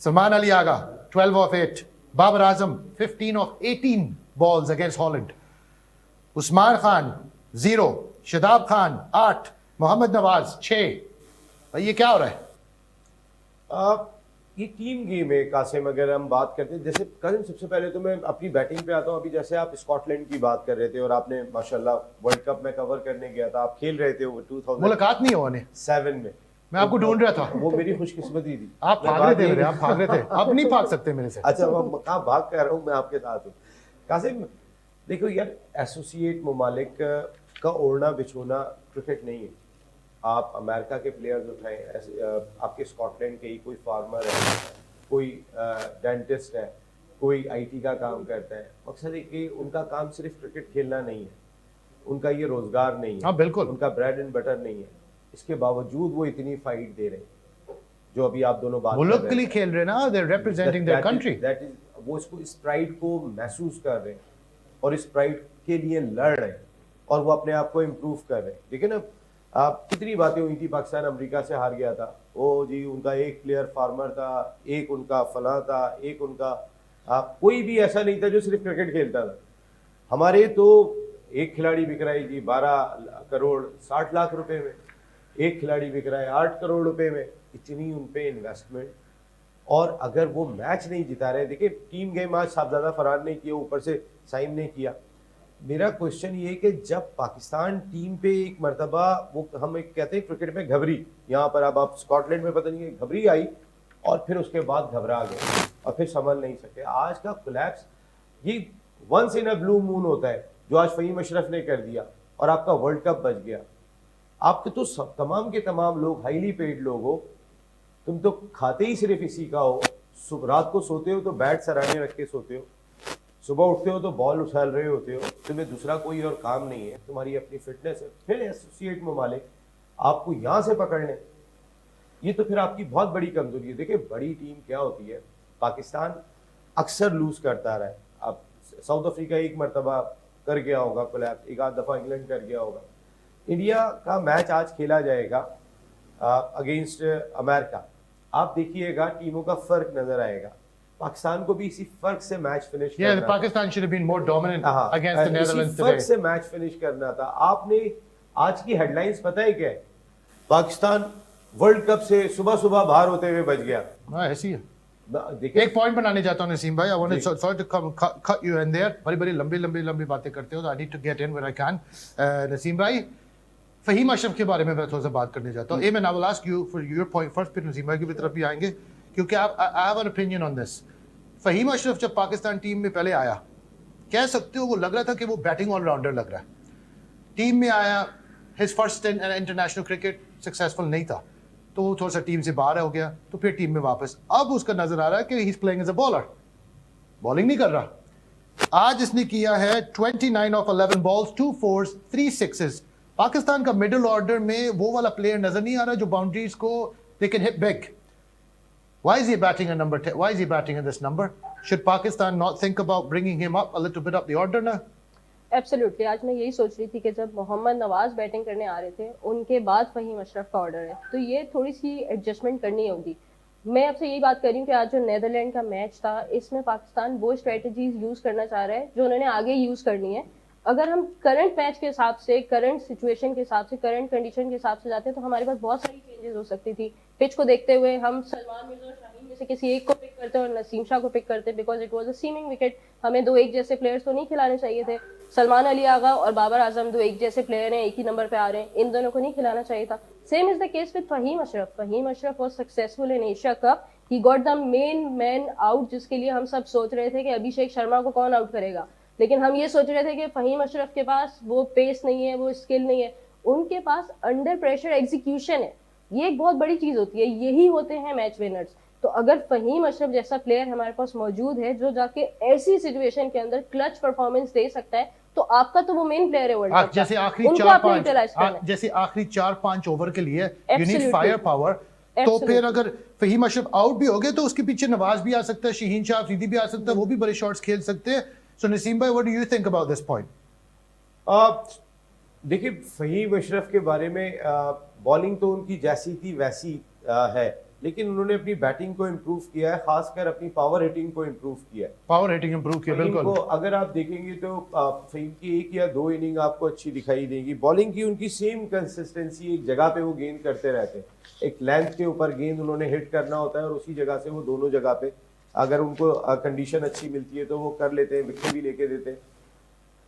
Salman Ali Agha 12 of 8. Babar Azam 15 of 18 balls against Holland. Usman Khan 0. Shadab Khan 8. Mohammad Nawaz 6. भाई ये क्या हो रहा है? ये टीम गेम है कासिम. अगर हम बात करते हैं जैसे कासिम, सबसे पहले तो मैं अपनी बैटिंग पे आता हूँ. अभी जैसे आप स्कॉटलैंड की बात कर रहे थे और आपने माशाल्लाह वर्ल्ड कप में कवर करने गया था, आप खेल रहे थे 2007 में. मैं आपको ढूंढ रहा था. वो मेरी खुशकिस्मती थी. आप भाग रहे थे. अब नहीं भाग सकते मेरे से. अच्छा कहाँ भाग कर रहा हूँ, मैं आपके साथ हूँ. कासिम देखो यार, एसोसिएट ममालिक का ओढ़ना बिछोना क्रिकेट नहीं है. आप अमेरिका के प्लेयर्स उठाएं, आपके स्कॉटलैंड के ही कोई फार्मर है, कोई डेंटिस्ट है, कोई आईटी का काम करता है। मकसद है कि उनका काम सिर्फ क्रिकेट खेलना नहीं है, उनका ये रोजगार नहीं है। हाँ बिल्कुल, उनका ब्रेड एंड बटर नहीं है। इसके बावजूद वो इतनी फाइट दे रहे हैं, जो अभी आप दोनों बात मुल्क के लिए खेल रहे हैं ना, they representing their country. That is, वो इसको, इस प्राइड को महसूस कर रहे हैं और इस प्राइड के लिए लड़ रहे हैं और वो अपने आप को इम्प्रूव कर रहे हैं। देखिए ना, आप कितनी बातें हुई थी, पाकिस्तान अमेरिका से हार गया था, ओ जी उनका एक प्लेयर फार्मर था, एक उनका फला था, एक उनका कोई भी ऐसा नहीं था जो सिर्फ क्रिकेट खेलता था। हमारे तो एक खिलाड़ी बिक रहा है जी 12 करोड़ 60 लाख रुपए में, एक खिलाड़ी बिक रहा है 8 करोड़ रुपए में। इतनी उन पे इन्वेस्टमेंट, और अगर वो मैच नहीं जिता रहे, देखिए टीम गेम आज साहबजादा फरहान ने किया, ऊपर से साइम ने किया। मेरा क्वेश्चन ये कि जब पाकिस्तान टीम पे एक मरतबा वो, हम एक कहते हैं क्रिकेट में घबरी, यहाँ पर अब आप स्कॉटलैंड में पता नहीं घबरी आई और फिर उसके बाद घबरा गए और फिर संभल नहीं सके। आज का कोलैप्स ये once in a blue moon होता है, जो आज फहीम अशरफ ने कर दिया और आपका वर्ल्ड कप बच गया। आपके तो सब तमाम के तमाम लोग हाईली पेड लोग हो, तुम तो खाते ही सिर्फ इसी का हो। रात को सोते हो तो बैट सराहने रख के सोते हो, सुबह उठते हो तो बॉल उछाल रहे होते हो, तुम्हें दूसरा कोई और काम नहीं है, तुम्हारी अपनी फिटनेस है। फिर एसोसिएट ममालिक आपको यहाँ से पकड़ लें, ये तो फिर आपकी बहुत बड़ी कमजोरी है। देखिए बड़ी टीम क्या होती है, पाकिस्तान अक्सर लूज करता रहा है। अब साउथ अफ्रीका एक मरतबा कर गया होगा कोलैप्स, एक आध दफ़ा इंग्लैंड कर गया होगा। इंडिया का मैच आज खेला जाएगा अगेंस्ट अमेरिका, आप देखिएगा टीमों का फर्क नजर आएगा। पाकिस्तान को भी इसी फर्क से मैच फिनिश करना था। Pakistan should have been more dominant against the Netherlands today. फर्क से मैच फिनिश करना था। आपने आज की हेडलाइंस पता है क्या है? पाकिस्तान वर्ल्ड कप से सुबह सुबह बाहर होते हुए बच गया। ऐसी है। एक पॉइंट बनाने चाहता हूँ नसीम भाई, I want to sorry to cut you in there. बड़ी लंबी बातें करते हो, तो I need to get in where I can. Naseem भाई, फहीम अशरफ के बारे में मैं थोड़ा सा बात करने चाहता हूँ। I will ask you for your point first, फिर नसीम भाई की तरफ भी आएंगे, क्योंकि I have an opinion on this. Faheem Ashraf जब पाकिस्तान टीम में पहले आया, कह सकते हो वो लग रहा था कि वो बैटिंग ऑलराउंडर लग रहा है। टीम में आया, his first international cricket successful नहीं था, तो वो थोड़ा सा टीम से बाहर हो गया, तो फिर टीम में वापस। अब उसका नजर आ रहा है कि he is playing as a bowler, bowling नहीं कर रहा। आज इसने किया है 29 of 11 balls, 2 4s, 3 6s। Pakistan का मिडिल ऑर्डर में वो वाला प्लेयर नजर नहीं आ रहा जो बाउंड्रीज को they can hit big. Why is he batting at number 10? Why is he batting at this number? Should Pakistan not think about bringing him up a little bit up the order now? Absolutely, आज मैं यही सोच रही थी कि जब Mohammad Nawaz batting करने आ रहे थे, उनके बाद फहीम अशरफ का ऑर्डर है, तो ये थोड़ी सी एडजस्टमेंट करनी होगी। मैं आपसे यही बात कर रही हूँ कि आज जो नेदरलैंड का मैच था, इसमें पाकिस्तान वो स्ट्रेटजीज यूज करना चाह रहा है जो उन्होंने आगे यूज करनी है। अगर हम करंट मैच के हिसाब से, करंट सिचुएशन के हिसाब से, करंट कंडीशन के हिसाब से जाते हैं, तो हमारे पास बहुत सारी चेंजेस हो सकती थी। पिच को देखते हुए हम सलमान मिर्जा और शाहीन में से किसी एक को पिक करते और नसीम शाह को पिक करते, because it was a seaming wicket. हमें 2 एक जैसे प्लेयर्स तो नहीं खिलाने चाहिए थे। सलमान अली आगा और बाबर आजम 2 एक जैसे प्लेयर हैं, एक ही नंबर पे आ रहे हैं, इन दोनों को नहीं खिलाना चाहिए था। Same is the case with Faheem Ashraf. Faheem Ashraf was successful in Asia cup, he got the main man out, जिसके लिए हम सब सोच रहे थे कि अभिषेक शर्मा को कौन आउट करेगा, लेकिन हम ये सोच रहे थे कि फहीम अशरफ के पास वो पेस नहीं है, वो स्किल नहीं है, उनके पास अंडर प्रेशर एग्जीक्यूशन है। ये एक बहुत बड़ी चीज होती है, यही होते हैं मैच विनर्स। तो अगर फहीम अशरफ जैसा प्लेयर हमारे पास मौजूद है जो जाके ऐसी सिचुएशन के अंदर क्लच परफॉर्मेंस दे सकता है, तो आपका तो वो मेन प्लेयर है वर्ल्ड कप। जैसे आखिरी 4-5 ओवर के लिए यू नीड फायर पावर, तो फिर अगर फहीम अशरफ आउट भी हो गए तो उसके पीछे नवाज भी आ सकता है, शाहीन शाह अफरीदी भी आ सकता है, वो भी बड़े शॉट्स खेल सकते हैं। So Naseem bhai, what do you think about this point? देखिए फहीम अशरफ के बारे में बॉलिंग तो उनकी जैसी थी वैसी है, लेकिन उन्होंने अपनी बैटिंग को इम्प्रूव किया है, खासकर अपनी पावर हिटिंग को इम्प्रूव किया है। पावर हिटिंग इम्प्रूव किया, बिल्कुल। अगर आप देखेंगे तो फहीम की 1 या 2 इनिंग आपको अच्छी दिखाई देगी। बॉलिंग की उनकी सेम कंसिस्टेंसी, एक जगह पे वो गेंद करते रहते हैं, एक लेंथ के ऊपर गेंद उन्होंने हिट करना होता है और उसी जगह से वो दोनों जगह पे, अगर उनको कंडीशन अच्छी मिलती है तो वो कर लेते हैं, विकेट भी लेके देते हैं।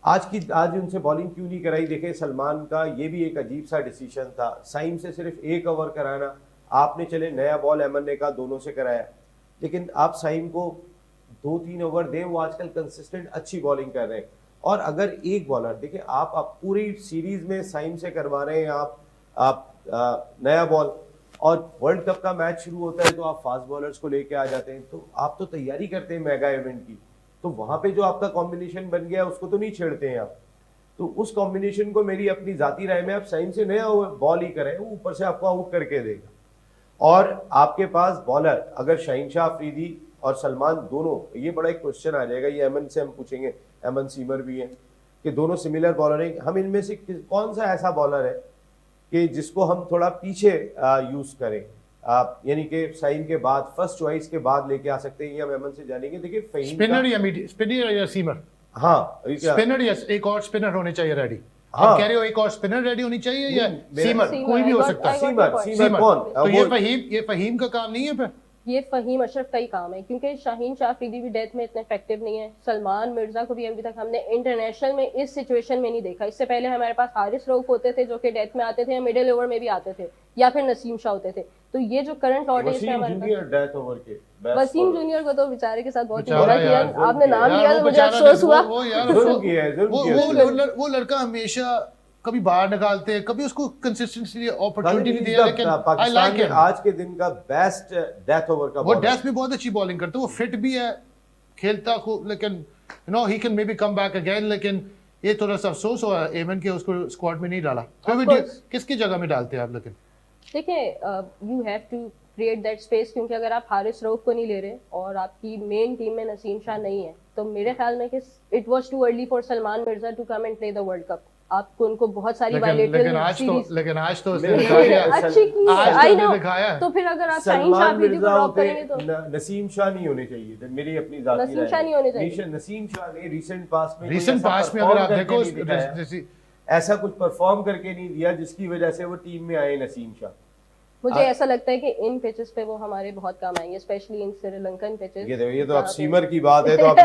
आज उनसे बॉलिंग क्यों नहीं कराई? देखें सलमान का ये भी एक अजीब सा डिसीजन था, साइम से सिर्फ 1 ओवर कराना। आपने चले नया बॉल एमन ने कहा दोनों से कराया, लेकिन आप साइम को 2-3 ओवर दें, वो आजकल कंसिस्टेंट अच्छी बॉलिंग कर रहे हैं। और अगर एक बॉलर देखें, आप पूरी सीरीज में साइम से करवा रहे हैं आप नया बॉल, और वर्ल्ड कप का मैच शुरू होता है तो आप फास्ट बॉलर्स को लेके आ जाते हैं, तो आप तो तैयारी करते हैं मेगा इवेंट की, तो वहां पे जो आपका कॉम्बिनेशन बन गया उसको तो नहीं छेड़ते हैं आप। तो उस कॉम्बिनेशन को मेरी अपनी जाती राय में आप साइन से नया बॉल ही करें, वो ऊपर से आपको आउट करके देगा। और आपके पास बॉलर अगर शहीनशाह अफरीदी और सलमान दोनों, ये बड़ा एक क्वेश्चन आ जाएगा, ये एमन से हम पूछेंगे, एमन सीमर भी हैं कि दोनों सिमिलर बॉलर हैं, हम इनमें से कौन सा ऐसा बॉलर है कि जिसको हम थोड़ा पीछे यूज करें, यानी कि साइन के बाद फर्स्ट चॉइस के बाद लेके आ सकते हैं, ये हम एमन से जानेंगे। देखिए स्पिनर या सीमर, हाँ स्पिनर या एक और स्पिनर होने चाहिए रेडी। हाँ, आप कह रहे हो एक और स्पिनर रेडी होनी चाहिए या सीमर? कोई भी हो सकता है। सीमर कौन? तो ये फहीम का काम नहीं है फिर? ये फहीम अशरफ का ही काम है, क्योंकि शाहीन शाह अफरीदी भी डेथ में इतने इफेक्टिव नहीं है। सलमान मिर्जा को भी अभी तक हमने इंटरनेशनल में इस सिचुएशन में नहीं देखा। इससे पहले हमारे पास हारिस रऊफ होते थे जो कि डेथ में आते थे या मिडिल ओवर में भी आते थे, या फिर नसीम शाह होते थे। तो ये जो करंट ऑडियंस है हमारे पास, डेथ ओवर के वसीम जूनियर को तो बेचारे के साथ बहुत ही बुरा किया। आपने नाम लिया तो मुझे अफसोस हुआ। वो लड़का हमेशा कभी बाहर निकालते हैं, कभी उसको कंसिस्टेंसी अपॉर्चुनिटी नहीं दिया, लेकिन आई लाइक हिम। आज के दिन का बेस्ट डेथ ओवर का, वो डेथ में बहुत अच्छी बॉलिंग करता है, वो फिट भी है, खेलता खूब, लेकिन you know he can may be come back again. लेकिन ये थोड़ा सा अफसोस हुआ एमन के उसको स्क्वाड में नहीं डाला। किसकी जगह में डालते हैं आप? लेकिन देखिए, you have to create that space, क्योंकि अगर आप हारिस रऊफ को नहीं ले रहे और आपकी मेन टीम में नसीम शाह नहीं है, तो मेरे ख्याल में कि it was too early for Salman Mirza to come and play the world cup. आपको उनको बहुत सारी लेकिन आज तो अच्छी की आई नो। तो फिर अगर आप शाहीन शाह अफरीदी को ड्रॉप करेंगे तो नसीम शाह नहीं होने चाहिए, मेरी अपनी जाती नसीम शाह नहीं होने चाहिए। नसीम शाह ने रिसेंट पास में अगर आप देखो ऐसा कुछ परफॉर्म करके नहीं दिया जिसकी वजह से वो टीम में आए नसीम शाह। मुझे ऐसा लगता है कि इन पिचेस पे वो हमारे बहुत काम आएंगे, स्पेशली इन श्रीलंकन पिचेस। ये तो आप सीमर की बात है, तो आप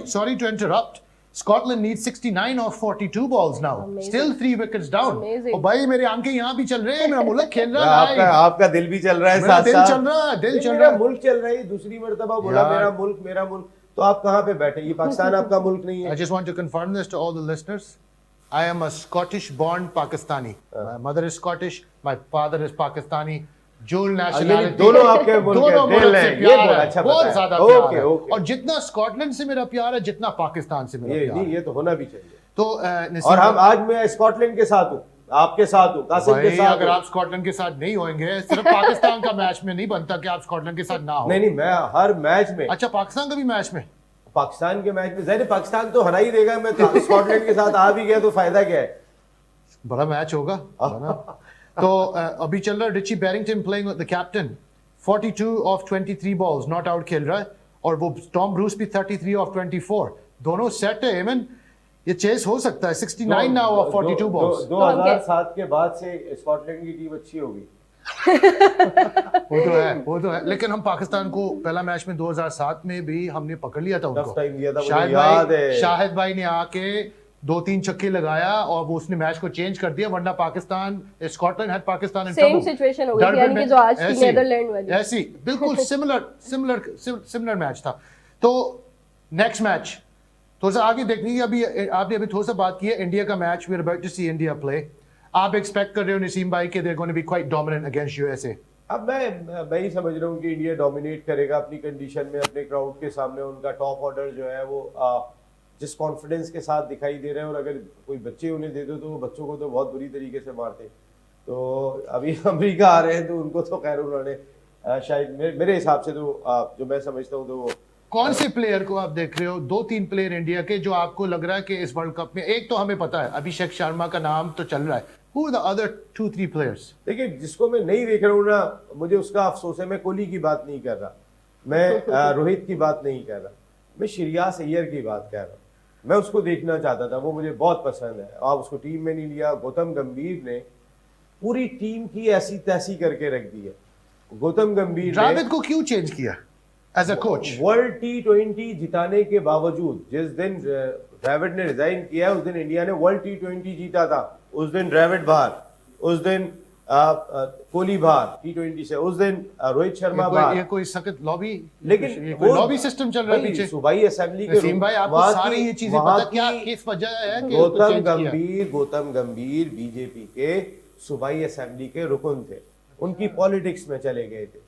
sorry to interrupt. Scotland needs 69 of 42 balls now. Amazing. Still 3 wickets down. Amazing. और भाई मेरे आंखें यहाँ भी चल रहे हैं, मेरा मुल्क खेल रहा है। आपका दिल भी चल रहा है, साथ साथ दिल चल रहा है, मुल्क चल रहा है। दूसरी मर्तबा बोला मेरा मुल्क, तो आप कहाँ पे बैठे? ये पाकिस्तान आपका मुल्क नहीं है। I just want to confirm this to all the listeners. I am a Scottish born Pakistani. My mother is Scottish, my father is Pakistani. Dual nationality, दोनों आपके मुल्क से प्यार है, अच्छा बहुत ज्यादा प्यार है। और जितना स्कॉटलैंड से मेरा प्यार है, जितना पाकिस्तान से मेरा प्यार है, ये तो होना भी चाहिए। तो और हम आज मैं स्कॉटलैंड के साथ हूँ, आपके साथ हूँ, कासिम के साथ। अगर आप स्कॉटलैंड के साथ नहीं होंगे, सिर्फ पाकिस्तान का मैच में नहीं बनता कि आप स्कॉटलैंड के साथ ना हो। नहीं, मैं हर मैच में। अच्छा, पाकिस्तान का भी मैच में? पाकिस्तान के मैच में ज़ाहिर पाकिस्तान तो हरा ही देगा। मैं स्कॉटलैंड के साथ आ भी गया तो फायदा क्या है? बड़ा मैच होगा। तो अभी चल रहा है Richie Berrington playing the captain, 42 of 23 balls not out खेल रहा है, और वो टॉम ब्रूस भी 33 ऑफ 24, दोनों सेट है। एमन, ये चेस हो सकता है। 69 नाउ ऑफ 42 बॉल्स। 2007 के बाद से स्कॉटलैंड की टीम अच्छी हो गई। वो तो है, लेकिन हम पाकिस्तान को पहला मैच में 2007 में भी हमने पकड़ लिया था उनको। शाहिद भाई ने आके 2-3 छक्के लगाया और वो उसने मैच को चेंज कर दिया, वरना Pakistan Scotland had Pakistan in same situation हो गई, यानी कि जो आज की नीदरलैंड वाली ऐसी बिल्कुल सिमिलर मैच था। तो नेक्स्ट मैच थोड़ा सा आगे देखने की, आपने अभी थोड़ा सा बात की है इंडिया का match, we are about to see India play. आप एक्सपेक्ट कर रहे हो नसीम भाई के they are going to be quite dominant against USA? अब मैं ही समझ रहा हूँ कि इंडिया डोमिनेट करेगा अपनी कंडीशन में, अपने क्राउड के सामने। उनका टॉप ऑर्डर जो है वो जिस कॉन्फिडेंस के साथ दिखाई दे रहे हैं, और अगर कोई बच्चे उन्हें दे दो तो वो बच्चों को तो बहुत बुरी तरीके से मारते। तो अभी अमेरिका आ रहे हैं तो उनको तो खैर उन्होंने शायद मेरे हिसाब से तो जो मैं समझता हूँ तो वो कौन से प्लेयर को आप देख रहे हो? 2-3 प्लेयर इंडिया के जो आपको लग रहा है कि इस वर्ल्ड कप में, एक तो हमें पता है अभिषेक शर्मा का नाम तो चल रहा है, Who are the other 2-3 players? देखिए, जिसको मैं नहीं देख रहा हूँ ना, मुझे उसका अफसोस है। मैं कोहली की बात नहीं कर रहा, मैं रोहित की बात नहीं कर रहा, मैं श्रेयस अय्यर की बात कर रहा हूँ। मैं उसको देखना चाहता था, वो मुझे बहुत पसंद है। आप उसको टीम में नहीं लिया। गौतम गंभीर ने पूरी टीम की ऐसी तैसी करके रख दी है। गौतम गंभीर द्रविड़ को क्यों चेंज किया as a coach? World T20 जिताने के बावजूद, जिस दिन द्रविड़ ने रिजाइन किया उस दिन इंडिया ने वर्ल्ड T20 जीता था। उस दिन द्रविड़ बाहर, उस दिन कोहली बाहर T20 से, उस दिन रोहित शर्मा बाहर। ये कोई सख्त लॉबी, लेकिन कोई लॉबी सिस्टम चल रहा है पीछे। सूबाई असेंबली के नसीम भाई, आपको सारी ये चीजें पता क्या किस वजह है कि गौतम गंभीर बीजेपी के सूबाई असेंबली के रुकन थे। उनकी पॉलिटिक्स में चले गए थे।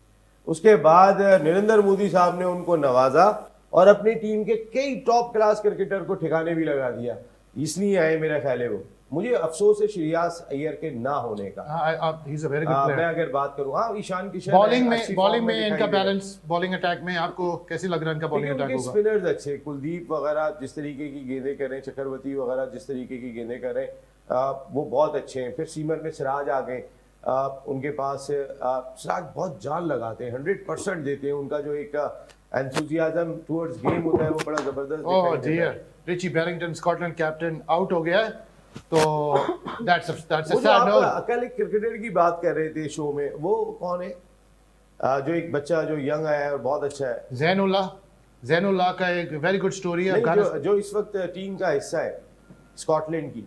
उसके बाद नरेंद्र मोदी साहब ने उनको नवाजा और अपनी टीम के कई टॉप क्लास क्रिकेटर को ठिकाने भी लगा दिया, इसलिए आए मेरा ख्याल है वो। मुझे अफसोस है श्रेयस अय्यर के ना होने का। मैं अगर बात करूं, हाँ ईशान किशन बॉलिंग में इनका बैलेंस, बॉलिंग अटैक में आपको कैसे लग रहा है इनका बॉलिंग अटैक होगा? स्पिनर्स अच्छे, कुलदीप वगैरह जिस तरीके की गेंदें करें, चक्रवर्ती वगैरह जिस तरीके की गेंदें करें वो बहुत अच्छे हैं। फिर सीमर में सिराज आ गए, उनके पास सिराज बहुत जान लगाते हैं, 100% देते हैं। उनका जो एक एंथुसियाज्म टुवर्ड्स गेम होता है वो बड़ा जबरदस्त दिखाई देता है। Richie Berrington Scotland captain out हो गया है, तो दैट्स अ सैड नोट। कल एक क्रिकेटर की बात कर रहे थे शो में, वो कौन है जो एक बच्चा जो यंग आया है और बहुत अच्छा है, ज़ैनुल्लाह का एक वेरी गुड स्टोरी है, जो इस वक्त टीम का हिस्सा है स्कॉटलैंड की।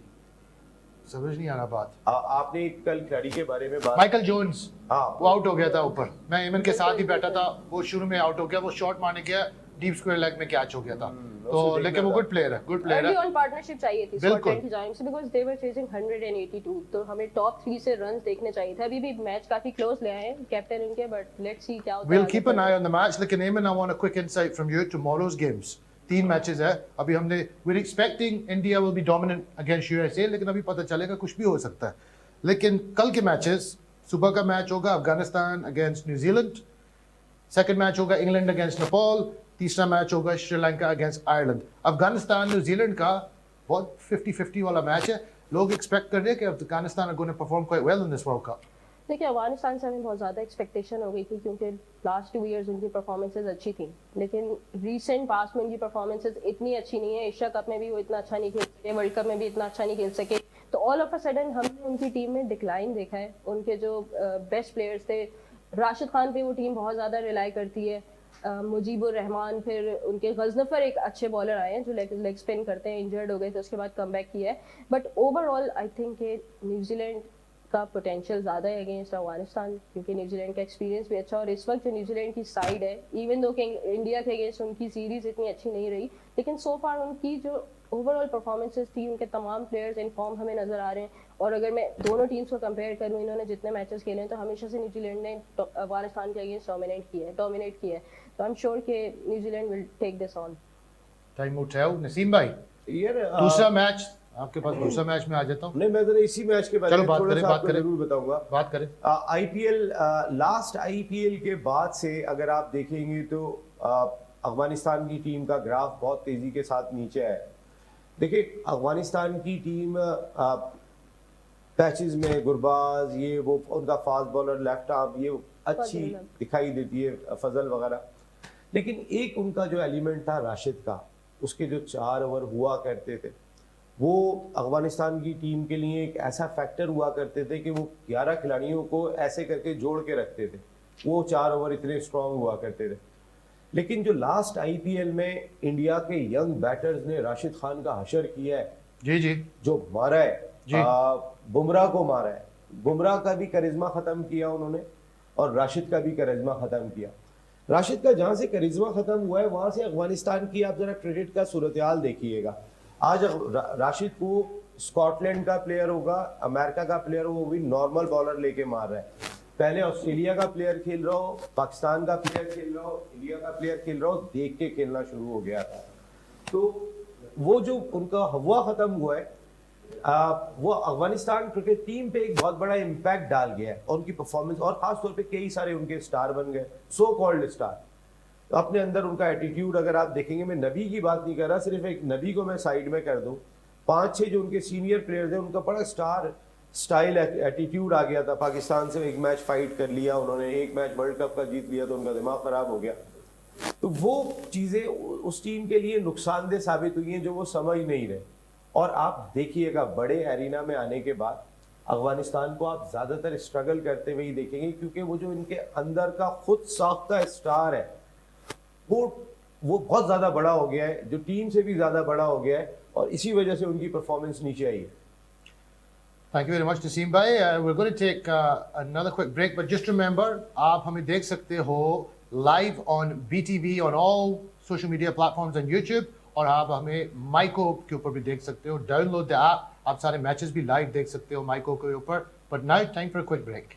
समझ नहीं आ रहा बात। आपने कल खिलाड़ी के बारे में बात, माइकल जोन्स, वो आउट हो गया था ऊपर, मैं एमन के साथ ही बैठा था, वो शुरू में आउट हो गया, वो शॉट मारने गया, डीप स्क्वायर लेग में कैच हो गया था। तो लेकिन वो गुड प्लेयर है। ऑन पार्टनरशिप चाहिए थी स्कॉटलैंड की जानिब से, बिकॉज़ दे वर चेजिंग 182, तो हमें टॉप 3 से रन्स देखने चाहिए थे। अभी भी मैच काफी क्लोज ले आए हैं कैप्टन उनके, बट लेट्स सी क्या होता है। We'll keep an eye on the match, लेकिन एमन I want a quick insight from you tomorrow's games. 3 matches है अभी, हमने we're expecting India will be dominant against USA, लेकिन अभी पता चलेगा, कुछ भी हो सकता है। लेकिन कल के मैचेस, सुबह का मैच होगा Afghanistan against New Zealand, second match होगा इंग्लैंड अगेंस्ट नेपाल, तीसरा मैच होगा Sri Lanka against Ireland. Afghanistan New Zealand का बहुत 50-50 वाला मैच है। लोग एक्सपेक्ट कर रहे हैं कि Afghanistan are going to perform quite well in this World Cup। देखिए अफगानिस्तान से हमें बहुत ज़्यादा एक्सपेक्टेशन हो गई थी, क्योंकि लास्ट 2 इयर्स उनकी परफॉर्मेंसेज अच्छी थी, लेकिन रीसेंट पास्ट में उनकी परफॉर्मेंसेज इतनी अच्छी नहीं है। एशिया कप में भी वो इतना अच्छा नहीं खेल सके, वर्ल्ड कप में भी इतना अच्छा नहीं खेल सके, तो ऑल ऑफ अ सडन हमने उनकी टीम में डिक्लाइन देखा है। उनके जो बेस्ट प्लेयर्स थे, राशिद खान पे वो टीम बहुत ज़्यादा रिलाई करती है, मुजीबुर रहमान, फिर उनके गजनफर एक अच्छे बॉलर आए हैं जो लेग स्पिन करते हैं, इंजर्ड हो गए थे, उसके बाद कमबैक किया है। But overall I think New Zealand का पोटेंशियल ज़्यादा है अगेंस्ट अफगानिस्तान, क्योंकि न्यूजीलैंड का एक्सपीरियंस भी अच्छा, और इस वक्त जो न्यूजीलैंड की साइड है, इवन दो कि इंडिया के अगेंस्ट उनकी सीरीज़ इतनी अच्छी नहीं रही, लेकिन सो फार उनकी जो ओवरऑल परफॉर्मेंसेस थी, उनके तमाम प्लेयर्स इन फॉर्म हमें नज़र आ रहे हैं। और अगर मैं दोनों टीम्स को कंपेयर करूँ, इन्होंने जितने मैचेस खेले हैं, तो हमेशा से न्यूजीलैंड ने अफगानिस्तान के अगेंस्ट डोमिनेट किया है। तो आई एम श्योर कि New Zealand will take this on. Time out है नसीम भाई, दूसरा मैच आपके पास, दूसरा मैच में आ जाता हूँ। नहीं, मैं जरा इसी मैच के बारे में बात करें जरूर बताऊंगा। बात करें आईपीएल, लास्ट आईपीएल के बाद से अगर आप देखेंगे तो अफगानिस्तान की टीम का ग्राफ बहुत तेजी के साथ नीचे है। देखिए अफगानिस्तान की टीम पैचेस में गुरबाज, ये वो उनका फास्ट बॉलर, लेफ्ट आर्म, ये अच्छी दिखाई देती है, फजल वगैरह, लेकिन एक उनका जो एलिमेंट था राशिद का, उसके जो 4 ओवर हुआ करते थे, वो अफगानिस्तान की टीम के लिए एक ऐसा फैक्टर हुआ करते थे कि वो 11 खिलाड़ियों को ऐसे करके जोड़ के रखते थे, वो 4 ओवर इतने स्ट्रांग हुआ करते थे। लेकिन जो लास्ट आईपीएल में इंडिया के यंग बैटर्स ने राशिद खान का हशर किया है, जी जो मारा है, बुमराह को मारा है, बुमराह का भी करिश्मा खत्म किया उन्होंने और राशिद का भी करिश्मा खत्म किया। राशिद का जहां से करिश्मा खत्म हुआ है, वहां से अफगानिस्तान की आप जरा क्रिकेट का सूरत-ए-हाल देखिएगा। आज राशिद को स्कॉटलैंड का प्लेयर होगा, अमेरिका का प्लेयर हो, वो भी नॉर्मल बॉलर लेके मार रहा है। पहले ऑस्ट्रेलिया का प्लेयर खेल रहा हो, पाकिस्तान का प्लेयर खेल रहा हो, इंडिया का प्लेयर खेल रहा हो, देख के खेलना शुरू हो गया था। तो वो जो उनका हवा खत्म हुआ है, वो अफगानिस्तान क्रिकेट टीम पे एक बहुत बड़ा इम्पैक्ट डाल गया है, और उनकी परफॉर्मेंस, और खासतौर पे कई सारे उनके स्टार बन गए, सो कॉल्ड स्टार। तो अपने अंदर उनका एटीट्यूड अगर आप देखेंगे, मैं नबी की बात नहीं कर रहा, सिर्फ एक नबी को मैं साइड में कर दूं, 5-6 जो उनके सीनियर प्लेयर्स हैं, उनका बड़ा स्टार स्टाइल एटीट्यूड आ गया था। पाकिस्तान से एक मैच फाइट कर लिया उन्होंने, एक मैच वर्ल्ड कप का जीत लिया तो उनका दिमाग खराब हो गया। तो वो चीज़ें उस टीम के लिए नुकसानदेह साबित हुई हैं जो वो समझ नहीं रहे। और आप देखिएगा बड़े एरिना में आने के बाद अफगानिस्तान को आप ज़्यादातर स्ट्रगल करते हुए ही देखेंगे, क्योंकि वो जो इनके अंदर का खुद साख्ता स्टार है वो बहुत ज़्यादा बड़ा हो गया है, जो टीम से भी ज़्यादा बड़ा हो गया है, और इसी वजह से उनकी परफॉर्मेंस नीचे आई है। Thank you very much Naseem भाई। we're going to take another quick break, but just remember आप हमें देख सकते हो live on BTV on all social media platforms and YouTube, और आप हमें माइको के ऊपर भी देख सकते हो। डाउनलोड द ऐप, आप सारे मैचेस भी लाइव देख सकते हो माइको के ऊपर। But now time for a quick break.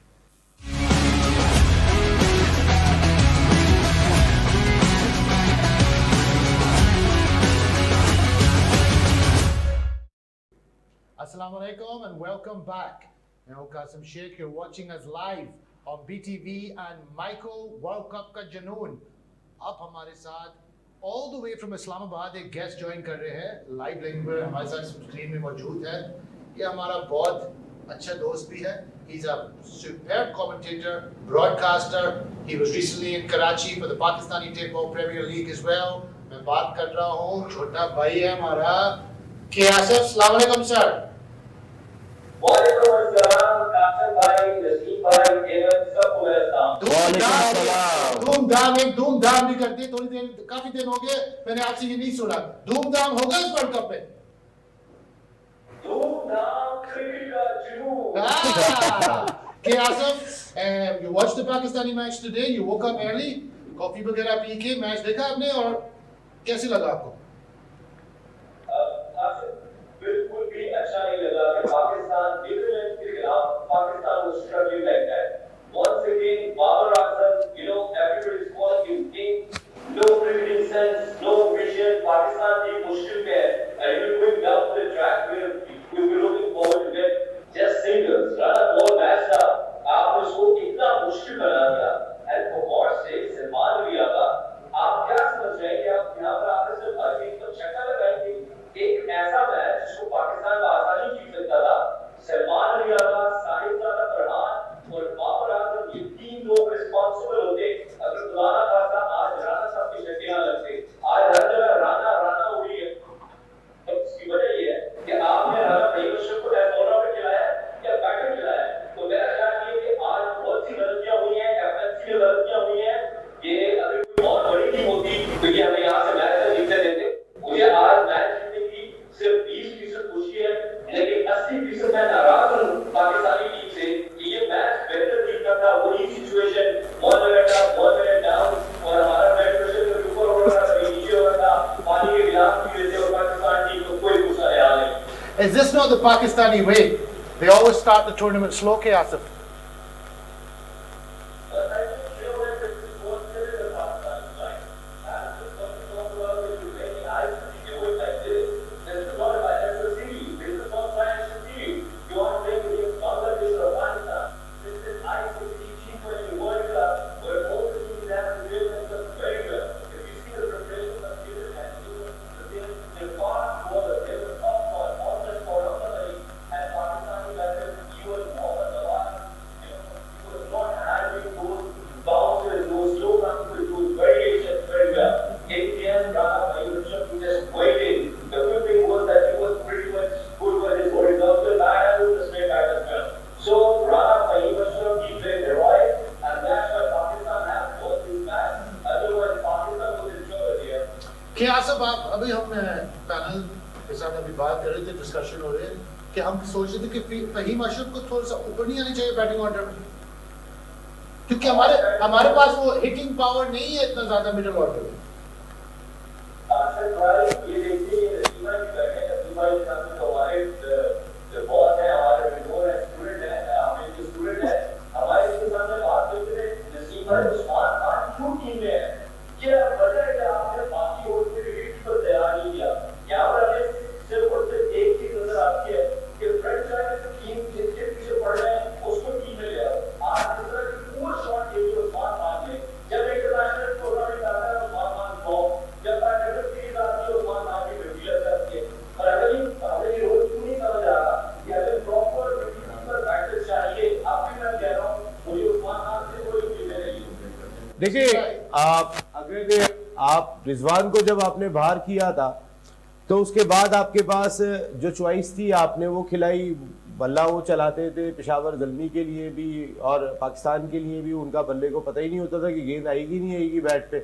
Assalamu alaikum and welcome back. मैं हूं Qasim Sheikh. You're watching us live on BTV and Michael World Cup का जुनून. अब हमारे साथ all the way from Islamabad एक गेस्ट ज्वाइन कर रहे हैं लाइव लिंक पर हमारे साथ स्क्रीन में मौजूद है. ये हमारा बहुत अच्छा दोस्त भी है. He's a superb commentator, broadcaster. He was recently in Karachi for the Pakistani Table Premier League as well. मैं बात कर रहा हूँ छोटा भाई है हमारा के आसिफ. अस्सलाम वालेकुम सर. वालेकुम अस्सलाम कासिम भाई, नसीम भाई, केवल सबको मेरा सलाम. धूमधाम भी करते. थोड़ी देर काफी दिन हो गए मैंने आपसे ये नहीं सुना. धूमधाम होगा इस वर्ल्ड कप में? धूमधाम क्रिकेट का जुनून. के Asif, you watched the Pakistani match today. You woke up early. Coffee वगैरह पी के मैच देखा आपने और कैसे लगा आपको? बिल्कुल भी अच्छा नहीं लगा कि पाकिस्तान न्यूजीलैंड के खिलाफ Pakistan was struggling like that. Once again, Badar Azam, everybody is calling him king. No cricketing sense, no vision. Pakistan की मुश्किल में है. And you're going down the track where we were looking forward to get just singles. Run a ball match था. आपने उसको इतना मुश्किल बना दिया. And for God's sake, Salman Ali आगा, आप क्या समझ रहे हैं कि आप यहाँ पर आपने सिर्फ हर गेम पर छक्का लगाएंगे? एक ऐसा मैच जिसको पाकिस्तान आसानी जीत सकता था. सलमान अली आगा, साहिबजादा फरहान और बाबर आजम, ये तीन लोग रिस्पॉन्सिबल होते. अगर खुदा ना खास्ता आज राणा साहब की शक्ल ना लगते. आज हर जगह राणा उड़ी है. इसकी वजह ये है कि आपने राणा फहीम को एज ऑलराउंडर खिलाया या बैटर खिलाया. तो मेरा ख्याल ये कि आज बहुत सी गलतियां हुई हैं, कैप्टनसी में गलतियां हुई हैं. ये अगर कोई और बड़ी टीम होती तो ये हमें यहाँ से मैच जीतने देते. मुझे आज मैच जीतने की सिर्फ 20% खुशी है, लेकिन 80% मैं नाराज हूँ पाकिस्तानी टीम से कि ये मैच बेहतर जीतना था. वही सिचुएशन 1 मिनट डाउन और हमारा ब्लड प्रेशर के ऊपर हो रहा था, नीचे हो रहा था, पानी के गिलास पी रहे थे और पाकिस्तान टीम को कोई गुस्सा नहीं आ रहा. Is this not the Pakistani way? They always start the tournament slow, के आसिफ. कि आसिफ, आप अभी हम पैनल के साथ अभी बात कर रहे थे, डिस्कशन हो रहे कि हम सोच रहे थे कि फहीम अशरफ को थोड़ा सा ऊपर नहीं आनी चाहिए बैटिंग ऑर्डर में, क्योंकि हमारे पास वो हिटिंग पावर नहीं है इतना ज्यादा मिडिल ऑर्डर में. देखिए, आप रिजवान को जब आपने बाहर किया था तो उसके बाद आपके पास जो चॉइस थी आपने वो खिलाई. बल्ला वो चलाते थे पेशावर ज़ल्मी के लिए भी और पाकिस्तान के लिए भी. उनका बल्ले को पता ही नहीं होता था कि गेंद आएगी नहीं आएगी बैट पे,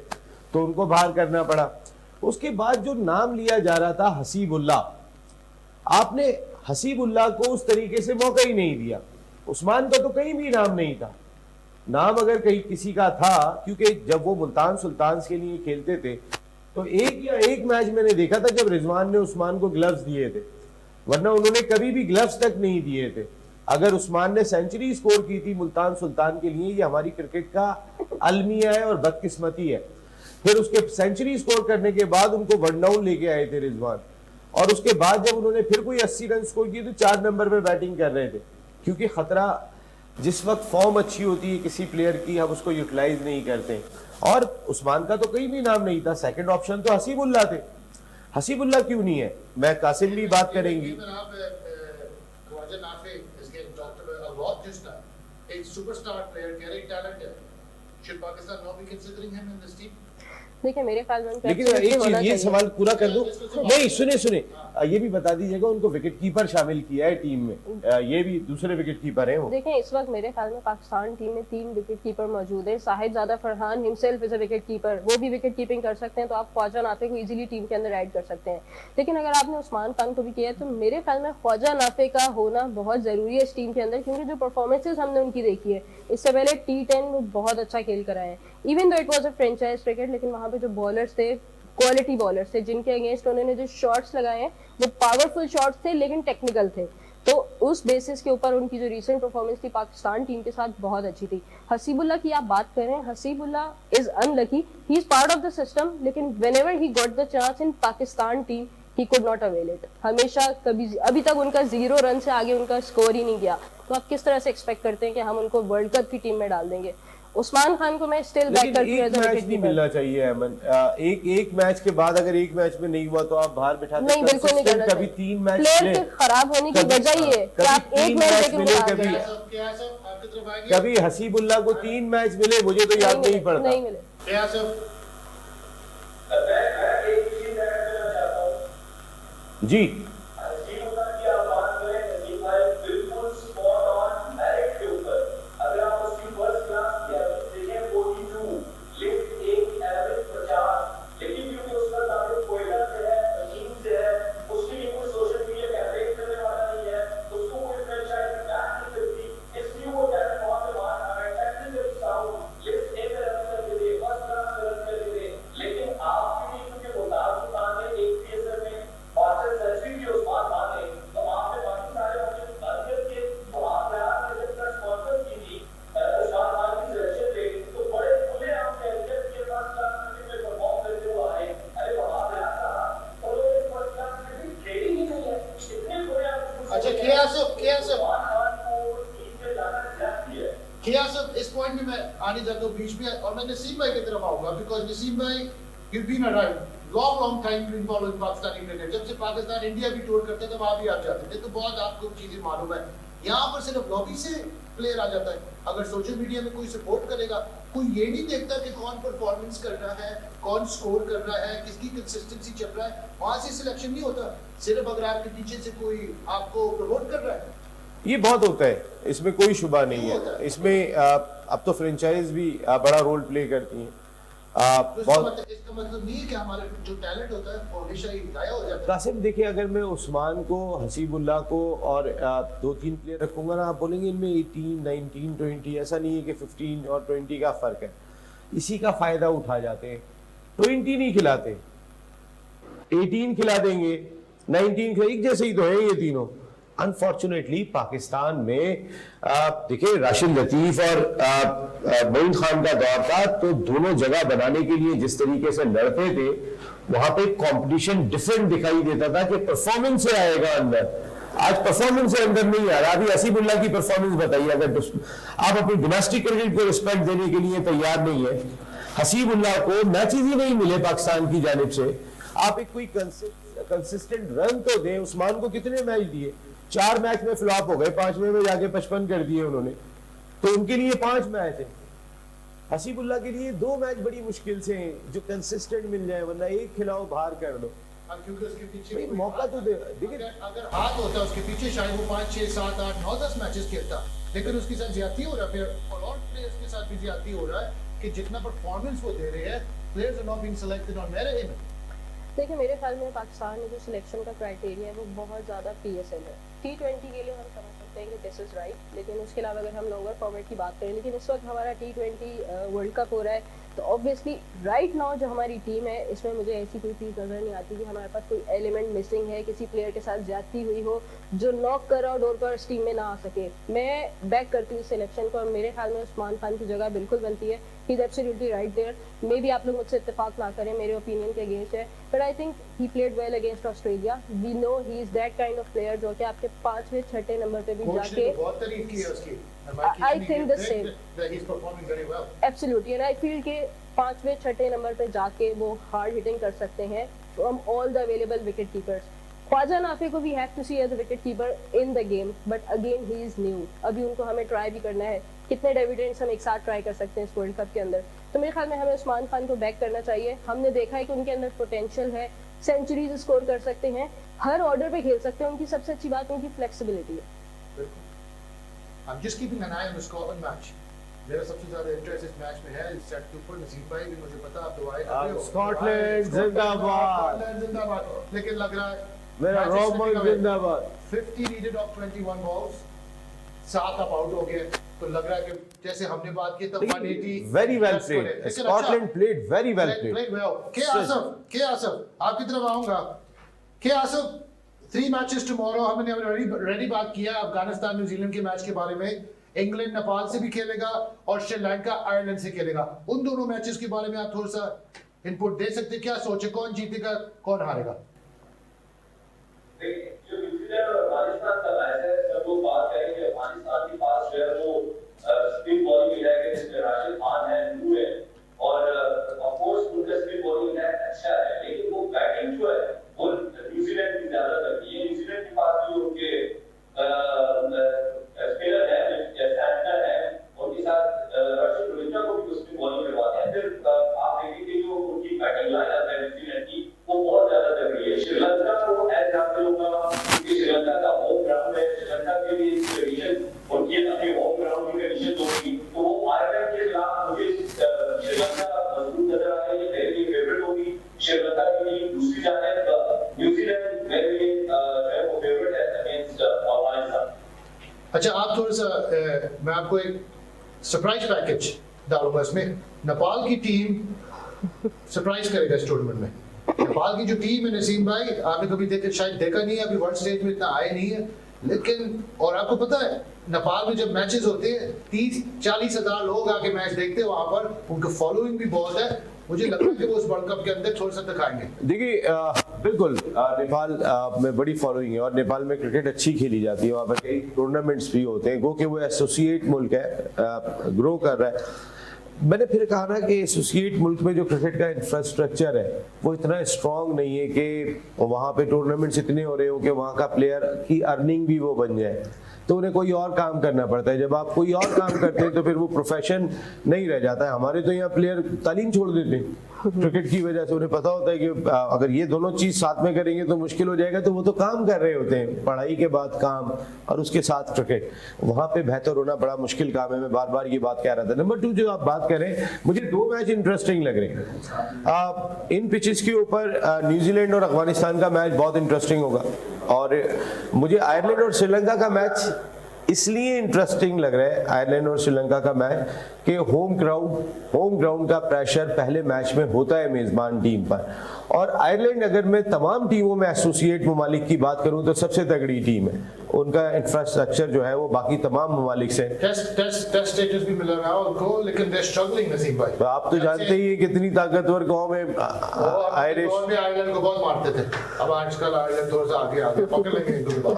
तो उनको बाहर करना पड़ा. उसके बाद जो नाम लिया जा रहा था हसीबुल्लाह, आपने हसीबुल्लाह को उस तरीके से मौका ही नहीं दिया. उस्मान का तो कहीं भी नाम नहीं था. नाम अगर कहीं किसी का था, क्योंकि जब वो मुल्तान सुल्तान्स के लिए खेलते थे तो एक मैच मैंने देखा था जब रिजवान ने उस्मान को ग्लव्स दिए थे, वरना उन्होंने कभी भी ग्लव्स तक नहीं दिए थे. अगर उस्मान ने सेंचुरी स्कोर की थी मुल्तान सुल्तान के लिए, ये हमारी क्रिकेट का अलमिया है और बदकिस्मती है. फिर उसके सेंचुरी स्कोर करने के बाद उनको वन डाउन लेके आए थे रिजवान. और उसके बाद जब उन्होंने फिर कोई 80 रन स्कोर किए तो 4 नंबर पे बैटिंग कर रहे थे, क्योंकि खतरा जिस वक्त फॉर्म अच्छी होती है किसी प्लेयर की हम उसको यूटिलाइज नहीं करते। और उस्मान का तो कहीं भी नाम नहीं था, सेकंड ऑप्शन तो हसीबुल्लाह थे। हसीबुल्लाह क्यों नहीं है? मैं कासिम भी बात करेंगी। देखिए मेरे ख्याल में लेकिन एक चीज ये सवाल पूरा कर दूं, नहीं सुने ये भी बता दीजिएगा उनको विकेट कीपर शामिल किया है टीम में, ये भी दूसरे विकेट कीपर हैं वो। देखिए इस वक्त मेरे ख्याल में पाकिस्तान टीम में 3 विकेट कीपर मौजूद है। Shahid Farhan himself is a wicket keeper, वो भी विकेट कीपिंग कर सकते हैं, तो आप ख्वाजा नाफे को इजीली टीम के अंदर ऐड कर सकते हैं। लेकिन अगर आपने उस्मान खान को भी किया तो मेरे ख्याल में ख्वाजा नाफे का होना बहुत जरूरी है इस टीम के अंदर, क्योंकि जो परफॉर्मेंसेज हमने उनकी देखी है इससे पहले T10 में बहुत अच्छा खेल कर आए हैं। Even though it was a franchise cricket, लेकिन वहां पे जो बॉलर्स थे क्वालिटी बॉलर्स थे, जिनके अगेंस्ट उन्होंने जो शॉट्स लगाए हैं वो पावरफुल शॉट्स थे लेकिन टेक्निकल थे। तो उस बेसिस के ऊपर उनकी जो रिसेंट परफॉर्मेंस थी पाकिस्तान टीम के साथ बहुत अच्छी थी। हसीबुल्लाह की आप बात करें, Haseebullah is unlucky, he is part of the system, लेकिन whenever he got the chance in Pakistan team he could not avail it. हमेशा कभी अभी तक उनका 0 रन से आगे उनका स्कोर ही नहीं गया। तो आप किस तरह से एक्सपेक्ट करते हैं कि हम उनको वर्ल्ड कप की टीम में डाल देंगे? उस्मान खान को मैं स्टिल बैक करती हूं एज अ विकेट नहीं मिलना चाहिए अमन। एक मैच के बाद अगर एक मैच में नहीं हुआ तो आप बाहर बिठा नहीं, बिल्कुल नहीं करना कभी 3 मैच प्लेयर के खराब होने की वजह ये कि आप एक मैच लेके कभी हसीबुल्लाह को 3 मैच मिले, मुझे तो याद नहीं पड़ता। नहीं मिले। जी इस पॉइंट में मैं आने जाता हूँ बीच में, और मैं नसीम भाई की तरफ आऊंगा, बिकॉज नसीम भाई you been around long time to involve in Pakistani cricket. जब से पाकिस्तान इंडिया भी टूर करते थे वहां भी आप जाते थे, तो बहुत आपको चीजें मालूम है। यहाँ पर सिर्फ लॉबी से प्लेयर आ जाता है। अगर सोशल मीडिया में कोई सपोर्ट करेगा, कोई ये नहीं देखता कि कौन परफॉर्मेंस कर रहा है, कौन स्कोर कर रहा है, किसकी कंसिस्टेंसी चल रहा है, वहां से सिलेक्शन नहीं होता। सिर्फ अगर आपके पीछे से कोई आपको प्रमोट कर रहा है, ये बहुत होता है, इसमें कोई शुबा नहीं है। इसमें अब तो फ्रेंचाइज भी बड़ा रोल प्ले करती हैं। बहुत इसका मतलब नहीं है कि हमारा जो टैलेंट होता है वो हमेशा ही गायब हो जाता है। कासिम देखिए, अगर मैं उस्मान को, हसीबुल्लाह को और 2-3 प्लेयर रखूंगा ना, आप बोलेंगे इनमें 18, 19, 20, ऐसा नहीं है कि 15 और 20 का फर्क है। इसी का फायदा उठा जाते हैं। 20 नहीं खिलाते, 18 खिला देंगे, 19 खिला, एक जैसे ही तो है ये तीनों। अनफॉर्चुनेटली पाकिस्तान में देखिए राशिद लतीफ और मोइन खान का दौर था, तो दोनों जगह बनाने के लिए जिस तरीके से लड़ते थे वहां पे कंपटीशन डिफरेंट दिखाई देता था कि परफॉर्मेंस से आएगा अंदर। आज परफॉर्मेंस से अंदर नहीं आ रहा। अभी हसीबुल्लाह की परफॉर्मेंस बताइए, अगर आप अपनी डोमेस्टिक क्रिकेट को रिस्पेक्ट देने के लिए तैयार नहीं है, हसीबुल्लाह को मैचेस ही नहीं मिले पाकिस्तान की जानिब से, आप एक कोई कंसिस्टेंट रन तो दें। उस्मान को कितने मैच दिए? 4 मैच में फ्लॉप हो गए, 5वें में जाके 55 कर दिए उन्होंने, तो उनके लिए 5 मैच है। हसीबुल्लाह के लिए 2 मैच बड़ी मुश्किल से हैं जो कंसिस्टेंट मिल जाए, वरना एक खिलाओ बाहर कर दो। क्योंकि उसके पीछे मौका तो देखिए, अगर हाथ होता उसके पीछे शायद वो 5, 6, 7, 8, 9, 10 मैचेस खेलता, लेकिन उसके साथ ज्यादती हो रहा है। फिर और प्लेयर्स के साथ भी ज्यादती हो रहा है कि जितना परफॉर्मेंस वो दे रहे हैं, players are not being selected on merit. देखिए मेरे ख्याल में पाकिस्तान में जो सिलेक्शन का क्राइटेरिया है वो बहुत ज़्यादा PSL है। T20 के लिए हम समझ सकते हैं कि दिस इज़ राइट, लेकिन उसके अलावा अगर हम लोअर फॉर्मेट की बात करें, लेकिन इस वक्त हमारा T20 वर्ल्ड कप हो रहा है, तो ऑब्वियसली राइट नाउ जो हमारी टीम है इसमें मुझे ऐसी कोई चीज़ नज़र नहीं आती कि हमारे पास कोई एलिमेंट मिसिंग है, किसी प्लेयर के साथ ज्यादती हुई हो जो नॉक कर आउट और पर टीम में ना आ सके। मैं बैक करती हूँ सिलेक्शन को और मेरे ख्याल में उस्मान खान की जगह बिल्कुल बनती है। He is absolutely right there. Maybe आप लोग मुझसे इत्तेफाक ना करें, मेरे ओपिनियन के अगेंस्ट है, but I think he played well against Australia. We know he is that kind of player जो कि आपके 5वें 6ठे नंबर पे भी जाके बहुत तारीफ की है उसकी। I think the same that he's performing very well. Absolutely and I feel के 5वें 6ठे नंबर पे जाके वो हार्ड हिटिंग कर सकते हैं from all the available wicket keepers. Khawaja Nafay को we have to see as a wicket keeper in the game, but again he is new. अभी उनको हमें ट्राई भी करना है, कितने डिविडेंड्स हम एक साथ ट्राई कर सकते हैं इस वर्ल्ड कप के अंदर। तो मेरे ख्याल में हमें उस्मान खान को बैक करना चाहिए। हमने देखा है कि उनके अंदर पोटेंशियल है, सेंचुरीज स्कोर कर सकते हैं, हर ऑर्डर पे खेल सकते हैं। उनकी सबसे अच्छी बात उनकी फ्लेक्सिबिलिटी है। I'm just keeping an eye on the Scotland match. मेरा सबसे ज्यादा इंटरेस्ट इस मैच में है। इस सेट के ऊपर नसीब भाई भी मुझे पता आप दुआएं कर रहे हो। स्कॉटलैंड जिंदाबाद, स्कॉटलैंड जिंदाबाद। लेकिन लग रहा है मेरा रोमन जिंदाबाद। 50 needed of 21 balls, 7 आप आउट हो गए। तो लग रहा है कि जैसे हमने बात की तब 180 very well played. Scotland played very well played. के आसफ आपकी तरफ आऊंगा। के आसफ 3 मैचेस टुमारो। हमने रेडी बात किया अफगानिस्तान न्यूजीलैंड के मैच के बारे में। इंग्लैंड नेपाल से भी खेलेगा और श्रीलंका आयरलैंड से खेलेगा। उन दोनों मैचेस के बारे में आप थोड़ा सा इनपुट दे सकते हैं? क्या सोचे कौन जीतेगा कौन हारेगा? जो न्यूजीलैंड और अफगानिस्तान का मैच है, जब वो बात करेंगे अफगानिस्तान की पास जो है वो स्पिन बॉलिंग अटैक है जिसमें राशिद खान है, नूर है और ऑफ कोर्स उनका स्पिन बॉलिंग अटैक अच्छा है, लेकिन वो बैटिंग जो है वो न्यूजीलैंड की ज्यादा करती है। न्यूजीलैंड के पास जो उनके स्पिनर है, सैंटनर है, उनके साथ रशिद रविंद्रा को भी स्पिन बॉलिंग करवाते हैं। फिर आप देखेंगे जो उनकी बैटिंग लाइनअप है न्यूजीलैंड की वो बहुत ज्यादा कर रही है। श्रीलंका को एग्जाम्पल होगा कि श्रीलंका का होम ग्राउंड है, श्रीलंका के लिए कंडीशन उनकी अपने होम ग्राउंड की कंडीशन होगी, तो वो आयरलैंड के खिलाफ मुझे श्रीलंका मजबूत नजर आ रही है, मेरे लिए फेवरेट होगी। श्रीलंका की टीम दूसरी जाने न्यूजीलैंड मेरे लिए जो है वो फेवरेट है अगेंस्ट अफगानिस्तान। अच्छा आप थोड़ा सा मैं आपको एक सरप्राइज पैकेज डालूंगा इसमें। नेपाल की टीम सरप्राइज करेगा इस टूर्नामेंट में। नेपाल की जो टीम है नसीम भाई, आपने कभी शायद देखा नहीं है, अभी वर्ल्ड स्टेज में इतना आए नहीं है, लेकिन और आपको पता है नेपाल में जब मैचेस होते हैं 30-40 हजार लोग आके मैच देखते हैं वहां पर, उनका फॉलोइंग भी बहुत है। मुझे लगता है कि वो उस वर्ल्ड कप के अंदर थोड़ा सा दिखाएंगे। देखिए बिल्कुल नेपाल में बड़ी फॉलोइंग है और नेपाल में क्रिकेट अच्छी खेली जाती है। वहाँ पर कई टूर्नामेंट्स भी होते हैं, गो कि वो एसोसिएट मुल्क है, ग्रो कर रहा है। मैंने फिर कहा ना कि एसोसिएट मुल्क में जो क्रिकेट का इंफ्रास्ट्रक्चर है वो इतना स्ट्रांग नहीं है कि वहाँ पे टूर्नामेंट्स इतने हो रहे हो कि वहाँ का प्लेयर की अर्निंग भी वो बन जाए, तो उन्हें कोई और काम करना पड़ता है। जब आप कोई और काम करते हैं तो फिर वो प्रोफेशन नहीं रह जाता है। हमारे तो यहाँ प्लेयर तालीम छोड़ देते हैं क्रिकेट की वजह से। उन्हें पता होता है कि अगर ये दोनों चीज साथ में करेंगे तो मुश्किल हो जाएगा, तो वो तो काम कर रहे होते हैं, पढ़ाई के बाद काम और उसके साथ क्रिकेट। वहाँ पे बेहतर होना बड़ा मुश्किल काम है। मैं बार बार ये बात कह रहा था। नंबर 2 जो आप बात करें, मुझे 2 मैच इंटरेस्टिंग लग रहे हैं इन पिचेस के ऊपर। न्यूजीलैंड और अफगानिस्तान का मैच बहुत इंटरेस्टिंग होगा और मुझे आयरलैंड और श्रीलंका का मैच इसलिए इंटरेस्टिंग लग रहा है, आयरलैंड और श्रीलंका का मैच, कि होम ग्राउंड का प्रेशर पहले मैच में होता है मेजबान टीम पर। और आयरलैंड अगर मैं तमाम टीमों में एसोसिएट ममालिक की बात करूं तो सबसे तगड़ी टीम है। उनका इंफ्रास्ट्रक्चर जो है वो बाकी तमाम ममालिक से टेस्ट स्टेटस भी मिल रहा है उनको, लेकिन दे स्ट्रगलिंग नसीब भाई। आप तो जानते ही कितनी ताकतवर गांव में आयरिश आयरलैंड को बहुत मारते थे। अब आजकल आयरलैंड थोड़ा सा आगे पकड़ लेंगे इनको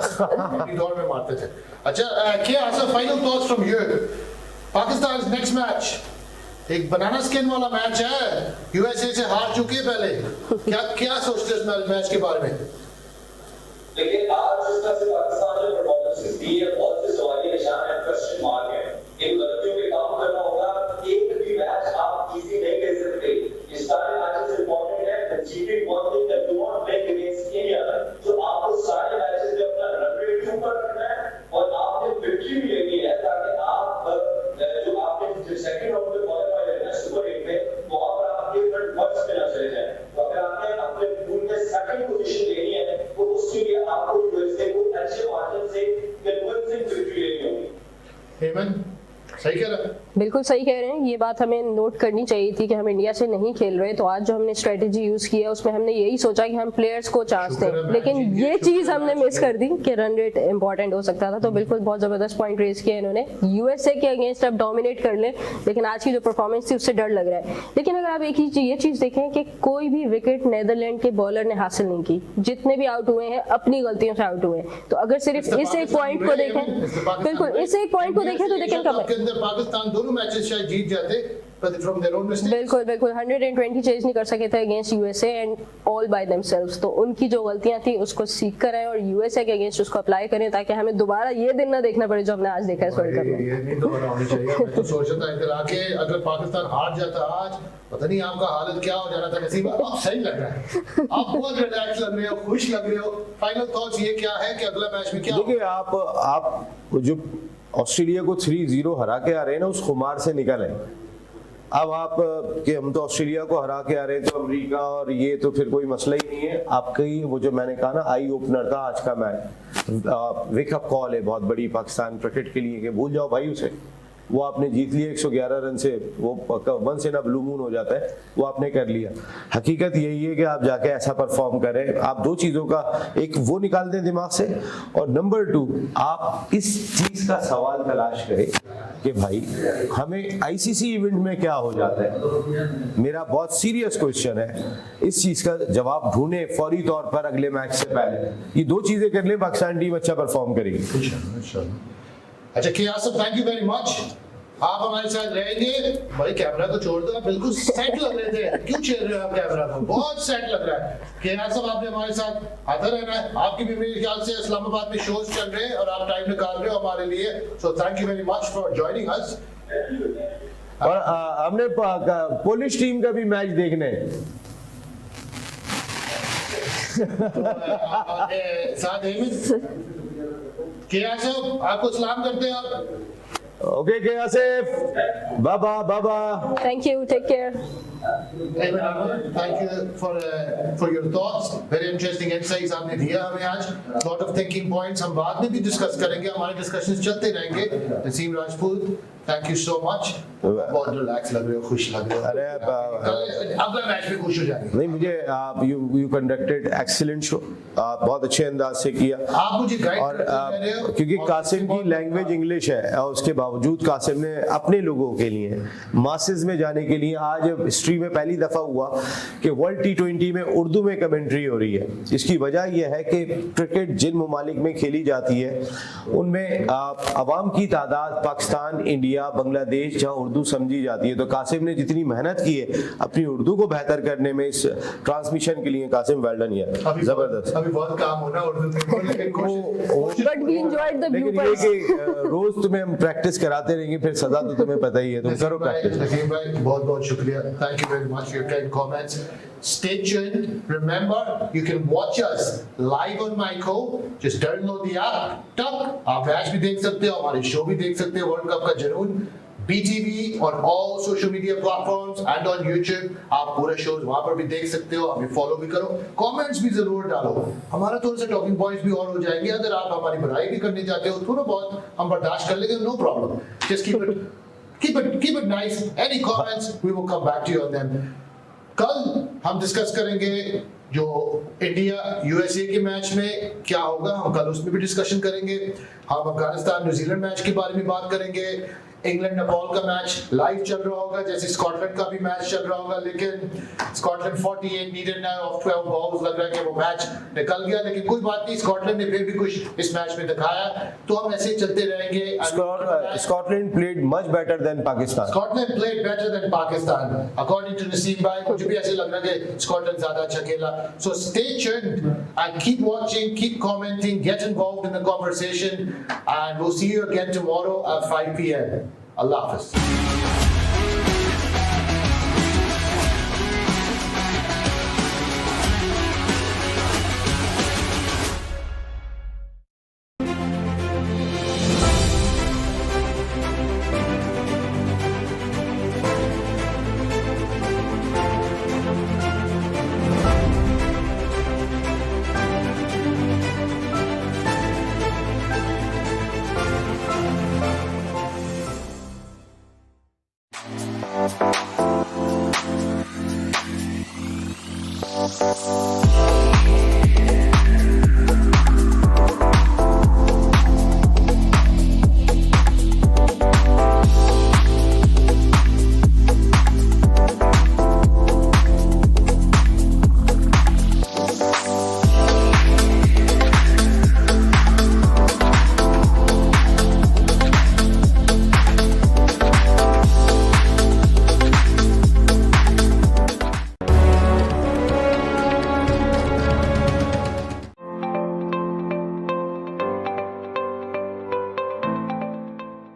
भी दौर में मारते थे। अच्छा क्या Asaf, final thoughts from you? Pakistan next match एक बनाना स्किन वाला मैच है, यूएसए से हार चुकी है पहले। क्या सोचते हैं इस मैच के बारे में? देखिए आज जिस तरह से पाकिस्तान ने परफॉर्मेंस दी है, बहुत से सवालिया निशान है, क्वेश्चन मार्क है। इन गलतियों पे काम करना होगा। एक भी मैच आप इजी नहीं ले सकते। इस सारे मैचेस इंपॉर्टेंट है। Achieving one thing that do not play against any other. तो आपको सारे मैचेस में अपना रन रेट ऊपर रखना है और आपने विक्ट्री भी लेनी है, ताकि आप जो आपने सेकंड राउंड में क्वालीफाई करना है सुपर 8 में, वहां पर आपके फ्रंट वर्क्स में ना चले जाए। तो अगर आपने अपने पूल में सेकंड पोजीशन लेनी है तो उसके लिए आपको यूएसए को अच्छे मार्जिन से कन्विंसिंग विक्ट्री लेनी होगी। हेमंत सही कह रहा है। बिल्कुल सही कह रहे हैं, ये बात हमें नोट करनी चाहिए थी कि हम इंडिया से नहीं खेल रहे, तो आज जो हमने स्ट्रेटेजी यूज किया उसमें हमने यही सोचा कि हम प्लेयर्स को चांस दें, लेकिन ये चीज हमने मिस कर दी कि रन रेट इंपॉर्टेंट हो सकता था। तो बिल्कुल बहुत जबरदस्त पॉइंट रेज किया इन्होंने। यूएसए के अगेंस्ट अब डोमिनेट कर लें, लेकिन आज की जो परफॉर्मेंस थी उससे डर लग रहा है। लेकिन अगर आप एक ही ये चीज देखें कि कोई भी विकेट नीदरलैंड के बॉलर ने हासिल नहीं की, जितने भी आउट हुए हैं अपनी गलतियों से आउट हुए हैं। तो अगर सिर्फ इस एक पॉइंट को देखें, बिल्कुल इस एक पॉइंट को देखें तो देखें पाकिस्तान दोनों मैचेस शायद जीत जाते, but from their own mistakes. बिल्कुल बिल्कुल 120 चेज नहीं कर सके थे against USA and all by themselves. तो उनकी जो गलतियां थी उसको सीख कर आए और यूएसए के अगेंस्ट उसको अप्लाई करें, ताकि हमें दोबारा ये दिन ना देखना पड़े जो हमने आज देखा है वर्ल्ड कप में। ये नहीं दोबारा होनी चाहिए। मैं तो सोच रहा था इधर आके अगर पाकिस्तान हार जाता आज, पता नहीं आपका हालत क्या हो जाना था। नसीब आप सही लग रहा है, आप बहुत रिलैक्स लग रहे हो, खुश लग रहे हो। फाइनल थॉट्स ये क्या है कि अगला मैच में क्या? देखिए आप जो ऑस्ट्रेलिया को 3-0 हरा के आ रहे हैं ना, उस खुमार से निकल आए। अब आप कि हम तो ऑस्ट्रेलिया को हरा के आ रहे हैं तो अमेरिका और ये तो फिर कोई मसला ही नहीं है। आपकी वो जो मैंने कहा ना आई ओपनर था आज का मैच, वेकअप कॉल है बहुत बड़ी पाकिस्तान क्रिकेट के लिए कि भूल जाओ भाई उसे, वो आपने जीत लिया 111 रन से, वो once in a blue moon हो जाता है, वो आपने कर लिया। हकीकत यही है कि आप जाके ऐसा परफॉर्म करें। आप दो चीज़ों का, एक वो निकाल दें दिमाग से, और नंबर 2 आप इस चीज़ का सवाल तलाश करें कि भाई हमें आईसीसी इवेंट में क्या हो जाता है। मेरा बहुत सीरियस क्वेश्चन है, इस चीज़ का जवाब ढूंढें फौरी तौर पर अगले मैच से पहले। ये दो चीज़ें कर लें, पाकिस्तान टीम अच्छा परफॉर्म करेगी। अच्छा किया सब, थैंक यू वेरी मच। आप हमारे साथ रहेंगे। भाई कैमरा को छोड़ दो, आप बिल्कुल सेट लग रहे थे, क्यों छेड़ रहे हो आप कैमरा को? बहुत सेट लग रहा है। किया सब आपने हमारे साथ आता रहना है। आपकी भी मेरे ख्याल से इस्लामाबाद में शोज चल रहे हैं और आप टाइम निकाल रहे हो हमारे लिए, so thank you very much for joining us. और हमने पोलिश टीम का भी मैच देखने साथ किया सब आपको सलाम करते हैं आप। ओके किया सिफ, बाबा बाबा, thank you, take care. Thank you for your thoughts. Very interesting insights आपने दिया हमें आज। Lot of thinking points हम बाद में भी डिस्कस करेंगे, हमारे डिस्कशंस चलते रहेंगे। Naseem Rajput, thank you so much. बहुत रिलैक्स लग रहे हो, खुश लग रहे हो। अरे अगला मैच में खुश हो जाएंगे। नहीं, मुझे यू कंडक्टेड एक्सीलेंट शो, बहुत अच्छे अंदाज से किया। आप मुझे गाइड और क्योंकि कासिम की लैंग्वेज इंग्लिश है और उसके बावजूद कासिम ने अपने लोगों के लिए मासेस में जाने के लिए, आज हिस्ट्री में पहली दफा हुआ कि वर्ल्ड T20 में उर्दू में कमेंट्री हो रही है। इसकी वजह यह है कि क्रिकेट जिन ममालिक में खेली जाती है उनमें अवाम की तादाद, पाकिस्तान, इंडिया, बांग्लादेश, जहाँ उर्दू समझी जाती है। तो कासिम ने जितनी मेहनत की है अपनी उर्दू को बेहतर करने में इस ट्रांसमिशन के लिए, कासिम वेल डन यार, जबरदस्त। अभी बहुत काम होना उर्दू में, But we enjoyed the bloopers. रोज तुम्हें हम प्रैक्टिस कराते रहेंगे, फिर सजा तो तुम्हें पता ही है, तुम करो प्रैक्टिस। नसीम भाई बहुत बहुत शुक्रिया, thank you very much for your kind comments. Stay tuned. Remember, you can watch us live on MyCo. Just download the app. टक आप मैच भी देख सकते हो, हमारे शो भी देख सकते हो, वर्ल्ड कप का जुनून BTV on all social media platforms and on YouTube. आप पूरे शोज वहां पर भी देख सकते हो, हमें फॉलो भी करो, कमेंट्स भी जरूर डालो, हमारा थोड़ा सा टॉकिंग पॉइंट्स भी और हो जाएंगे। अगर आप हमारी बुराई भी करने चाहते हो थोड़ा बहुत हम बर्दाश्त कर लेंगे, no problem. Just keep it nice. Any comments, we will come back to you on them. कल हम डिस्कस करेंगे जो इंडिया यूएसए के मैच में क्या होगा, हम कल उसमें भी डिस्कशन करेंगे। हम अफगानिस्तान न्यूजीलैंड मैच के बारे में बात करेंगे। इंग्लैंड नेपाल का मैच लाइव चल रहा होगा, जैसे स्कॉटलैंड का भी मैच चल रहा होगा, लेकिन Scotland 48 needed now of 12 balls, लग रहा है कि वो मैच निकल गया, लेकिन कोई बात नहीं, स्कॉटलैंड ने फिर भी कुछ इस मैच में दिखाया, तो हम ऐसे चलते रहेंगे। Scotland played much better than Pakistan. Scotland played better than Pakistan according to Naseem भाई। मुझे भी ऐसे लग रहा है कि स्कॉटलैंड ज्यादा अच्छा खेला। So stay tuned and keep watching, keep commenting, get involved in the conversation and we'll see you again tomorrow at 5 p.m. Allah Hafiz.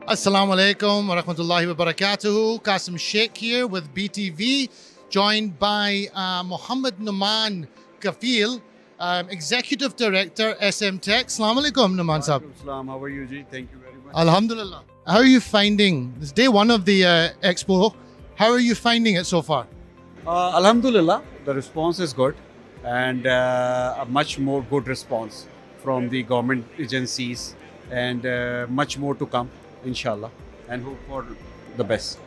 Assalamu alaikum wa rahmatullahi wa barakatuhu. Qasim Sheikh here with BTV, joined by Muhammad Numan Kafil, Executive Director, SM Tech. Assalamu alaikum, Numan Sahab. Islam, how are you, Ji? Thank you very much. Alhamdulillah. How are you finding this day one of the expo? How are you finding it so far? Alhamdulillah, the response is good and a much more good response from the government agencies and much more to come, inshallah, and hope for the best.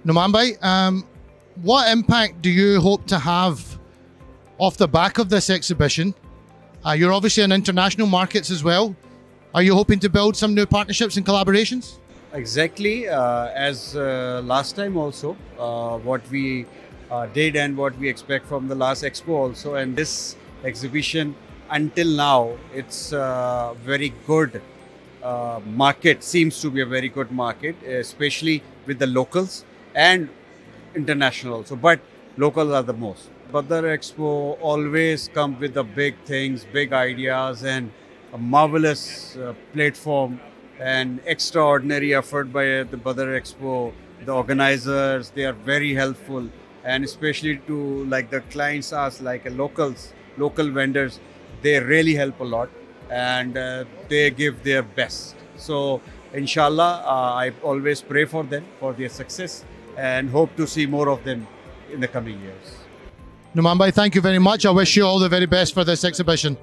Numan bhai, what impact do you hope to have off the back of this exhibition? You're obviously in international markets as well. Are you hoping to build some new partnerships and collaborations? Exactly, as last time also, what we did and what we expect from the last expo also, and this exhibition until now, it's a very good market, seems to be a very good market, especially with the locals and international also, but locals are the most. Badar Expo always come with the big things, big ideas and a marvelous platform and extraordinary effort by the Badar Expo. The organizers, they are very helpful, and especially to like the clients us, like local vendors, they really help a lot and they give their best. So inshallah, I always pray for them, for their success, and hope to see more of them in the coming years. Numan bhai, thank you very much. I wish you all the very best for this exhibition.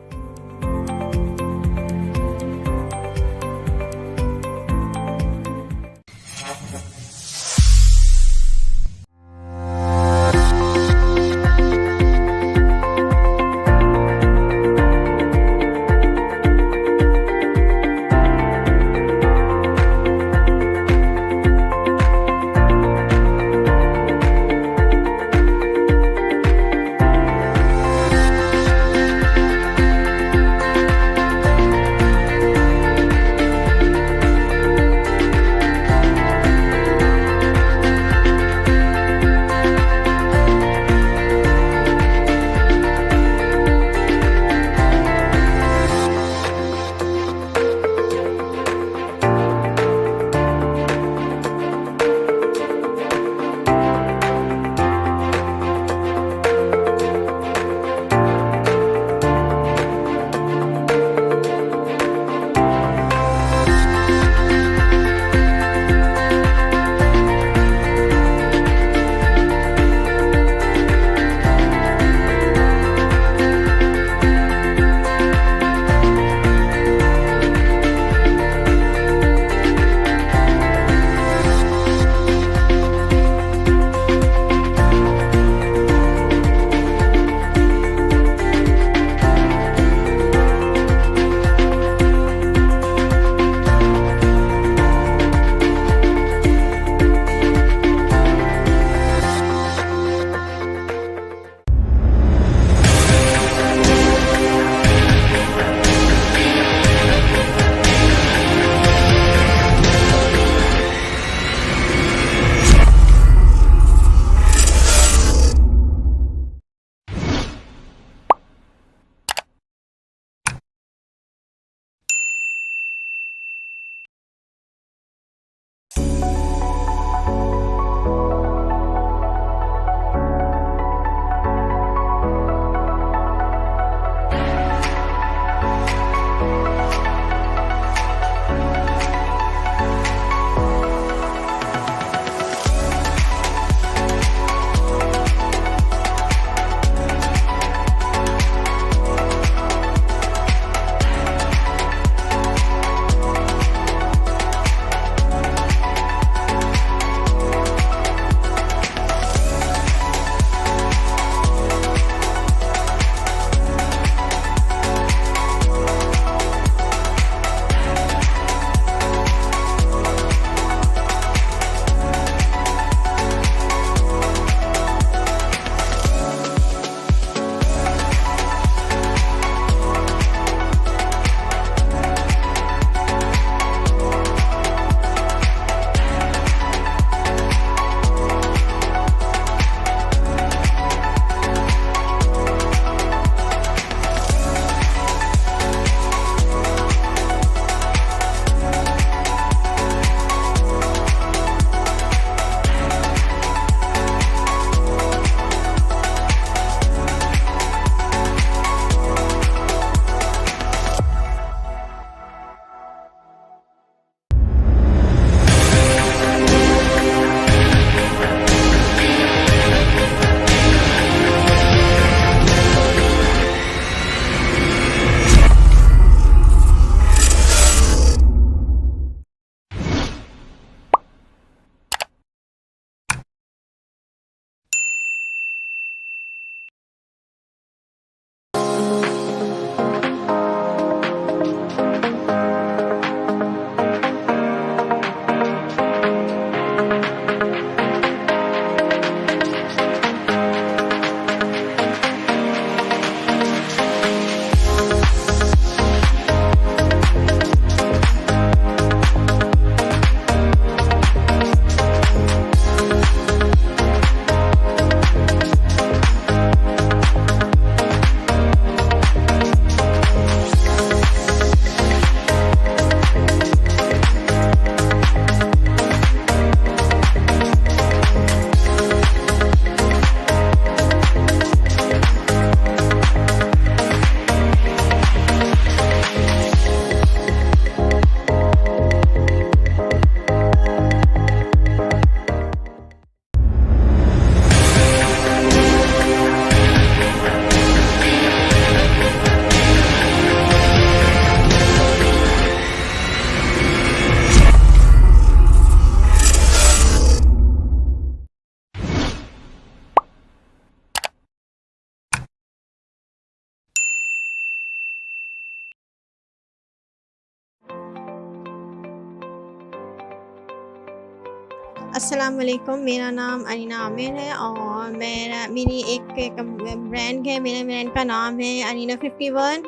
अस्सलाम वालेकुम, मेरा नाम अनीना आमिर है और मेरी एक brand है। मेरे ब्रांड का नाम है अनीना 51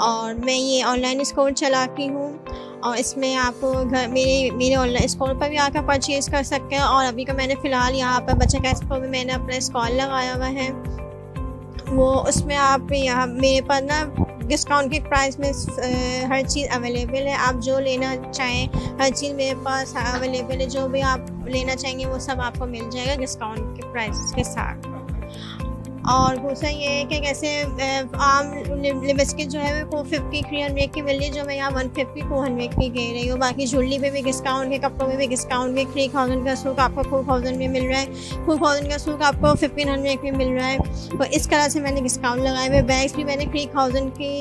और मैं ये ऑनलाइन स्टोर चलाती हूँ और इसमें आप मेरे ऑनलाइन स्टोर पर भी आकर परचेज़ कर सकते हैं। और अभी का मैंने फ़िलहाल यहाँ पर बच्चा का स्टोर में मैंने अपना स्टॉल लगाया हुआ है, वो उसमें आप यहाँ मेरे पास ना डिस्काउंट के प्राइस में हर चीज़ अवेलेबल है। आप जो लेना चाहें हर चीज़ मेरे पास अवेलेबल है, जो भी आप लेना चाहेंगे वो सब आपको मिल जाएगा डिस्काउंट के प्राइस के साथ। और दूसरा ये है कि कैसे आम लिपस्टिक जो है वो 50 300 की मिल रही है, जो मैं यहाँ 150 200 की दे रही हूँ। बाकी ज्वेलरी पे भी डिस्काउंट है, कपड़ों में भी डिस्काउंट है। 3000 का सूट आपको 4000 में मिल रहा है, 4000 का सूट आपको 1500 में मिल रहा है। तो इस तरह से मैंने डिस्काउंट लगाए हुए। बैग्स भी मैंने 3000 की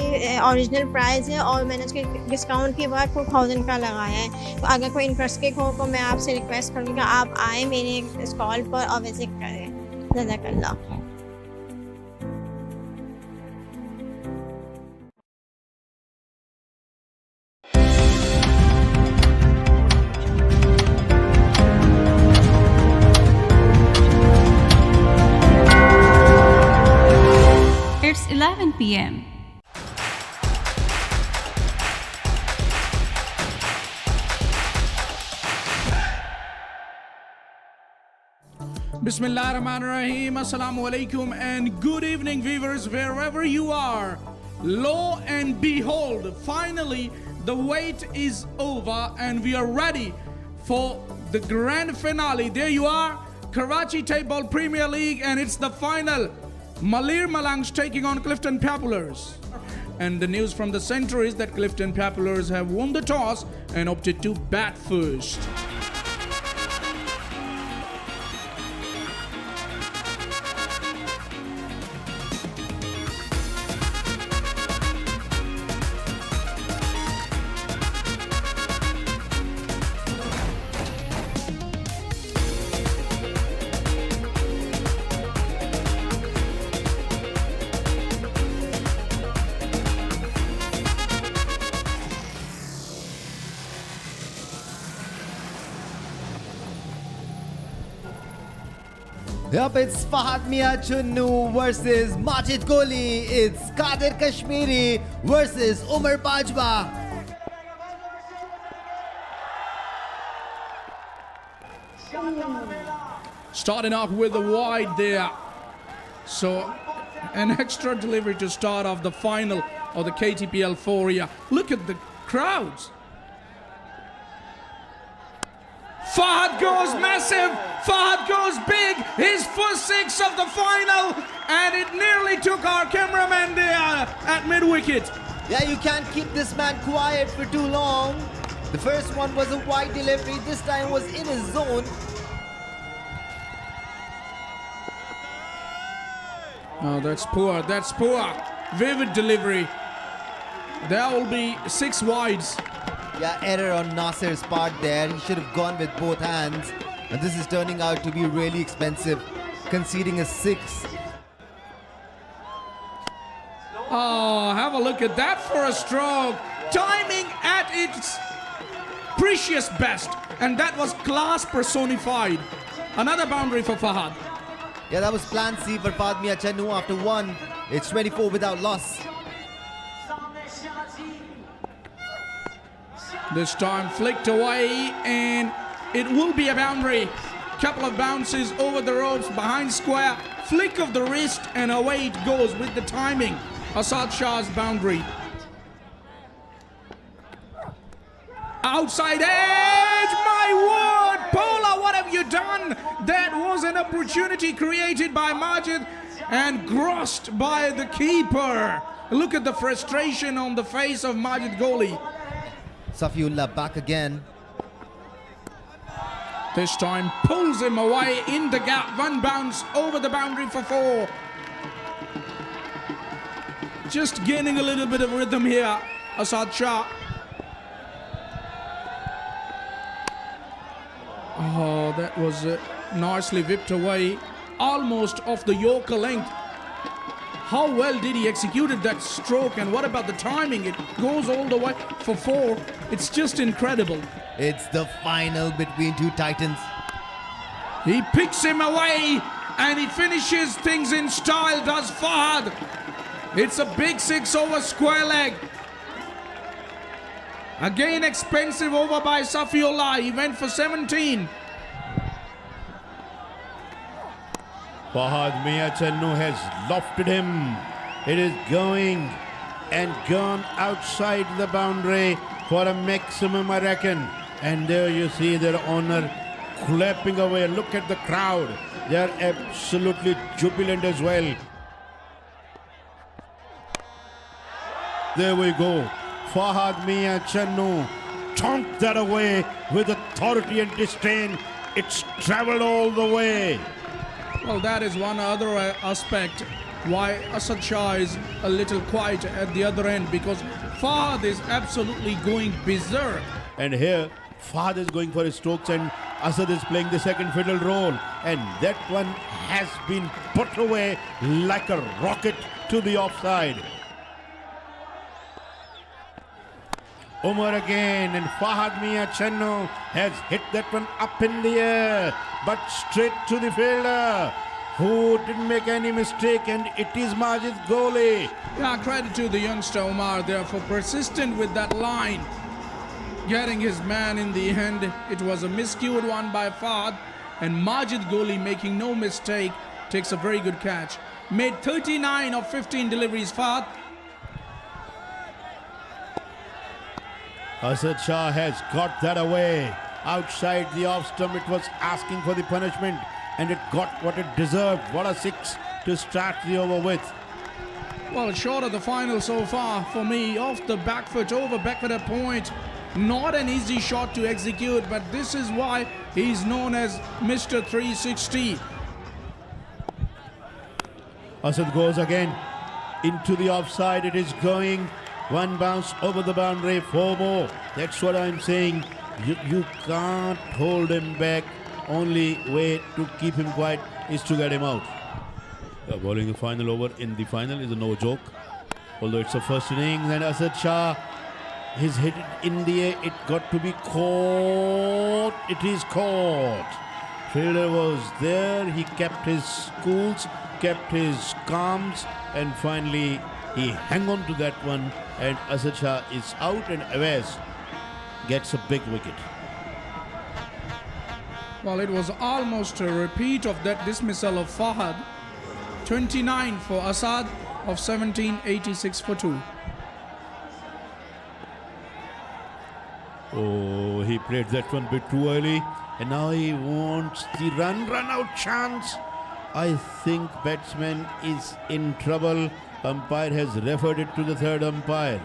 ओरिजिनल प्राइस है और मैंने उसके डिस्काउंट के बाद 4000 का लगाया है। तो अगर कोई इंटरेस्टेड हो तो मैं आपसे रिक्वेस्ट करूँगी आप आएँ मेरे स्टॉल पर और विजिट करें। जज़ाकल्लाह। It's 11 p.m. Bismillahirrahmanirrahim. Assalamu alaikum and good evening, viewers, wherever you are. Lo and behold, finally the wait is over and we are ready for the grand finale. There you are, Karachi Table Premier League, and it's the final. Malir Malangs taking on Clifton Populars. And the news from the center is that Clifton Populars have won the toss and opted to bat first. Yup, it's Fahad Mia Chunnu versus Majid Goli. It's Qadir Kashmiri versus Umar Bajwa. Starting off with the wide there. So an extra delivery to start off the final of the KTPL 4 here. Look at the crowds. Fahad goes massive, Fahad goes big, his first six of the final, and it nearly took our cameraman there at mid-wicket. Yeah, you can't keep this man quiet for too long. The first one was a wide delivery, this time was in his zone. Oh, that's poor, that's poor. Vivid delivery. There will be 6 wides. Yeah, error on Nasser's part there. He should have gone with both hands. And this is turning out to be really expensive, conceding a 6. Oh, have a look at that for a stroke. Timing at its precious best. And that was class personified. Another boundary for Fahad. Yeah, that was plan C for Fahad Mia Channu after 1. It's 24 without loss. This time flicked away and it will be a boundary. Couple of bounces over the ropes behind square. Flick of the wrist and away it goes with the timing. Asad Shah's boundary. Outside edge, my word! Paula, what have you done? That was an opportunity created by Majid and grossed by the keeper. Look at the frustration on the face of Majid Goli. Safiullah back again. This time pulls him away in the gap. 1 bounce over the boundary for 4. Just gaining a little bit of rhythm here, Asad Shah. Oh, that was nicely whipped away. Almost off the Yorker length. How well did he executed that stroke, and what about the timing? It goes all the way for 4. It's just incredible. It's the final between two titans. He picks him away and he finishes things in style, does Fahad. It's a big 6 over square leg. Again, expensive over by Safiullah. He went for 17. Fahad Mia Channu has lofted him. It is going and gone outside the boundary for a maximum, I reckon. And there you see their owner clapping away. Look at the crowd. They are absolutely jubilant as well. There we go. Fahad Mia Channu chonked that away with authority and disdain. It's traveled all the way. Well, that is one other aspect why Asad Shah is a little quiet at the other end, because Fahad is absolutely going berserk. And here, Fahad is going for his strokes and Asad is playing the second fiddle role. And that one has been put away like a rocket to the offside. Umar again, and Fahad Mia Channu has hit that one up in the air, but straight to the fielder, who didn't make any mistake, and it is Majid Goli. Yeah, credit to the youngster Omar there for persistent with that line, getting his man in the end. It was a miscued one by Fahad, and Majid Goli, making no mistake, takes a very good catch. Made 39 of 15 deliveries, Fahad. Asad Shah has got that away. Outside the off stump, it was asking for the punishment, and it got what it deserved. What a 6 to start the over with. Well, short of the final so far for me. Off the back foot, over back at a point. Not an easy shot to execute, but this is why he's known as Mr. 360. Asad goes again into the offside. It is going. One bounce over the boundary, 4 more. That's what I'm saying. You can't hold him back. Only way to keep him quiet is to get him out. Bowling the final over in the final is a no joke. Although it's the first innings, and Asad Shah is hit in the air. It got to be caught. It is caught. Fielder was there. He kept his cools, kept his calms, and finally he hung on to that one, and Asad Shah is out, and Awais gets a big wicket. Well, it was almost a repeat of that dismissal of Fahad. 29 for Asad of 17, 86 for 2. Oh, he played that one a bit too early, and now he wants the run out chance. I think batsman is in trouble. Umpire has referred it to the third umpire.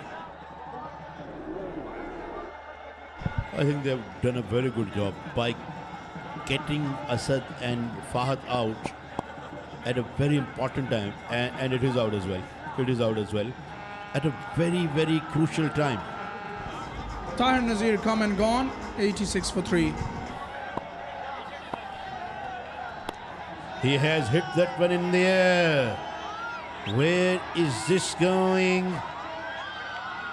I think they've done a very good job by getting Asad and Fahad out at a very important time, and it is out as well. It is out as well at a very, very crucial time. Tahir Nazir come and gone, 86 for 3. He has hit that one in the air. Where is this going?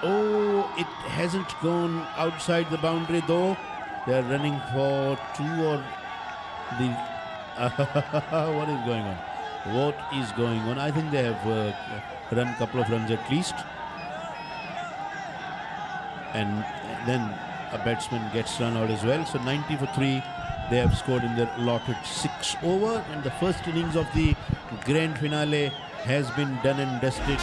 Oh, it hasn't gone outside the boundary though. They're running for 2 or the... what is going on? What is going on? I think they have run a couple of runs at least. And then a batsman gets run out as well. So 90 for 3. They have scored in their allotted 6 over. And the first innings of the grand finale has been done and dusted.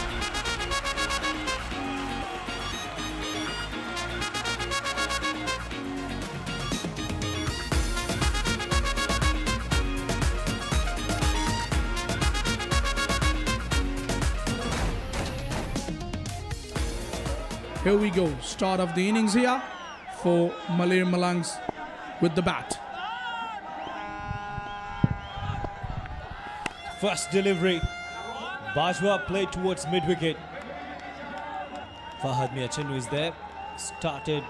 Here we go, start of the innings here for Malir Malangs with the bat. First delivery. Bajwa played towards mid-wicket. Fahad Mia Channu is there. Started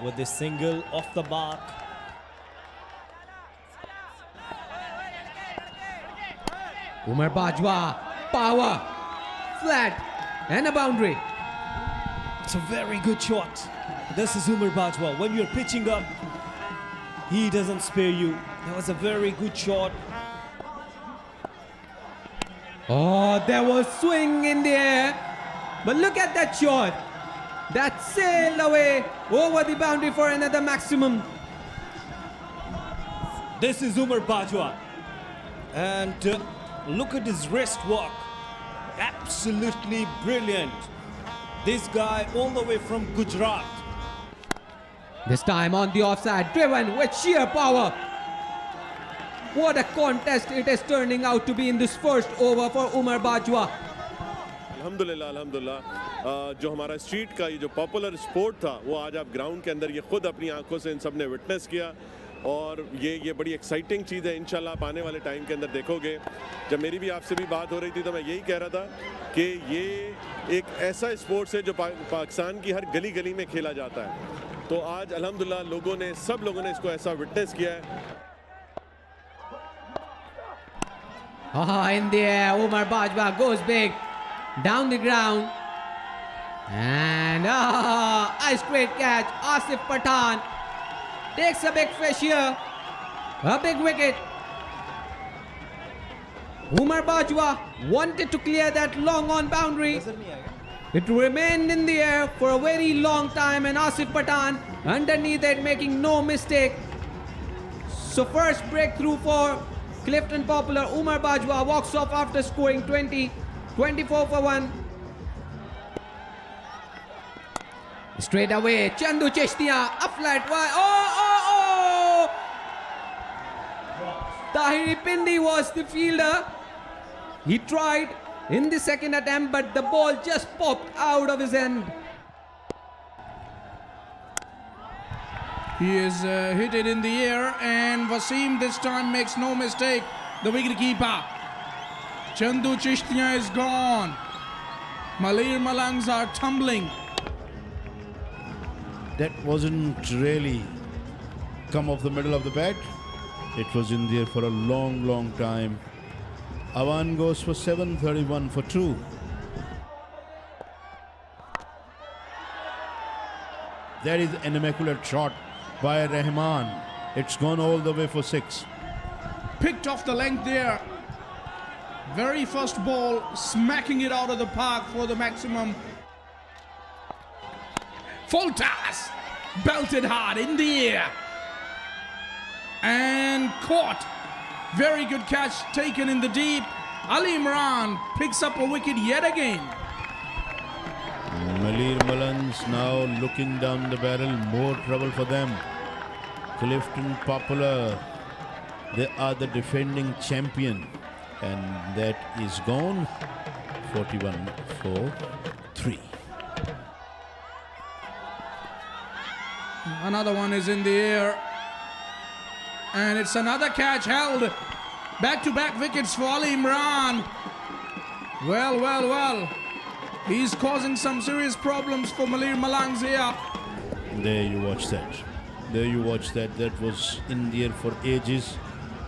with the single off the mark. Umar Bajwa, power, flat, and a boundary. It's a very good shot. This is Umar Bajwa. When you're pitching up, he doesn't spare you. That was a very good shot. Oh, there was swing in the air. But look at that shot. That sailed away over the boundary for another maximum. This is Umar Bajwa. And look at his wrist work. Absolutely brilliant. This guy all the way from Gujarat. This time on the offside, driven with sheer power. What a contest it is turning out to be in this first over for Umar Bajwa. अल्हम्दुलिल्लाह अल्हम्दुलिल्लाह जो हमारा street का ये जो popular sport था वो आज आप ग्राउंड के अंदर ये खुद अपनी आंखों से इन सब ने विटनेस किया और ये बड़ी एक्साइटिंग चीज़ है इंशाल्लाह आप आने वाले टाइम के अंदर देखोगे जब मेरी भी आपसे भी बात हो रही थी तो मैं यही कह रहा था कि ये एक ऐसा स्पोर्ट्स है जो पाकिस्तान की हर गली गली में खेला जाता है तो आज अल्हम्दुलिल्लाह सब लोगों ने इसको ऐसा विटनेस किया है In the air, Umar Bajwa goes big down the ground. And a straight catch. Asif Pathan takes a big fish here. A big wicket. Umar Bajwa wanted to clear that long on boundary. It remained in the air for a very long time and Asif Pathan underneath it making no mistake. So first breakthrough for Clifton Popular. Umar Bajwa walks off after scoring 20, 24 for 1. Straight away, Chandu Chishtiya, a flat wide. Oh! Tahiri Pindi was the fielder. He tried in the second attempt, but the ball just popped out of his hand. He is hit it in the air, and Wasim this time makes no mistake. The wicket keeper, Chandu Chishtiya, is gone. Malir Malangs are tumbling. That wasn't really come off the middle of the bat. It was in there for a long, long time. Awan goes for 731 for 2. That is an immaculate shot by Rahman. It's gone all the way for 6. Picked off the length there. Very first ball, smacking it out of the park for the maximum. Full toss, belted hard in the air. And caught. Very good catch taken in the deep. Ali Imran picks up a wicket yet again. Malir Malans now looking down the barrel, more trouble for them. Clifton Popular, they are the defending champion, and that is gone. 41 for 3. Another one is in the air. And it's another catch held. Back-to-back wickets for Ali Imran. Well. He's causing some serious problems for Malir Malangs here. There you watch that. That was in the air for ages.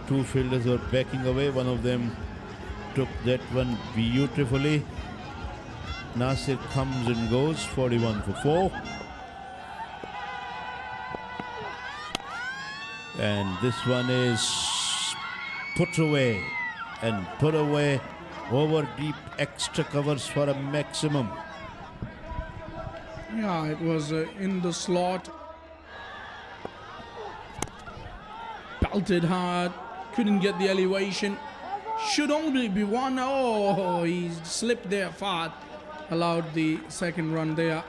Two fielders were backing away. One of them took that one beautifully. Nasir comes and goes. 41 for 4. And this one is put away over deep extra covers for a maximum. Yeah, it was in the slot. Pelted hard, couldn't get the elevation. Should only be one. Oh, he slipped there far. Allowed the second run there.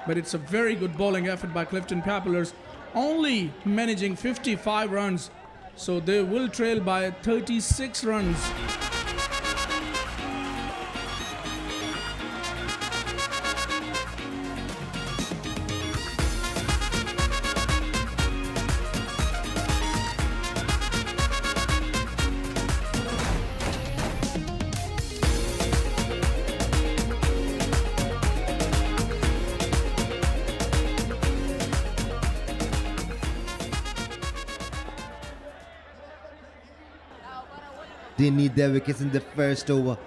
But it's a very good bowling effort by Clifton Populars. Only managing 55 runs. So they will trail by 36 runs. They need their wickets in the first over.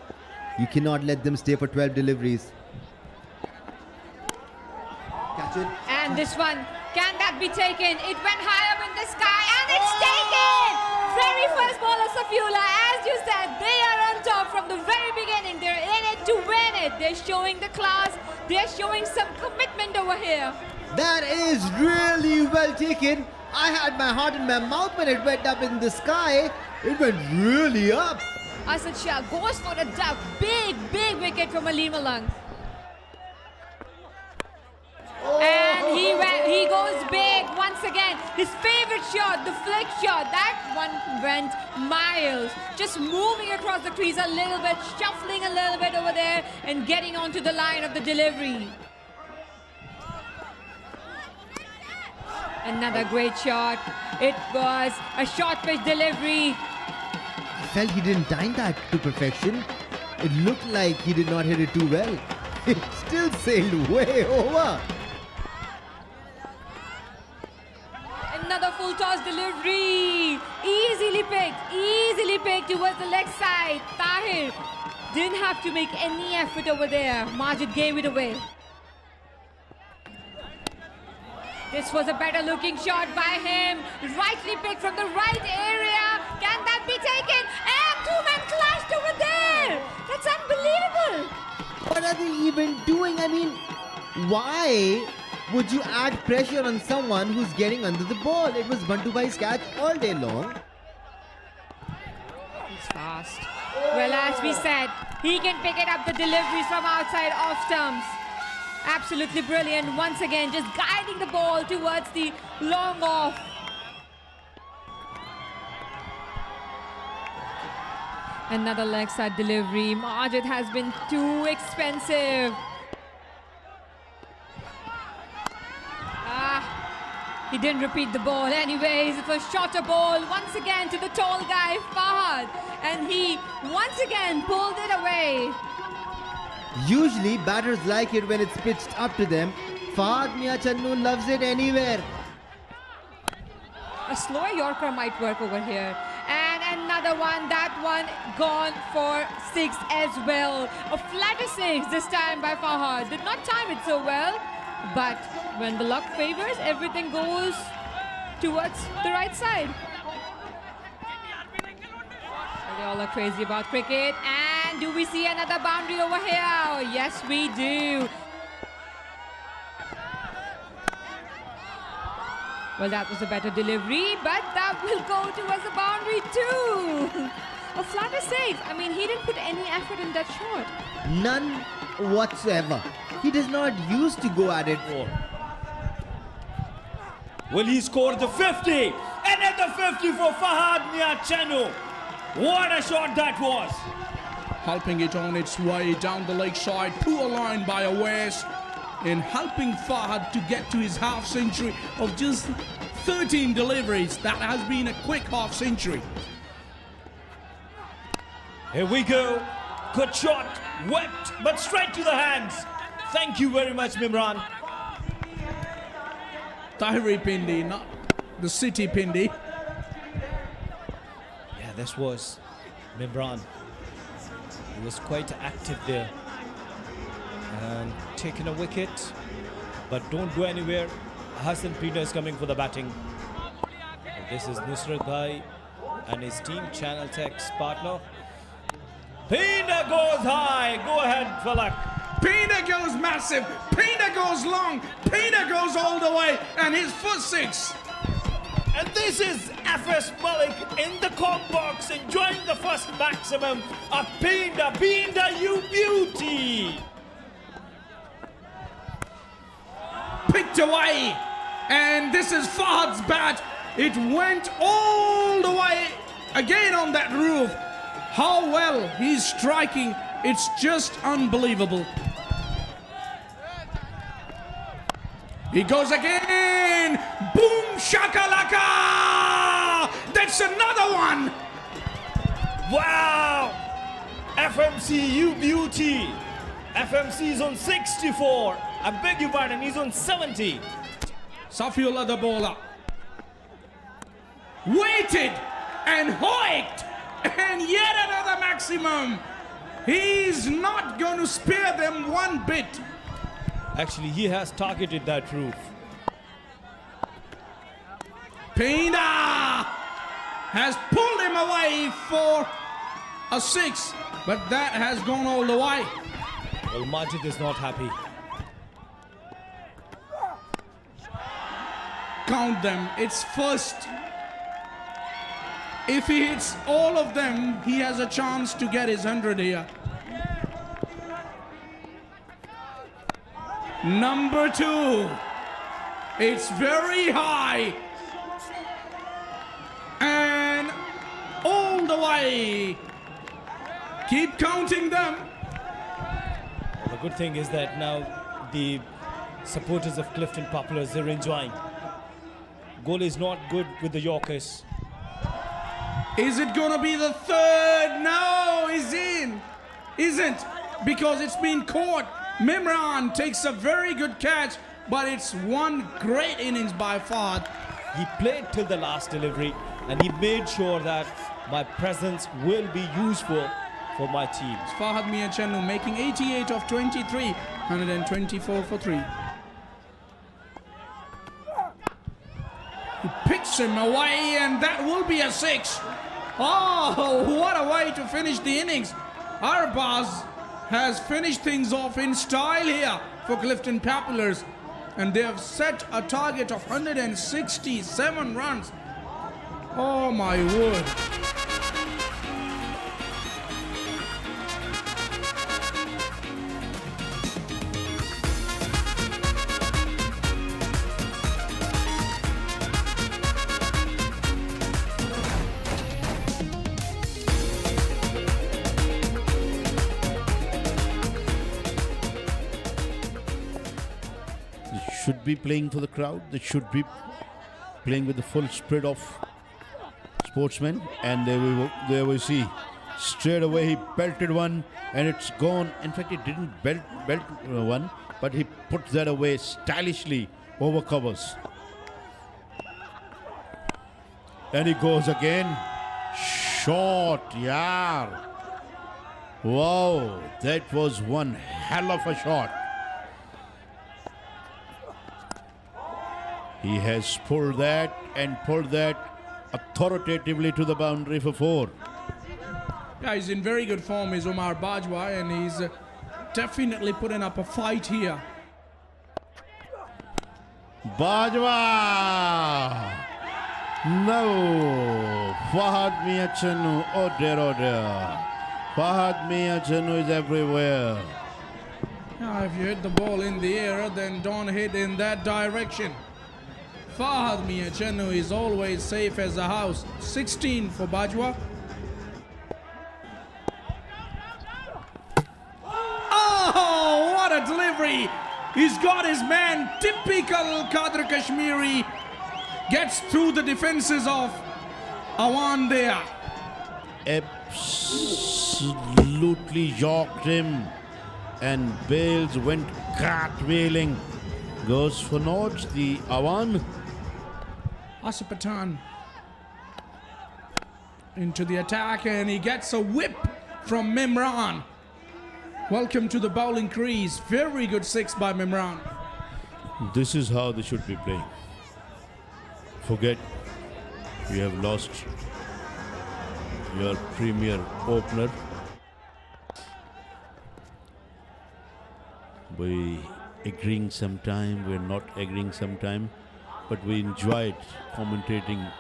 You cannot let them stay for 12 deliveries. Catch it. And this one, can that be taken? It went high up in the sky and it's taken! very first ball of Safiullah, as you said, they are on top from the very beginning. They're in it to win it. They're showing the class. They're showing some commitment over here. That is really well taken. I had my heart in my mouth when it went up in the sky. It went really up. Asad Shah goes for a duck. Big, big wicket from Aleem Malang. And he goes big once again. His favorite shot, the flick shot, that one went miles. Just moving across the crease a little bit, shuffling a little bit over there and getting onto the line of the delivery. Another great shot. It was a short pitch delivery. I felt he didn't time that to perfection. It looked like he did not hit it too well. It still sailed way over. Another full toss delivery. Easily picked towards the leg side. Tahir didn't have to make any effort over there. Majid gave it away. This was a better looking shot by him. Rightly picked from the right area. Can that be taken? And two men clashed over there. That's unbelievable. What are they even doing? I mean, why would you add pressure on someone who's getting under the ball? It was Bantu Bhai's catch all day long. He's fast. Well, as we said, he can pick it up the deliveries from outside off stumps. Absolutely brilliant. Once again, just guiding the ball towards the long off. Another leg side delivery. Majid has been too expensive. He didn't repeat the ball anyways. It was shorter ball once again to the tall guy, Fahad. And he once again pulled it away. Usually batters like it when it's pitched up to them. Fahad Mia Channu loves it anywhere. A slower Yorker might work over here. And another one, that one gone for 6 as well. A flatter 6 this time by Fahad. Did not time it so well, but when the luck favors, everything goes towards the right side. They all are crazy about cricket. And do we see another boundary over here? Yes, we do. Well, that was a better delivery, but that will go towards the boundary too. A flatter 6. I mean, he didn't put any effort in that shot. None whatsoever. He does not used to go at it. Well, he scored the 50. Another 50 for Fahad Mia Channu. What a shot that was. Helping it on its way down the leg side. Poor line by Awais in helping Fahad to get to his half century of just 13 deliveries. That has been a quick half century. Here we go. Good shot. Wept, but straight to the hands. Thank you very much, Mimran. Tahiri Pindi, not the city Pindi. Yeah, this was Mimran. He was quite active there. And taking a wicket, but don't go anywhere. Hassan Pina is coming for the batting. And this is Nusrat Bhai and his team Channel Tech's partner. Pina goes high. Go ahead, Falak. Pina goes massive. Pina goes long. Pina goes all the way. And his foot 6. And this is FS Malik in the cork box enjoying the first maximum of Pina. Pina, you beauty. Picked away. And this is Fahad's bat. It went all the way again on that roof. How well he's striking. It's just unbelievable. He goes again. Boom shakalaka. That's another one. Wow. FMC, you beauty. FMC is on 64. I beg your pardon, he's on 70. Safiullah the bowler. Waited and hoiked. And yet another maximum. He's not going to spare them one bit. Actually, he has targeted that roof. Pina! has pulled him away for a 6, but that has gone all the way. Well, Majid is not happy. Count them. It's first. If he hits all of them, he has a chance to get his 100 here. Number 2. It's very high. And all the way. Keep counting them. Well, the good thing is that now the supporters of Clifton Populars, they're enjoying. Goal is not good with the Yorkers. Is it gonna be the 3rd? No, he's in. Isn't, because it's been caught. Mimran takes a very good catch, but it's one great innings by Fahad. He played till the last delivery and he made sure that my presence will be useful for my team. Fahad Miachennu making 88 of 23, 124 for 3. He picks him away, and that will be a 6. Oh, what a way to finish the innings. Arbaz has finished things off in style here for Clifton Populars, and they have set a target of 167 runs. Oh my word. Should be playing for the crowd. They should be playing with the full spirit of sportsmen. And there we see straight away he belted one and it's gone. In fact, he didn't belt one, but he put that away stylishly over covers. And he goes again. Short, yeah. Wow, that was one hell of a shot. He has pulled that and pulled that authoritatively to the boundary for 4. Yeah, he's in very good form, is Umar Bajwa, and he's definitely putting up a fight here. Bajwa! No! Fahad Miachennu, oh dear, oh dear. Fahad Miachennu is everywhere. Yeah, if you hit the ball in the air, then don't hit in that direction. Fahad Miachennu is always safe as a house. 16 for Bajwa. Oh, what a delivery! He's got his man, typical Qadr Kashmiri. Gets through the defenses of Awan there. Absolutely yorked him. And Bales went cartwheeling. Goes for naught, the Awan. Asif Pathan into the attack, and he gets a whip from Mimran. Welcome to the bowling crease. Very good 6 by Mimran. This is how they should be playing. Forget you have lost your premier opener. We agreeing sometime, we're not agreeing sometime, but we enjoyed commentating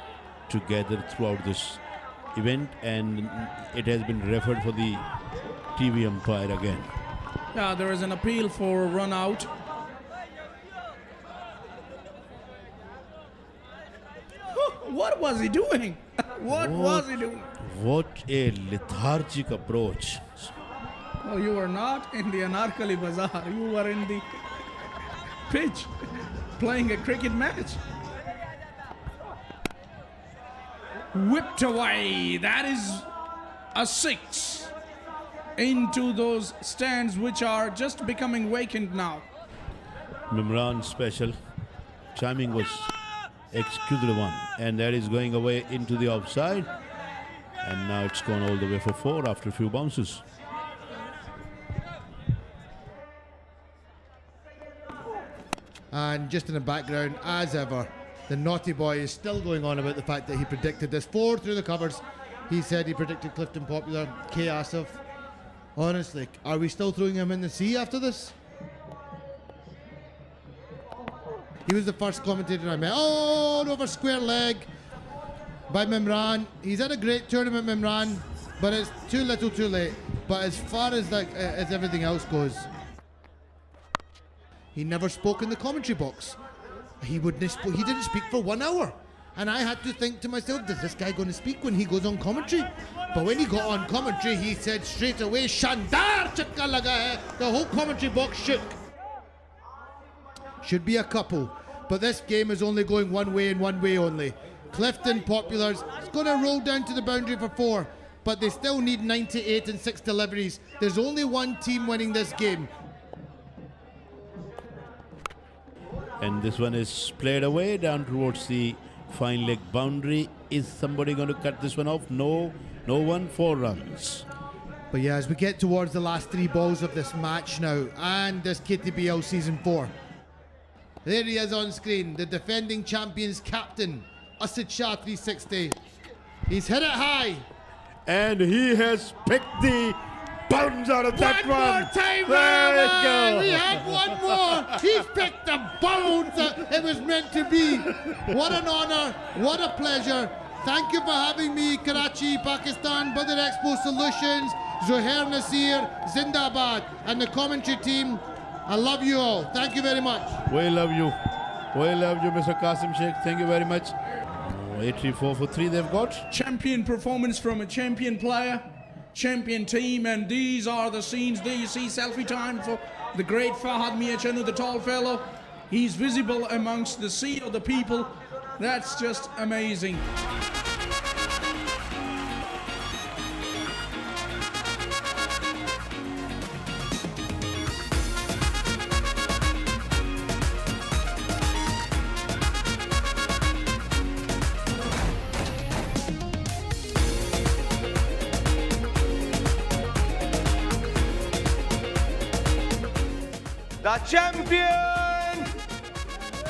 together throughout this event, and it has been referred for the TV umpire again. Yeah, there is an appeal for a run out. What was he doing? What was he doing? What a lethargic approach. Oh, you were not in the Anarkali Bazaar. You were in the pitch playing a cricket match. Whipped away. That is a 6 into those stands, which are just becoming vacant now. Mimran special. Timing was executed one, and that is going away into the offside. And now it's gone all the way for 4 after a few bounces. And just in the background, as ever, The naughty boy is still going on about the fact that he predicted this. 4 through the covers. He said he predicted Clifton Popular. K. Asif. Honestly, are we still throwing him in the sea after this? He was the first commentator I met. Oh, over square leg by Mimran. He's had a great tournament, Mimran, but it's too little too late. But as far as as everything else goes, he never spoke in the commentary box. He didn't speak for 1 hour. And I had to think to myself, is this guy going to speak when he goes on commentary? But when he got on commentary, he said straight away, Shandar chatka laga hai. The whole commentary box shook. Should be a couple. But this game is only going one way and one way only. Clifton Populars is going to roll down to the boundary for 4. But they still need 98 and 6 deliveries. There's only one team winning this game. And this one is played away down towards the fine leg boundary. Is somebody going to cut this one off? No, no one. 4 runs. But yeah, as we get towards the last 3 balls of this match now, and this KTBL Season 4. There he is on screen, the defending champions captain, Asid Shah 360. He's hit it high. And he has picked the bounds out of that one. One more time, there you go. We have one more. He's picked the bounds that it was meant to be. What an honor. What a pleasure. Thank you for having me, Karachi, Pakistan, Badar Expo Solutions, Zohair Nasir, Zindabad, and the commentary team. I love you all. Thank you very much. We love you. We love you, Mr. Qasim Sheikh. Thank you very much. 8-3-4 for 3 they've got. Champion performance from a champion player, champion team, and these are the scenes. There you see selfie time for the great Fahad Miachanu, the tall fellow. He's visible amongst the sea of the people. That's just amazing. The champion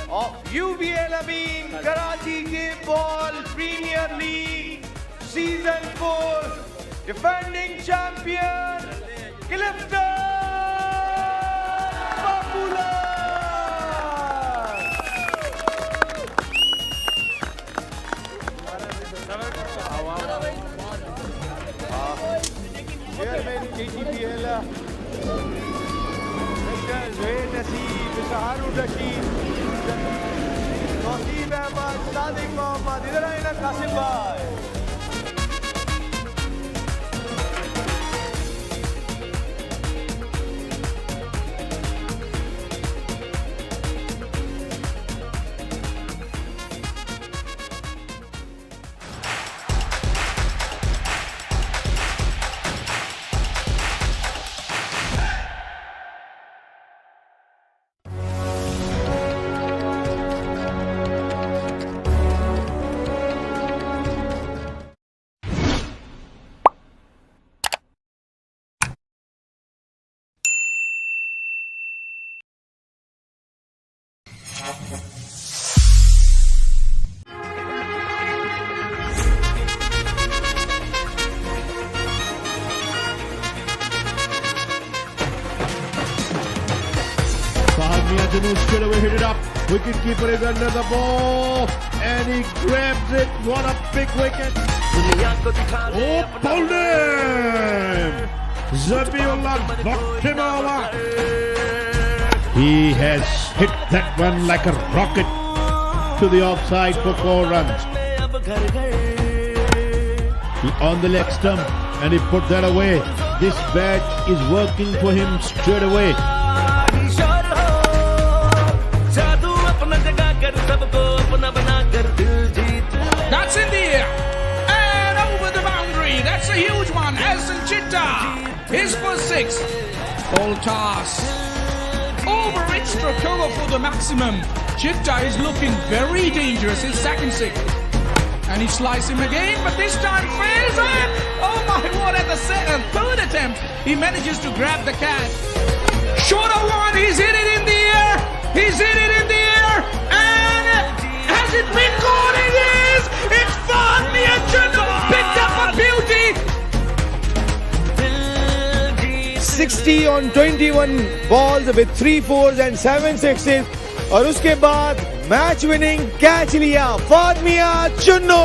of UBL Amin Karachi Game Ball Premier League Season 4, defending champion Clifton Popular. Chairman KTBL Zohair Nasir, Harun Rashid, Naseeb Ahmad, Sadiq Mohammad, idhar aye na Qasim bhai. Straight away hit it up. Wicket keeper is under the ball and he grabs it. What a big wicket. Oh, pulled him. Zabiullah knocked him over. He has hit that one like a rocket to the offside for 4 runs. On the leg stump and he put that away. This bat is working for him straight away. That's in the air and over the boundary. That's a huge one. Hassan Chitta is for 6. Full toss over extra cover for the maximum. Chitta is looking very dangerous. His second 6, and he slices him again, but this time fails. Oh my! What at the 3rd attempt he manages to grab the catch. Shorter one. He's hit it in the air. He's hit it in the air and has it 60 on 21 balls with 3 fours and 7 sixes और उसके बाद match winning catch लिया फातमिया Chunnu.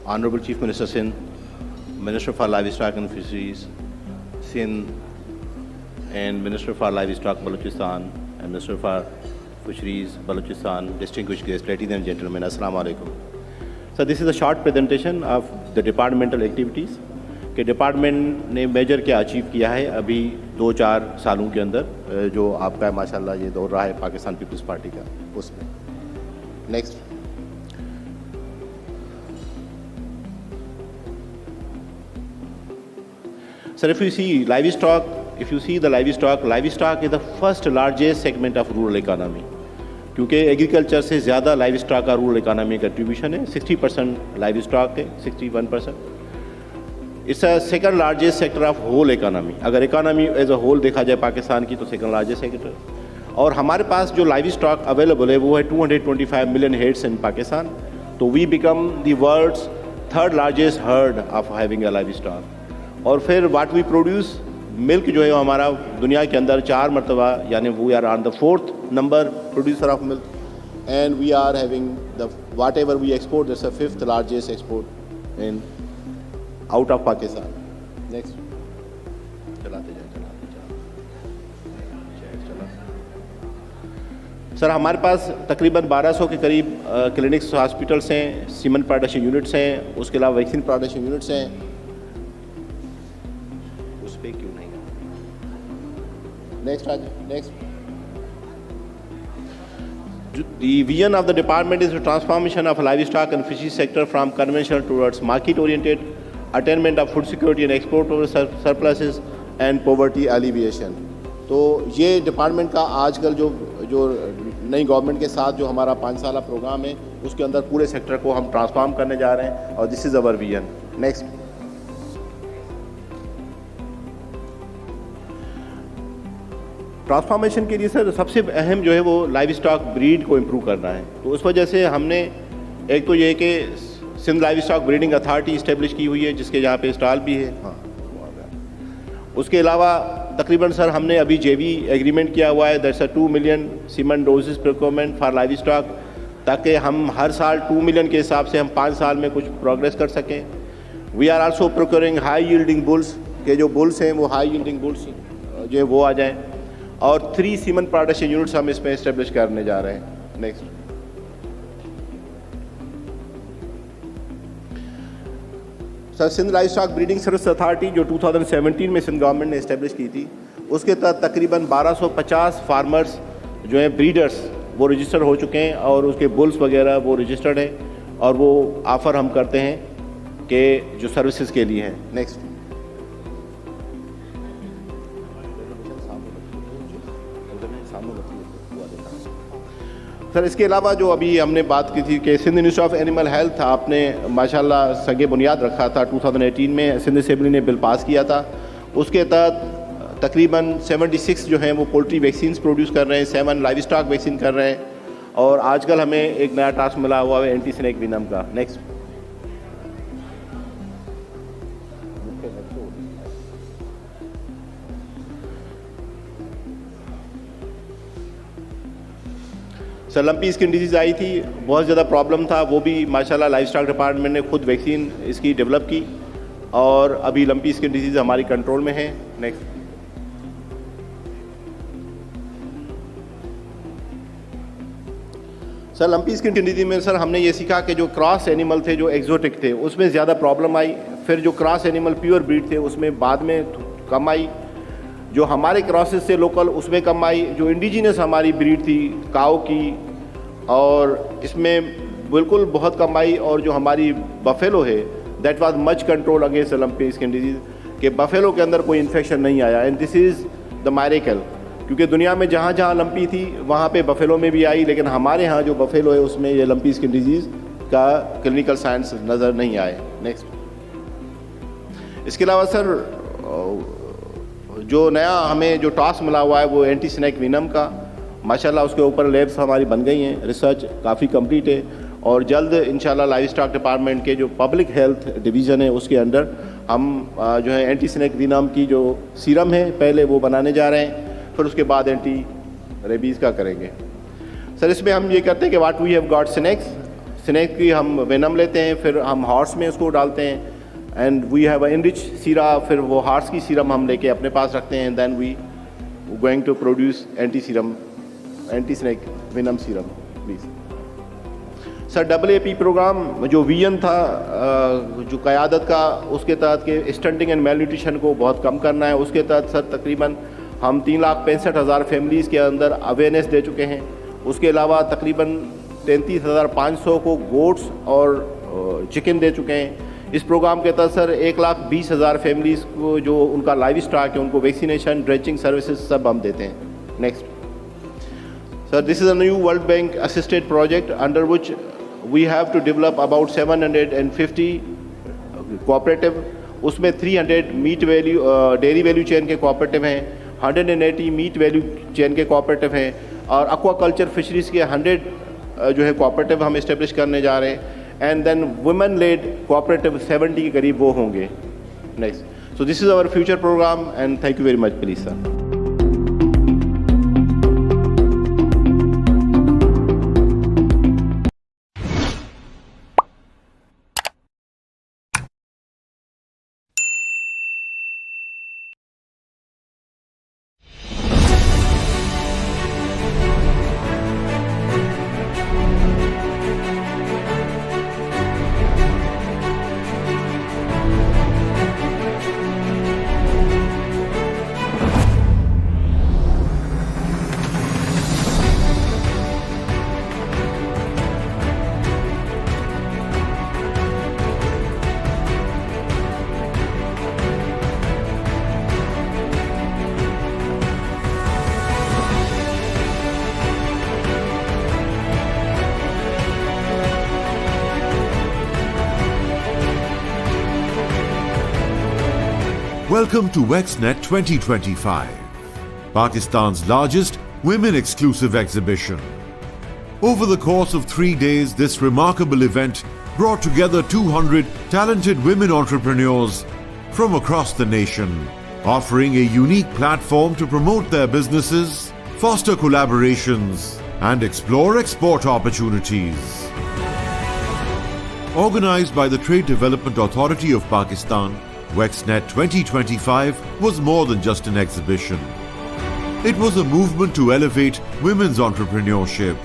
Honorable Chief Minister Sindh, Minister for Livestock and Fisheries, Sindh, and Minister for Livestock, Balochistan, and Minister for Fisheries, Balochistan, distinguished guests, ladies and gentlemen, Assalamu alaikum. So this is a short presentation of the departmental activities कि department ने major क्या achieve किया है अभी 2-4 सालों के अंदर जो आपका माशाल्लाह ये दौर रहा है पाकिस्तान पीपल्स पार्टी का उसमें. Next. Sir, if you see the livestock is the first largest segment of rural economy. क्योंकि एग्रीकल्चर से ज़्यादा लाइवस्टॉक का रूरल इकोनॉमी कंट्रीब्यूशन है, 60% लाइवस्टॉक है, 61%. It's a second largest sector of whole economy. अगर economy as a whole देखा जाए पाकिस्तान की तो सेकंड लार्जेस्ट सेक्टर. और हमारे पास जो लाइवस्टॉक अवेलेबल है वो है 225 मिलियन हेड्स इन पाकिस्तान. तो we become the world's third largest herd of having a livestock. और फिर व्हाट वी प्रोड्यूस मिल्क जो है हमारा दुनिया के अंदर 4 मरतबा यानी we are on the 4th number producer of milk and we are having the whatever we export that's the 5th largest export in out of Pakistan. Next. चलाते जाए. सर हमारे पास तकरीबन 1200 के करीब क्लिनिक्स हॉस्पिटल्स हैं, सीमेंट प्रोडक्शन यूनिट्स हैं, उसके अलावा वैक्सीन प्रोडक्शन यूनिट्स हैं. उस पर क्यों नहीं. Next. The vision of the department is the transformation of livestock and fisheries sector from conventional towards market-oriented, attainment of food security and export over surpluses and poverty alleviation. तो ये department का आजकल जो नई गवर्नमेंट के साथ जो हमारा 5 साला प्रोग्राम है उसके अंदर पूरे सेक्टर को हम ट्रांसफॉर्म करने जा रहे हैं और this is our vision. Next. Transformation के लिए सर सबसे अहम जो है वो लाइव स्टॉक ब्रीड को इम्प्रूव करना है. तो उस वजह से हमने एक तो ये कि Sindh livestock breeding authority establish की हुई है जिसके यहाँ पे स्टॉल भी है. हाँ. उसके अलावा तकरीबन सर हमने अभी जेवी एग्रीमेंट किया हुआ है that's a 2 million cement doses procurement for live stock ताकि हम हर साल 2 मिलियन के हिसाब से हम 5 साल में कुछ प्रोग्रेस कर सकें. We are also procuring high yielding bulls के जो बुल्स हैं वो हाई यील्डिंग बुल्स जो है वो आ जाएँ. और 3 सीमेंट प्रोडक्शन यूनिट्स हम इसमें इस्टेब्लिश करने जा रहे हैं. Next. Sir Sindh livestock breeding service authority जो 2017 में सिंध गवर्नमेंट ने इस्टेब्लिश की थी उसके तहत तकरीबन 1250 फार्मर्स जो हैं ब्रीडर्स वो रजिस्टर हो चुके हैं और उसके बुल्स वगैरह वो रजिस्टर्ड हैं और वो ऑफ़र हम करते हैं कि जो सर्विसेज के लिए हैं. नेक्स्ट. सर इसके अलावा जो अभी हमने बात की थी कि Sindh institute of animal health आपने माशाल्लाह संगे बुनियाद रखा था. 2018 में सिंध असेंबली ने बिल पास किया था. उसके तहत तकरीबन 76 जो हैं वो पोल्ट्री वैक्सीन प्रोड्यूस कर रहे हैं, 7 लाइव स्टॉक वैक्सीन कर रहे हैं और आजकल हमें एक नया टास्क मिला हुआ है एंटी स्नेक विनम का. Next. Sir lumpy skin disease आई थी, बहुत ज़्यादा प्रॉब्लम था, वो भी माशाल्लाह लाइव स्टॉक डिपार्टमेंट ने खुद वैक्सीन इसकी डेवलप की और अभी लंपी स्किन डिजीज़ हमारी कंट्रोल में है. Next. Sir lumpy skin disease में सर हमने ये सीखा कि जो क्रॉस एनिमल थे जो एक्जोटिक थे उसमें ज़्यादा प्रॉब्लम आई. फिर जो क्रॉस एनिमल प्योर ब्रीड थे उसमें बाद में कम आई. जो हमारे क्रॉसेस से लोकल उसमें कम आई. जो इंडिजिनस हमारी ब्रीड थी काऊ की और इसमें बिल्कुल बहुत कम आई. और जो हमारी बफेलो है that was much control against lumpy skin disease कि बफेलो के अंदर कोई इन्फेक्शन नहीं आया. एंड दिस इज़ द मायरेकल क्योंकि दुनिया में जहाँ जहाँ लंपी थी वहाँ पे बफेलो में भी आई लेकिन हमारे यहाँ जो बफेलो है उसमें ये लंपी स्किन डिजीज़ का क्लिनिकल साइंस नज़र नहीं आए. नेक्स्ट. इसके अलावा सर जो नया हमें जो टास्क मिला हुआ है वो एंटी स्नेक विनम का माशाल्लाह उसके ऊपर लैब्स हमारी बन गई हैं. रिसर्च काफ़ी कंप्लीट है और जल्द इंशाल्लाह लाइव स्टॉक डिपार्टमेंट के जो पब्लिक हेल्थ डिवीज़न है उसके अंडर हम जो है एंटी स्नेक विनम की जो सीरम है पहले वो बनाने जा रहे हैं. फिर उसके बाद एंटी रेबीज़ का करेंगे. सर इसमें हम ये करते हैं कि what we have got snakes snake की हम वेनम लेते हैं, फिर हम हॉर्स में उसको डालते हैं, एंड वी हैव इनरिच सीरा, फिर वो हॉर्स की सीरम हम लेके अपने पास रखते हैं, then we going to produce anti snake venom serum please. Sir AAP program जो विजन था जो क़यादत का, उसके तहत के स्टंटिंग एंड मेल न्यूट्रिशन को बहुत कम करना है, उसके तहत सर तकरीबन हम 3,65,000 फैमिलीज़ के अंदर अवेयरनेस दे चुके हैं। उसके अलावा तकरीबन 33,500 को गोट्स और चिकन दे चुके हैं। इस प्रोग्राम के तहत सर 1,20,000 फैमिलीज़ को जो उनका लाइव स्टॉक है उनको वैक्सीनेशन, ड्रेचिंग सर्विसेज सब हम देते हैं। Next sir, this is a new World Bank assisted project under which we have to develop about 750 cooperative. उसमें 300 meat value dairy value chain के कोऑपरेटिव हैं, 180 मीट वैल्यू चेन के कोऑपरेटिव हैं, और एक्वाकल्चर फिशरीज़ के 100 जो है कोऑपरेटिव हम इस्टेब्लिश करने जा रहे हैं, and then women led cooperative 70 के करीब वो होंगे। Next, so this is our future program and thank you very much please sir. Welcome to WexNet 2025, Pakistan's largest women-exclusive exhibition. Over the course of 3 days, this remarkable event brought together 200 talented women entrepreneurs from across the nation, offering a unique platform to promote their businesses, foster collaborations, and explore export opportunities. Organized by the Trade Development Authority of Pakistan, WexNet 2025 was more than just an exhibition. It was a movement to elevate women's entrepreneurship.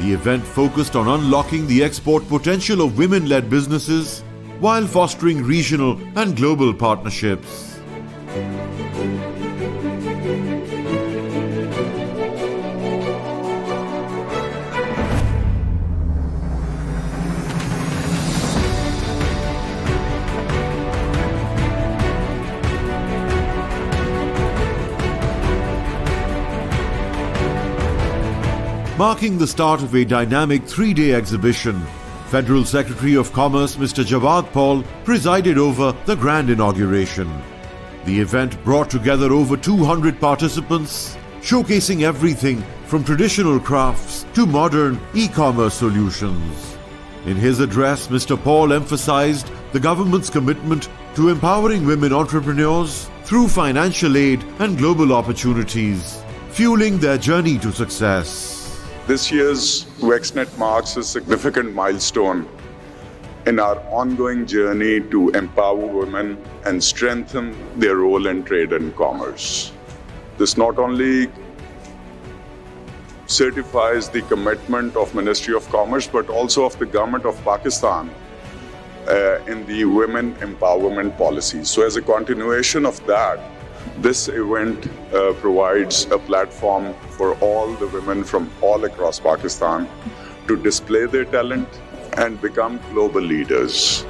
The event focused on unlocking the export potential of women-led businesses while fostering regional and global partnerships. Marking the start of a dynamic 3-day exhibition, Federal Secretary of Commerce Mr. Jawad Paul presided over the grand inauguration. The event brought together over 200 participants, showcasing everything from traditional crafts to modern e-commerce solutions. In his address, Mr. Paul emphasized the government's commitment to empowering women entrepreneurs through financial aid and global opportunities, fueling their journey to success. This year's WexNet marks a significant milestone in our ongoing journey to empower women and strengthen their role in trade and commerce. This not only certifies the commitment of Ministry of Commerce but also of the Government of Pakistan in the women empowerment policy. So as a continuation of that, this event provides a platform for all the women from all across Pakistan to display their talent and become global leaders.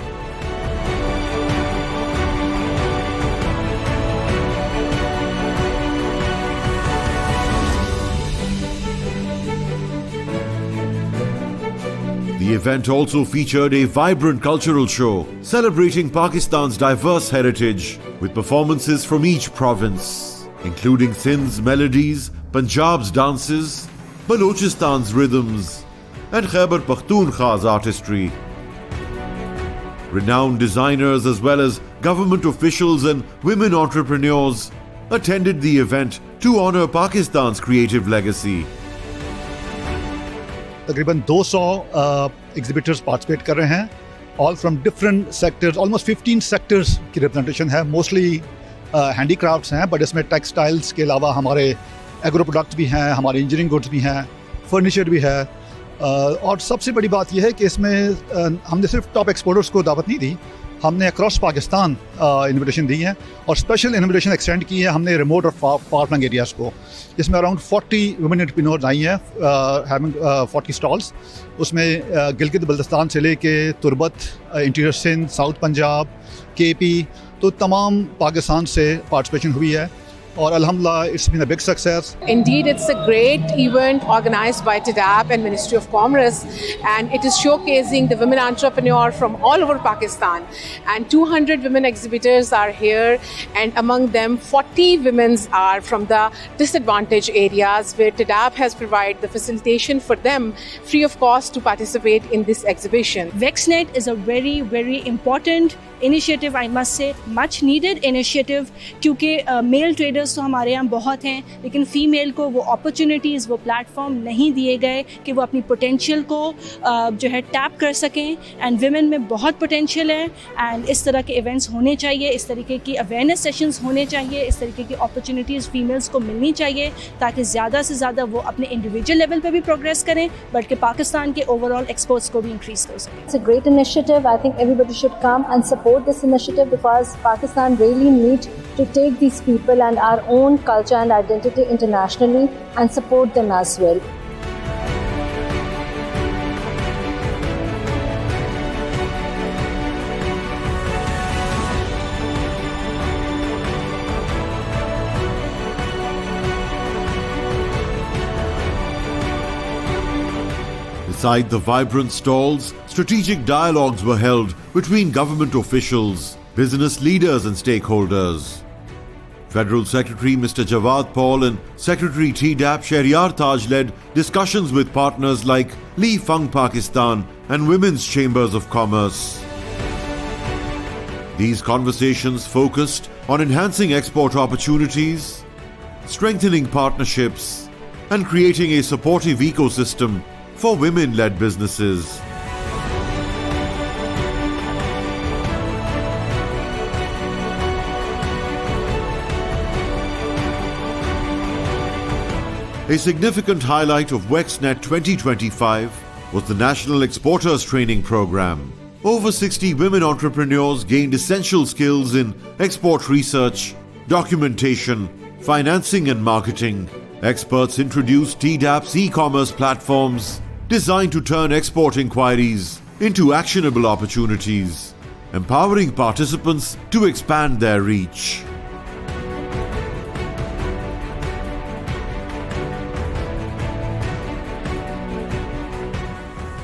The event also featured a vibrant cultural show celebrating Pakistan's diverse heritage with performances from each province, including Sindh's melodies, Punjab's dances, Balochistan's rhythms, and Khyber Pakhtunkhwa's artistry. Renowned designers as well as government officials and women entrepreneurs attended the event to honor Pakistan's creative legacy. तकरीबन 200 exhibitors participate कर रहे हैं, all from different sectors, almost 15 sectors की representation है। Mostly handicrafts हैं, but इसमें textiles के अलावा हमारे एग्रो प्रोडक्ट्स भी हैं, हमारे इंजीनियरिंग गुड्स भी हैं, फर्नीचर भी है। और सबसे बड़ी बात यह है कि इसमें हमने सिर्फ टॉप एक्सपोर्टर्स को दावत नहीं दी, हमने अक्रॉस पाकिस्तान इन्विटेशन दी है और स्पेशल इन्विटेशन एक्सटेंड की है हमने रिमोट और फार फ्लंग एरियाज़ को, जिसमें अराउंड 40 वुमेन एंटरप्रेन्योर्स आई हैं, हैविंग 40 स्टॉल्स। उसमें गिलगित बल्तिस्तान से लेके Turbat, interior Sindh, south Punjab, KP, तो तमाम पाकिस्तान से पार्टिसिपेशन हुई है और अल्हम्दुलिल्लाह it's been a big success. Indeed, it's a great event organized by TDAP and Ministry of Commerce, and it is showcasing the women entrepreneur from all over Pakistan. And 200 women exhibitors are here, and among them 40 women are from the disadvantaged areas where TDAP has provided the facilitation for them free of cost to participate in this exhibition. Vexnet is a very, very important initiative, I must say, much needed initiative, क्योंकि mail traders तो हमारे यहाँ बहुत हैं, लेकिन female को वो opportunities, वो प्लेटफॉर्म नहीं दिए गए कि वो अपनी पोटेंशियल को जो है टैप कर सकें। एंड विमेन में बहुत पोटेंशियल है, एंड इस तरह के इवेंट्स होने चाहिए, इस तरीके की अवेयरनेस सेशंस होने चाहिए, इस तरीके की अपॉर्चुनिटीज़ फीमेल्स को मिलनी चाहिए, ताकि ज़्यादा से ज़्यादा वो अपने इंडिविजुअल लेवल पे भी प्रोग्रेस करें, बल्कि पाकिस्तान के ओवरऑल एक्सपोर्ट्स को भी इंक्रीज़ कर सकें। It's a great initiative. I think everybody should come and support this initiative because Pakistan really needs to take these people and our own culture and identity internationally and support them as well. Beside the vibrant stalls, strategic dialogues were held between government officials, business leaders and stakeholders. Federal Secretary Mr. Jawad Paul and Secretary TDAP Shehryar Taj led discussions with partners like Lee Fung Pakistan and Women's Chambers of Commerce. These conversations focused on enhancing export opportunities, strengthening partnerships, and creating a supportive ecosystem for women-led businesses. A significant highlight of Wexnet 2025 was the National Exporters Training Program. Over 60 women entrepreneurs gained essential skills in export research, documentation, financing and marketing. Experts introduced TDAP's e-commerce platforms designed to turn export inquiries into actionable opportunities, empowering participants to expand their reach.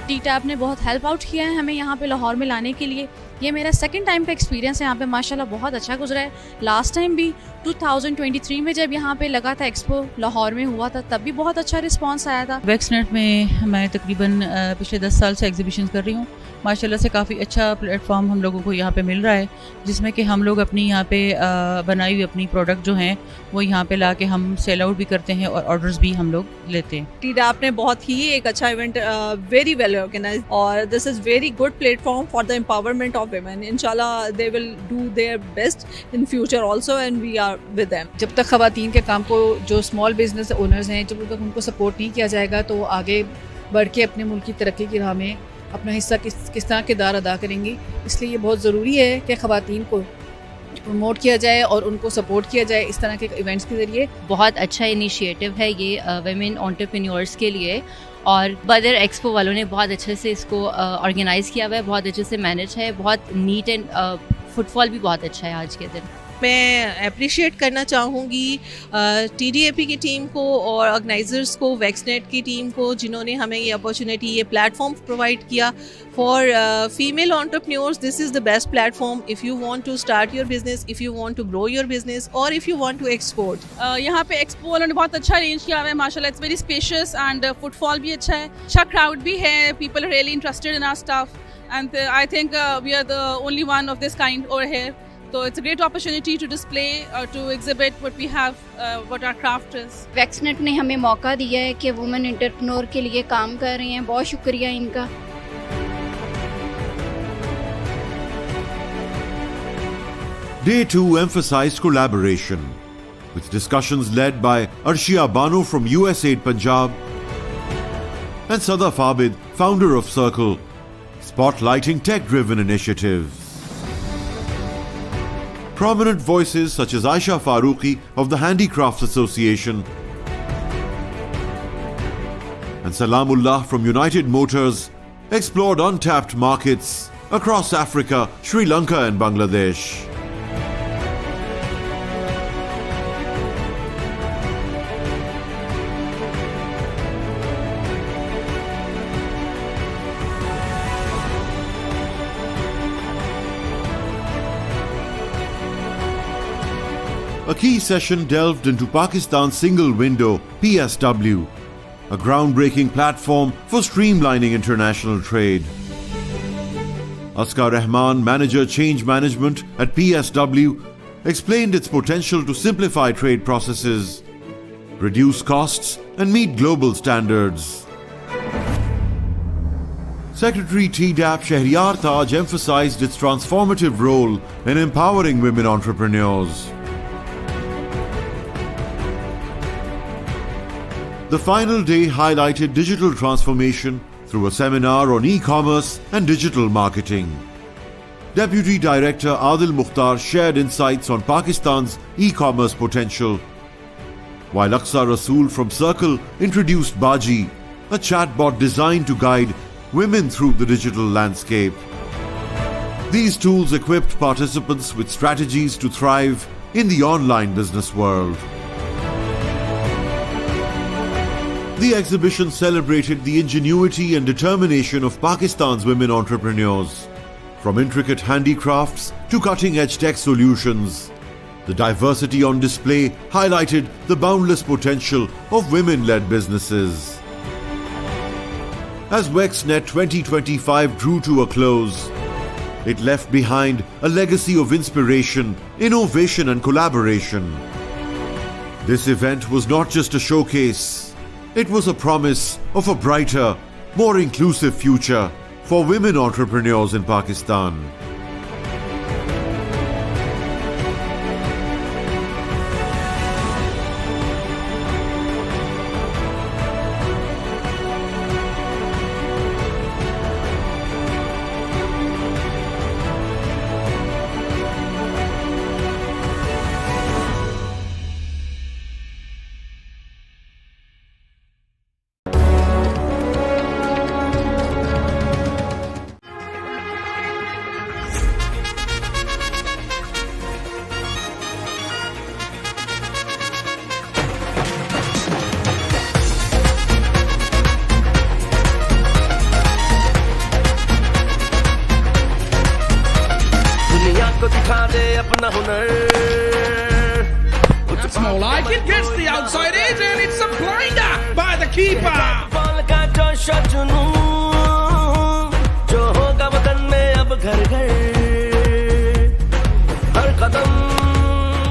TDAP ने बहुत help out किया है हमें यहाँ पे लाहौर में लाने के लिए। ये मेरा सेकंड टाइम का एक्सपीरियंस है यहाँ पे, माशाल्लाह बहुत अच्छा गुजरा है। लास्ट टाइम भी 2023 में जब यहाँ पे लगा था एक्सपो लाहौर में हुआ था, तब भी बहुत अच्छा रिस्पांस आया था। वेक्सनेट में मैं तकरीबन पिछले 10 साल से एग्जीबिशन कर रही हूँ। माशाल्लाह से काफ़ी अच्छा प्लेटफॉर्म हम लोगों को यहाँ पे मिल रहा है, जिसमें कि हम लोग अपनी यहाँ पे बनाई हुई अपनी प्रोडक्ट जो हैं वो यहाँ पे ला के हम सेल आउट भी करते हैं और ऑर्डर्स भी हम लोग लेते हैं। TDAP ने बहुत ही एक अच्छा इवेंट, वेरी वेल ऑर्गेनाइज्ड, और this is very good platform for the empowerment of women. इंशाल्लाह they will do their best in future also and we are with them. जब तक खवातीन के काम को, जो स्मॉल बिजनेस ओनर्स हैं, जब तक उनको सपोर्ट नहीं किया जाएगा तो आगे बढ़ के अपने मुल्क की तरक्की की राह में अपना हिस्सा किस तरह किरदार अदा करेंगी। इसलिए ये बहुत ज़रूरी है कि खवातीन को प्रमोट किया जाए और उनको सपोर्ट किया जाए इस तरह के इवेंट्स के ज़रिए। बहुत अच्छा इनिशिएटिव है ये वुमेन एंटरप्रेन्योर्स के लिए, और बदर एक्सपो वालों ने बहुत अच्छे से इसको ऑर्गेनाइज़ किया हुआ है, बहुत अच्छे से मैनेज है, बहुत नीट एंड फुटफॉल भी बहुत अच्छा है आज के दिन। मैं अप्रिशिएट करना चाहूँगी TDAP की टीम को और ऑर्गेनाइजर्स को, वेक्सनेट की टीम को, जिन्होंने हमें ये अपॉर्चुनिटी, ये प्लेटफॉर्म प्रोवाइड किया for female entrepreneurs. This is the best platform if you want to start your business, if you want to grow your business, और if you want to export. यहाँ पे expo वालों ने बहुत अच्छा arrange किया हुआ है माशाल्लाह। It's very spacious and footfall भी अच्छा है, अच्छा क्राउड भी है, people really interested in our stuff, and I think we are the only one of this kind over here. So it's a great opportunity to display or to exhibit what we have, what our craft is. वैक्सनेट ने हमें मौका दिया है कि women entrepreneur के लिए काम कर रही हैं, बहुत शुक्रिया इनका। Day 2 emphasized collaboration, with discussions led by Arshia Bano from USAID Punjab and Sadaf Abid, founder of Circle, spotlighting tech-driven initiatives. Prominent voices such as Aisha Farooqi of the Handicrafts Association and Salamullah from United Motors explored untapped markets across Africa, Sri Lanka and Bangladesh. A key session delved into Pakistan's single window, PSW, a groundbreaking platform for streamlining international trade. Askar Rahman, manager change management at PSW, explained its potential to simplify trade processes, reduce costs, and meet global standards. Secretary TDAP Shahriyar Taj emphasized its transformative role in empowering women entrepreneurs. The final day highlighted digital transformation through a seminar on e-commerce and digital marketing. Deputy Director Adil Mukhtar shared insights on Pakistan's e-commerce potential, while Aqsa Rasool from Circle introduced Baji, a chatbot designed to guide women through the digital landscape. These tools equipped participants with strategies to thrive in the online business world. The exhibition celebrated the ingenuity and determination of Pakistan's women entrepreneurs. From intricate handicrafts to cutting-edge tech solutions, the diversity on display highlighted the boundless potential of women-led businesses. As WexNet 2025 drew to a close, it left behind a legacy of inspiration, innovation and collaboration. This event was not just a showcase. It was a promise of a brighter, more inclusive future for women entrepreneurs in Pakistan. That's more like it. Gets the outside edge and it's a blinder by the keeper.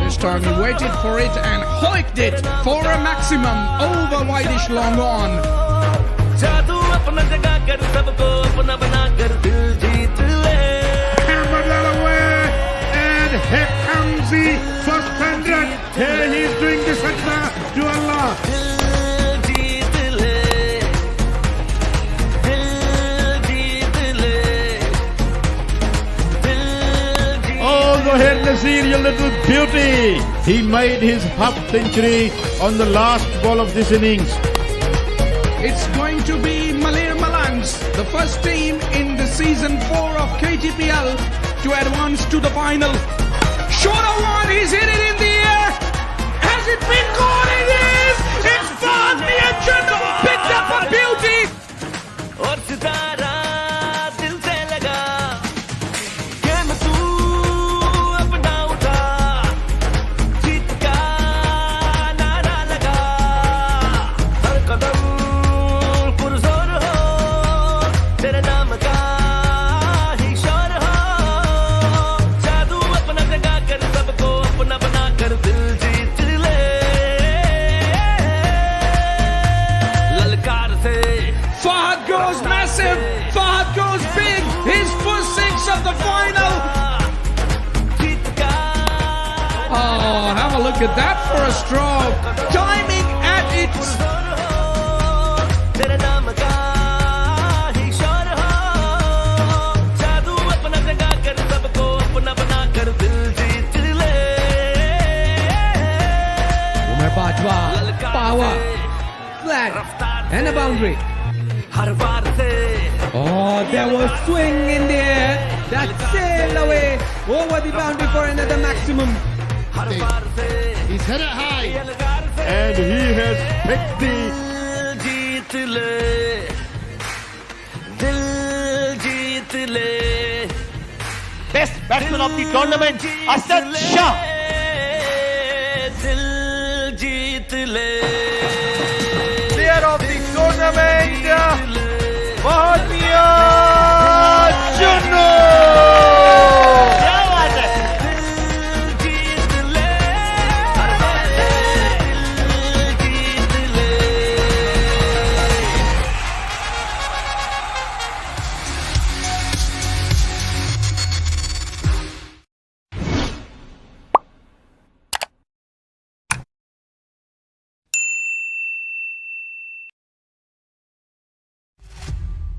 This time he waited for it and hoiked it for a maximum over wideish long on. Hammered that away, and here comes the first 100. Here he's doing the sajda to Allah. Oh, Zohair Nasir, your little beauty. He made his half century on the last ball of this innings. It's going to be Malir Malans, the first team in the season 4 of KTPL to advance to the final. Shorter one, he's hit it in the air. Has it been caught? It is! It's far the engine, picked up a beauty. Fahad goes massive. Fahad goes big. His first 6 of the final. Oh, have a look at that for a stroke. Timing at its. Umar Bajwa, power, flat, and a boundary. Oh, there was swing in the air. That sailed away over the boundary for another maximum. He's hit it high. And he has picked the best batsman of the tournament, Asad Shah. Player of the tournament, Mahania Chunno.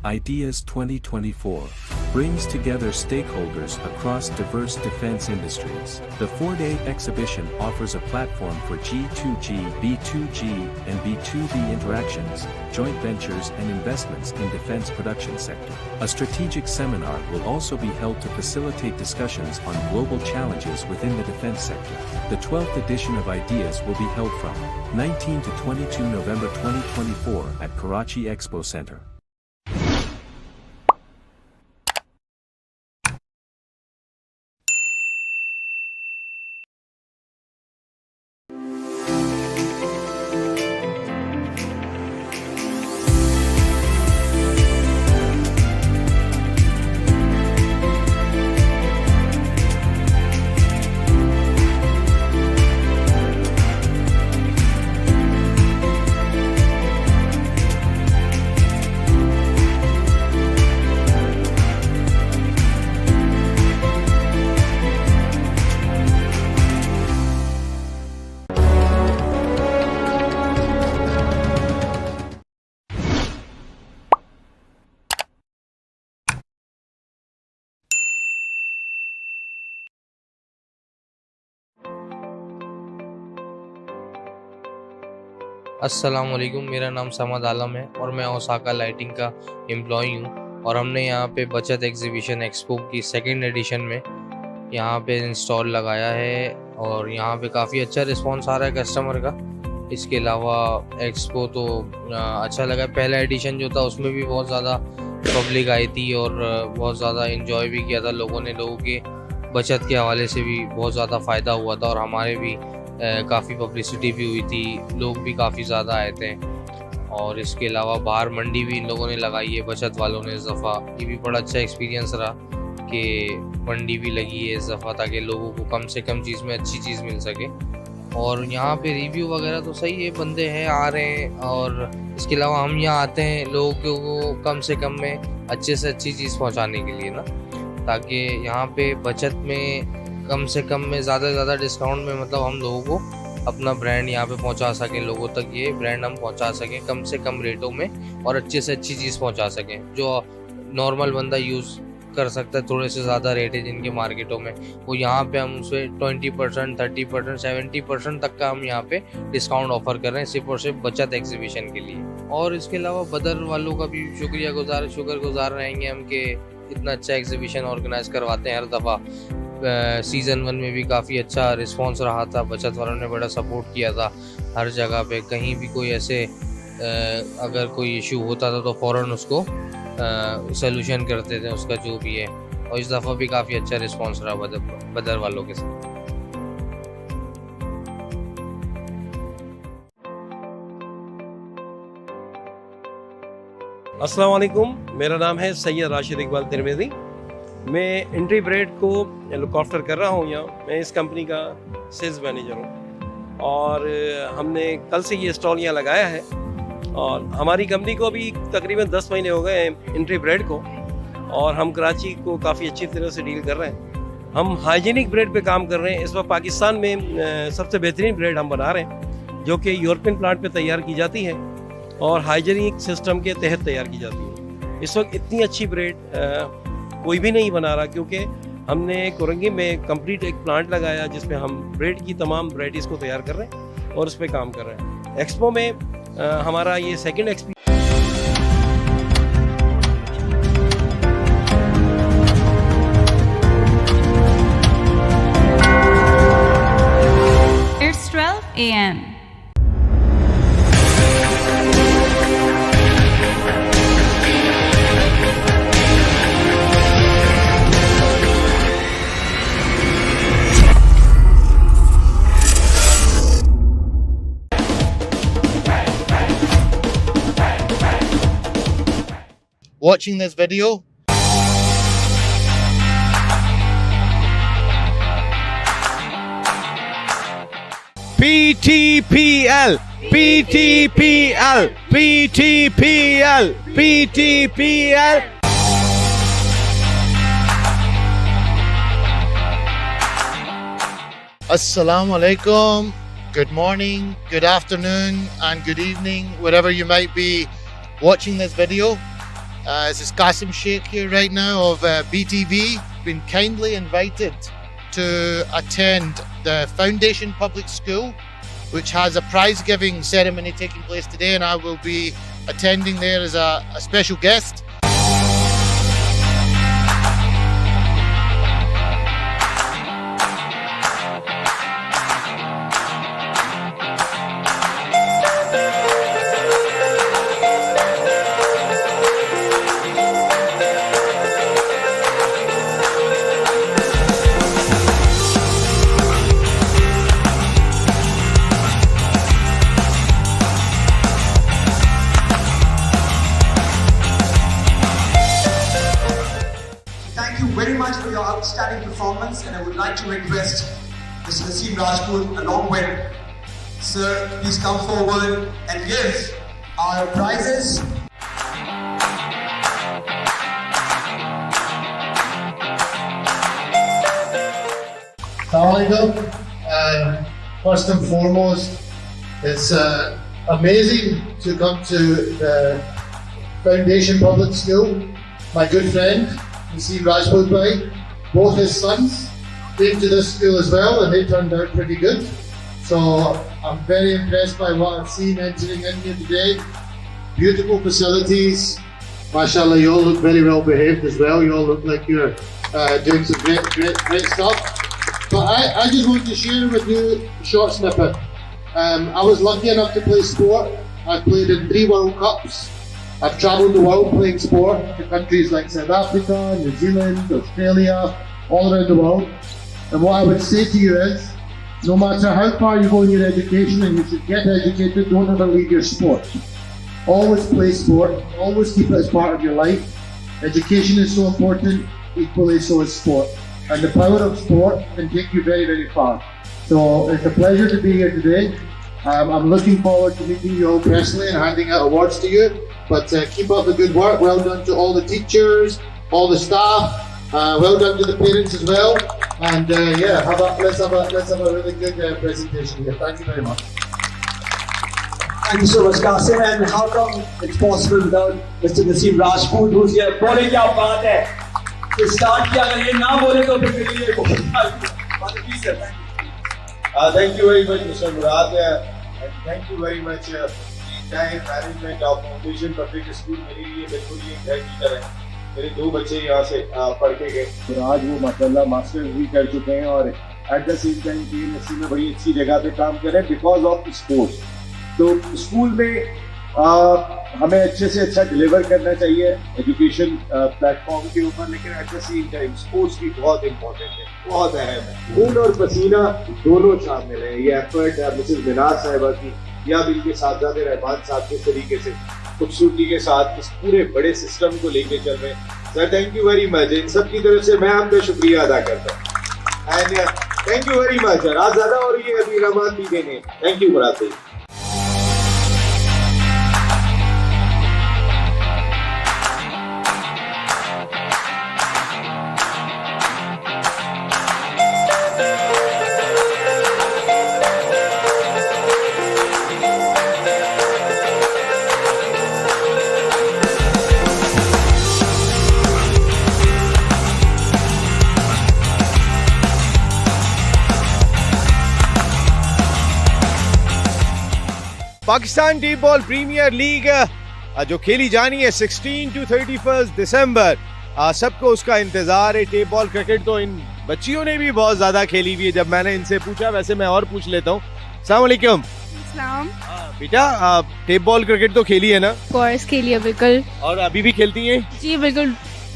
Ideas 2024 brings together stakeholders across diverse defense industries. The 4-day exhibition offers a platform for G2G, B2G, and B2B interactions, joint ventures and investments in defense production sector. A strategic seminar will also be held to facilitate discussions on global challenges within the defense sector. The 12th edition of Ideas will be held from 19 to 22 November 2024 at Karachi Expo Center. अस्सलाम वालेकुम, मेरा नाम समद आलम है और मैं Osaka lighting का employee हूँ और हमने यहाँ पे बचत एग्जीबिशन एक्सपो की 2nd एडिशन में यहाँ पे इंस्टॉल लगाया है और यहाँ पे काफ़ी अच्छा रिस्पांस आ रहा है कस्टमर का। इसके अलावा एक्सपो तो अच्छा लगा। पहला एडिशन जो था उसमें भी बहुत ज़्यादा पब्लिक आई थी और बहुत ज़्यादा इन्जॉय भी किया था लोगों ने। लोगों के बचत के हवाले से भी बहुत ज़्यादा फ़ायदा हुआ था और हमारे भी काफ़ी पब्लिसिटी भी हुई थी, लोग भी काफ़ी ज़्यादा आए थे। और इसके अलावा बाहर मंडी भी इन लोगों ने लगाई है बचत वालों ने इस दफ़ा। ये भी बड़ा अच्छा एक्सपीरियंस रहा कि मंडी भी लगी है इस दफ़ा ताकि लोगों को कम से कम चीज़ में अच्छी चीज़ मिल सके। और यहाँ पे रिव्यू वगैरह तो सही है, बंदे हैं आ रहे हैं। और इसके अलावा हम यहाँ आते हैं लोगों को कम से कम में अच्छे से अच्छी चीज़ पहुँचाने के लिए ना, ताकि यहाँ पे बचत में कम से कम में ज़्यादा से ज़्यादा डिस्काउंट में मतलब हम लोगों को अपना ब्रांड यहाँ पे पहुँचा सकें, लोगों तक ये ब्रांड हम पहुँचा सकें कम से कम रेटों में और अच्छे से अच्छी चीज़ पहुँचा सकें। जो नॉर्मल बंदा यूज़ कर सकता है, थोड़े से ज़्यादा रेट है जिनके मार्केटों में, वो यहाँ पे हम उसे 20%, 30%, 70% तक का हम यहाँ पे डिस्काउंट ऑफर कर रहे हैं सिर्फ और सिर्फ बचत एग्जीबिशन के लिए। और इसके अलावा बदर वालों का भी शुक्रगुजार रहेंगे हम कि इतना अच्छा एग्जीबिशन ऑर्गेनाइज करवाते हैं हर दफ़ा। सीज़न 1 में भी काफ़ी अच्छा रिस्पांस रहा था, बचत वालों ने बड़ा सपोर्ट किया था हर जगह पे। कहीं भी कोई ऐसे अगर कोई इशू होता था तो फ़ौरन उसको सॉल्यूशन करते थे उसका जो भी है। और इस दफ़ा भी काफ़ी अच्छा रिस्पांस रहा बदर वालों के साथ। अस्सलाम वालेकुम, मेरा नाम है सैयद राशिद इकबाल तिरमिज़ी। मैं इंट्री ब्रेड को लुक आफ्टर कर रहा हूँ यहाँ। मैं इस कंपनी का सेल्स मैनेजर हूँ और हमने कल से ये स्टॉल यहाँ लगाया है और हमारी कंपनी को अभी तकरीबन 10 महीने हो गए हैं इंट्री ब्रेड को, और हम कराची को काफ़ी अच्छी तरह से डील कर रहे हैं। हम हाइजीनिक ब्रेड पे काम कर रहे हैं। इस वक्त पाकिस्तान में सबसे बेहतरीन ब्रेड हम बना रहे हैं, जो कि यूरोपियन प्लांट पे तैयार की जाती है और हाइजीनिक सिस्टम के तहत तैयार की जाती है। इस वक्त इतनी अच्छी ब्रेड कोई भी नहीं बना रहा, क्योंकि हमने कोरंगी में कंप्लीट एक प्लांट लगाया जिसमें हम ब्रेड की तमाम वैराइटीज़ को तैयार कर रहे हैं और उस पर काम कर रहे हैं। एक्सपो में हमारा ये second experience. It's 12 a.m. Watching this video, PTPL, PTPL, PTPL, PTPL. Assalamu alaikum, good morning, good afternoon, and good evening, wherever you might be watching this video. This is Qasim Sheikh here right now of BTV. Been kindly invited to attend the Foundation Public School, which has a prize giving ceremony taking place today, and I will be attending there as a special guest. Outstanding performance, and I would like to request Mr. Naseem Rajput along with Sir, please come forward and give our prizes. Assalamualaikum. First and foremost, it's amazing to come to the Foundation Public School. My good friend Naseem Rajput bhai, both his sons came to this school as well, and they turned out pretty good. So I'm very impressed by what I've seen entering in here today. Beautiful facilities. MashaAllah, you all look very well behaved as well. You all look like you're doing some great stuff. But I just want to share with you a short snippet. I was lucky enough to play sport. I've played in 3 World Cups. I've travelled the world playing sport to countries like South Africa, New Zealand, Australia, all around the world. And what I would say to you is, no matter how far you go in your education, and you should get educated, don't ever leave your sport. Always play sport, always keep it as part of your life. Education is so important, equally so is sport. And the power of sport can take you very, very far. So it's a pleasure to be here today. I'm looking forward to meeting you all personally and handing out awards to you. But keep up the good work. Well done to all the teachers, all the staff. Well done to the parents as well. And yeah, let's have a really good presentation here. Thank you very much. Thank you so much, Qasim. And how come it's possible without Mr. Naseem Rajput, who's here? बोले क्या बात है? तो start किया अगर ये ना बोले तो फिर मेरे लिए बहुत please sir, Thank you very much, Mr. Murad, and thank you very much. entire management of Foundation Public School मेरे लिए बिल्कुल ही घर की तरह है। मेरे 2 बच्चे यहाँ से पढ़ के गए और आज वो माशाल्लाह मास्टर्स भी कर चुके हैं और at the same time PNSC में बड़ी अच्छी जगह पे काम कर रहे हैं बिकॉज ऑफ स्पोर्ट्स। तो स्कूल में हमें अच्छे से अच्छा डिलीवर करना चाहिए एजुकेशन प्लेटफॉर्म के ऊपर, लेकिन at the same time sports भी बहुत इंपॉर्टेंट है, बहुत अहम है। खून और पसीना दोनों शामिल है। ये एफर्ट मिसेस मिनाज साहिबा की या भी इनके साथजादे रहमान साहब किस तरीके से खूबसूरती के साथ इस पूरे बड़े सिस्टम को लेके चल रहे हैं। Sir thank you very much. इन सब की तरफ से मैं आपका शुक्रिया अदा करता हूँ and thank you very much. रात ज़्यादा हो रही है, अभी रहमान भी देंगे। थैंक यू मुराद भाई। Pakistan tape ball premiere league जो खेली जानी है 16 to 31 दिसंबर, सबको उसका इंतजार है। टेप बॉल क्रिकेट तो इन बच्चियों ने भी बहुत ज्यादा खेली हुई है। जब मैंने इनसे पूछा, वैसे मैं और पूछ लेता हूँ। अस्सलाम वालेकुम। बेटा, टेप बॉल क्रिकेट तो खेली है ना? कोर्स खेली है बिल्कुल। और अभी भी खेलती हैं? जी बिल्कुल,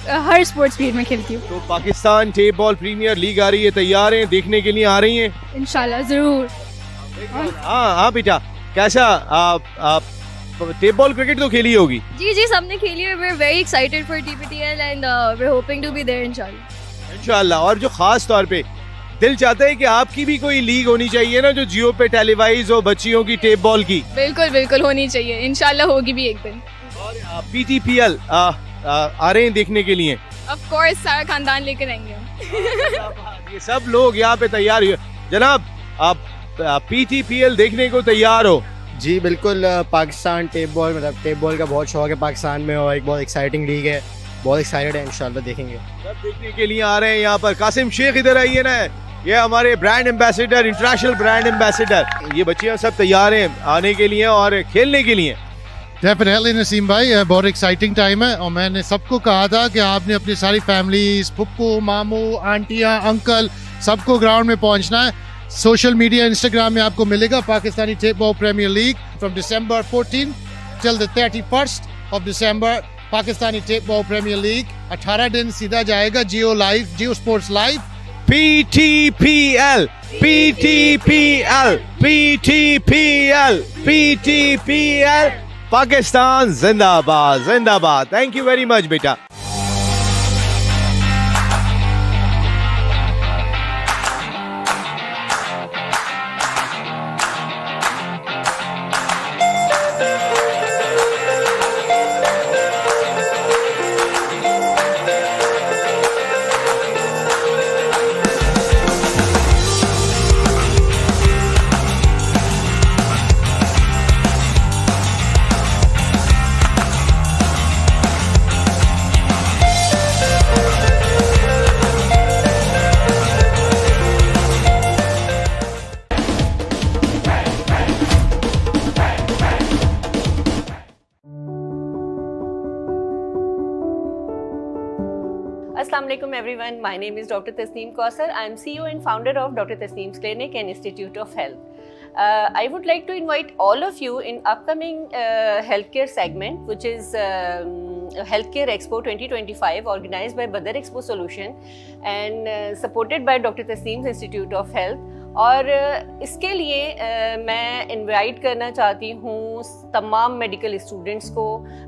हर स्पोर्ट्स फील्ड में खेलती हूँ। तो Pakistan tape ball premiere league आ रही है, तैयार हैं देखने के लिए? आ रही हैं इंशाल्लाह जरूर। हाँ बेटा, कैसा टेप बॉल क्रिकेट तो खेली होगी? जी जी, सबने खेली है। We are very excited for TPTL and we are hoping to be there इंशाल्लाह। और जो खास तौर पे दिल चाहता है कि आपकी भी कोई लीग होनी चाहिए ना, जो जियो पे टेलीवाइज हो, बच्चियों की टेप बॉल की। बिल्कुल बिल्कुल होनी चाहिए, इंशाल्लाह होगी भी एक दिन। और PTPL आ रहे हैं देखने के लिए? ऑफ कोर्स, सारा खानदान लेकर आएंगे हम। ये सब लोग यहाँ पे तैयार हुए। जनाब, आप PTPL देखने को तैयार हो? जी बिल्कुल। पाकिस्तान टेप बॉल, मतलब टेप बॉल का बहुत शौक है पाकिस्तान में, और एक बहुत एक्साइटिंग लीग है। बहुत एक्साइटेड है, इंशाल्लाह देखेंगे। सब देखने के लिए आ रहे हैं यहाँ पर। कासिम शेख इधर आइए ना, ये हमारे brand ambassador, international brand ambassador. ये बच्चियाँ सब तैयार हैं आने के लिए और खेलने के लिए। डेफिनेटली नसीम भाई, बहुत एक्साइटिंग टाइम है। और मैंने सबको कहा था कि आपने अपनी सारी फैमिलीज, पप्पू, मामू, आंटियाँ, अंकल, सबको ग्राउंड में पहुंचना है। सोशल मीडिया, इंस्टाग्राम में आपको मिलेगा Pakistani tape ball premiere league from December 14 till the 31st of December। Pakistani tape ball premiere league 18 दिन सीधा जाएगा Geo live, Geo sports live. PTPL, PTPL, PTPL, PTPL, Pakistan जिंदाबाद, जिंदाबाद। थैंक यू वेरी मच बेटा। Assalamualaikum everyone. My name is Dr. Tasneem Kausar. I am CEO and founder of Dr. Tasneem's Clinic and Institute of Health. I would like to invite all of you in upcoming healthcare segment, which is Healthcare Expo 2025, organized by Badar Expo Solution and supported by Dr. Tasneem's Institute of Health. और इसके लिए मैं invite करना चाहती हूँ तमाम medical students को,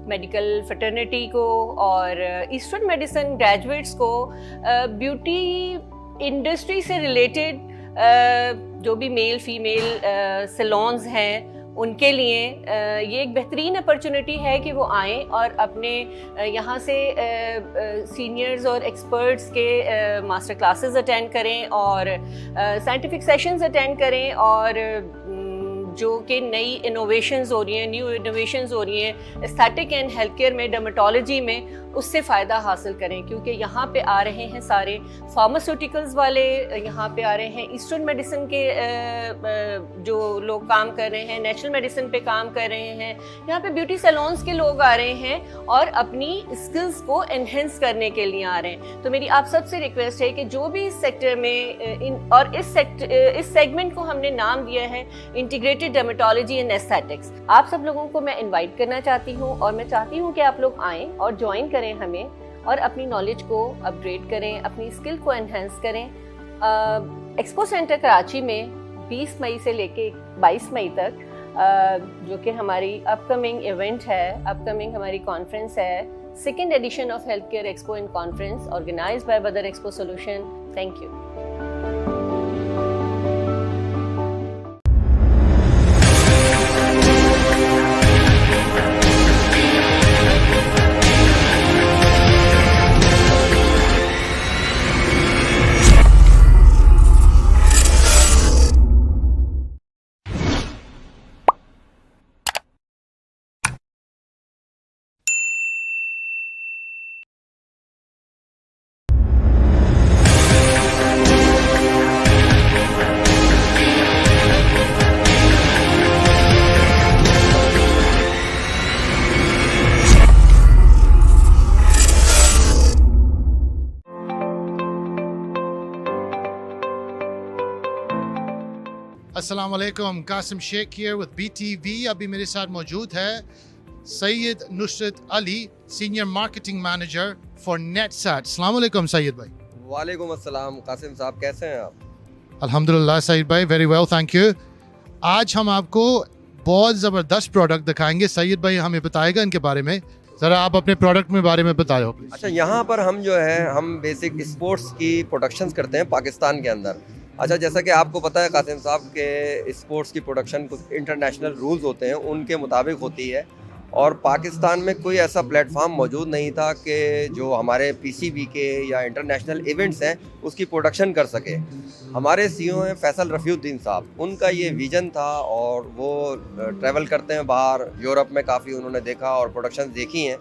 medical fraternity को और ईस्टर्न मेडिसिन ग्रेजुएट्स को, ब्यूटी इंडस्ट्री से रिलेटेड जो भी मेल फीमेल सैलून्स हैं उनके लिए ये एक बेहतरीन अपॉर्चुनिटी है कि वो आएँ और अपने यहाँ से सीनियर्स और एक्सपर्ट्स के मास्टर क्लासेस अटेंड करें और साइंटिफिक सेशंस अटेंड करें और जो कि नई इनोवेशंस हो रही हैं, न्यू इनोवेशंस हो रही हैं एस्थेटिक एंड हेल्थ केयर में, डर्मेटोलॉजी में, उससे फ़ायदा हासिल करें। क्योंकि यहाँ पे आ रहे हैं सारे फार्मास्यूटिकल्स वाले, यहाँ पे आ रहे हैं ईस्टर्न मेडिसिन के जो लोग काम कर रहे हैं, नेचुरल मेडिसिन पे काम कर रहे हैं, यहाँ पे ब्यूटी सैलून्स के लोग आ रहे हैं और अपनी स्किल्स को एनहेंस करने के लिए आ रहे हैं। तो मेरी आप सबसे रिक्वेस्ट है कि जो भी इस सेक्टर में इस सेगमेंट को हमने नाम दिया है इंटीग्रेटेड डर्मेटोलॉजी एंड एस्थेटिक्स, आप सब लोगों को मैं इन्वाइट करना चाहती हूँ और मैं चाहती हूँ कि आप लोग आएँ और ज्वाइन करें हमें और अपनी नॉलेज को अपग्रेड करें, अपनी स्किल को एनहेंस करें। एक्सपो सेंटर कराची में 20 मई से लेके 22 मई तक जो कि हमारी अपकमिंग इवेंट है, अपकमिंग हमारी कॉन्फ्रेंस है, 2nd edition of health care expo and conference organised by Badar expo solution. Thank you. अस्सलाम वालेकुम, Qasim Sheikh here with BTV। अभी मेरे साथ मौजूद है Syed Nusrat Ali, senior marketing manager for Netsat. अस्सलाम वालेकुम सैयद भाई। वालेकुम अस्सलाम कासिम साहब, कैसे हैं आप? अल्हम्दुलिल्लाह सैयद भाई, वेरी वेल थैंक यू। आज हम आपको बहुत ज़बरदस्त प्रोडक्ट दिखाएंगे। सैयद भाई हमें बताएगा इनके बारे में, ज़रा आप अपने प्रोडक्ट में बारे में बताओ प्लीज। अच्छा, यहाँ पर हम जो है हम बेसिक स्पोर्ट्स की प्रोडक्शंस करते हैं पाकिस्तान के अंदर। अच्छा, जैसा कि आपको पता है कासिम साहब के स्पोर्ट्स की प्रोडक्शन कुछ इंटरनेशनल रूल्स होते हैं, उनके मुताबिक होती है। और पाकिस्तान में कोई ऐसा प्लेटफॉर्म मौजूद नहीं था कि जो हमारे पीसीबी के या इंटरनेशनल इवेंट्स हैं उसकी प्रोडक्शन कर सके। हमारे सीईओ हैं फैसल रफ़ीउद्दीन साहब, उनका ये विज़न था और वो ट्रैवल करते हैं बाहर, यूरोप में काफ़ी उन्होंने देखा और प्रोडक्शन देखी हैं,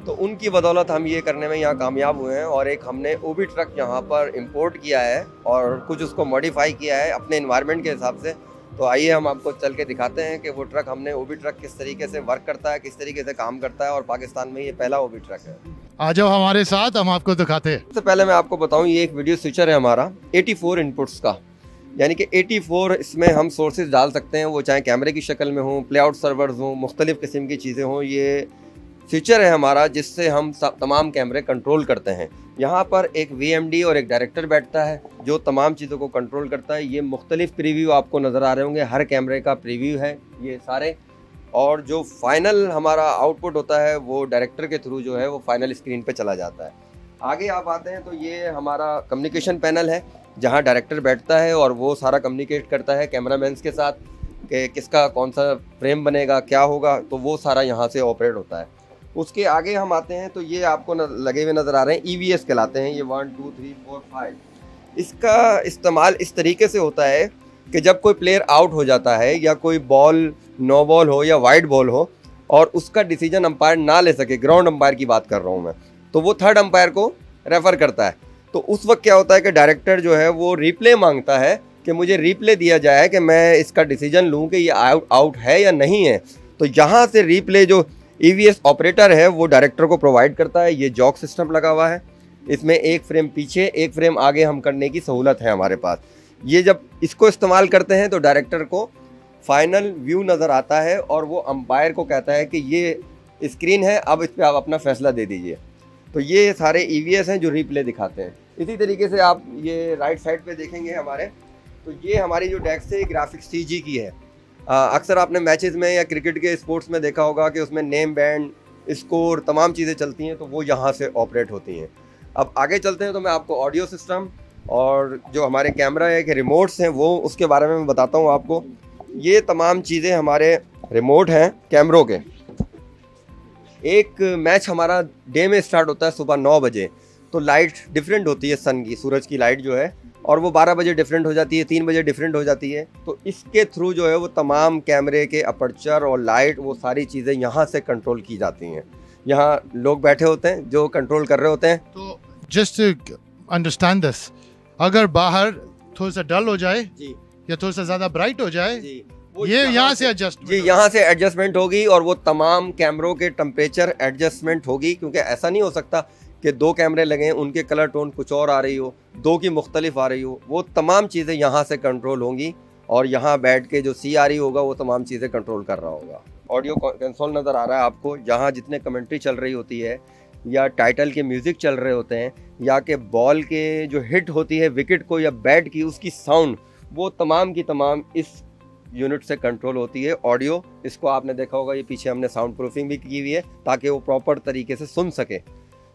तो उनकी बदौलत हम ये करने में यहाँ कामयाब हुए हैं। और एक हमने ओबी ट्रक यहाँ पर इंपोर्ट किया है और कुछ उसको मॉडिफाई किया है अपने एनवायरनमेंट के हिसाब से। तो आइए हम आपको चल के दिखाते हैं कि वो ट्रक हमने ओबी ट्रक किस तरीके से वर्क करता है, किस तरीके से काम करता है, और पाकिस्तान में ये पहला ओबी ट्रक है। आ जाओ हमारे साथ, हम आपको दिखाते हैं। सबसे पहले मैं आपको बताऊं, ये एक वीडियो स्विचर है हमारा 84 इनपुट्स का, यानी कि 84 इसमें हम सोर्सेज डाल सकते हैं, वो चाहे कैमरे की शक्ल में हों, प्लेआउट सर्वर्स हों, मुख्तलिफ़ किस्म की चीज़ें हों। ये फीचर है हमारा जिससे हम तमाम कैमरे कंट्रोल करते हैं। यहाँ पर एक VMD और एक डायरेक्टर बैठता है जो तमाम चीज़ों को कंट्रोल करता है। ये मुख्तलिफ प्रीव्यू आपको नज़र आ रहे होंगे, हर कैमरे का प्रीव्यू है ये सारे। और जो फाइनल हमारा आउटपुट होता है वो डायरेक्टर के थ्रू जो है वो फाइनल स्क्रीन पे चला जाता है। आगे आप आते हैं तो ये हमारा कम्युनिकेशन पैनल है जहाँ डायरेक्टर बैठता है और वो सारा कम्युनिकेट करता है कैमरामैन्स के साथ कि किसका कौन सा फ्रेम बनेगा, क्या होगा, तो वो सारा यहाँ से ऑपरेट होता है। उसके आगे हम आते हैं तो ये आपको लगे हुए नज़र आ रहे हैं, EVS कहलाते हैं ये 1 2 3 4 5। इसका इस्तेमाल इस तरीके से होता है कि जब कोई प्लेयर आउट हो जाता है या कोई बॉल नो बॉल हो या वाइड बॉल हो और उसका डिसीजन अंपायर ना ले सके, ग्राउंड अंपायर की बात कर रहा हूँ मैं, तो वो थर्ड अंपायर को रेफ़र करता है। तो उस वक्त क्या होता है कि डायरेक्टर जो है वो रिप्ले मांगता है कि मुझे रिप्ले दिया जाए कि मैं इसका डिसीजन लूँ कि ये आउट है या नहीं है। तो यहाँ से रिप्ले जो EVS ऑपरेटर है वो डायरेक्टर को प्रोवाइड करता है। ये जॉक सिस्टम लगा हुआ है, इसमें एक फ्रेम पीछे एक फ्रेम आगे हम करने की सहूलत है हमारे पास। ये जब इसको इस्तेमाल करते हैं तो डायरेक्टर को फाइनल व्यू नज़र आता है और वो अंपायर को कहता है कि ये स्क्रीन है, अब इस पर आप अपना फैसला दे दीजिए। तो ये सारे EVS हैं जो रिप्ले दिखाते हैं। इसी तरीके से आप ये राइट साइड पे देखेंगे हमारे, तो ये हमारी जो डेस्क है ग्राफिक्स CG की है। अक्सर आपने मैचेस में या क्रिकेट के स्पोर्ट्स में देखा होगा कि उसमें नेम बैंड, स्कोर, तमाम चीज़ें चलती हैं, तो वो यहाँ से ऑपरेट होती हैं। अब आगे चलते हैं तो मैं आपको ऑडियो सिस्टम और जो हमारे कैमरा है के रिमोट्स हैं वो उसके बारे में मैं बताता हूँ आपको। ये तमाम चीज़ें हमारे रिमोट हैं कैमरों के। एक मैच हमारा डे में स्टार्ट होता है सुबह 9 बजे, तो लाइट डिफरेंट होती है सन की, सूरज की लाइट जो है, और वो 12 बजे डिफरेंट हो जाती है, 3 बजे डिफरेंट हो जाती है। तो इसके थ्रू जो है वो तमाम कैमरे के अपर्चर और लाइट, वो सारी चीज़ें यहाँ से कंट्रोल की जाती हैं। यहाँ लोग बैठे होते हैं जो कंट्रोल कर रहे होते हैं। तो जस्ट अंडरस्टैंड दिस, अगर बाहर थोड़ा सा डल हो जाए जी या थोड़ा सा ज़्यादा ब्राइट हो जाए जी, ये यहाँ से एडजस्ट जी यहाँ से एडजस्टमेंट होगी और वो तमाम कैमरों के टेम्परेचर एडजस्टमेंट होगी, क्योंकि ऐसा नहीं हो सकता कि 2 कैमरे लगे हैं उनके कलर टोन कुछ और आ रही हो, 2 की मुख्तलिफ आ रही हो। वो तमाम चीज़ें यहाँ से कंट्रोल होंगी और यहाँ बैठ के जो CRE होगा वो तमाम चीज़ें कंट्रोल कर रहा होगा। ऑडियो कंसोल नज़र आ रहा है आपको, जहाँ जितने कमेंट्री चल रही होती है या टाइटल के म्यूज़िक चल रहे होते हैं या कि बॉल के जो हिट होती है विकेट को या बैट की उसकी साउंड, वो तमाम की तमाम इस यूनिट से कंट्रोल होती है। ऑडियो, इसको आपने देखा होगा, ये पीछे हमने साउंड प्रूफिंग भी की हुई है ताकि वो प्रॉपर तरीके से सुन सके।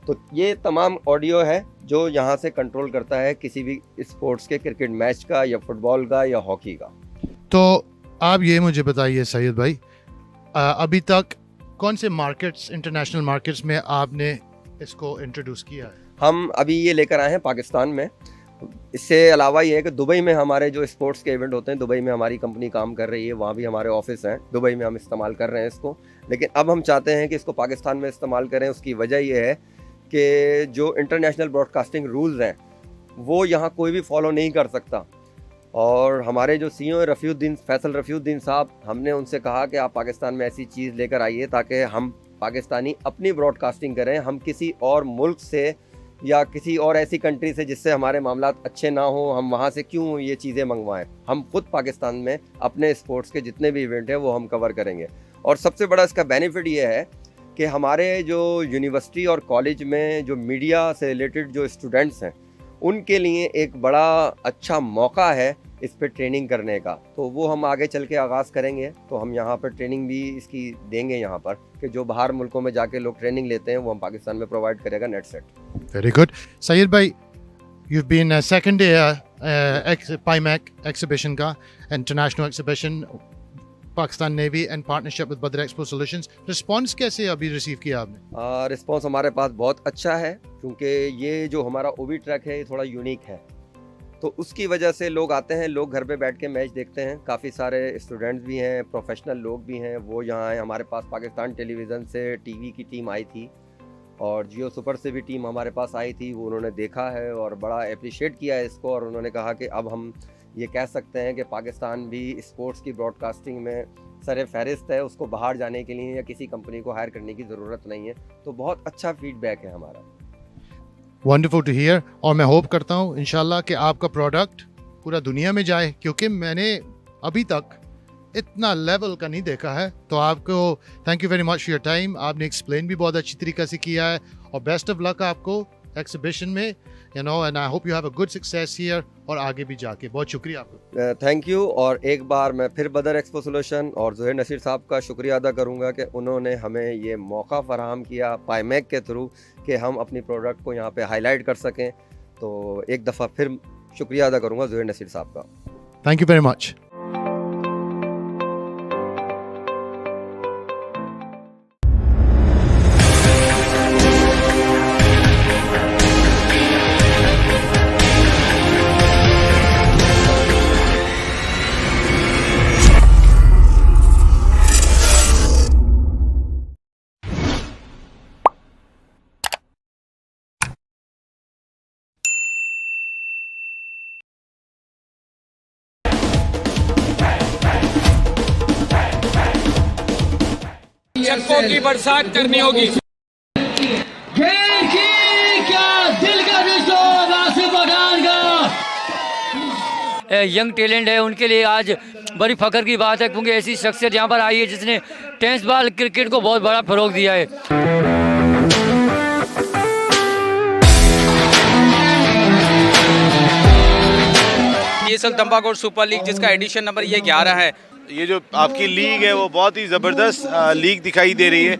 तो ये तमाम ऑडियो है जो यहाँ से कंट्रोल करता है किसी भी स्पोर्ट्स के, क्रिकेट मैच का या फुटबॉल का या हॉकी का। तो आप ये मुझे बताइए सैयद भाई, अभी तक कौन से मार्केट्स, इंटरनेशनल मार्केट्स में आपने इसको इंट्रोड्यूस किया है? हम अभी ये लेकर आए हैं पाकिस्तान में। इससे अलावा ये है कि दुबई में हमारे जो स्पोर्ट्स के इवेंट होते हैं, दुबई में हमारी कंपनी काम कर रही है, वहाँ भी हमारे ऑफिस हैं, दुबई में हम इस्तेमाल कर रहे हैं इसको। लेकिन अब हम चाहते हैं कि इसको पाकिस्तान में इस्तेमाल करें। उसकी वजह ये है कि जो इंटरनेशनल ब्रॉडकास्टिंग रूल्स हैं वो यहाँ कोई भी फॉलो नहीं कर सकता। और हमारे जो CEO फैसल रफ़ीउद्दीन साहब, हमने उनसे कहा कि आप पाकिस्तान में ऐसी चीज़ लेकर आइए ताकि हम पाकिस्तानी अपनी ब्रॉडकास्टिंग करें, हम किसी और मुल्क से या किसी और ऐसी कंट्री से जिससे हमारे मामलात अच्छे ना हो, हम वहाँ से क्यों ये चीज़ें मंगवाएं। हम खुद पाकिस्तान में अपने स्पोर्ट्स के जितने भी इवेंट हैं वो हम कवर करेंगे। और सबसे बड़ा इसका बेनिफिट ये है कि हमारे जो यूनिवर्सिटी और कॉलेज में जो मीडिया से रिलेटेड जो स्टूडेंट्स हैं उनके लिए एक बड़ा अच्छा मौका है इस पे ट्रेनिंग करने का। तो वो हम आगे चल के आगाज़ करेंगे, तो हम यहाँ पर ट्रेनिंग भी इसकी देंगे यहाँ पर, कि जो बाहर मुल्कों में जाके लोग ट्रेनिंग लेते हैं वो हम पाकिस्तान में प्रोवाइड करेगा net set. Very good. Syed भाई, you've been second day PIMAC exhibition का international exhibition Pakistan navy and partnership with बदर एक्सपो सॉल्यूशंस। रिस्पांस कैसे अभी रिसीव किया आपने? रिस्पांस हमारे पास बहुत अच्छा है, क्योंकि ये जो हमारा ओबी ट्रैक है ये थोड़ा यूनिक है, तो उसकी वजह से लोग आते हैं, लोग घर पे बैठ के मैच देखते हैं। काफ़ी सारे स्टूडेंट्स भी हैं, प्रोफेशनल लोग भी हैं, वो यहाँ आए। हमारे पास पाकिस्तान टेलीविज़न से टीवी की टीम आई थी और जियो सुपर से भी टीम हमारे पास आई थी। वो उन्होंने देखा है और बड़ा अप्रिशिएट किया है इसको, और उन्होंने कहा कि अब हम ये कह सकते हैं कि पाकिस्तान भी स्पोर्ट्स की ब्रॉडकास्टिंग में सर फहरिस्त है, उसको बाहर जाने के लिए या किसी कंपनी को हायर करने की ज़रूरत नहीं है। तो बहुत अच्छा फीडबैक है हमारा। Wonderful to hear. और मैं होप करता हूँ इंशाल्लाह कि आपका प्रोडक्ट पूरा दुनिया में जाए, क्योंकि मैंने अभी तक इतना लेवल का नहीं देखा है। तो आपको thank you very much for your time. आपने एक्सप्लेन भी बहुत अच्छी तरीके से किया है, और बेस्ट ऑफ लक आपको एक्सिबिशन में, you know, and I hope you have a good success here और आगे भी जाके। बहुत शुक्रिया आपको। Thank you. और एक बार मैं फिर बदर एक्सपो सॉल्यूशन और ज़ुहैर नसीर साहब का शुक्रिया अदा करूंगा कि उन्होंने हमें ये मौका फराहम किया पाईमैक के थ्रू कि हम अपनी प्रोडक्ट को यहाँ पे हाईलाइट कर सकें। तो एक दफ़ा फिर शुक्रिया अदा करूंगा ज़ुहैर नसीर साहब का। Thank you very much. चक्कों की बरसात करनी होगी। खेल की क्या दिल का रिश्ता नासिर पठान का यंग टैलेंट है, उनके लिए आज बड़ी फख्र की बात है, क्योंकि ऐसी शख्सियत यहाँ पर आई है जिसने टेनिस बॉल क्रिकेट को बहुत बड़ा फ़रोग दिया है। ये तंबाकू सुपर लीग जिसका एडिशन नंबर ये 11 है। ये जो आपकी लीग है वो बहुत ही ज़बरदस्त लीग दिखाई दे रही है।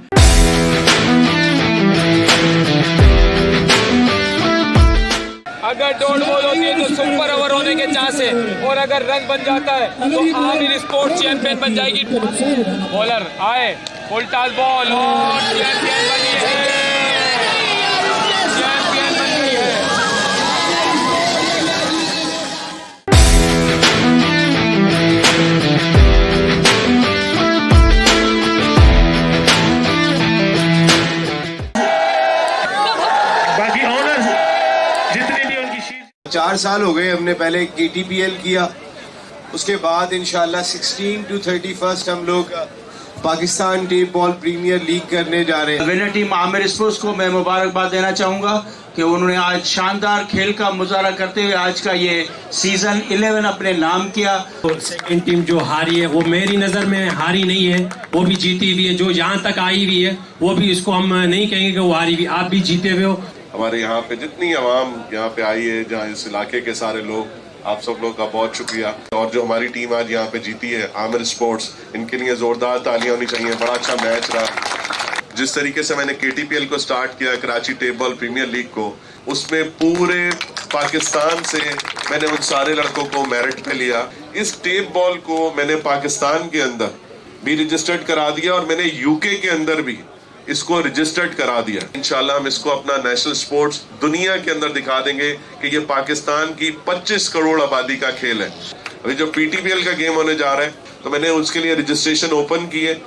अगर डॉट बॉल होती है तो सुपर ओवर होने के चांस है, और अगर रन बन जाता है तो आमिर स्पोर्ट्स चैंपियन बन जाएगी। बॉलर आए, फुल टॉस बॉल और चैंपियन बनी है, चैंपियन बन गई है। बाकी ऑनर्स जितने भी उनकी 4 साल हो गए। हमने पहले KTPL किया, उसके बाद इंशाल्लाह 16 to 31 हम लोग Pakistan tape ball premiere league करने जा रहे हैं। विनर टीम आमिर स्पोर्ट्स को मैं मुबारकबाद देना चाहूँगा कि उन्होंने आज शानदार खेल का मुजाहरा करते हुए आज का ये सीजन 11 अपने नाम किया। सेकंड टीम जो हारी है वो मेरी नज़र में हारी नहीं है, वो भी जीती हुई है। जो यहाँ तक आई हुई है वो भी, इसको हम नहीं कहेंगे कि वो हारी हुई, आप भी जीते हुए हो। हमारे यहाँ पे जितनी आवाम यहाँ पे आई है, जहाँ इस इलाके के सारे लोग, आप सब लोग का बहुत शुक्रिया। और जो हमारी टीम आज यहाँ पे जीती है आमिर स्पोर्ट्स, इनके लिए जोरदार तालियां होनी चाहिए। बड़ा अच्छा मैच रहा। जिस तरीके से मैंने KTPL को स्टार्ट किया, Karachi tape ball premiere league को, उसमें पूरे पाकिस्तान से मैंने उन सारे लड़कों को मेरिट पे लिया। इस टेप बॉल को मैंने पाकिस्तान के अंदर भी रजिस्टर्ड करा दिया और मैंने UK के अंदर भी इसको रजिस्टर्ड करा दिया। इंशाल्लाह हम इसको अपना नेशनल स्पोर्ट्स दुनिया के अंदर दिखा देंगे कि ये पाकिस्तान की 25 करोड़ आबादी का खेल है। अभी जो PTPL का गेम होने जा रहा है, तो मैंने उसके लिए रजिस्ट्रेशन ओपन की है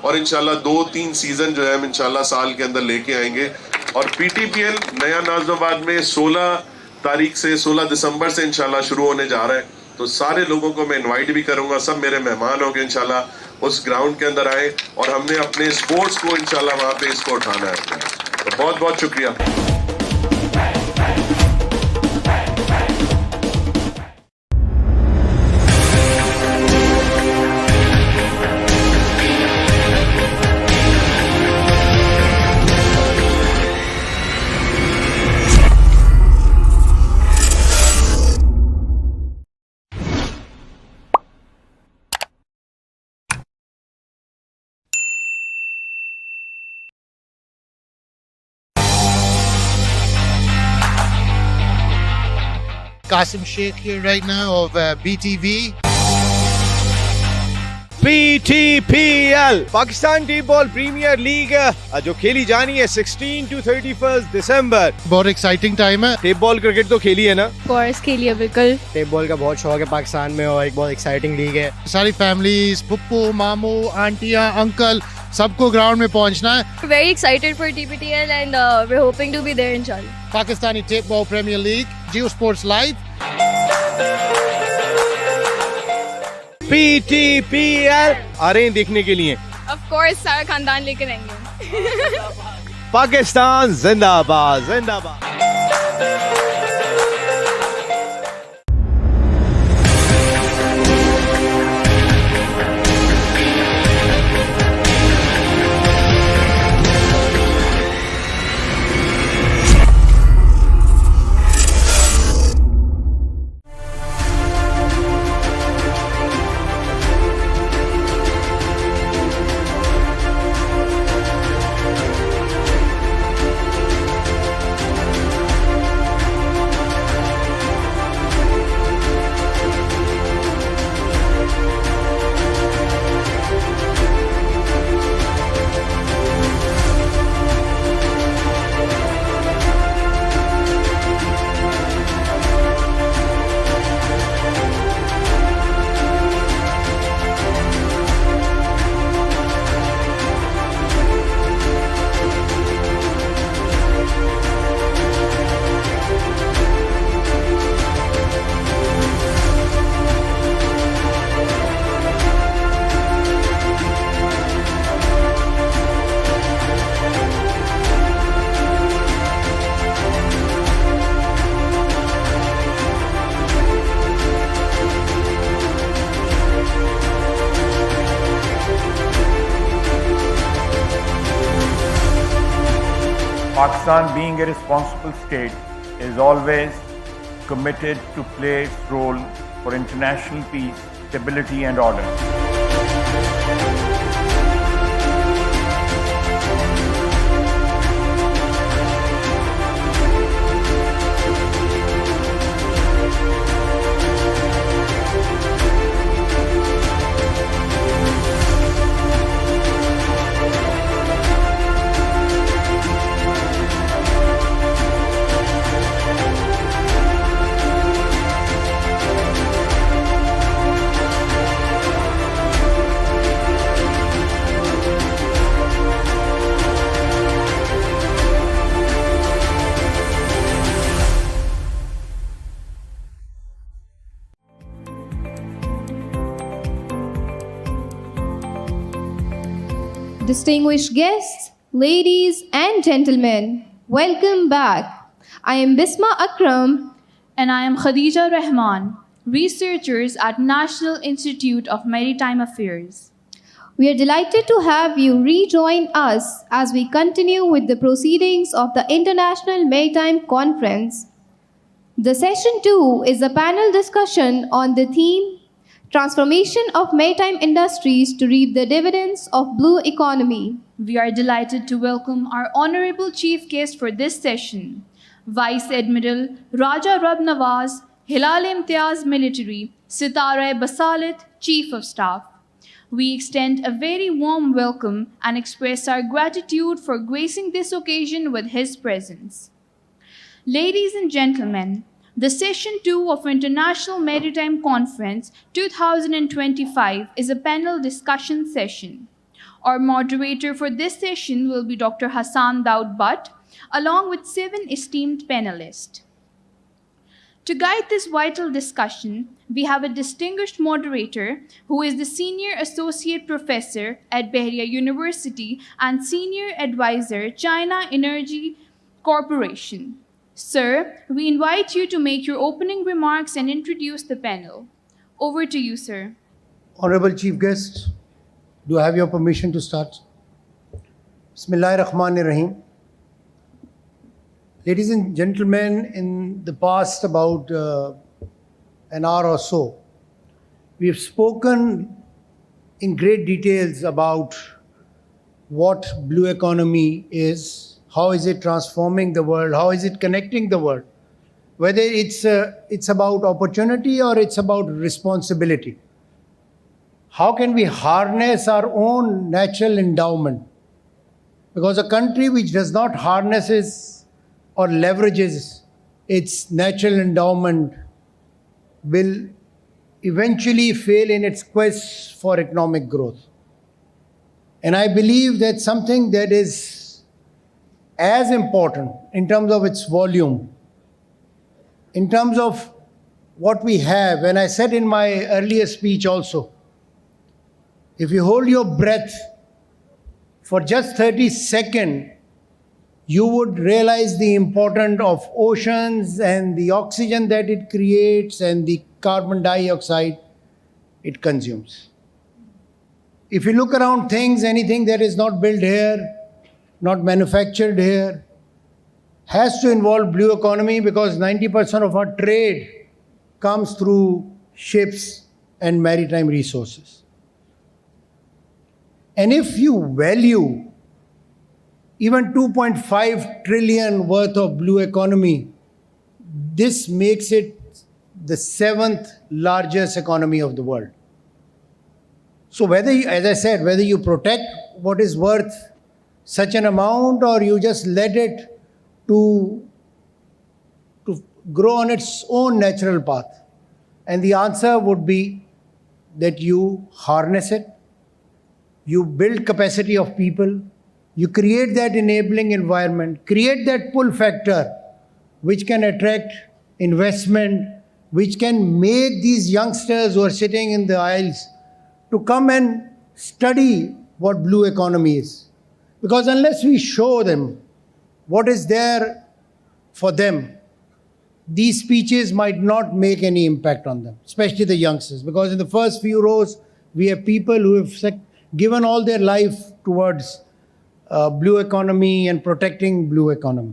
और इंशाल्लाह 2-3 सीजन जो है हम इंशाल्लाह साल के अंदर लेके आएंगे। और PTPL नया नाज़िमाबाद में 16 तारीख से 16 दिसंबर से इंशाल्लाह शुरू होने जा रहा है। तो सारे लोगों को मैं इनवाइट भी करूंगा, सब मेरे मेहमान होंगे इंशाल्लाह। उस ग्राउंड के अंदर आए और हमने अपने स्पोर्ट्स को इंशाल्लाह वहाँ पे इसको उठाना है। तो बहुत बहुत शुक्रिया। Qasim Sheikh here right now of BTV. PTPL Pakistan T ball premiere league जो खेली जानी है 16 to 31 दिसंबर। बहुत एक्साइटिंग टाइम है। टेप बॉल क्रिकेट तो खेली है ना? कोर्स खेली है बिल्कुल। टेप बॉल का बहुत शौक है पाकिस्तान में और एक बहुत एक्साइटिंग लीग है। सारी फैमिलीज, पप्पू, मामू, आंटियां, अंकल सबको ग्राउंड में पहुंचना है। Very excited for TPTL and we're hoping to be there inshallah. Pakistani tape ball premiere league, Geo sports live. PTPL आ रहे हैं देखने के लिए। Of course सारा खानदान लेकर आएंगे। पाकिस्तान जिंदाबाद जिंदाबाद। Pakistan, being a responsible state, is always committed to play its role for international peace, stability and order. Distinguished guests, ladies and gentlemen, welcome back. I am Bisma Akram and I am Khadija Rahman, researchers at National Institute of Maritime Affairs. We are delighted to have you rejoin us as we continue with the proceedings of the International Maritime Conference. The session 2 is a panel discussion on the theme Transformation of Maritime Industries to Reap the Dividends of Blue Economy. We are delighted to welcome our honorable chief guest for this session, Vice Admiral Raja Rab Nawaz, Hilal Imtiaz Military, Sitara Basalit, Chief of Staff. We extend a very warm welcome and express our gratitude for gracing this occasion with his presence. Ladies and gentlemen, the Session 2 of International Maritime Conference 2025 is a panel discussion session. Our moderator for this session will be Dr. Hassan Daud Butt, along with 7 esteemed panelists. To guide this vital discussion, we have a distinguished moderator who is the Senior Associate Professor at Bahria University and Senior Advisor, China Energy Corporation. Sir, we invite you to make your opening remarks and introduce the panel. Over to you, sir. Honorable Chief Guest, do I have your permission to start? Bismillahirrahmanirrahim. Ladies and gentlemen, in the past about an hour or so, we have spoken in great details about what blue economy is, how is it transforming the world, how is it connecting the world, whether it's about opportunity or it's about responsibility. How can we harness our own natural endowment? Because a country which does not harnesses or leverages its natural endowment will eventually fail in its quest for economic growth. And I believe that something that is as important in terms of its volume, in terms of what we have, and I said in my earlier speech also, if you hold your breath for just 30 seconds, you would realize the importance of oceans and the oxygen that it creates and the carbon dioxide it consumes. If you look around things, anything that is not built here, not manufactured here, has to involve blue economy because 90% of our trade comes through ships and maritime resources. And if you value even 2.5 trillion worth of blue economy, this makes it the 7th largest economy of the world. So whether, as I said, whether you protect what is worth such an amount or you just let it to grow on its own natural path. And the answer would be that you harness it, you build capacity of people, you create that enabling environment, create that pull factor which can attract investment, which can make these youngsters who are sitting in the aisles to come and study what blue economy is. Because unless we show them what is there for them, these speeches might not make any impact on them, especially the youngsters. Because in the first few rows, we have people who have given all their life towards blue economy and protecting blue economy.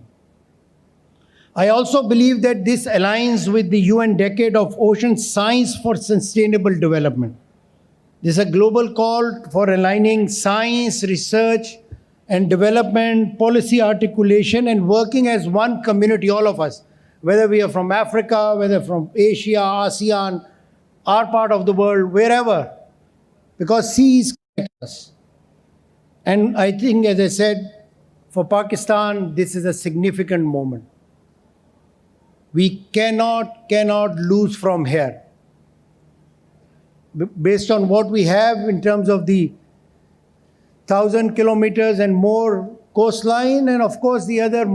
I also believe that this aligns with the UN Decade of Ocean Science for Sustainable Development. This is a global call for aligning science, research, and development, policy articulation, and working as one community, all of us, whether we are from Africa, whether from Asia, ASEAN, our part of the world, wherever, because seas connect us. And I think, as I said, for Pakistan, this is a significant moment. We cannot lose from here. Based on what we have in terms of the 1,000 kilometers and more coastline, and of course the other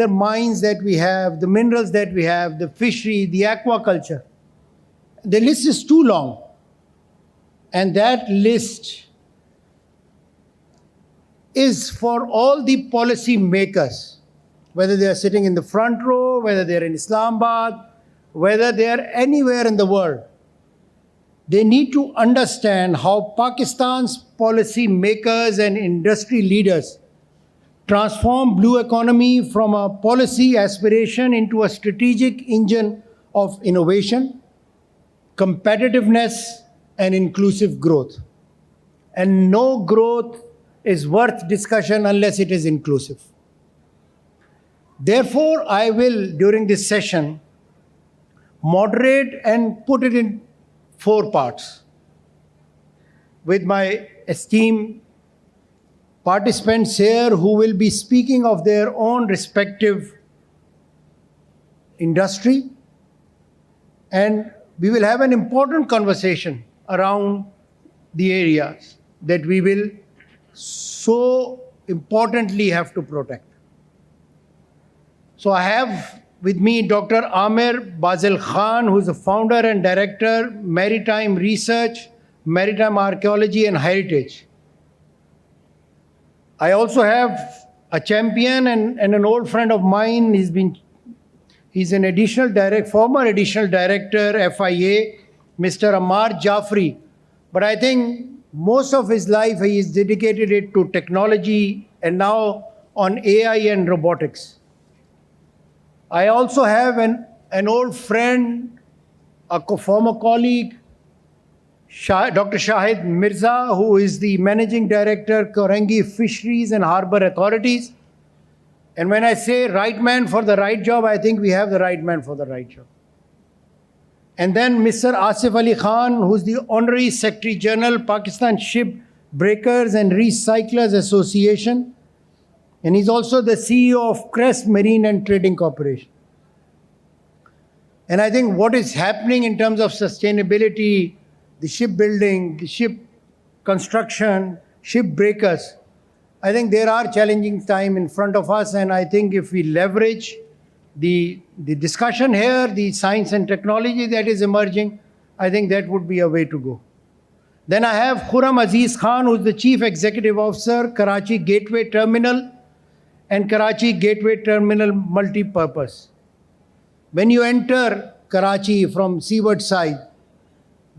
mines that we have, the minerals that we have, the fishery, the aquaculture. The list is too long. And that list is for all the policy makers, whether they are sitting in the front row, whether they are in Islamabad, whether they are anywhere in the world. They need to understand how Pakistan's policy makers and industry leaders transform blue economy from a policy aspiration into a strategic engine of innovation, competitiveness, and inclusive growth. And no growth is worth discussion unless it is inclusive. Therefore, I will, during this session, moderate and put it in 4 parts with my esteemed participants here who will be speaking of their own respective industry, and we will have an important conversation around the areas that we will so importantly have to protect. So I have with me Dr. Amir Bazil Khan, who is the founder and director, Maritime Research, Maritime Archaeology and Heritage. I also have a champion and an old friend of mine. He's been He's an former additional director, FIA, Mr. Ammar Jafri. But I think most of his life he is dedicated it to technology and now on AI and robotics. I also have an old friend, a former colleague, Dr. Shahid Mirza, who is the Managing Director, Korangi Fisheries and Harbour Authorities. And when I say right man for the right job, I think we have the right man for the right job. And then Mr. Asif Ali Khan, who's the Honorary Secretary General, Pakistan Ship Breakers and Recyclers Association. And he's also the CEO of Crest Marine and Trading Corporation. And I think what is happening in terms of sustainability, the shipbuilding, the ship construction, ship breakers, I think there are challenging times in front of us. And I think if we leverage the discussion here, the science and technology that is emerging, I think that would be a way to go. Then I have Khurram Aziz Khan, who's the Chief Executive Officer, Karachi Gateway Terminal and Karachi Gateway Terminal Multi-Purpose. When you enter Karachi from seaward side,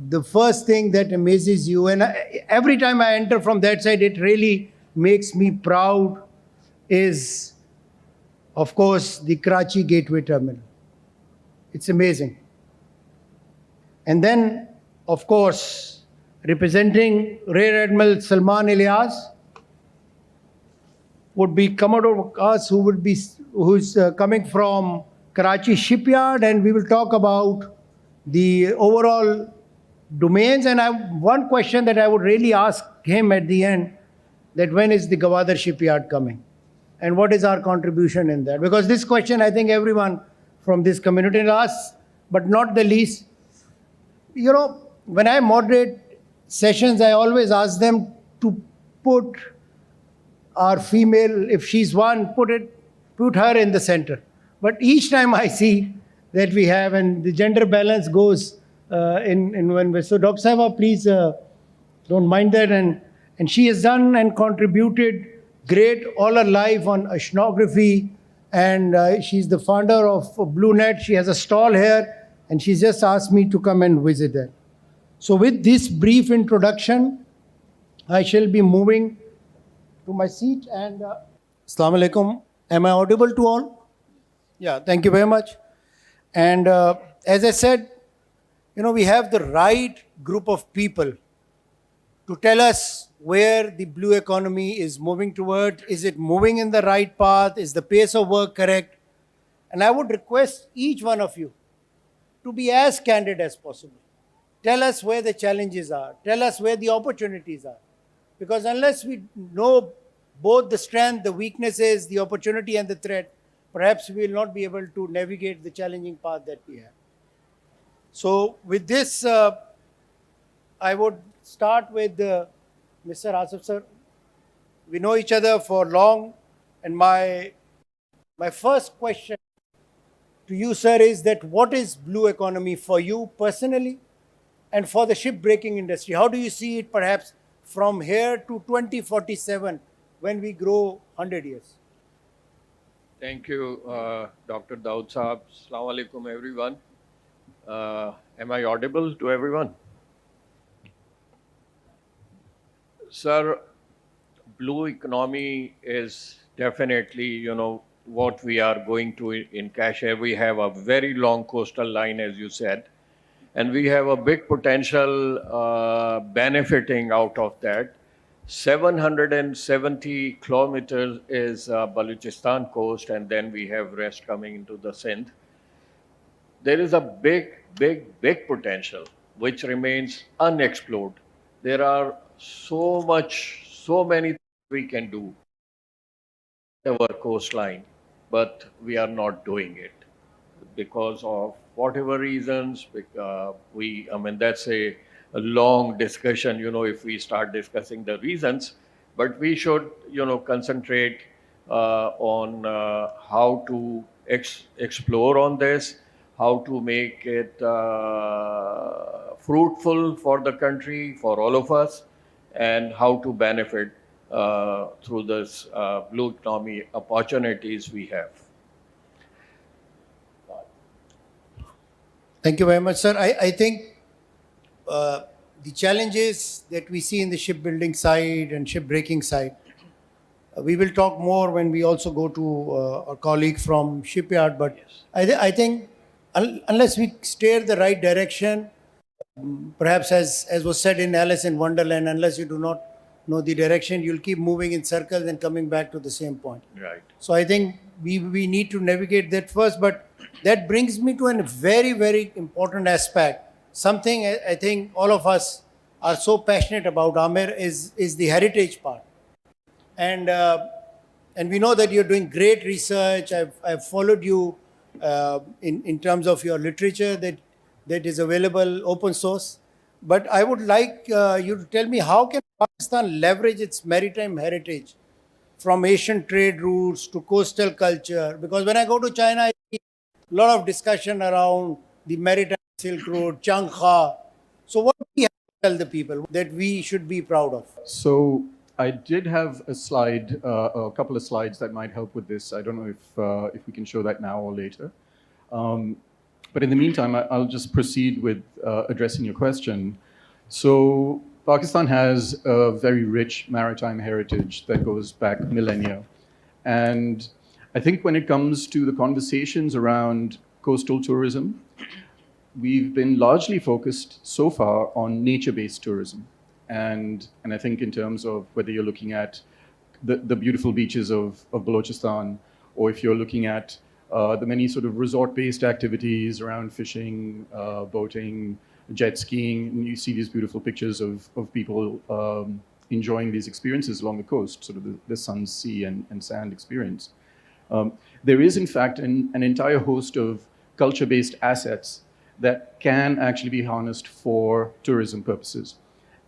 the first thing that amazes you, and every time I enter from that side, it really makes me proud, is, of course, the Karachi Gateway Terminal. It's amazing. And then, of course, representing Rear Admiral Salman Ilyas would be Commodore Waqas, who's coming from Karachi Shipyard, and we will talk about the overall domains. And one question that I would really ask him at the end, that when is the Gwadar Shipyard coming? And what is our contribution in that? Because this question, I think everyone from this community asks, but not the least. You know, when I moderate sessions, I always ask them to put our female, if she's one, put her in the center. But each time I see that we have, and the gender balance goes in one way. So Dr. Sahaba, please don't mind that. And she has done and contributed great all her life on oceanography. And she's the founder of Blue Net. She has a stall here, and she's just asked me to come and visit her. So with this brief introduction, I shall be moving to my seat. And Assalamu alaikum. Am I audible to all? Yeah, thank you very much. And as I said, you know, we have the right group of people to tell us where the blue economy is moving toward. Is it moving in the right path? Is the pace of work correct? And I would request each one of you to be as candid as possible. Tell us where the challenges are. Tell us where the opportunities are. Because unless we know both the strength, the weaknesses, the opportunity and the threat, perhaps we will not be able to navigate the challenging path that we have. So with this, I would start with Mr. Asif sir. We know each other for long, and my first question to you, sir, is that what is blue economy for you personally and for the shipbreaking industry? How do you see it perhaps from here to 2047 when we grow 100 years? Thank you, Dr. Daud Saab. Assalamu alaikum, everyone. Am I audible to everyone? Sir, blue economy is definitely, you know, what we are going to in Kashmir. We have a very long coastal line, as you said, and we have a big potential benefiting out of that. 770 kilometers is Balochistan coast, and then we have rest coming into the Sindh. There is a big potential which remains unexplored. There are so many things we can do our coastline, but we are not doing it because of whatever reasons. I mean, that's a long discussion, you know, if we start discussing the reasons, but we should, you know, concentrate on how to explore on this, how to make it fruitful for the country, for all of us, and how to benefit through this blue economy opportunities we have. Thank you very much, sir. I think the challenges that we see in the shipbuilding side and shipbreaking side, we will talk more when we also go to our colleague from shipyard. But I think unless we steer the right direction, perhaps as was said in Alice in Wonderland, unless you do not know the direction, you'll keep moving in circles and coming back to the same point. Right. So I think we need to navigate that first. But that brings me to a very, very important aspect. Something I think all of us are so passionate about, Amir, is the heritage part. And we know that you're doing great research. I've followed you in terms of your literature that is available open source. But I would like you to tell me, how can Pakistan leverage its maritime heritage from Asian trade routes to coastal culture? Because when I go to China, I see a lot of discussion around the maritime Silk Road, Changha. So what do we have to tell the people that we should be proud of? So I did have a slide, a couple of slides that might help with this. I don't know if we can show that now or later. But in the meantime, I'll just proceed with addressing your question. So Pakistan has a very rich maritime heritage that goes back millennia. And I think when it comes to the conversations around coastal tourism, we've been largely focused so far on nature-based tourism. And I think in terms of whether you're looking at the beautiful beaches of Balochistan, or if you're looking at the many sort of resort-based activities around fishing, boating, jet skiing, and you see these beautiful pictures of people enjoying these experiences along the coast, sort of the sun, sea, and sand experience. There is, in fact, an entire host of culture-based assets that can actually be harnessed for tourism purposes.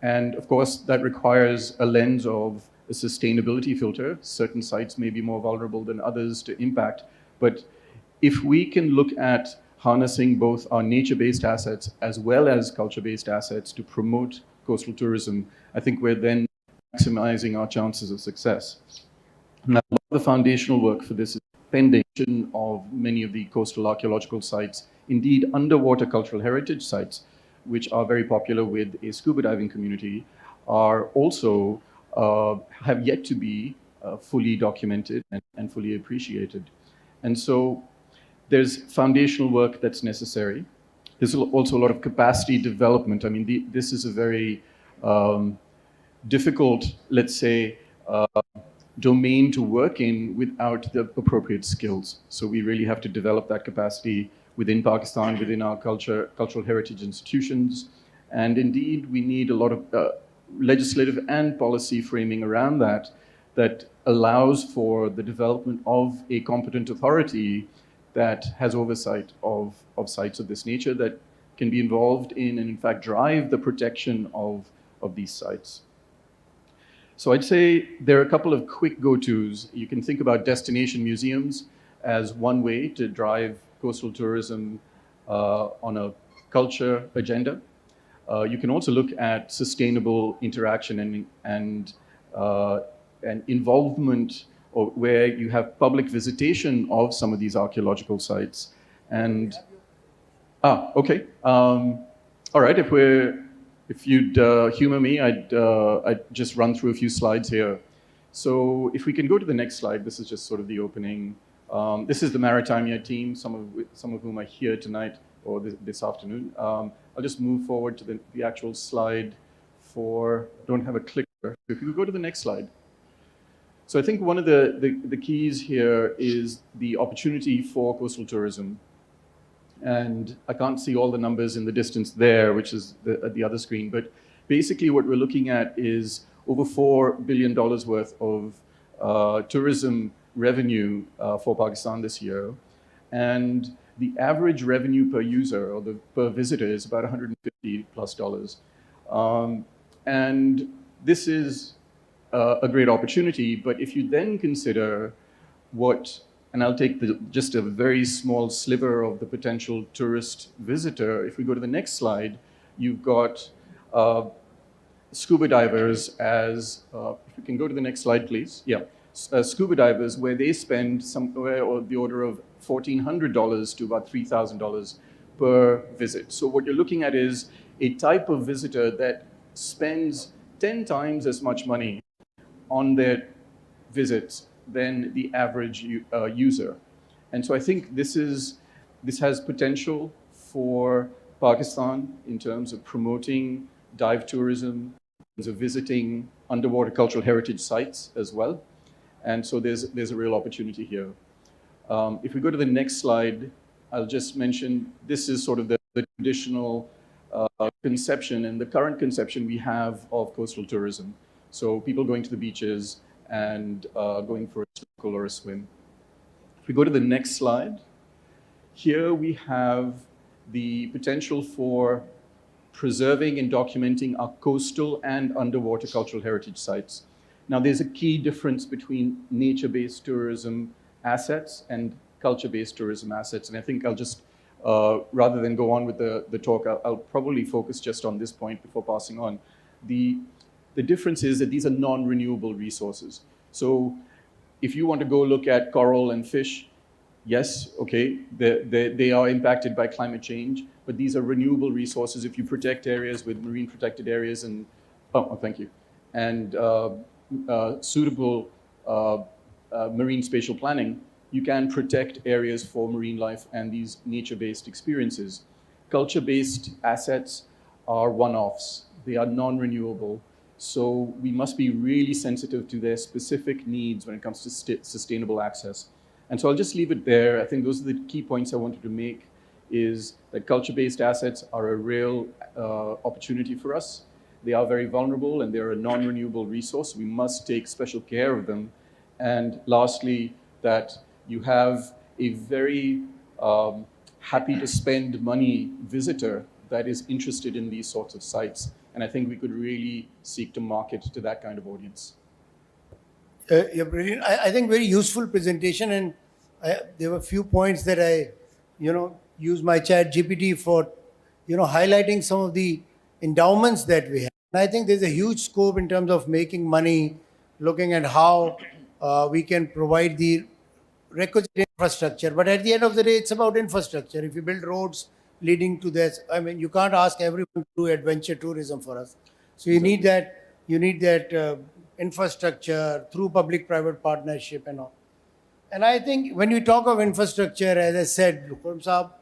And of course, that requires a lens of a sustainability filter. Certain sites may be more vulnerable than others to impact. But if we can look at harnessing both our nature-based assets as well as culture-based assets to promote coastal tourism, I think we're then maximizing our chances of success. Now, a lot of the foundational work for this is foundation of many of the coastal archaeological sites, indeed underwater cultural heritage sites, which are very popular with a scuba diving community, are also have yet to be fully documented and fully appreciated. And so there's foundational work that's necessary. There's also a lot of capacity development. I mean, this is a very difficult, let's say, domain to work in without the appropriate skills. So we really have to develop that capacity within Pakistan, within our cultural heritage institutions. And indeed, we need a lot of legislative and policy framing around that allows for the development of a competent authority that has oversight of sites of this nature, that can be involved in and in fact drive the protection of these sites. So I'd say there are a couple of quick go-tos. You can think about destination museums as one way to drive coastal tourism on a culture agenda. You can also look at sustainable interaction and involvement, or where you have public visitation of some of these archaeological sites. And okay, all right. If you'd humor me, I'd just run through a few slides here. So if we can go to the next slide, this is just sort of the opening. This is the Maritimia team, some of whom are here tonight or this afternoon. I'll just move forward to the actual slide don't have a clicker. If you go to the next slide. So I think one of the keys here is the opportunity for coastal tourism. And I can't see all the numbers in the distance there, which is at the other screen. But basically what we're looking at is over $4 billion worth of tourism revenue for Pakistan this year. And the average revenue per user or per visitor is about $150+. And this is a great opportunity. But if you then consider and I'll take just a very small sliver of the potential tourist visitor. If we go to the next slide, you've got scuba divers as, if we can go to the next slide, please. Yeah, scuba divers, where they spend somewhere on the order of $1,400 to about $3,000 per visit. So what you're looking at is a type of visitor that spends 10 times as much money on their visits than the average user. And so I think this has potential for Pakistan in terms of promoting dive tourism, in terms of visiting underwater cultural heritage sites as well. And so there's a real opportunity here. If we go to the next slide, I'll just mention this is sort of the traditional conception and the current conception we have of coastal tourism. So people going to the beaches and going for a snorkel or a swim. If we go to the next slide, here we have the potential for preserving and documenting our coastal and underwater cultural heritage sites. Now, there's a key difference between nature-based tourism assets and culture-based tourism assets. And I think I'll just, rather than go on with the talk, I'll probably focus just on this point before passing on. The difference is that these are non-renewable resources. So if you want to go look at coral and fish, yes, okay, they are impacted by climate change, but these are renewable resources. If you protect areas with marine protected areas and, thank you, and suitable marine spatial planning, you can protect areas for marine life and these nature-based experiences. Culture-based assets are one-offs. They are non-renewable. So we must be really sensitive to their specific needs when it comes to sustainable access. And so I'll just leave it there. I think those are the key points I wanted to make, is that culture-based assets are a real opportunity for us. They are very vulnerable and they're a non-renewable resource. We must take special care of them. And lastly, that you have a very happy to spend money visitor that is interested in these sorts of sites. And I think we could really seek to market to that kind of audience. Yeah, brilliant. I think very useful presentation, and there were a few points that I, use my chat GPT for, highlighting some of the endowments that we have. And I think there's a huge scope in terms of making money, looking at how we can provide the requisite infrastructure. But at the end of the day, it's about infrastructure. If you build roads leading to this, I mean, you can't ask everyone to do adventure tourism for us. So you need that infrastructure through public-private partnership and all. And I think when you talk of infrastructure, as I said,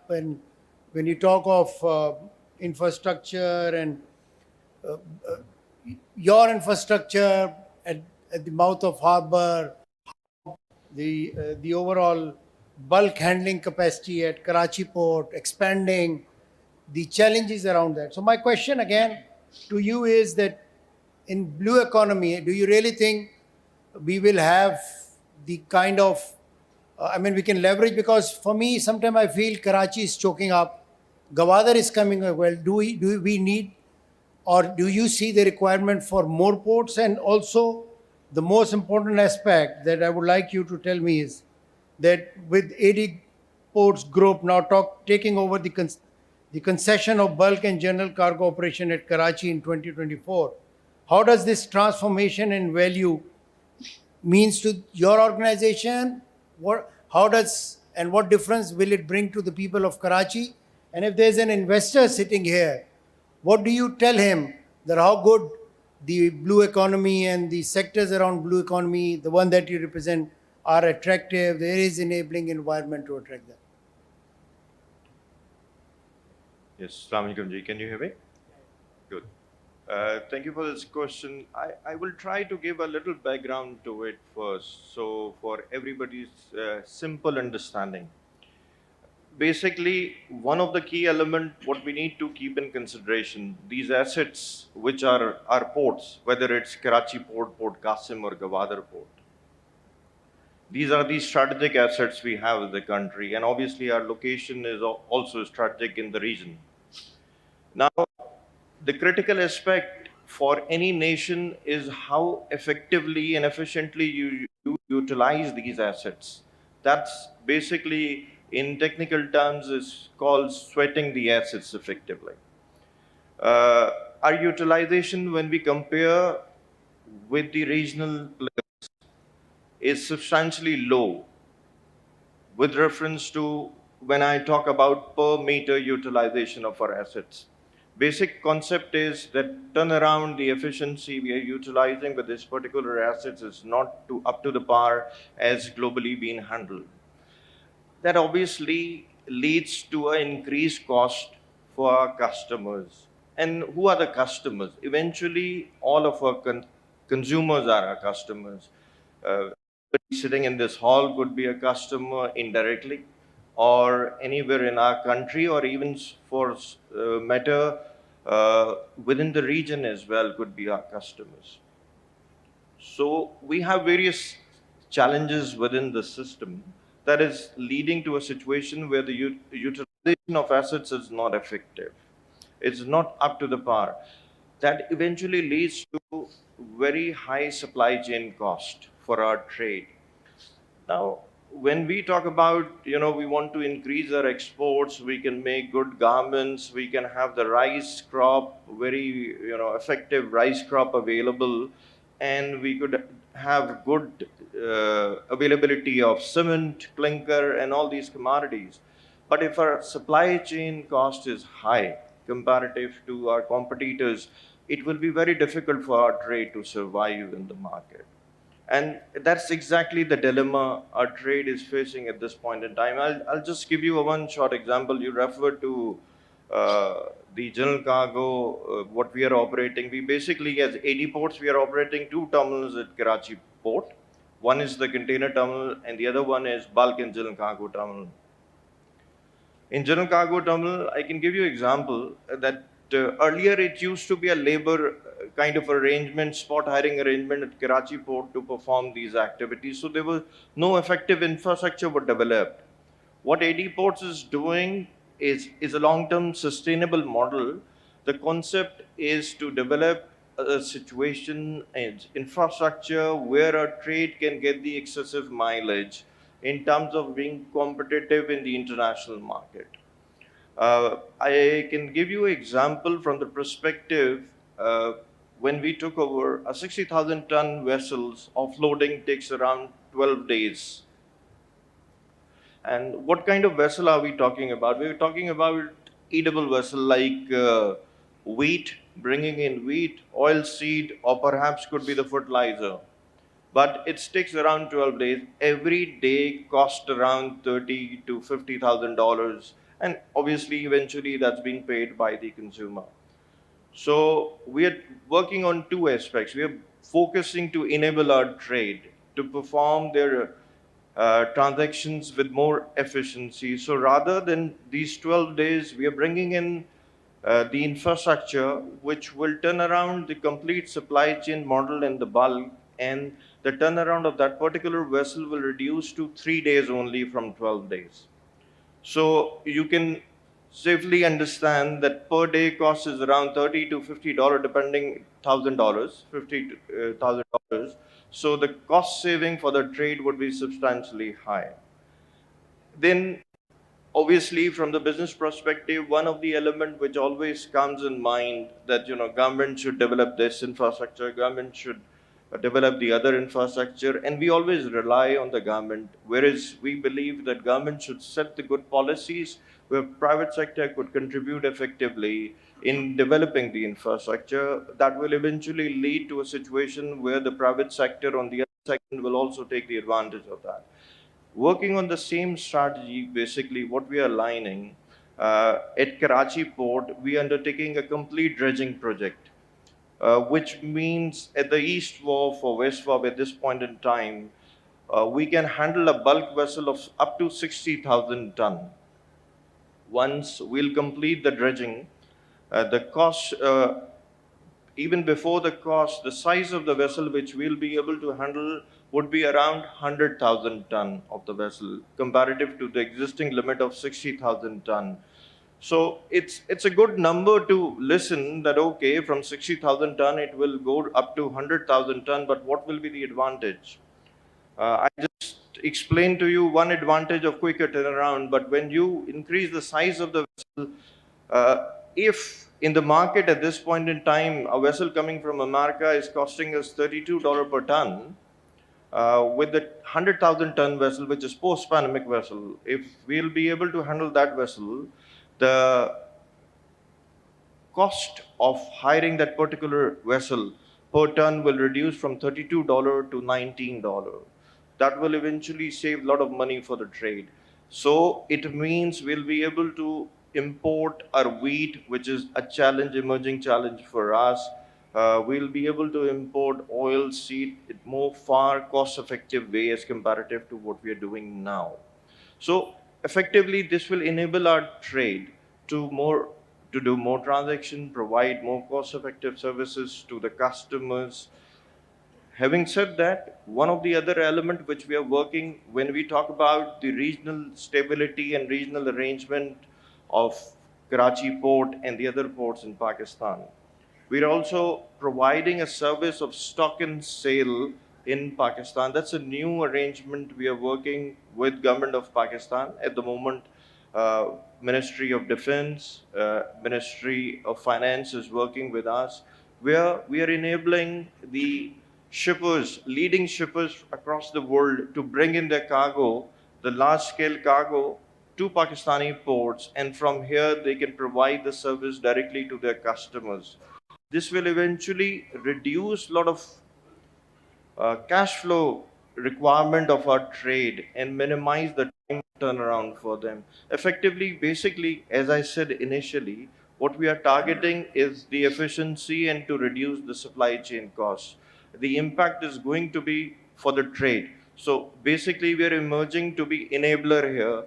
when you talk of infrastructure and your infrastructure at the mouth of harbor, the overall bulk handling capacity at Karachi port, expanding, the challenges around that. So my question again to you is that in blue economy, do you really think we will have the kind of, we can leverage, because for me, sometimes I feel Karachi is choking up, Gwadar is coming well. Do we need, or do you see the requirement for more ports? And also, the most important aspect that I would like you to tell me is that with 80 ports group now taking over the concession of bulk and general cargo operation at Karachi in 2024, how does this transformation in value means to your organization? What difference will it bring to the people of Karachi? And if there's an investor sitting here, what do you tell him that how good the blue economy and the sectors around blue economy, the one that you represent, are attractive? There is enabling environment to attract them. Yes, Assalamu alaikum ji. Can you hear me? Good. Thank you for this question. I will try to give a little background to it first, so for everybody's simple understanding. Basically, one of the key elements what we need to keep in consideration, these assets which are our ports, whether it's Karachi Port, Port Qasim or Gwadar Port. These are the strategic assets we have in the country, and obviously our location is also strategic in the region. Now, the critical aspect for any nation is how effectively and efficiently you utilize these assets. That's basically, in technical terms, is called sweating the assets effectively. Our utilization, when we compare with the regional players, is substantially low with reference to when I talk about per meter utilization of our assets. Basic concept is that turnaround, the efficiency we are utilizing with this particular assets is not up to the par as globally being handled. That obviously leads to an increased cost for our customers. And who are the customers? Eventually, all of our consumers are our customers. Sitting in this hall could be a customer indirectly, or anywhere in our country, or even for matter within the region as well could be our customers. So we have various challenges within the system that is leading to a situation where the utilization of assets is not effective. It's not up to the par. That eventually leads to very high supply chain cost for our trade. Now, when we talk about, we want to increase our exports, we can make good garments, we can have the rice crop, very, effective rice crop available, and we could have good availability of cement, clinker, and all these commodities. But if our supply chain cost is high comparative to our competitors, it will be very difficult for our trade to survive in the market. And that's exactly the dilemma our trade is facing at this point in time. I'll just give you one short example. You referred to the general cargo, what we are operating. We basically, as 80 ports, we are operating 2 terminals at Karachi port. One is the container terminal, and the other one is bulk and general cargo terminal. In general cargo terminal, I can give you an example that earlier it used to be a labor kind of arrangement, spot hiring arrangement at Karachi port to perform these activities. So there was no effective infrastructure were developed. What AD Ports is doing is a long-term sustainable model. The concept is to develop a situation and infrastructure where a trade can get the excessive mileage in terms of being competitive in the international market. I can give you an example from the perspective when we took over a 60,000 ton vessels, offloading takes around 12 days. And what kind of vessel are we talking about? We're talking about edible vessel like wheat, bringing in wheat, oil seed, or perhaps could be the fertilizer. But it takes around 12 days. Every day cost around $30,000 to $50,000. And obviously, eventually, that's being paid by the consumer. So we are working on 2 aspects. We are focusing to enable our trade to perform their transactions with more efficiency. So rather than these 12 days, we are bringing in the infrastructure which will turn around the complete supply chain model in the bulk, and the turnaround of that particular vessel will reduce to 3 days only from 12 days. So you can safely understand that per day cost is around $30 to $50, depending $1,000, $50,000. So the cost saving for the trade would be substantially high. Then, obviously, from the business perspective, one of the elements which always comes in mind that government should develop this infrastructure, government should develop the other infrastructure, and we always rely on the government, whereas we believe that government should set the good policies where private sector could contribute effectively in developing the infrastructure. That will eventually lead to a situation where the private sector on the other side will also take the advantage of that. Working on the same strategy, basically what we are aligning at Karachi port, we are undertaking a complete dredging project. Which means at the East Wharf or West Wharf at this point in time, we can handle a bulk vessel of up to 60,000 ton. Once we'll complete the dredging, the cost, even before the cost, the size of the vessel which we'll be able to handle would be around 100,000 ton of the vessel, comparative to the existing limit of 60,000 ton. So it's a good number to listen that, okay, from 60,000 ton, it will go up to 100,000 ton, but what will be the advantage? I just explained to you one advantage of quicker turnaround, but when you increase the size of the vessel, if in the market at this point in time, a vessel coming from America is costing us $32 per ton, with the 100,000 ton vessel, which is post-pandemic vessel, if we'll be able to handle that vessel, the cost of hiring that particular vessel per ton will reduce from $32 to $19. That will eventually save a lot of money for the trade. So it means we'll be able to import our wheat, which is a challenge, emerging challenge for us. We'll be able to import oil seed in more far cost-effective way as comparative to what we are doing now. So effectively, this will enable our trade to do more transaction, provide more cost-effective services to the customers. Having said that, one of the other element which we are working when we talk about the regional stability and regional arrangement of Karachi port and the other ports in Pakistan, we're also providing a service of stock and sale in Pakistan. That's a new arrangement we are working with Government of Pakistan at the moment. Ministry of Defense, Ministry of Finance is working with us, where we are enabling the shippers, leading shippers across the world to bring in their cargo, the large-scale cargo, to Pakistani ports, and from here they can provide the service directly to their customers. This will eventually reduce a lot of cash flow requirement of our trade and minimize the time turnaround for them. Effectively, basically, as I said initially, what we are targeting is the efficiency and to reduce the supply chain costs. The impact is going to be for the trade. So basically, we are emerging to be enabler here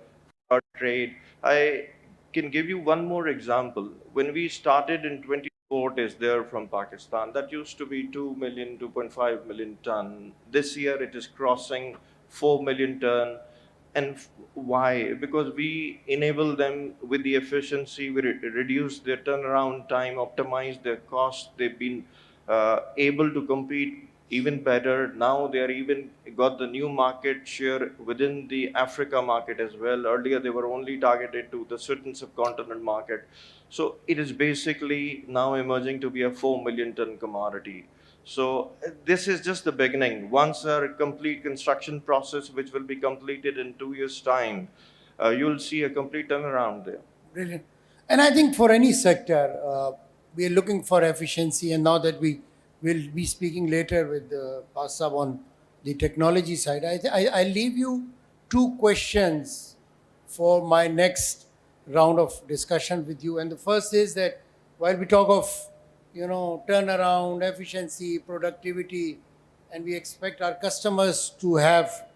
for our trade. I can give you one more example. When we started in 2014 is there from Pakistan, that used to be 2 million, 2.5 million ton. This year it is crossing 4 million ton. And why? Because we enable them with the efficiency, we reduce their turnaround time, optimize their cost. They've been able to compete even better. Now they are even got the new market share within the Africa market as well. Earlier they were only targeted to the certain subcontinent market. So it is basically now emerging to be a 4 million ton commodity. So this is just the beginning. Once our complete construction process, which will be completed in 2 years' time, you'll see a complete turnaround there. Brilliant. And I think for any sector, we are looking for efficiency. And now that we will be speaking later with Pasab on the technology side, I leave you two questions for my next round of discussion with you. And the first is that while we talk of turnaround, efficiency, productivity, and we expect our customers to have,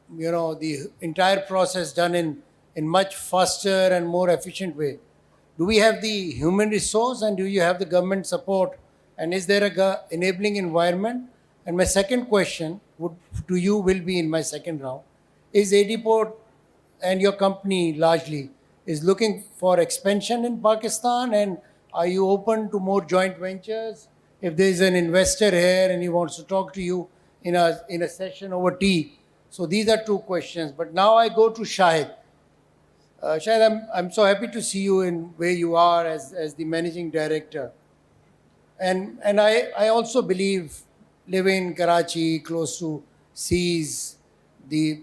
the entire process done in much faster and more efficient way. Do we have the human resource and do you have the government support? And is there a enabling environment? And my second question to you will be in my second round. Is AD Port and your company largely is looking for expansion in Pakistan, and are you open to more joint ventures? If there is an investor here and he wants to talk to you in a session over tea. So these are two questions. But now I go to Shahid. Shahid, I'm so happy to see you in where you are as the managing director. And I also believe living in Karachi, close to seas, the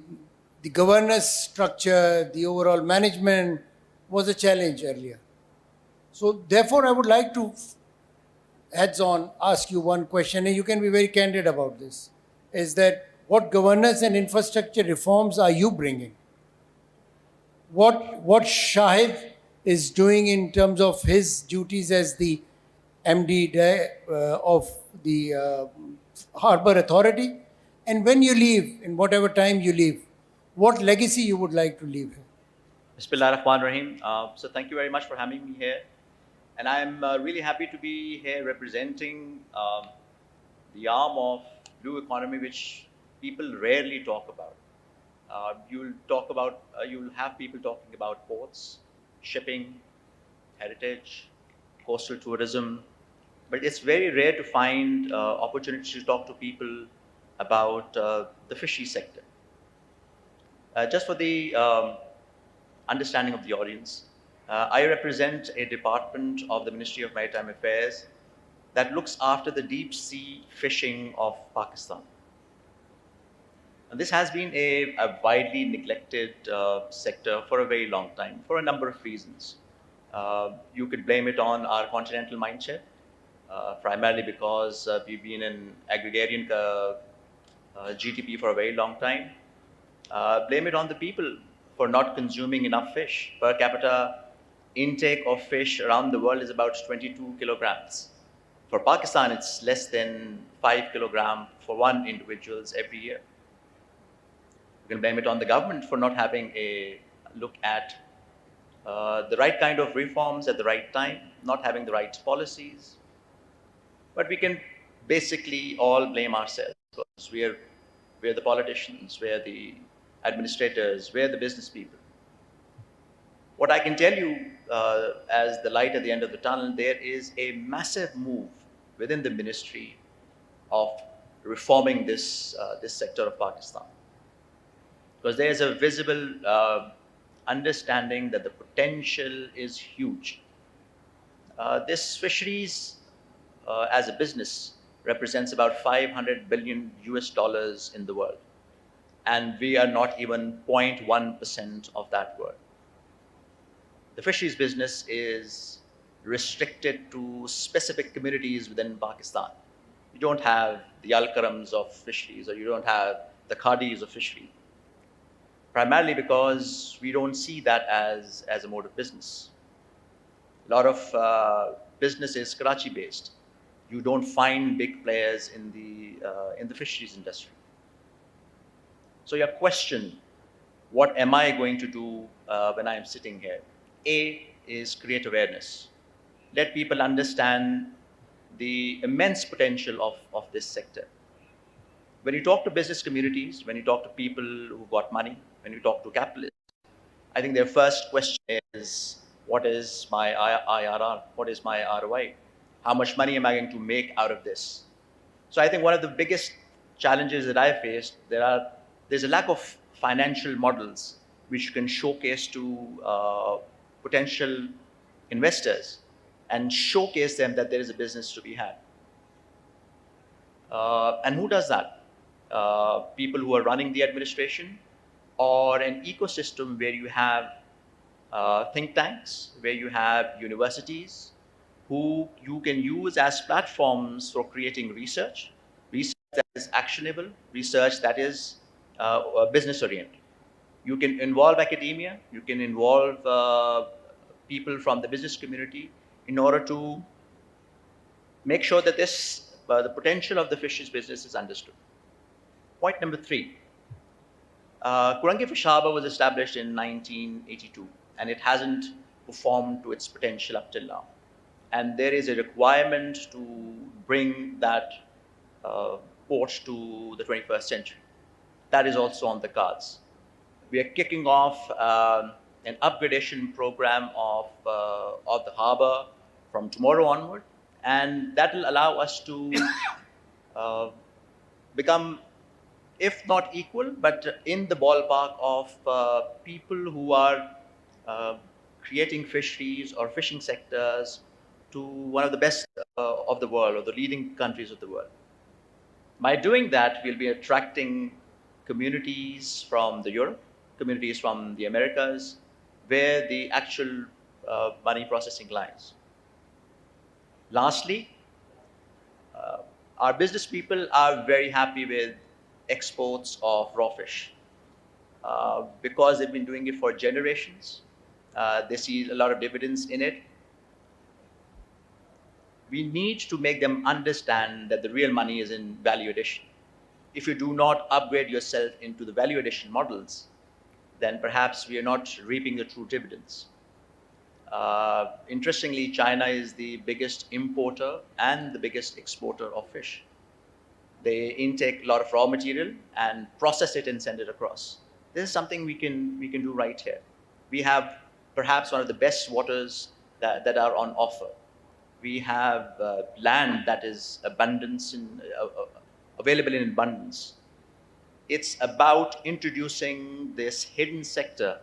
governance structure, the overall management was a challenge earlier. So therefore, I would like to heads-on ask you one question, and you can be very candid about this, is that what governance and infrastructure reforms are you bringing? What Shahid is doing in terms of his duties as the MD of the Harbour Authority, and when you leave, in whatever time you leave, what legacy you would like to leave here? Bismillahirrahmanirrahim. So thank you very much for having me here. And I'm really happy to be here representing the arm of blue economy, which people rarely talk about. You'll have people talking about ports, shipping, heritage, coastal tourism, but it's very rare to find opportunities to talk to people about the fishery sector. Just for the understanding of the audience, I represent a department of the Ministry of Maritime Affairs that looks after the deep sea fishing of Pakistan. And this has been a widely neglected sector for a very long time for a number of reasons. You could blame it on our continental mindset, primarily because we've been an agrarian GDP for a very long time. Blame it on the people for not consuming enough fish. Per capita intake of fish around the world is about 22 kilograms. For Pakistan, it's less than 5 kilograms for one individual every year. You can blame it on the government for not having a look at the right kind of reforms at the right time, not having the right policies. But we can basically all blame ourselves because we're the politicians, we're the administrators, we're the business people. What I can tell you as the light at the end of the tunnel, there is a massive move within the ministry of reforming this sector of Pakistan. Because there is a visible understanding that the potential is huge. This fisheries as a business represents about 500 billion US dollars in the world. And we are not even 0.1% of that world. The fisheries business is restricted to specific communities within Pakistan. You don't have the Al-Karams of fisheries, or you don't have the Khadis of fishery. Primarily because we don't see that as a mode of business. A lot of business is Karachi-based. You don't find big players in the fisheries industry. So your question, what am I going to do when I am sitting here? A is create awareness. Let people understand the immense potential of this sector. When you talk to business communities, when you talk to people who got money, when you talk to capitalists, I think their first question is, what is my IRR? What is my ROI? How much money am I going to make out of this? So I think one of the biggest challenges that I faced, there's a lack of financial models which can showcase to potential investors and showcase them that there is a business to be had. And who does that? People who are running the administration, or an ecosystem where you have think tanks, where you have universities, who you can use as platforms for creating research that is actionable, research that is business oriented. You can involve academia, you can involve people from the business community in order to make sure that the potential of the fisheries business is understood. Point number 3. Kurangi Fish Harbour was established in 1982, and it hasn't performed to its potential up till now. And there is a requirement to bring that port to the 21st century. That is also on the cards. We are kicking off an upgradation program of the harbour from tomorrow onward, and that will allow us to become, if not equal, but in the ballpark of people who are creating fisheries or fishing sectors to one of the best of the world, or the leading countries of the world. By doing that, we'll be attracting communities from Europe, communities from the Americas, where the actual money processing lies. Lastly, our business people are very happy with exports of raw fish because they've been doing it for generations. They see a lot of dividends in it. We need to make them understand that the real money is in value addition. If you do not upgrade yourself into the value addition models, then perhaps we are not reaping the true dividends. Interestingly, China is the biggest importer and the biggest exporter of fish. They intake a lot of raw material and process it and send it across. This is something we can do right here. We have perhaps one of the best waters that are on offer. We have land that is available in abundance. It's about introducing this hidden sector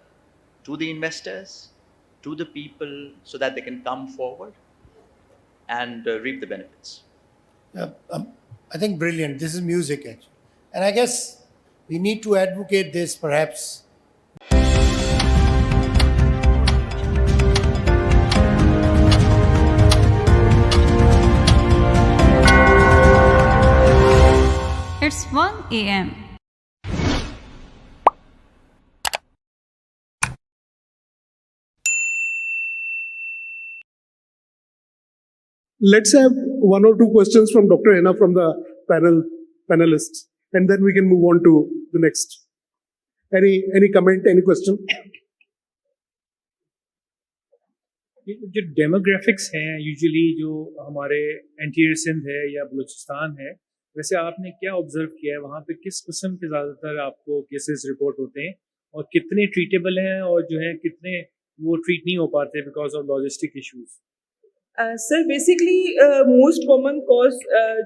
to the investors, to the people, so that they can come forward and reap the benefits. I think brilliant. This is music, actually. And I guess We need to advocate this perhaps. It's 1 a.m. Let's have one or two questions from Dr. Hena from the panelists, and then we can move on to the next. Any comment, any question? जो demographics हैं usually जो हमारे anterior Sindh है या बलूचिस्तान है, वैसे आपने क्या ऑब्जर्व किया है वहाँ पे किस किस्म के ज़्यादातर आपको केसेस रिपोर्ट होते हैं और कितने ट्रीटेबल हैं और जो है कितने वो ट्रीट नहीं हो पाते because of logistic issues? Sir basically most common cause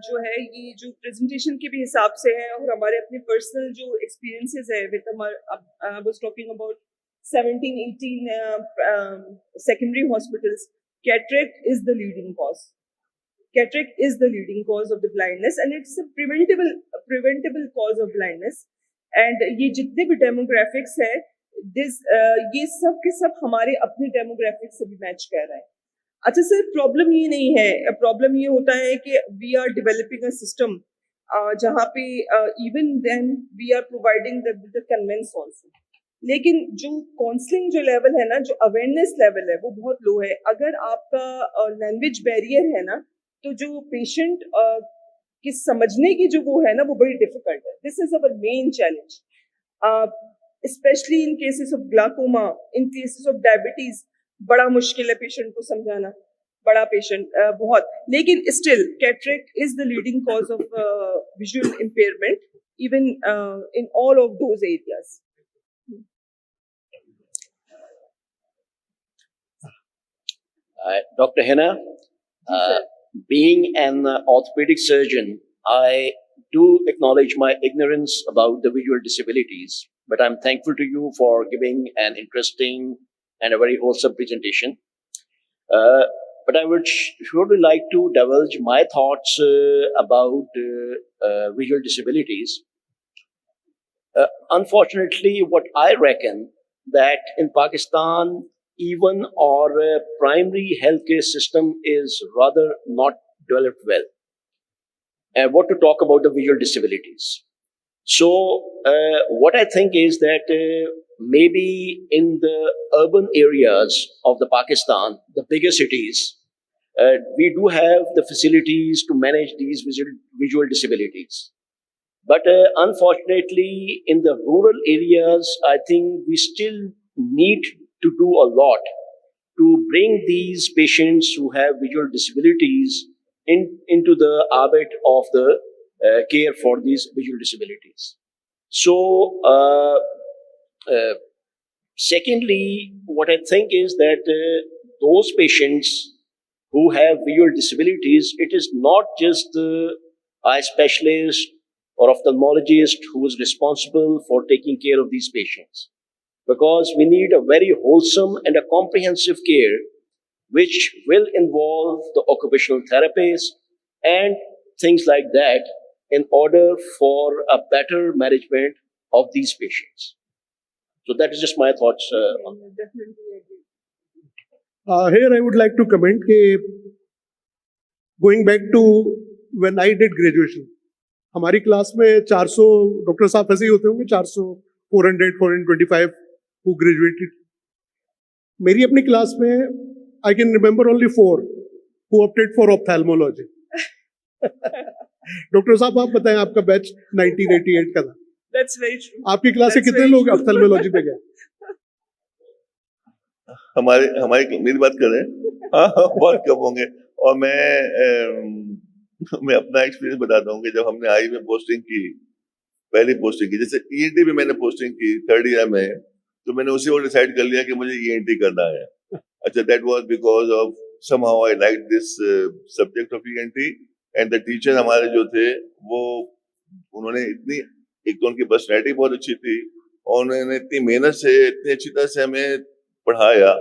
जो है ये जो प्रेजेंटेशन के भी हिसाब से है और हमारे अपने पर्सनल जो एक्सपीरियंसेस है with I was talking about 17-18 secondary hospitals, cataract is the leading cause. Cataract is the leading cause of the blindness and it's a preventable cause of blindness. And ये जितने भी demographics है, ये सब के सब हमारे अपने demographics से भी मैच कर रहा है. अच्छा सर, प्रॉब्लम ये नहीं है, प्रॉब्लम ये होता है कि we are developing a system जहाँ पे even then we are providing the conveyance also. लेकिन जो काउंसलिंग जो लेवल है ना, जो अवेयरनेस लेवल है वो बहुत लो है. अगर आपका लैंग्वेज बैरियर है ना, तो जो पेशेंट की समझने की जो वो है ना, वो बड़ी डिफिकल्ट है. This is our main challenge, specially in cases of glaucoma, in cases of diabetes. बड़ा मुश्किल है पेशेंट को समझाना, बड़ा पेशेंट बहुत. लेकिन still cataract is the leading cause of visual impairment even in all of those areas. Dr. Hena, being an orthopedic surgeon, I do acknowledge my ignorance about the visual disabilities, but I'm thankful to you for giving an interesting and a very wholesome presentation. But I would surely like to divulge my thoughts about visual disabilities. Unfortunately, what I reckon that in Pakistan, even our primary healthcare system is rather not developed well. And what to talk about the visual disabilities. So what I think is that maybe in the urban areas of the Pakistan, the bigger cities, we do have the facilities to manage these visual disabilities. But unfortunately, in the rural areas, I think we still need to do a lot to bring these patients who have visual disabilities into the ambit of the care for these visual disabilities. So, secondly, what I think is that those patients who have visual disabilities, it is not just the eye specialist or ophthalmologist who is responsible for taking care of these patients. Because we need a very wholesome and a comprehensive care which will involve the occupational therapist and things like that in order for a better management of these patients. So that is just my thoughts on that. Definitely agree. Here I would like to comment going back to when I did graduation, हमारी class में 400 doctor साहब ऐसे ही होते होंगे, 400, 400, 425 who graduated. मेरी अपनी class में I can remember only 4 who opted for ophthalmology. Doctor साहब आप बताएं, आपका बैच 1988 का था. That's very true. आपकी क्लास से कितने लोग ऑप्थेल्मोलॉजी पे गए? मेरी बात कर रहे हैं, हाँ बहुत कम होंगे. और मैं अपना एक्सपीरियंस बताता हूँ कि जब हमने आई में पोस्टिंग की, पहली पोस्टिंग की, जैसे ईएनटी में मैंने पोस्टिंग की 3rd ईयर में, तो मैंने उसी वक्त डिसाइड कर लिया कि मुझे ईएनटी करना है. अच्छा, that was because of somehow I like this subject of ENT and the teacher हमारे जो थे वो उन्होंने इतनी, एक तो उनकी पर्सनैलिटी बहुत अच्छी थी और उन्होंने इतनी मेहनत से इतनी अच्छी तरह से हमें पढ़ाया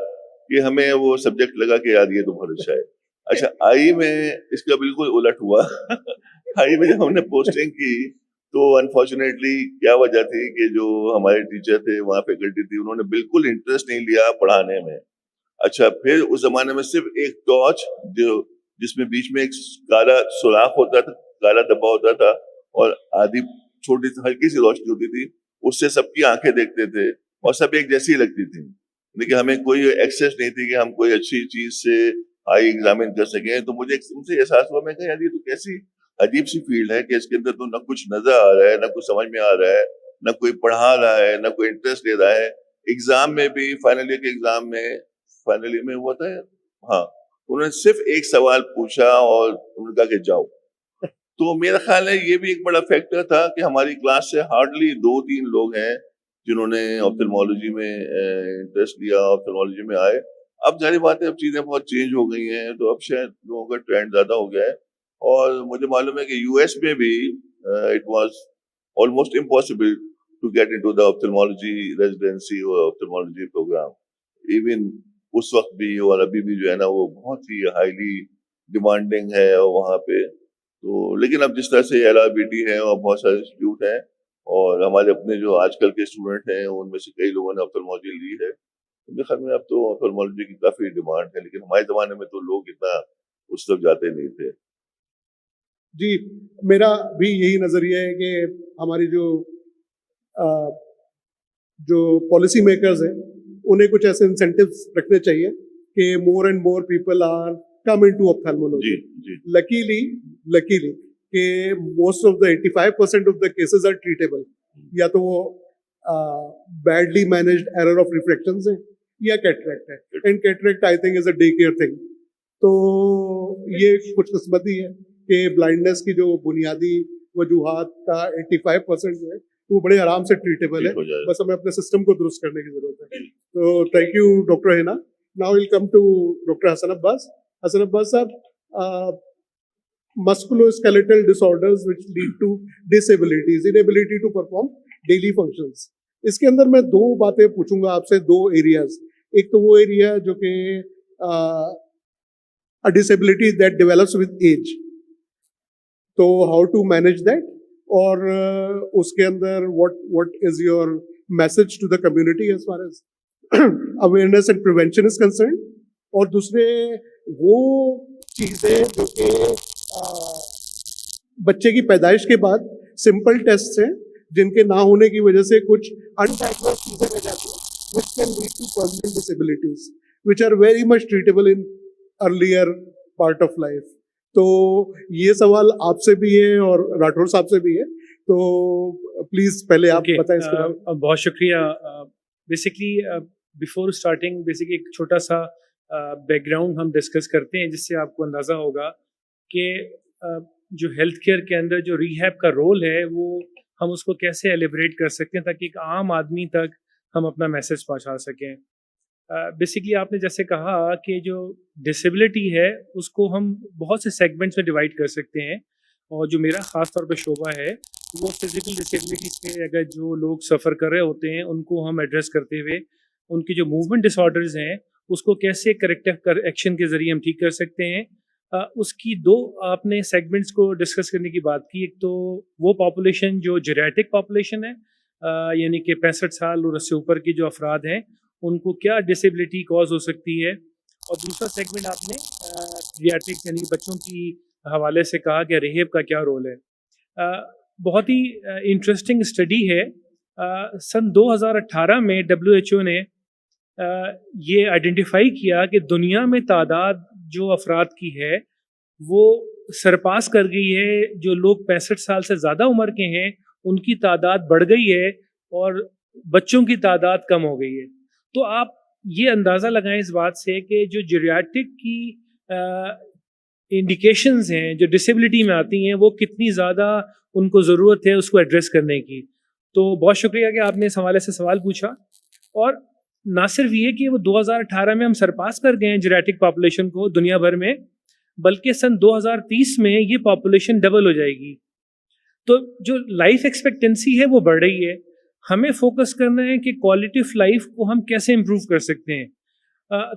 कि हमें वो सब्जेक्ट लगा कि यार ये तो बहुत अच्छा है. अच्छा, आई में इसका बिल्कुल उलट हुआ. आई में जब हमने पोस्टिंग की तो अनफॉर्चुनेटली क्या वजह थी कि जो हमारे टीचर थे, वहाँ फैकल्टी थी, उन्होंने बिल्कुल इंटरेस्ट नहीं लिया पढ़ाने में। अच्छा, फिर उस जमाने में सिर्फ एक टॉर्च जो जिसमें बीच में एक काला सुराख होता था, काला डब्बा होता था और आधी छोटी सी हल्की सी रोशनी होती थी, उससे सबकी आंखें देखते थे और सब एक जैसी ही लगती थी। लेकिन हमें कोई एक्सेस नहीं थी कि हम कोई अच्छी चीज से आई एग्जामिन कर सकें। तो मुझे एकदम से एहसास हुआ, मैं कहा यार ये तो कैसी अजीब सी फील्ड है कि इसके अंदर तो ना कुछ नजर आ रहा है, ना कुछ समझ में आ रहा है, ना कोई पढ़ा रहा है, ना कोई इंटरेस्ट ले रहा है। एग्जाम में भी फाइनल ईयर के एग्जाम में हुआ था, हाँ, उन्होंने सिर्फ एक सवाल पूछा और उन्होंने कहा कि जाओ। तो मेरा ख्याल है ये भी एक बड़ा फैक्टर था कि हमारी क्लास से हार्डली 2-3 लोग हैं जिन्होंने ऑप्थेल्मोलॉजी में इंटरेस्ट लिया, ऑप्थेल्मोलॉजी में आए। अब जारी बात है, अब चीजें बहुत चेंज हो गई हैं, तो अब शायद लोगों का ट्रेंड ज्यादा हो गया है। और मुझे मालूम है कि यूएस में भी it was almost impossible to get into the ophthalmology residency और ऑप्थेल्मोलॉजी प्रोग्राम। इवन उस वक्त भी और अभी भी जो है ना, वो बहुत ही हाईली डिमांडिंग है वहाँ पे। तो लेकिन अब जिस तरह से LRBT है और बहुत सारे इंस्टीट्यूट हैं और हमारे अपने जो आजकल के स्टूडेंट हैं, उनमें से कई लोगों ने ऑप्थेल्मोलॉजी ली है। मेरे ख्याल में अब तो ऑप्थेल्मोलॉजी की काफी डिमांड है, लेकिन हमारे जमाने में तो लोग इतना उस तरफ जाते नहीं थे। जी, मेरा भी यही नजरिया है कि हमारी जो पॉलिसी मेकर्स हैं, उन्हें कुछ ऐसे इंसेंटिव्स रखने चाहिए कि more and more people are come into ophthalmology. Luckily कि most of the 85% of the cases are treatable. या तो वो badly managed error of refractions हैं या कैटरेक्ट है, and cataract I think is a day care thing. तो ये खुशकिस्मती है कि ब्लाइंडनेस की जो बुनियादी वजूहात का 85% जो है वो बड़े आराम से ट्रीटेबल है, बस हमें अपने सिस्टम को दुरुस्त करने की जरूरत है। तो thank you doctor Hina. Now will come to doctor Hasan Abbas. Hasan Abbas साहब, musculoskeletal disorders which lead to disabilities, inability to perform daily functions. इसके अंदर मैं दो बातें पूछूंगा आपसे, दो एरियाज। एक तो वो एरिया जो कि a disability that develops with age, तो how to manage that, और उसके अंदर what is your message to the community as far as awareness and prevention is concerned, और दूसरे वो चीजें जो कि बच्चे की पैदाइश के बाद सिंपल टेस्ट हैं जिनके ना होने की वजह से कुछ अनडायग्नोज्ड चीजें रह जाती हैं, which can lead to permanent disabilities, which are very much treatable in earlier part of life. तो ये सवाल आपसे भी है और राठौर साहब से भी है, तो प्लीज पहले आप बताएं इसके बारे में। बहुत शुक्रिया। बेसिकली बिफोर स्टार्टिंग बेसिकली एक छोटा सा बैकग्राउंड हम डिस्कस करते हैं, जिससे आपको अंदाज़ा होगा कि जो हेल्थ केयर के अंदर जो रिहैब का रोल है वो हम उसको कैसे एलिब्रेट कर सकते हैं ताकि एक आम आदमी तक हम अपना मैसेज पहुंचा सकें। बेसिकली आपने जैसे कहा कि जो डिसेबिलिटी है उसको हम बहुत से सेगमेंट्स में डिवाइड कर सकते हैं, और जो मेरा ख़ास तौर पे शोबा है वो फिज़िकल डिसेबिलिटीज़ के अगर जो लोग सफ़र कर रहे होते हैं उनको हम एड्रेस करते हुए उनकी जो मूवमेंट डिसऑर्डर्स हैं उसको कैसे करेक्टिव एक्शन के ज़रिए हम ठीक कर सकते हैं। उसकी दो आपने सेगमेंट्स को डिस्कस करने की बात की। एक तो वो पॉपुलेशन जो जेरियाट्रिक पॉपुलेशन है, यानी कि 65 साल और उससे ऊपर की जो अफराद हैं उनको क्या डिसेबिलिटी कॉज हो सकती है, और दूसरा सेगमेंट आपने पीडियाट्रिक्स यानी कि बच्चों की हवाले से कहा कि रिहेब का क्या रोल है। बहुत ही इंटरेस्टिंग स्टडी है। सन 2018 में WHO ने ये आइडेंटिफाई किया कि दुनिया में तादाद जो अफराद की है वो सरपास कर गई है। जो लोग 65 साल से ज़्यादा उम्र के हैं उनकी तादाद बढ़ गई है और बच्चों की तादाद कम हो गई है। तो आप ये अंदाज़ा लगाएं इस बात से कि जो जेरियाट्रिक की इंडिकेशंस हैं जो डिसेबिलिटी में आती हैं वो कितनी ज़्यादा उनको ज़रूरत है उसको एड्रेस करने की। तो बहुत शुक्रिया कि आपने इस हवाले से सवाल पूछा। और ना सिर्फ ये कि वो 2018 में हम सरपास कर गए हैं जेरियाट्रिक पॉपुलेशन को दुनिया भर में, बल्कि सन 2030 में ये पॉपुलेशन डबल हो जाएगी। तो जो लाइफ एक्सपेक्टेंसी है वो बढ़ रही है। हमें फोकस करना है कि क्वालिटी ऑफ लाइफ को हम कैसे इम्प्रूव कर सकते हैं।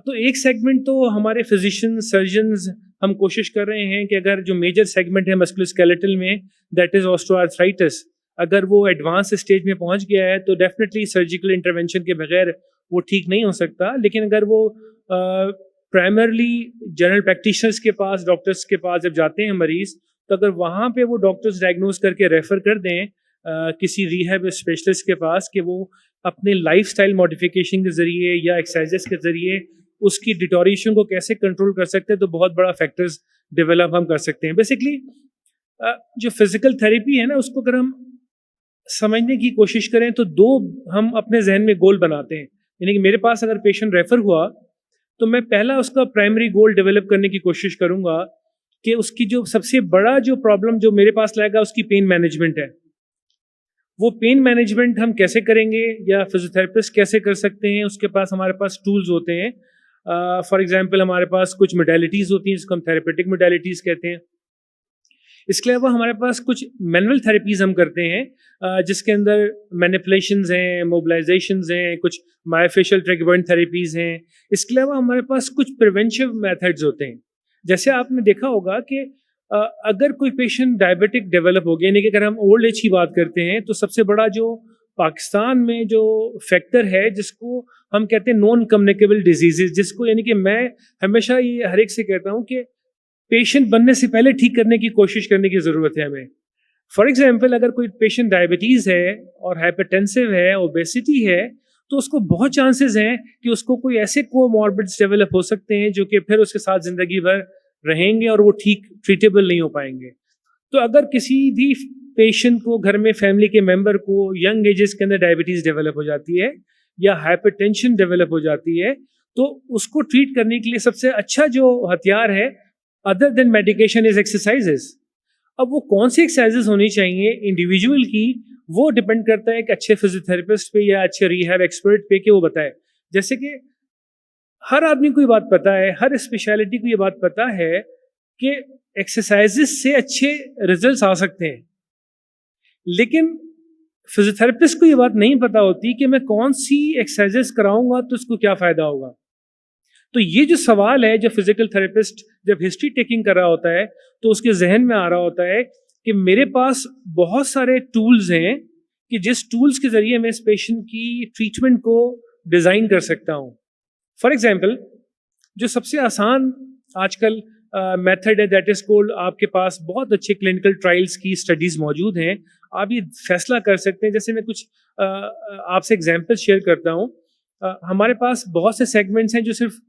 तो एक सेगमेंट तो हमारे फिजिशियन सर्जन्स हम कोशिश कर रहे हैं कि अगर जो मेजर सेगमेंट है मस्कुलोस्केलेटल में दैट इज़ ऑस्टियोआर्थराइटिस, अगर वो एडवांस स्टेज में पहुंच गया है तो डेफिनेटली सर्जिकल इंटरवेंशन के बगैर वो ठीक नहीं हो सकता। लेकिन अगर वो प्राइमरली जनरल प्रैक्टिशनर्स के पास, डॉक्टर्स के पास जब जाते हैं मरीज, तो अगर वहाँ पे वो डॉक्टर्स डायग्नोज करके रेफर कर दें किसी रिहैब स्पेशलिस्ट के पास कि वो अपने लाइफस्टाइल मॉडिफिकेशन के ज़रिए या एक्सरसाइजेस के ज़रिए उसकी डिटोरेशन को कैसे कंट्रोल कर सकते हैं, तो बहुत बड़ा फैक्टर्स डेवलप हम कर सकते हैं। बेसिकली जो फिजिकल थेरेपी है ना, उसको अगर हम समझने की कोशिश करें तो दो हम अपने जहन में गोल बनाते हैं। यानी कि मेरे पास अगर पेशेंट रेफर हुआ तो मैं पहला उसका प्राइमरी गोल डेवलप करने की कोशिश करूंगा कि उसकी जो सबसे बड़ा जो प्रॉब्लम जो मेरे पास लाएगा उसकी पेन मैनेजमेंट है। वो पेन मैनेजमेंट हम कैसे करेंगे या फिजियोथेरेपिस्ट कैसे कर सकते हैं, उसके पास हमारे पास टूल्स होते हैं। फॉर एग्जांपल हमारे पास कुछ मोडेलिटीज़ होती हैं जिसको हम थेरेपेटिक मोडेलिटीज़ कहते हैं। इसके अलावा हमारे पास कुछ मैनुअल थेरेपीज़ हम करते हैं जिसके अंदर मैनिपुलेशंस हैं, मोबिलाइजेशंस हैं, कुछ मायोफेशियल ट्रिगर पॉइंट थेरेपीज़ हैं। इसके अलावा हमारे पास कुछ प्रिवेंटिव मेथड्स होते हैं। जैसे आपने देखा होगा कि अगर कोई पेशेंट डायबिटिक डेवलप हो गया, यानी कि अगर हम ओल्ड एज की बात करते हैं, तो सबसे बड़ा जो पाकिस्तान में जो फैक्टर है जिसको हम कहते हैं नॉन कम्युनिकेबल डिजीजेज, जिसको यानी कि मैं हमेशा ये हर एक से कहता हूँ कि पेशेंट बनने से पहले ठीक करने की कोशिश करने की ज़रूरत है हमें। फॉर एग्जांपल अगर कोई पेशेंट डायबिटीज़ है और हाइपरटेंसिव है, ओबेसिटी है, तो उसको बहुत चांसेस हैं कि उसको कोई ऐसे कोमॉर्बिड्स डेवलप हो सकते हैं जो कि फिर उसके साथ ज़िंदगी भर रहेंगे और वो ठीक ट्रीटेबल नहीं हो पाएंगे। तो अगर किसी भी पेशेंट को, घर में फैमिली के मेंबर को यंग एजेस के अंदर डायबिटीज़ डेवलप हो जाती है या हाइपरटेंशन डेवलप हो जाती है, तो उसको ट्रीट करने के लिए सबसे अच्छा जो हथियार है other than medication is exercises. अब वो कौन सी एक्सरसाइजेस होनी चाहिए इंडिविजुअल की, वो डिपेंड करता है एक अच्छे फिजियोथेरेपिस्ट पे या अच्छे रिहैब एक्सपर्ट पे कि वो बताए। जैसे कि हर आदमी को ये बात पता है, हर स्पेशलिटी को ये बात पता है कि एक्सरसाइजेस से अच्छे रिजल्ट्स आ सकते हैं, लेकिन फिजियोथेरेपिस्ट को ये बात नहीं पता होती कि मैं कौन सी एक्सरसाइजेस कराऊंगा तो उसको क्या फ़ायदा होगा। तो ये जो सवाल है, जो फिजिकल थेरेपिस्ट जब हिस्ट्री टेकिंग कर रहा होता है तो उसके जहन में आ रहा होता है कि मेरे पास बहुत सारे टूल्स हैं कि जिस टूल्स के ज़रिए मैं इस पेशेंट की ट्रीटमेंट को डिज़ाइन कर सकता हूँ। फॉर एग्जाम्पल, जो सबसे आसान आजकल मेथड है दैट इज़ कोल्ड, आपके पास बहुत अच्छे क्लिनिकल ट्रायल्स की स्टडीज़ मौजूद हैं, आप ये फैसला कर सकते हैं। जैसे मैं कुछ आपसे एग्जाम्पल शेयर करता हूँ। हमारे पास बहुत से सेगमेंट्स हैं जो सिर्फ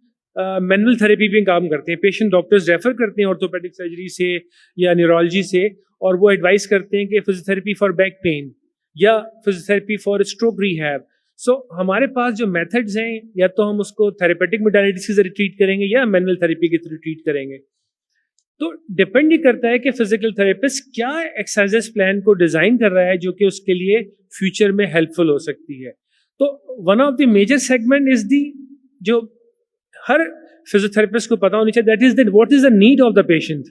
मैनुअल थेरेपी पे काम करते हैं। पेशेंट डॉक्टर्स रेफर करते हैं ऑर्थोपेडिक सर्जरी से या न्यूरोलॉजी से, और वो एडवाइस करते हैं कि फिजियोथेरेपी फॉर बैक पेन या फिजियोथेरेपी फॉर स्ट्रोक रिहैब। सो हमारे पास जो मेथड्स हैं, या तो हम उसको थेरेपेटिक मोडालिटीज के जरिए ट्रीट करेंगे या मैनुअल थेरेपी के थ्रू ट्रीट करेंगे। तो डिपेंड ही करता है कि फिजिकल थेरेपिस्ट क्या एक्सरसाइजेस प्लान को डिज़ाइन कर रहा है जो कि उसके लिए फ्यूचर में हेल्पफुल हो सकती है। तो one of the major segment is the, जो हर फिजियोथेरेपिस्ट को पता होनी चाहिए, that is that what is the need of the patient.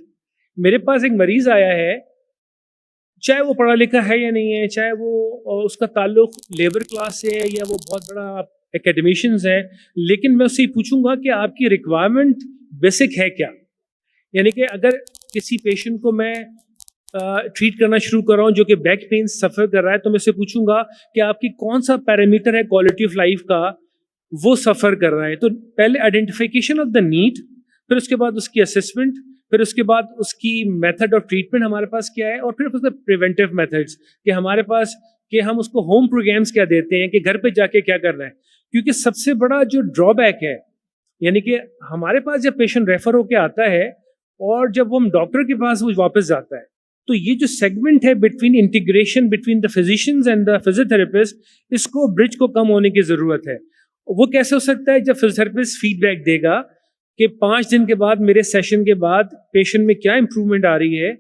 मेरे पास एक मरीज आया है, चाहे वो पढ़ा लिखा है या नहीं है, चाहे वो उसका ताल्लुक लेबर क्लास से है या वो बहुत बड़ा एकेडमिशियंस है, लेकिन मैं उससे पूछूंगा कि आपकी रिक्वायरमेंट बेसिक है क्या। यानी कि अगर किसी पेशेंट को मैं ट्रीट करना शुरू कर रहा हूँ जो कि बैक पेन सफ़र कर रहा है, तो मैं उससे पूछूंगा कि आपकी कौन सा पैरामीटर है क्वालिटी ऑफ लाइफ का वो सफ़र कर रहा है। तो पहले आइडेंटिफिकेशन ऑफ द नीड, फिर उसके बाद उसकी असेसमेंट, फिर उसके बाद उसकी मेथड ऑफ ट्रीटमेंट हमारे पास क्या है, और फिर उसके प्रिवेंटिव मेथड्स कि हमारे पास कि हम उसको होम प्रोग्राम्स क्या देते हैं कि घर पे जाके क्या करना है। क्योंकि सबसे बड़ा जो ड्रॉबैक है, यानी कि हमारे पास जब पेशेंट रेफर होके आता है और जब हम डॉक्टर के पास वो वापस जाता है, तो ये जो सेगमेंट है between integration between the physicians and the physiotherapist, इसको ब्रिज को कम होने की ज़रूरत है। वो कैसे हो सकता है? जब फिजियोथेरेपिस्ट फीडबैक देगा कि 5 दिन के बाद, मेरे सेशन के बाद पेशेंट में क्या इंप्रूवमेंट आ रही है,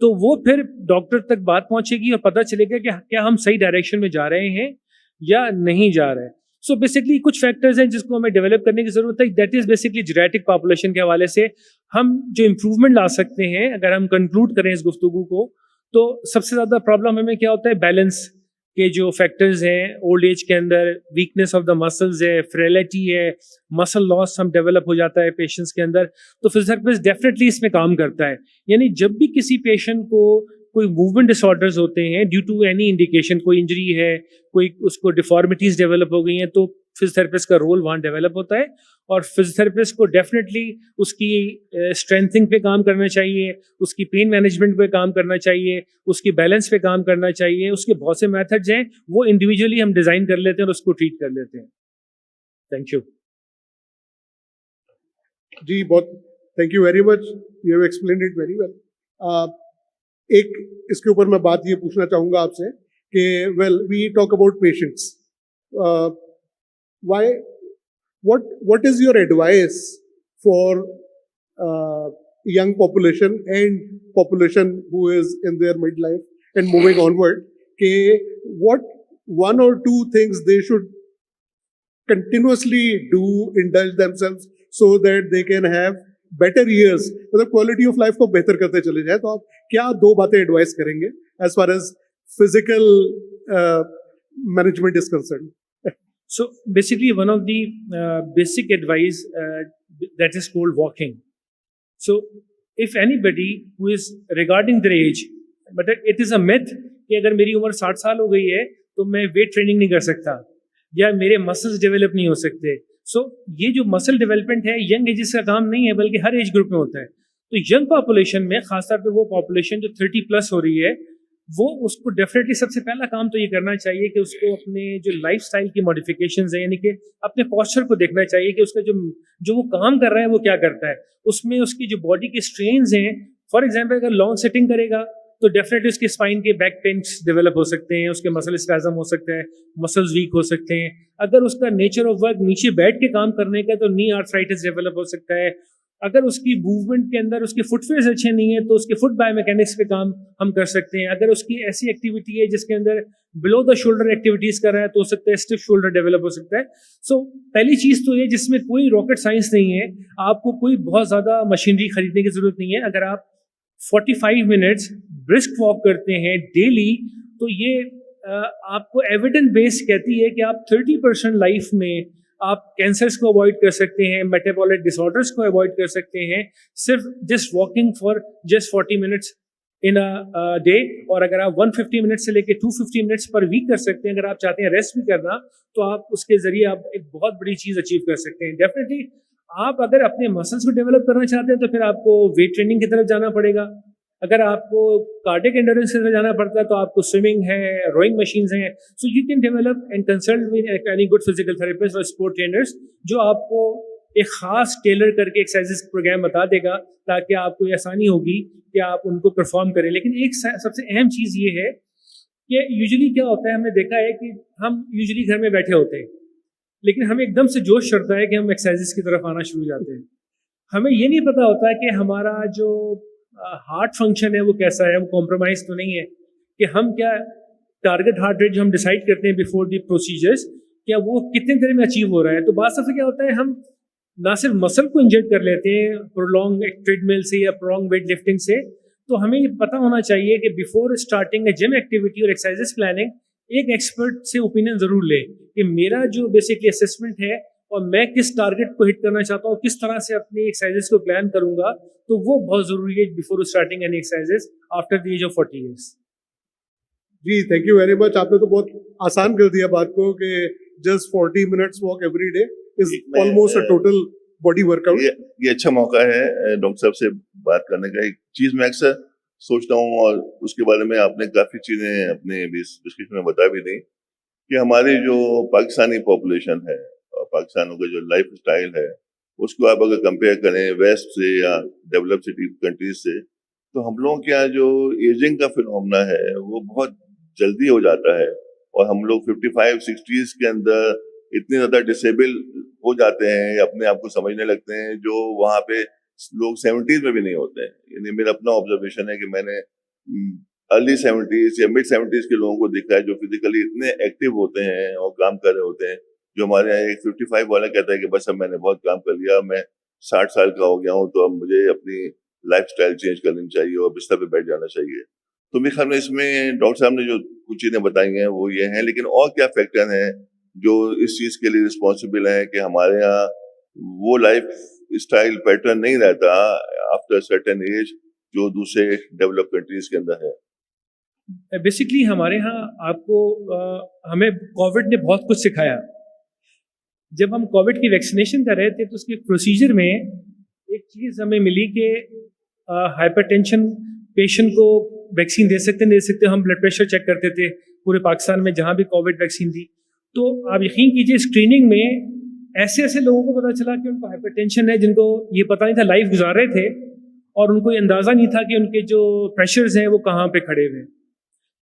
तो वो फिर डॉक्टर तक बात पहुंचेगी और पता चलेगा कि क्या हम सही डायरेक्शन में जा रहे हैं या नहीं जा रहे हैं। सो बेसिकली कुछ फैक्टर्स हैं जिसको हमें डेवलप करने की ज़रूरत है। That is basically genetic population के हवाले से हम जो इम्प्रूवमेंट ला सकते हैं, अगर हम कंक्लूड करें इस गुफ्तगू को, तो सबसे ज़्यादा प्रॉब्लम हमें क्या होता है? बैलेंस के जो फैक्टर्स हैं ओल्ड एज के अंदर, वीकनेस ऑफ द मसल्स है, फ्रेलिटी है, मसल लॉस हम डेवलप हो जाता है पेशेंट्स के अंदर। तो फिजियोथेरेपिस्ट डेफिनेटली इसमें काम करता है। यानी जब भी किसी पेशेंट को कोई मूवमेंट डिसऑर्डर्स होते हैं ड्यू टू एनी इंडिकेशन, कोई इंजरी है, कोई उसको डिफॉर्मिटीज़ डेवलप हो गई हैं, तो फिजियोथेरेपिस्ट का रोल वहाँ डेवलप होता है। और फिजियोथेरेपिस्ट को डेफिनेटली उसकी स्ट्रेंथिंग पे काम करना चाहिए, उसकी पेन मैनेजमेंट पे काम करना चाहिए, उसकी बैलेंस पे काम करना चाहिए। उसके बहुत से मेथड्स हैं, वो इंडिविजुअली हम डिज़ाइन कर लेते हैं और उसको ट्रीट कर लेते हैं। थैंक यू जी, बहुत thank you very much, you have explained it very well. एक इसके ऊपर मैं बात ये पूछना चाहूँगा आपसे कि well we talk about patients, why what is your advice for young population and population who is in their midlife and moving onward, what one or two things they should continuously do, indulge themselves so that they can have better years, मतलब quality of life को बेहतर करते चले जाए? तो आप क्या दो बातें एडवाइस करेंगे as far as physical management is concerned? So basically, one of the basic advice that is called walking. So if anybody who is regarding their age, but it is a myth कि अगर मेरी उम्र 60 साल हो गई है तो मैं वेट ट्रेनिंग नहीं कर सकता या मेरे मसल्स डेवलप नहीं हो सकते। So ये जो मसल डेवलपमेंट है यंग एजेस का काम नहीं है, बल्कि हर एज ग्रुप में होता है। तो यंग पॉपुलेशन में, खासतौर पे वो पॉपुलेशन जो 30 प्लस हो रही है, वो उसको डेफिनेटली सबसे पहला काम तो ये करना चाहिए कि उसको अपने जो लाइफस्टाइल की मॉडिफिकेशंस हैं, यानी कि अपने पोस्चर को देखना चाहिए कि उसका जो वो काम कर रहा है वो क्या करता है। उसमें उसकी जो बॉडी के स्ट्रेन्स हैं, फॉर एग्जांपल अगर लॉन्ग सिटिंग करेगा तो डेफिनेटली उसके स्पाइन के बैक पेन्स डेवलप हो सकते हैं, उसके मसल स्पैज़म हो सकता है, मसल्स वीक हो सकते हैं। अगर उसका नेचर ऑफ वर्क नीचे बैठ के काम करने का, तो नी आर्थराइटिस डेवलप हो सकता है। अगर उसकी मूवमेंट के अंदर उसके फुटवेयर्स अच्छे नहीं है तो उसके फुट बायोमैकेनिक्स पे काम हम कर सकते हैं। अगर उसकी ऐसी एक्टिविटी है जिसके अंदर बिलो द शोल्डर एक्टिविटीज कर रहा है तो हो सकता है स्टिफ शोल्डर डेवलप हो सकता है। सो पहली चीज़ तो ये, जिसमें कोई रॉकेट साइंस नहीं है, आपको कोई बहुत ज़्यादा मशीनरी खरीदने की ज़रूरत नहीं है। अगर आप 45 मिनट्स ब्रिस्क वॉक करते हैं डेली, तो ये आपको एविडेंस बेस कहती है कि आप 30% लाइफ में आप कैंसर्स को अवॉइड कर सकते हैं, मेटाबॉलिक डिसऑर्डर्स को अवॉइड कर सकते हैं, सिर्फ just walking for just 40 minutes in a day. और अगर आप 150 मिनट्स से लेकर 250 मिनट्स पर वीक कर सकते हैं, अगर आप चाहते हैं रेस्ट भी करना, तो आप उसके जरिए आप एक बहुत बड़ी चीज़ अचीव कर सकते हैं। डेफिनेटली आप अगर अपने मसल्स को डेवलप करना चाहते हैं तो फिर आपको वेट ट्रेनिंग की तरफ जाना पड़ेगा। अगर आपको कार्डियक एंड्योरेंस की तरफ जाना पड़ता है तो आपको स्विमिंग है, रोइंग मशीन्स हैं। So you can develop and consult with any good physical therapist और स्पोर्ट ट्रेनर्स, जो आपको एक खास टेलर करके एक्सरसाइज प्रोग्राम बता देगा, ताकि आपको ये आसानी होगी कि आप उनको परफॉर्म करें। लेकिन एक सबसे अहम चीज़ ये है कि यूजुअली क्या होता है, हमने देखा है कि हम यूजुअली घर में बैठे होते हैं, लेकिन हमें एकदम से जोश चढ़ता है कि हम एक्सरसाइज की तरफ आना शुरू हो जाते हैं। हमें ये नहीं पता होता है कि हमारा जो हार्ट फंक्शन है वो कैसा है, वो कॉम्प्रोमाइज तो नहीं है, कि हम क्या टारगेट हार्ट रेट जो हम डिसाइड करते हैं बिफोर द प्रोसीजर्स, क्या वो कितने देर में अचीव हो रहा है। तो बात सबसे क्या होता है, हम ना सिर्फ मसल को इंजेक्ट कर लेते हैं प्रोलॉन्ग ट्रेडमिल से या प्रोलॉन्ग वेट लिफ्टिंग से, तो हमें ये पता होना चाहिए कि बिफोर स्टार्टिंग ए जिम एक्टिविटी और एक्सरसाइज प्लानिंग एक एक्सपर्ट से ओपिनियन जरूर लें कि मेरा जो बेसिकली असेसमेंट है और मैं किस टारगेट को हिट करना चाहता हूँ, किस तरह से अपनी एक्सरसाइजेस को प्लान करूंगा, तो वो बहुत जरूरी है before starting any exercises after the age of 40 years. जी, थैंक यू वेरी मच। आपने तो बहुत आसान कर दिया बात को कि just 40 minutes walk every day is almost a total body workout. ये अच्छा मौका है डॉक्टर साहब से बात करने का। एक चीज मैं अक्सर सोचता हूँ और उसके बारे में आपने काफी चीजें अपने डिस्कशन में बता भी दी, कि हमारी जो पाकिस्तानी पॉपुलेशन है और पाकिस्तानों का जो लाइफ स्टाइल है, उसको आप अगर कंपेयर करें वेस्ट से या डेवलप सिटी कंट्रीज से, तो हम लोगों के यहाँ जो एजिंग का फिनोमेना है वो बहुत जल्दी हो जाता है, और हम लोग 55-60s के अंदर इतने ज्यादा डिसेबल हो जाते हैं, अपने आप को समझने लगते हैं, जो वहाँ पे लोग 70s में भी नहीं होते हैं। यानी मेरा अपना ऑब्जर्वेशन है कि मैंने अर्ली 70s या मिड 70s के लोगों को देखा है जो फिजिकली इतने एक्टिव होते हैं और काम कर रहे होते हैं, जो हमारे यहाँ एक 55 वाला कहता है कि बस अब मैंने बहुत काम कर लिया, मैं 60 साल का हो गया हूँ, तो अब मुझे अपनी लाइफस्टाइल चेंज करनी चाहिए और बिस्तर पे बैठ जाना चाहिए। तो मेरे ख्याल में इसमें डॉक्टर साहब ने जो कुछ चीजें बताई हैं वो ये हैं, लेकिन और क्या फैक्टर हैं जो इस चीज के लिए रिस्पॉन्सिबल हैं कि हमारे यहाँ वो लाइफ स्टाइल पैटर्न नहीं रहता आफ्टर सर्टेन एज जो दूसरे डेवलप कंट्रीज के अंदर है? बेसिकली हमारे यहाँ आपको हमें कोविड ने बहुत कुछ सिखाया। जब हम कोविड की वैक्सीनेशन कर रहे थे तो उसके प्रोसीजर में एक चीज़ हमें मिली कि हाइपरटेंशन पेशेंट को वैक्सीन दे सकते नहीं दे सकते। हम ब्लड प्रेशर चेक करते थे पूरे पाकिस्तान में जहाँ भी कोविड वैक्सीन थी। तो आप यकीन कीजिए स्क्रीनिंग में ऐसे ऐसे लोगों को पता चला कि उनको हाइपरटेंशन है, जिनको ये पता नहीं था, लाइफ गुजार रहे थे और उनको ये अंदाज़ा नहीं था कि उनके जो प्रेशर्स हैं वो कहाँ पे खड़े हुए हैं।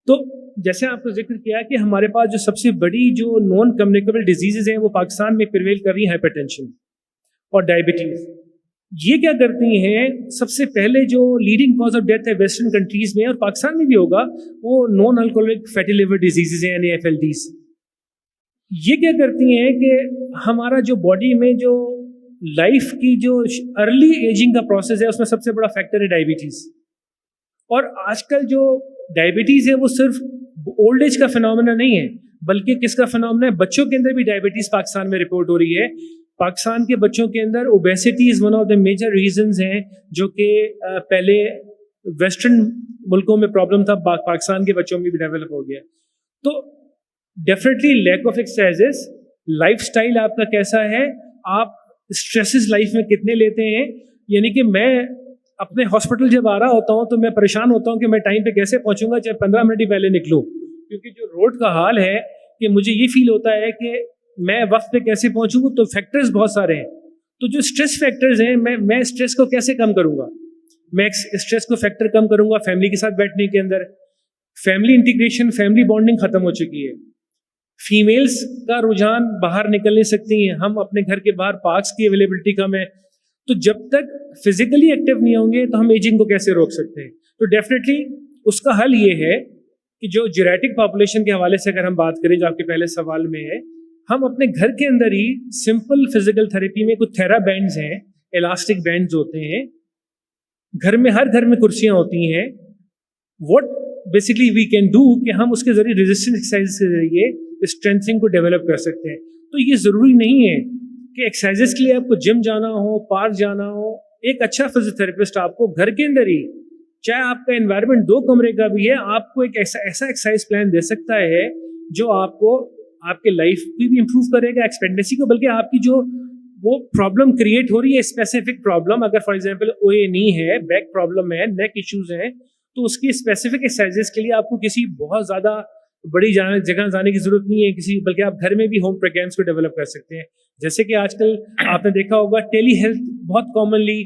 तो जैसे आपको जिक्र किया कि हमारे पास जो सबसे बड़ी जो नॉन कम्युनिकेबल डिजीजेज हैं वो पाकिस्तान में प्रिवेल कर रही हैं, हाइपरटेंशन और डायबिटीज़। ये क्या करती हैं, सबसे पहले जो लीडिंग कॉज ऑफ डेथ है वेस्टर्न कंट्रीज में और पाकिस्तान में भी होगा, वो non alcoholic fatty liver diseases हैं, यानी FLDs। ये क्या करती हैं कि हमारा जो बॉडी में जो लाइफ की जो अर्ली एजिंग का प्रोसेस है उसमें सबसे बड़ा फैक्टर है डायबिटीज़। और आजकल जो डायबिटीज़ है वो सिर्फ ओल्ड एज का फिनोमेना नहीं है, बल्कि किसका फिनोमेना है, बच्चों के अंदर भी डायबिटीज़ पाकिस्तान में रिपोर्ट हो रही है। पाकिस्तान के बच्चों के अंदर obesity is one of the major reasons हैं, जो कि पहले वेस्टर्न मुल्कों में प्रॉब्लम था, पाकिस्तान के बच्चों में भी डेवलप हो गया। तो definitely lack of exercises, lifestyle आपका कैसा है, आप स्ट्रेसेस लाइफ में कितने लेते हैं। यानी कि मैं अपने हॉस्पिटल जब आ रहा होता हूँ तो मैं परेशान होता हूँ कि मैं टाइम पे कैसे पहुँचूंगा, चाहे 15 मिनट ही पहले निकलूँ, क्योंकि जो रोड का हाल है कि मुझे ये फील होता है कि मैं वक्त पे कैसे पहुँचूँ। तो फैक्टर्स बहुत सारे हैं। तो जो स्ट्रेस फैक्टर्स हैं, मैं स्ट्रेस को कैसे कम करूँगा, मैं स्ट्रेस को फैक्टर कम करूँगा फैमिली के साथ बैठने के अंदर। फैमिली इंटीग्रेशन, फैमिली बॉन्डिंग ख़त्म हो चुकी है। फीमेल्स का रुझान बाहर निकल नहीं सकती हैं, हम अपने घर के बाहर पार्क्स की अवेलेबिलिटी कम है। तो जब तक फिजिकली एक्टिव नहीं होंगे तो हम एजिंग को कैसे रोक सकते हैं। तो डेफिनेटली उसका हल ये है कि जो जेरेटिक पॉपुलेशन के हवाले से अगर हम बात करें, जो आपके पहले सवाल में है, हम अपने घर के अंदर ही सिंपल फिजिकल थेरेपी में कुछ थेरा बैंड्स हैं, इलास्टिक बैंड्स होते हैं, घर में हर घर में कुर्सियाँ होती हैं। What basically we can do कि हम उसके जरिए रेजिस्टेंस एक्सरसाइज के जरिए स्ट्रेंथनिंग को डेवलप कर सकते हैं। तो ये ज़रूरी नहीं है कि एक्सरसाइजेस के लिए आपको जिम जाना हो, पार्क जाना हो। एक अच्छा फिजियोथेरेपिस्ट आपको घर के अंदर ही, चाहे आपका एनवायरनमेंट 2 कमरे का भी है, आपको एक ऐसा एक्सरसाइज प्लान दे सकता है जो आपको आपके लाइफ की भी इम्प्रूव करेगा, एक्सपेंडेंसी को, बल्कि आपकी जो वो प्रॉब्लम क्रिएट हो रही है, स्पेसिफिक प्रॉब्लम, अगर फॉर एग्जांपल OA नी है, बैक प्रॉब्लम है, नेक इश्यूज हैं, तो उसकी स्पेसिफिक एक्सरसाइजेस के लिए आपको किसी बहुत ज़्यादा बड़ी जगह जाने की जरूरत नहीं है किसी, बल्कि आप घर में भी होम प्रोग्राम्स को डेवलप कर सकते हैं। जैसे कि आजकल आपने देखा होगा टेली हेल्थ बहुत कॉमनली,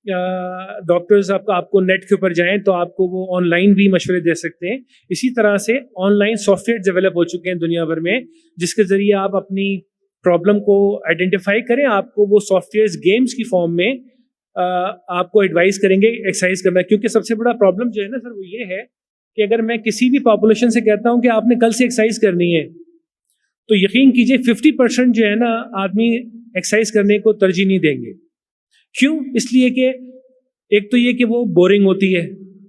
डॉक्टर्स आपको नेट के ऊपर जाएं तो आपको वो ऑनलाइन भी मशवरे दे सकते हैं। इसी तरह से ऑनलाइन सॉफ्टवेयर डेवलप हो चुके हैं दुनिया भर में, जिसके जरिए आप अपनी प्रॉब्लम को आइडेंटिफाई करें, आपको वो सॉफ्टवेयर गेम्स की फॉर्म में आपको एडवाइस करेंगे एक्सरसाइज करना। क्योंकि सबसे बड़ा प्रॉब्लम जो है ना सर, वो ये है कि अगर मैं किसी भी पॉपुलेशन से कहता हूं कि आपने कल से एक्सरसाइज करनी है, तो यकीन कीजिए 50% जो है ना आदमी एक्सरसाइज करने को तरजीह नहीं देंगे। क्यों? इसलिए कि एक तो ये कि वो बोरिंग होती है,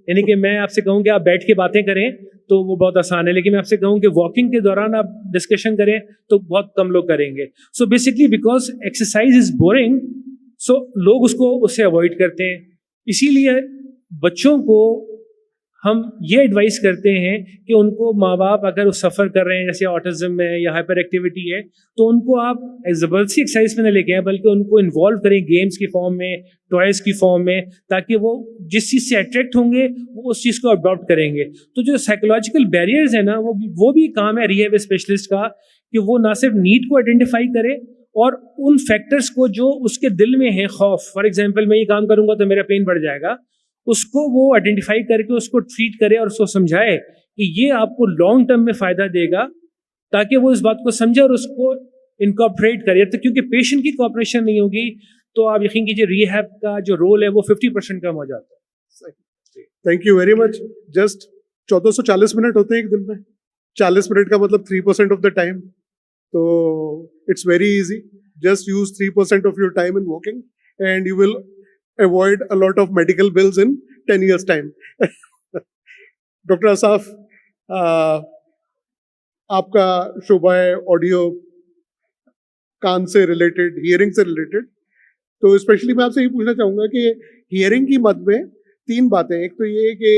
यानी कि मैं आपसे कहूं कि आप बैठ के बातें करें तो वो बहुत आसान है, लेकिन मैं आपसे कहूं कि वॉकिंग के दौरान आप डिस्कशन करें तो बहुत कम लोग करेंगे। So basically because exercise is boring, so लोग उससे अवॉइड करते हैं। इसीलिए बच्चों को हम ये एडवाइस करते हैं कि उनको माँ बाप अगर सफ़र कर रहे हैं, जैसे ऑटिज्म है या हाइपर एक्टिविटी है, तो उनको आप ज़बरदस्ती एक्सरसाइज में न लेके आए, बल्कि उनको इन्वॉल्व करें गेम्स की फॉर्म में, टॉयज़ की फॉर्म में, ताकि वो जिस चीज़ से अट्रैक्ट होंगे वो उस चीज़ को अडॉप्ट करेंगे। तो जो साइकोलॉजिकल बैरियर्स है ना, वो भी काम है रिहैब स्पेशलिस्ट का, कि वो ना सिर्फ नीड को आइडेंटिफाई करे और उन फैक्टर्स को जो उसके दिल में है, खौफ, फॉर एग्जाम्पल मैं ये काम करूँगा तो मेरा पेन बढ़ जाएगा, उसको वो आइडेंटिफाई करके उसको ट्रीट करे और उसको समझाए कि ये आपको लॉन्ग टर्म में फ़ायदा देगा, ताकि वो इस बात को समझे और उसको इनकॉर्पोरेट करे। तो क्योंकि पेशेंट की कॉपरेशन नहीं होगी तो आप यकीन कीजिए रिहैब का जो रोल है वो 50% कम हो जाता है। Thank you very much. Just 1440 minute होते हैं एक दिन में, 40 मिनट का मतलब 3% ऑफ द टाइम। तो it's very easy, just use 3% of your time in walking and you will avoid a lot of medical bills in 10 years time. Doctor Asaf, आपका शोबा है ऑडियो, कान से रिलेटेड, हियरिंग से रिलेटेड, तो specially मैं आपसे ये पूछना चाहूँगा कि हियरिंग की मद में 3 बातें। एक तो ये कि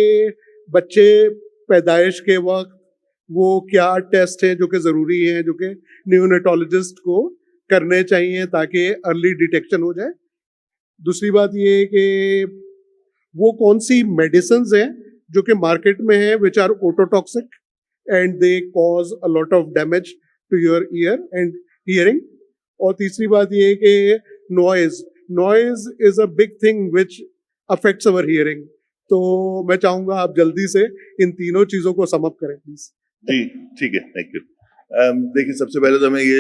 बच्चे पैदाइश के वक्त वो क्या टेस्ट हैं जो कि ज़रूरी हैं, जो कि न्यूनेटोलॉजिस्ट को करने चाहिए ताकि अर्ली डिटेक्शन हो जाए। दूसरी बात ये है कि वो कौन सी मेडिसिन्स हैं जो कि मार्केट में हैं which are ototoxic and they cause a lot of damage to your ear and hearing. और तीसरी बात ये है कि noise is a big thing which affects our hearing. तो मैं चाहूंगा आप जल्दी से इन तीनों चीजों को समअप करें प्लीज। जी ठीक है, थैंक यू। देखिए, सबसे पहले तो हमें ये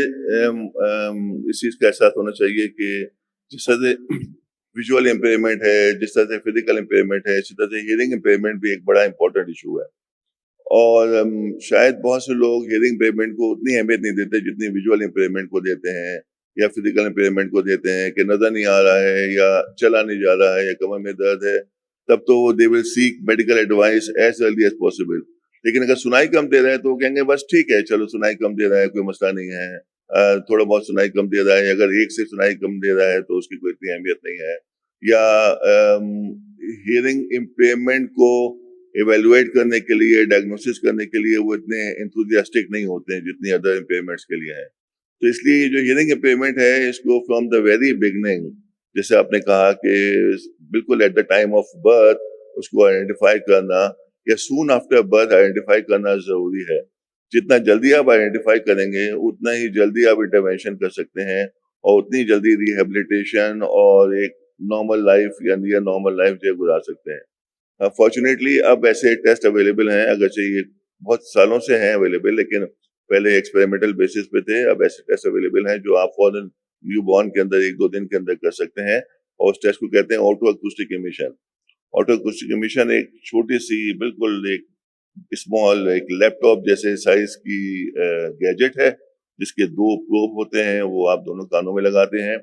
इस चीज़ का एहसास होना चाहिए कि जिस तरह से विजुअल इम्पेयरमेंट है, जिस तरह से फिजिकल इम्पेयरमेंट है, इसी तरह से हियरिंग इम्पेयरमेंट भी एक बड़ा इंपॉर्टेंट इशू है। और शायद बहुत से लोग हियरिंग इम्पेयरमेंट को उतनी अहमियत नहीं देते जितनी विजुअल इम्पेयरमेंट को देते हैं या फिजिकल इम्पेयरमेंट को देते हैं, कि नजर नहीं आ रहा है या चला नहीं जा रहा है या कमर में दर्द है, तब तो they will seek medical advice as early as possible. लेकिन अगर सुनाई कम दे रहा है तो वो कहेंगे बस ठीक है, चलो सुनाई कम दे रहा है, कोई मसला नहीं है, थोड़ा बहुत सुनाई कम दे रहा है, अगर एक से सुनाई कम दे रहा है तो उसकी कोई इतनी अहमियत नहीं है। या हियरिंग इम्पेयरमेंट को इवेलुएट करने के लिए, डायग्नोसिस करने के लिए वो इतने एंथुसियास्टिक नहीं होते हैं जितनी अदर इम्पेयरमेंट्स के लिए हैं। तो इसलिए जो हियरिंग इम्पेयरमेंट है, इसको फ्रॉम द वेरी बिगनिंग, जैसे आपने कहा कि बिल्कुल at the time of birth उसको आइडेंटिफाई करना या सून आफ्टर बर्थ आइडेंटिफाई करना जरूरी है। जितना जल्दी आप आइडेंटिफाई करेंगे उतना ही जल्दी आप इंटरवेंशन कर सकते हैं और उतनी जल्दी रिहेबिलिटेशन और एक नॉर्मल लाइफ या नियर नॉर्मल लाइफ जो गुजार सकते हैं। फॉर्चुनेटली अब ऐसे टेस्ट अवेलेबल हैं, अगरचे ये बहुत सालों से हैं अवेलेबल, लेकिन पहले एक्सपेरिमेंटल बेसिस पे थे। अब ऐसे टेस्ट अवेलेबल हैं जो आप फॉरन न्यू बॉर्न के अंदर 1-2 दिन के अंदर कर सकते हैं, और उस टेस्ट को कहते हैं auto acoustic emission. Auto acoustic emission एक छोटी सी, बिल्कुल एक स्मॉल, एक लैपटॉप जैसे साइज की गैजेट है जिसके 2 प्रोब होते हैं, वो आप दोनों कानों में लगाते हैं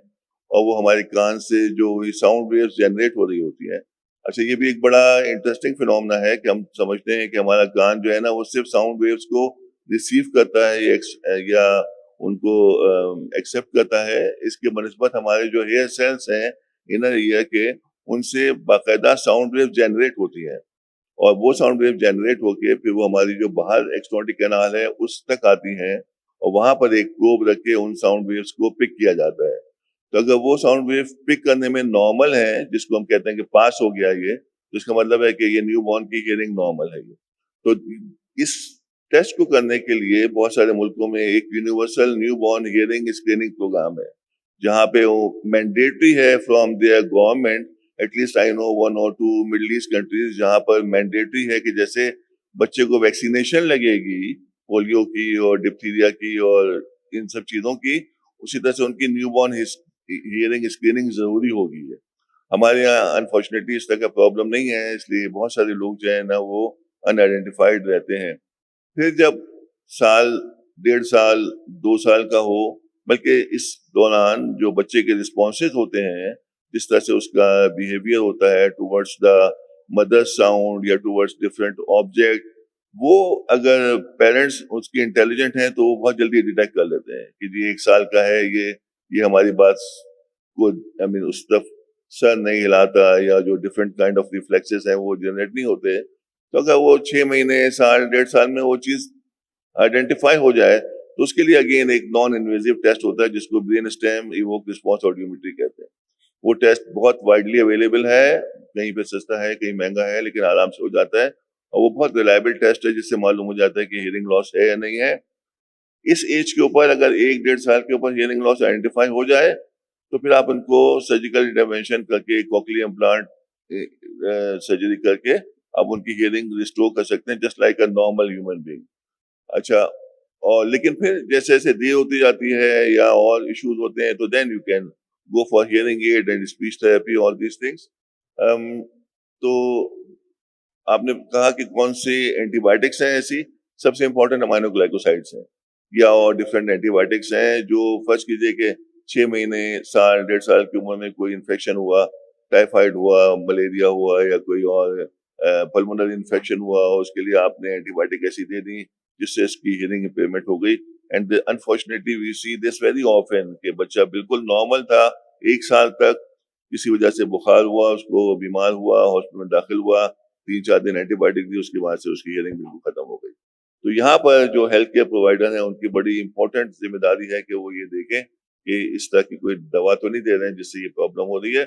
और वो हमारे कान से जो साउंड वेव्स जनरेट हो रही होती हैं। अच्छा, ये भी एक बड़ा इंटरेस्टिंग फिनोमेना है कि हम समझते हैं कि हमारा कान जो है ना वो सिर्फ साउंड वेव्स को रिसीव करता है या उनको एक्सेप्ट करता है। इसके बनिस्बत हमारे जो हेयर सेल्स हैं इनर ईयर के, उनसे बाकायदा साउंड वेव जनरेट होती है और वो साउंड वेव जनरेट होके फिर वो हमारी जो बाहर एक्सटर्नल कैनाल है उस तक आती हैं और वहां पर एक प्रोब रख के उन साउंड वेव्स को पिक किया जाता है। तो अगर वो साउंड वेव पिक करने में नॉर्मल है, जिसको हम कहते हैं कि पास हो गया ये, तो इसका मतलब है कि ये न्यू बॉर्न की हियरिंग नॉर्मल है। तो इस टेस्ट को करने के लिए बहुत सारे मुल्कों में एक universal new born hearing screening programme है, जहाँ पे वो मैंडेटरी है from their government. At least I know 1 or 2 Middle East countries जहाँ पर मैंडेटरी है कि जैसे बच्चे को वैक्सीनेशन लगेगी पोलियो की और डिप्थीरिया की और इन सब चीजों की, उसी तरह से उनकी न्यू बॉर्न हियरिंग स्क्रीनिंग जरूरी होगी है। हमारे यहाँ अनफॉर्चुनेटली इस तरह का प्रॉब्लम नहीं है, इसलिए बहुत सारे लोग जो है ना वो अनआइडेंटिफाइड रहते हैं। फिर जब साल, 1.5 साल, 2 साल का हो, बल्कि इस दौरान जो बच्चे के रिस्पॉन्सेज होते हैं, जिस तरह से उसका बिहेवियर होता है टुवर्ड्स द मदर साउंड या टुवर्ड्स डिफरेंट ऑब्जेक्ट, वो अगर पेरेंट्स उसकी इंटेलिजेंट हैं तो वो बहुत जल्दी डिटेक्ट कर लेते हैं कि जी 1 साल का है, ये हमारी बात को उस तरफ सर नहीं हिलाता या जो डिफरेंट काइंड ऑफ रिफ्लेक्सेस हैं वो जनरेट नहीं होते। तो अगर वो 6 महीने, साल, 1.5 साल में वो चीज आइडेंटिफाई हो जाए तो उसके लिए अगेन एक नॉन इन्वेजिव टेस्ट होता है जिसको brain stem evoke response audiometry कहते हैं। वो टेस्ट बहुत वाइडली अवेलेबल है, कहीं पे सस्ता है, कहीं महंगा है, लेकिन आराम से हो जाता है और वो बहुत रिलायबल टेस्ट है जिससे मालूम हो जाता है कि हियरिंग लॉस है या नहीं है। इस एज के ऊपर अगर 1-1.5 साल के ऊपर हियरिंग लॉस आइडेंटिफाई हो जाए तो फिर आप उनको सर्जिकल इंटरवेंशन करके, कॉक्लियर इम्प्लांट सर्जरी करके आप उनकी हियरिंग रिस्टोर कर सकते हैं just like a normal human being. अच्छा, और लेकिन फिर जैसे जैसे देर होती जाती है या और इश्यूज होते हैं तो then you can go for hearing aid and speech therapy, all these things. तो आपने कहा कि कौन सी एंटीबायोटिक्स हैं ऐसी, सबसे इंपॉर्टेंट अमाइनोग्लाइकोसाइड्स हैं या और डिफरेंट एंटीबायोटिक्स हैं जो फर्ज कीजिए कि 6 महीने, साल, 1.5 साल की उम्र में कोई इन्फेक्शन हुआ, टाइफाइड हुआ, मलेरिया हुआ या कोई और पल्मोनरी इन्फेक्शन हुआ, उसके लिए आपने एंटीबायोटिक ऐसी दे दी जिससे इसकी हियरिंग इम्पेयरमेंट हो गई। And unfortunately we see this very often कि बच्चा बिल्कुल नॉर्मल था 1 साल तक, किसी वजह से बुखार हुआ, उसको बीमार हुआ, हॉस्पिटल में दाखिल हुआ, 3-4 दिन एंटीबायोटिक दी, उसके बाद से उसकी हियरिंग बिल्कुल खत्म हो गई। तो यहाँ पर जो हेल्थ केयर प्रोवाइडर हैं उनकी बड़ी इंपॉर्टेंट जिम्मेदारी है कि वो ये देखें कि इस तरह की कोई दवा तो नहीं दे रहे हैं जिससे ये प्रॉब्लम हो रही है।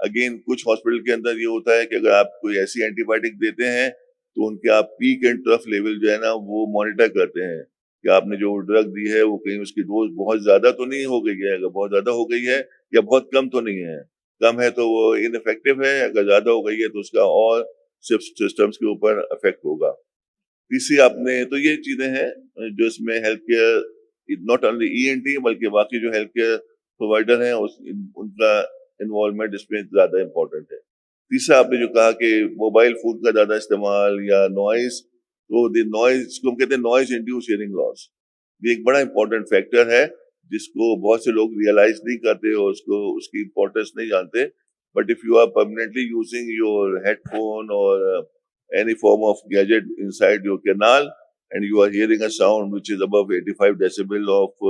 अगेन कुछ हॉस्पिटल के अंदर ये होता है कि अगर आप कोई ऐसी एंटीबायोटिक देते हैं तो उनके आप पीक एंड ट्रफ लेवल जो है ना वो मॉनिटर करते हैं कि आपने जो ड्रग दी है वो कहीं उसकी डोज बहुत ज्यादा तो नहीं हो गई है, अगर बहुत ज्यादा हो गई है या बहुत कम तो नहीं है, कम है तो वो इनइफेक्टिव है, अगर ज्यादा हो गई है तो उसका और सिस्टम्स के ऊपर इफेक्ट होगा। तीसरी आपने तो ये चीजें हैं जो इसमें health care not only ENT बल्कि बाकी जो हेल्थ केयर प्रोवाइडर हैं उनका इन्वॉल्वमेंट इसमें ज्यादा इम्पोर्टेंट है। तीसरा आपने जो कहा कि मोबाइल फोन का ज्यादा इस्तेमाल या नॉइज, तो नॉइज जिसको हम कहते हैं नॉइज इंड्यूस हियरिंग लॉस, ये एक बड़ा इंपॉर्टेंट फैक्टर है जिसको बहुत से लोग रियलाइज नहीं करते और उसकी इम्पोर्टेंस नहीं जानते। But if you are permanently using your headphone और any form of gadget inside your canal and you are hearing a sound which is above 85 decibel of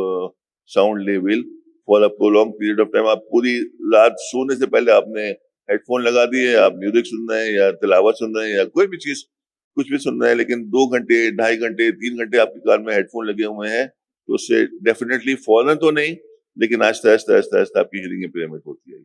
sound level for a prolonged period of time, आप पूरी रात सोने से पहले आपने headphone लगा दिए, आप म्यूजिक सुन रहे हैं या तिलावत सुन रहे हैं या कोई भी चीज कुछ भी सुन रहे हैं, लेकिन 2 घंटे 2.5 घंटे 3 घंटे आपकी कार में हेडफोन लगे हुए हैं तो उससे डेफिनेटली फौरन तो नहीं लेकिन आहिस्ता आहिस्ता आपकी हियरिंग इम्पेयरमेंट होती है।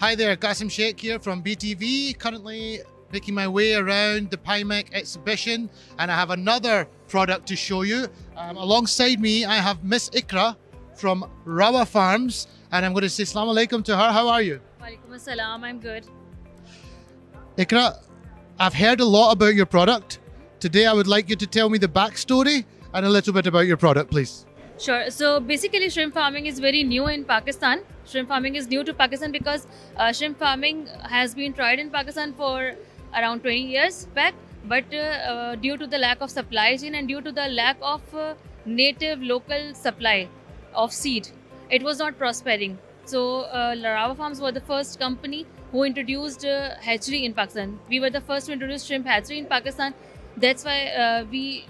Hi there, Qasim Sheikh here from BTV, currently making my way around the PIMEC exhibition, and I have another product to show you. Alongside me, I have Miss Ikra from Rawa Farms, and I'm going to say Assalamu alaikum to her. How are you? Walaikum assalam, I'm good. Ikra, I've heard a lot about your product. Today I would like you to tell me the backstory and a little bit about your product, please. Sure. So basically, shrimp farming is very new in Pakistan. Shrimp farming is new to Pakistan because shrimp farming has been tried in Pakistan for around 20 years back. But due to the lack of supply chain and due to the lack of native local supply of seed, it was not prospering. So Rawa Farms were the first company who introduced hatchery in Pakistan. We were the first to introduce shrimp hatchery in Pakistan. That's why we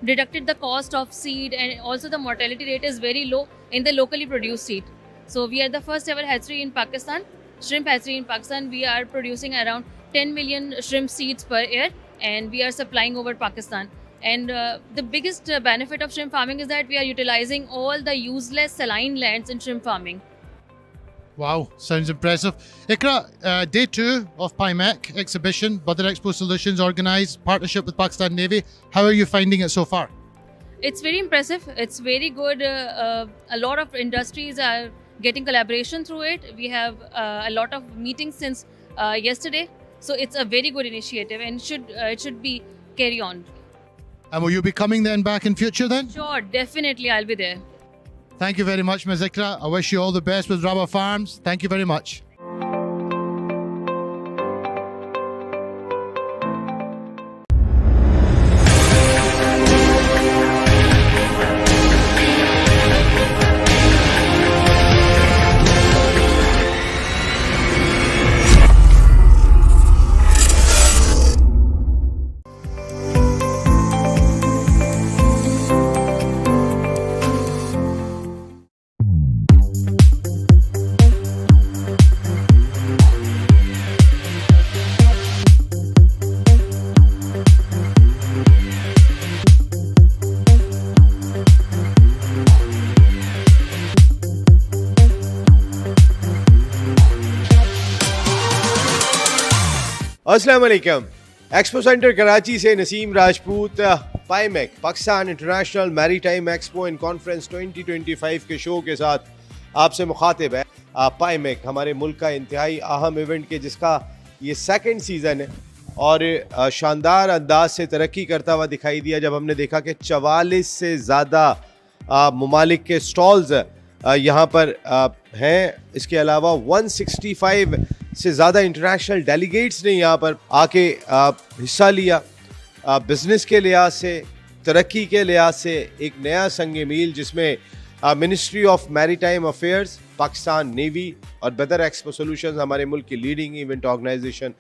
deducted the cost of seed, and also the mortality rate is very low in the locally produced seed. So we are the first ever hatchery in Pakistan, shrimp hatchery in Pakistan. We are producing around 10 million shrimp seeds per year, and we are supplying over Pakistan. And the biggest benefit of shrimp farming is that we are utilizing all the useless saline lands in shrimp farming. Wow, sounds impressive. Ikra, day 2 of PIMEC exhibition, Badar Expo Solutions organised, partnership with Pakistan Navy. How are you finding it so far? It's very impressive. It's very good. A lot of industries are getting collaboration through it. We have a lot of meetings since yesterday. So it's a very good initiative, and it should be carry on. And will you be coming then back in future then? Sure, definitely I'll be there. Thank you very much, Ms. Ikra. I wish you all the best with Rawa Farms. Thank you very much. अस्सलाम वालेकुम। Expo centre Karachi से Naseem Rajput पाइमेक Pakistan international maritime expo and conference 2025 के show के साथ आपसे मुखातिब है। पाइमेक हमारे मुल्क का इंतहाई अहम इवेंट के जिसका ये सेकंड सीज़न है और शानदार अंदाज से तरक्की करता हुआ दिखाई दिया जब हमने देखा कि 44 से ज़्यादा ममालिक के स्टॉल्स यहाँ पर हैं। इसके अलावा 165 से ज़्यादा इंटरनेशनल डेलीगेट्स ने यहाँ पर आके हिस्सा लिया। बिज़नेस के लिहाज से, तरक्की के लिहाज से एक नया संग मील जिसमें ministry of maritime affairs, Pakistan navy और बदर एक्सपो सॉल्यूशंस हमारे मुल्क की लीडिंग इवेंट ऑर्गेनाइजेशन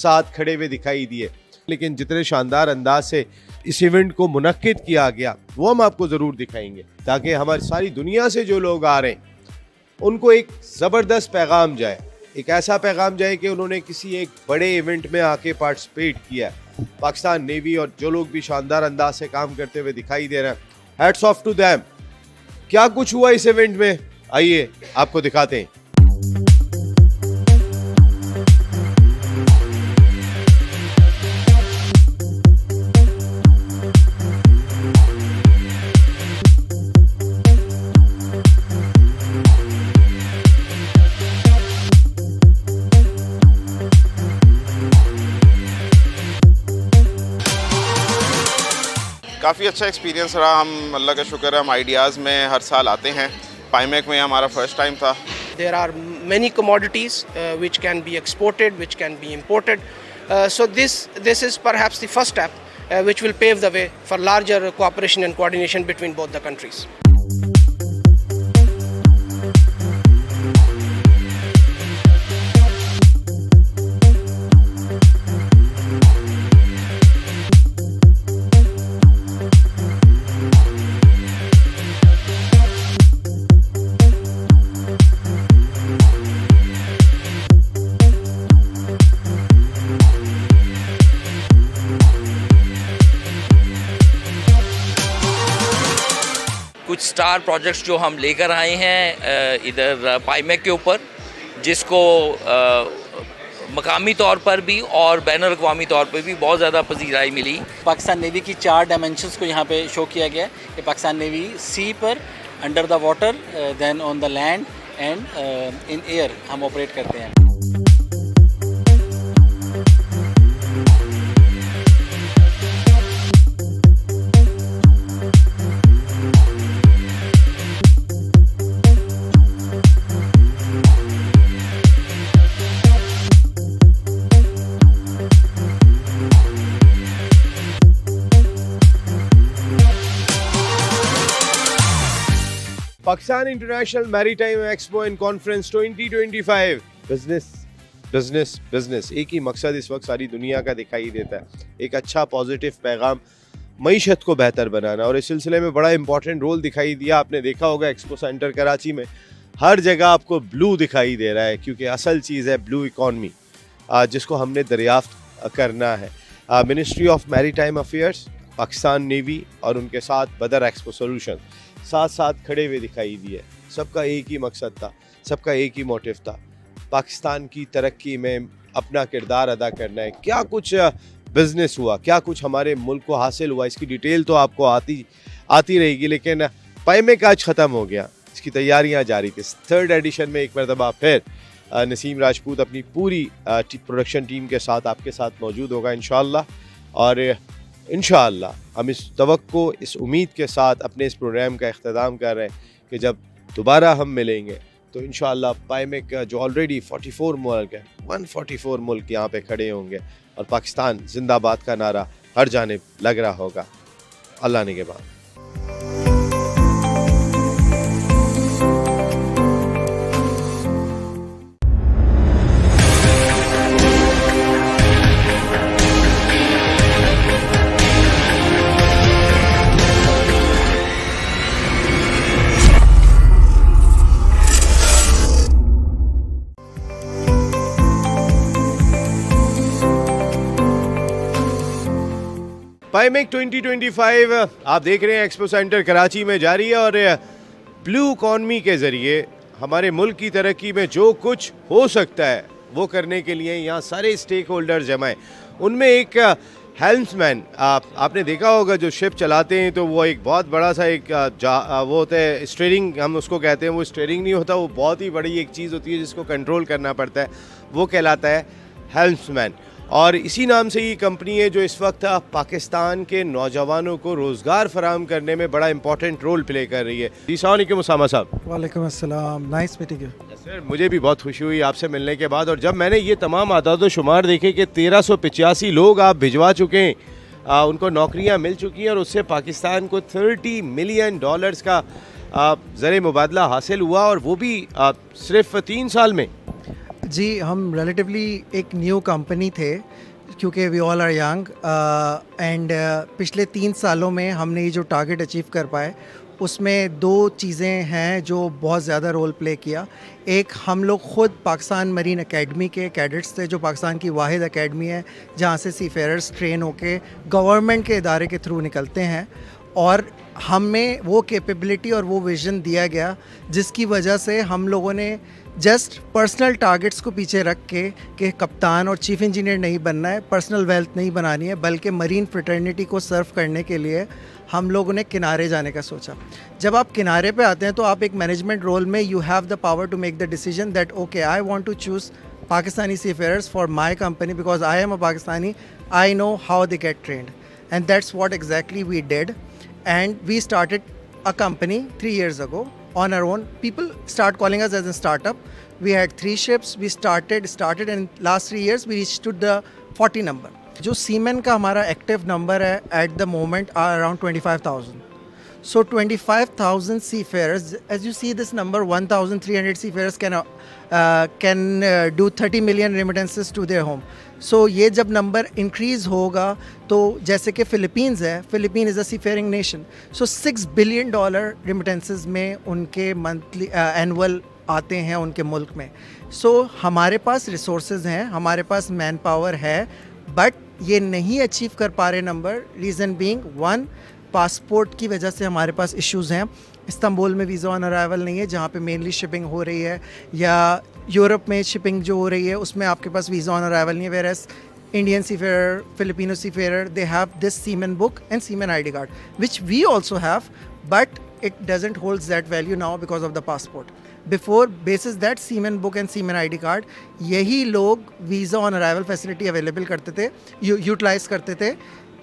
साथ खड़े हुए दिखाई दिए। लेकिन जितने शानदार अंदाज से इस इवेंट को मुनक्किद किया गया वो हम आपको ज़रूर दिखाएंगे ताकि हमारी सारी दुनिया से जो लोग आ रहे हैं उनको एक ज़बरदस्त पैगाम जाए, एक ऐसा पैगाम जाए कि उन्होंने किसी एक बड़े इवेंट में आके पार्टिसिपेट किया। पाकिस्तान नेवी और जो लोग भी शानदार अंदाज से काम करते हुए दिखाई दे रहे हैं, हैट्स ऑफ टू देम। क्या कुछ हुआ इस इवेंट में, आइए आपको दिखाते हैं। काफ़ी अच्छा एक्सपीरियंस रहा। हम अल्लाह का शुक्र है हम आइडियाज़ में हर साल आते हैं। पाइमेक में हमारा फर्स्ट टाइम था। There are many commodities which can be exported, which can be imported. So this is perhaps the first step which will pave the way for larger cooperation and coordination between both the countries. कुछ star projects जो हम लेकर आए हैं इधर पाइमेक के ऊपर, जिसको मकामी तौर पर भी और बैन अवी तौर पर भी बहुत ज़्यादा पजीराई मिली। पाकिस्तान नेवी की 4 डायमेंशंस को यहाँ पे शो किया गया है कि पाकिस्तान नेवी सी पर, under the water, then on the land and in air हम ऑपरेट करते हैं। Pakistan international maritime expo and conference 2025। Business business business, एक ही मकसद इस वक्त सारी दुनिया का दिखाई देता है, एक अच्छा पॉजिटिव पैगाम, मईशत को बेहतर बनाना। और इस सिलसिले में बड़ा इंपॉर्टेंट रोल दिखाई दिया। आपने देखा होगा एक्सपो सेंटर कराची में हर जगह आपको ब्लू दिखाई दे रहा है, क्योंकि असल चीज़ है ब्लू इकॉनमी, जिसको हमने दरियाफ्त करना है। Ministry of maritime affairs, Pakistan navy और उनके साथ बदर एक्सपो सोल्यूशन साथ साथ खड़े हुए दिखाई दिए। सबका एक ही मकसद था, सबका एक ही मोटिव था, पाकिस्तान की तरक्की में अपना किरदार अदा करना है। क्या कुछ बिजनेस हुआ, क्या कुछ हमारे मुल्क को हासिल हुआ, इसकी डिटेल तो आपको आती रहेगी, लेकिन पाइमेक आज ख़त्म हो गया, इसकी तैयारियां जारी थी। 3rd एडिशन में एक मरतबा फिर नसीम राजपूत अपनी पूरी प्रोडक्शन टीम के साथ आपके साथ मौजूद होगा इंशाअल्लाह। और इंशाअल्लाह हम इस तवक्को, इस उम्मीद के साथ अपने इस प्रोग्राम का इख्तिताम कर रहे हैं कि जब दोबारा हम मिलेंगे तो इंशाअल्लाह पाइमेक जो ऑलरेडी 44 मुल्क है, 144 मुल्क यहाँ पे खड़े होंगे और पाकिस्तान जिंदाबाद का नारा हर जानिब लग रहा होगा। अल्लाह ने के बाद पाइमेक 2025 आप देख रहे हैं एक्सपो सेंटर कराची में जारी है। और ब्लू इकॉनमी के ज़रिए हमारे मुल्क की तरक्की में जो कुछ हो सकता है वो करने के लिए यहाँ सारे स्टेक होल्डर जमा हैं। उनमें एक हेल्म्समैन, आपने देखा होगा जो शिप चलाते हैं तो वो एक बहुत बड़ा सा एक वो होता है, स्टीयरिंग हम उसको कहते हैं। वो स्टीयरिंग नहीं होता, वो बहुत ही बड़ी एक चीज़ होती है जिसको कंट्रोल करना पड़ता है, वो कहलाता है हेल्म्समैन। और इसी नाम से ये कंपनी है जो इस वक्त पाकिस्तान के नौजवानों को रोज़गार फराहम करने में बड़ा इंपॉर्टेंट रोल प्ले कर रही है। जी अस्सलाम वालेकुम उसामा साहब। वालेकुम अस्सलाम, नाइस मीटिंग यू। सर मुझे भी बहुत खुशी हुई आपसे मिलने के बाद। और जब मैंने ये तमाम आदाद शुमार देखे कि 1385 लोग आप भिजवा चुके हैं, उनको नौकरियाँ मिल चुकी हैं और उससे पाकिस्तान को $30 मिलियन का ज़र मुबादला हासिल हुआ, और वो भी सिर्फ 3 साल में। जी हम रिलेटिवली एक न्यू कंपनी थे, क्योंकि we all are young and पिछले 3 सालों में हमने ये जो टारगेट अचीव कर पाए उसमें 2 चीज़ें हैं जो बहुत ज़्यादा रोल प्ले किया। एक, हम लोग ख़ुद पाकिस्तान मरीन एकेडमी के कैडेट्स थे, जो पाकिस्तान की वाहिद एकेडमी है जहाँ से सीफेयरर्स ट्रेन होके गवर्नमेंट के इदारे के थ्रू निकलते हैं। और हमें वो कैपेबिलिटी और वो विज़न दिया गया जिसकी वजह से हम लोगों ने जस्ट पर्सनल टारगेट्स को पीछे रख के कि कप्तान और चीफ इंजीनियर नहीं बनना है, पर्सनल वेल्थ नहीं बनानी है, बल्कि मरीन फ्रेटर्निटी को सर्व करने के लिए हम लोगों ने किनारे जाने का सोचा। जब आप किनारे पे आते हैं तो आप एक मैनेजमेंट रोल में you have the power to make the decision that okay I want to choose Pakistani seafarers for my company because I am a Pakistani, I know how they get trained and that's what exactly we did and we started a company 3 years ago on our own. People start calling us as a startup. We had 3 ships. We started and in last 3 years we reached to the 40 number. जो सीमेन का हमारा active number है at the moment are around 25,000. So 25,000 seafarers, as you see this number, 1,300 seafarers can do 30 million remittances to their home. So ये जब number increase होगा तो जैसे कि फ़िलिपींस है, Philippine is a seafaring nation, so $6 billion remittances में उनके monthly annual आते हैं उनके मुल्क में। सो हमारे पास रिसोर्सेज हैं, हमारे पास मैन पावर है, बट ये नहीं अचीव कर पा रहे नंबर। रीज़न बीइंग 1, पासपोर्ट की वजह से हमारे पास इश्यूज़ हैं। इस्तांबुल में वीज़ा ऑन अराइवल नहीं है जहाँ पे मेनली शिपिंग हो रही है, या यूरोप में शिपिंग जो हो रही है उसमें आपके पास वीज़ा ऑन अराइवल नहीं है, whereas Indian seafarer, Filipino seafarer, they have this seaman book and seaman ID card, which we also have, but it doesn't hold that value now because of the passport. Before, basis that seaman book and seaman ID card, यही लोग visa on arrival facility available करते थे, utilize करते थे,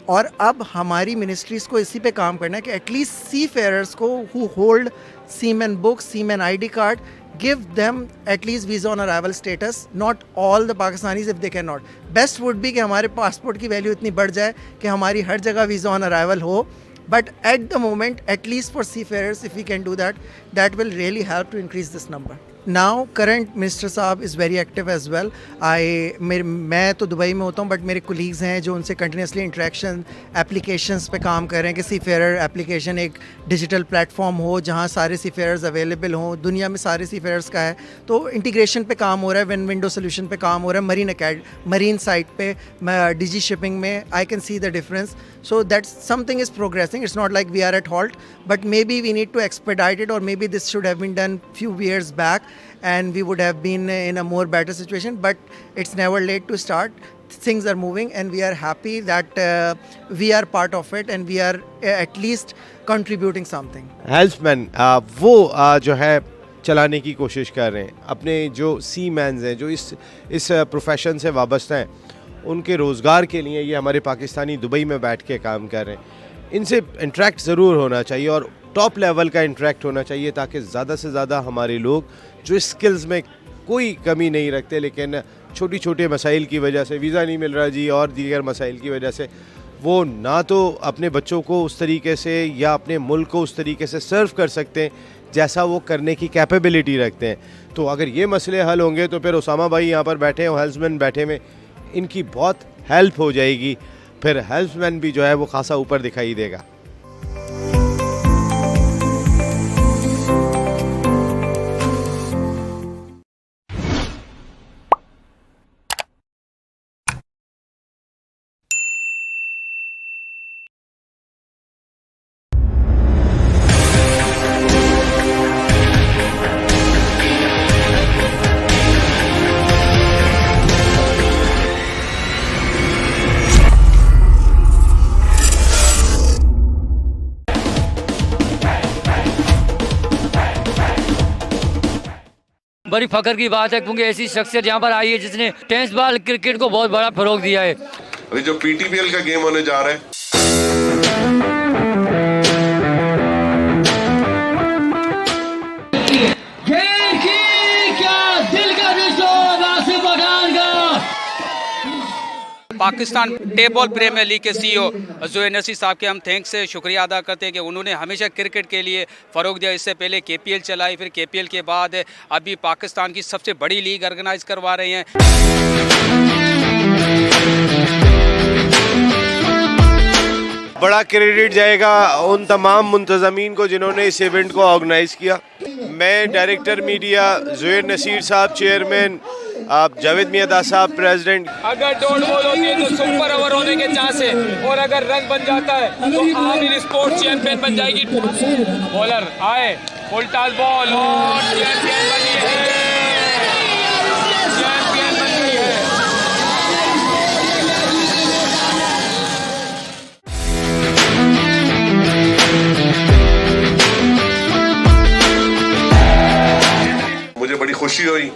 और अब हमारी ministries को इसी पे काम करना है कि एटलीस्ट सी फेयरर्स को who hold seaman book, seaman ID card, give them at least visa on arrival status. Not all the Pakistanis if they cannot. Best would be कि हमारे पासपोर्ट की वैल्यू इतनी बढ़ जाए कि हमारी हर जगह वीज़ा ऑन अराइवल हो. But at the moment, at least for seafarers, if we can do that, that will really help to increase this number. Now, current Minister साहब is very active as well. मैं तो Dubai में होता हूँ, but मेरे colleagues हैं जो उनसे कंटिन्यूसली इंटरेक्शन एप्लीकेशंस पे काम कर रहे हैं कि सी फेयर एप्लीकेशन एक डिजिटल प्लेटफॉर्म हो जहाँ सारे सी फेयर्स अवेलेबल हों. दुनिया में सारे सी फेयर्स का है, तो इंटीग्रेशन पे काम हो रहा है, विंडो सोल्यूशन पे काम हो रहा है, मरीन साइट पे, डिजी शिपिंग में. I can see the difference. So that's something is progressing. It's not like we are at halt, but maybe we need to expedite it, or maybe this should have been done few years back and we would have been in a more better situation. But it's never late to start. Things are moving and we are happy that we are part of it and we are at least contributing something. हेल्पमैन वो जो है चलाने की कोशिश कर रहे हैं. अपने जो सी मैन्स हैं जो इस प्रोफेशन से वाबस्ता हैं, उनके रोज़गार के लिए ये हमारे पाकिस्तानी दुबई में बैठ के काम कर रहे हैं. इनसे इंटरेक्ट ज़रूर होना चाहिए और टॉप लेवल का इंटरेक्ट होना चाहिए, ताकि ज़्यादा से ज़्यादा हमारे लोग जो स्किल्स में कोई कमी नहीं रखते लेकिन छोटी छोटे मसाइल की वजह से, वीज़ा नहीं मिल रहा जी और दीगर मसाइल की वजह से, वो ना तो अपने बच्चों को उस तरीके से या अपने मुल्क को उस तरीके से सर्व कर सकते हैं जैसा वो करने की कैपेबिलिटी रखते हैं. तो अगर ये मसले हल होंगे तो फिर उसामा भाई यहाँ पर बैठे हैं, हेल्पमैन बैठे में, इनकी बहुत हेल्प हो जाएगी. फिर हेल्पमैन भी जो है वो खासा ऊपर दिखाई देगा. बड़ी फख्र की बात है क्योंकि ऐसी शख्सियत यहाँ पर आई है जिसने टेनिस बॉल क्रिकेट को बहुत बड़ा फरोग दिया है. अभी जो पीटीपीएल का गेम होने जा रहा है, पाकिस्तान टेबल प्रीमियर लीग के सीईओ ज़ोहैर नसीर साहब के हम थैंक्स से शुक्रिया अदा करते हैं कि उन्होंने हमेशा क्रिकेट के लिए फ़रोग दिया. इससे पहले केपीएल चलाई, फिर केपीएल के बाद अभी पाकिस्तान की सबसे बड़ी लीग ऑर्गेनाइज करवा रहे हैं. बड़ा क्रेडिट जाएगा उन तमाम मुंतज़मीन को जिन्होंने इस इवेंट को ऑर्गेनाइज़ किया. मैं डायरेक्टर मीडिया ज़ोहैर नसीर साहब चेयरमैन, आप जावेद मियां साहब प्रेसिडेंट. अगर डॉट बॉल होती है तो सुपर ओवर होने के चांस है, और अगर रन बन जाता है तो आमिर स्पोर्ट्स चैंपियन बन जाएगी. बॉलर आए, फुल टॉस बॉल और चैंपियन बनी है, चैंपियन बन गई है. मुझे बड़ी खुशी हुई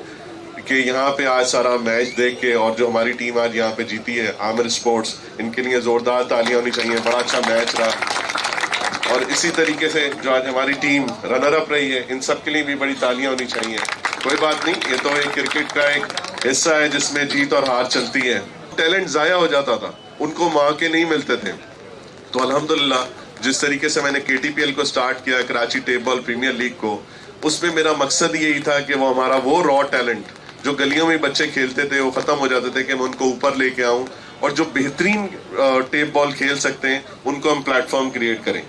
कि यहाँ पे आज सारा मैच देख के, और जो हमारी टीम आज यहाँ पे जीती है आमिर स्पोर्ट्स, इनके लिए ज़ोरदार तालियां होनी चाहिए. बड़ा अच्छा मैच रहा और इसी तरीके से जो आज हमारी टीम रनर अप रही है, इन सब के लिए भी बड़ी तालियां होनी चाहिए. कोई बात नहीं, ये तो एक क्रिकेट का एक हिस्सा है जिसमें जीत और हार चलती है. टैलेंट ज़ाया हो जाता था, उनको मौके नहीं मिलते थे. तो अल्हम्दुलिल्लाह जिस तरीके से मैंने केटीपीएल को स्टार्ट किया, कराची टेबल प्रीमियर लीग को, उसमें मेरा मकसद यही था कि वो हमारा वो रॉ टैलेंट जो गलियों में बच्चे खेलते थे वो ख़त्म हो जाते थे, कि मैं उनको ऊपर लेके आऊँ और जो बेहतरीन टेप बॉल खेल सकते हैं उनको हम प्लेटफॉर्म क्रिएट करें.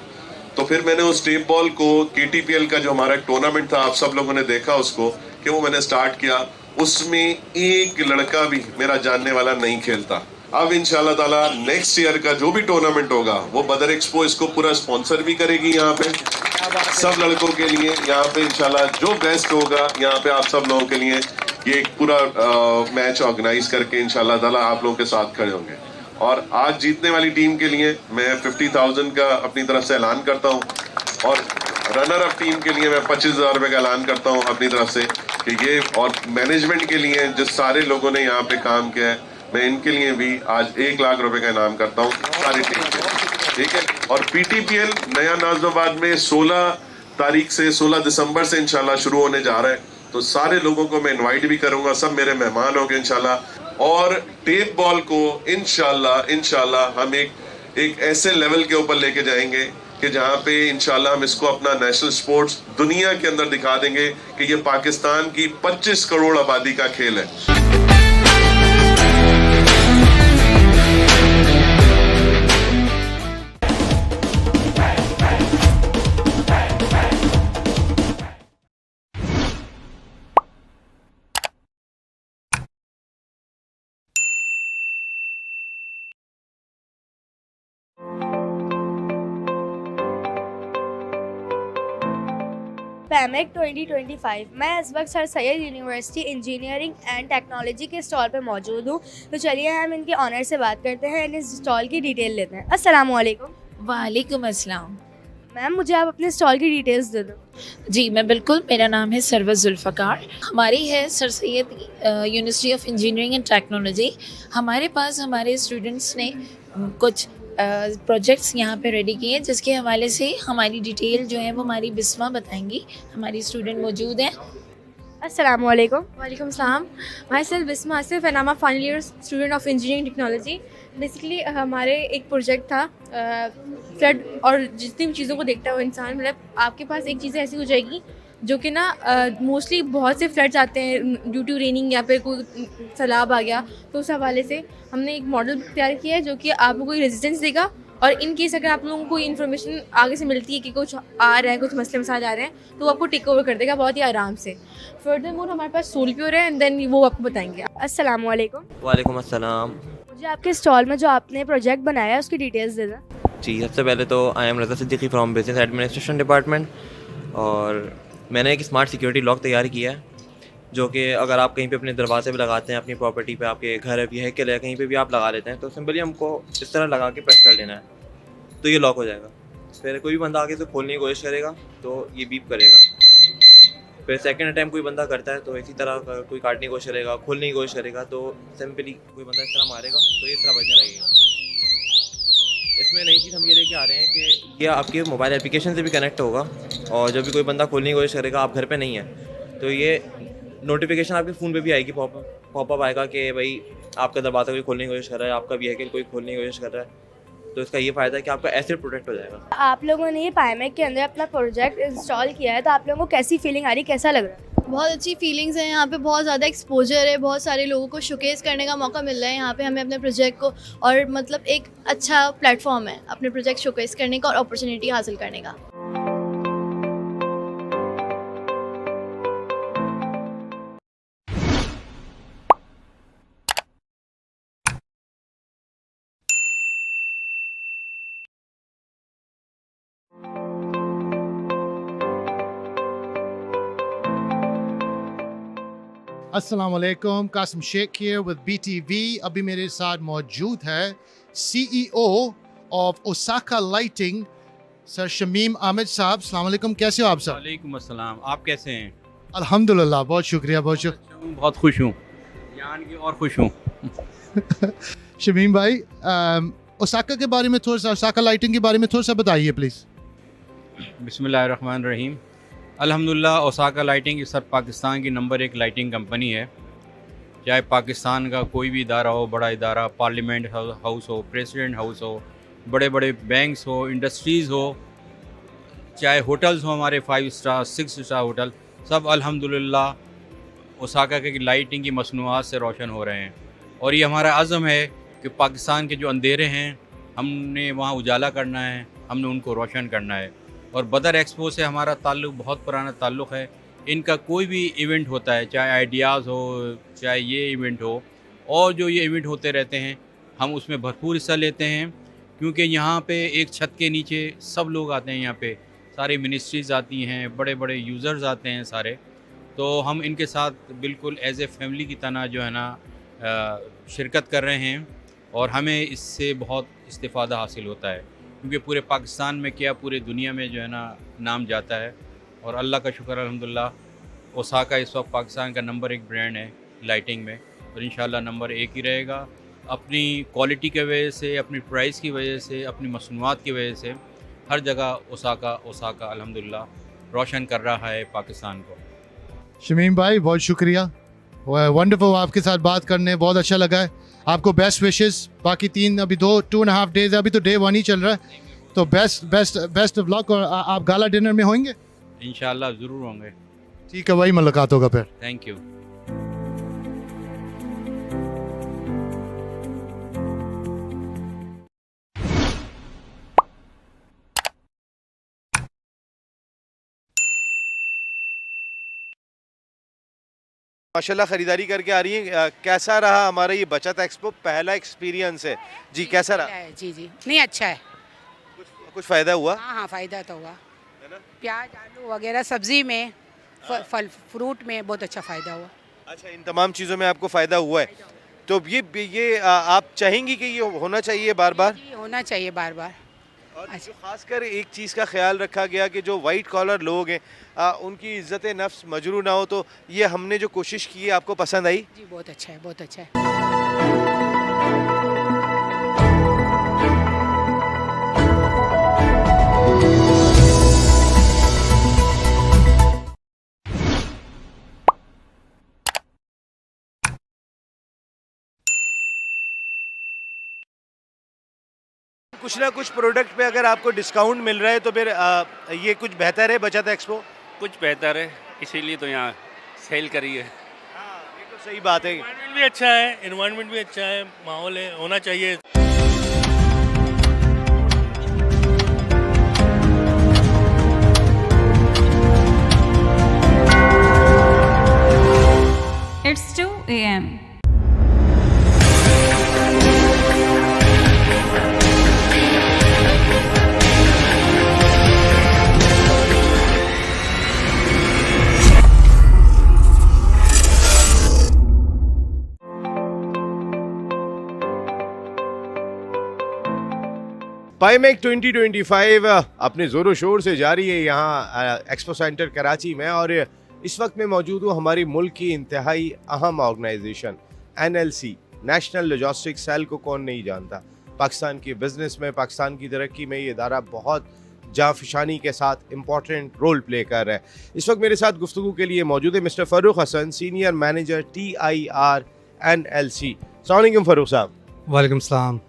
तो फिर मैंने उस टेप बॉल को, केटीपीएल का जो हमारा टूर्नामेंट था, आप सब लोगों ने देखा उसको, कि वो मैंने स्टार्ट किया. उसमें एक लड़का भी मेरा जानने वाला नहीं खेलता. अब इंशाल्लाह ताला नेक्स्ट ईयर का जो भी टूर्नामेंट होगा वो बदर एक्सपो इसको पूरा स्पॉन्सर भी करेगी. यहाँ पे सब लड़कों के लिए यहाँ पे इंशाल्लाह जो बेस्ट होगा यहाँ पे आप सब लोगों के लिए ये एक पूरा मैच ऑर्गेनाइज करके इंशाल्लाह ताला आप लोगों के साथ खड़े होंगे। और आज जीतने वाली टीम के लिए मैं 50,000 का अपनी तरफ से ऐलान करता हूँ और रनर अप टीम के लिए मैं 25,000 रुपये का ऐलान करता हूँ अपनी तरफ से कि ये, और मैनेजमेंट के लिए जिस सारे लोगों ने यहाँ पे काम किया है मैं इनके लिए भी आज 1 लाख रुपए का इनाम करता हूँ सारी टीम के, ठीक है। और PTPL नया नाजिमाबाद में 16 तारीख से 16 दिसंबर से इंशाल्लाह शुरू होने जा रहा है, तो सारे लोगों को मैं इनवाइट भी करूंगा, सब मेरे मेहमान होंगे इंशाल्लाह। और टेप बॉल को इंशाल्लाह हम एक ऐसे लेवल के ऊपर लेके जाएंगे कि जहाँ पे इंशाल्लाह हम इसको अपना नेशनल स्पोर्ट्स दुनिया के अंदर दिखा देंगे कि ये पाकिस्तान की 25 करोड़ आबादी का खेल है। पैमेक 2025। मैं इस वक्त sir Syed university engineering and technology के स्टॉल पर मौजूद हूँ। तो चलिए हम इनके ऑनर से बात करते हैं, इन इस स्टॉल की डिटेल लेते हैं। अस्सलाम वालेकुम। वालेकुम अस्सलाम। मैम मुझे आप अपने स्टॉल की डिटेल्स दे दो। जी मैं बिल्कुल, मेरा नाम है सरवत जुल्फ़कार। हमारी है sir Syed university of engineering and technology. हमारे पास हमारे स्टूडेंट्स ने कुछ प्रोजेक्ट्स यहाँ पे रेडी किए हैं, जिसके हवाले से हमारी डिटेल जो है वो हमारी बिस्मा बताएंगी। हमारी स्टूडेंट मौजूद हैं। अस्सलाम वालेकुम। वालेकुम सलाम। Myself Bisma Asif and I am a final year student of engineering technology. Basically हमारे एक प्रोजेक्ट था फ्लड और जितनी भी चीज़ों को देखता है वो इंसान, मतलब आपके पास एक चीज़ ऐसी हो जाएगी जो कि ना मोस्टली बहुत से फ्लड्स आते हैं ड्यू टू रेनिंग या फिर कोई सैलाब आ गया, तो उस हवाले से हमने एक मॉडल तैयार किया है जो कि आप लोगों को रेजिस्टेंस देगा, और इन केस अगर आप लोगों को इन्फॉर्मेशन आगे से मिलती है कि कुछ आ रहा है, कुछ मसले मसाइल आ रहे हैं, तो वो आपको टेक ओवर कर देगा बहुत ही आराम से। फर्दर मोर हमारे पास सोल प्योर है एंड देन वो आपको बताएंगे। अस्सलाम वालेकुम। वालेकुम अस्सलाम। मुझे आपके स्टॉल में जो आपने प्रोजेक्ट बनाया है उसकी डिटेल्स दे दें। जी सबसे पहले तो I M Raza Siddiqui from business administration department, और मैंने एक स्मार्ट सिक्योरिटी लॉक तैयार किया है जो कि अगर आप कहीं पे अपने दरवाजे पे लगाते हैं, अपनी प्रॉपर्टी पे, आपके घर है, व्हीकल है, कहीं पे भी आप लगा लेते हैं, तो सिंपली हमको इस तरह लगा के प्रेस कर लेना है तो ये लॉक हो जाएगा। फिर कोई भी बंदा आगे से खोलने की कोशिश करेगा तो ये बीप करेगा। फिर सेकंड अटैम्प्ट कोई बंदा करता है तो इसी तरह कोई काटने की कोशिश करेगा, खोलने की कोशिश करेगा, तो सिंपली कोई बंदा इस तरह मारेगा तो ये इस तरह बजने लगेगा। इसमें नई चीज़ हम ये लेके आ रहे हैं कि ये आपके मोबाइल एप्लीकेशन से भी कनेक्ट होगा, और जब भी कोई बंदा खोलने की कोशिश करेगा, आप घर पे नहीं है, तो ये नोटिफिकेशन आपके फ़ोन पे भी आएगी, पॉपअप आएगा कि भाई आपका दरवाज़ा कोई खोलने की कोशिश कर रहा है, आपका व्हीकल कोई खोलने की कोशिश कर रहा है। तो इसका ये फ़ायदा है कि आपका एसेट प्रोटेक्ट हो जाएगा। आप लोगों ने ये पैमेक के अंदर अपना प्रोजेक्ट इंस्टॉल किया है, तो आप लोगों को कैसी फीलिंग आ रही, कैसा लग रहा है? बहुत अच्छी फीलिंग्स हैं। यहाँ पे बहुत ज़्यादा एक्सपोजर है, बहुत सारे लोगों को शोकेस करने का मौका मिल रहा है यहाँ पे हमें अपने प्रोजेक्ट को, और मतलब एक अच्छा प्लेटफॉर्म है अपने प्रोजेक्ट शोकेस करने का और अपॉर्चुनिटी हासिल करने का। अस्सलाम वालेकुम, Qasim Sheikh here with BTV। अभी मेरे साथ मौजूद है CEO of Osaka lighting sir Shamim Amid साहब। अस्सलाम वालेकुम, कैसे हो आप सर? वालेकुम अस्सलाम, आप कैसे हैं? अल्हम्दुलिल्लाह, बहुत शुक्रिया, बहुत शुक्रिया। बहुत खुश हूँ, जान के और खुश हूँ। शमीम भाई, ओसाका के बारे में थोड़ा सा, ओसाका लाइटिंग के बारे में थोड़ा सा बताइए प्लीज़। बिस्मिल्लाहिर्रहमानिर्रहीम। अल्हम्दुलिल्लाह, ओसाका लाइटिंग इस सब पाकिस्तान की नंबर 1 लाइटिंग कंपनी है। चाहे पाकिस्तान का कोई भी इदारा हो, बड़ा इदारा, पार्लियामेंट हाउस हो, प्रेसिडेंट हाउस हो, बड़े बड़े बैंक्स हो, इंडस्ट्रीज़ हो, चाहे होटल्स हो, हमारे 5 स्टार 6 स्टार होटल, सब अल्हम्दुलिल्लाह ओसाका की लाइटिंग की मसनूआत से रोशन हो रहे हैं। और ये हमारा अज़म है कि पाकिस्तान के जो अंधेरे हैं हमने वहाँ उजाला करना है, हमने उनको रोशन करना है। और बदर एक्सपो से हमारा ताल्लुक़ बहुत पुराना ताल्लुक़ है। इनका कोई भी इवेंट होता है, चाहे आइडियाज़ हो, चाहे ये इवेंट हो, और जो ये इवेंट होते रहते हैं, हम उसमें भरपूर हिस्सा लेते हैं, क्योंकि यहाँ पे एक छत के नीचे सब लोग आते हैं। यहाँ पे सारी मिनिस्ट्रीज़ आती हैं, बड़े बड़े यूज़र्स आते हैं सारे, तो हम इनके साथ बिल्कुल एज ए फैमिली की तरह जो है ना शिरकत कर रहे हैं और हमें इससे बहुत इस्तिफ़ादा हासिल होता है, क्योंकि पूरे पाकिस्तान में क्या पूरे दुनिया में जो है ना नाम जाता है। और अल्लाह का शुक्र अल्हम्दुलिल्लाह ओसाका इस वक्त पाकिस्तान का नंबर 1 ब्रांड है लाइटिंग में, और इंशाल्लाह नंबर 1 ही रहेगा। अपनी क्वालिटी की वजह से, अपनी प्राइस की वजह से, अपनी मसनूआत की वजह से हर जगह ओसाका अल्हम्दुलिल्लाह रोशन कर रहा है पाकिस्तान को। शमीम भाई बहुत शुक्रिया, वंडरफुल आपके साथ बात करने, बहुत अच्छा लगा है। आपको बेस्ट विशेस, बाकी 2.5 डेज है, अभी तो डे 1 ही चल रहा है, तो बेस्ट ऑफ लक। और आप गाला डिनर में होंगे? इंशाल्लाह ज़रूर होंगे। ठीक है, वही मुलाकात होगा फिर। Thank you. माशाल्लाह ख़रीदारी करके आ रही हैं। कैसा रहा हमारा ये बचत एक्सपो, पहला एक्सपीरियंस है जी, कैसा रहा? जी नहीं अच्छा है। कुछ फ़ायदा हुआ? हाँ फ़ायदा तो हुआ, प्याज आलू वगैरह सब्जी में, फल फ्रूट में बहुत अच्छा फ़ायदा हुआ। अच्छा, इन तमाम चीज़ों में आपको फ़ायदा हुआ है, तो ये आप चाहेंगी कि ये होना चाहिए बार बार? होना चाहिए बार बार। और जो खासकर एक चीज़ का ख्याल रखा गया कि जो वाइट कॉलर लोग हैं उनकी इज्जत नफ्स मजरू ना हो, तो ये हमने जो कोशिश की है आपको पसंद आई? जी बहुत अच्छा है, बहुत अच्छा है। कुछ ना कुछ प्रोडक्ट पे अगर आपको डिस्काउंट मिल रहा है तो फिर ये कुछ बेहतर है बचत एक्सपो? कुछ बेहतर है, इसीलिए तो यहाँ सेल करी है। ये तो सही बात है। एनवायरनमेंट भी अच्छा है, एनवायरनमेंट भी अच्छा है, माहौल है, होना चाहिए। It's 2 a.m. पाईमेक 2025 अपने ज़ोरों शोर से जारी है यहाँ एक्सपो सेंटर कराची में, और इस वक्त मैं मौजूद हूँ हमारी मुल्क की इंतहाई अहम organisation NLC, National Logistic Cell को कौन नहीं जानता। पाकिस्तान की बिजनेस में, पाकिस्तान की तरक्की में ये इदारा बहुत जाफिशानी के साथ इम्पोर्टेंट रोल प्ले कर रहा है। इस वक्त मेरे साथ गुफ्तगू के लिए मौजूद है mister Farooq Hasan, senior manager TIR NLC। अस्सलाम वालेकुम फ़ारूक साहब। वालेकुम सलाम।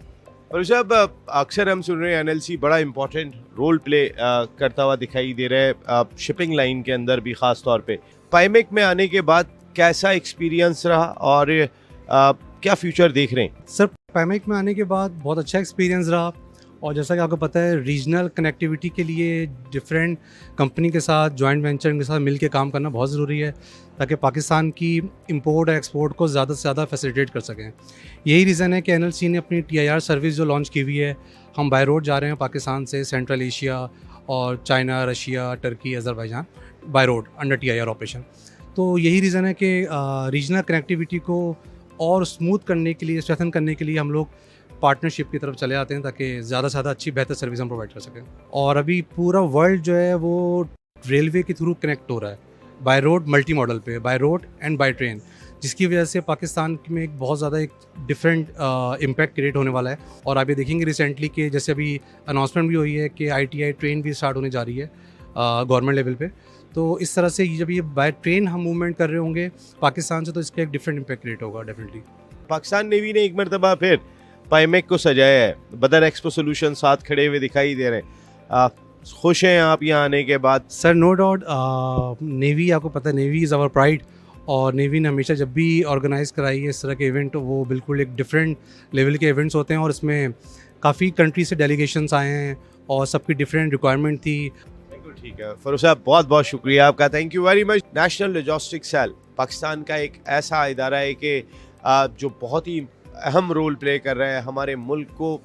और साहब, अक्सर हम सुन रहे हैं NLC बड़ा इंपॉर्टेंट रोल प्ले करता हुआ दिखाई दे रहा है शिपिंग लाइन के अंदर भी, ख़ास तौर पे पाईमेक में आने के बाद कैसा एक्सपीरियंस रहा और क्या फ्यूचर देख रहे हैं? सर, पाईमेक में आने के बाद बहुत अच्छा एक्सपीरियंस रहा, और जैसा कि आपको पता है रीजनल कनेक्टिविटी के लिए डिफरेंट कंपनी के साथ, जॉइंट वेंचर के साथ मिल के काम करना बहुत ज़रूरी है, ताकि पाकिस्तान की इंपोर्ट और एक्सपोर्ट को ज़्यादा से ज़्यादा फैसिलिटेट कर सकें। यही रीज़न है कि NLC ने अपनी TIR सर्विस जो लॉन्च की हुई है, हम बाय रोड जा रहे हैं पाकिस्तान से सेंट्रल एशिया और China, Russia, Turkey, Azerbaijan by road under TIR operation. तो यही रीज़न है कि रीजनल कनेक्टिविटी को और स्मूथ करने के लिए, स्ट्रेंथन करने के लिए हम लोग पार्टनरशिप की तरफ चले आते हैं, ताकि ज़्यादा से ज़्यादा अच्छी बेहतर सर्विस हम प्रोवाइड कर सकें। और अभी पूरा वर्ल्ड जो है वो रेलवे के थ्रू कनेक्ट हो रहा है, बाय रोड मल्टी मॉडल पे, by road and by train, जिसकी वजह से पाकिस्तान में एक बहुत ज़्यादा एक डिफरेंट इम्पैक्ट क्रिएट होने वाला है। और आप ये देखेंगे रिसेंटली कि जैसे अभी अनाउंसमेंट भी हुई है कि ITI ट्रेन भी स्टार्ट होने जा रही है गवर्नमेंट लेवल पे। तो इस तरह से जब ये बाय ट्रेन हम मूवमेंट कर रहे होंगे पाकिस्तान से, तो इसका एक डिफरेंट इम्पैक्ट क्रिएट होगा डेफिनेटली। पाकिस्तान नेवी ने एक मरतबा फिर पाईमेक को सजाया है, बदर एक्सपो सोल्यूशन साथ खड़े हुए दिखाई दे रहे हैं। खुश हैं आप यहाँ आने के बाद? सर, नो डाउट, नेवी, आपको पता है नेवी इज़ आवर प्राइड, और नेवी ने हमेशा जब भी ऑर्गेनाइज कराई है इस तरह के इवेंट, वो बिल्कुल एक डिफरेंट लेवल के इवेंट्स होते हैं, और इसमें काफ़ी कंट्री से डेलीगेशंस आए हैं और सबकी डिफरेंट रिक्वायरमेंट थी। ठीक है फ़ारूक साहब, बहुत बहुत शुक्रिया आपका, thank you very much. National Logistic Cell Pakistan का एक ऐसा इदारा है कि जो बहुत ही अहम रोल प्ले कर रहा है। हमारे मुल्क को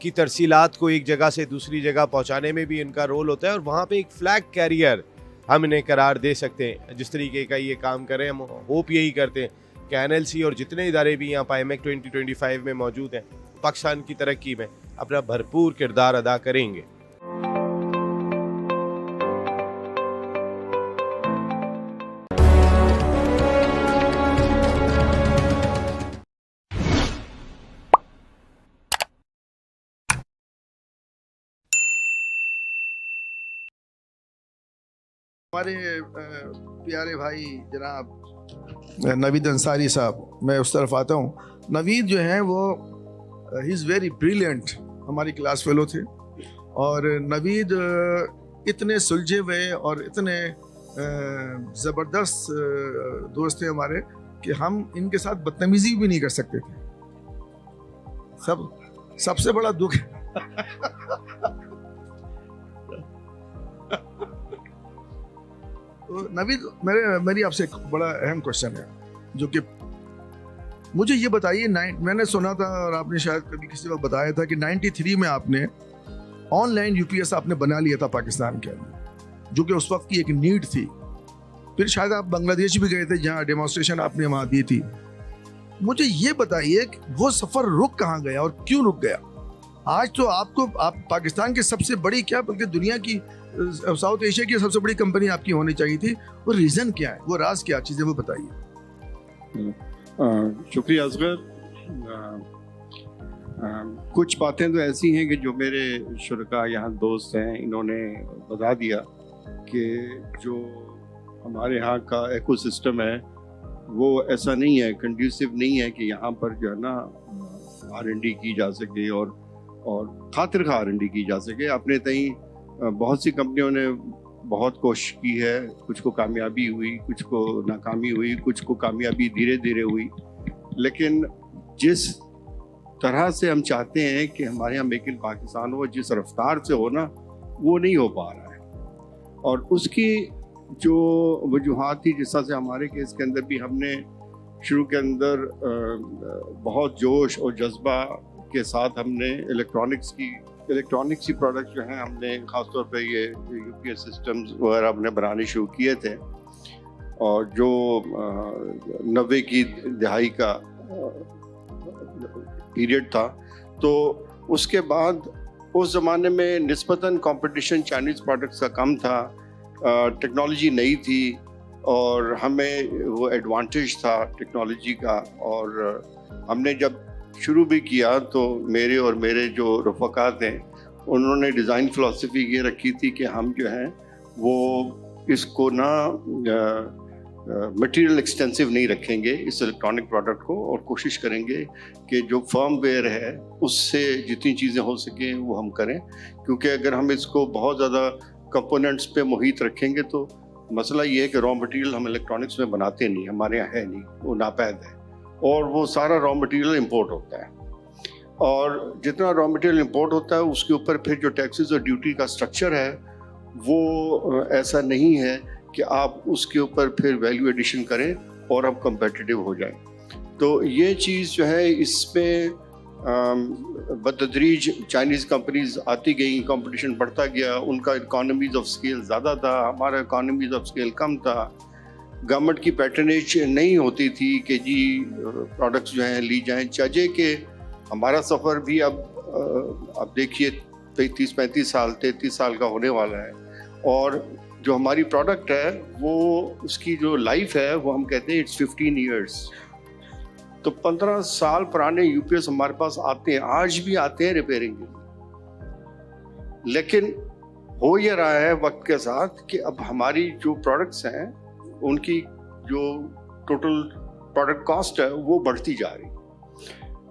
की तरसीलात को एक जगह से दूसरी जगह पहुंचाने में भी इनका रोल होता है, और वहाँ पे एक फ्लैग कैरियर हम इन्हें करार दे सकते हैं। जिस तरीके का ये काम कर रहे हैं, हम होप यही करते हैं कि NLC और जितने इदारे भी यहाँ IMEC 2025 में मौजूद हैं पाकिस्तान की तरक्की में अपना भरपूर किरदार अदा करेंगे। हमारे प्यारे भाई जनाब नवीद अंसारी साहब, मैं उस तरफ आता हूँ। नवीद जो हैं वो ही इज़ वेरी ब्रिलियंट, हमारी क्लास फेलो थे। और नवीद इतने सुलझे हुए और इतने ज़बरदस्त दोस्त थे हमारे कि हम इनके साथ बदतमीज़ी भी नहीं कर सकते थे। सबसे बड़ा दुख तो नवीद, मेरी आपसे एक बड़ा अहम क्वेश्चन है, जो कि मुझे ये बताइए, मैंने सुना था और आपने शायद कभी किसी वक्त बताया था कि 93 में आपने ऑनलाइन UPS आपने बना लिया था पाकिस्तान के अंदर, जो कि उस वक्त की एक नीड थी। फिर शायद आप बांग्लादेश भी गए थे जहाँ डेमोन्स्ट्रेशन आपने वहाँ दी थी। मुझे ये बताइए कि वो सफ़र रुक कहाँ गया और क्यों रुक गया? आज तो आप पाकिस्तान की सबसे बड़ी, क्या बल्कि दुनिया की, साउथ एशिया की सबसे बड़ी कंपनी आपकी होनी चाहिए थी। वो रीज़न क्या है, वो राज क्या चीज़ है, वो बताइए। शुक्रिया असगर। कुछ बातें तो ऐसी हैं कि जो मेरे शुरका यहाँ दोस्त हैं इन्होंने बता दिया कि जो हमारे यहाँ का इकोसिस्टम है वो ऐसा नहीं है, कंड्यूसिव नहीं है कि यहाँ पर जो है ना R&D की जा सके और खातिर खा R&D की जा सके। अपने तई बहुत सी कंपनियों ने बहुत कोशिश की है, कुछ को कामयाबी हुई, कुछ को नाकामी हुई, कुछ को कामयाबी धीरे धीरे हुई, लेकिन जिस तरह से हम चाहते हैं कि हमारे यहाँ मेक इन पाकिस्तान हो, जिस रफ्तार से हो ना, वो नहीं हो पा रहा है। और उसकी जो वजूहात थी, जिस तरह से हमारे केस के अंदर भी हमने शुरू के अंदर बहुत जोश और जज्बा के साथ हमने इलेक्ट्रॉनिक्स की प्रोडक्ट जो हैं हमने ख़ासतौर पे ये UPS सिस्टम्स वगैरह हमने बनाने शुरू किए थे। और जो 90 की दहाई का पीरियड था, तो उसके बाद उस ज़माने में निस्बतन कंपटीशन चाइनीज़ प्रोडक्ट्स का कम था, टेक्नोलॉजी नई थी और हमें वो एडवांटेज था टेक्नोलॉजी का। और हमने जब शुरू भी किया तो मेरे और मेरे जो रफ़क़ात हैं उन्होंने डिज़ाइन फ़िलासफ़ी ये रखी थी कि हम जो हैं वो इसको ना मटेरियल एक्सटेंसिव नहीं रखेंगे इस इलेक्ट्रॉनिक प्रोडक्ट को, और कोशिश करेंगे कि जो फर्मवेयर है उससे जितनी चीज़ें हो सकें वो हम करें। क्योंकि अगर हम इसको बहुत ज़्यादा कंपोनेंट्स पे मुहित रखेंगे तो मसला ये है कि रॉ मटेरियल हम इलेक्ट्रॉनिक्स में बनाते नहीं, हमारे यहाँ है नहीं, वो नापैद है, और वो सारा रॉ मटेरियल इंपोर्ट होता है। और जितना रॉ मटेरियल इंपोर्ट होता है उसके ऊपर फिर जो टैक्सेस और ड्यूटी का स्ट्रक्चर है वो ऐसा नहीं है कि आप उसके ऊपर फिर वैल्यू एडिशन करें और आप कंपेटिटिव हो जाएं। तो ये चीज़ जो है इसमें बतदरीज चाइनीज़ कंपनीज आती गई, कंपटीशन बढ़ता गया, उनका इकोनॉमीज़ ऑफ स्केल ज़्यादा था, हमारा इकोनॉमीज़ ऑफ स्केल कम था। गवर्नमेंट की पैटर्नेज नहीं होती थी कि जी प्रोडक्ट्स जो हैं ली जाएं, चाहे कि हमारा सफ़र भी अब देखिए 30-35 साल 33 साल का होने वाला है, और जो हमारी प्रोडक्ट है वो उसकी जो लाइफ है वो हम कहते हैं इट्स 15 ईयर्स। तो 15 साल पुराने UPS हमारे पास आते हैं, आज भी आते हैं रिपेयरिंग के लिए। लेकिन हो ये रहा है वक्त के साथ कि अब हमारी जो प्रोडक्ट्स हैं उनकी जो टोटल प्रोडक्ट कॉस्ट है वो बढ़ती जा रही है,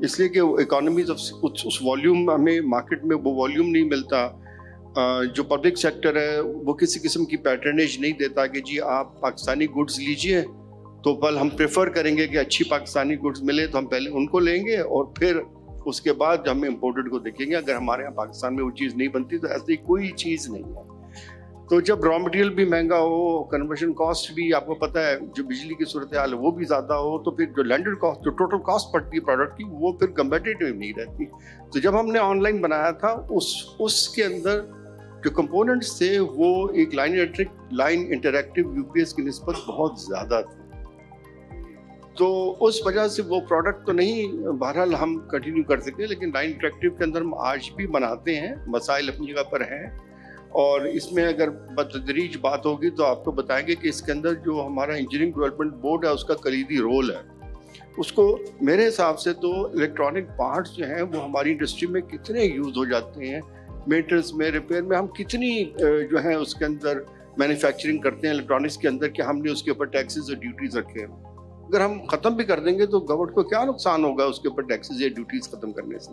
इसलिए कि इकोनॉमीज ऑफ उस वॉल्यूम, हमें मार्केट में वो वॉल्यूम नहीं मिलता। जो पब्लिक सेक्टर है वो किसी किस्म की पैटर्नेज नहीं देता कि जी आप पाकिस्तानी गुड्स लीजिए, तो पहले हम प्रेफर करेंगे कि अच्छी पाकिस्तानी गुड्स मिले तो हम पहले उनको लेंगे और फिर उसके बाद हम इम्पोर्टेड को देखेंगे। अगर हमारे यहाँ पाकिस्तान में वो चीज़ नहीं बनती तो ऐसी कोई चीज़ नहीं है। तो जब रॉ मटेरियल भी महंगा हो, कन्वर्शन कॉस्ट भी आपको पता है, जो बिजली की सूरत हाल है वो भी ज़्यादा हो, तो फिर जो लैंडेड कॉस्ट, जो टोटल कॉस्ट पड़ती है प्रोडक्ट की, वो फिर कम्पेटिटिव नहीं रहती। तो जब हमने ऑनलाइन बनाया था उसके अंदर जो कंपोनेंट्स थे वो एक लाइन इंटरैक्टिव यूपीएस की निस्बत बहुत ज़्यादा थी, तो उस वजह से वो प्रोडक्ट तो नहीं बहरहाल हम कंटिन्यू कर सके, लेकिन लाइन इंटरैक्टिव के अंदर हम आज भी बनाते हैं, मसाइल अपनी जगह पर हैं। और इसमें अगर बतदरीज बात होगी तो आपको बताएंगे कि इसके अंदर जो हमारा इंजीनियरिंग डेवलपमेंट बोर्ड है उसका कलीदी रोल है। उसको मेरे हिसाब से तो इलेक्ट्रॉनिक पार्ट्स जो हैं वो हमारी इंडस्ट्री में कितने यूज़ हो जाते हैं, मेंटेनेंस में, रिपेयर में हम कितनी जो है उसके अंदर मैन्युफैक्चरिंग करते हैं इलेक्ट्रॉनिक्स के अंदर कि हमने उसके ऊपर टैक्सेस और ड्यूटीज़ रखे हैं। अगर हम ख़त्म भी कर देंगे तो गवर्नमेंट को क्या नुकसान होगा उसके ऊपर टैक्सेस या ड्यूटीज़ ख़त्म करने से,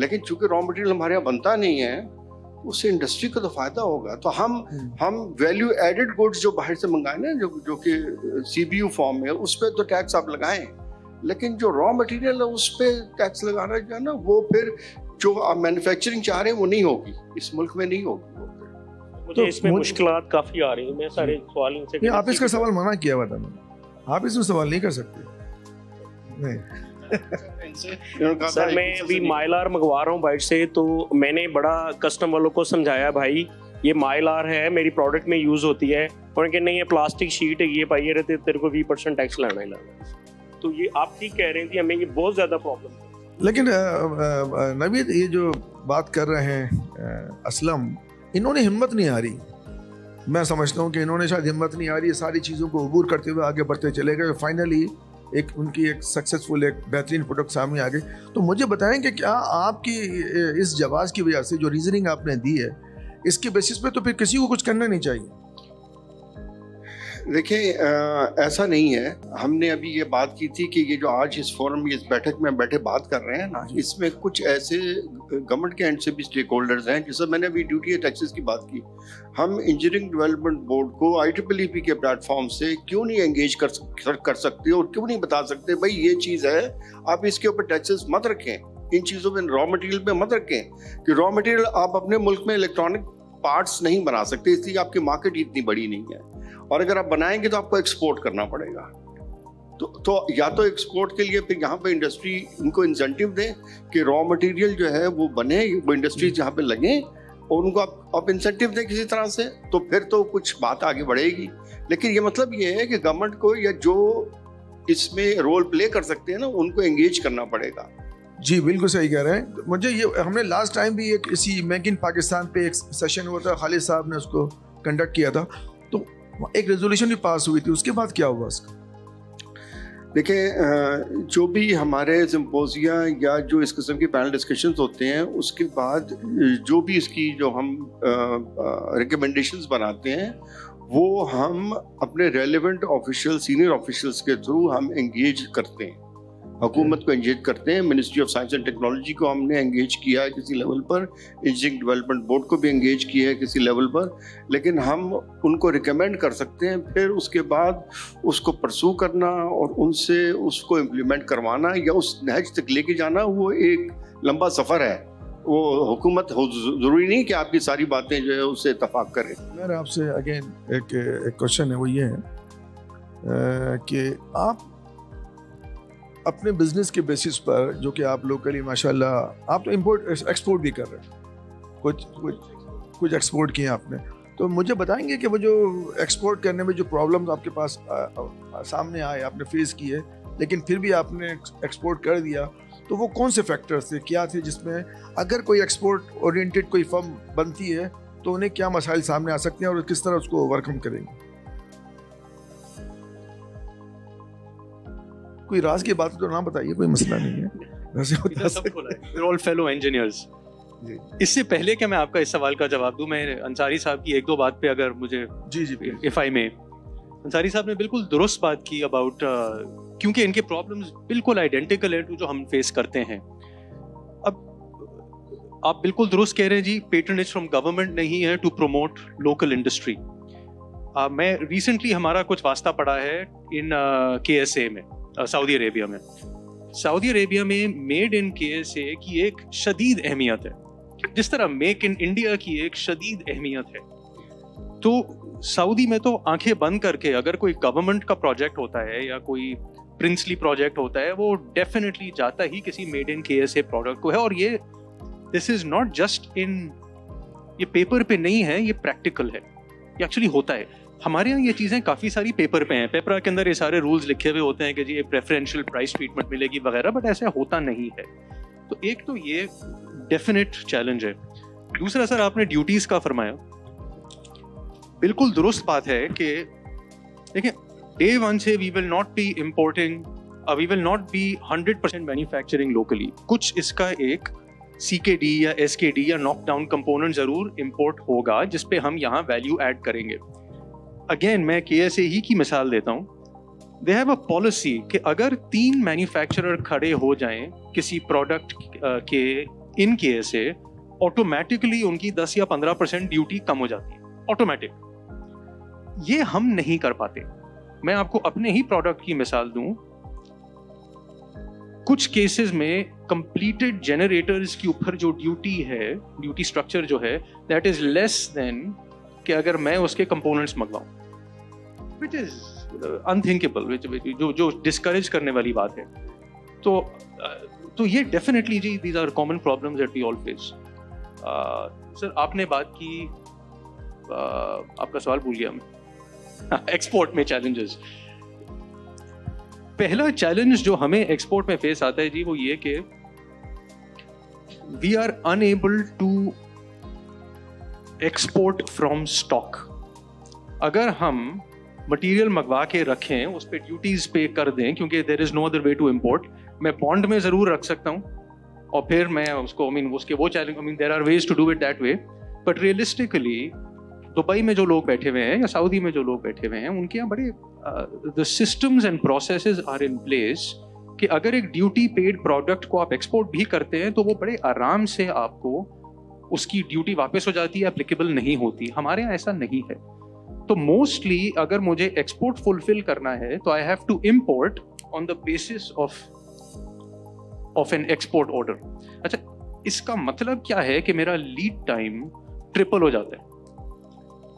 लेकिन चूंकि रॉ मटेरियल हमारे यहाँ बनता नहीं है उससे इंडस्ट्री को तो फ़ायदा होगा। तो हम वैल्यू एडेड गुड्स जो बाहर से मंगाए ना, जो कि CBU फॉर्म में, उस पर तो टैक्स आप लगाएं, लेकिन जो रॉ मटेरियल है उस पर टैक्स लगाना जो है ना, वो फिर जो आप मैन्युफैक्चरिंग चाह रहे हैं वो नहीं होगी, इस मुल्क में नहीं होगी। मुझे इसमें मुश्किलात काफ़ी आ रही हैं। मैं सारे सवाल इनसे आप इसका सवाल मना किया हुआ था, आप इसमें सवाल नहीं कर सकते। नहीं सर, मैं अभी माइलार मंगवा रहा हूँ बाइट से, तो मैंने बड़ा कस्टमर वालों को समझाया, भाई ये माइलार है, मेरी प्रोडक्ट में यूज़ होती है, और कि नहीं ये प्लास्टिक शीट है, ये पाइए रहते तेरे को 20% टैक्स लाना ही लाना। तो ये आप ठीक कह रहे थे, हमें ये बहुत ज़्यादा प्रॉब्लम है। लेकिन नवीद ये जो बात कर रहे हैं असलम, इन्होंने हिम्मत नहीं आ रही। मैं समझता हूँ कि इन्होंने शायद हिम्मत नहीं आ रही, सारी चीज़ों को अबूर करते हुए आगे बढ़ते चले गए, फाइनली उनकी एक सक्सेसफुल एक बेहतरीन प्रोडक्ट सामने आ गई। तो मुझे बताएं कि क्या आपकी इस जवाब की वजह से जो रीजनिंग आपने दी है, इसके बेसिस पे तो फिर किसी को कुछ करना नहीं चाहिए? देखिए ऐसा नहीं है। हमने अभी ये बात की थी कि ये जो आज इस फोरम में, इस बैठक में बैठे बात कर रहे हैं ना, इसमें कुछ ऐसे गवर्नमेंट के एंड से भी स्टेक होल्डर्स हैं, जैसे मैंने अभी ड्यूटी टैक्सेस की बात की। हम इंजीनियरिंग डेवलपमेंट बोर्ड को IEEE के प्लेटफॉर्म से क्यों नहीं एंगेज कर सकते और क्यों नहीं बता सकते भाई ये चीज़ है, आप इसके ऊपर टैक्सेस मत रखें, इन चीज़ों पर रॉ मटेरियल पे मत रखें, कि रॉ मटेरियल आप अपने मुल्क में इलेक्ट्रॉनिक पार्ट्स नहीं बना सकते, इसलिए आपकी मार्केट इतनी बड़ी नहीं है, और अगर आप बनाएंगे तो आपको एक्सपोर्ट करना पड़ेगा। तो या तो एक्सपोर्ट के लिए फिर यहाँ पे इंडस्ट्री उनको इंसेंटिव दें कि रॉ मटेरियल जो है वो बने, वो इंडस्ट्रीज यहाँ पे लगें, और उनको आप इंसेंटिव दें किसी तरह से, तो फिर तो कुछ बात आगे बढ़ेगी। लेकिन ये मतलब ये है कि गवर्नमेंट को या जो इसमें रोल प्ले कर सकते हैं ना, उनको एंगेज करना पड़ेगा। जी बिल्कुल सही कह रहे हैं। मुझे ये, हमने लास्ट टाइम भी एक इसी मेक इन पाकिस्तान पे एक सेशन हुआ था, खालिद साहब ने उसको कंडक्ट किया था, तो एक रेजोल्यूशन भी पास हुई थी, उसके बाद क्या हुआ उसका? देखिए जो भी हमारे सिम्पोजिया या जो इस किस्म के पैनल डिस्कशंस होते हैं, उसके बाद जो भी इसकी जो हम रिकमेंडेशंस बनाते हैं वो हम अपने रेलेवेंट ऑफिशियल सीनियर ऑफिशियल्स के थ्रू हम एंगेज करते हैं, हुकूमत को एंगेज करते हैं। Ministry of science and technology को हमने एंगेज किया है किसी लेवल पर, इंजीनियरिंग डेवलपमेंट बोर्ड को भी एंगेज किया है किसी लेवल पर, लेकिन हम उनको रिकमेंड कर सकते हैं, फिर उसके बाद उसको परसू करना और उनसे उसको इम्प्लीमेंट करवाना या उस नहज तक लेके जाना, वो एक लंबा सफ़र है। वो हुकूमत ज़रूरी नहीं कि आपकी सारी बातें जो है उससे इत्तफाक करें। मेरा आपसे अगेन एक क्वेश्चन है, वो ये है कि आप अपने बिजनेस के बेसिस पर, जो कि आप लोकली माशाल्लाह आप तो इंपोर्ट एक्सपोर्ट भी कर रहे हैं, कुछ एक्सपोर्ट किए आपने, तो मुझे बताएंगे कि वो जो एक्सपोर्ट करने में जो प्रॉब्लम्स आपके पास सामने आए, आपने फेस किए, लेकिन फिर भी आपने एक्सपोर्ट कर दिया, तो वो कौन से फैक्टर्स थे, क्या थे, जिसमें अगर कोई एक्सपोर्ट ओरिएंटेड कोई फर्म बनती है तो उन्हें क्या मसाइल सामने आ सकते हैं और किस तरह उसको ओवरकम करेंगे? कोई राज की बात तो ना बताइए, कोई मसला नहीं है। All fellow engineers. इससे पहले कि मैं आपका इस सवाल का जवाब दूं, मैं अंसारी साहब की एक दो बात पे अगर मुझे इफ आई में, अंसारी साहब ने बिल्कुल दुरुस्त बात की अबाउट, क्योंकि इनके प्रॉब्लम्स बिल्कुल आइडेंटिकल हैं टू जो हम फेस करते हैं। अब आप बिल्कुल दुरुस्त कह रहे हैं जी, पेट्रनेज फ्रॉम गवर्नमेंट नहीं है टू प्रमोट लोकल इंडस्ट्री। मैं रिसेंटली हमारा कुछ वास्ता पड़ा है इन KSA में, सऊदी अरेबिया में। सऊदी अरेबिया में मेड इन KSA की एक शदीद अहमियत है, जिस तरह मेक इन इंडिया की एक शदीद अहमियत है। तो सऊदी में तो आंखें बंद करके अगर कोई गवर्नमेंट का प्रोजेक्ट होता है या कोई प्रिंसली प्रोजेक्ट होता है, वो डेफिनेटली जाता ही किसी मेड इन KSA प्रोडक्ट को है। और ये this is not just in ये पेपर पे नहीं है, ये प्रैक्टिकल है, ये एक्चुअली होता है। हमारे यहाँ ये चीज़ें काफ़ी सारी पेपर पे हैं, पेपर के अंदर ये सारे रूल्स लिखे हुए होते हैं कि जी ये प्रेफरेंशियल प्राइस ट्रीटमेंट मिलेगी वगैरह, बट ऐसा होता नहीं है। तो एक तो ये डेफिनेट चैलेंज है। दूसरा सर, आपने ड्यूटीज़ का फरमाया, बिल्कुल दुरुस्त बात है कि देखिए डे वन से we will not be importing, we will not be 100% manufacturing locally. कुछ इसका एक CKD या SKD या नॉकडाउन कंपोनेंट ज़रूर इम्पोर्ट होगा जिस पे हम यहाँ वैल्यू ऐड करेंगे। अगेन मैं KSA ही की मिसाल देता हूँ। दे हैव अ पॉलिसी कि अगर 3 मैन्युफैक्चरर खड़े हो जाएं किसी प्रोडक्ट के इन KSA, ऑटोमेटिकली उनकी 10 या 15% ड्यूटी कम हो जाती है, ऑटोमेटिक। ये हम नहीं कर पाते। मैं आपको अपने ही प्रोडक्ट की मिसाल दूं, कुछ केसेस में कंप्लीटेड जनरेटर्स के ऊपर जो ड्यूटी है, ड्यूटी स्ट्रक्चर जो है, दैट इज लेस देन कि अगर मैं उसके कंपोनेंट्स मंगवाऊं, विच इज अनथिंकेबल, जो डिस्करेज करने वाली बात है। तो ये डेफिनेटली जी, these are common problems that we all face. Sir आपने बात की, आपका सवाल भूल गया मैं, एक्सपोर्ट में चैलेंजेस। पहला चैलेंज जो हमें एक्सपोर्ट में फेस आता है जी, वो ये कि we are unable to export from stock. अगर हम मटेरियल मंगवा के रखें, उस पर ड्यूटीज पे कर दें, क्योंकि there is no other way to import, मैं बॉन्ड में जरूर रख सकता हूं और फिर मैं उसको उसके वो challenge, there are ways to do it that way, but realistically Dubai में जो लोग बैठे हुए हैं या सऊदी में जो लोग बैठे हुए हैं, उनके यहाँ बड़े the systems and processes are in place कि अगर एक ड्यूटी पेड प्रोडक्ट को आप एक्सपोर्ट भी करते हैं तो वो बड़े आराम से आपको उसकी ड्यूटी वापस हो जाती है, एप्लीकेबल नहीं होती। हमारे यहाँ ऐसा नहीं है। तो मोस्टली अगर मुझे एक्सपोर्ट फुलफिल करना है तो I have to import on the basis of an export order. अच्छा, इसका मतलब क्या है कि मेरा लीड टाइम ट्रिपल हो जाता है।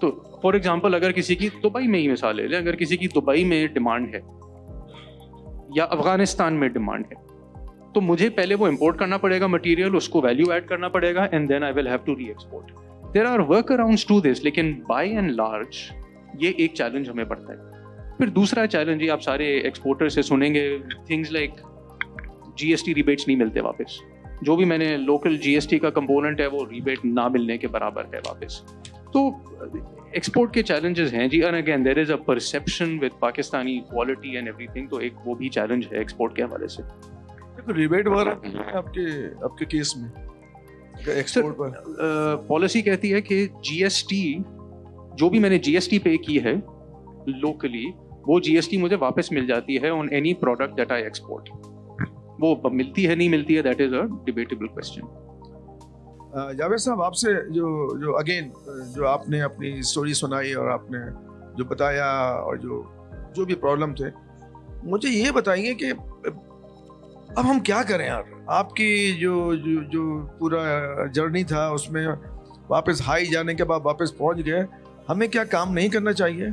तो फॉर एग्जांपल अगर किसी की दुबई में ही मिसाल ले लें, अगर किसी की दुबई में डिमांड है या अफगानिस्तान में डिमांड है, तो मुझे पहले वो इंपोर्ट करना पड़ेगा मटेरियल, उसको वैल्यू ऐड करना पड़ेगा, and then I will have to re export. There are workarounds to this, लेकिन बाय एंड लार्ज ये एक चैलेंज हमें पड़ता है। फिर दूसरा चैलेंज, आप सारे एक्सपोर्टर से सुनेंगे थिंग्स लाइक GST रिबेट्स नहीं मिलते वापस। जो भी मैंने लोकल GST का कंपोनेंट है वो रिबेट ना मिलने के बराबर है वापस। तो एक्सपोर्ट के चैलेंजेस हैं जी, and again there is a perception with Pakistani quality and everything, तो एक वो भी चैलेंज है एक्सपोर्ट के हवाले से। तो रिबेट वगैरह आपके केस में एक्सपोर्ट पर पॉलिसी कहती है कि GST, जो भी मैंने GST पे की है लोकली, वो GST मुझे वापस मिल जाती है on any product that I export. वो मिलती है नहीं मिलती है, that is a debatable question. Javed साहब, आपसे जो अगेन जो आपने अपनी स्टोरी सुनाई और आपने जो बताया और जो भी प्रॉब्लम थे, मुझे ये बताइए कि अब हम क्या करें यार। आपकी जो पूरा जर्नी था उसमें वापस हाई जाने के बाद वापस पहुंच गए, हमें क्या काम नहीं करना चाहिए?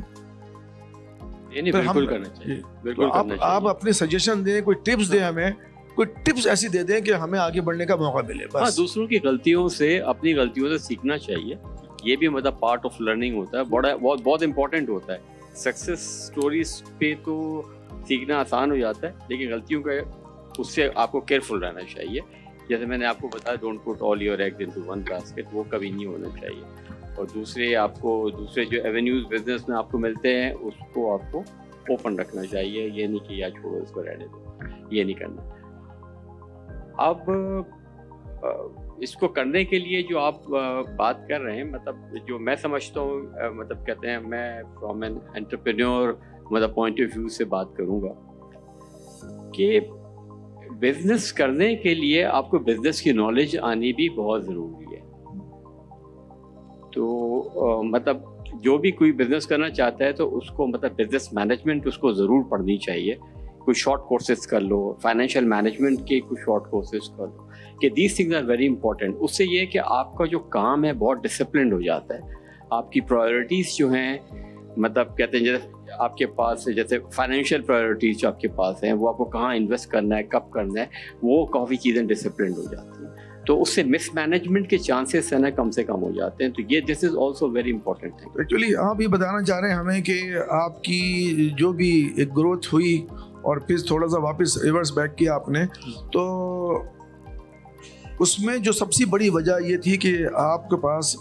नहीं, बिल्कुल करना चाहिए, बिल्कुल करना चाहिए। आप अपने सजेशन दें, कोई टिप्स दें, हमें कोई टिप्स ऐसी दे दें कि हमें आगे बढ़ने का मौका मिले बस। हाँ, दूसरों की गलतियों से, अपनी गलतियों से सीखना चाहिए। ये भी मतलब पार्ट ऑफ लर्निंग होता है, बहुत इंपॉर्टेंट होता है। सक्सेस स्टोरीज पे तो सीखना आसान हो जाता है, लेकिन गलतियों का उससे आपको केयरफुल रहना चाहिए। जैसे मैंने आपको बताया, don't put all your eggs into one basket, वो कभी नहीं होना चाहिए। और दूसरे जो एवेन्यूज बिजनेस में आपको मिलते हैं उसको आपको ओपन रखना चाहिए। ये नहीं कि यार छोड़ो इसको रहने दो, ये नहीं करना। अब इसको करने के लिए जो आप बात कर रहे हैं, मतलब जो मैं समझता हूँ, मतलब कहते हैं, मैं फ्रॉम एन एंटरप्रेन्योर मतलब पॉइंट ऑफ व्यू से बात करूँगा कि बिजनेस करने के लिए आपको बिजनेस की नॉलेज आनी भी बहुत ज़रूरी है। तो मतलब जो भी कोई बिजनेस करना चाहता है तो उसको मतलब बिजनेस मैनेजमेंट उसको ज़रूर पढ़नी चाहिए। कुछ शॉर्ट कोर्सेज कर लो, फाइनेंशियल मैनेजमेंट के कुछ शॉर्ट कोर्सेज कर लो, कि these things are very important. उससे ये है कि आपका जो काम है बहुत डिसिप्लिन हो जाता है। आपकी प्रायोरिटीज़ जो हैं, मतलब कहते हैं जैसे आपके पास जैसे फाइनेंशियल प्रायोरिटीज़ जो आपके पास हैं, वो आपको कहाँ इन्वेस्ट करना है, कब करना है, वो काफ़ी चीज़ें डिसिप्लिन हो जाती हैं। तो उससे मिसमैनेजमेंट के चांसेस है ना कम से कम हो जाते हैं। तो ये this is also very important thing. Actually आप ये बताना चाह रहे हैं हमें कि आपकी जो भी एक ग्रोथ हुई और फिर थोड़ा सा वापस रिवर्स बैक किया आपने, तो उसमें जो सबसे बड़ी वजह ये थी कि आपके पास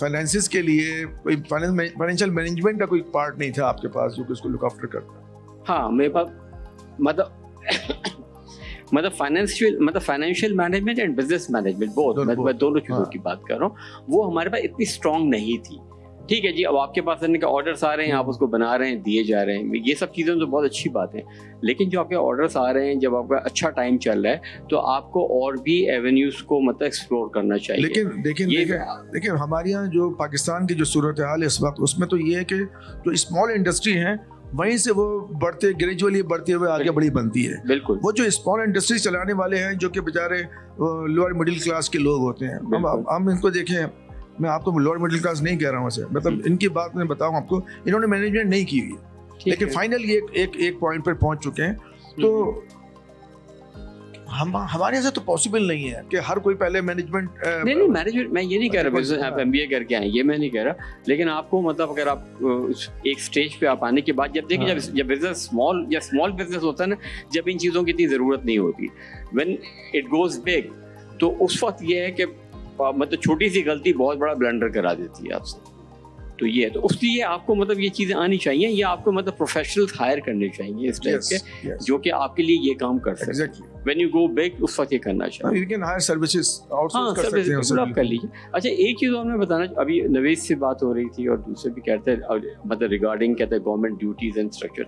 फाइनेंसिस के लिए कोई फाइनेंशियल मैनेजमेंट का कोई पार्ट नहीं था आपके पास जो कि उसको लुक आफ्टर करता। हाँ, मेरे पास मतलब financial management and business management both, मैं दोनों चीज़ों की बात कर रहा हूँ। वो हमारे पास इतनी स्ट्रांग नहीं थी। ठीक है जी, अब आपके पास ऑर्डर्स आ रहे हैं, आप उसको बना रहे हैं, दिए जा रहे हैं, ये सब चीज़ें तो बहुत अच्छी बात है। लेकिन जो आपके ऑर्डर्स आ रहे हैं, जब आपका अच्छा टाइम चल रहा है, तो आपको और भी एवेन्यूज को मतलब एक्सप्लोर करना चाहिए। लेकिन देखिए हमारे यहाँ जो पाकिस्तान की जो सूरत हाल है इस वक्त, उसमें तो ये है कि जो स्मॉल इंडस्ट्री है वहीं से वो ग्रेजुअली बढ़ते हुए आगे बड़ी बनती है। बिल्कुल, वो जो स्मॉल इंडस्ट्री चलाने वाले हैं जो कि बेचारे लोअर मिडिल क्लास के लोग होते हैं, हम इनको देखें, मैं आपको लोअर मिडिल क्लास नहीं कह रहा हूँ वैसे, मतलब इनकी बात मैं बताऊँ आपको, इन्होंने मैनेजमेंट नहीं की हुई, लेकिन फाइनली एक पॉइंट पर पहुंच चुके हैं। तो हमारे यहाँ से तो पॉसिबल नहीं है कि हर कोई पहले मैनेजमेंट नहीं मैनेजमेंट, मैं ये नहीं कह रहा बिजनेस आप MBA करके आए, ये मैं नहीं कह रहा, लेकिन आपको मतलब अगर आप एक स्टेज पे आप आने के बाद जब देखिए जब बिजनेस स्मॉल बिजनेस होता है ना, जब इन चीज़ों की इतनी ज़रूरत नहीं होती, व्हेन इट गोज बिग, तो उस वक्त ये है कि मतलब छोटी सी गलती बहुत बड़ा ब्लंडर करा देती है आपसे। तो ये है, तो उसलिए आपको मतलब ये चीज़ें आनी चाहिए, या आपको मतलब प्रोफेशनल्स हायर करने चाहिए इस टाइप के, जो कि आपके लिए ये काम कर सकते हैं। When you go big, उस वक्त ये करना चाहिए। You can hire services, outsource कर सकते हैं, आप कर लीजिए। अच्छा, एक चीज़ और मैं बताना, अभी नवेश से बात हो रही थी और दूसरे भी कहते हैं मतलब रिगार्डिंग कहते हैं गवर्नमेंट ड्यूटीज एंड स्ट्रक्चर।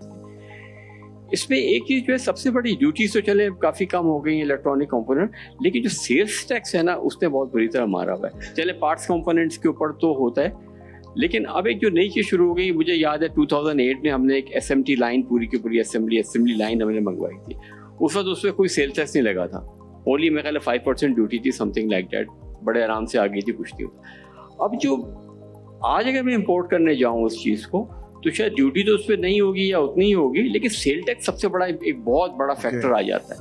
इसमें एक चीज़ जो है, सबसे बड़ी ड्यूटीज तो चले काफ़ी कम हो गई इलेक्ट्रॉनिक कंपोनेंट, लेकिन जो सेल्स टैक्स है ना, उसने बहुत बुरी तरह मारा हुआ है। चले पार्ट्स कंपोनेंट्स के ऊपर तो होता है, लेकिन अब एक जो नई चीज़ शुरू हो गई, मुझे याद है 2008 में हमने एक SMT लाइन पूरी की पूरी असेंबली लाइन हमने मंगवाई थी। उस वक्त उसमें कोई सेल टैक्स नहीं लगा था, ओनली मेरे ख्याल 5% ड्यूटी थी, समथिंग लाइक दैट, बड़े आराम से आ गई थी, कुछ नहीं होता। अब जो आज अगर मैं इंपोर्ट करने जाऊँ उस चीज़ को, तो शायद ड्यूटी तो उस पर नहीं होगी या उतनी ही होगी, लेकिन सेल टैक्स सबसे बड़ा एक बहुत बड़ा फैक्टर आ जाता है।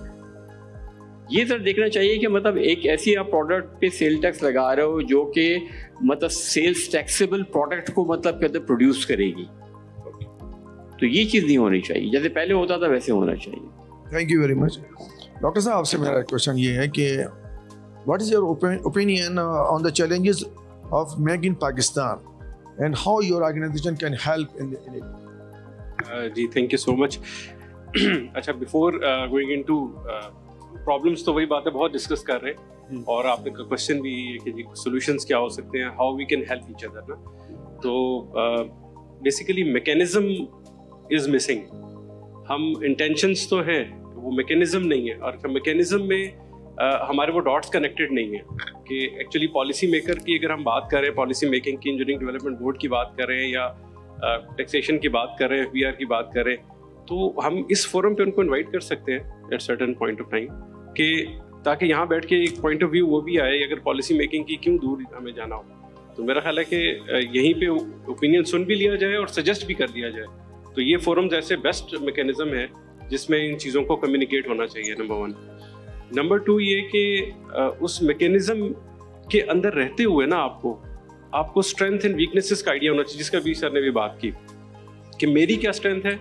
ये सर देखना चाहिए कि मतलब एक ऐसी आप प्रोडक्ट पे सेल टैक्स लगा रहे हो जो कि मतलब सेल्स टैक्सेबल प्रोडक्ट को मतलब कहते प्रोड्यूस करेगी, तो ये चीज़ नहीं होनी चाहिए, जैसे पहले होता था वैसे होना चाहिए। Thank you very much. Doctor साहब, आपसे मेरा क्वेश्चन ये है कि what is your opinion on the challenges of make in Pakistan and how your organisation can help in it? जी, थैंक यू सो मच। अच्छा, बिफोर गोइंग इनटू प्रॉब्लम्स, तो वही बातें बहुत डिस्कस कर रहे हैं, और आपने का क्वेश्चन भी है कि जी सॉल्यूशंस क्या हो सकते हैं, how we can help each other ना। तो बेसिकली मैकेनिज्म इज मिसिंग। हम इंटेंशंस तो हैं, वो मैकेनिज्म नहीं है, और मैकेनिज्म में हमारे वो डॉट्स कनेक्टेड नहीं है कि एक्चुअली पॉलिसी मेकर की अगर हम बात करें, पॉलिसी मेकिंग की, इंजीनियरिंग डेवलपमेंट बोर्ड की बात करें, या टैक्सेशन की बात करें, FBR की बात करें, तो हम इस फोरम पे उनको इनवाइट कर सकते हैं at certain point of time, कि ताकि यहाँ बैठ के एक पॉइंट ऑफ व्यू वो भी आए, अगर पॉलिसी मेकिंग की क्यों दूर हमें जाना हो। तो मेरा ख्याल है कि यहीं पे ओपिनियन सुन भी लिया जाए और सजेस्ट भी कर दिया जाए। तो ये फोरम्स ऐसे बेस्ट मैकेनिज्म है जिसमें इन चीज़ों को कम्युनिकेट होना चाहिए, नंबर 1। नंबर 2 ये कि उस मैकेनिज्म के अंदर रहते हुए ना आपको स्ट्रेंथ एंड वीकनेसेस का आइडिया होना चाहिए, जिसका भी सर ने भी बात की कि मेरी क्या स्ट्रेंथ है,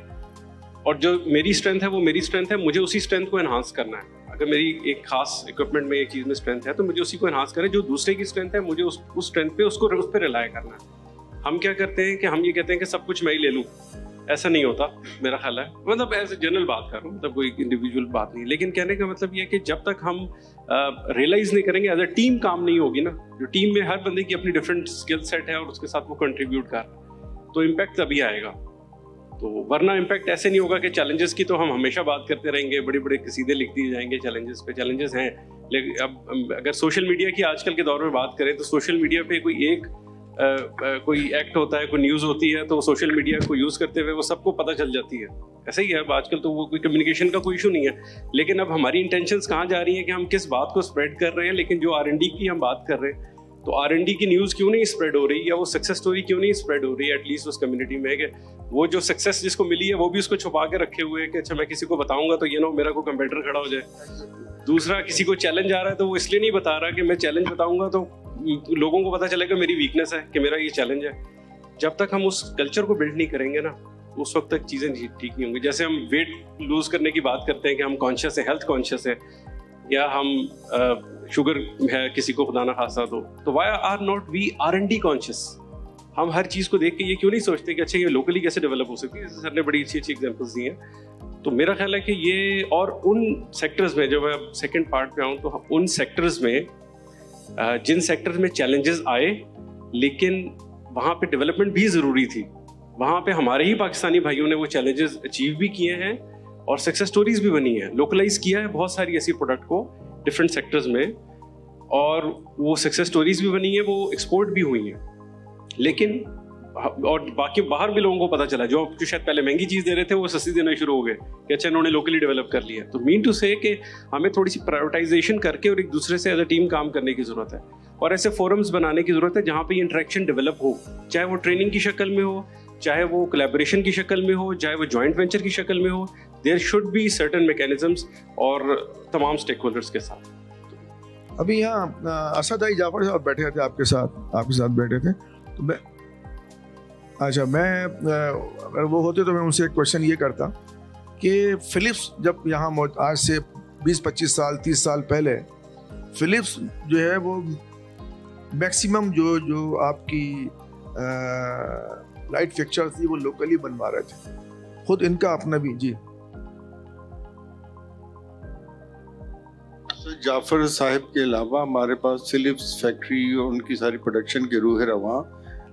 और जो मेरी स्ट्रेंथ है वो मेरी स्ट्रेंथ है, मुझे उसी स्ट्रेंथ को एनहांस करना है। अगर मेरी एक खास इक्विपमेंट में एक चीज़ में स्ट्रेंथ है, तो मुझे उसी को एनहांस करें। जो दूसरे की स्ट्रेंथ है, मुझे उस स्ट्रेंथ पे उस पर रिलाय करना है। हम क्या करते हैं कि हम ये कहते हैं कि सब कुछ मैं ही ले लूँ, ऐसा नहीं होता मेरा ख्याल है। मतलब ऐसे जनरल बात कर रहा हूँ, मतलब कोई इंडिविजुअल बात नहीं, लेकिन कहने का मतलब ये है कि जब तक हम रियलाइज नहीं करेंगे, एज अ टीम काम नहीं होगी ना। जो टीम में हर बंदे की अपनी डिफरेंट स्किल सेट है और उसके साथ वो कंट्रीब्यूट कर रहा है, तो इम्पैक्ट तभी आएगा। तो वरना इम्पैक्ट ऐसे नहीं होगा कि चैलेंजेस की तो हम हमेशा बात करते रहेंगे, बड़े बड़े सीधे लिख दिए जाएंगे चैलेंजेस पे। चैलेंजेस हैं, लेकिन अब अगर सोशल मीडिया की आजकल के दौर में बात करें, तो सोशल मीडिया पे कोई एक्ट होता है, कोई न्यूज़ होती है, तो सोशल मीडिया को यूज़ करते हुए वो सबको पता चल जाती है। ऐसा ही है अब आजकल, तो वो कोई कम्युनिकेशन का कोई इशू नहीं है। लेकिन अब हमारी इंटेंशंस कहाँ जा रही हैं कि हम किस बात को स्प्रेड कर रहे हैं। लेकिन जो R&D की हम बात कर रहे हैं, तो R&D की न्यूज़ क्यों नहीं स्प्रेड हो रही, या वो सक्सेस स्टोरी क्यों नहीं स्प्रेड हो रही है एटलीस्ट उस कम्युनिटी में, कि वो जो सक्सेस जिसको मिली है वो भी उसको छुपा के रखे हुए है कि अच्छा मैं किसी को बताऊंगा तो ये ना मेरा कोई कंप्यूटर खड़ा हो जाए। दूसरा किसी को चैलेंज आ रहा है तो वो इसलिए नहीं बता रहा कि मैं चैलेंज बताऊंगा तो लोगों को पता चलेगा मेरी वीकनेस है कि मेरा ये चैलेंज है। जब तक हम उस कल्चर को बिल्ड नहीं करेंगे ना, उस वक्त तक चीज़ें ठीक नहीं होंगी। जैसे हम वेट लूज करने की बात करते हैं कि हम कॉन्शियस है, हेल्थ कॉन्शियस है, या हम शुगर है किसी को खुदा ना खासा तो why are not we R&D conscious? हम हर चीज़ को देख के ये क्यों नहीं सोचते कि अच्छा ये लोकली कैसे डेवलप हो सकती है? सर ने बड़ी अच्छी एग्जांपल्स दी हैं। तो मेरा ख्याल है कि ये, और उन सेक्टर्स में, जब मैं सेकंड पार्ट पे आऊँ तो उन सेक्टर्स में जिन सेक्टर्स में चैलेंजेस आए लेकिन वहाँ पे डेवलपमेंट भी ज़रूरी थी, वहाँ पे हमारे ही पाकिस्तानी भाइयों ने वो चैलेंजेस अचीव भी किए हैं और सक्सेस स्टोरीज भी बनी है। लोकलाइज किया है बहुत सारी ऐसी प्रोडक्ट को डिफरेंट सेक्टर्स में, और वो सक्सेस स्टोरीज भी बनी है, वो एक्सपोर्ट भी हुई हैं। लेकिन और बाकी बाहर भी लोगों को पता चला, जो शायद पहले महंगी चीज़ दे रहे थे वो सस्ती देना शुरू हो गए कि अच्छा इन्होंने लोकली डेवलप कर लिया। तो मीन टू से कि हमें थोड़ी सी प्रायोरिटाइजेशन करके और एक दूसरे से एज अ टीम काम करने की ज़रूरत है, और ऐसे फोरम्स बनाने की ज़रूरत है जहाँ पे इंटरेक्शन डेवलप हो, चाहे वो ट्रेनिंग की शक्ल में हो, चाहे वो कोलैबोरेशन की शक्ल में हो, चाहे वो जॉइंट वेंचर की शक्ल में हो। There should be certain mechanisms और तमाम स्टेक होल्डर्स के साथ। अभी यहाँ असद भाई जाफर साहब बैठे थे आपके साथ बैठे थे, तो मैं अगर वो होते तो मैं उनसे एक क्वेश्चन ये करता कि फिलिप्स जब यहाँ आज से 20-25 साल 30 साल पहले फिलिप्स जो है वो मैक्सिमम जो आपकी लाइट फिक्चर थी वो लोकली बनवा रहे थे, खुद इनका अपना भी। जी जाफर साहब के अलावा हमारे पास फिलिप्स फैक्ट्री और उनकी सारी प्रोडक्शन के रूह रवां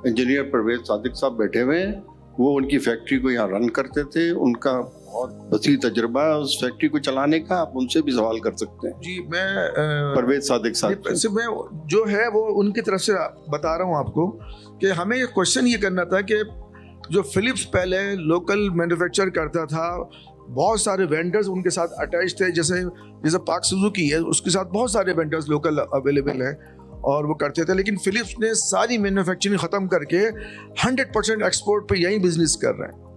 इंजीनियर परवेज सादिक साहब बैठे हुए हैं। वो उनकी फैक्ट्री को यहाँ रन करते थे, उनका बहुत वसी तजुर्बा है उस फैक्ट्री को चलाने का। आप उनसे भी सवाल कर सकते हैं। जी मैं परवेज सादिक साहब से मैं जो है वो उनकी तरफ से बता रहा हूँ आपको कि हमें ये क्वेश्चन ये करना था कि जो फिलिप्स पहले लोकल मैन्युफैक्चर करता था, बहुत सारे वेंडर्स उनके साथ अटैच थे, जैसे पाक सुजुकी है उसके साथ बहुत सारे वेंडर्स लोकल अवेलेबल हैं और वो करते थे। लेकिन फिलिप्स ने सारी मैन्युफैक्चरिंग ख़त्म करके 100% एक्सपोर्ट पे यही बिजनेस कर रहे हैं।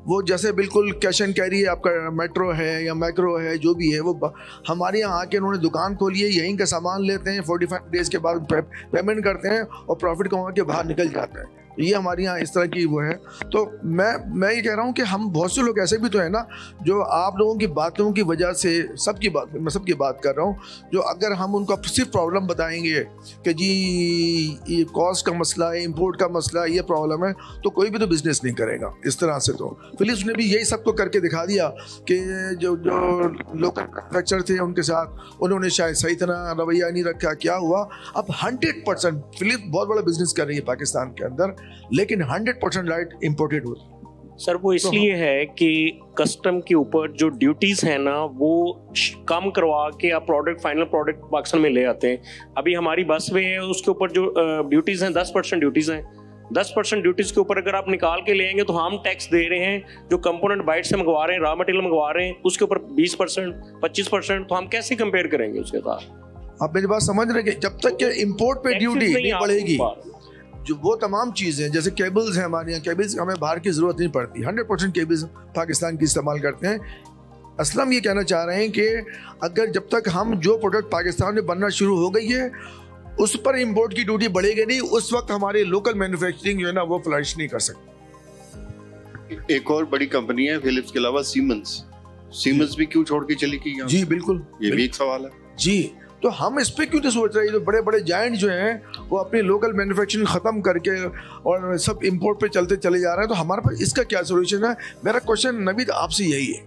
वो जैसे बिल्कुल कैश एंड कैरी आपका मेट्रो है या मैक्रो है जो भी है, वो हमारे यहाँ आके उन्होंने दुकान खोली है, यहीं का सामान लेते हैं, 45 डेज के बाद पेमेंट करते हैं और प्रॉफिट कमा के बाहर निकल जाते हैं। ये हमारे यहाँ इस तरह की वो है। तो मैं ये कह रहा हूँ कि हम बहुत से लोग ऐसे भी तो है ना जो आप लोगों की बातों की वजह से, मैं सबकी बात कर रहा हूँ, जो अगर हम उनको सिर्फ प्रॉब्लम बताएंगे कि जी ये कॉस्ट का मसला है, इंपोर्ट का मसला है, ये प्रॉब्लम है, तो कोई भी तो बिजनेस नहीं करेगा इस तरह से। तो फिलिप्स ने भी यही सबको करके दिखा दिया कि जो लोकल मैन्युफैक्चर थे उनके साथ उन्होंने शायद सही तरह रवैया नहीं रखा। क्या हुआ, अब 100% फिलिप्स बहुत बड़ा बिजनेस कर रही है पाकिस्तान के अंदर, लेकिन 100% लाइट इंपोर्टेड हो रही है। सर वो इसलिए है कि कस्टम के ऊपर जो ड्यूटीज है ना वो कम करवा के आप फाइनल प्रोडक्ट पाकिस्तान में ले आते हैं। अभी हमारी बस में है उसके ऊपर जो ड्यूटीज हैं 10% ड्यूटीज हैं। 10% ड्यूटीज के ऊपर अगर आप निकाल के ले आएंगे तो हम टैक्स दे रहे हैं, जो कंपोनेंट बाइट से मंगवा रहे हैं, रॉ मटेरियल मंगवा रहे हैं, उसके ऊपर 20% 25%। तो हम कैसे कंपेयर करेंगे उसके साथ? आप मेरी बात समझ रहे हैं कि जब तक के इंपोर्ट पे ड्यूटी नहीं बढ़ेगी, जो वो तमाम चीज़ें जैसे केबल्स हैं हमारे यहाँ, केबल्स हमें बाहर की ज़रूरत नहीं पड़ती, 100% केबल्स पाकिस्तान की इस्तेमाल करते हैं। असलम ये कहना चाह रहे हैं कि अगर जब तक हम जो प्रोडक्ट पाकिस्तान में बनना शुरू हो गई है उस पर इंपोर्ट की ड्यूटी बढ़ेगी नहीं, उस वक्त हमारे लोकल मैन्युफैक्चरिंग जो है ना वो फ्लरिश नहीं कर सकती। एक और बड़ी कंपनी है फिलिप्स के अलावा सीमेंस भी क्यों छोड़ के चली गई? जी बिल्कुल, ये भी एक सवाल है जी। तो हम इस पे क्यों नहीं सोच रहे? जो बड़े बड़े जायंट जो हैं वो अपनी लोकल मैन्युफैक्चरिंग ख़त्म करके और सब इंपोर्ट पे चलते चले जा रहे हैं, तो हमारे पास इसका क्या सोल्यूशन है? मेरा क्वेश्चन नवीद आपसे यही है।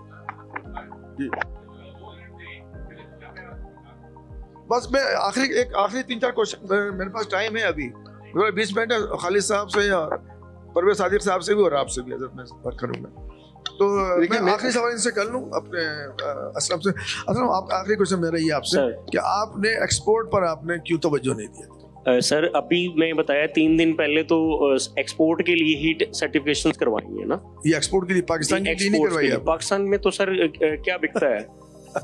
बस मैं आखिरी 3-4 क्वेश्चन, मेरे पास टाइम है अभी 20 मिनट है, खालिद साहब से या परवेज सादिक साहब से भी और आपसे भी मैं बात करूँगा। तो मैं आखिरी सवाल इनसे कर लूँ अपने असलम से। असलम आप आखिरी क्वेश्चन मेरा ये आपसे कि आपने एक्सपोर्ट पर आपने क्यों तवज्जो नहीं दिया? सर अभी मैं बताया 3 दिन पहले तो एक्सपोर्ट के लिए ही सर्टिफिकेशंस करवाई है ना। ये एक्सपोर्ट के लिए पाकिस्तान के लिए नहीं करवाई है? पाकिस्तान में तो सर क्या बिकता है?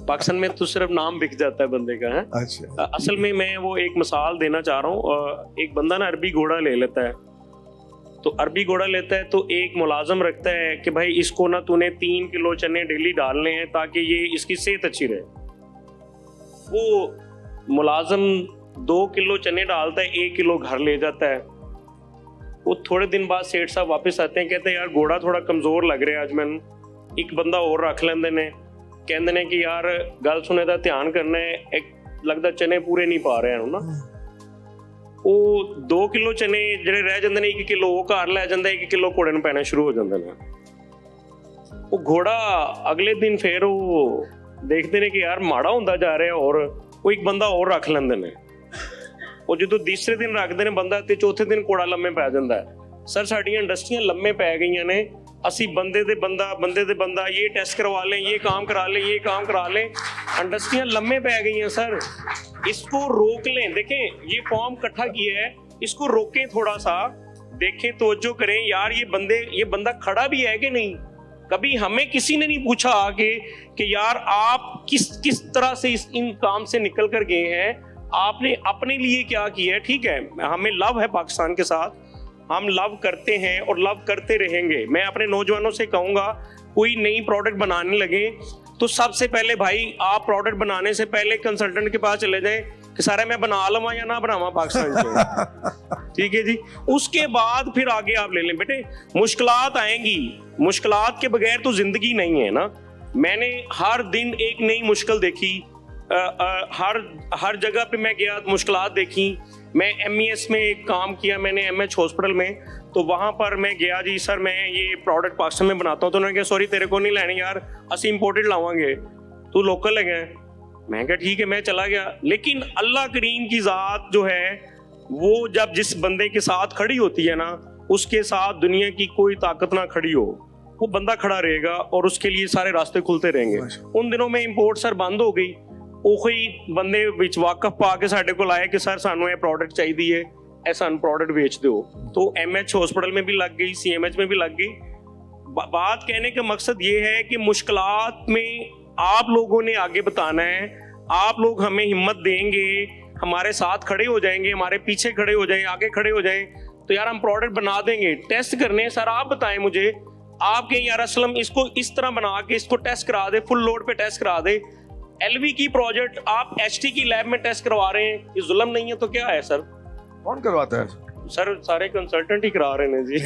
पाकिस्तान में तो सिर्फ नाम बिक जाता है बंदे का है। अच्छा। असल में मैं वो एक मिसाल देना चाह रहा हूँ। एक बंदा ना अरबी घोड़ा ले लेता है, तो अरबी घोड़ा लेता है तो एक मुलाजम रखता है कि भाई इसको ना तूने 3 किलो चने डेली डालने हैं ताकि ये इसकी सेहत अच्छी रहे। वो मुलाजम 2 किलो चने डालता है, 1 किलो घर ले जाता है। वो थोड़े दिन बाद सेठ साहब वापस आते हैं, कहते हैं यार घोड़ा थोड़ा कमजोर लग रहा है, आज मैंने एक बंदा और रख लेंदे ने, कहते ने कि यार गल सुने दा ध्यान करना है, एक लगता चने पूरे नहीं पा रहे हैं ना। वो 2 किलो चने ਜਿਹੜੇ ਰਹਿ ਜਾਂਦੇ ਨੇ 1 ਕਿਲੋ ਉਹ ਘਰ ਲੈ ਜਾਂਦਾ, 1 ਕਿਲੋ ਘੋੜੇ ਨੂੰ ਪੈਣਾ ਸ਼ੁਰੂ ਹੋ ਜਾਂਦੇ ਨੇ। ਉਹ ਘੋੜਾ ਅਗਲੇ ਦਿਨ ਫੇਰ ਉਹ ਦੇਖਦੇ ਨੇ ਕਿ ਯਾਰ ਮਾੜਾ ਹੁੰਦਾ ਜਾ ਰਿਹਾ, ਔਰ ਉਹ ਇੱਕ ਬੰਦਾ ਹੋਰ ਰੱਖ ਲੈਂਦੇ ਨੇ। ਉਹ ਜਦੋਂ ਤੀਸਰੇ ਦਿਨ ਰੱਖਦੇ ਨੇ ਬੰਦਾ ਤੇ ਚੌਥੇ ਦਿਨ ਘੋੜਾ ਲੰਮੇ ਪੈ ਜਾਂਦਾ ਹੈ। ਸਰ ਸਾਡੀਆਂ ਇੰਡਸਟਰੀਆਂ ਲੰਮੇ ਪੈ ਗਈਆਂ ਨੇ, ਅਸੀਂ ਬੰਦੇ ਦੇ ਬੰਦਾ ਇਹ ਟੈਸਟ ਕਰਵਾ लें, ये काम करा लें, ये काम करा लें, इंडस्ट्रियाँ लम्बे पै गई हैं। सर इसको रोक लें, देखें ये फॉर्म इकट्ठा किया है, इसको रोकें थोड़ा सा, देखें तवज्जो करें यार ये बंदा खड़ा भी है कि नहीं। कभी हमें किसी ने नहीं पूछा आके कि यार आप किस तरह से इन काम से निकल कर गए हैं, आपने अपने लिए क्या किया है। ठीक है, हमें लव है पाकिस्तान के साथ, हम लव करते हैं और लव करते रहेंगे। मैं अपने नौजवानों से कहूँगा कोई नई प्रोडक्ट बनाने लगे तो सबसे पहले भाई आप प्रोडक्ट बनाने से पहले कंसल्टेंट के पास चले जाएं कि सारा मैं बना लूँ या ना बनावा पाकिस्तान से। ठीक है जी, उसके बाद फिर आगे आप ले लें। बेटे मुश्किलात आएंगी, मुश्किलात के बगैर तो जिंदगी नहीं है ना। मैंने हर दिन एक नई मुश्किल देखी, हर जगह पे मैं गया मुश्किलात देखी। मैं MES में एक काम किया मैंने MH हॉस्पिटल में, तो वहाँ पर मैं गया जी सर मैं ये प्रोडक्ट पाकिस्तान में बनाता हूँ, तो उन्होंने कहा सॉरी तेरे को नहीं लेनी यार, असी इंपोर्टेड लावांगे, तू लोकल है गए। मैं कहा ठीक है, मैं चला गया। लेकिन अल्लाह करीम की ज़ात जो है वो जब जिस बंदे के साथ खड़ी होती है ना, उसके साथ दुनिया की कोई ताकत ना खड़ी हो, वो बंदा खड़ा रहेगा और उसके लिए सारे रास्ते खुलते रहेंगे। उन दिनों में इंपोर्ट सर बंद हो गई, ਉਹੀ ਬੰਦੇ ਵਿੱਚ ਵਾਕਫ ਪਾ ਕੇ ਸਾਡੇ ਕੋਲ ਆਏ कि सर सानू ये प्रोडक्ट चाहिए है, ऐसा प्रोडक्ट बेच दो। तो MH हॉस्पिटल में भी लग गई, CMH में भी लग गई। बात कहने का मकसद ये है कि मुश्किलात में आप लोगों ने आगे बताना है, आप लोग हमें हिम्मत देंगे, हमारे साथ खड़े हो जाएंगे, हमारे पीछे खड़े हो जाएं, आगे खड़े हो जाएं, तो यार हम प्रोडक्ट बना देंगे। टेस्ट करने सर आप बताएं मुझे, आप कहें यार असलम इसको इस तरह बना के इसको टेस्ट करा दे, फुल लोड पे टेस्ट करा दे। LV की प्रोजेक्ट आप HT की लैब में टेस्ट करवा रहे हैं, ये जुल्म नहीं है तो क्या है सर? कौन करवाता है सर? सारे कंसल्टेंट ही करा रहे हैं जी।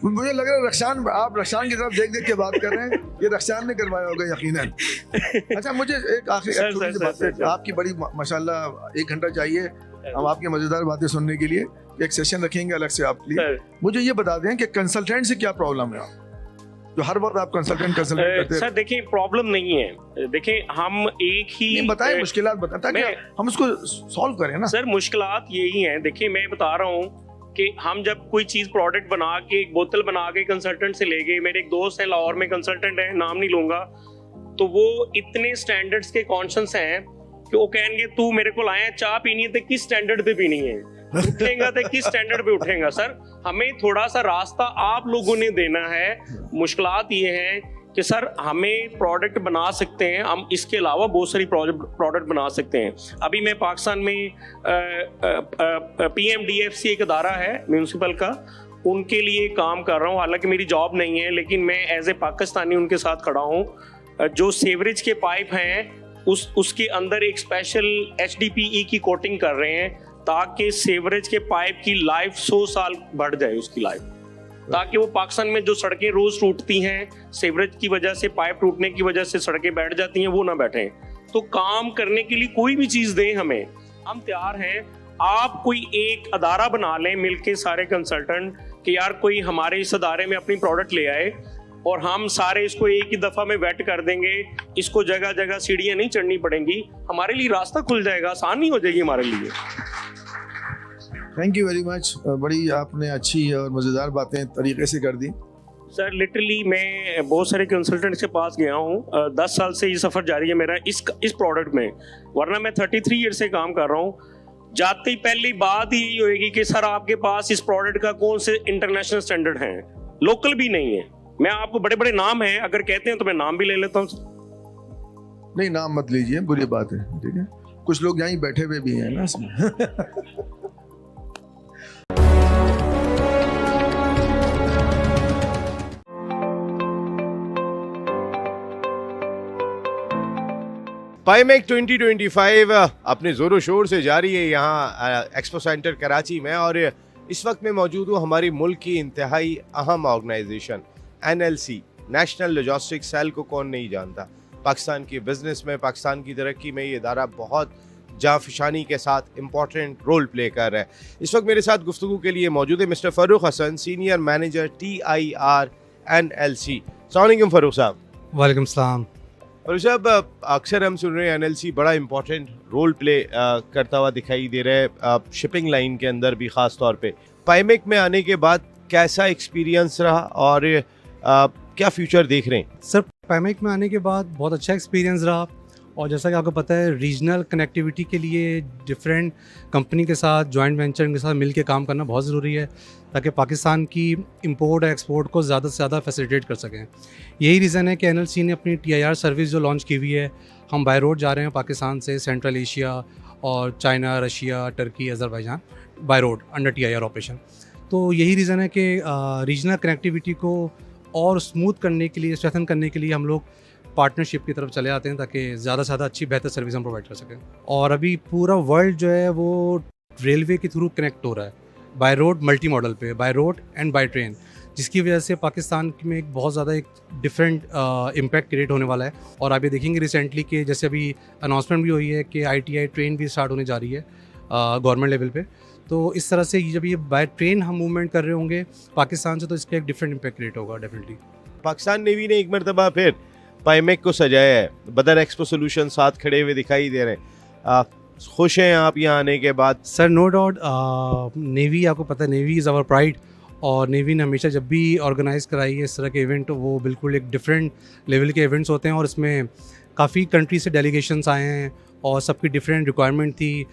मुझे लग रहा है रक्षान, आप रक्षान की तरफ देख के बात कर रहे हैं, ये रक्षान ने करवाया होगा यकीनन। अच्छा मुझे एक आखिरी छोटी सी बात है, आपकी बड़ी माशाल्लाह 1 घंटा चाहिए हम आपकी मजेदार बातें सुनने के लिए, एक सेशन रखेंगे अलग से आपके लिए। मुझे ये बता दें कि कंसल्टेंट से क्या प्रॉब्लम है जो हर वक्त आप कंसल्टेंट करते हैं? सर देखिए प्रॉब्लम नहीं है, देखिए हम एक ही बताएं मुश्किलात बताएं ताकि हम उसको सॉल्व करें ना। सर मुश्किलात यही हैं, देखिए मैं बता रहा हूँ कि हम जब कोई चीज प्रोडक्ट बना के एक बोतल बना के कंसल्टेंट से ले गए, मेरे एक दोस्त है लाहौर में कंसल्टेंट है, नाम नहीं लूंगा, तो वो इतने स्टैंडर्ड्स के कॉन्शियस हैं कि वो कहेंगे तू मेरे को आया चाह पीनी है तो किस स्टैंडर्ड पे पीनी है, उठेगा तो किस स्टैंडर्ड पे उठेगा। सर हमें थोड़ा सा रास्ता आप लोगों ने देना है। मुश्किलात ये है कि सर हमें प्रोडक्ट बना सकते हैं, हम इसके अलावा बहुत सारी प्रोडक्ट बना सकते हैं। अभी मैं पाकिस्तान में PMDFC एक अदारा है म्यूनसिपल का, उनके लिए काम कर रहा हूँ, हालांकि मेरी जॉब नहीं है लेकिन मैं एज ए पाकिस्तानी उनके साथ खड़ा हूँ। जो सीवरेज के पाइप हैं उसके अंदर एक स्पेशल HDPE की कोटिंग कर रहे हैं ताकि सीवरेज के पाइप की लाइफ 100 साल बढ़ जाए उसकी लाइफ, ताकि वो पाकिस्तान में जो सड़कें रोज टूटती हैं सीवरेज की वजह से, पाइप टूटने की वजह से सड़कें बैठ जाती हैं, वो ना बैठे। तो काम करने के लिए कोई भी चीज दें हमें, हम तैयार हैं। आप कोई एक अदारा बना लें मिलके सारे कंसल्टेंट कि यार कोई हमारे इस अदारे में अपनी प्रोडक्ट ले आए और हम सारे इसको एक ही दफा में वेट कर देंगे, इसको जगह जगह सीढ़ियां नहीं चढ़नी पड़ेंगी, हमारे लिए रास्ता खुल जाएगा, आसानी हो जाएगी हमारे लिए। थैंक यू वेरी मच, बड़ी आपने अच्छी और मज़ेदार बातें तरीके से कर दी। सर लिटरली मैं बहुत सारे कंसल्टेंट के पास गया हूँ, 10 साल से ये सफ़र जारी है मेरा इस प्रोडक्ट में, वरना मैं 33 ईयर से काम कर रहा हूँ। जाते ही पहली बात यही होगी कि सर आपके पास इस प्रोडक्ट का कौन से इंटरनेशनल स्टैंडर्ड हैं, लोकल भी नहीं है। मैं आपको बड़े बड़े नाम हैं अगर कहते हैं तो मैं नाम भी ले लेता हूँ। नहीं नाम मत लीजिए, बुरी बात है, ठीक है, कुछ लोग यहीं बैठे हुए भी हैं ना इसमें। पाईमेक 2025 अपने ज़ोरों शोर से जारी है यहाँ एक्सपो सेंटर कराची में, और इस वक्त मैं मौजूद हूँ हमारी मुल्क की इंतहाई अहम organisation NLC, National Logistic Cell को कौन नहीं जानता। पाकिस्तान की बिजनेस में, पाकिस्तान की तरक्की में ये इदारा बहुत जाफिशानी के साथ इम्पॉर्टेंट रोल प्ले कर रहा है। इस वक्त मेरे साथ गुफ्तगू के लिए मौजूद है mister Farooq Hasan, senior manager TIR NLC। अस्सलाम वालेकुम फ़ारूक साहब। वालेकुम सलाम। और साहब, अक्सर हम सुन रहे हैं NLC बड़ा इंपॉर्टेंट रोल प्ले करता हुआ दिखाई दे रहा है शिपिंग लाइन के अंदर भी, ख़ास तौर पे पाईमेक में आने के बाद कैसा एक्सपीरियंस रहा और क्या फ्यूचर देख रहे हैं? सर, पाईमेक में आने के बाद बहुत अच्छा एक्सपीरियंस रहा, और जैसा कि आपको पता है रीजनल कनेक्टिविटी के लिए डिफरेंट कंपनी के साथ, जॉइंट वेंचर के साथ मिल के काम करना बहुत ज़रूरी है, ताकि पाकिस्तान की इंपोर्ट और एक्सपोर्ट को ज़्यादा से ज़्यादा फैसिलिटेट कर सकें। यही रीज़न है कि NLC ने अपनी TIR सर्विस जो लॉन्च की हुई है, हम बाय रोड जा रहे हैं पाकिस्तान से सेंट्रल एशिया और China, Russia, Turkey, Azerbaijan by road under TIR operation. तो यही रीज़न है कि रीजनल कनेक्टिविटी को और स्मूथ करने के लिए, स्ट्रेंथन करने के लिए हम लोग पार्टनरशिप की तरफ चले आते हैं, ताकि ज़्यादा से ज़्यादा अच्छी बेहतर सर्विस हम प्रोवाइड कर सकें। और अभी पूरा वर्ल्ड जो है वो रेलवे के थ्रू कनेक्ट हो रहा है, बाय रोड मल्टी मॉडल पे, by road and by train, जिसकी वजह से पाकिस्तान में एक बहुत ज़्यादा एक डिफरेंट इम्पैक्ट क्रिएट होने वाला है। और आप ये देखेंगे रिसेंटली कि जैसे अभी अनाउंसमेंट भी हुई है कि ITI ट्रेन भी स्टार्ट होने जा रही है गवर्नमेंट लेवल पे। तो इस तरह से जब ये बाय ट्रेन हम मूवमेंट कर रहे होंगे पाकिस्तान से, तो इसका एक डिफरेंट इम्पैक्ट क्रिएट होगा डेफिनेटली। पाकिस्तान नेवी ने एक मरतबा फिर पाईमेक को सजाया है, बदर एक्सपो सोल्यूशन साथ खड़े हुए दिखाई दे रहे हैं। खुश हैं आप यहाँ आने के बाद? सर, नो डाउट, नेवी, आपको पता है नेवी इज़ आवर प्राइड, और नेवी ने हमेशा जब भी ऑर्गेनाइज़ कराई है इस तरह के इवेंट, वो बिल्कुल एक डिफरेंट लेवल के इवेंट्स होते हैं, और इसमें काफ़ी कंट्री से डेलीगेशंस आए हैं और सबकी डिफरेंट रिक्वायरमेंट थी।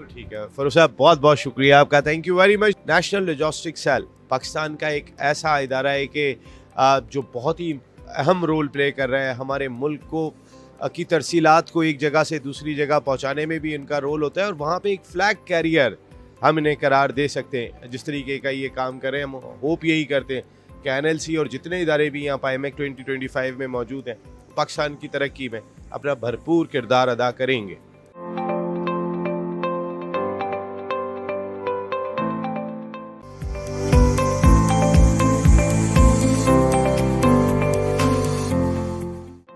ठीक है फ़ारूक साहब, बहुत बहुत शुक्रिया आपका, thank you very much. National Logistic Cell Pakistan का एक ऐसा इदारा है कि जो बहुत ही अहम रोल प्ले कर रहा है। हमारे मुल्क को की तरसीलात को एक जगह से दूसरी जगह पहुंचाने में भी इनका रोल होता है, और वहाँ पे एक फ्लैग कैरियर हम इन्हें करार दे सकते हैं। जिस तरीके का ये काम करें, हम होप यही करते हैं कि NLC और जितने इदारे भी यहाँ पाईमेक 2025 में मौजूद हैं, पाकिस्तान की तरक्की में अपना भरपूर किरदार अदा करेंगे।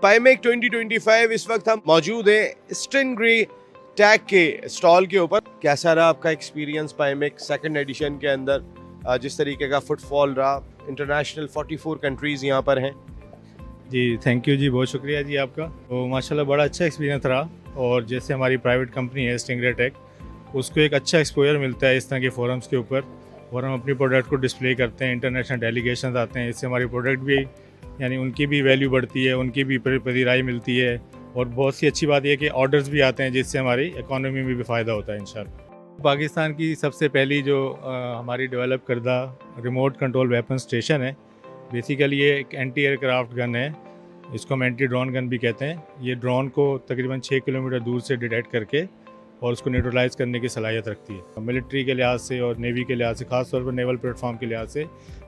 पाईमेक 2025 इस वक्त हम मौजूद हैं स्टिंग्री टैग के स्टॉल के ऊपर। कैसा रहा आपका एक्सपीरियंस पाईमेक सेकंड एडिशन के अंदर? जिस तरीके का फुटफॉल रहा, इंटरनेशनल 44 कंट्रीज़ यहाँ पर हैं। जी थैंक यू जी, बहुत शुक्रिया जी आपका। तो माशाल्लाह बड़ा अच्छा एक्सपीरियंस रहा, और जैसे हमारी प्राइवेट कंपनी है स्टिंग्री टैग, उसको एक अच्छा एक्सपोजर मिलता है इस तरह के फोरम्स के ऊपर, और हम अपनी प्रोडक्ट को डिस्प्ले करते हैं, इंटरनेशनल डेलीगेशन आते हैं, इससे हमारी प्रोडक्ट भी यानी उनकी भी वैल्यू बढ़ती है, उनकी भी पजीराई मिलती है, और बहुत सी अच्छी बात यह कि ऑर्डर्स भी आते हैं, जिससे हमारी इकोनॉमी में भी फ़ायदा होता है इंशाल्लाह। पाकिस्तान की सबसे पहली जो हमारी डेवलप करदा रिमोट कंट्रोल वेपन स्टेशन है, बेसिकली ये एक एंटी एयरक्राफ्ट गन है, इसको हम एंटी ड्रोन गन भी कहते हैं। ये ड्रोन को तकरीबन 6 किलोमीटर दूर से डिटेक्ट करके और उसको न्यूट्रलाइज़ करने की सलाहियत रखती है। मिलिट्री के लिहाज से और नेवी के लिहाज से, ख़ासतौर पर नेवल प्लेटफॉर्म के लिहाज से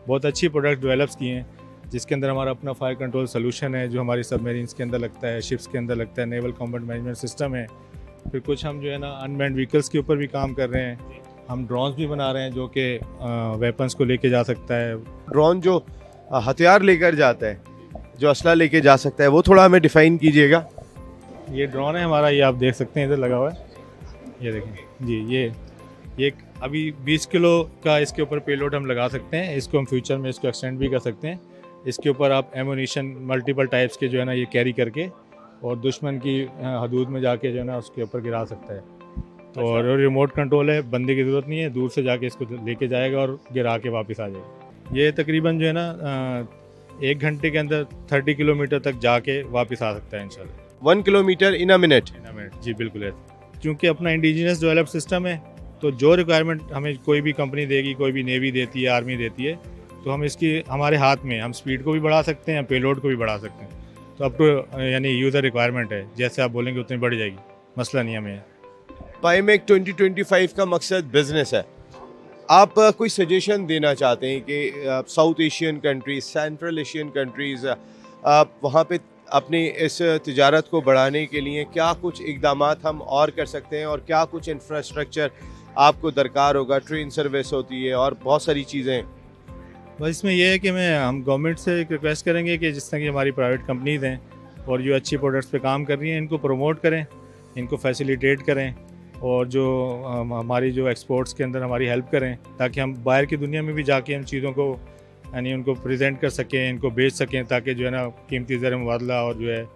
बहुत अच्छी प्रोडक्ट डेवलप्स किए हैं, जिसके अंदर हमारा अपना फायर कंट्रोल सोल्यूशन है जो हमारी सबमरीन्स के अंदर लगता है, शिप्स के अंदर लगता है, नेवल कॉम्बैट मैनेजमेंट सिस्टम है। फिर कुछ हम जो है ना अनमैन्ड व्हीकल्स के ऊपर भी काम कर रहे हैं, हम ड्रोन्स भी बना रहे हैं जो कि वेपन्स को लेके जा सकता है। ड्रोन जो हथियार लेकर जाता है, जो असला लेके जा सकता है, वो थोड़ा हमें डिफ़ाइन कीजिएगा। ये ड्रोन है हमारा, ये आप देख सकते हैं इधर लगा हुआ है, ये देखें जी, ये अभी 20 किलो का इसके ऊपर पेलोड हम लगा सकते हैं, इसको हम फ्यूचर में इसको एक्सटेंड भी कर सकते हैं। इसके ऊपर आप एमुनिशन मल्टीपल टाइप्स के जो है ना ये कैरी करके और दुश्मन की हदूद में जाके जो है ना उसके ऊपर गिरा सकता है। तो और रिमोट कंट्रोल है, बंदे की ज़रूरत नहीं है, दूर से जाके इसको लेके जाएगा और गिरा के वापस आ जाएगा। ये तकरीबन जो है ना 1 घंटे के अंदर 30 किलोमीटर तक जाके वापस आ सकता है इंशाल्लाह। 1 किलोमीटर इन अ मिनट? जी बिल्कुल है, क्योंकि अपना इंडिजिनस डेवलप सिस्टम है, तो जो रिक्वायरमेंट हमें कोई भी कंपनी देगी, कोई भी नेवी देती है, आर्मी देती है, तो हम इसकी हमारे हाथ में, हम स्पीड को भी बढ़ा सकते हैं, पेलोड को भी बढ़ा सकते हैं। तो अब तो यानी यूज़र रिक्वायरमेंट है, जैसे आप बोलेंगे उतनी बढ़ जाएगी, मसला नहीं हमें। पाईमेक 2025 का मकसद बिजनेस है। आप कोई सजेशन देना चाहते हैं कि south Asian countries, central Asian countries, वहाँ पे अपनी इस तिजारत को बढ़ाने के लिए क्या कुछ इक़दामात हम और कर सकते हैं और क्या कुछ इंफ्रास्ट्रक्चर आपको दरकार होगा? ट्रेन सर्विस होती है और बहुत सारी चीज़ें। बस इसमें यह है कि हम गवर्नमेंट से एक रिक्वेस्ट करेंगे कि जिस तरह की हमारी प्राइवेट कंपनीज हैं और जो अच्छी प्रोडक्ट्स पे काम कर रही हैं, इनको प्रमोट करें, इनको फैसिलिटेट करें और जो हमारी जो एक्सपोर्ट्स के अंदर हमारी हेल्प करें, ताकि हम बाहर की दुनिया में भी जाके हम चीज़ों को यानी उनको प्रेजेंट कर सकें, इनको बेच सकें, ताकि जो है ना कीमती ज़र मुबादला और जो है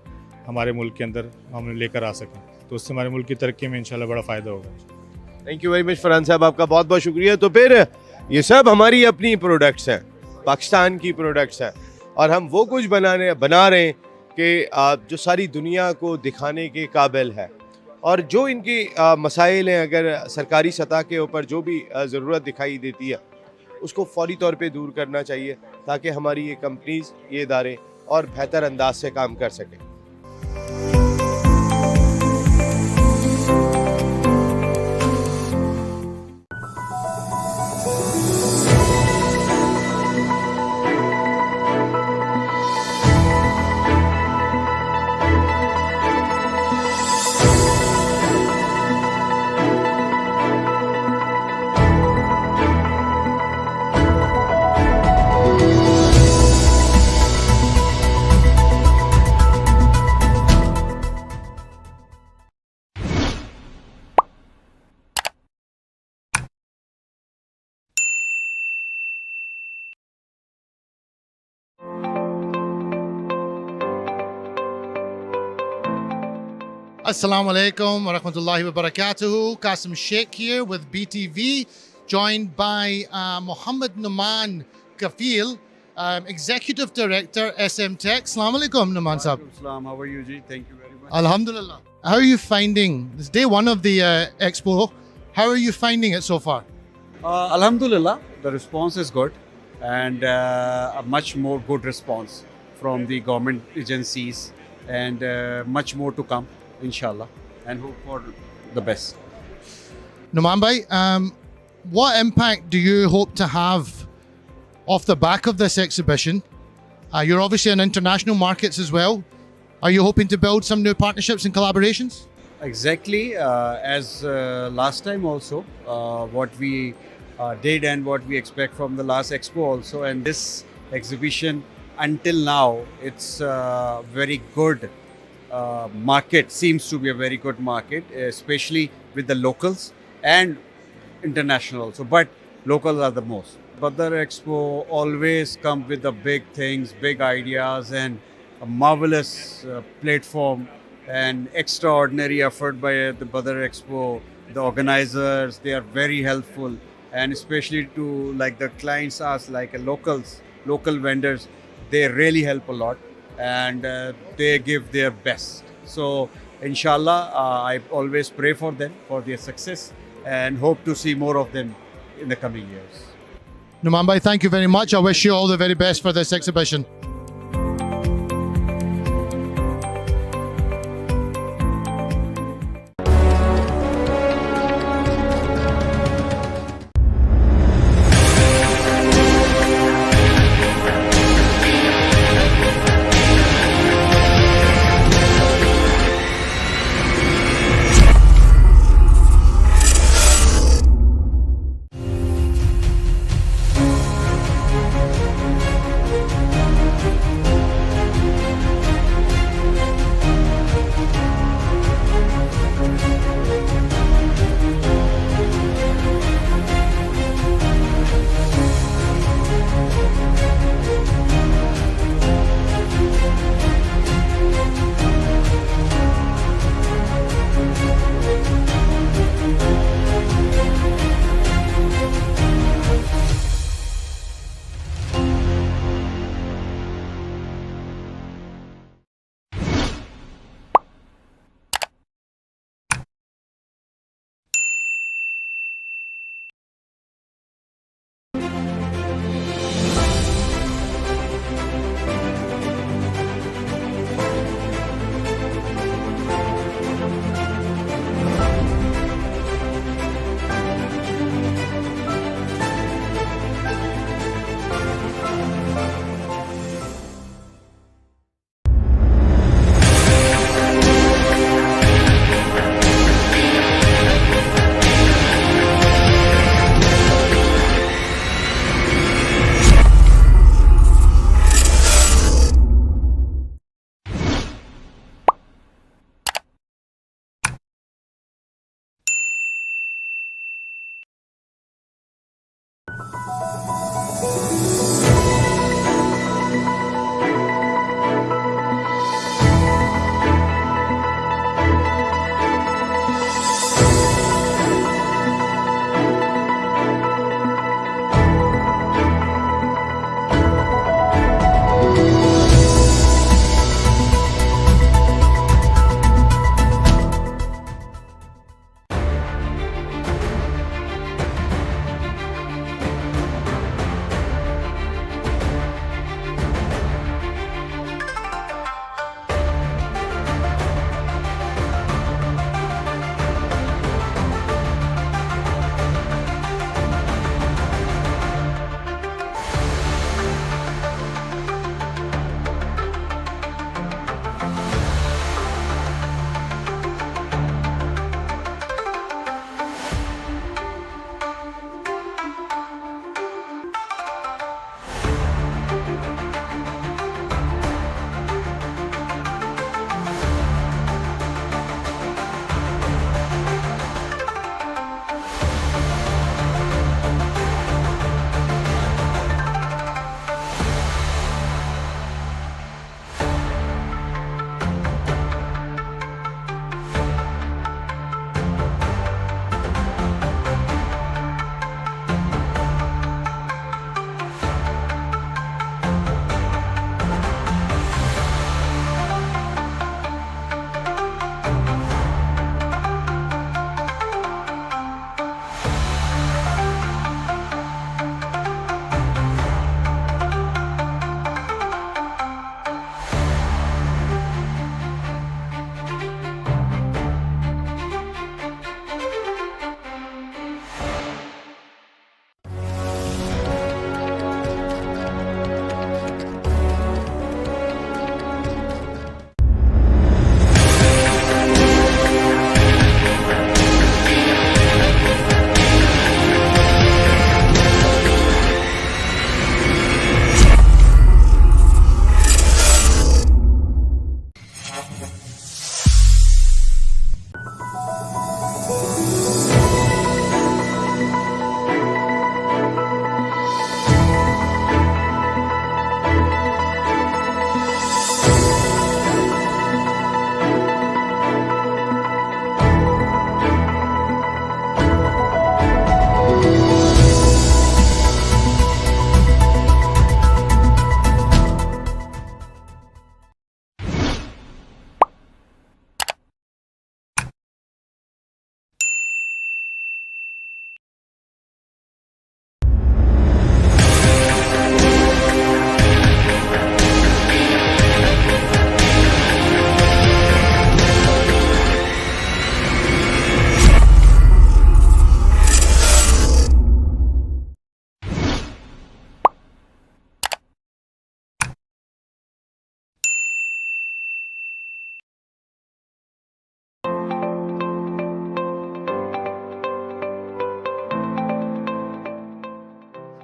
हमारे मुल्क के अंदर हम लेकर आ सकें। तो उससे हमारे मुल्क की तरक्की में इंशाल्लाह बड़ा फ़ायदा होगा। Thank you very much Farhan साहब, आपका बहुत बहुत शुक्रिया। तो फिर ये सब हमारी अपनी प्रोडक्ट्स हैं, पाकिस्तान की प्रोडक्ट्स हैं और हम वो कुछ बना रहे हैं कि जो सारी दुनिया को दिखाने के काबिल है और जो इनकी मसाइल हैं, अगर सरकारी सतह के ऊपर जो भी ज़रूरत दिखाई देती है उसको फौरी तौर पे दूर करना चाहिए, ताकि हमारी ये कंपनीज, ये इदारे और बेहतर अंदाज से काम कर सकें। Assalamu alaikum wa rahmatullahi wa barakatuhu. Qasim Sheikh here with BTV, joined by Muhammad Numan Kafil, Executive Director, SM Tech. Assalamu alaikum, Numan Sahab. Assalamu, how are you, Ji? Thank you very much. Alhamdulillah. How are you finding this day one of the expo? How are you finding it so far? Alhamdulillah, the response is good and a much more good response from the government agencies and much more to come, inshallah, and hope for the best. Numan bhai, what impact do you hope to have off the back of this exhibition? You're obviously in international markets as well. Are you hoping to build some new partnerships and collaborations? Exactly, as last time also, what we did and what we expect from the last expo also, and this exhibition until now, it's very good. Market seems to be a very good market, especially with the locals and international also, but locals are the most. Badar Expo always come with the big things, big ideas and a marvelous platform and extraordinary effort by the Badar Expo. The organizers, they are very helpful, and especially to like the clients us like local vendors, they really help a lot. And they give their best. So inshallah, I always pray for them, for their success, and hope to see more of them in the coming years. Numan bhai, thank you very much. I wish you all the very best for this exhibition.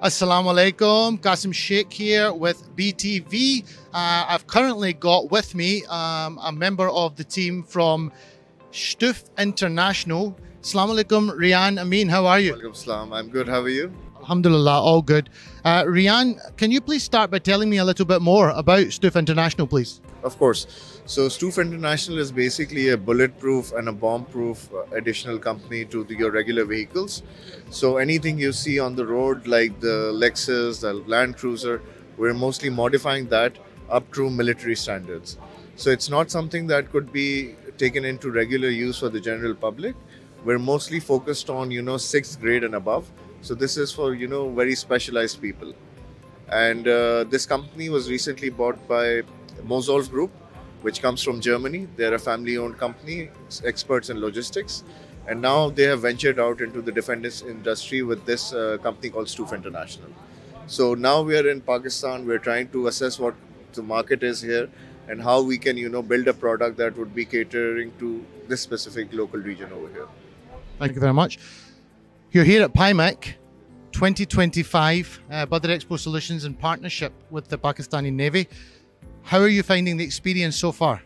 Assalamu alaikum, Qasim Sheikh here with BTV. I've currently got with me a member of the team from Stuf International. Assalamu alaikum, Rian Amin, how are you? Walaikum salam, I'm good, how are you? Alhamdulillah, all good. Rian, can you please start by telling me a little bit more about Stuf International, please? Of course. So Stuf International is basically a bulletproof and a bomb-proof additional company to your regular vehicles. So anything you see on the road like the Lexus, the Land Cruiser, we're mostly modifying that up to military standards. So it's not something that could be taken into regular use for the general public. We're mostly focused on, 6th grade and above. So this is for, very specialized people. And this company was recently bought by Mozolf Group, which comes from Germany. They're a family-owned company, experts in logistics. And now they have ventured out into the defense industry with this company called Stuf International. So now we are in Pakistan. We're trying to assess what the market is here and how we can, build a product that would be catering to this specific local region over here. Thank you very much. You're here at PIMEC 2025, Badar Expo Solutions in partnership with the Pakistani Navy. How are you finding the experience so far?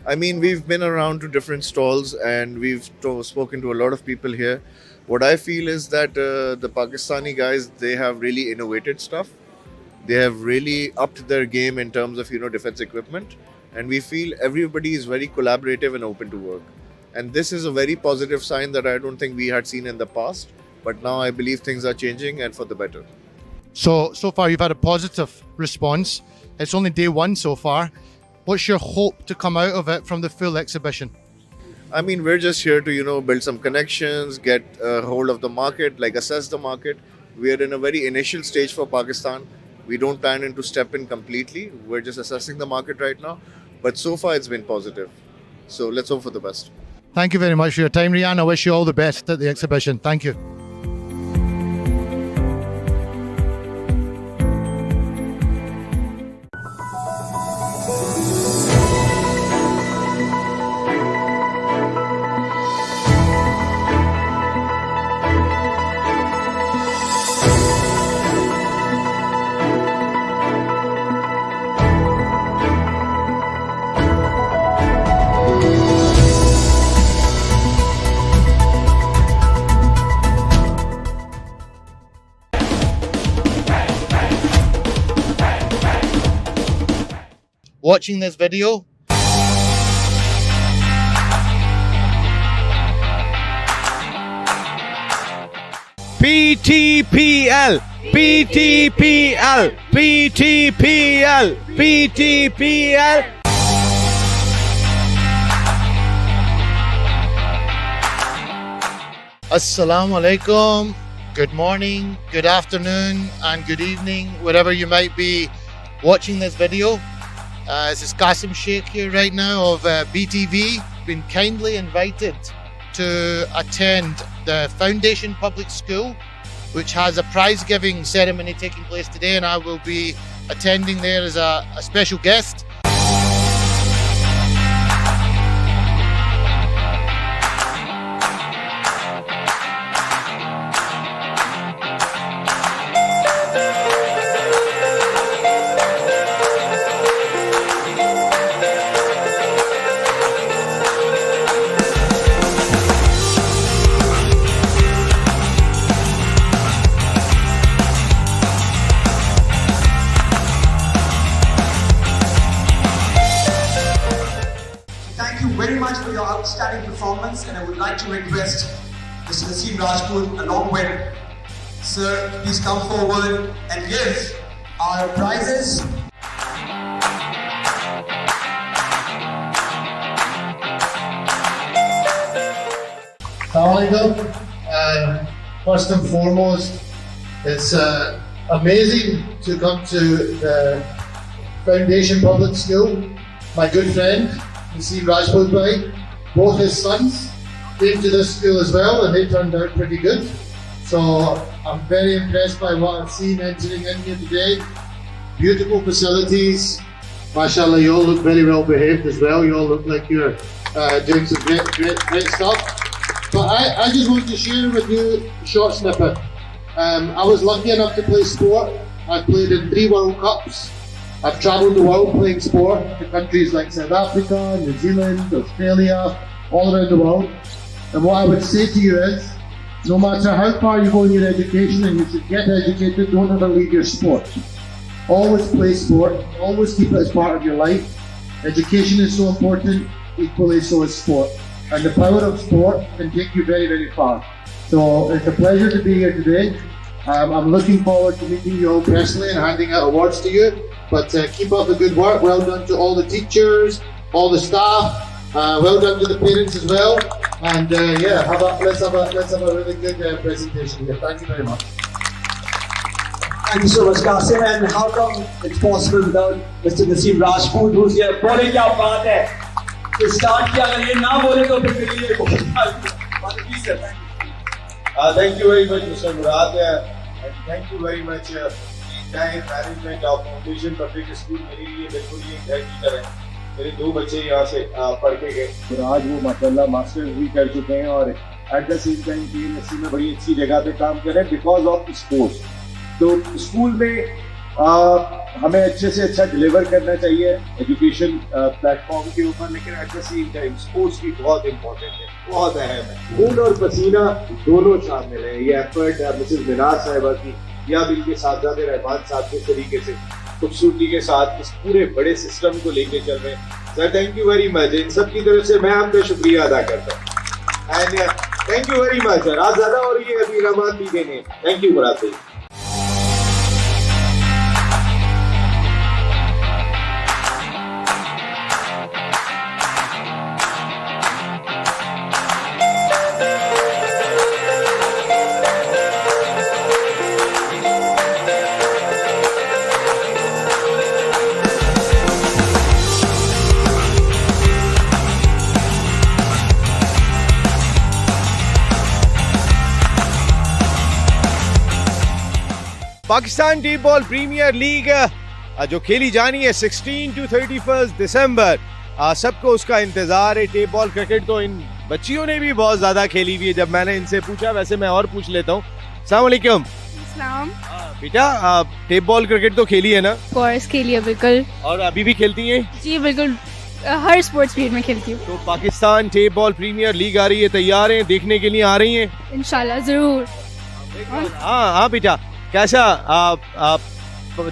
I mean, we've been around to different stalls and we've spoken to a lot of people here. What I feel is that the Pakistani guys, they have really innovated stuff. They have really upped their game in terms of, defense equipment. And we feel everybody is very collaborative and open to work. And this is a very positive sign that I don't think we had seen in the past. But now I believe things are changing and for the better. So far you've had a positive response. It's only day one so far. What's your hope to come out of it from the full exhibition? I mean, we're just here to, build some connections, get a hold of the market, assess the market. We are in a very initial stage for Pakistan. We don't plan to step in completely. We're just assessing the market right now. But so far it's been positive. So let's hope for the best. Thank you very much for your time, Rian. I wish you all the best at the exhibition. Thank you. Watching this video, PTPL, PTPL, PTPL, PTPL. Assalamu alaikum, good morning, good afternoon, and good evening, wherever you might be watching this video. This is Qasim Sheikh here right now of BTV. Been kindly invited to attend the Foundation Public School, which has a prize giving ceremony taking place today, and I will be attending there as a special guest. Outstanding performance, and I would like to request Mr. Naseem Rajput along with Sir, please come forward and give our prizes. Assalamualaikum. First and foremost, it's amazing to come to the Foundation Public School. My good friend, Naseem Rajput bhai, both his sons came to this school as well, and they turned out pretty good. So I'm very impressed by what I've seen entering in here today. Beautiful facilities. MashaAllah, you all look very well behaved as well. You all look like you're doing some great stuff. But I just want to share with you a short snippet. I was lucky enough to play sport. I've played in 3 World Cups. I've travelled the world playing sport to countries like South Africa, New Zealand, Australia, all around the world. And what I would say to you is, no matter how far you go in your education, and you should get educated, don't ever leave your sport. Always play sport, always keep it as part of your life. Education is so important, equally so is sport. And the power of sport can take you very, very far. So it's a pleasure to be here today. I'm looking forward to meeting you all personally and handing out awards to you. But keep up the good work. Well done to all the teachers, all the staff. Well done to the parents as well. And yeah, let's have a really good presentation here. Thank you very much. Thank you so much, Qasim. And how come it's possible without Mr. Naseem Rajput, who's here? बोले क्या बात है? तो start किया, अगर ये ना बोले तो फिर मेरे लिए बहुत बात है. Please sir, thank you. Thank you very much, Mr. Murad, and thank you very much the entire management of Foundation Public School. मेरे लिए बिल्कुल ये घर की तरह है. मेरे 2 बच्चे यहाँ से पढ़ के गए और आज वो माशाल्लाह मास्टर्स भी कर चुके हैं और at the same time PNSC में बड़ी अच्छी जगह पे काम कर रहे हैं बिकॉज ऑफ स्पोर्ट्स. तो स्कूल में हमें अच्छे से अच्छा डिलीवर करना चाहिए एजुकेशन प्लेटफॉर्म के ऊपर, लेकिन at the same time sports भी बहुत इंपॉर्टेंट है, बहुत अहम है. खून और पसीना दोनों शामिल है. ये एफर्ट मिसेस मिनाज साहिबा की या भी इनके साथी रहमान साहब के तरीके से खूबसूरती के साथ इस पूरे बड़े सिस्टम को लेके चल रहे हैं. Sir thank you very much. इन सब की तरफ से मैं आपका शुक्रिया अदा करता हूँ and thank you very much sir. आज ज़्यादा हो रही है अभी रहमान भी देने. थैंक यू मुराद भाई. Pakistan T ball premiere league जो खेली जानी है 16 to 31 दिसंबर, सबको उसका इंतजार है. टेप बॉल क्रिकेट तो इन बच्चियों ने भी बहुत ज्यादा खेली हुई है. जब मैंने इनसे पूछा, वैसे मैं और पूछ लेता हूँ. अस्सलाम वालेकुम. बेटा टेप बॉल क्रिकेट तो खेली है ना? कोर्स खेली है बिल्कुल. और अभी भी खेलती हैं? जी बिल्कुल, हर स्पोर्ट्स फील्ड में खेलती हूँ. तो Pakistan tape ball premiere league आ रही है, तैयार हैं देखने के लिए? आ रही हैं इंशाल्लाह जरूर. हाँ बेटा, कैसा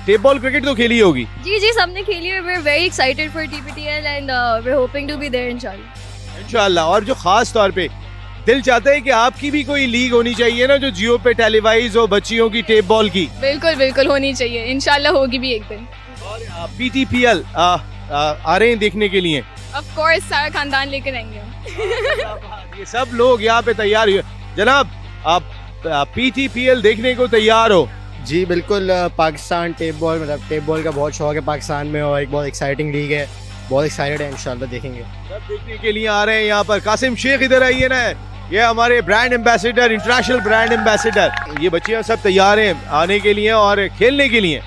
टेप बॉल क्रिकेट तो खेली होगी? जी सबने खेली है. we're very excited for TPTL and we're hoping to be there इंशाल्लाह. और जो खास तौर पे दिल चाहता है कि आपकी भी कोई लीग होनी चाहिए ना, जो जियो पे टेलीवाइज हो बच्चियों की टेप बॉल की. बिल्कुल होनी चाहिए. इंशाल्लाह होगी भी एक दिन. और PTPL आ रहे हैं देखने के लिए? ऑफ कोर्स, सारा खानदान लेकर आएंगे. ये सब लोग यहाँ पे तैयार हुए. जनाब आप PTPL देखने को तैयार हो? जी बिल्कुल. पाकिस्तान टेप बॉल का बहुत शौक है पाकिस्तान में और एक बहुत एक्साइटिंग लीग है. बहुत एक्साइटेड है, इंशाल्लाह देखेंगे. सब देखने के लिए आ रहे हैं यहाँ पर. कासिम शेख इधर आइए ना, ये हमारे brand ambassador, international brand ambassador. ये बच्चियाँ सब तैयार हैं आने के लिए और खेलने के लिए.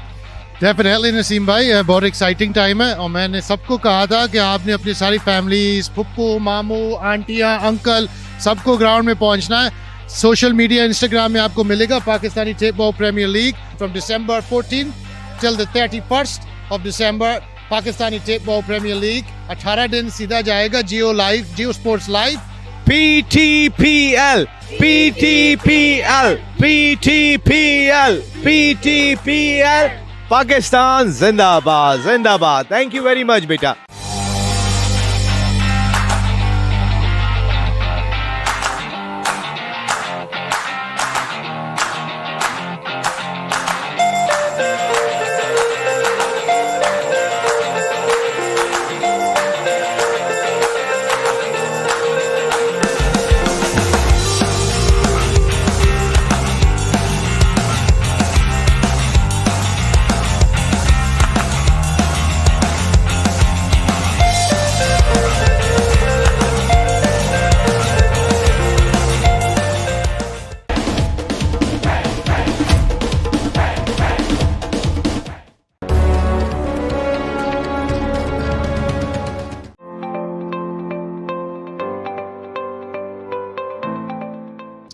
डेफिनेटली नसीम भाई, बहुत एक्साइटिंग टाइम है. और मैंने सबको कहा था कि आपने अपनी सारी फैमिलीज, फुप्पू, मामू, आंटियाँ, अंकल, सबको ग्राउंड में पहुँचना है. सोशल मीडिया, इंस्टाग्राम में आपको मिलेगा Pakistani tape ball premiere league from December 14 till the 31st of December. Pakistani tape ball premiere league 18 दिन सीधा जाएगा Geo sports live. PTPL Pakistan जिंदाबाद. थैंक यू वेरी मच बेटा.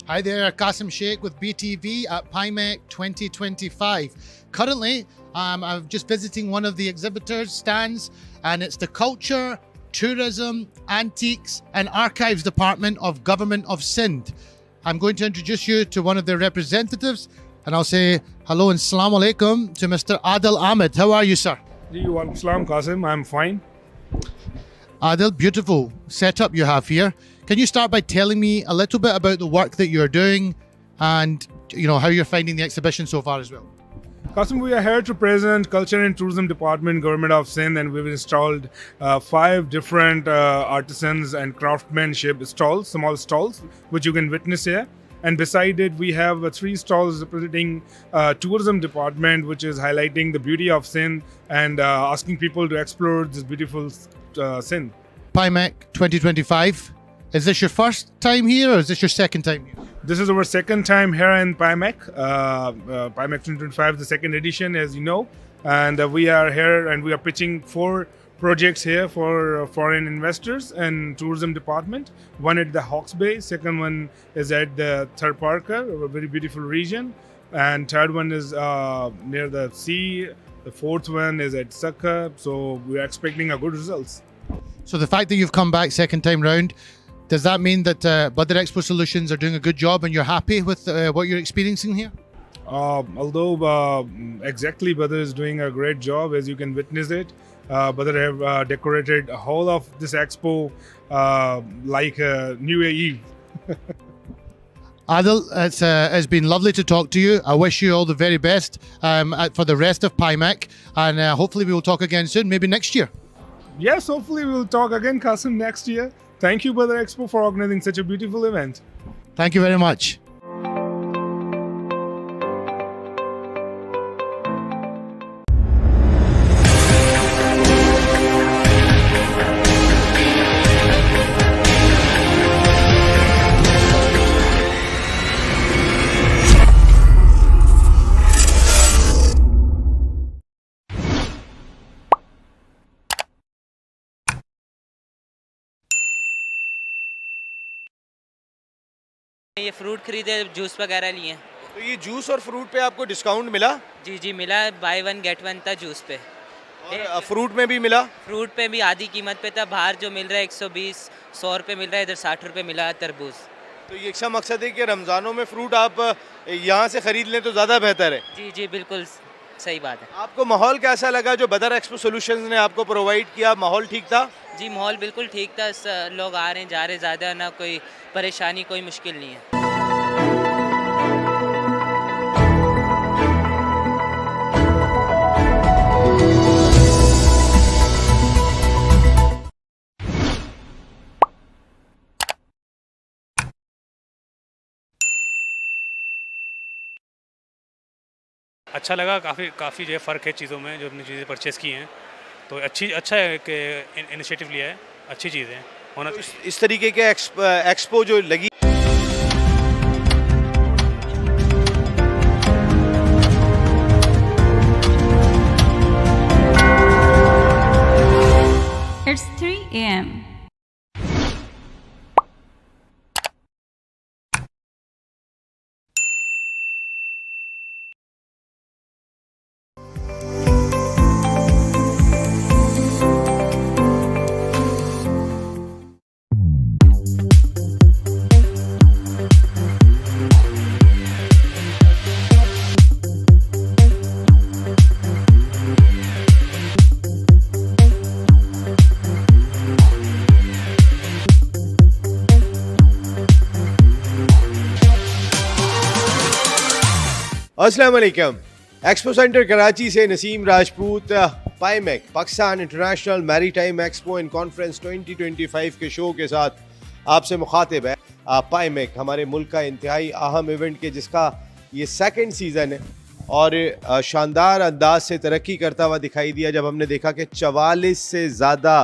Hi there, Qasim Sheikh with BTV at PIMEC 2025. Currently, I'm just visiting one of the exhibitors' stands, and it's the Culture, Tourism, Antiques and Archives Department of Government of Sindh. I'm going to introduce you to one of their representatives, and I'll say hello and salam alaikum to Mr. Adil Ahmed. How are you, sir? Walaikum salam, Qasim. I'm fine. Adil, beautiful setup you have here. Can you start by telling me a little bit about the work that you're doing and how you're finding the exhibition so far as well? Qasim, we are here to present Culture and Tourism Department, Government of Sindh, and we've installed 5 different artisans and craftsmanship stalls, small stalls, which you can witness here. And beside it, we have 3 stalls representing Tourism Department, which is highlighting the beauty of Sindh and asking people to explore this beautiful Sindh. PIMEC 2025. Is this your first time here or is this your second time here? This is our second time here in PIMEC. PIMEC 2025, the second edition, as you know. And we are here and we are pitching 4 projects here for foreign investors and tourism department. One at the Hawke's Bay, second one is at the Tharparkar, a very beautiful region. And third one is near the sea. The fourth one is at Sakha. So we are expecting a good results. So the fact that you've come back second time round, does that mean that Badar Expo Solutions are doing a good job and you're happy with what you're experiencing here? Although exactly Badar is doing a great job, as you can witness it. Badar have decorated a whole of this expo like New Year Eve. Adil, it's been lovely to talk to you. I wish you all the very best for the rest of PIMEC, and hopefully we will talk again soon, maybe next year. Yes, hopefully we will talk again, Qasim, next year. Thank you, Badar Expo, for organizing such a beautiful event. Thank you very much. ये fruit खरीदे, juice वगैरह लिए। तो ये juice और fruit पे आपको discount मिला? जी मिला, बाय 1 गेट 1 था जूस पे। और फ्रूट में भी मिला? फ्रूट पे भी आधी कीमत पे था, बाहर जो मिल रहा है 120 100 रुपये मिल रहा है, इधर 60 रुपये मिला तरबूज। तो ये अच्छा मकसद है कि रमज़ानों में फ्रूट आप यहाँ से ख़रीद लें तो ज़्यादा बेहतर है। जी बिल्कुल सही बात है। आपको माहौल कैसा लगा जो बदर एक्सपो सॉल्यूशंस ने आपको प्रोवाइड किया? माहौल ठीक था? जी माहौल बिल्कुल ठीक था, लोग आ रहे हैं जा रहे, ज़्यादा ना कोई परेशानी, कोई मुश्किल नहीं है। अच्छा लगा, काफ़ी जो है फ़र्क है चीज़ों में, जो अपनी चीज़ें परचेज़ की हैं, तो अच्छा है कि इनिशिएटिव लिया है, अच्छी चीज़ है होना तो इस तरीके के एक्सपो जो लगी। It's 3 a.m. अस्सलाम वालेकुम। एक्सपो सेंटर कराची से Naseem Rajput पाइमेक Pakistan international maritime expo and conference 2025 के शो के साथ आपसे मुखातिब है। पाइमेक हमारे मुल्क का इंतहाई अहम इवेंट के जिसका ये सेकंड सीज़न है और शानदार अंदाज से तरक्की करता हुआ दिखाई दिया जब हमने देखा कि 44 से ज़्यादा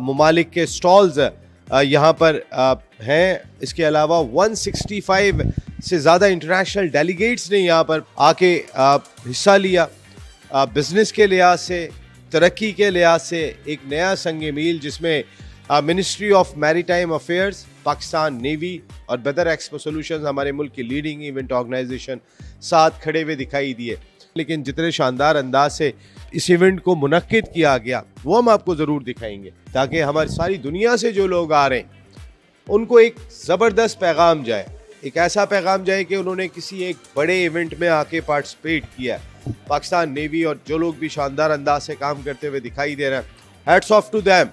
ममालिक के स्टॉल्स यहाँ पर हैं। इसके अलावा 165 से ज़्यादा इंटरनेशनल डेलीगेट्स ने यहाँ पर आके हिस्सा लिया। बिज़नेस के लिहाज से, तरक्की के लिहाज से एक नया संग मील जिसमें ministry of maritime affairs Pakistan navy और बदर एक्सपो सॉल्यूशंस हमारे मुल्क की लीडिंग इवेंट ऑर्गेनाइजेशन साथ खड़े हुए दिखाई दिए, लेकिन जितने शानदार अंदाज से इस इवेंट को मुनक्किद किया गया वो हम आपको ज़रूर दिखाएंगे, ताकि हमारी सारी दुनिया से जो लोग आ रहे हैं उनको एक ज़बरदस्त पैगाम जाए, एक ऐसा पैगाम जाए कि उन्होंने किसी एक बड़े इवेंट में आके पार्टिसिपेट किया है। पाकिस्तान नेवी और जो लोग भी शानदार अंदाज से काम करते हुए दिखाई दे रहे हैं, हैट्स ऑफ टू देम।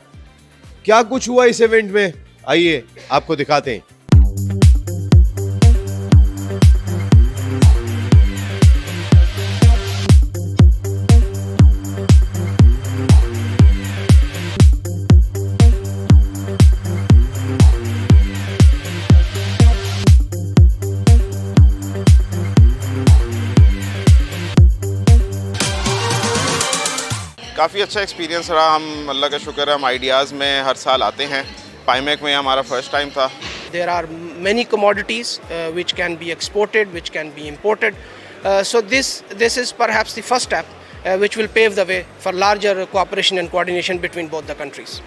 क्या कुछ हुआ इस इवेंट में, आइए आपको दिखाते हैं। काफ़ी अच्छा एक्सपीरियंस रहा। हम अल्लाह का शुक्र है हम आइडियाज़ में हर साल आते हैं। पाइमेक में हमारा फर्स्ट टाइम था। There are many commodities which can be exported, which can be imported. So this is perhaps the first step which will pave the way for larger cooperation and coordination between both the countries.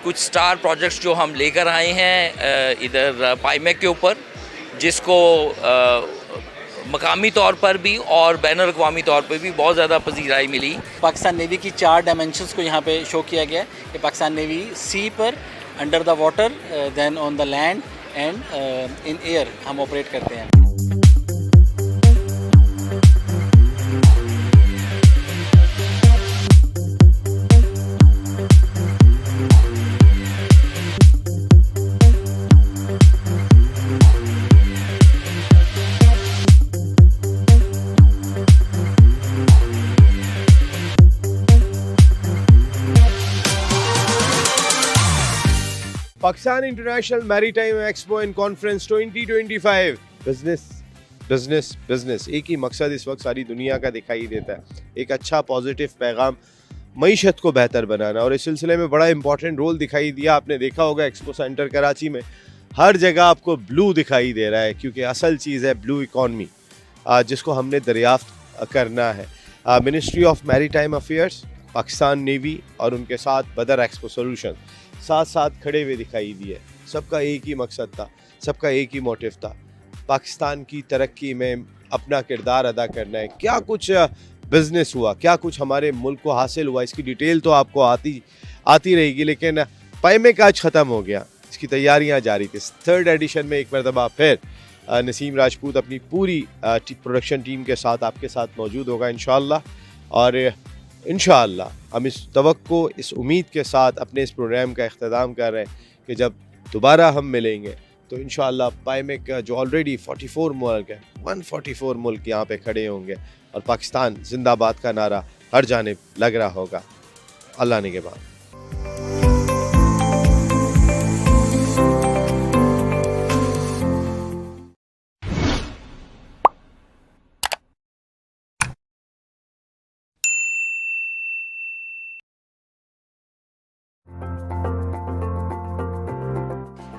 कुछ star projects जो हम लेकर आए हैं इधर पाइमेक के ऊपर, जिसको मकामी तौर पर भी और बैन अवी तौर पर भी बहुत ज़्यादा पजीराई मिली। पाकिस्तान नेवी की 4 डायमेंशंस को यहाँ पे शो किया गया है कि पाकिस्तान नेवी सी पर, under the water, then on the land and in air हम ऑपरेट करते हैं। Pakistan international maritime expo and conference 2025। Business business business, एक ही मकसद इस वक्त सारी दुनिया का दिखाई देता है, एक अच्छा पॉजिटिव पैगाम, मईशत को बेहतर बनाना। और इस सिलसिले में बड़ा इंपॉर्टेंट रोल दिखाई दिया। आपने देखा होगा एक्सपो सेंटर कराची में हर जगह आपको ब्लू दिखाई दे रहा है, क्योंकि असल चीज़ है ब्लू इकॉनमी, जिसको हमने दरियाफ्त करना है। Ministry of maritime affairs, Pakistan navy और उनके साथ बदर एक्सपो सॉल्यूशन साथ साथ खड़े हुए दिखाई दिए। सबका एक ही मकसद था, सबका एक ही मोटिव था, पाकिस्तान की तरक्की में अपना किरदार अदा करना है। क्या कुछ बिज़नेस हुआ, क्या कुछ हमारे मुल्क को हासिल हुआ, इसकी डिटेल तो आपको आती रहेगी, लेकिन पाइमेक आज ख़त्म हो गया, इसकी तैयारियां जारी थी। 3rd एडिशन में एक मरतबा फिर नसीम राजपूत अपनी पूरी प्रोडक्शन टीम के साथ आपके साथ मौजूद होगा इंशाअल्लाह। और इंशाअल्लाह हम इस तवक्को, इस उम्मीद के साथ अपने इस प्रोग्राम का इख्तिताम कर रहे हैं कि जब दोबारा हम मिलेंगे तो इंशाअल्लाह पाइमेक का जो ऑलरेडी 44 मुल्क है, 144 मुल्क यहाँ पे खड़े होंगे और पाकिस्तान जिंदाबाद का नारा हर जानिब लग रहा होगा। अल्लाह ने के बाद।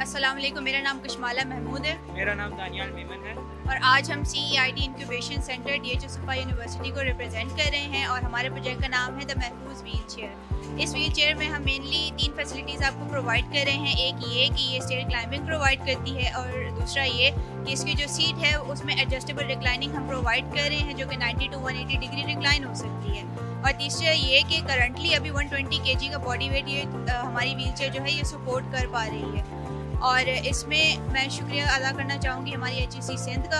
अस्सलाम वालेकुम, मेरा नाम कशमाला महमूद है। मेरा नाम दानियाल मेमन है और आज हम CEIT इंक्यूबेशन सेंटर DH सफ़ा यूनिवर्सिटी को रिप्रेजेंट कर रहे हैं और हमारे प्रोजेक्ट का नाम है द महफूज व्हील चेयर। इस व्हील चेयर में हम मेनली 3 फैसिलिटीज़ आपको प्रोवाइड कर रहे हैं। एक ये कि ये स्टेयर क्लाइंबिंग प्रोवाइड करती है, और दूसरा ये कि इसकी जो सीट है उसमें एडजस्टेबल रिक्लाइनिंग हम प्रोवाइड कर रहे हैं, जो कि 90 to 180 डिग्री रिक्लाइन हो सकती है। और तीसरा ये कि करंटली अभी 120 kg का बॉडी वेट ये हमारी व्हील चेयर जो है ये सपोर्ट कर पा रही है। और इसमें मैं शुक्रिया अदा करना चाहूँगी हमारी HEC सिंध का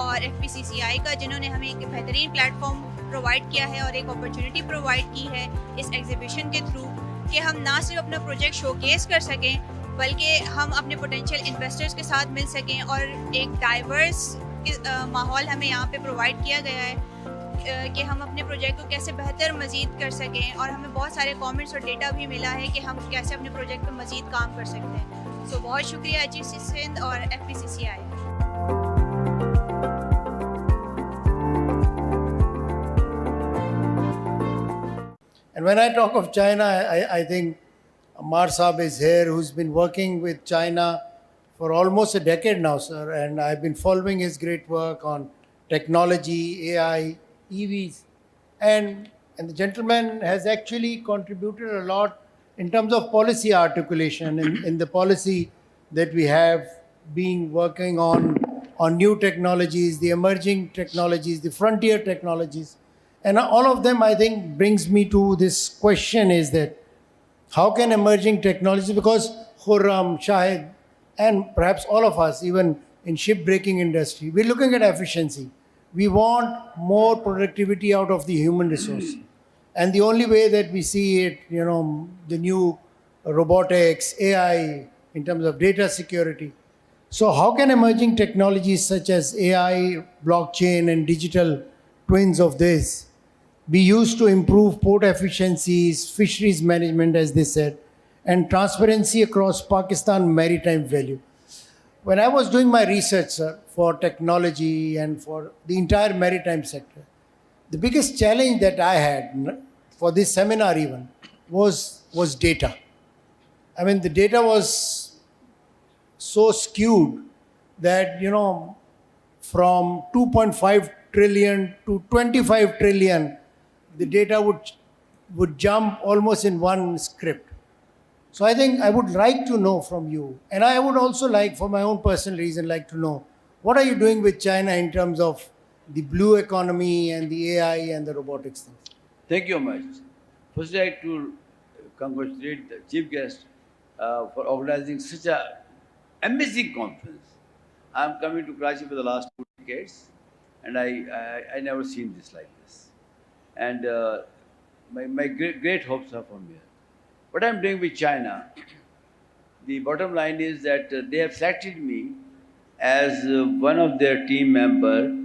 और FPCCI का, जिन्होंने हमें एक बेहतरीन प्लेटफॉर्म प्रोवाइड किया है और एक अपॉर्चुनिटी प्रोवाइड की है इस एग्जीबिशन के थ्रू, कि हम ना सिर्फ अपना प्रोजेक्ट शोकेस कर सकें बल्कि हम अपने पोटेंशियल इन्वेस्टर्स के साथ मिल सकें। और एक डाइवर्स माहौल हमें यहाँ पे प्रोवाइड किया गया है कि हम अपने प्रोजेक्ट को कैसे बेहतर मज़ीद कर सकें, और हमें बहुत सारे कमेंट्स और डेटा भी मिला है कि हम कैसे अपने प्रोजेक्ट पर मज़ीद काम कर सकते हैं। सो बहुत शुक्रिया GC सिंध और FBCCI। And when I talk of China, I think Amar Saab is here, who's been working with China for almost a decade now, sir. And I've been following his great work on technology, AI, EVs. And the gentleman has actually contributed a lot in terms of policy articulation in the policy that we have been working on new technologies, the emerging technologies, the frontier technologies. And all of them, I think, brings me to this question is that how can emerging technologies, because Khurram, Shahid, and perhaps all of us, even in shipbreaking industry, we're looking at efficiency. We want more productivity out of the human resource. And the only way that we see it, the new robotics, AI, in terms of data security. So how can emerging technologies such as AI, blockchain, and digital twins of this be used to improve port efficiencies, fisheries management, as they said, and transparency across Pakistan maritime value? When I was doing my research, sir, for technology and for the entire maritime sector, the biggest challenge that I had for this seminar even was data. I mean, the data was so skewed that, from 2.5 trillion to 25 trillion, the data would jump almost in one script. So I think I would like to know from you, and I would also like, for my own personal reason, like to know, what are you doing with China in terms of the blue economy and the AI and the robotics things? Thank you much. Firstly, I'd like to congratulate the chief guest for organizing such an amazing conference. I'm coming to Karachi for the last 2 decades, and I never seen this like this. And my great hopes are from here. What I'm doing with China, the bottom line is that they have selected me as one of their team members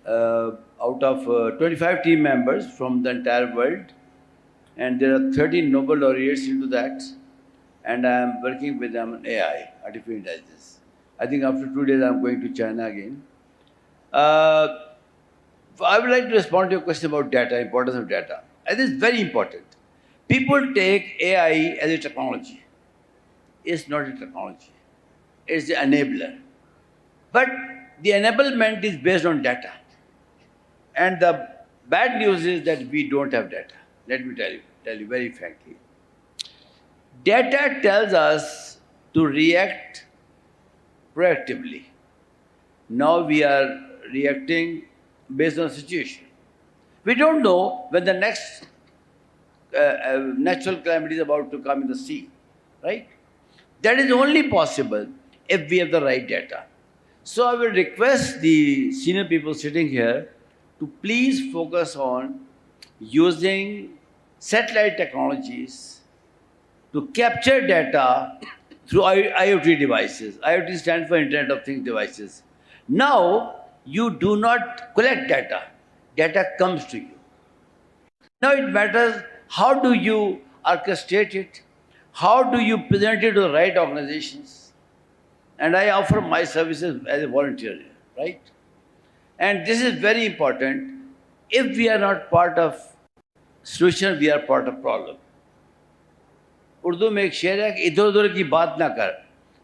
out of 25 team members from the entire world. And there are 13 Nobel laureates into that. And I'm working with them on AI, artificial intelligence. I think after 2 days, I'm going to China again. I would like to respond to your question about data, importance of data. And this is very important. People take AI as a technology. It's not a technology. It's the enabler. But the enablement is based on data. And the bad news is that we don't have data. Let me tell you very frankly. Data tells us to react proactively. Now we are reacting based on situation. We don't know when the next natural calamity is about to come in the sea, right? That is only possible if we have the right data. So I will request the senior people sitting here to please focus on using satellite technologies to capture data through IoT devices. IoT stands for Internet of Things devices. Now, you do not collect data. Data comes to you. Now it matters how do you orchestrate it, how do you present it to the right organizations. And I offer my services as a volunteer, right? And this is very important. If we are not part of solution, we are part of problem. Urdu में एक शेर है कि इधर उधर की बात ना कर,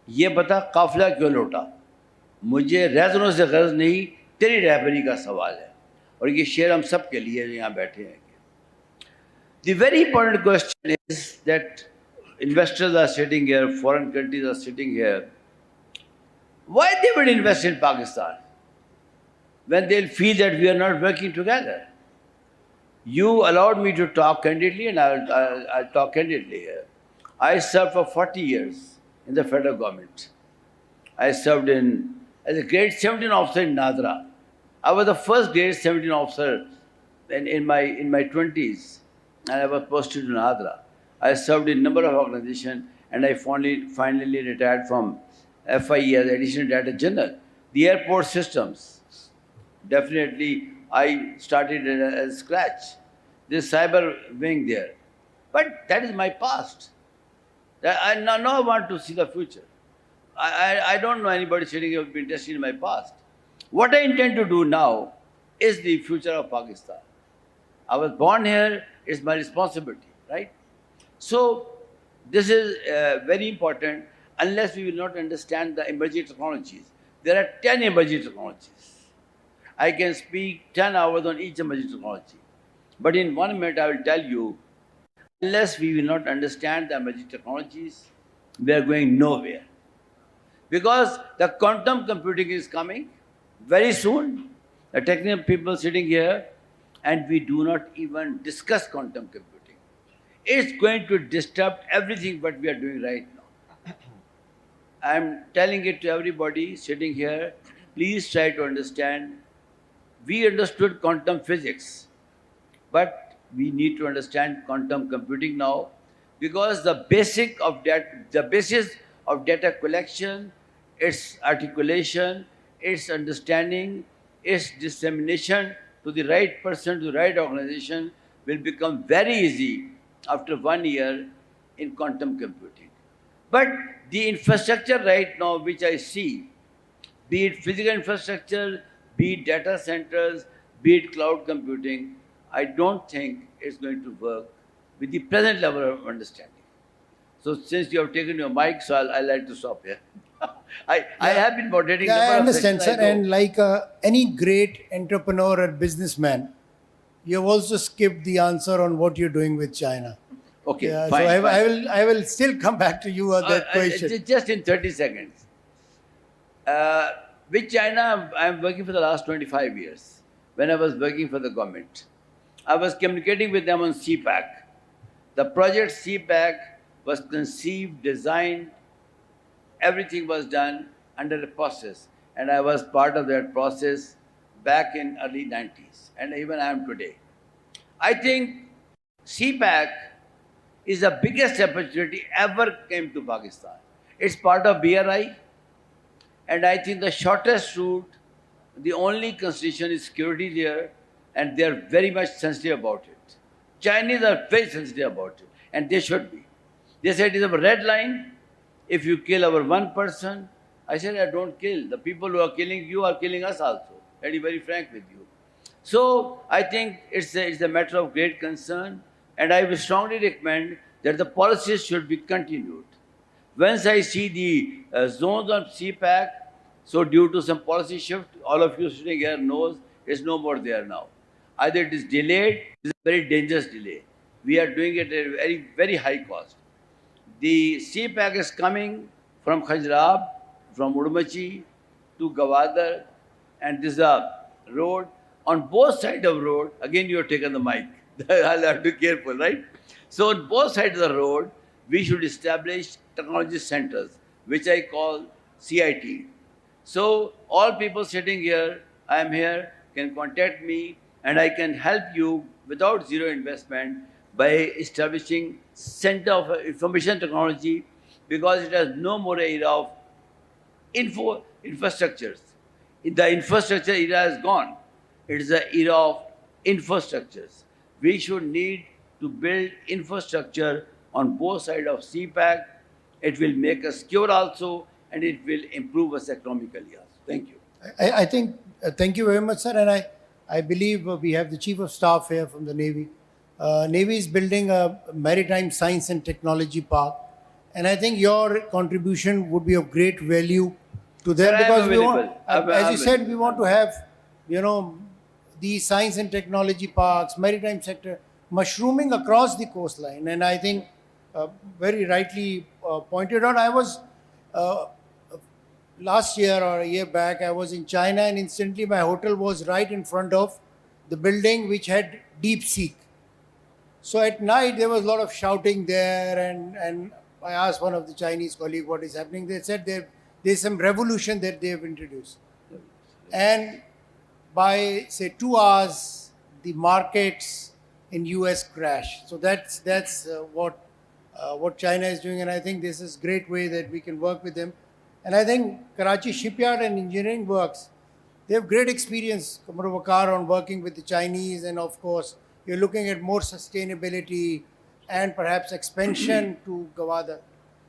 ये बता काफिला क्यों लौटा, मुझे रहजनों से गर्ज नहीं, तेरी रहबरी का सवाल है. और ये शेर हम सब के लिए यहाँ बैठे हैं. The very important question is that investors are sitting here, foreign countries are sitting here. Why they would invest in Pakistan when they'll feel that we are not working together? You allowed me to talk candidly, and I'll talk candidly here. I served for 40 years in the federal government. I served as a grade 17 officer in Nadra. I was the first grade 17 officer in my 20s, and I was posted to Nadra. I served in a number of organizations, and I finally retired from FIE as Additional Director General. The airport systems, definitely I started as scratch. There's cyber wing there. But that is my past. I now want to see the future. I don't know anybody sitting here who would be interested in my past. What I intend to do now is the future of Pakistan. I was born here, it's my responsibility, right? So this is very important unless we will not understand the emerging technologies. There are 10 emerging technologies. I can speak 10 hours on each emerging technology. But in 1 minute, I will tell you, unless we will not understand the emerging technologies, we are going nowhere. Because the quantum computing is coming very soon. The technical people sitting here, and we do not even discuss quantum computing. It's going to disrupt everything what we are doing right now. I'm telling it to everybody sitting here, please try to understand. We understood quantum physics, but we need to understand quantum computing now, because the basis of data collection, its articulation, its understanding, its dissemination to the right person, to the right organization will become very easy after 1 year in quantum computing. But the infrastructure right now which I see, be it physical infrastructure, be it data centers, be it cloud computing, I don't think it's going to work with the present level of understanding. So since you have taken your mic, so I'll like to stop here. I have been moderating. Yeah, I understand, sir. And like any great entrepreneur or businessman, you have also skipped the answer on what you're doing with China. Okay, yeah, fine, so fine. I will still come back to you on that question. Just in 30 seconds. With China, I'm working for the last 25 years. When I was working for the government, I was communicating with them on CPAC. The project CPAC was conceived, designed, everything was done under a process. And I was part of that process back in early 90s, and even I am today. I think CPAC is the biggest opportunity ever came to Pakistan. It's part of BRI, and I think the shortest route, the only consideration is security there, and they are very much sensitive about it. Chinese are very sensitive about it, and they should be. They said it is a red line. If you kill our one person, I said, I don't kill. The people who are killing you are killing us also. I'll be very frank with you. So I think it's a matter of great concern, and I will strongly recommend that the policies should be continued. Once I see the zones on CPAC, so due to some policy shift, all of you sitting here knows it's no more there now. Either it is delayed, it's a very dangerous delay. We are doing it at a very, very high cost. The CPAC is coming from Khajrab, from Udmachi to Gwadar, and this is a road. On both sides of the road, again you have taken the mic. I'll have to be careful, right? So on both sides of the road, we should establish technology centers, which I call CIT. So all people sitting here, I am here, can contact me, and I can help you without zero investment by establishing Center of Information Technology, because it has no more era of infrastructures. The infrastructure era is gone. It is the era of infrastructures. We should need to build infrastructure on both sides of CPAC. It will make us secure also, and it will improve us economically also. Thank you. I think, thank you very much, sir. And I believe we have the Chief of Staff here from the Navy. Navy is building a maritime science and technology park. And I think your contribution would be of great value to them, because we want, as you said, we want to have, these science and technology parks, maritime sector, mushrooming across the coastline. And I think very rightly pointed out, I was last year or a year back, I was in China, and instantly my hotel was right in front of the building which had deep sea. So at night there was a lot of shouting there, and I asked one of the Chinese colleagues what is happening. They said there's some revolution that they have introduced. And by say 2 hours, the markets in US crash. So that's what China is doing, and I think this is a great way that we can work with them. And I think Karachi Shipyard and Engineering Works, they have great experience, Kamar Wakar, on working with the Chinese, and of course, you're looking at more sustainability and perhaps expansion to Gwadar.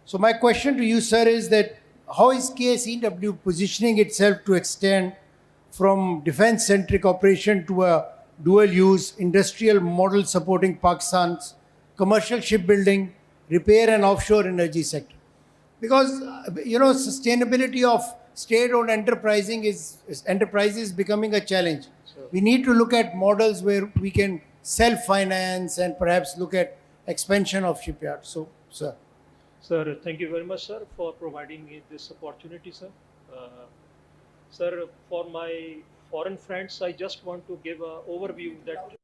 So my question to you, sir, is that how is KSEW positioning itself to extend from defense-centric operation to a dual-use industrial model supporting Pakistan's commercial shipbuilding, repair and offshore energy sector? Because, sustainability of state-owned enterprises becoming a challenge. We need to look at models where we can self-finance and perhaps look at expansion of shipyards. So, sir. Sir, thank you very much, sir, for providing me this opportunity, sir. Sir, for my foreign friends, I just want to give an overview that.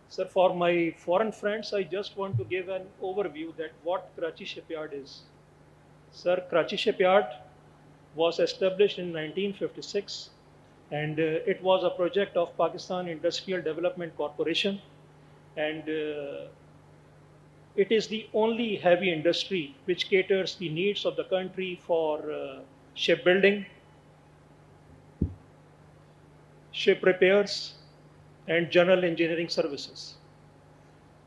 Sir, for my foreign friends, I just want to give an overview that what Karachi Shipyard is. Sir, Karachi Shipyard was established in 1956, and it was a project of Pakistan Industrial Development Corporation, and it is the only heavy industry which caters the needs of the country for shipbuilding, ship repairs, and general engineering services.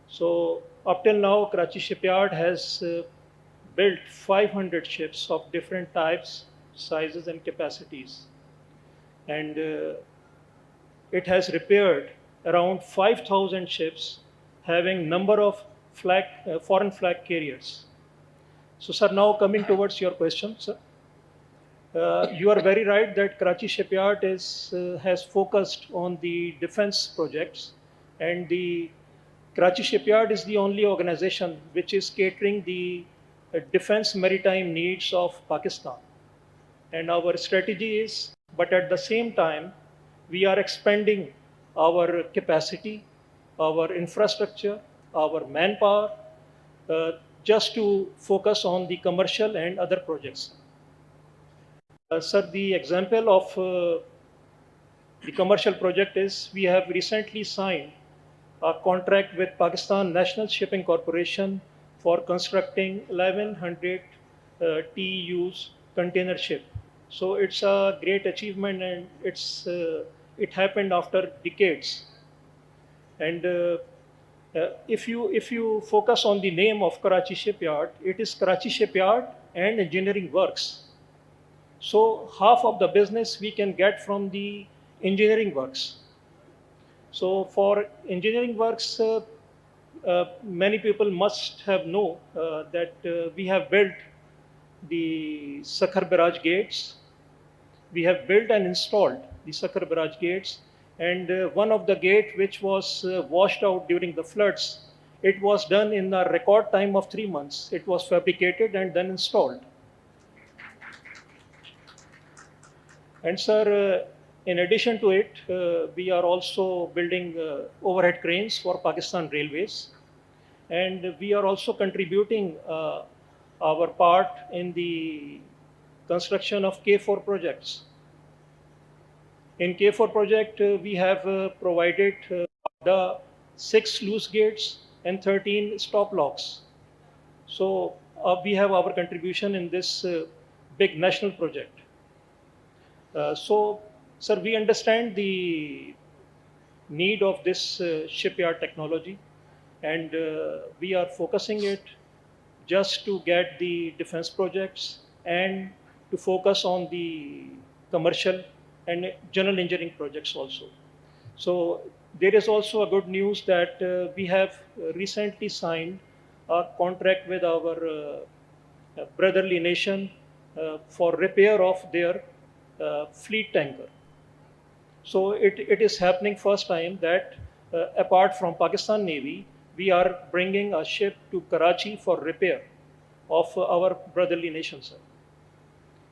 So up till now, Karachi Shipyard has built 500 ships of different types, sizes, and capacities. And it has repaired around 5,000 ships having number of foreign flag carriers. So, sir, now coming towards your question, sir. You are very right that Karachi Shipyard has focused on the defense projects, and the Karachi Shipyard is the only organization which is catering the defense maritime needs of Pakistan. And our strategy is, but at the same time, we are expanding our capacity, our infrastructure, our manpower, just to focus on the commercial and other projects. Sir, the example of the commercial project is we have recently signed a contract with Pakistan National Shipping Corporation for constructing 1100 TEUs container ship. So it's a great achievement, and it happened after decades. And if you focus on the name of Karachi Shipyard, it is Karachi Shipyard and Engineering Works. So half of the business we can get from the engineering works. So for engineering works, many people must have know that we have built the Sakhar barrage gates. We have built and installed the Sakhar barrage gates, and one of the gate which was washed out during the floods, it was done in a record time of 3 months. It was fabricated and then installed. And sir, in addition to it, we are also building overhead cranes for Pakistan Railways, and we are also contributing our part in the construction of K4 projects. In K4 project, we have provided the 6 sluice gates and 13 stop locks. So we have our contribution in this big national project. So, sir, we understand the need of this shipyard technology, and we are focusing it just to get the defense projects and to focus on the commercial and general engineering projects also. So there is also a good news that we have recently signed a contract with our brotherly nation for repair of their fleet tanker. So it is happening first time that apart from Pakistan Navy, we are bringing a ship to Karachi for repair of our brotherly nation, sir.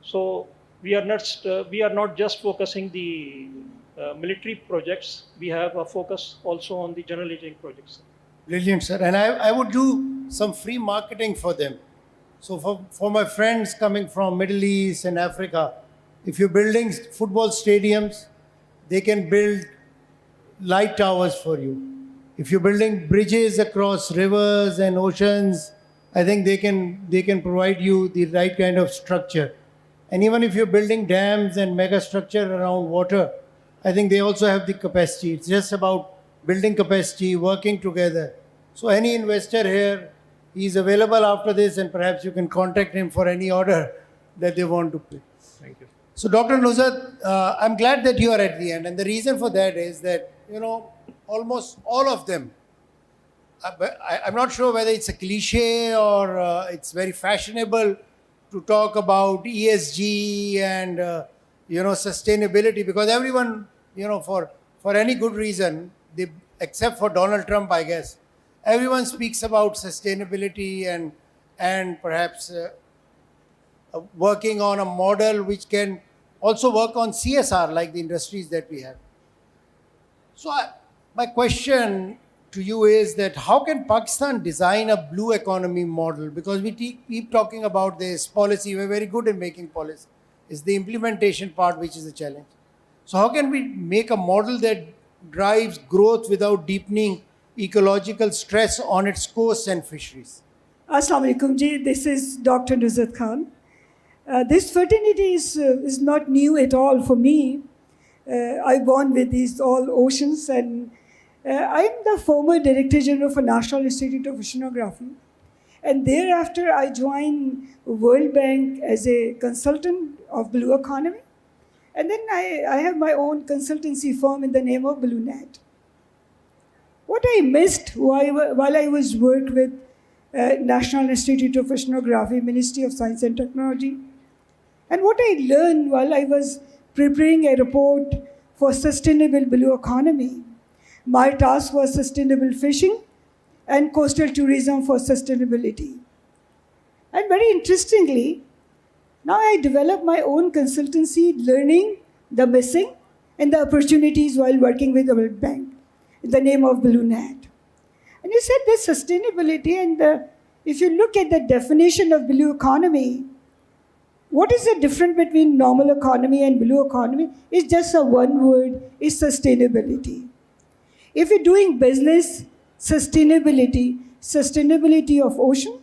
So we are not just focusing the military projects. We have a focus also on the general engineering projects. Brilliant, sir. And I would do some free marketing for them. So for my friends coming from Middle East and Africa, if you're building football stadiums, they can build light towers for you. If you're building bridges across rivers and oceans, I think they can provide you the right kind of structure. And even if you're building dams and mega structure around water, I think they also have the capacity. It's just about building capacity, working together. So any investor here, He's available after this, and perhaps you can contact him for any order that they want to place. Thank you. So, Dr. Nusrat, I'm glad that you are at the end, and the reason for that is that, almost all of them, I'm not sure whether it's a cliche or it's very fashionable to talk about ESG and, sustainability, because everyone, for any good reason, except for Donald Trump, I guess, everyone speaks about sustainability and perhaps working on a model which can also work on CSR, like the industries that we have. So my question to you is that how can Pakistan design a blue economy model? Because we keep talking about this policy. We're very good in making policy. It's the implementation part which is the challenge. So how can we make a model that drives growth without deepening ecological stress on its coasts and fisheries? Assalamu alaikum ji, this is Dr. Nusrat Khan. This fraternity is not new at all for me. I born with these all oceans, and I'm the former Director General for National Institute of Oceanography. And thereafter, I joined World Bank as a consultant of Blue Economy. And then I have my own consultancy firm in the name of BlueNet. What I missed while I was worked with National Institute of Oceanography, Ministry of Science and Technology, and what I learned while I was preparing a report for sustainable blue economy. My task was sustainable fishing and coastal tourism for sustainability. And very interestingly, now I developed my own consultancy, learning the missing and the opportunities while working with the World Bank in the name of BlueNet. And you said there's sustainability, and if you look at the definition of blue economy, what is the difference between normal economy and blue economy? It's just a one word, it's sustainability. If you're doing business, sustainability of ocean,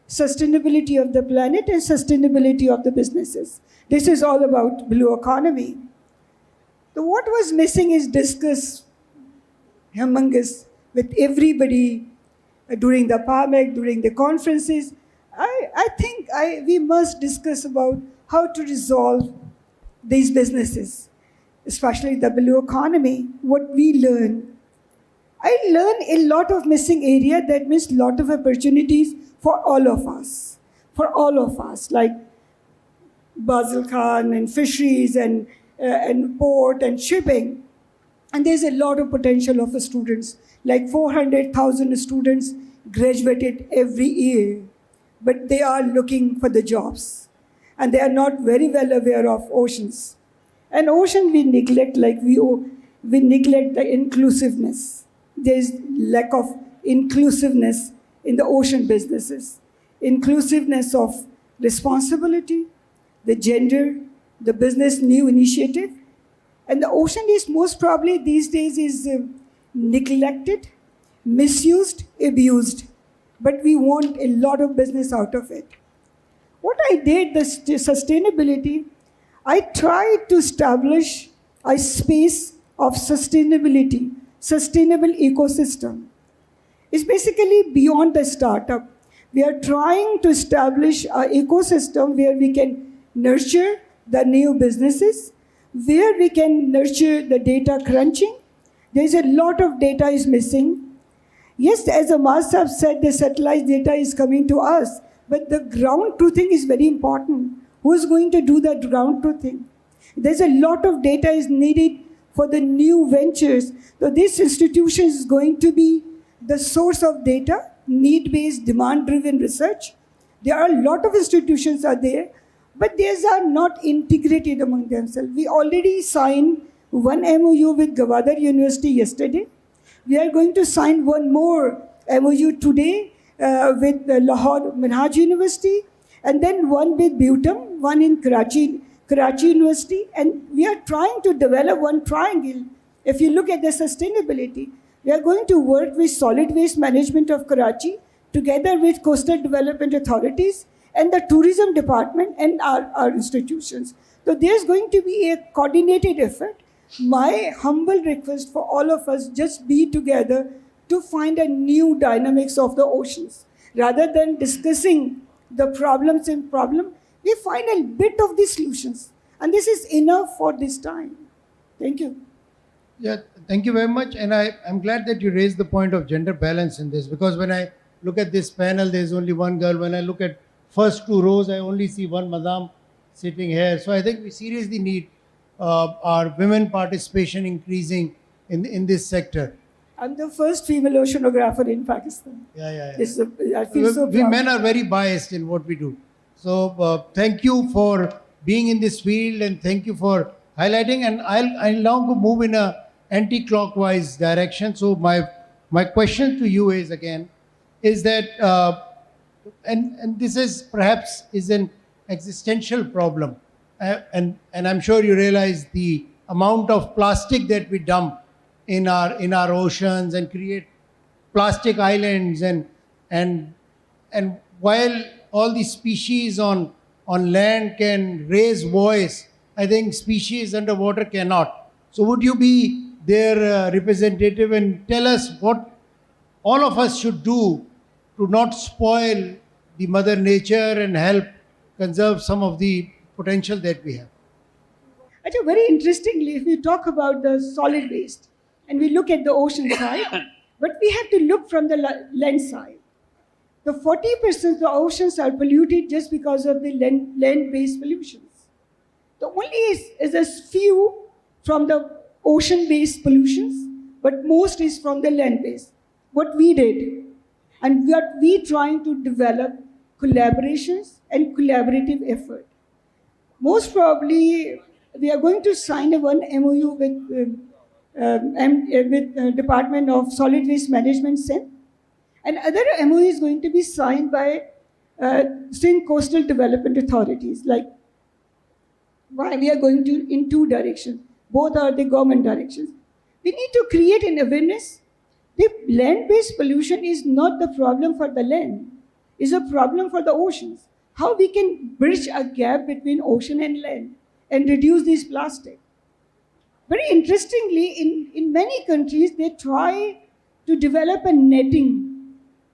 sustainability of the planet, and sustainability of the businesses. This is all about blue economy. So what was missing is discuss among us with everybody during the PAMEC, during the conferences. I think we must discuss about how to resolve these businesses, especially the blue economy, what we learn. I learned a lot of missing area that means lot of opportunities for all of us, like Basel Khan and fisheries and port and shipping. And there's a lot of potential of students, like 400,000 students graduated every year, but they are looking for the jobs. And they are not very well aware of oceans. And ocean we neglect, like we neglect the inclusiveness. There's lack of inclusiveness in the ocean businesses. Inclusiveness of responsibility, the gender, the business new initiative. And the ocean is most probably these days is neglected, misused, abused. But we want a lot of business out of it. What I did, the sustainability, I tried to establish a space of sustainability, sustainable ecosystem. It's basically beyond the startup. We are trying to establish an ecosystem where we can nurture the new businesses, where we can nurture the data crunching. There's a lot of data is missing. Yes, as Amaz Sahab said, the satellite data is coming to us, but the ground truthing is very important. Who is going to do that ground truthing? There's a lot of data is needed for the new ventures. So this institution is going to be the source of data, need-based, demand-driven research. There are a lot of institutions are there, but these are not integrated among themselves. We already signed one MOU with Badar University yesterday. We are going to sign one more MOU today with Lahore Minhaj University, and then one with Bhutan, one in Karachi University, and we are trying to develop one triangle. If you look at the sustainability, we are going to work with Solid Waste Management of Karachi together with Coastal Development Authorities and the Tourism Department and our institutions. So there's going to be a coordinated effort. My humble request for all of us, just be together to find a new dynamics of the oceans. Rather than discussing the problems in problem, we find a bit of the solutions. And this is enough for this time. Thank you. Yeah, thank you very much. And I'm glad that you raised the point of gender balance in this, because when I look at this panel, there's only one girl. When I look at first two rows, I only see one madam sitting here. So I think we seriously need our women participation increasing in this sector. I'm the first female oceanographer in Pakistan. Yeah. I feel so We proud. men are very biased in what we do. So thank you for being in this field, and thank you for highlighting. And I'll now move in a anti-clockwise direction. So my question to you is that and this is perhaps is an existential problem, and I'm sure you realize the amount of plastic that we dump in our oceans and create plastic islands, and while all the species on land can raise voice, I think species underwater cannot. So would you be their representative and tell us what all of us should do to not spoil the mother nature and help conserve some of the potential that we have? Actually, very interestingly, if we talk about the solid waste and we look at the ocean side, but we have to look from the land side. The 40% of the oceans are polluted just because of the land-based pollutions. The only is a few from the ocean-based pollutions, but most is from the land-based. What we did, and what we trying to develop collaborations and collaborative effort. Most probably, we are going to sign a one MOU with Department of Solid Waste Management, SEN. And other MOU is going to be signed by Sindh Coastal Development Authorities. Like, why we are going to in two directions. Both are the government directions. We need to create an awareness. The land-based pollution is not the problem for the land. It's a problem for the oceans. How we can bridge a gap between ocean and land and reduce this plastic. Very interestingly, in many countries, they try to develop a netting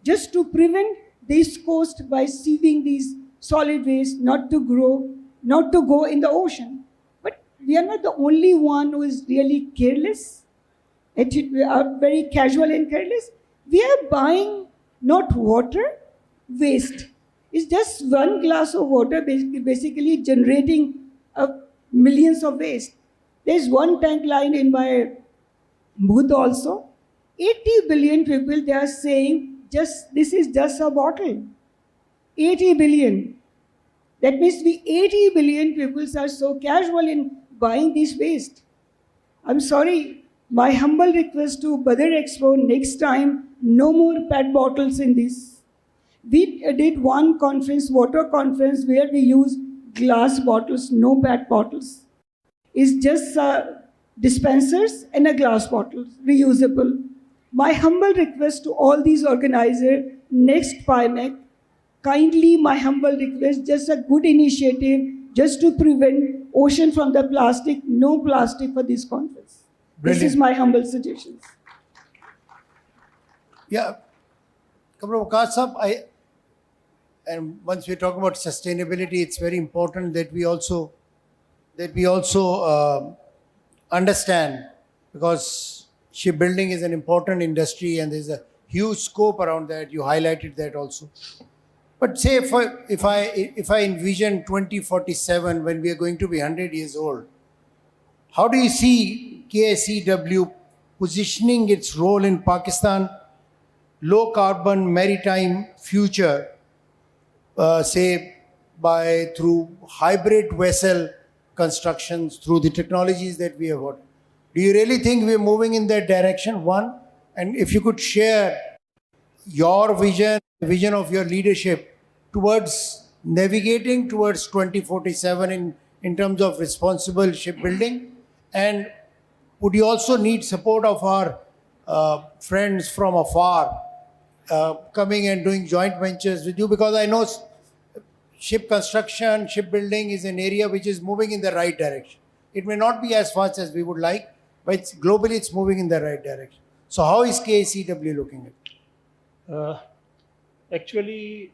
just to prevent this coast by sieving these solid waste not to go in the ocean. But we are not the only one who is really careless. We are very casual and careless. We are buying not water, waste. It's just one glass of water basically generating millions of waste. There's one tank line in my booth also. 80 billion people, they are saying, this is just a bottle. 80 billion. That means 80 billion people are so casual in buying this waste. I'm sorry, my humble request to Badar Expo, next time, no more PET bottles in this. We did one conference, water conference, where we use glass bottles, no PET bottles. It's just dispensers and a glass bottle, reusable. My humble request to all these organizers, next PIMEC, kindly my humble request, just a good initiative, just to prevent ocean from the plastic, no plastic for this conference. Brilliant. This is my humble suggestions. Yeah, Kamra Waqas Sahab, and once we talk about sustainability, it's very important that we also understand, because shipbuilding is an important industry and there's a huge scope around that. You highlighted that also. But say if I envision 2047, when we are going to be 100 years old, how do you see KSEW positioning its role in Pakistan low carbon maritime future, say through hybrid vessel constructions, through the technologies that we have got? Do you really think we're moving in that direction? One, and if you could share your vision, the vision of your leadership towards navigating towards 2047 in terms of responsible shipbuilding, and would you also need support of our friends from afar coming and doing joint ventures with you? Because I know ship construction, shipbuilding is an area which is moving in the right direction. It may not be as fast as we would like, but globally it's moving in the right direction. So how is KCW looking at it? Actually,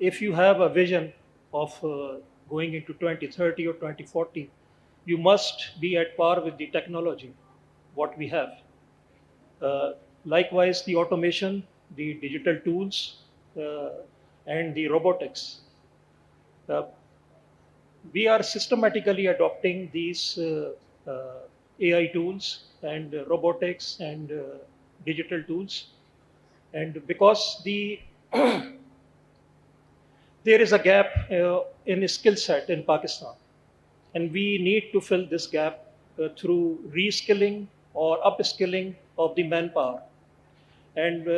if you have a vision of going into 2030 or 2040, you must be at par with the technology, what we have. Likewise, the automation, the digital tools, and the robotics. We are systematically adopting these AI tools and robotics and digital tools. And because there is a gap in skill set in Pakistan, and we need to fill this gap through reskilling or upskilling of the manpower. And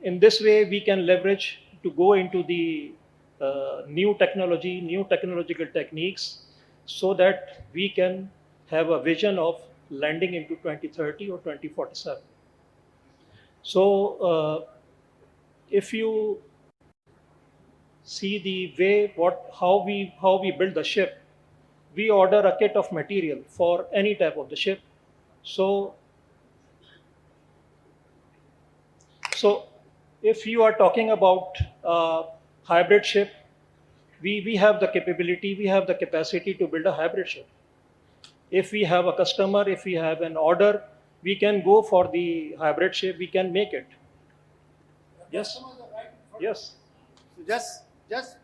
in this way, we can leverage to go into the new technology, new technological techniques, so that we can have a vision of landing into 2030 or 2047. So if you see the way how we build the ship, we order a kit of material for any type of the ship. So if you are talking about hybrid ship, we have the capability, we have the capacity to build a hybrid ship. If we have a customer, if we have an order, we can go for the hybrid ship, we can make it. Yes. Yes. So just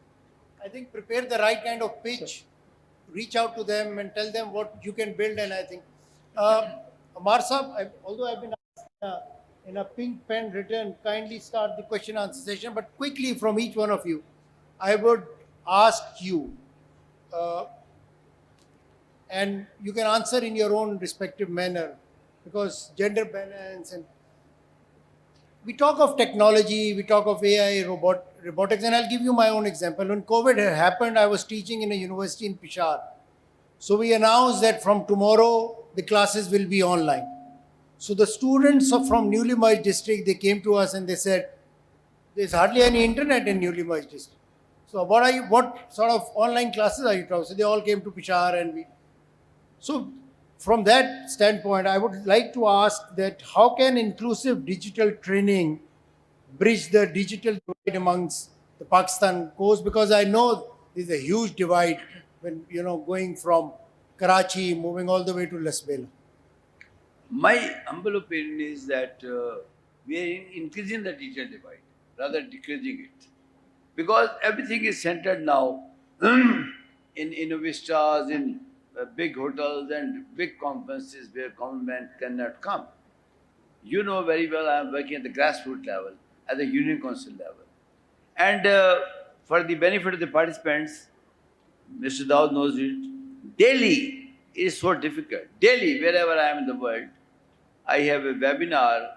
I think prepare the right kind of pitch, reach out to them and tell them what you can build. And I think, Amar Saab, although I've been asked in a pink pen written, kindly start the question answer session, but quickly from each one of you, I would ask you, and you can answer in your own respective manner, because gender balance, and we talk of technology, we talk of AI, robotics, and I'll give you my own example. When COVID had happened, I was teaching in a university in Peshawar. So we announced that from tomorrow, the classes will be online. So the students from newly merged district, they came to us and they said, there's hardly any internet in newly merged district. So what sort of online classes are you talking? So they all came to Peshawar so from that standpoint, I would like to ask that how can inclusive digital training bridge the digital divide amongst the Pakistan coast? Because I know there's a huge divide when, going from Karachi, moving all the way to Las Vegas. My humble opinion is that we are increasing the digital divide rather than decreasing it. Because everything is centered now in Innovistas, in big hotels and big conferences where government cannot come. You know very well I am working at the grassroots level, at the union council level. And for the benefit of the participants, Mr. Daud knows it, daily is so difficult. Daily, wherever I am in the world, I have a webinar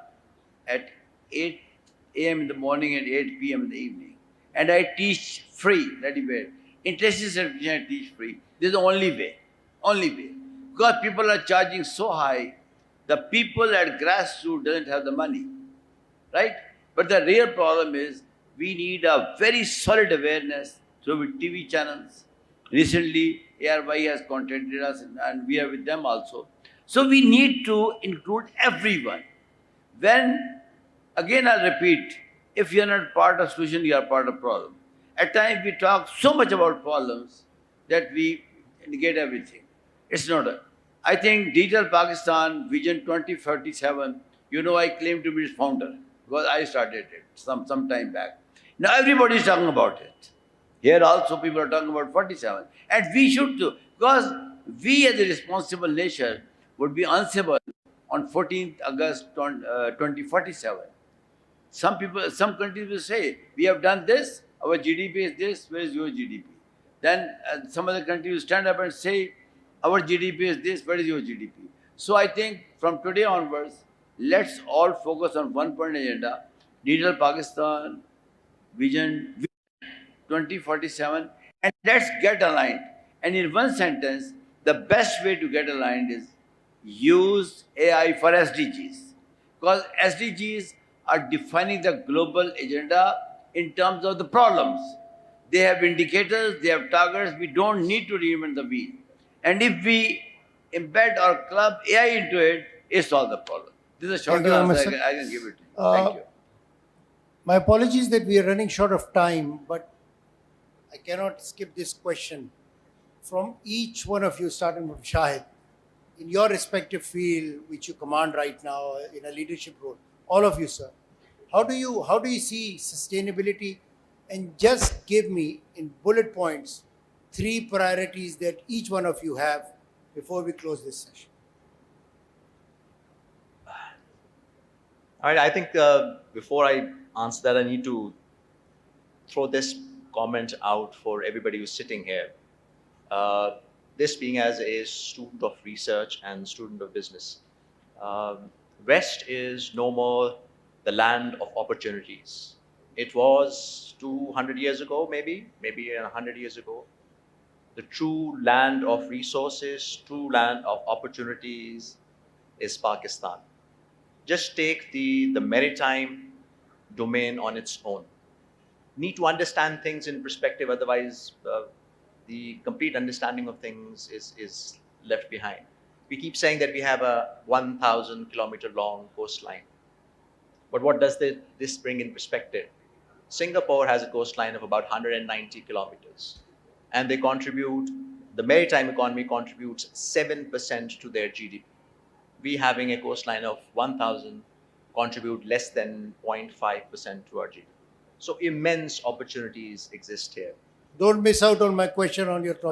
at 8 a.m. in the morning and 8 p.m. in the evening. And I teach free, that is where. Intensive certification I teach free. This is the only way. Only way. Because people are charging so high, the people at grassroots doesn't have the money. Right? But the real problem is we need a very solid awareness through TV channels. Recently, ARY has contacted us and we are with them also. So we need to include everyone. When, again I'll repeat, if you're not part of solution, you are part of problem. At times we talk so much about problems that we negate everything. It's not a. I think Digital Pakistan Vision 2037, I claim to be its founder because I started it some time back. Now everybody is talking about it. Here also people are talking about 47. And we should too, because we as a responsible nation would be answerable on 14th August 2047. Some countries will say, we have done this, our GDP is this, where is your GDP? Then some other countries will stand up and say, our GDP is this, where is your GDP? So I think from today onwards, let's all focus on one point agenda, Digital Pakistan Vision 2047, and let's get aligned. And in one sentence, the best way to get aligned is use AI for SDGs. Because SDGs are defining the global agenda in terms of the problems. They have indicators, they have targets, we don't need to reinvent the wheel. And if we embed or club AI into it, it solves the problem. This is a short answer I can give it to you. Thank you. My apologies that we are running short of time, but I cannot skip this question. From each one of you, starting from Shahid, in your respective field, which you command right now in a leadership role, all of you, sir, how do you see sustainability? And just give me in bullet points 3 priorities that each one of you have before we close this session. All right, I think before I answer that, I need to throw this comment out for everybody who's sitting here. This being as a student of research and student of business, West is no more the land of opportunities. It was 200 years ago, maybe 100 years ago. The true land of resources, true land of opportunities is Pakistan. Just take the maritime domain on its own. Need to understand things in perspective, otherwise the complete understanding of things is left behind. We keep saying that we have a 1,000 kilometer long coastline. But what does this bring in perspective? Singapore has a coastline of about 190 kilometers. And they contribute, the maritime economy contributes 7% to their GDP. We having a coastline of 1,000 contribute less than 0.5% to our GDP. So immense opportunities exist here. Don't miss out on my question on your topic.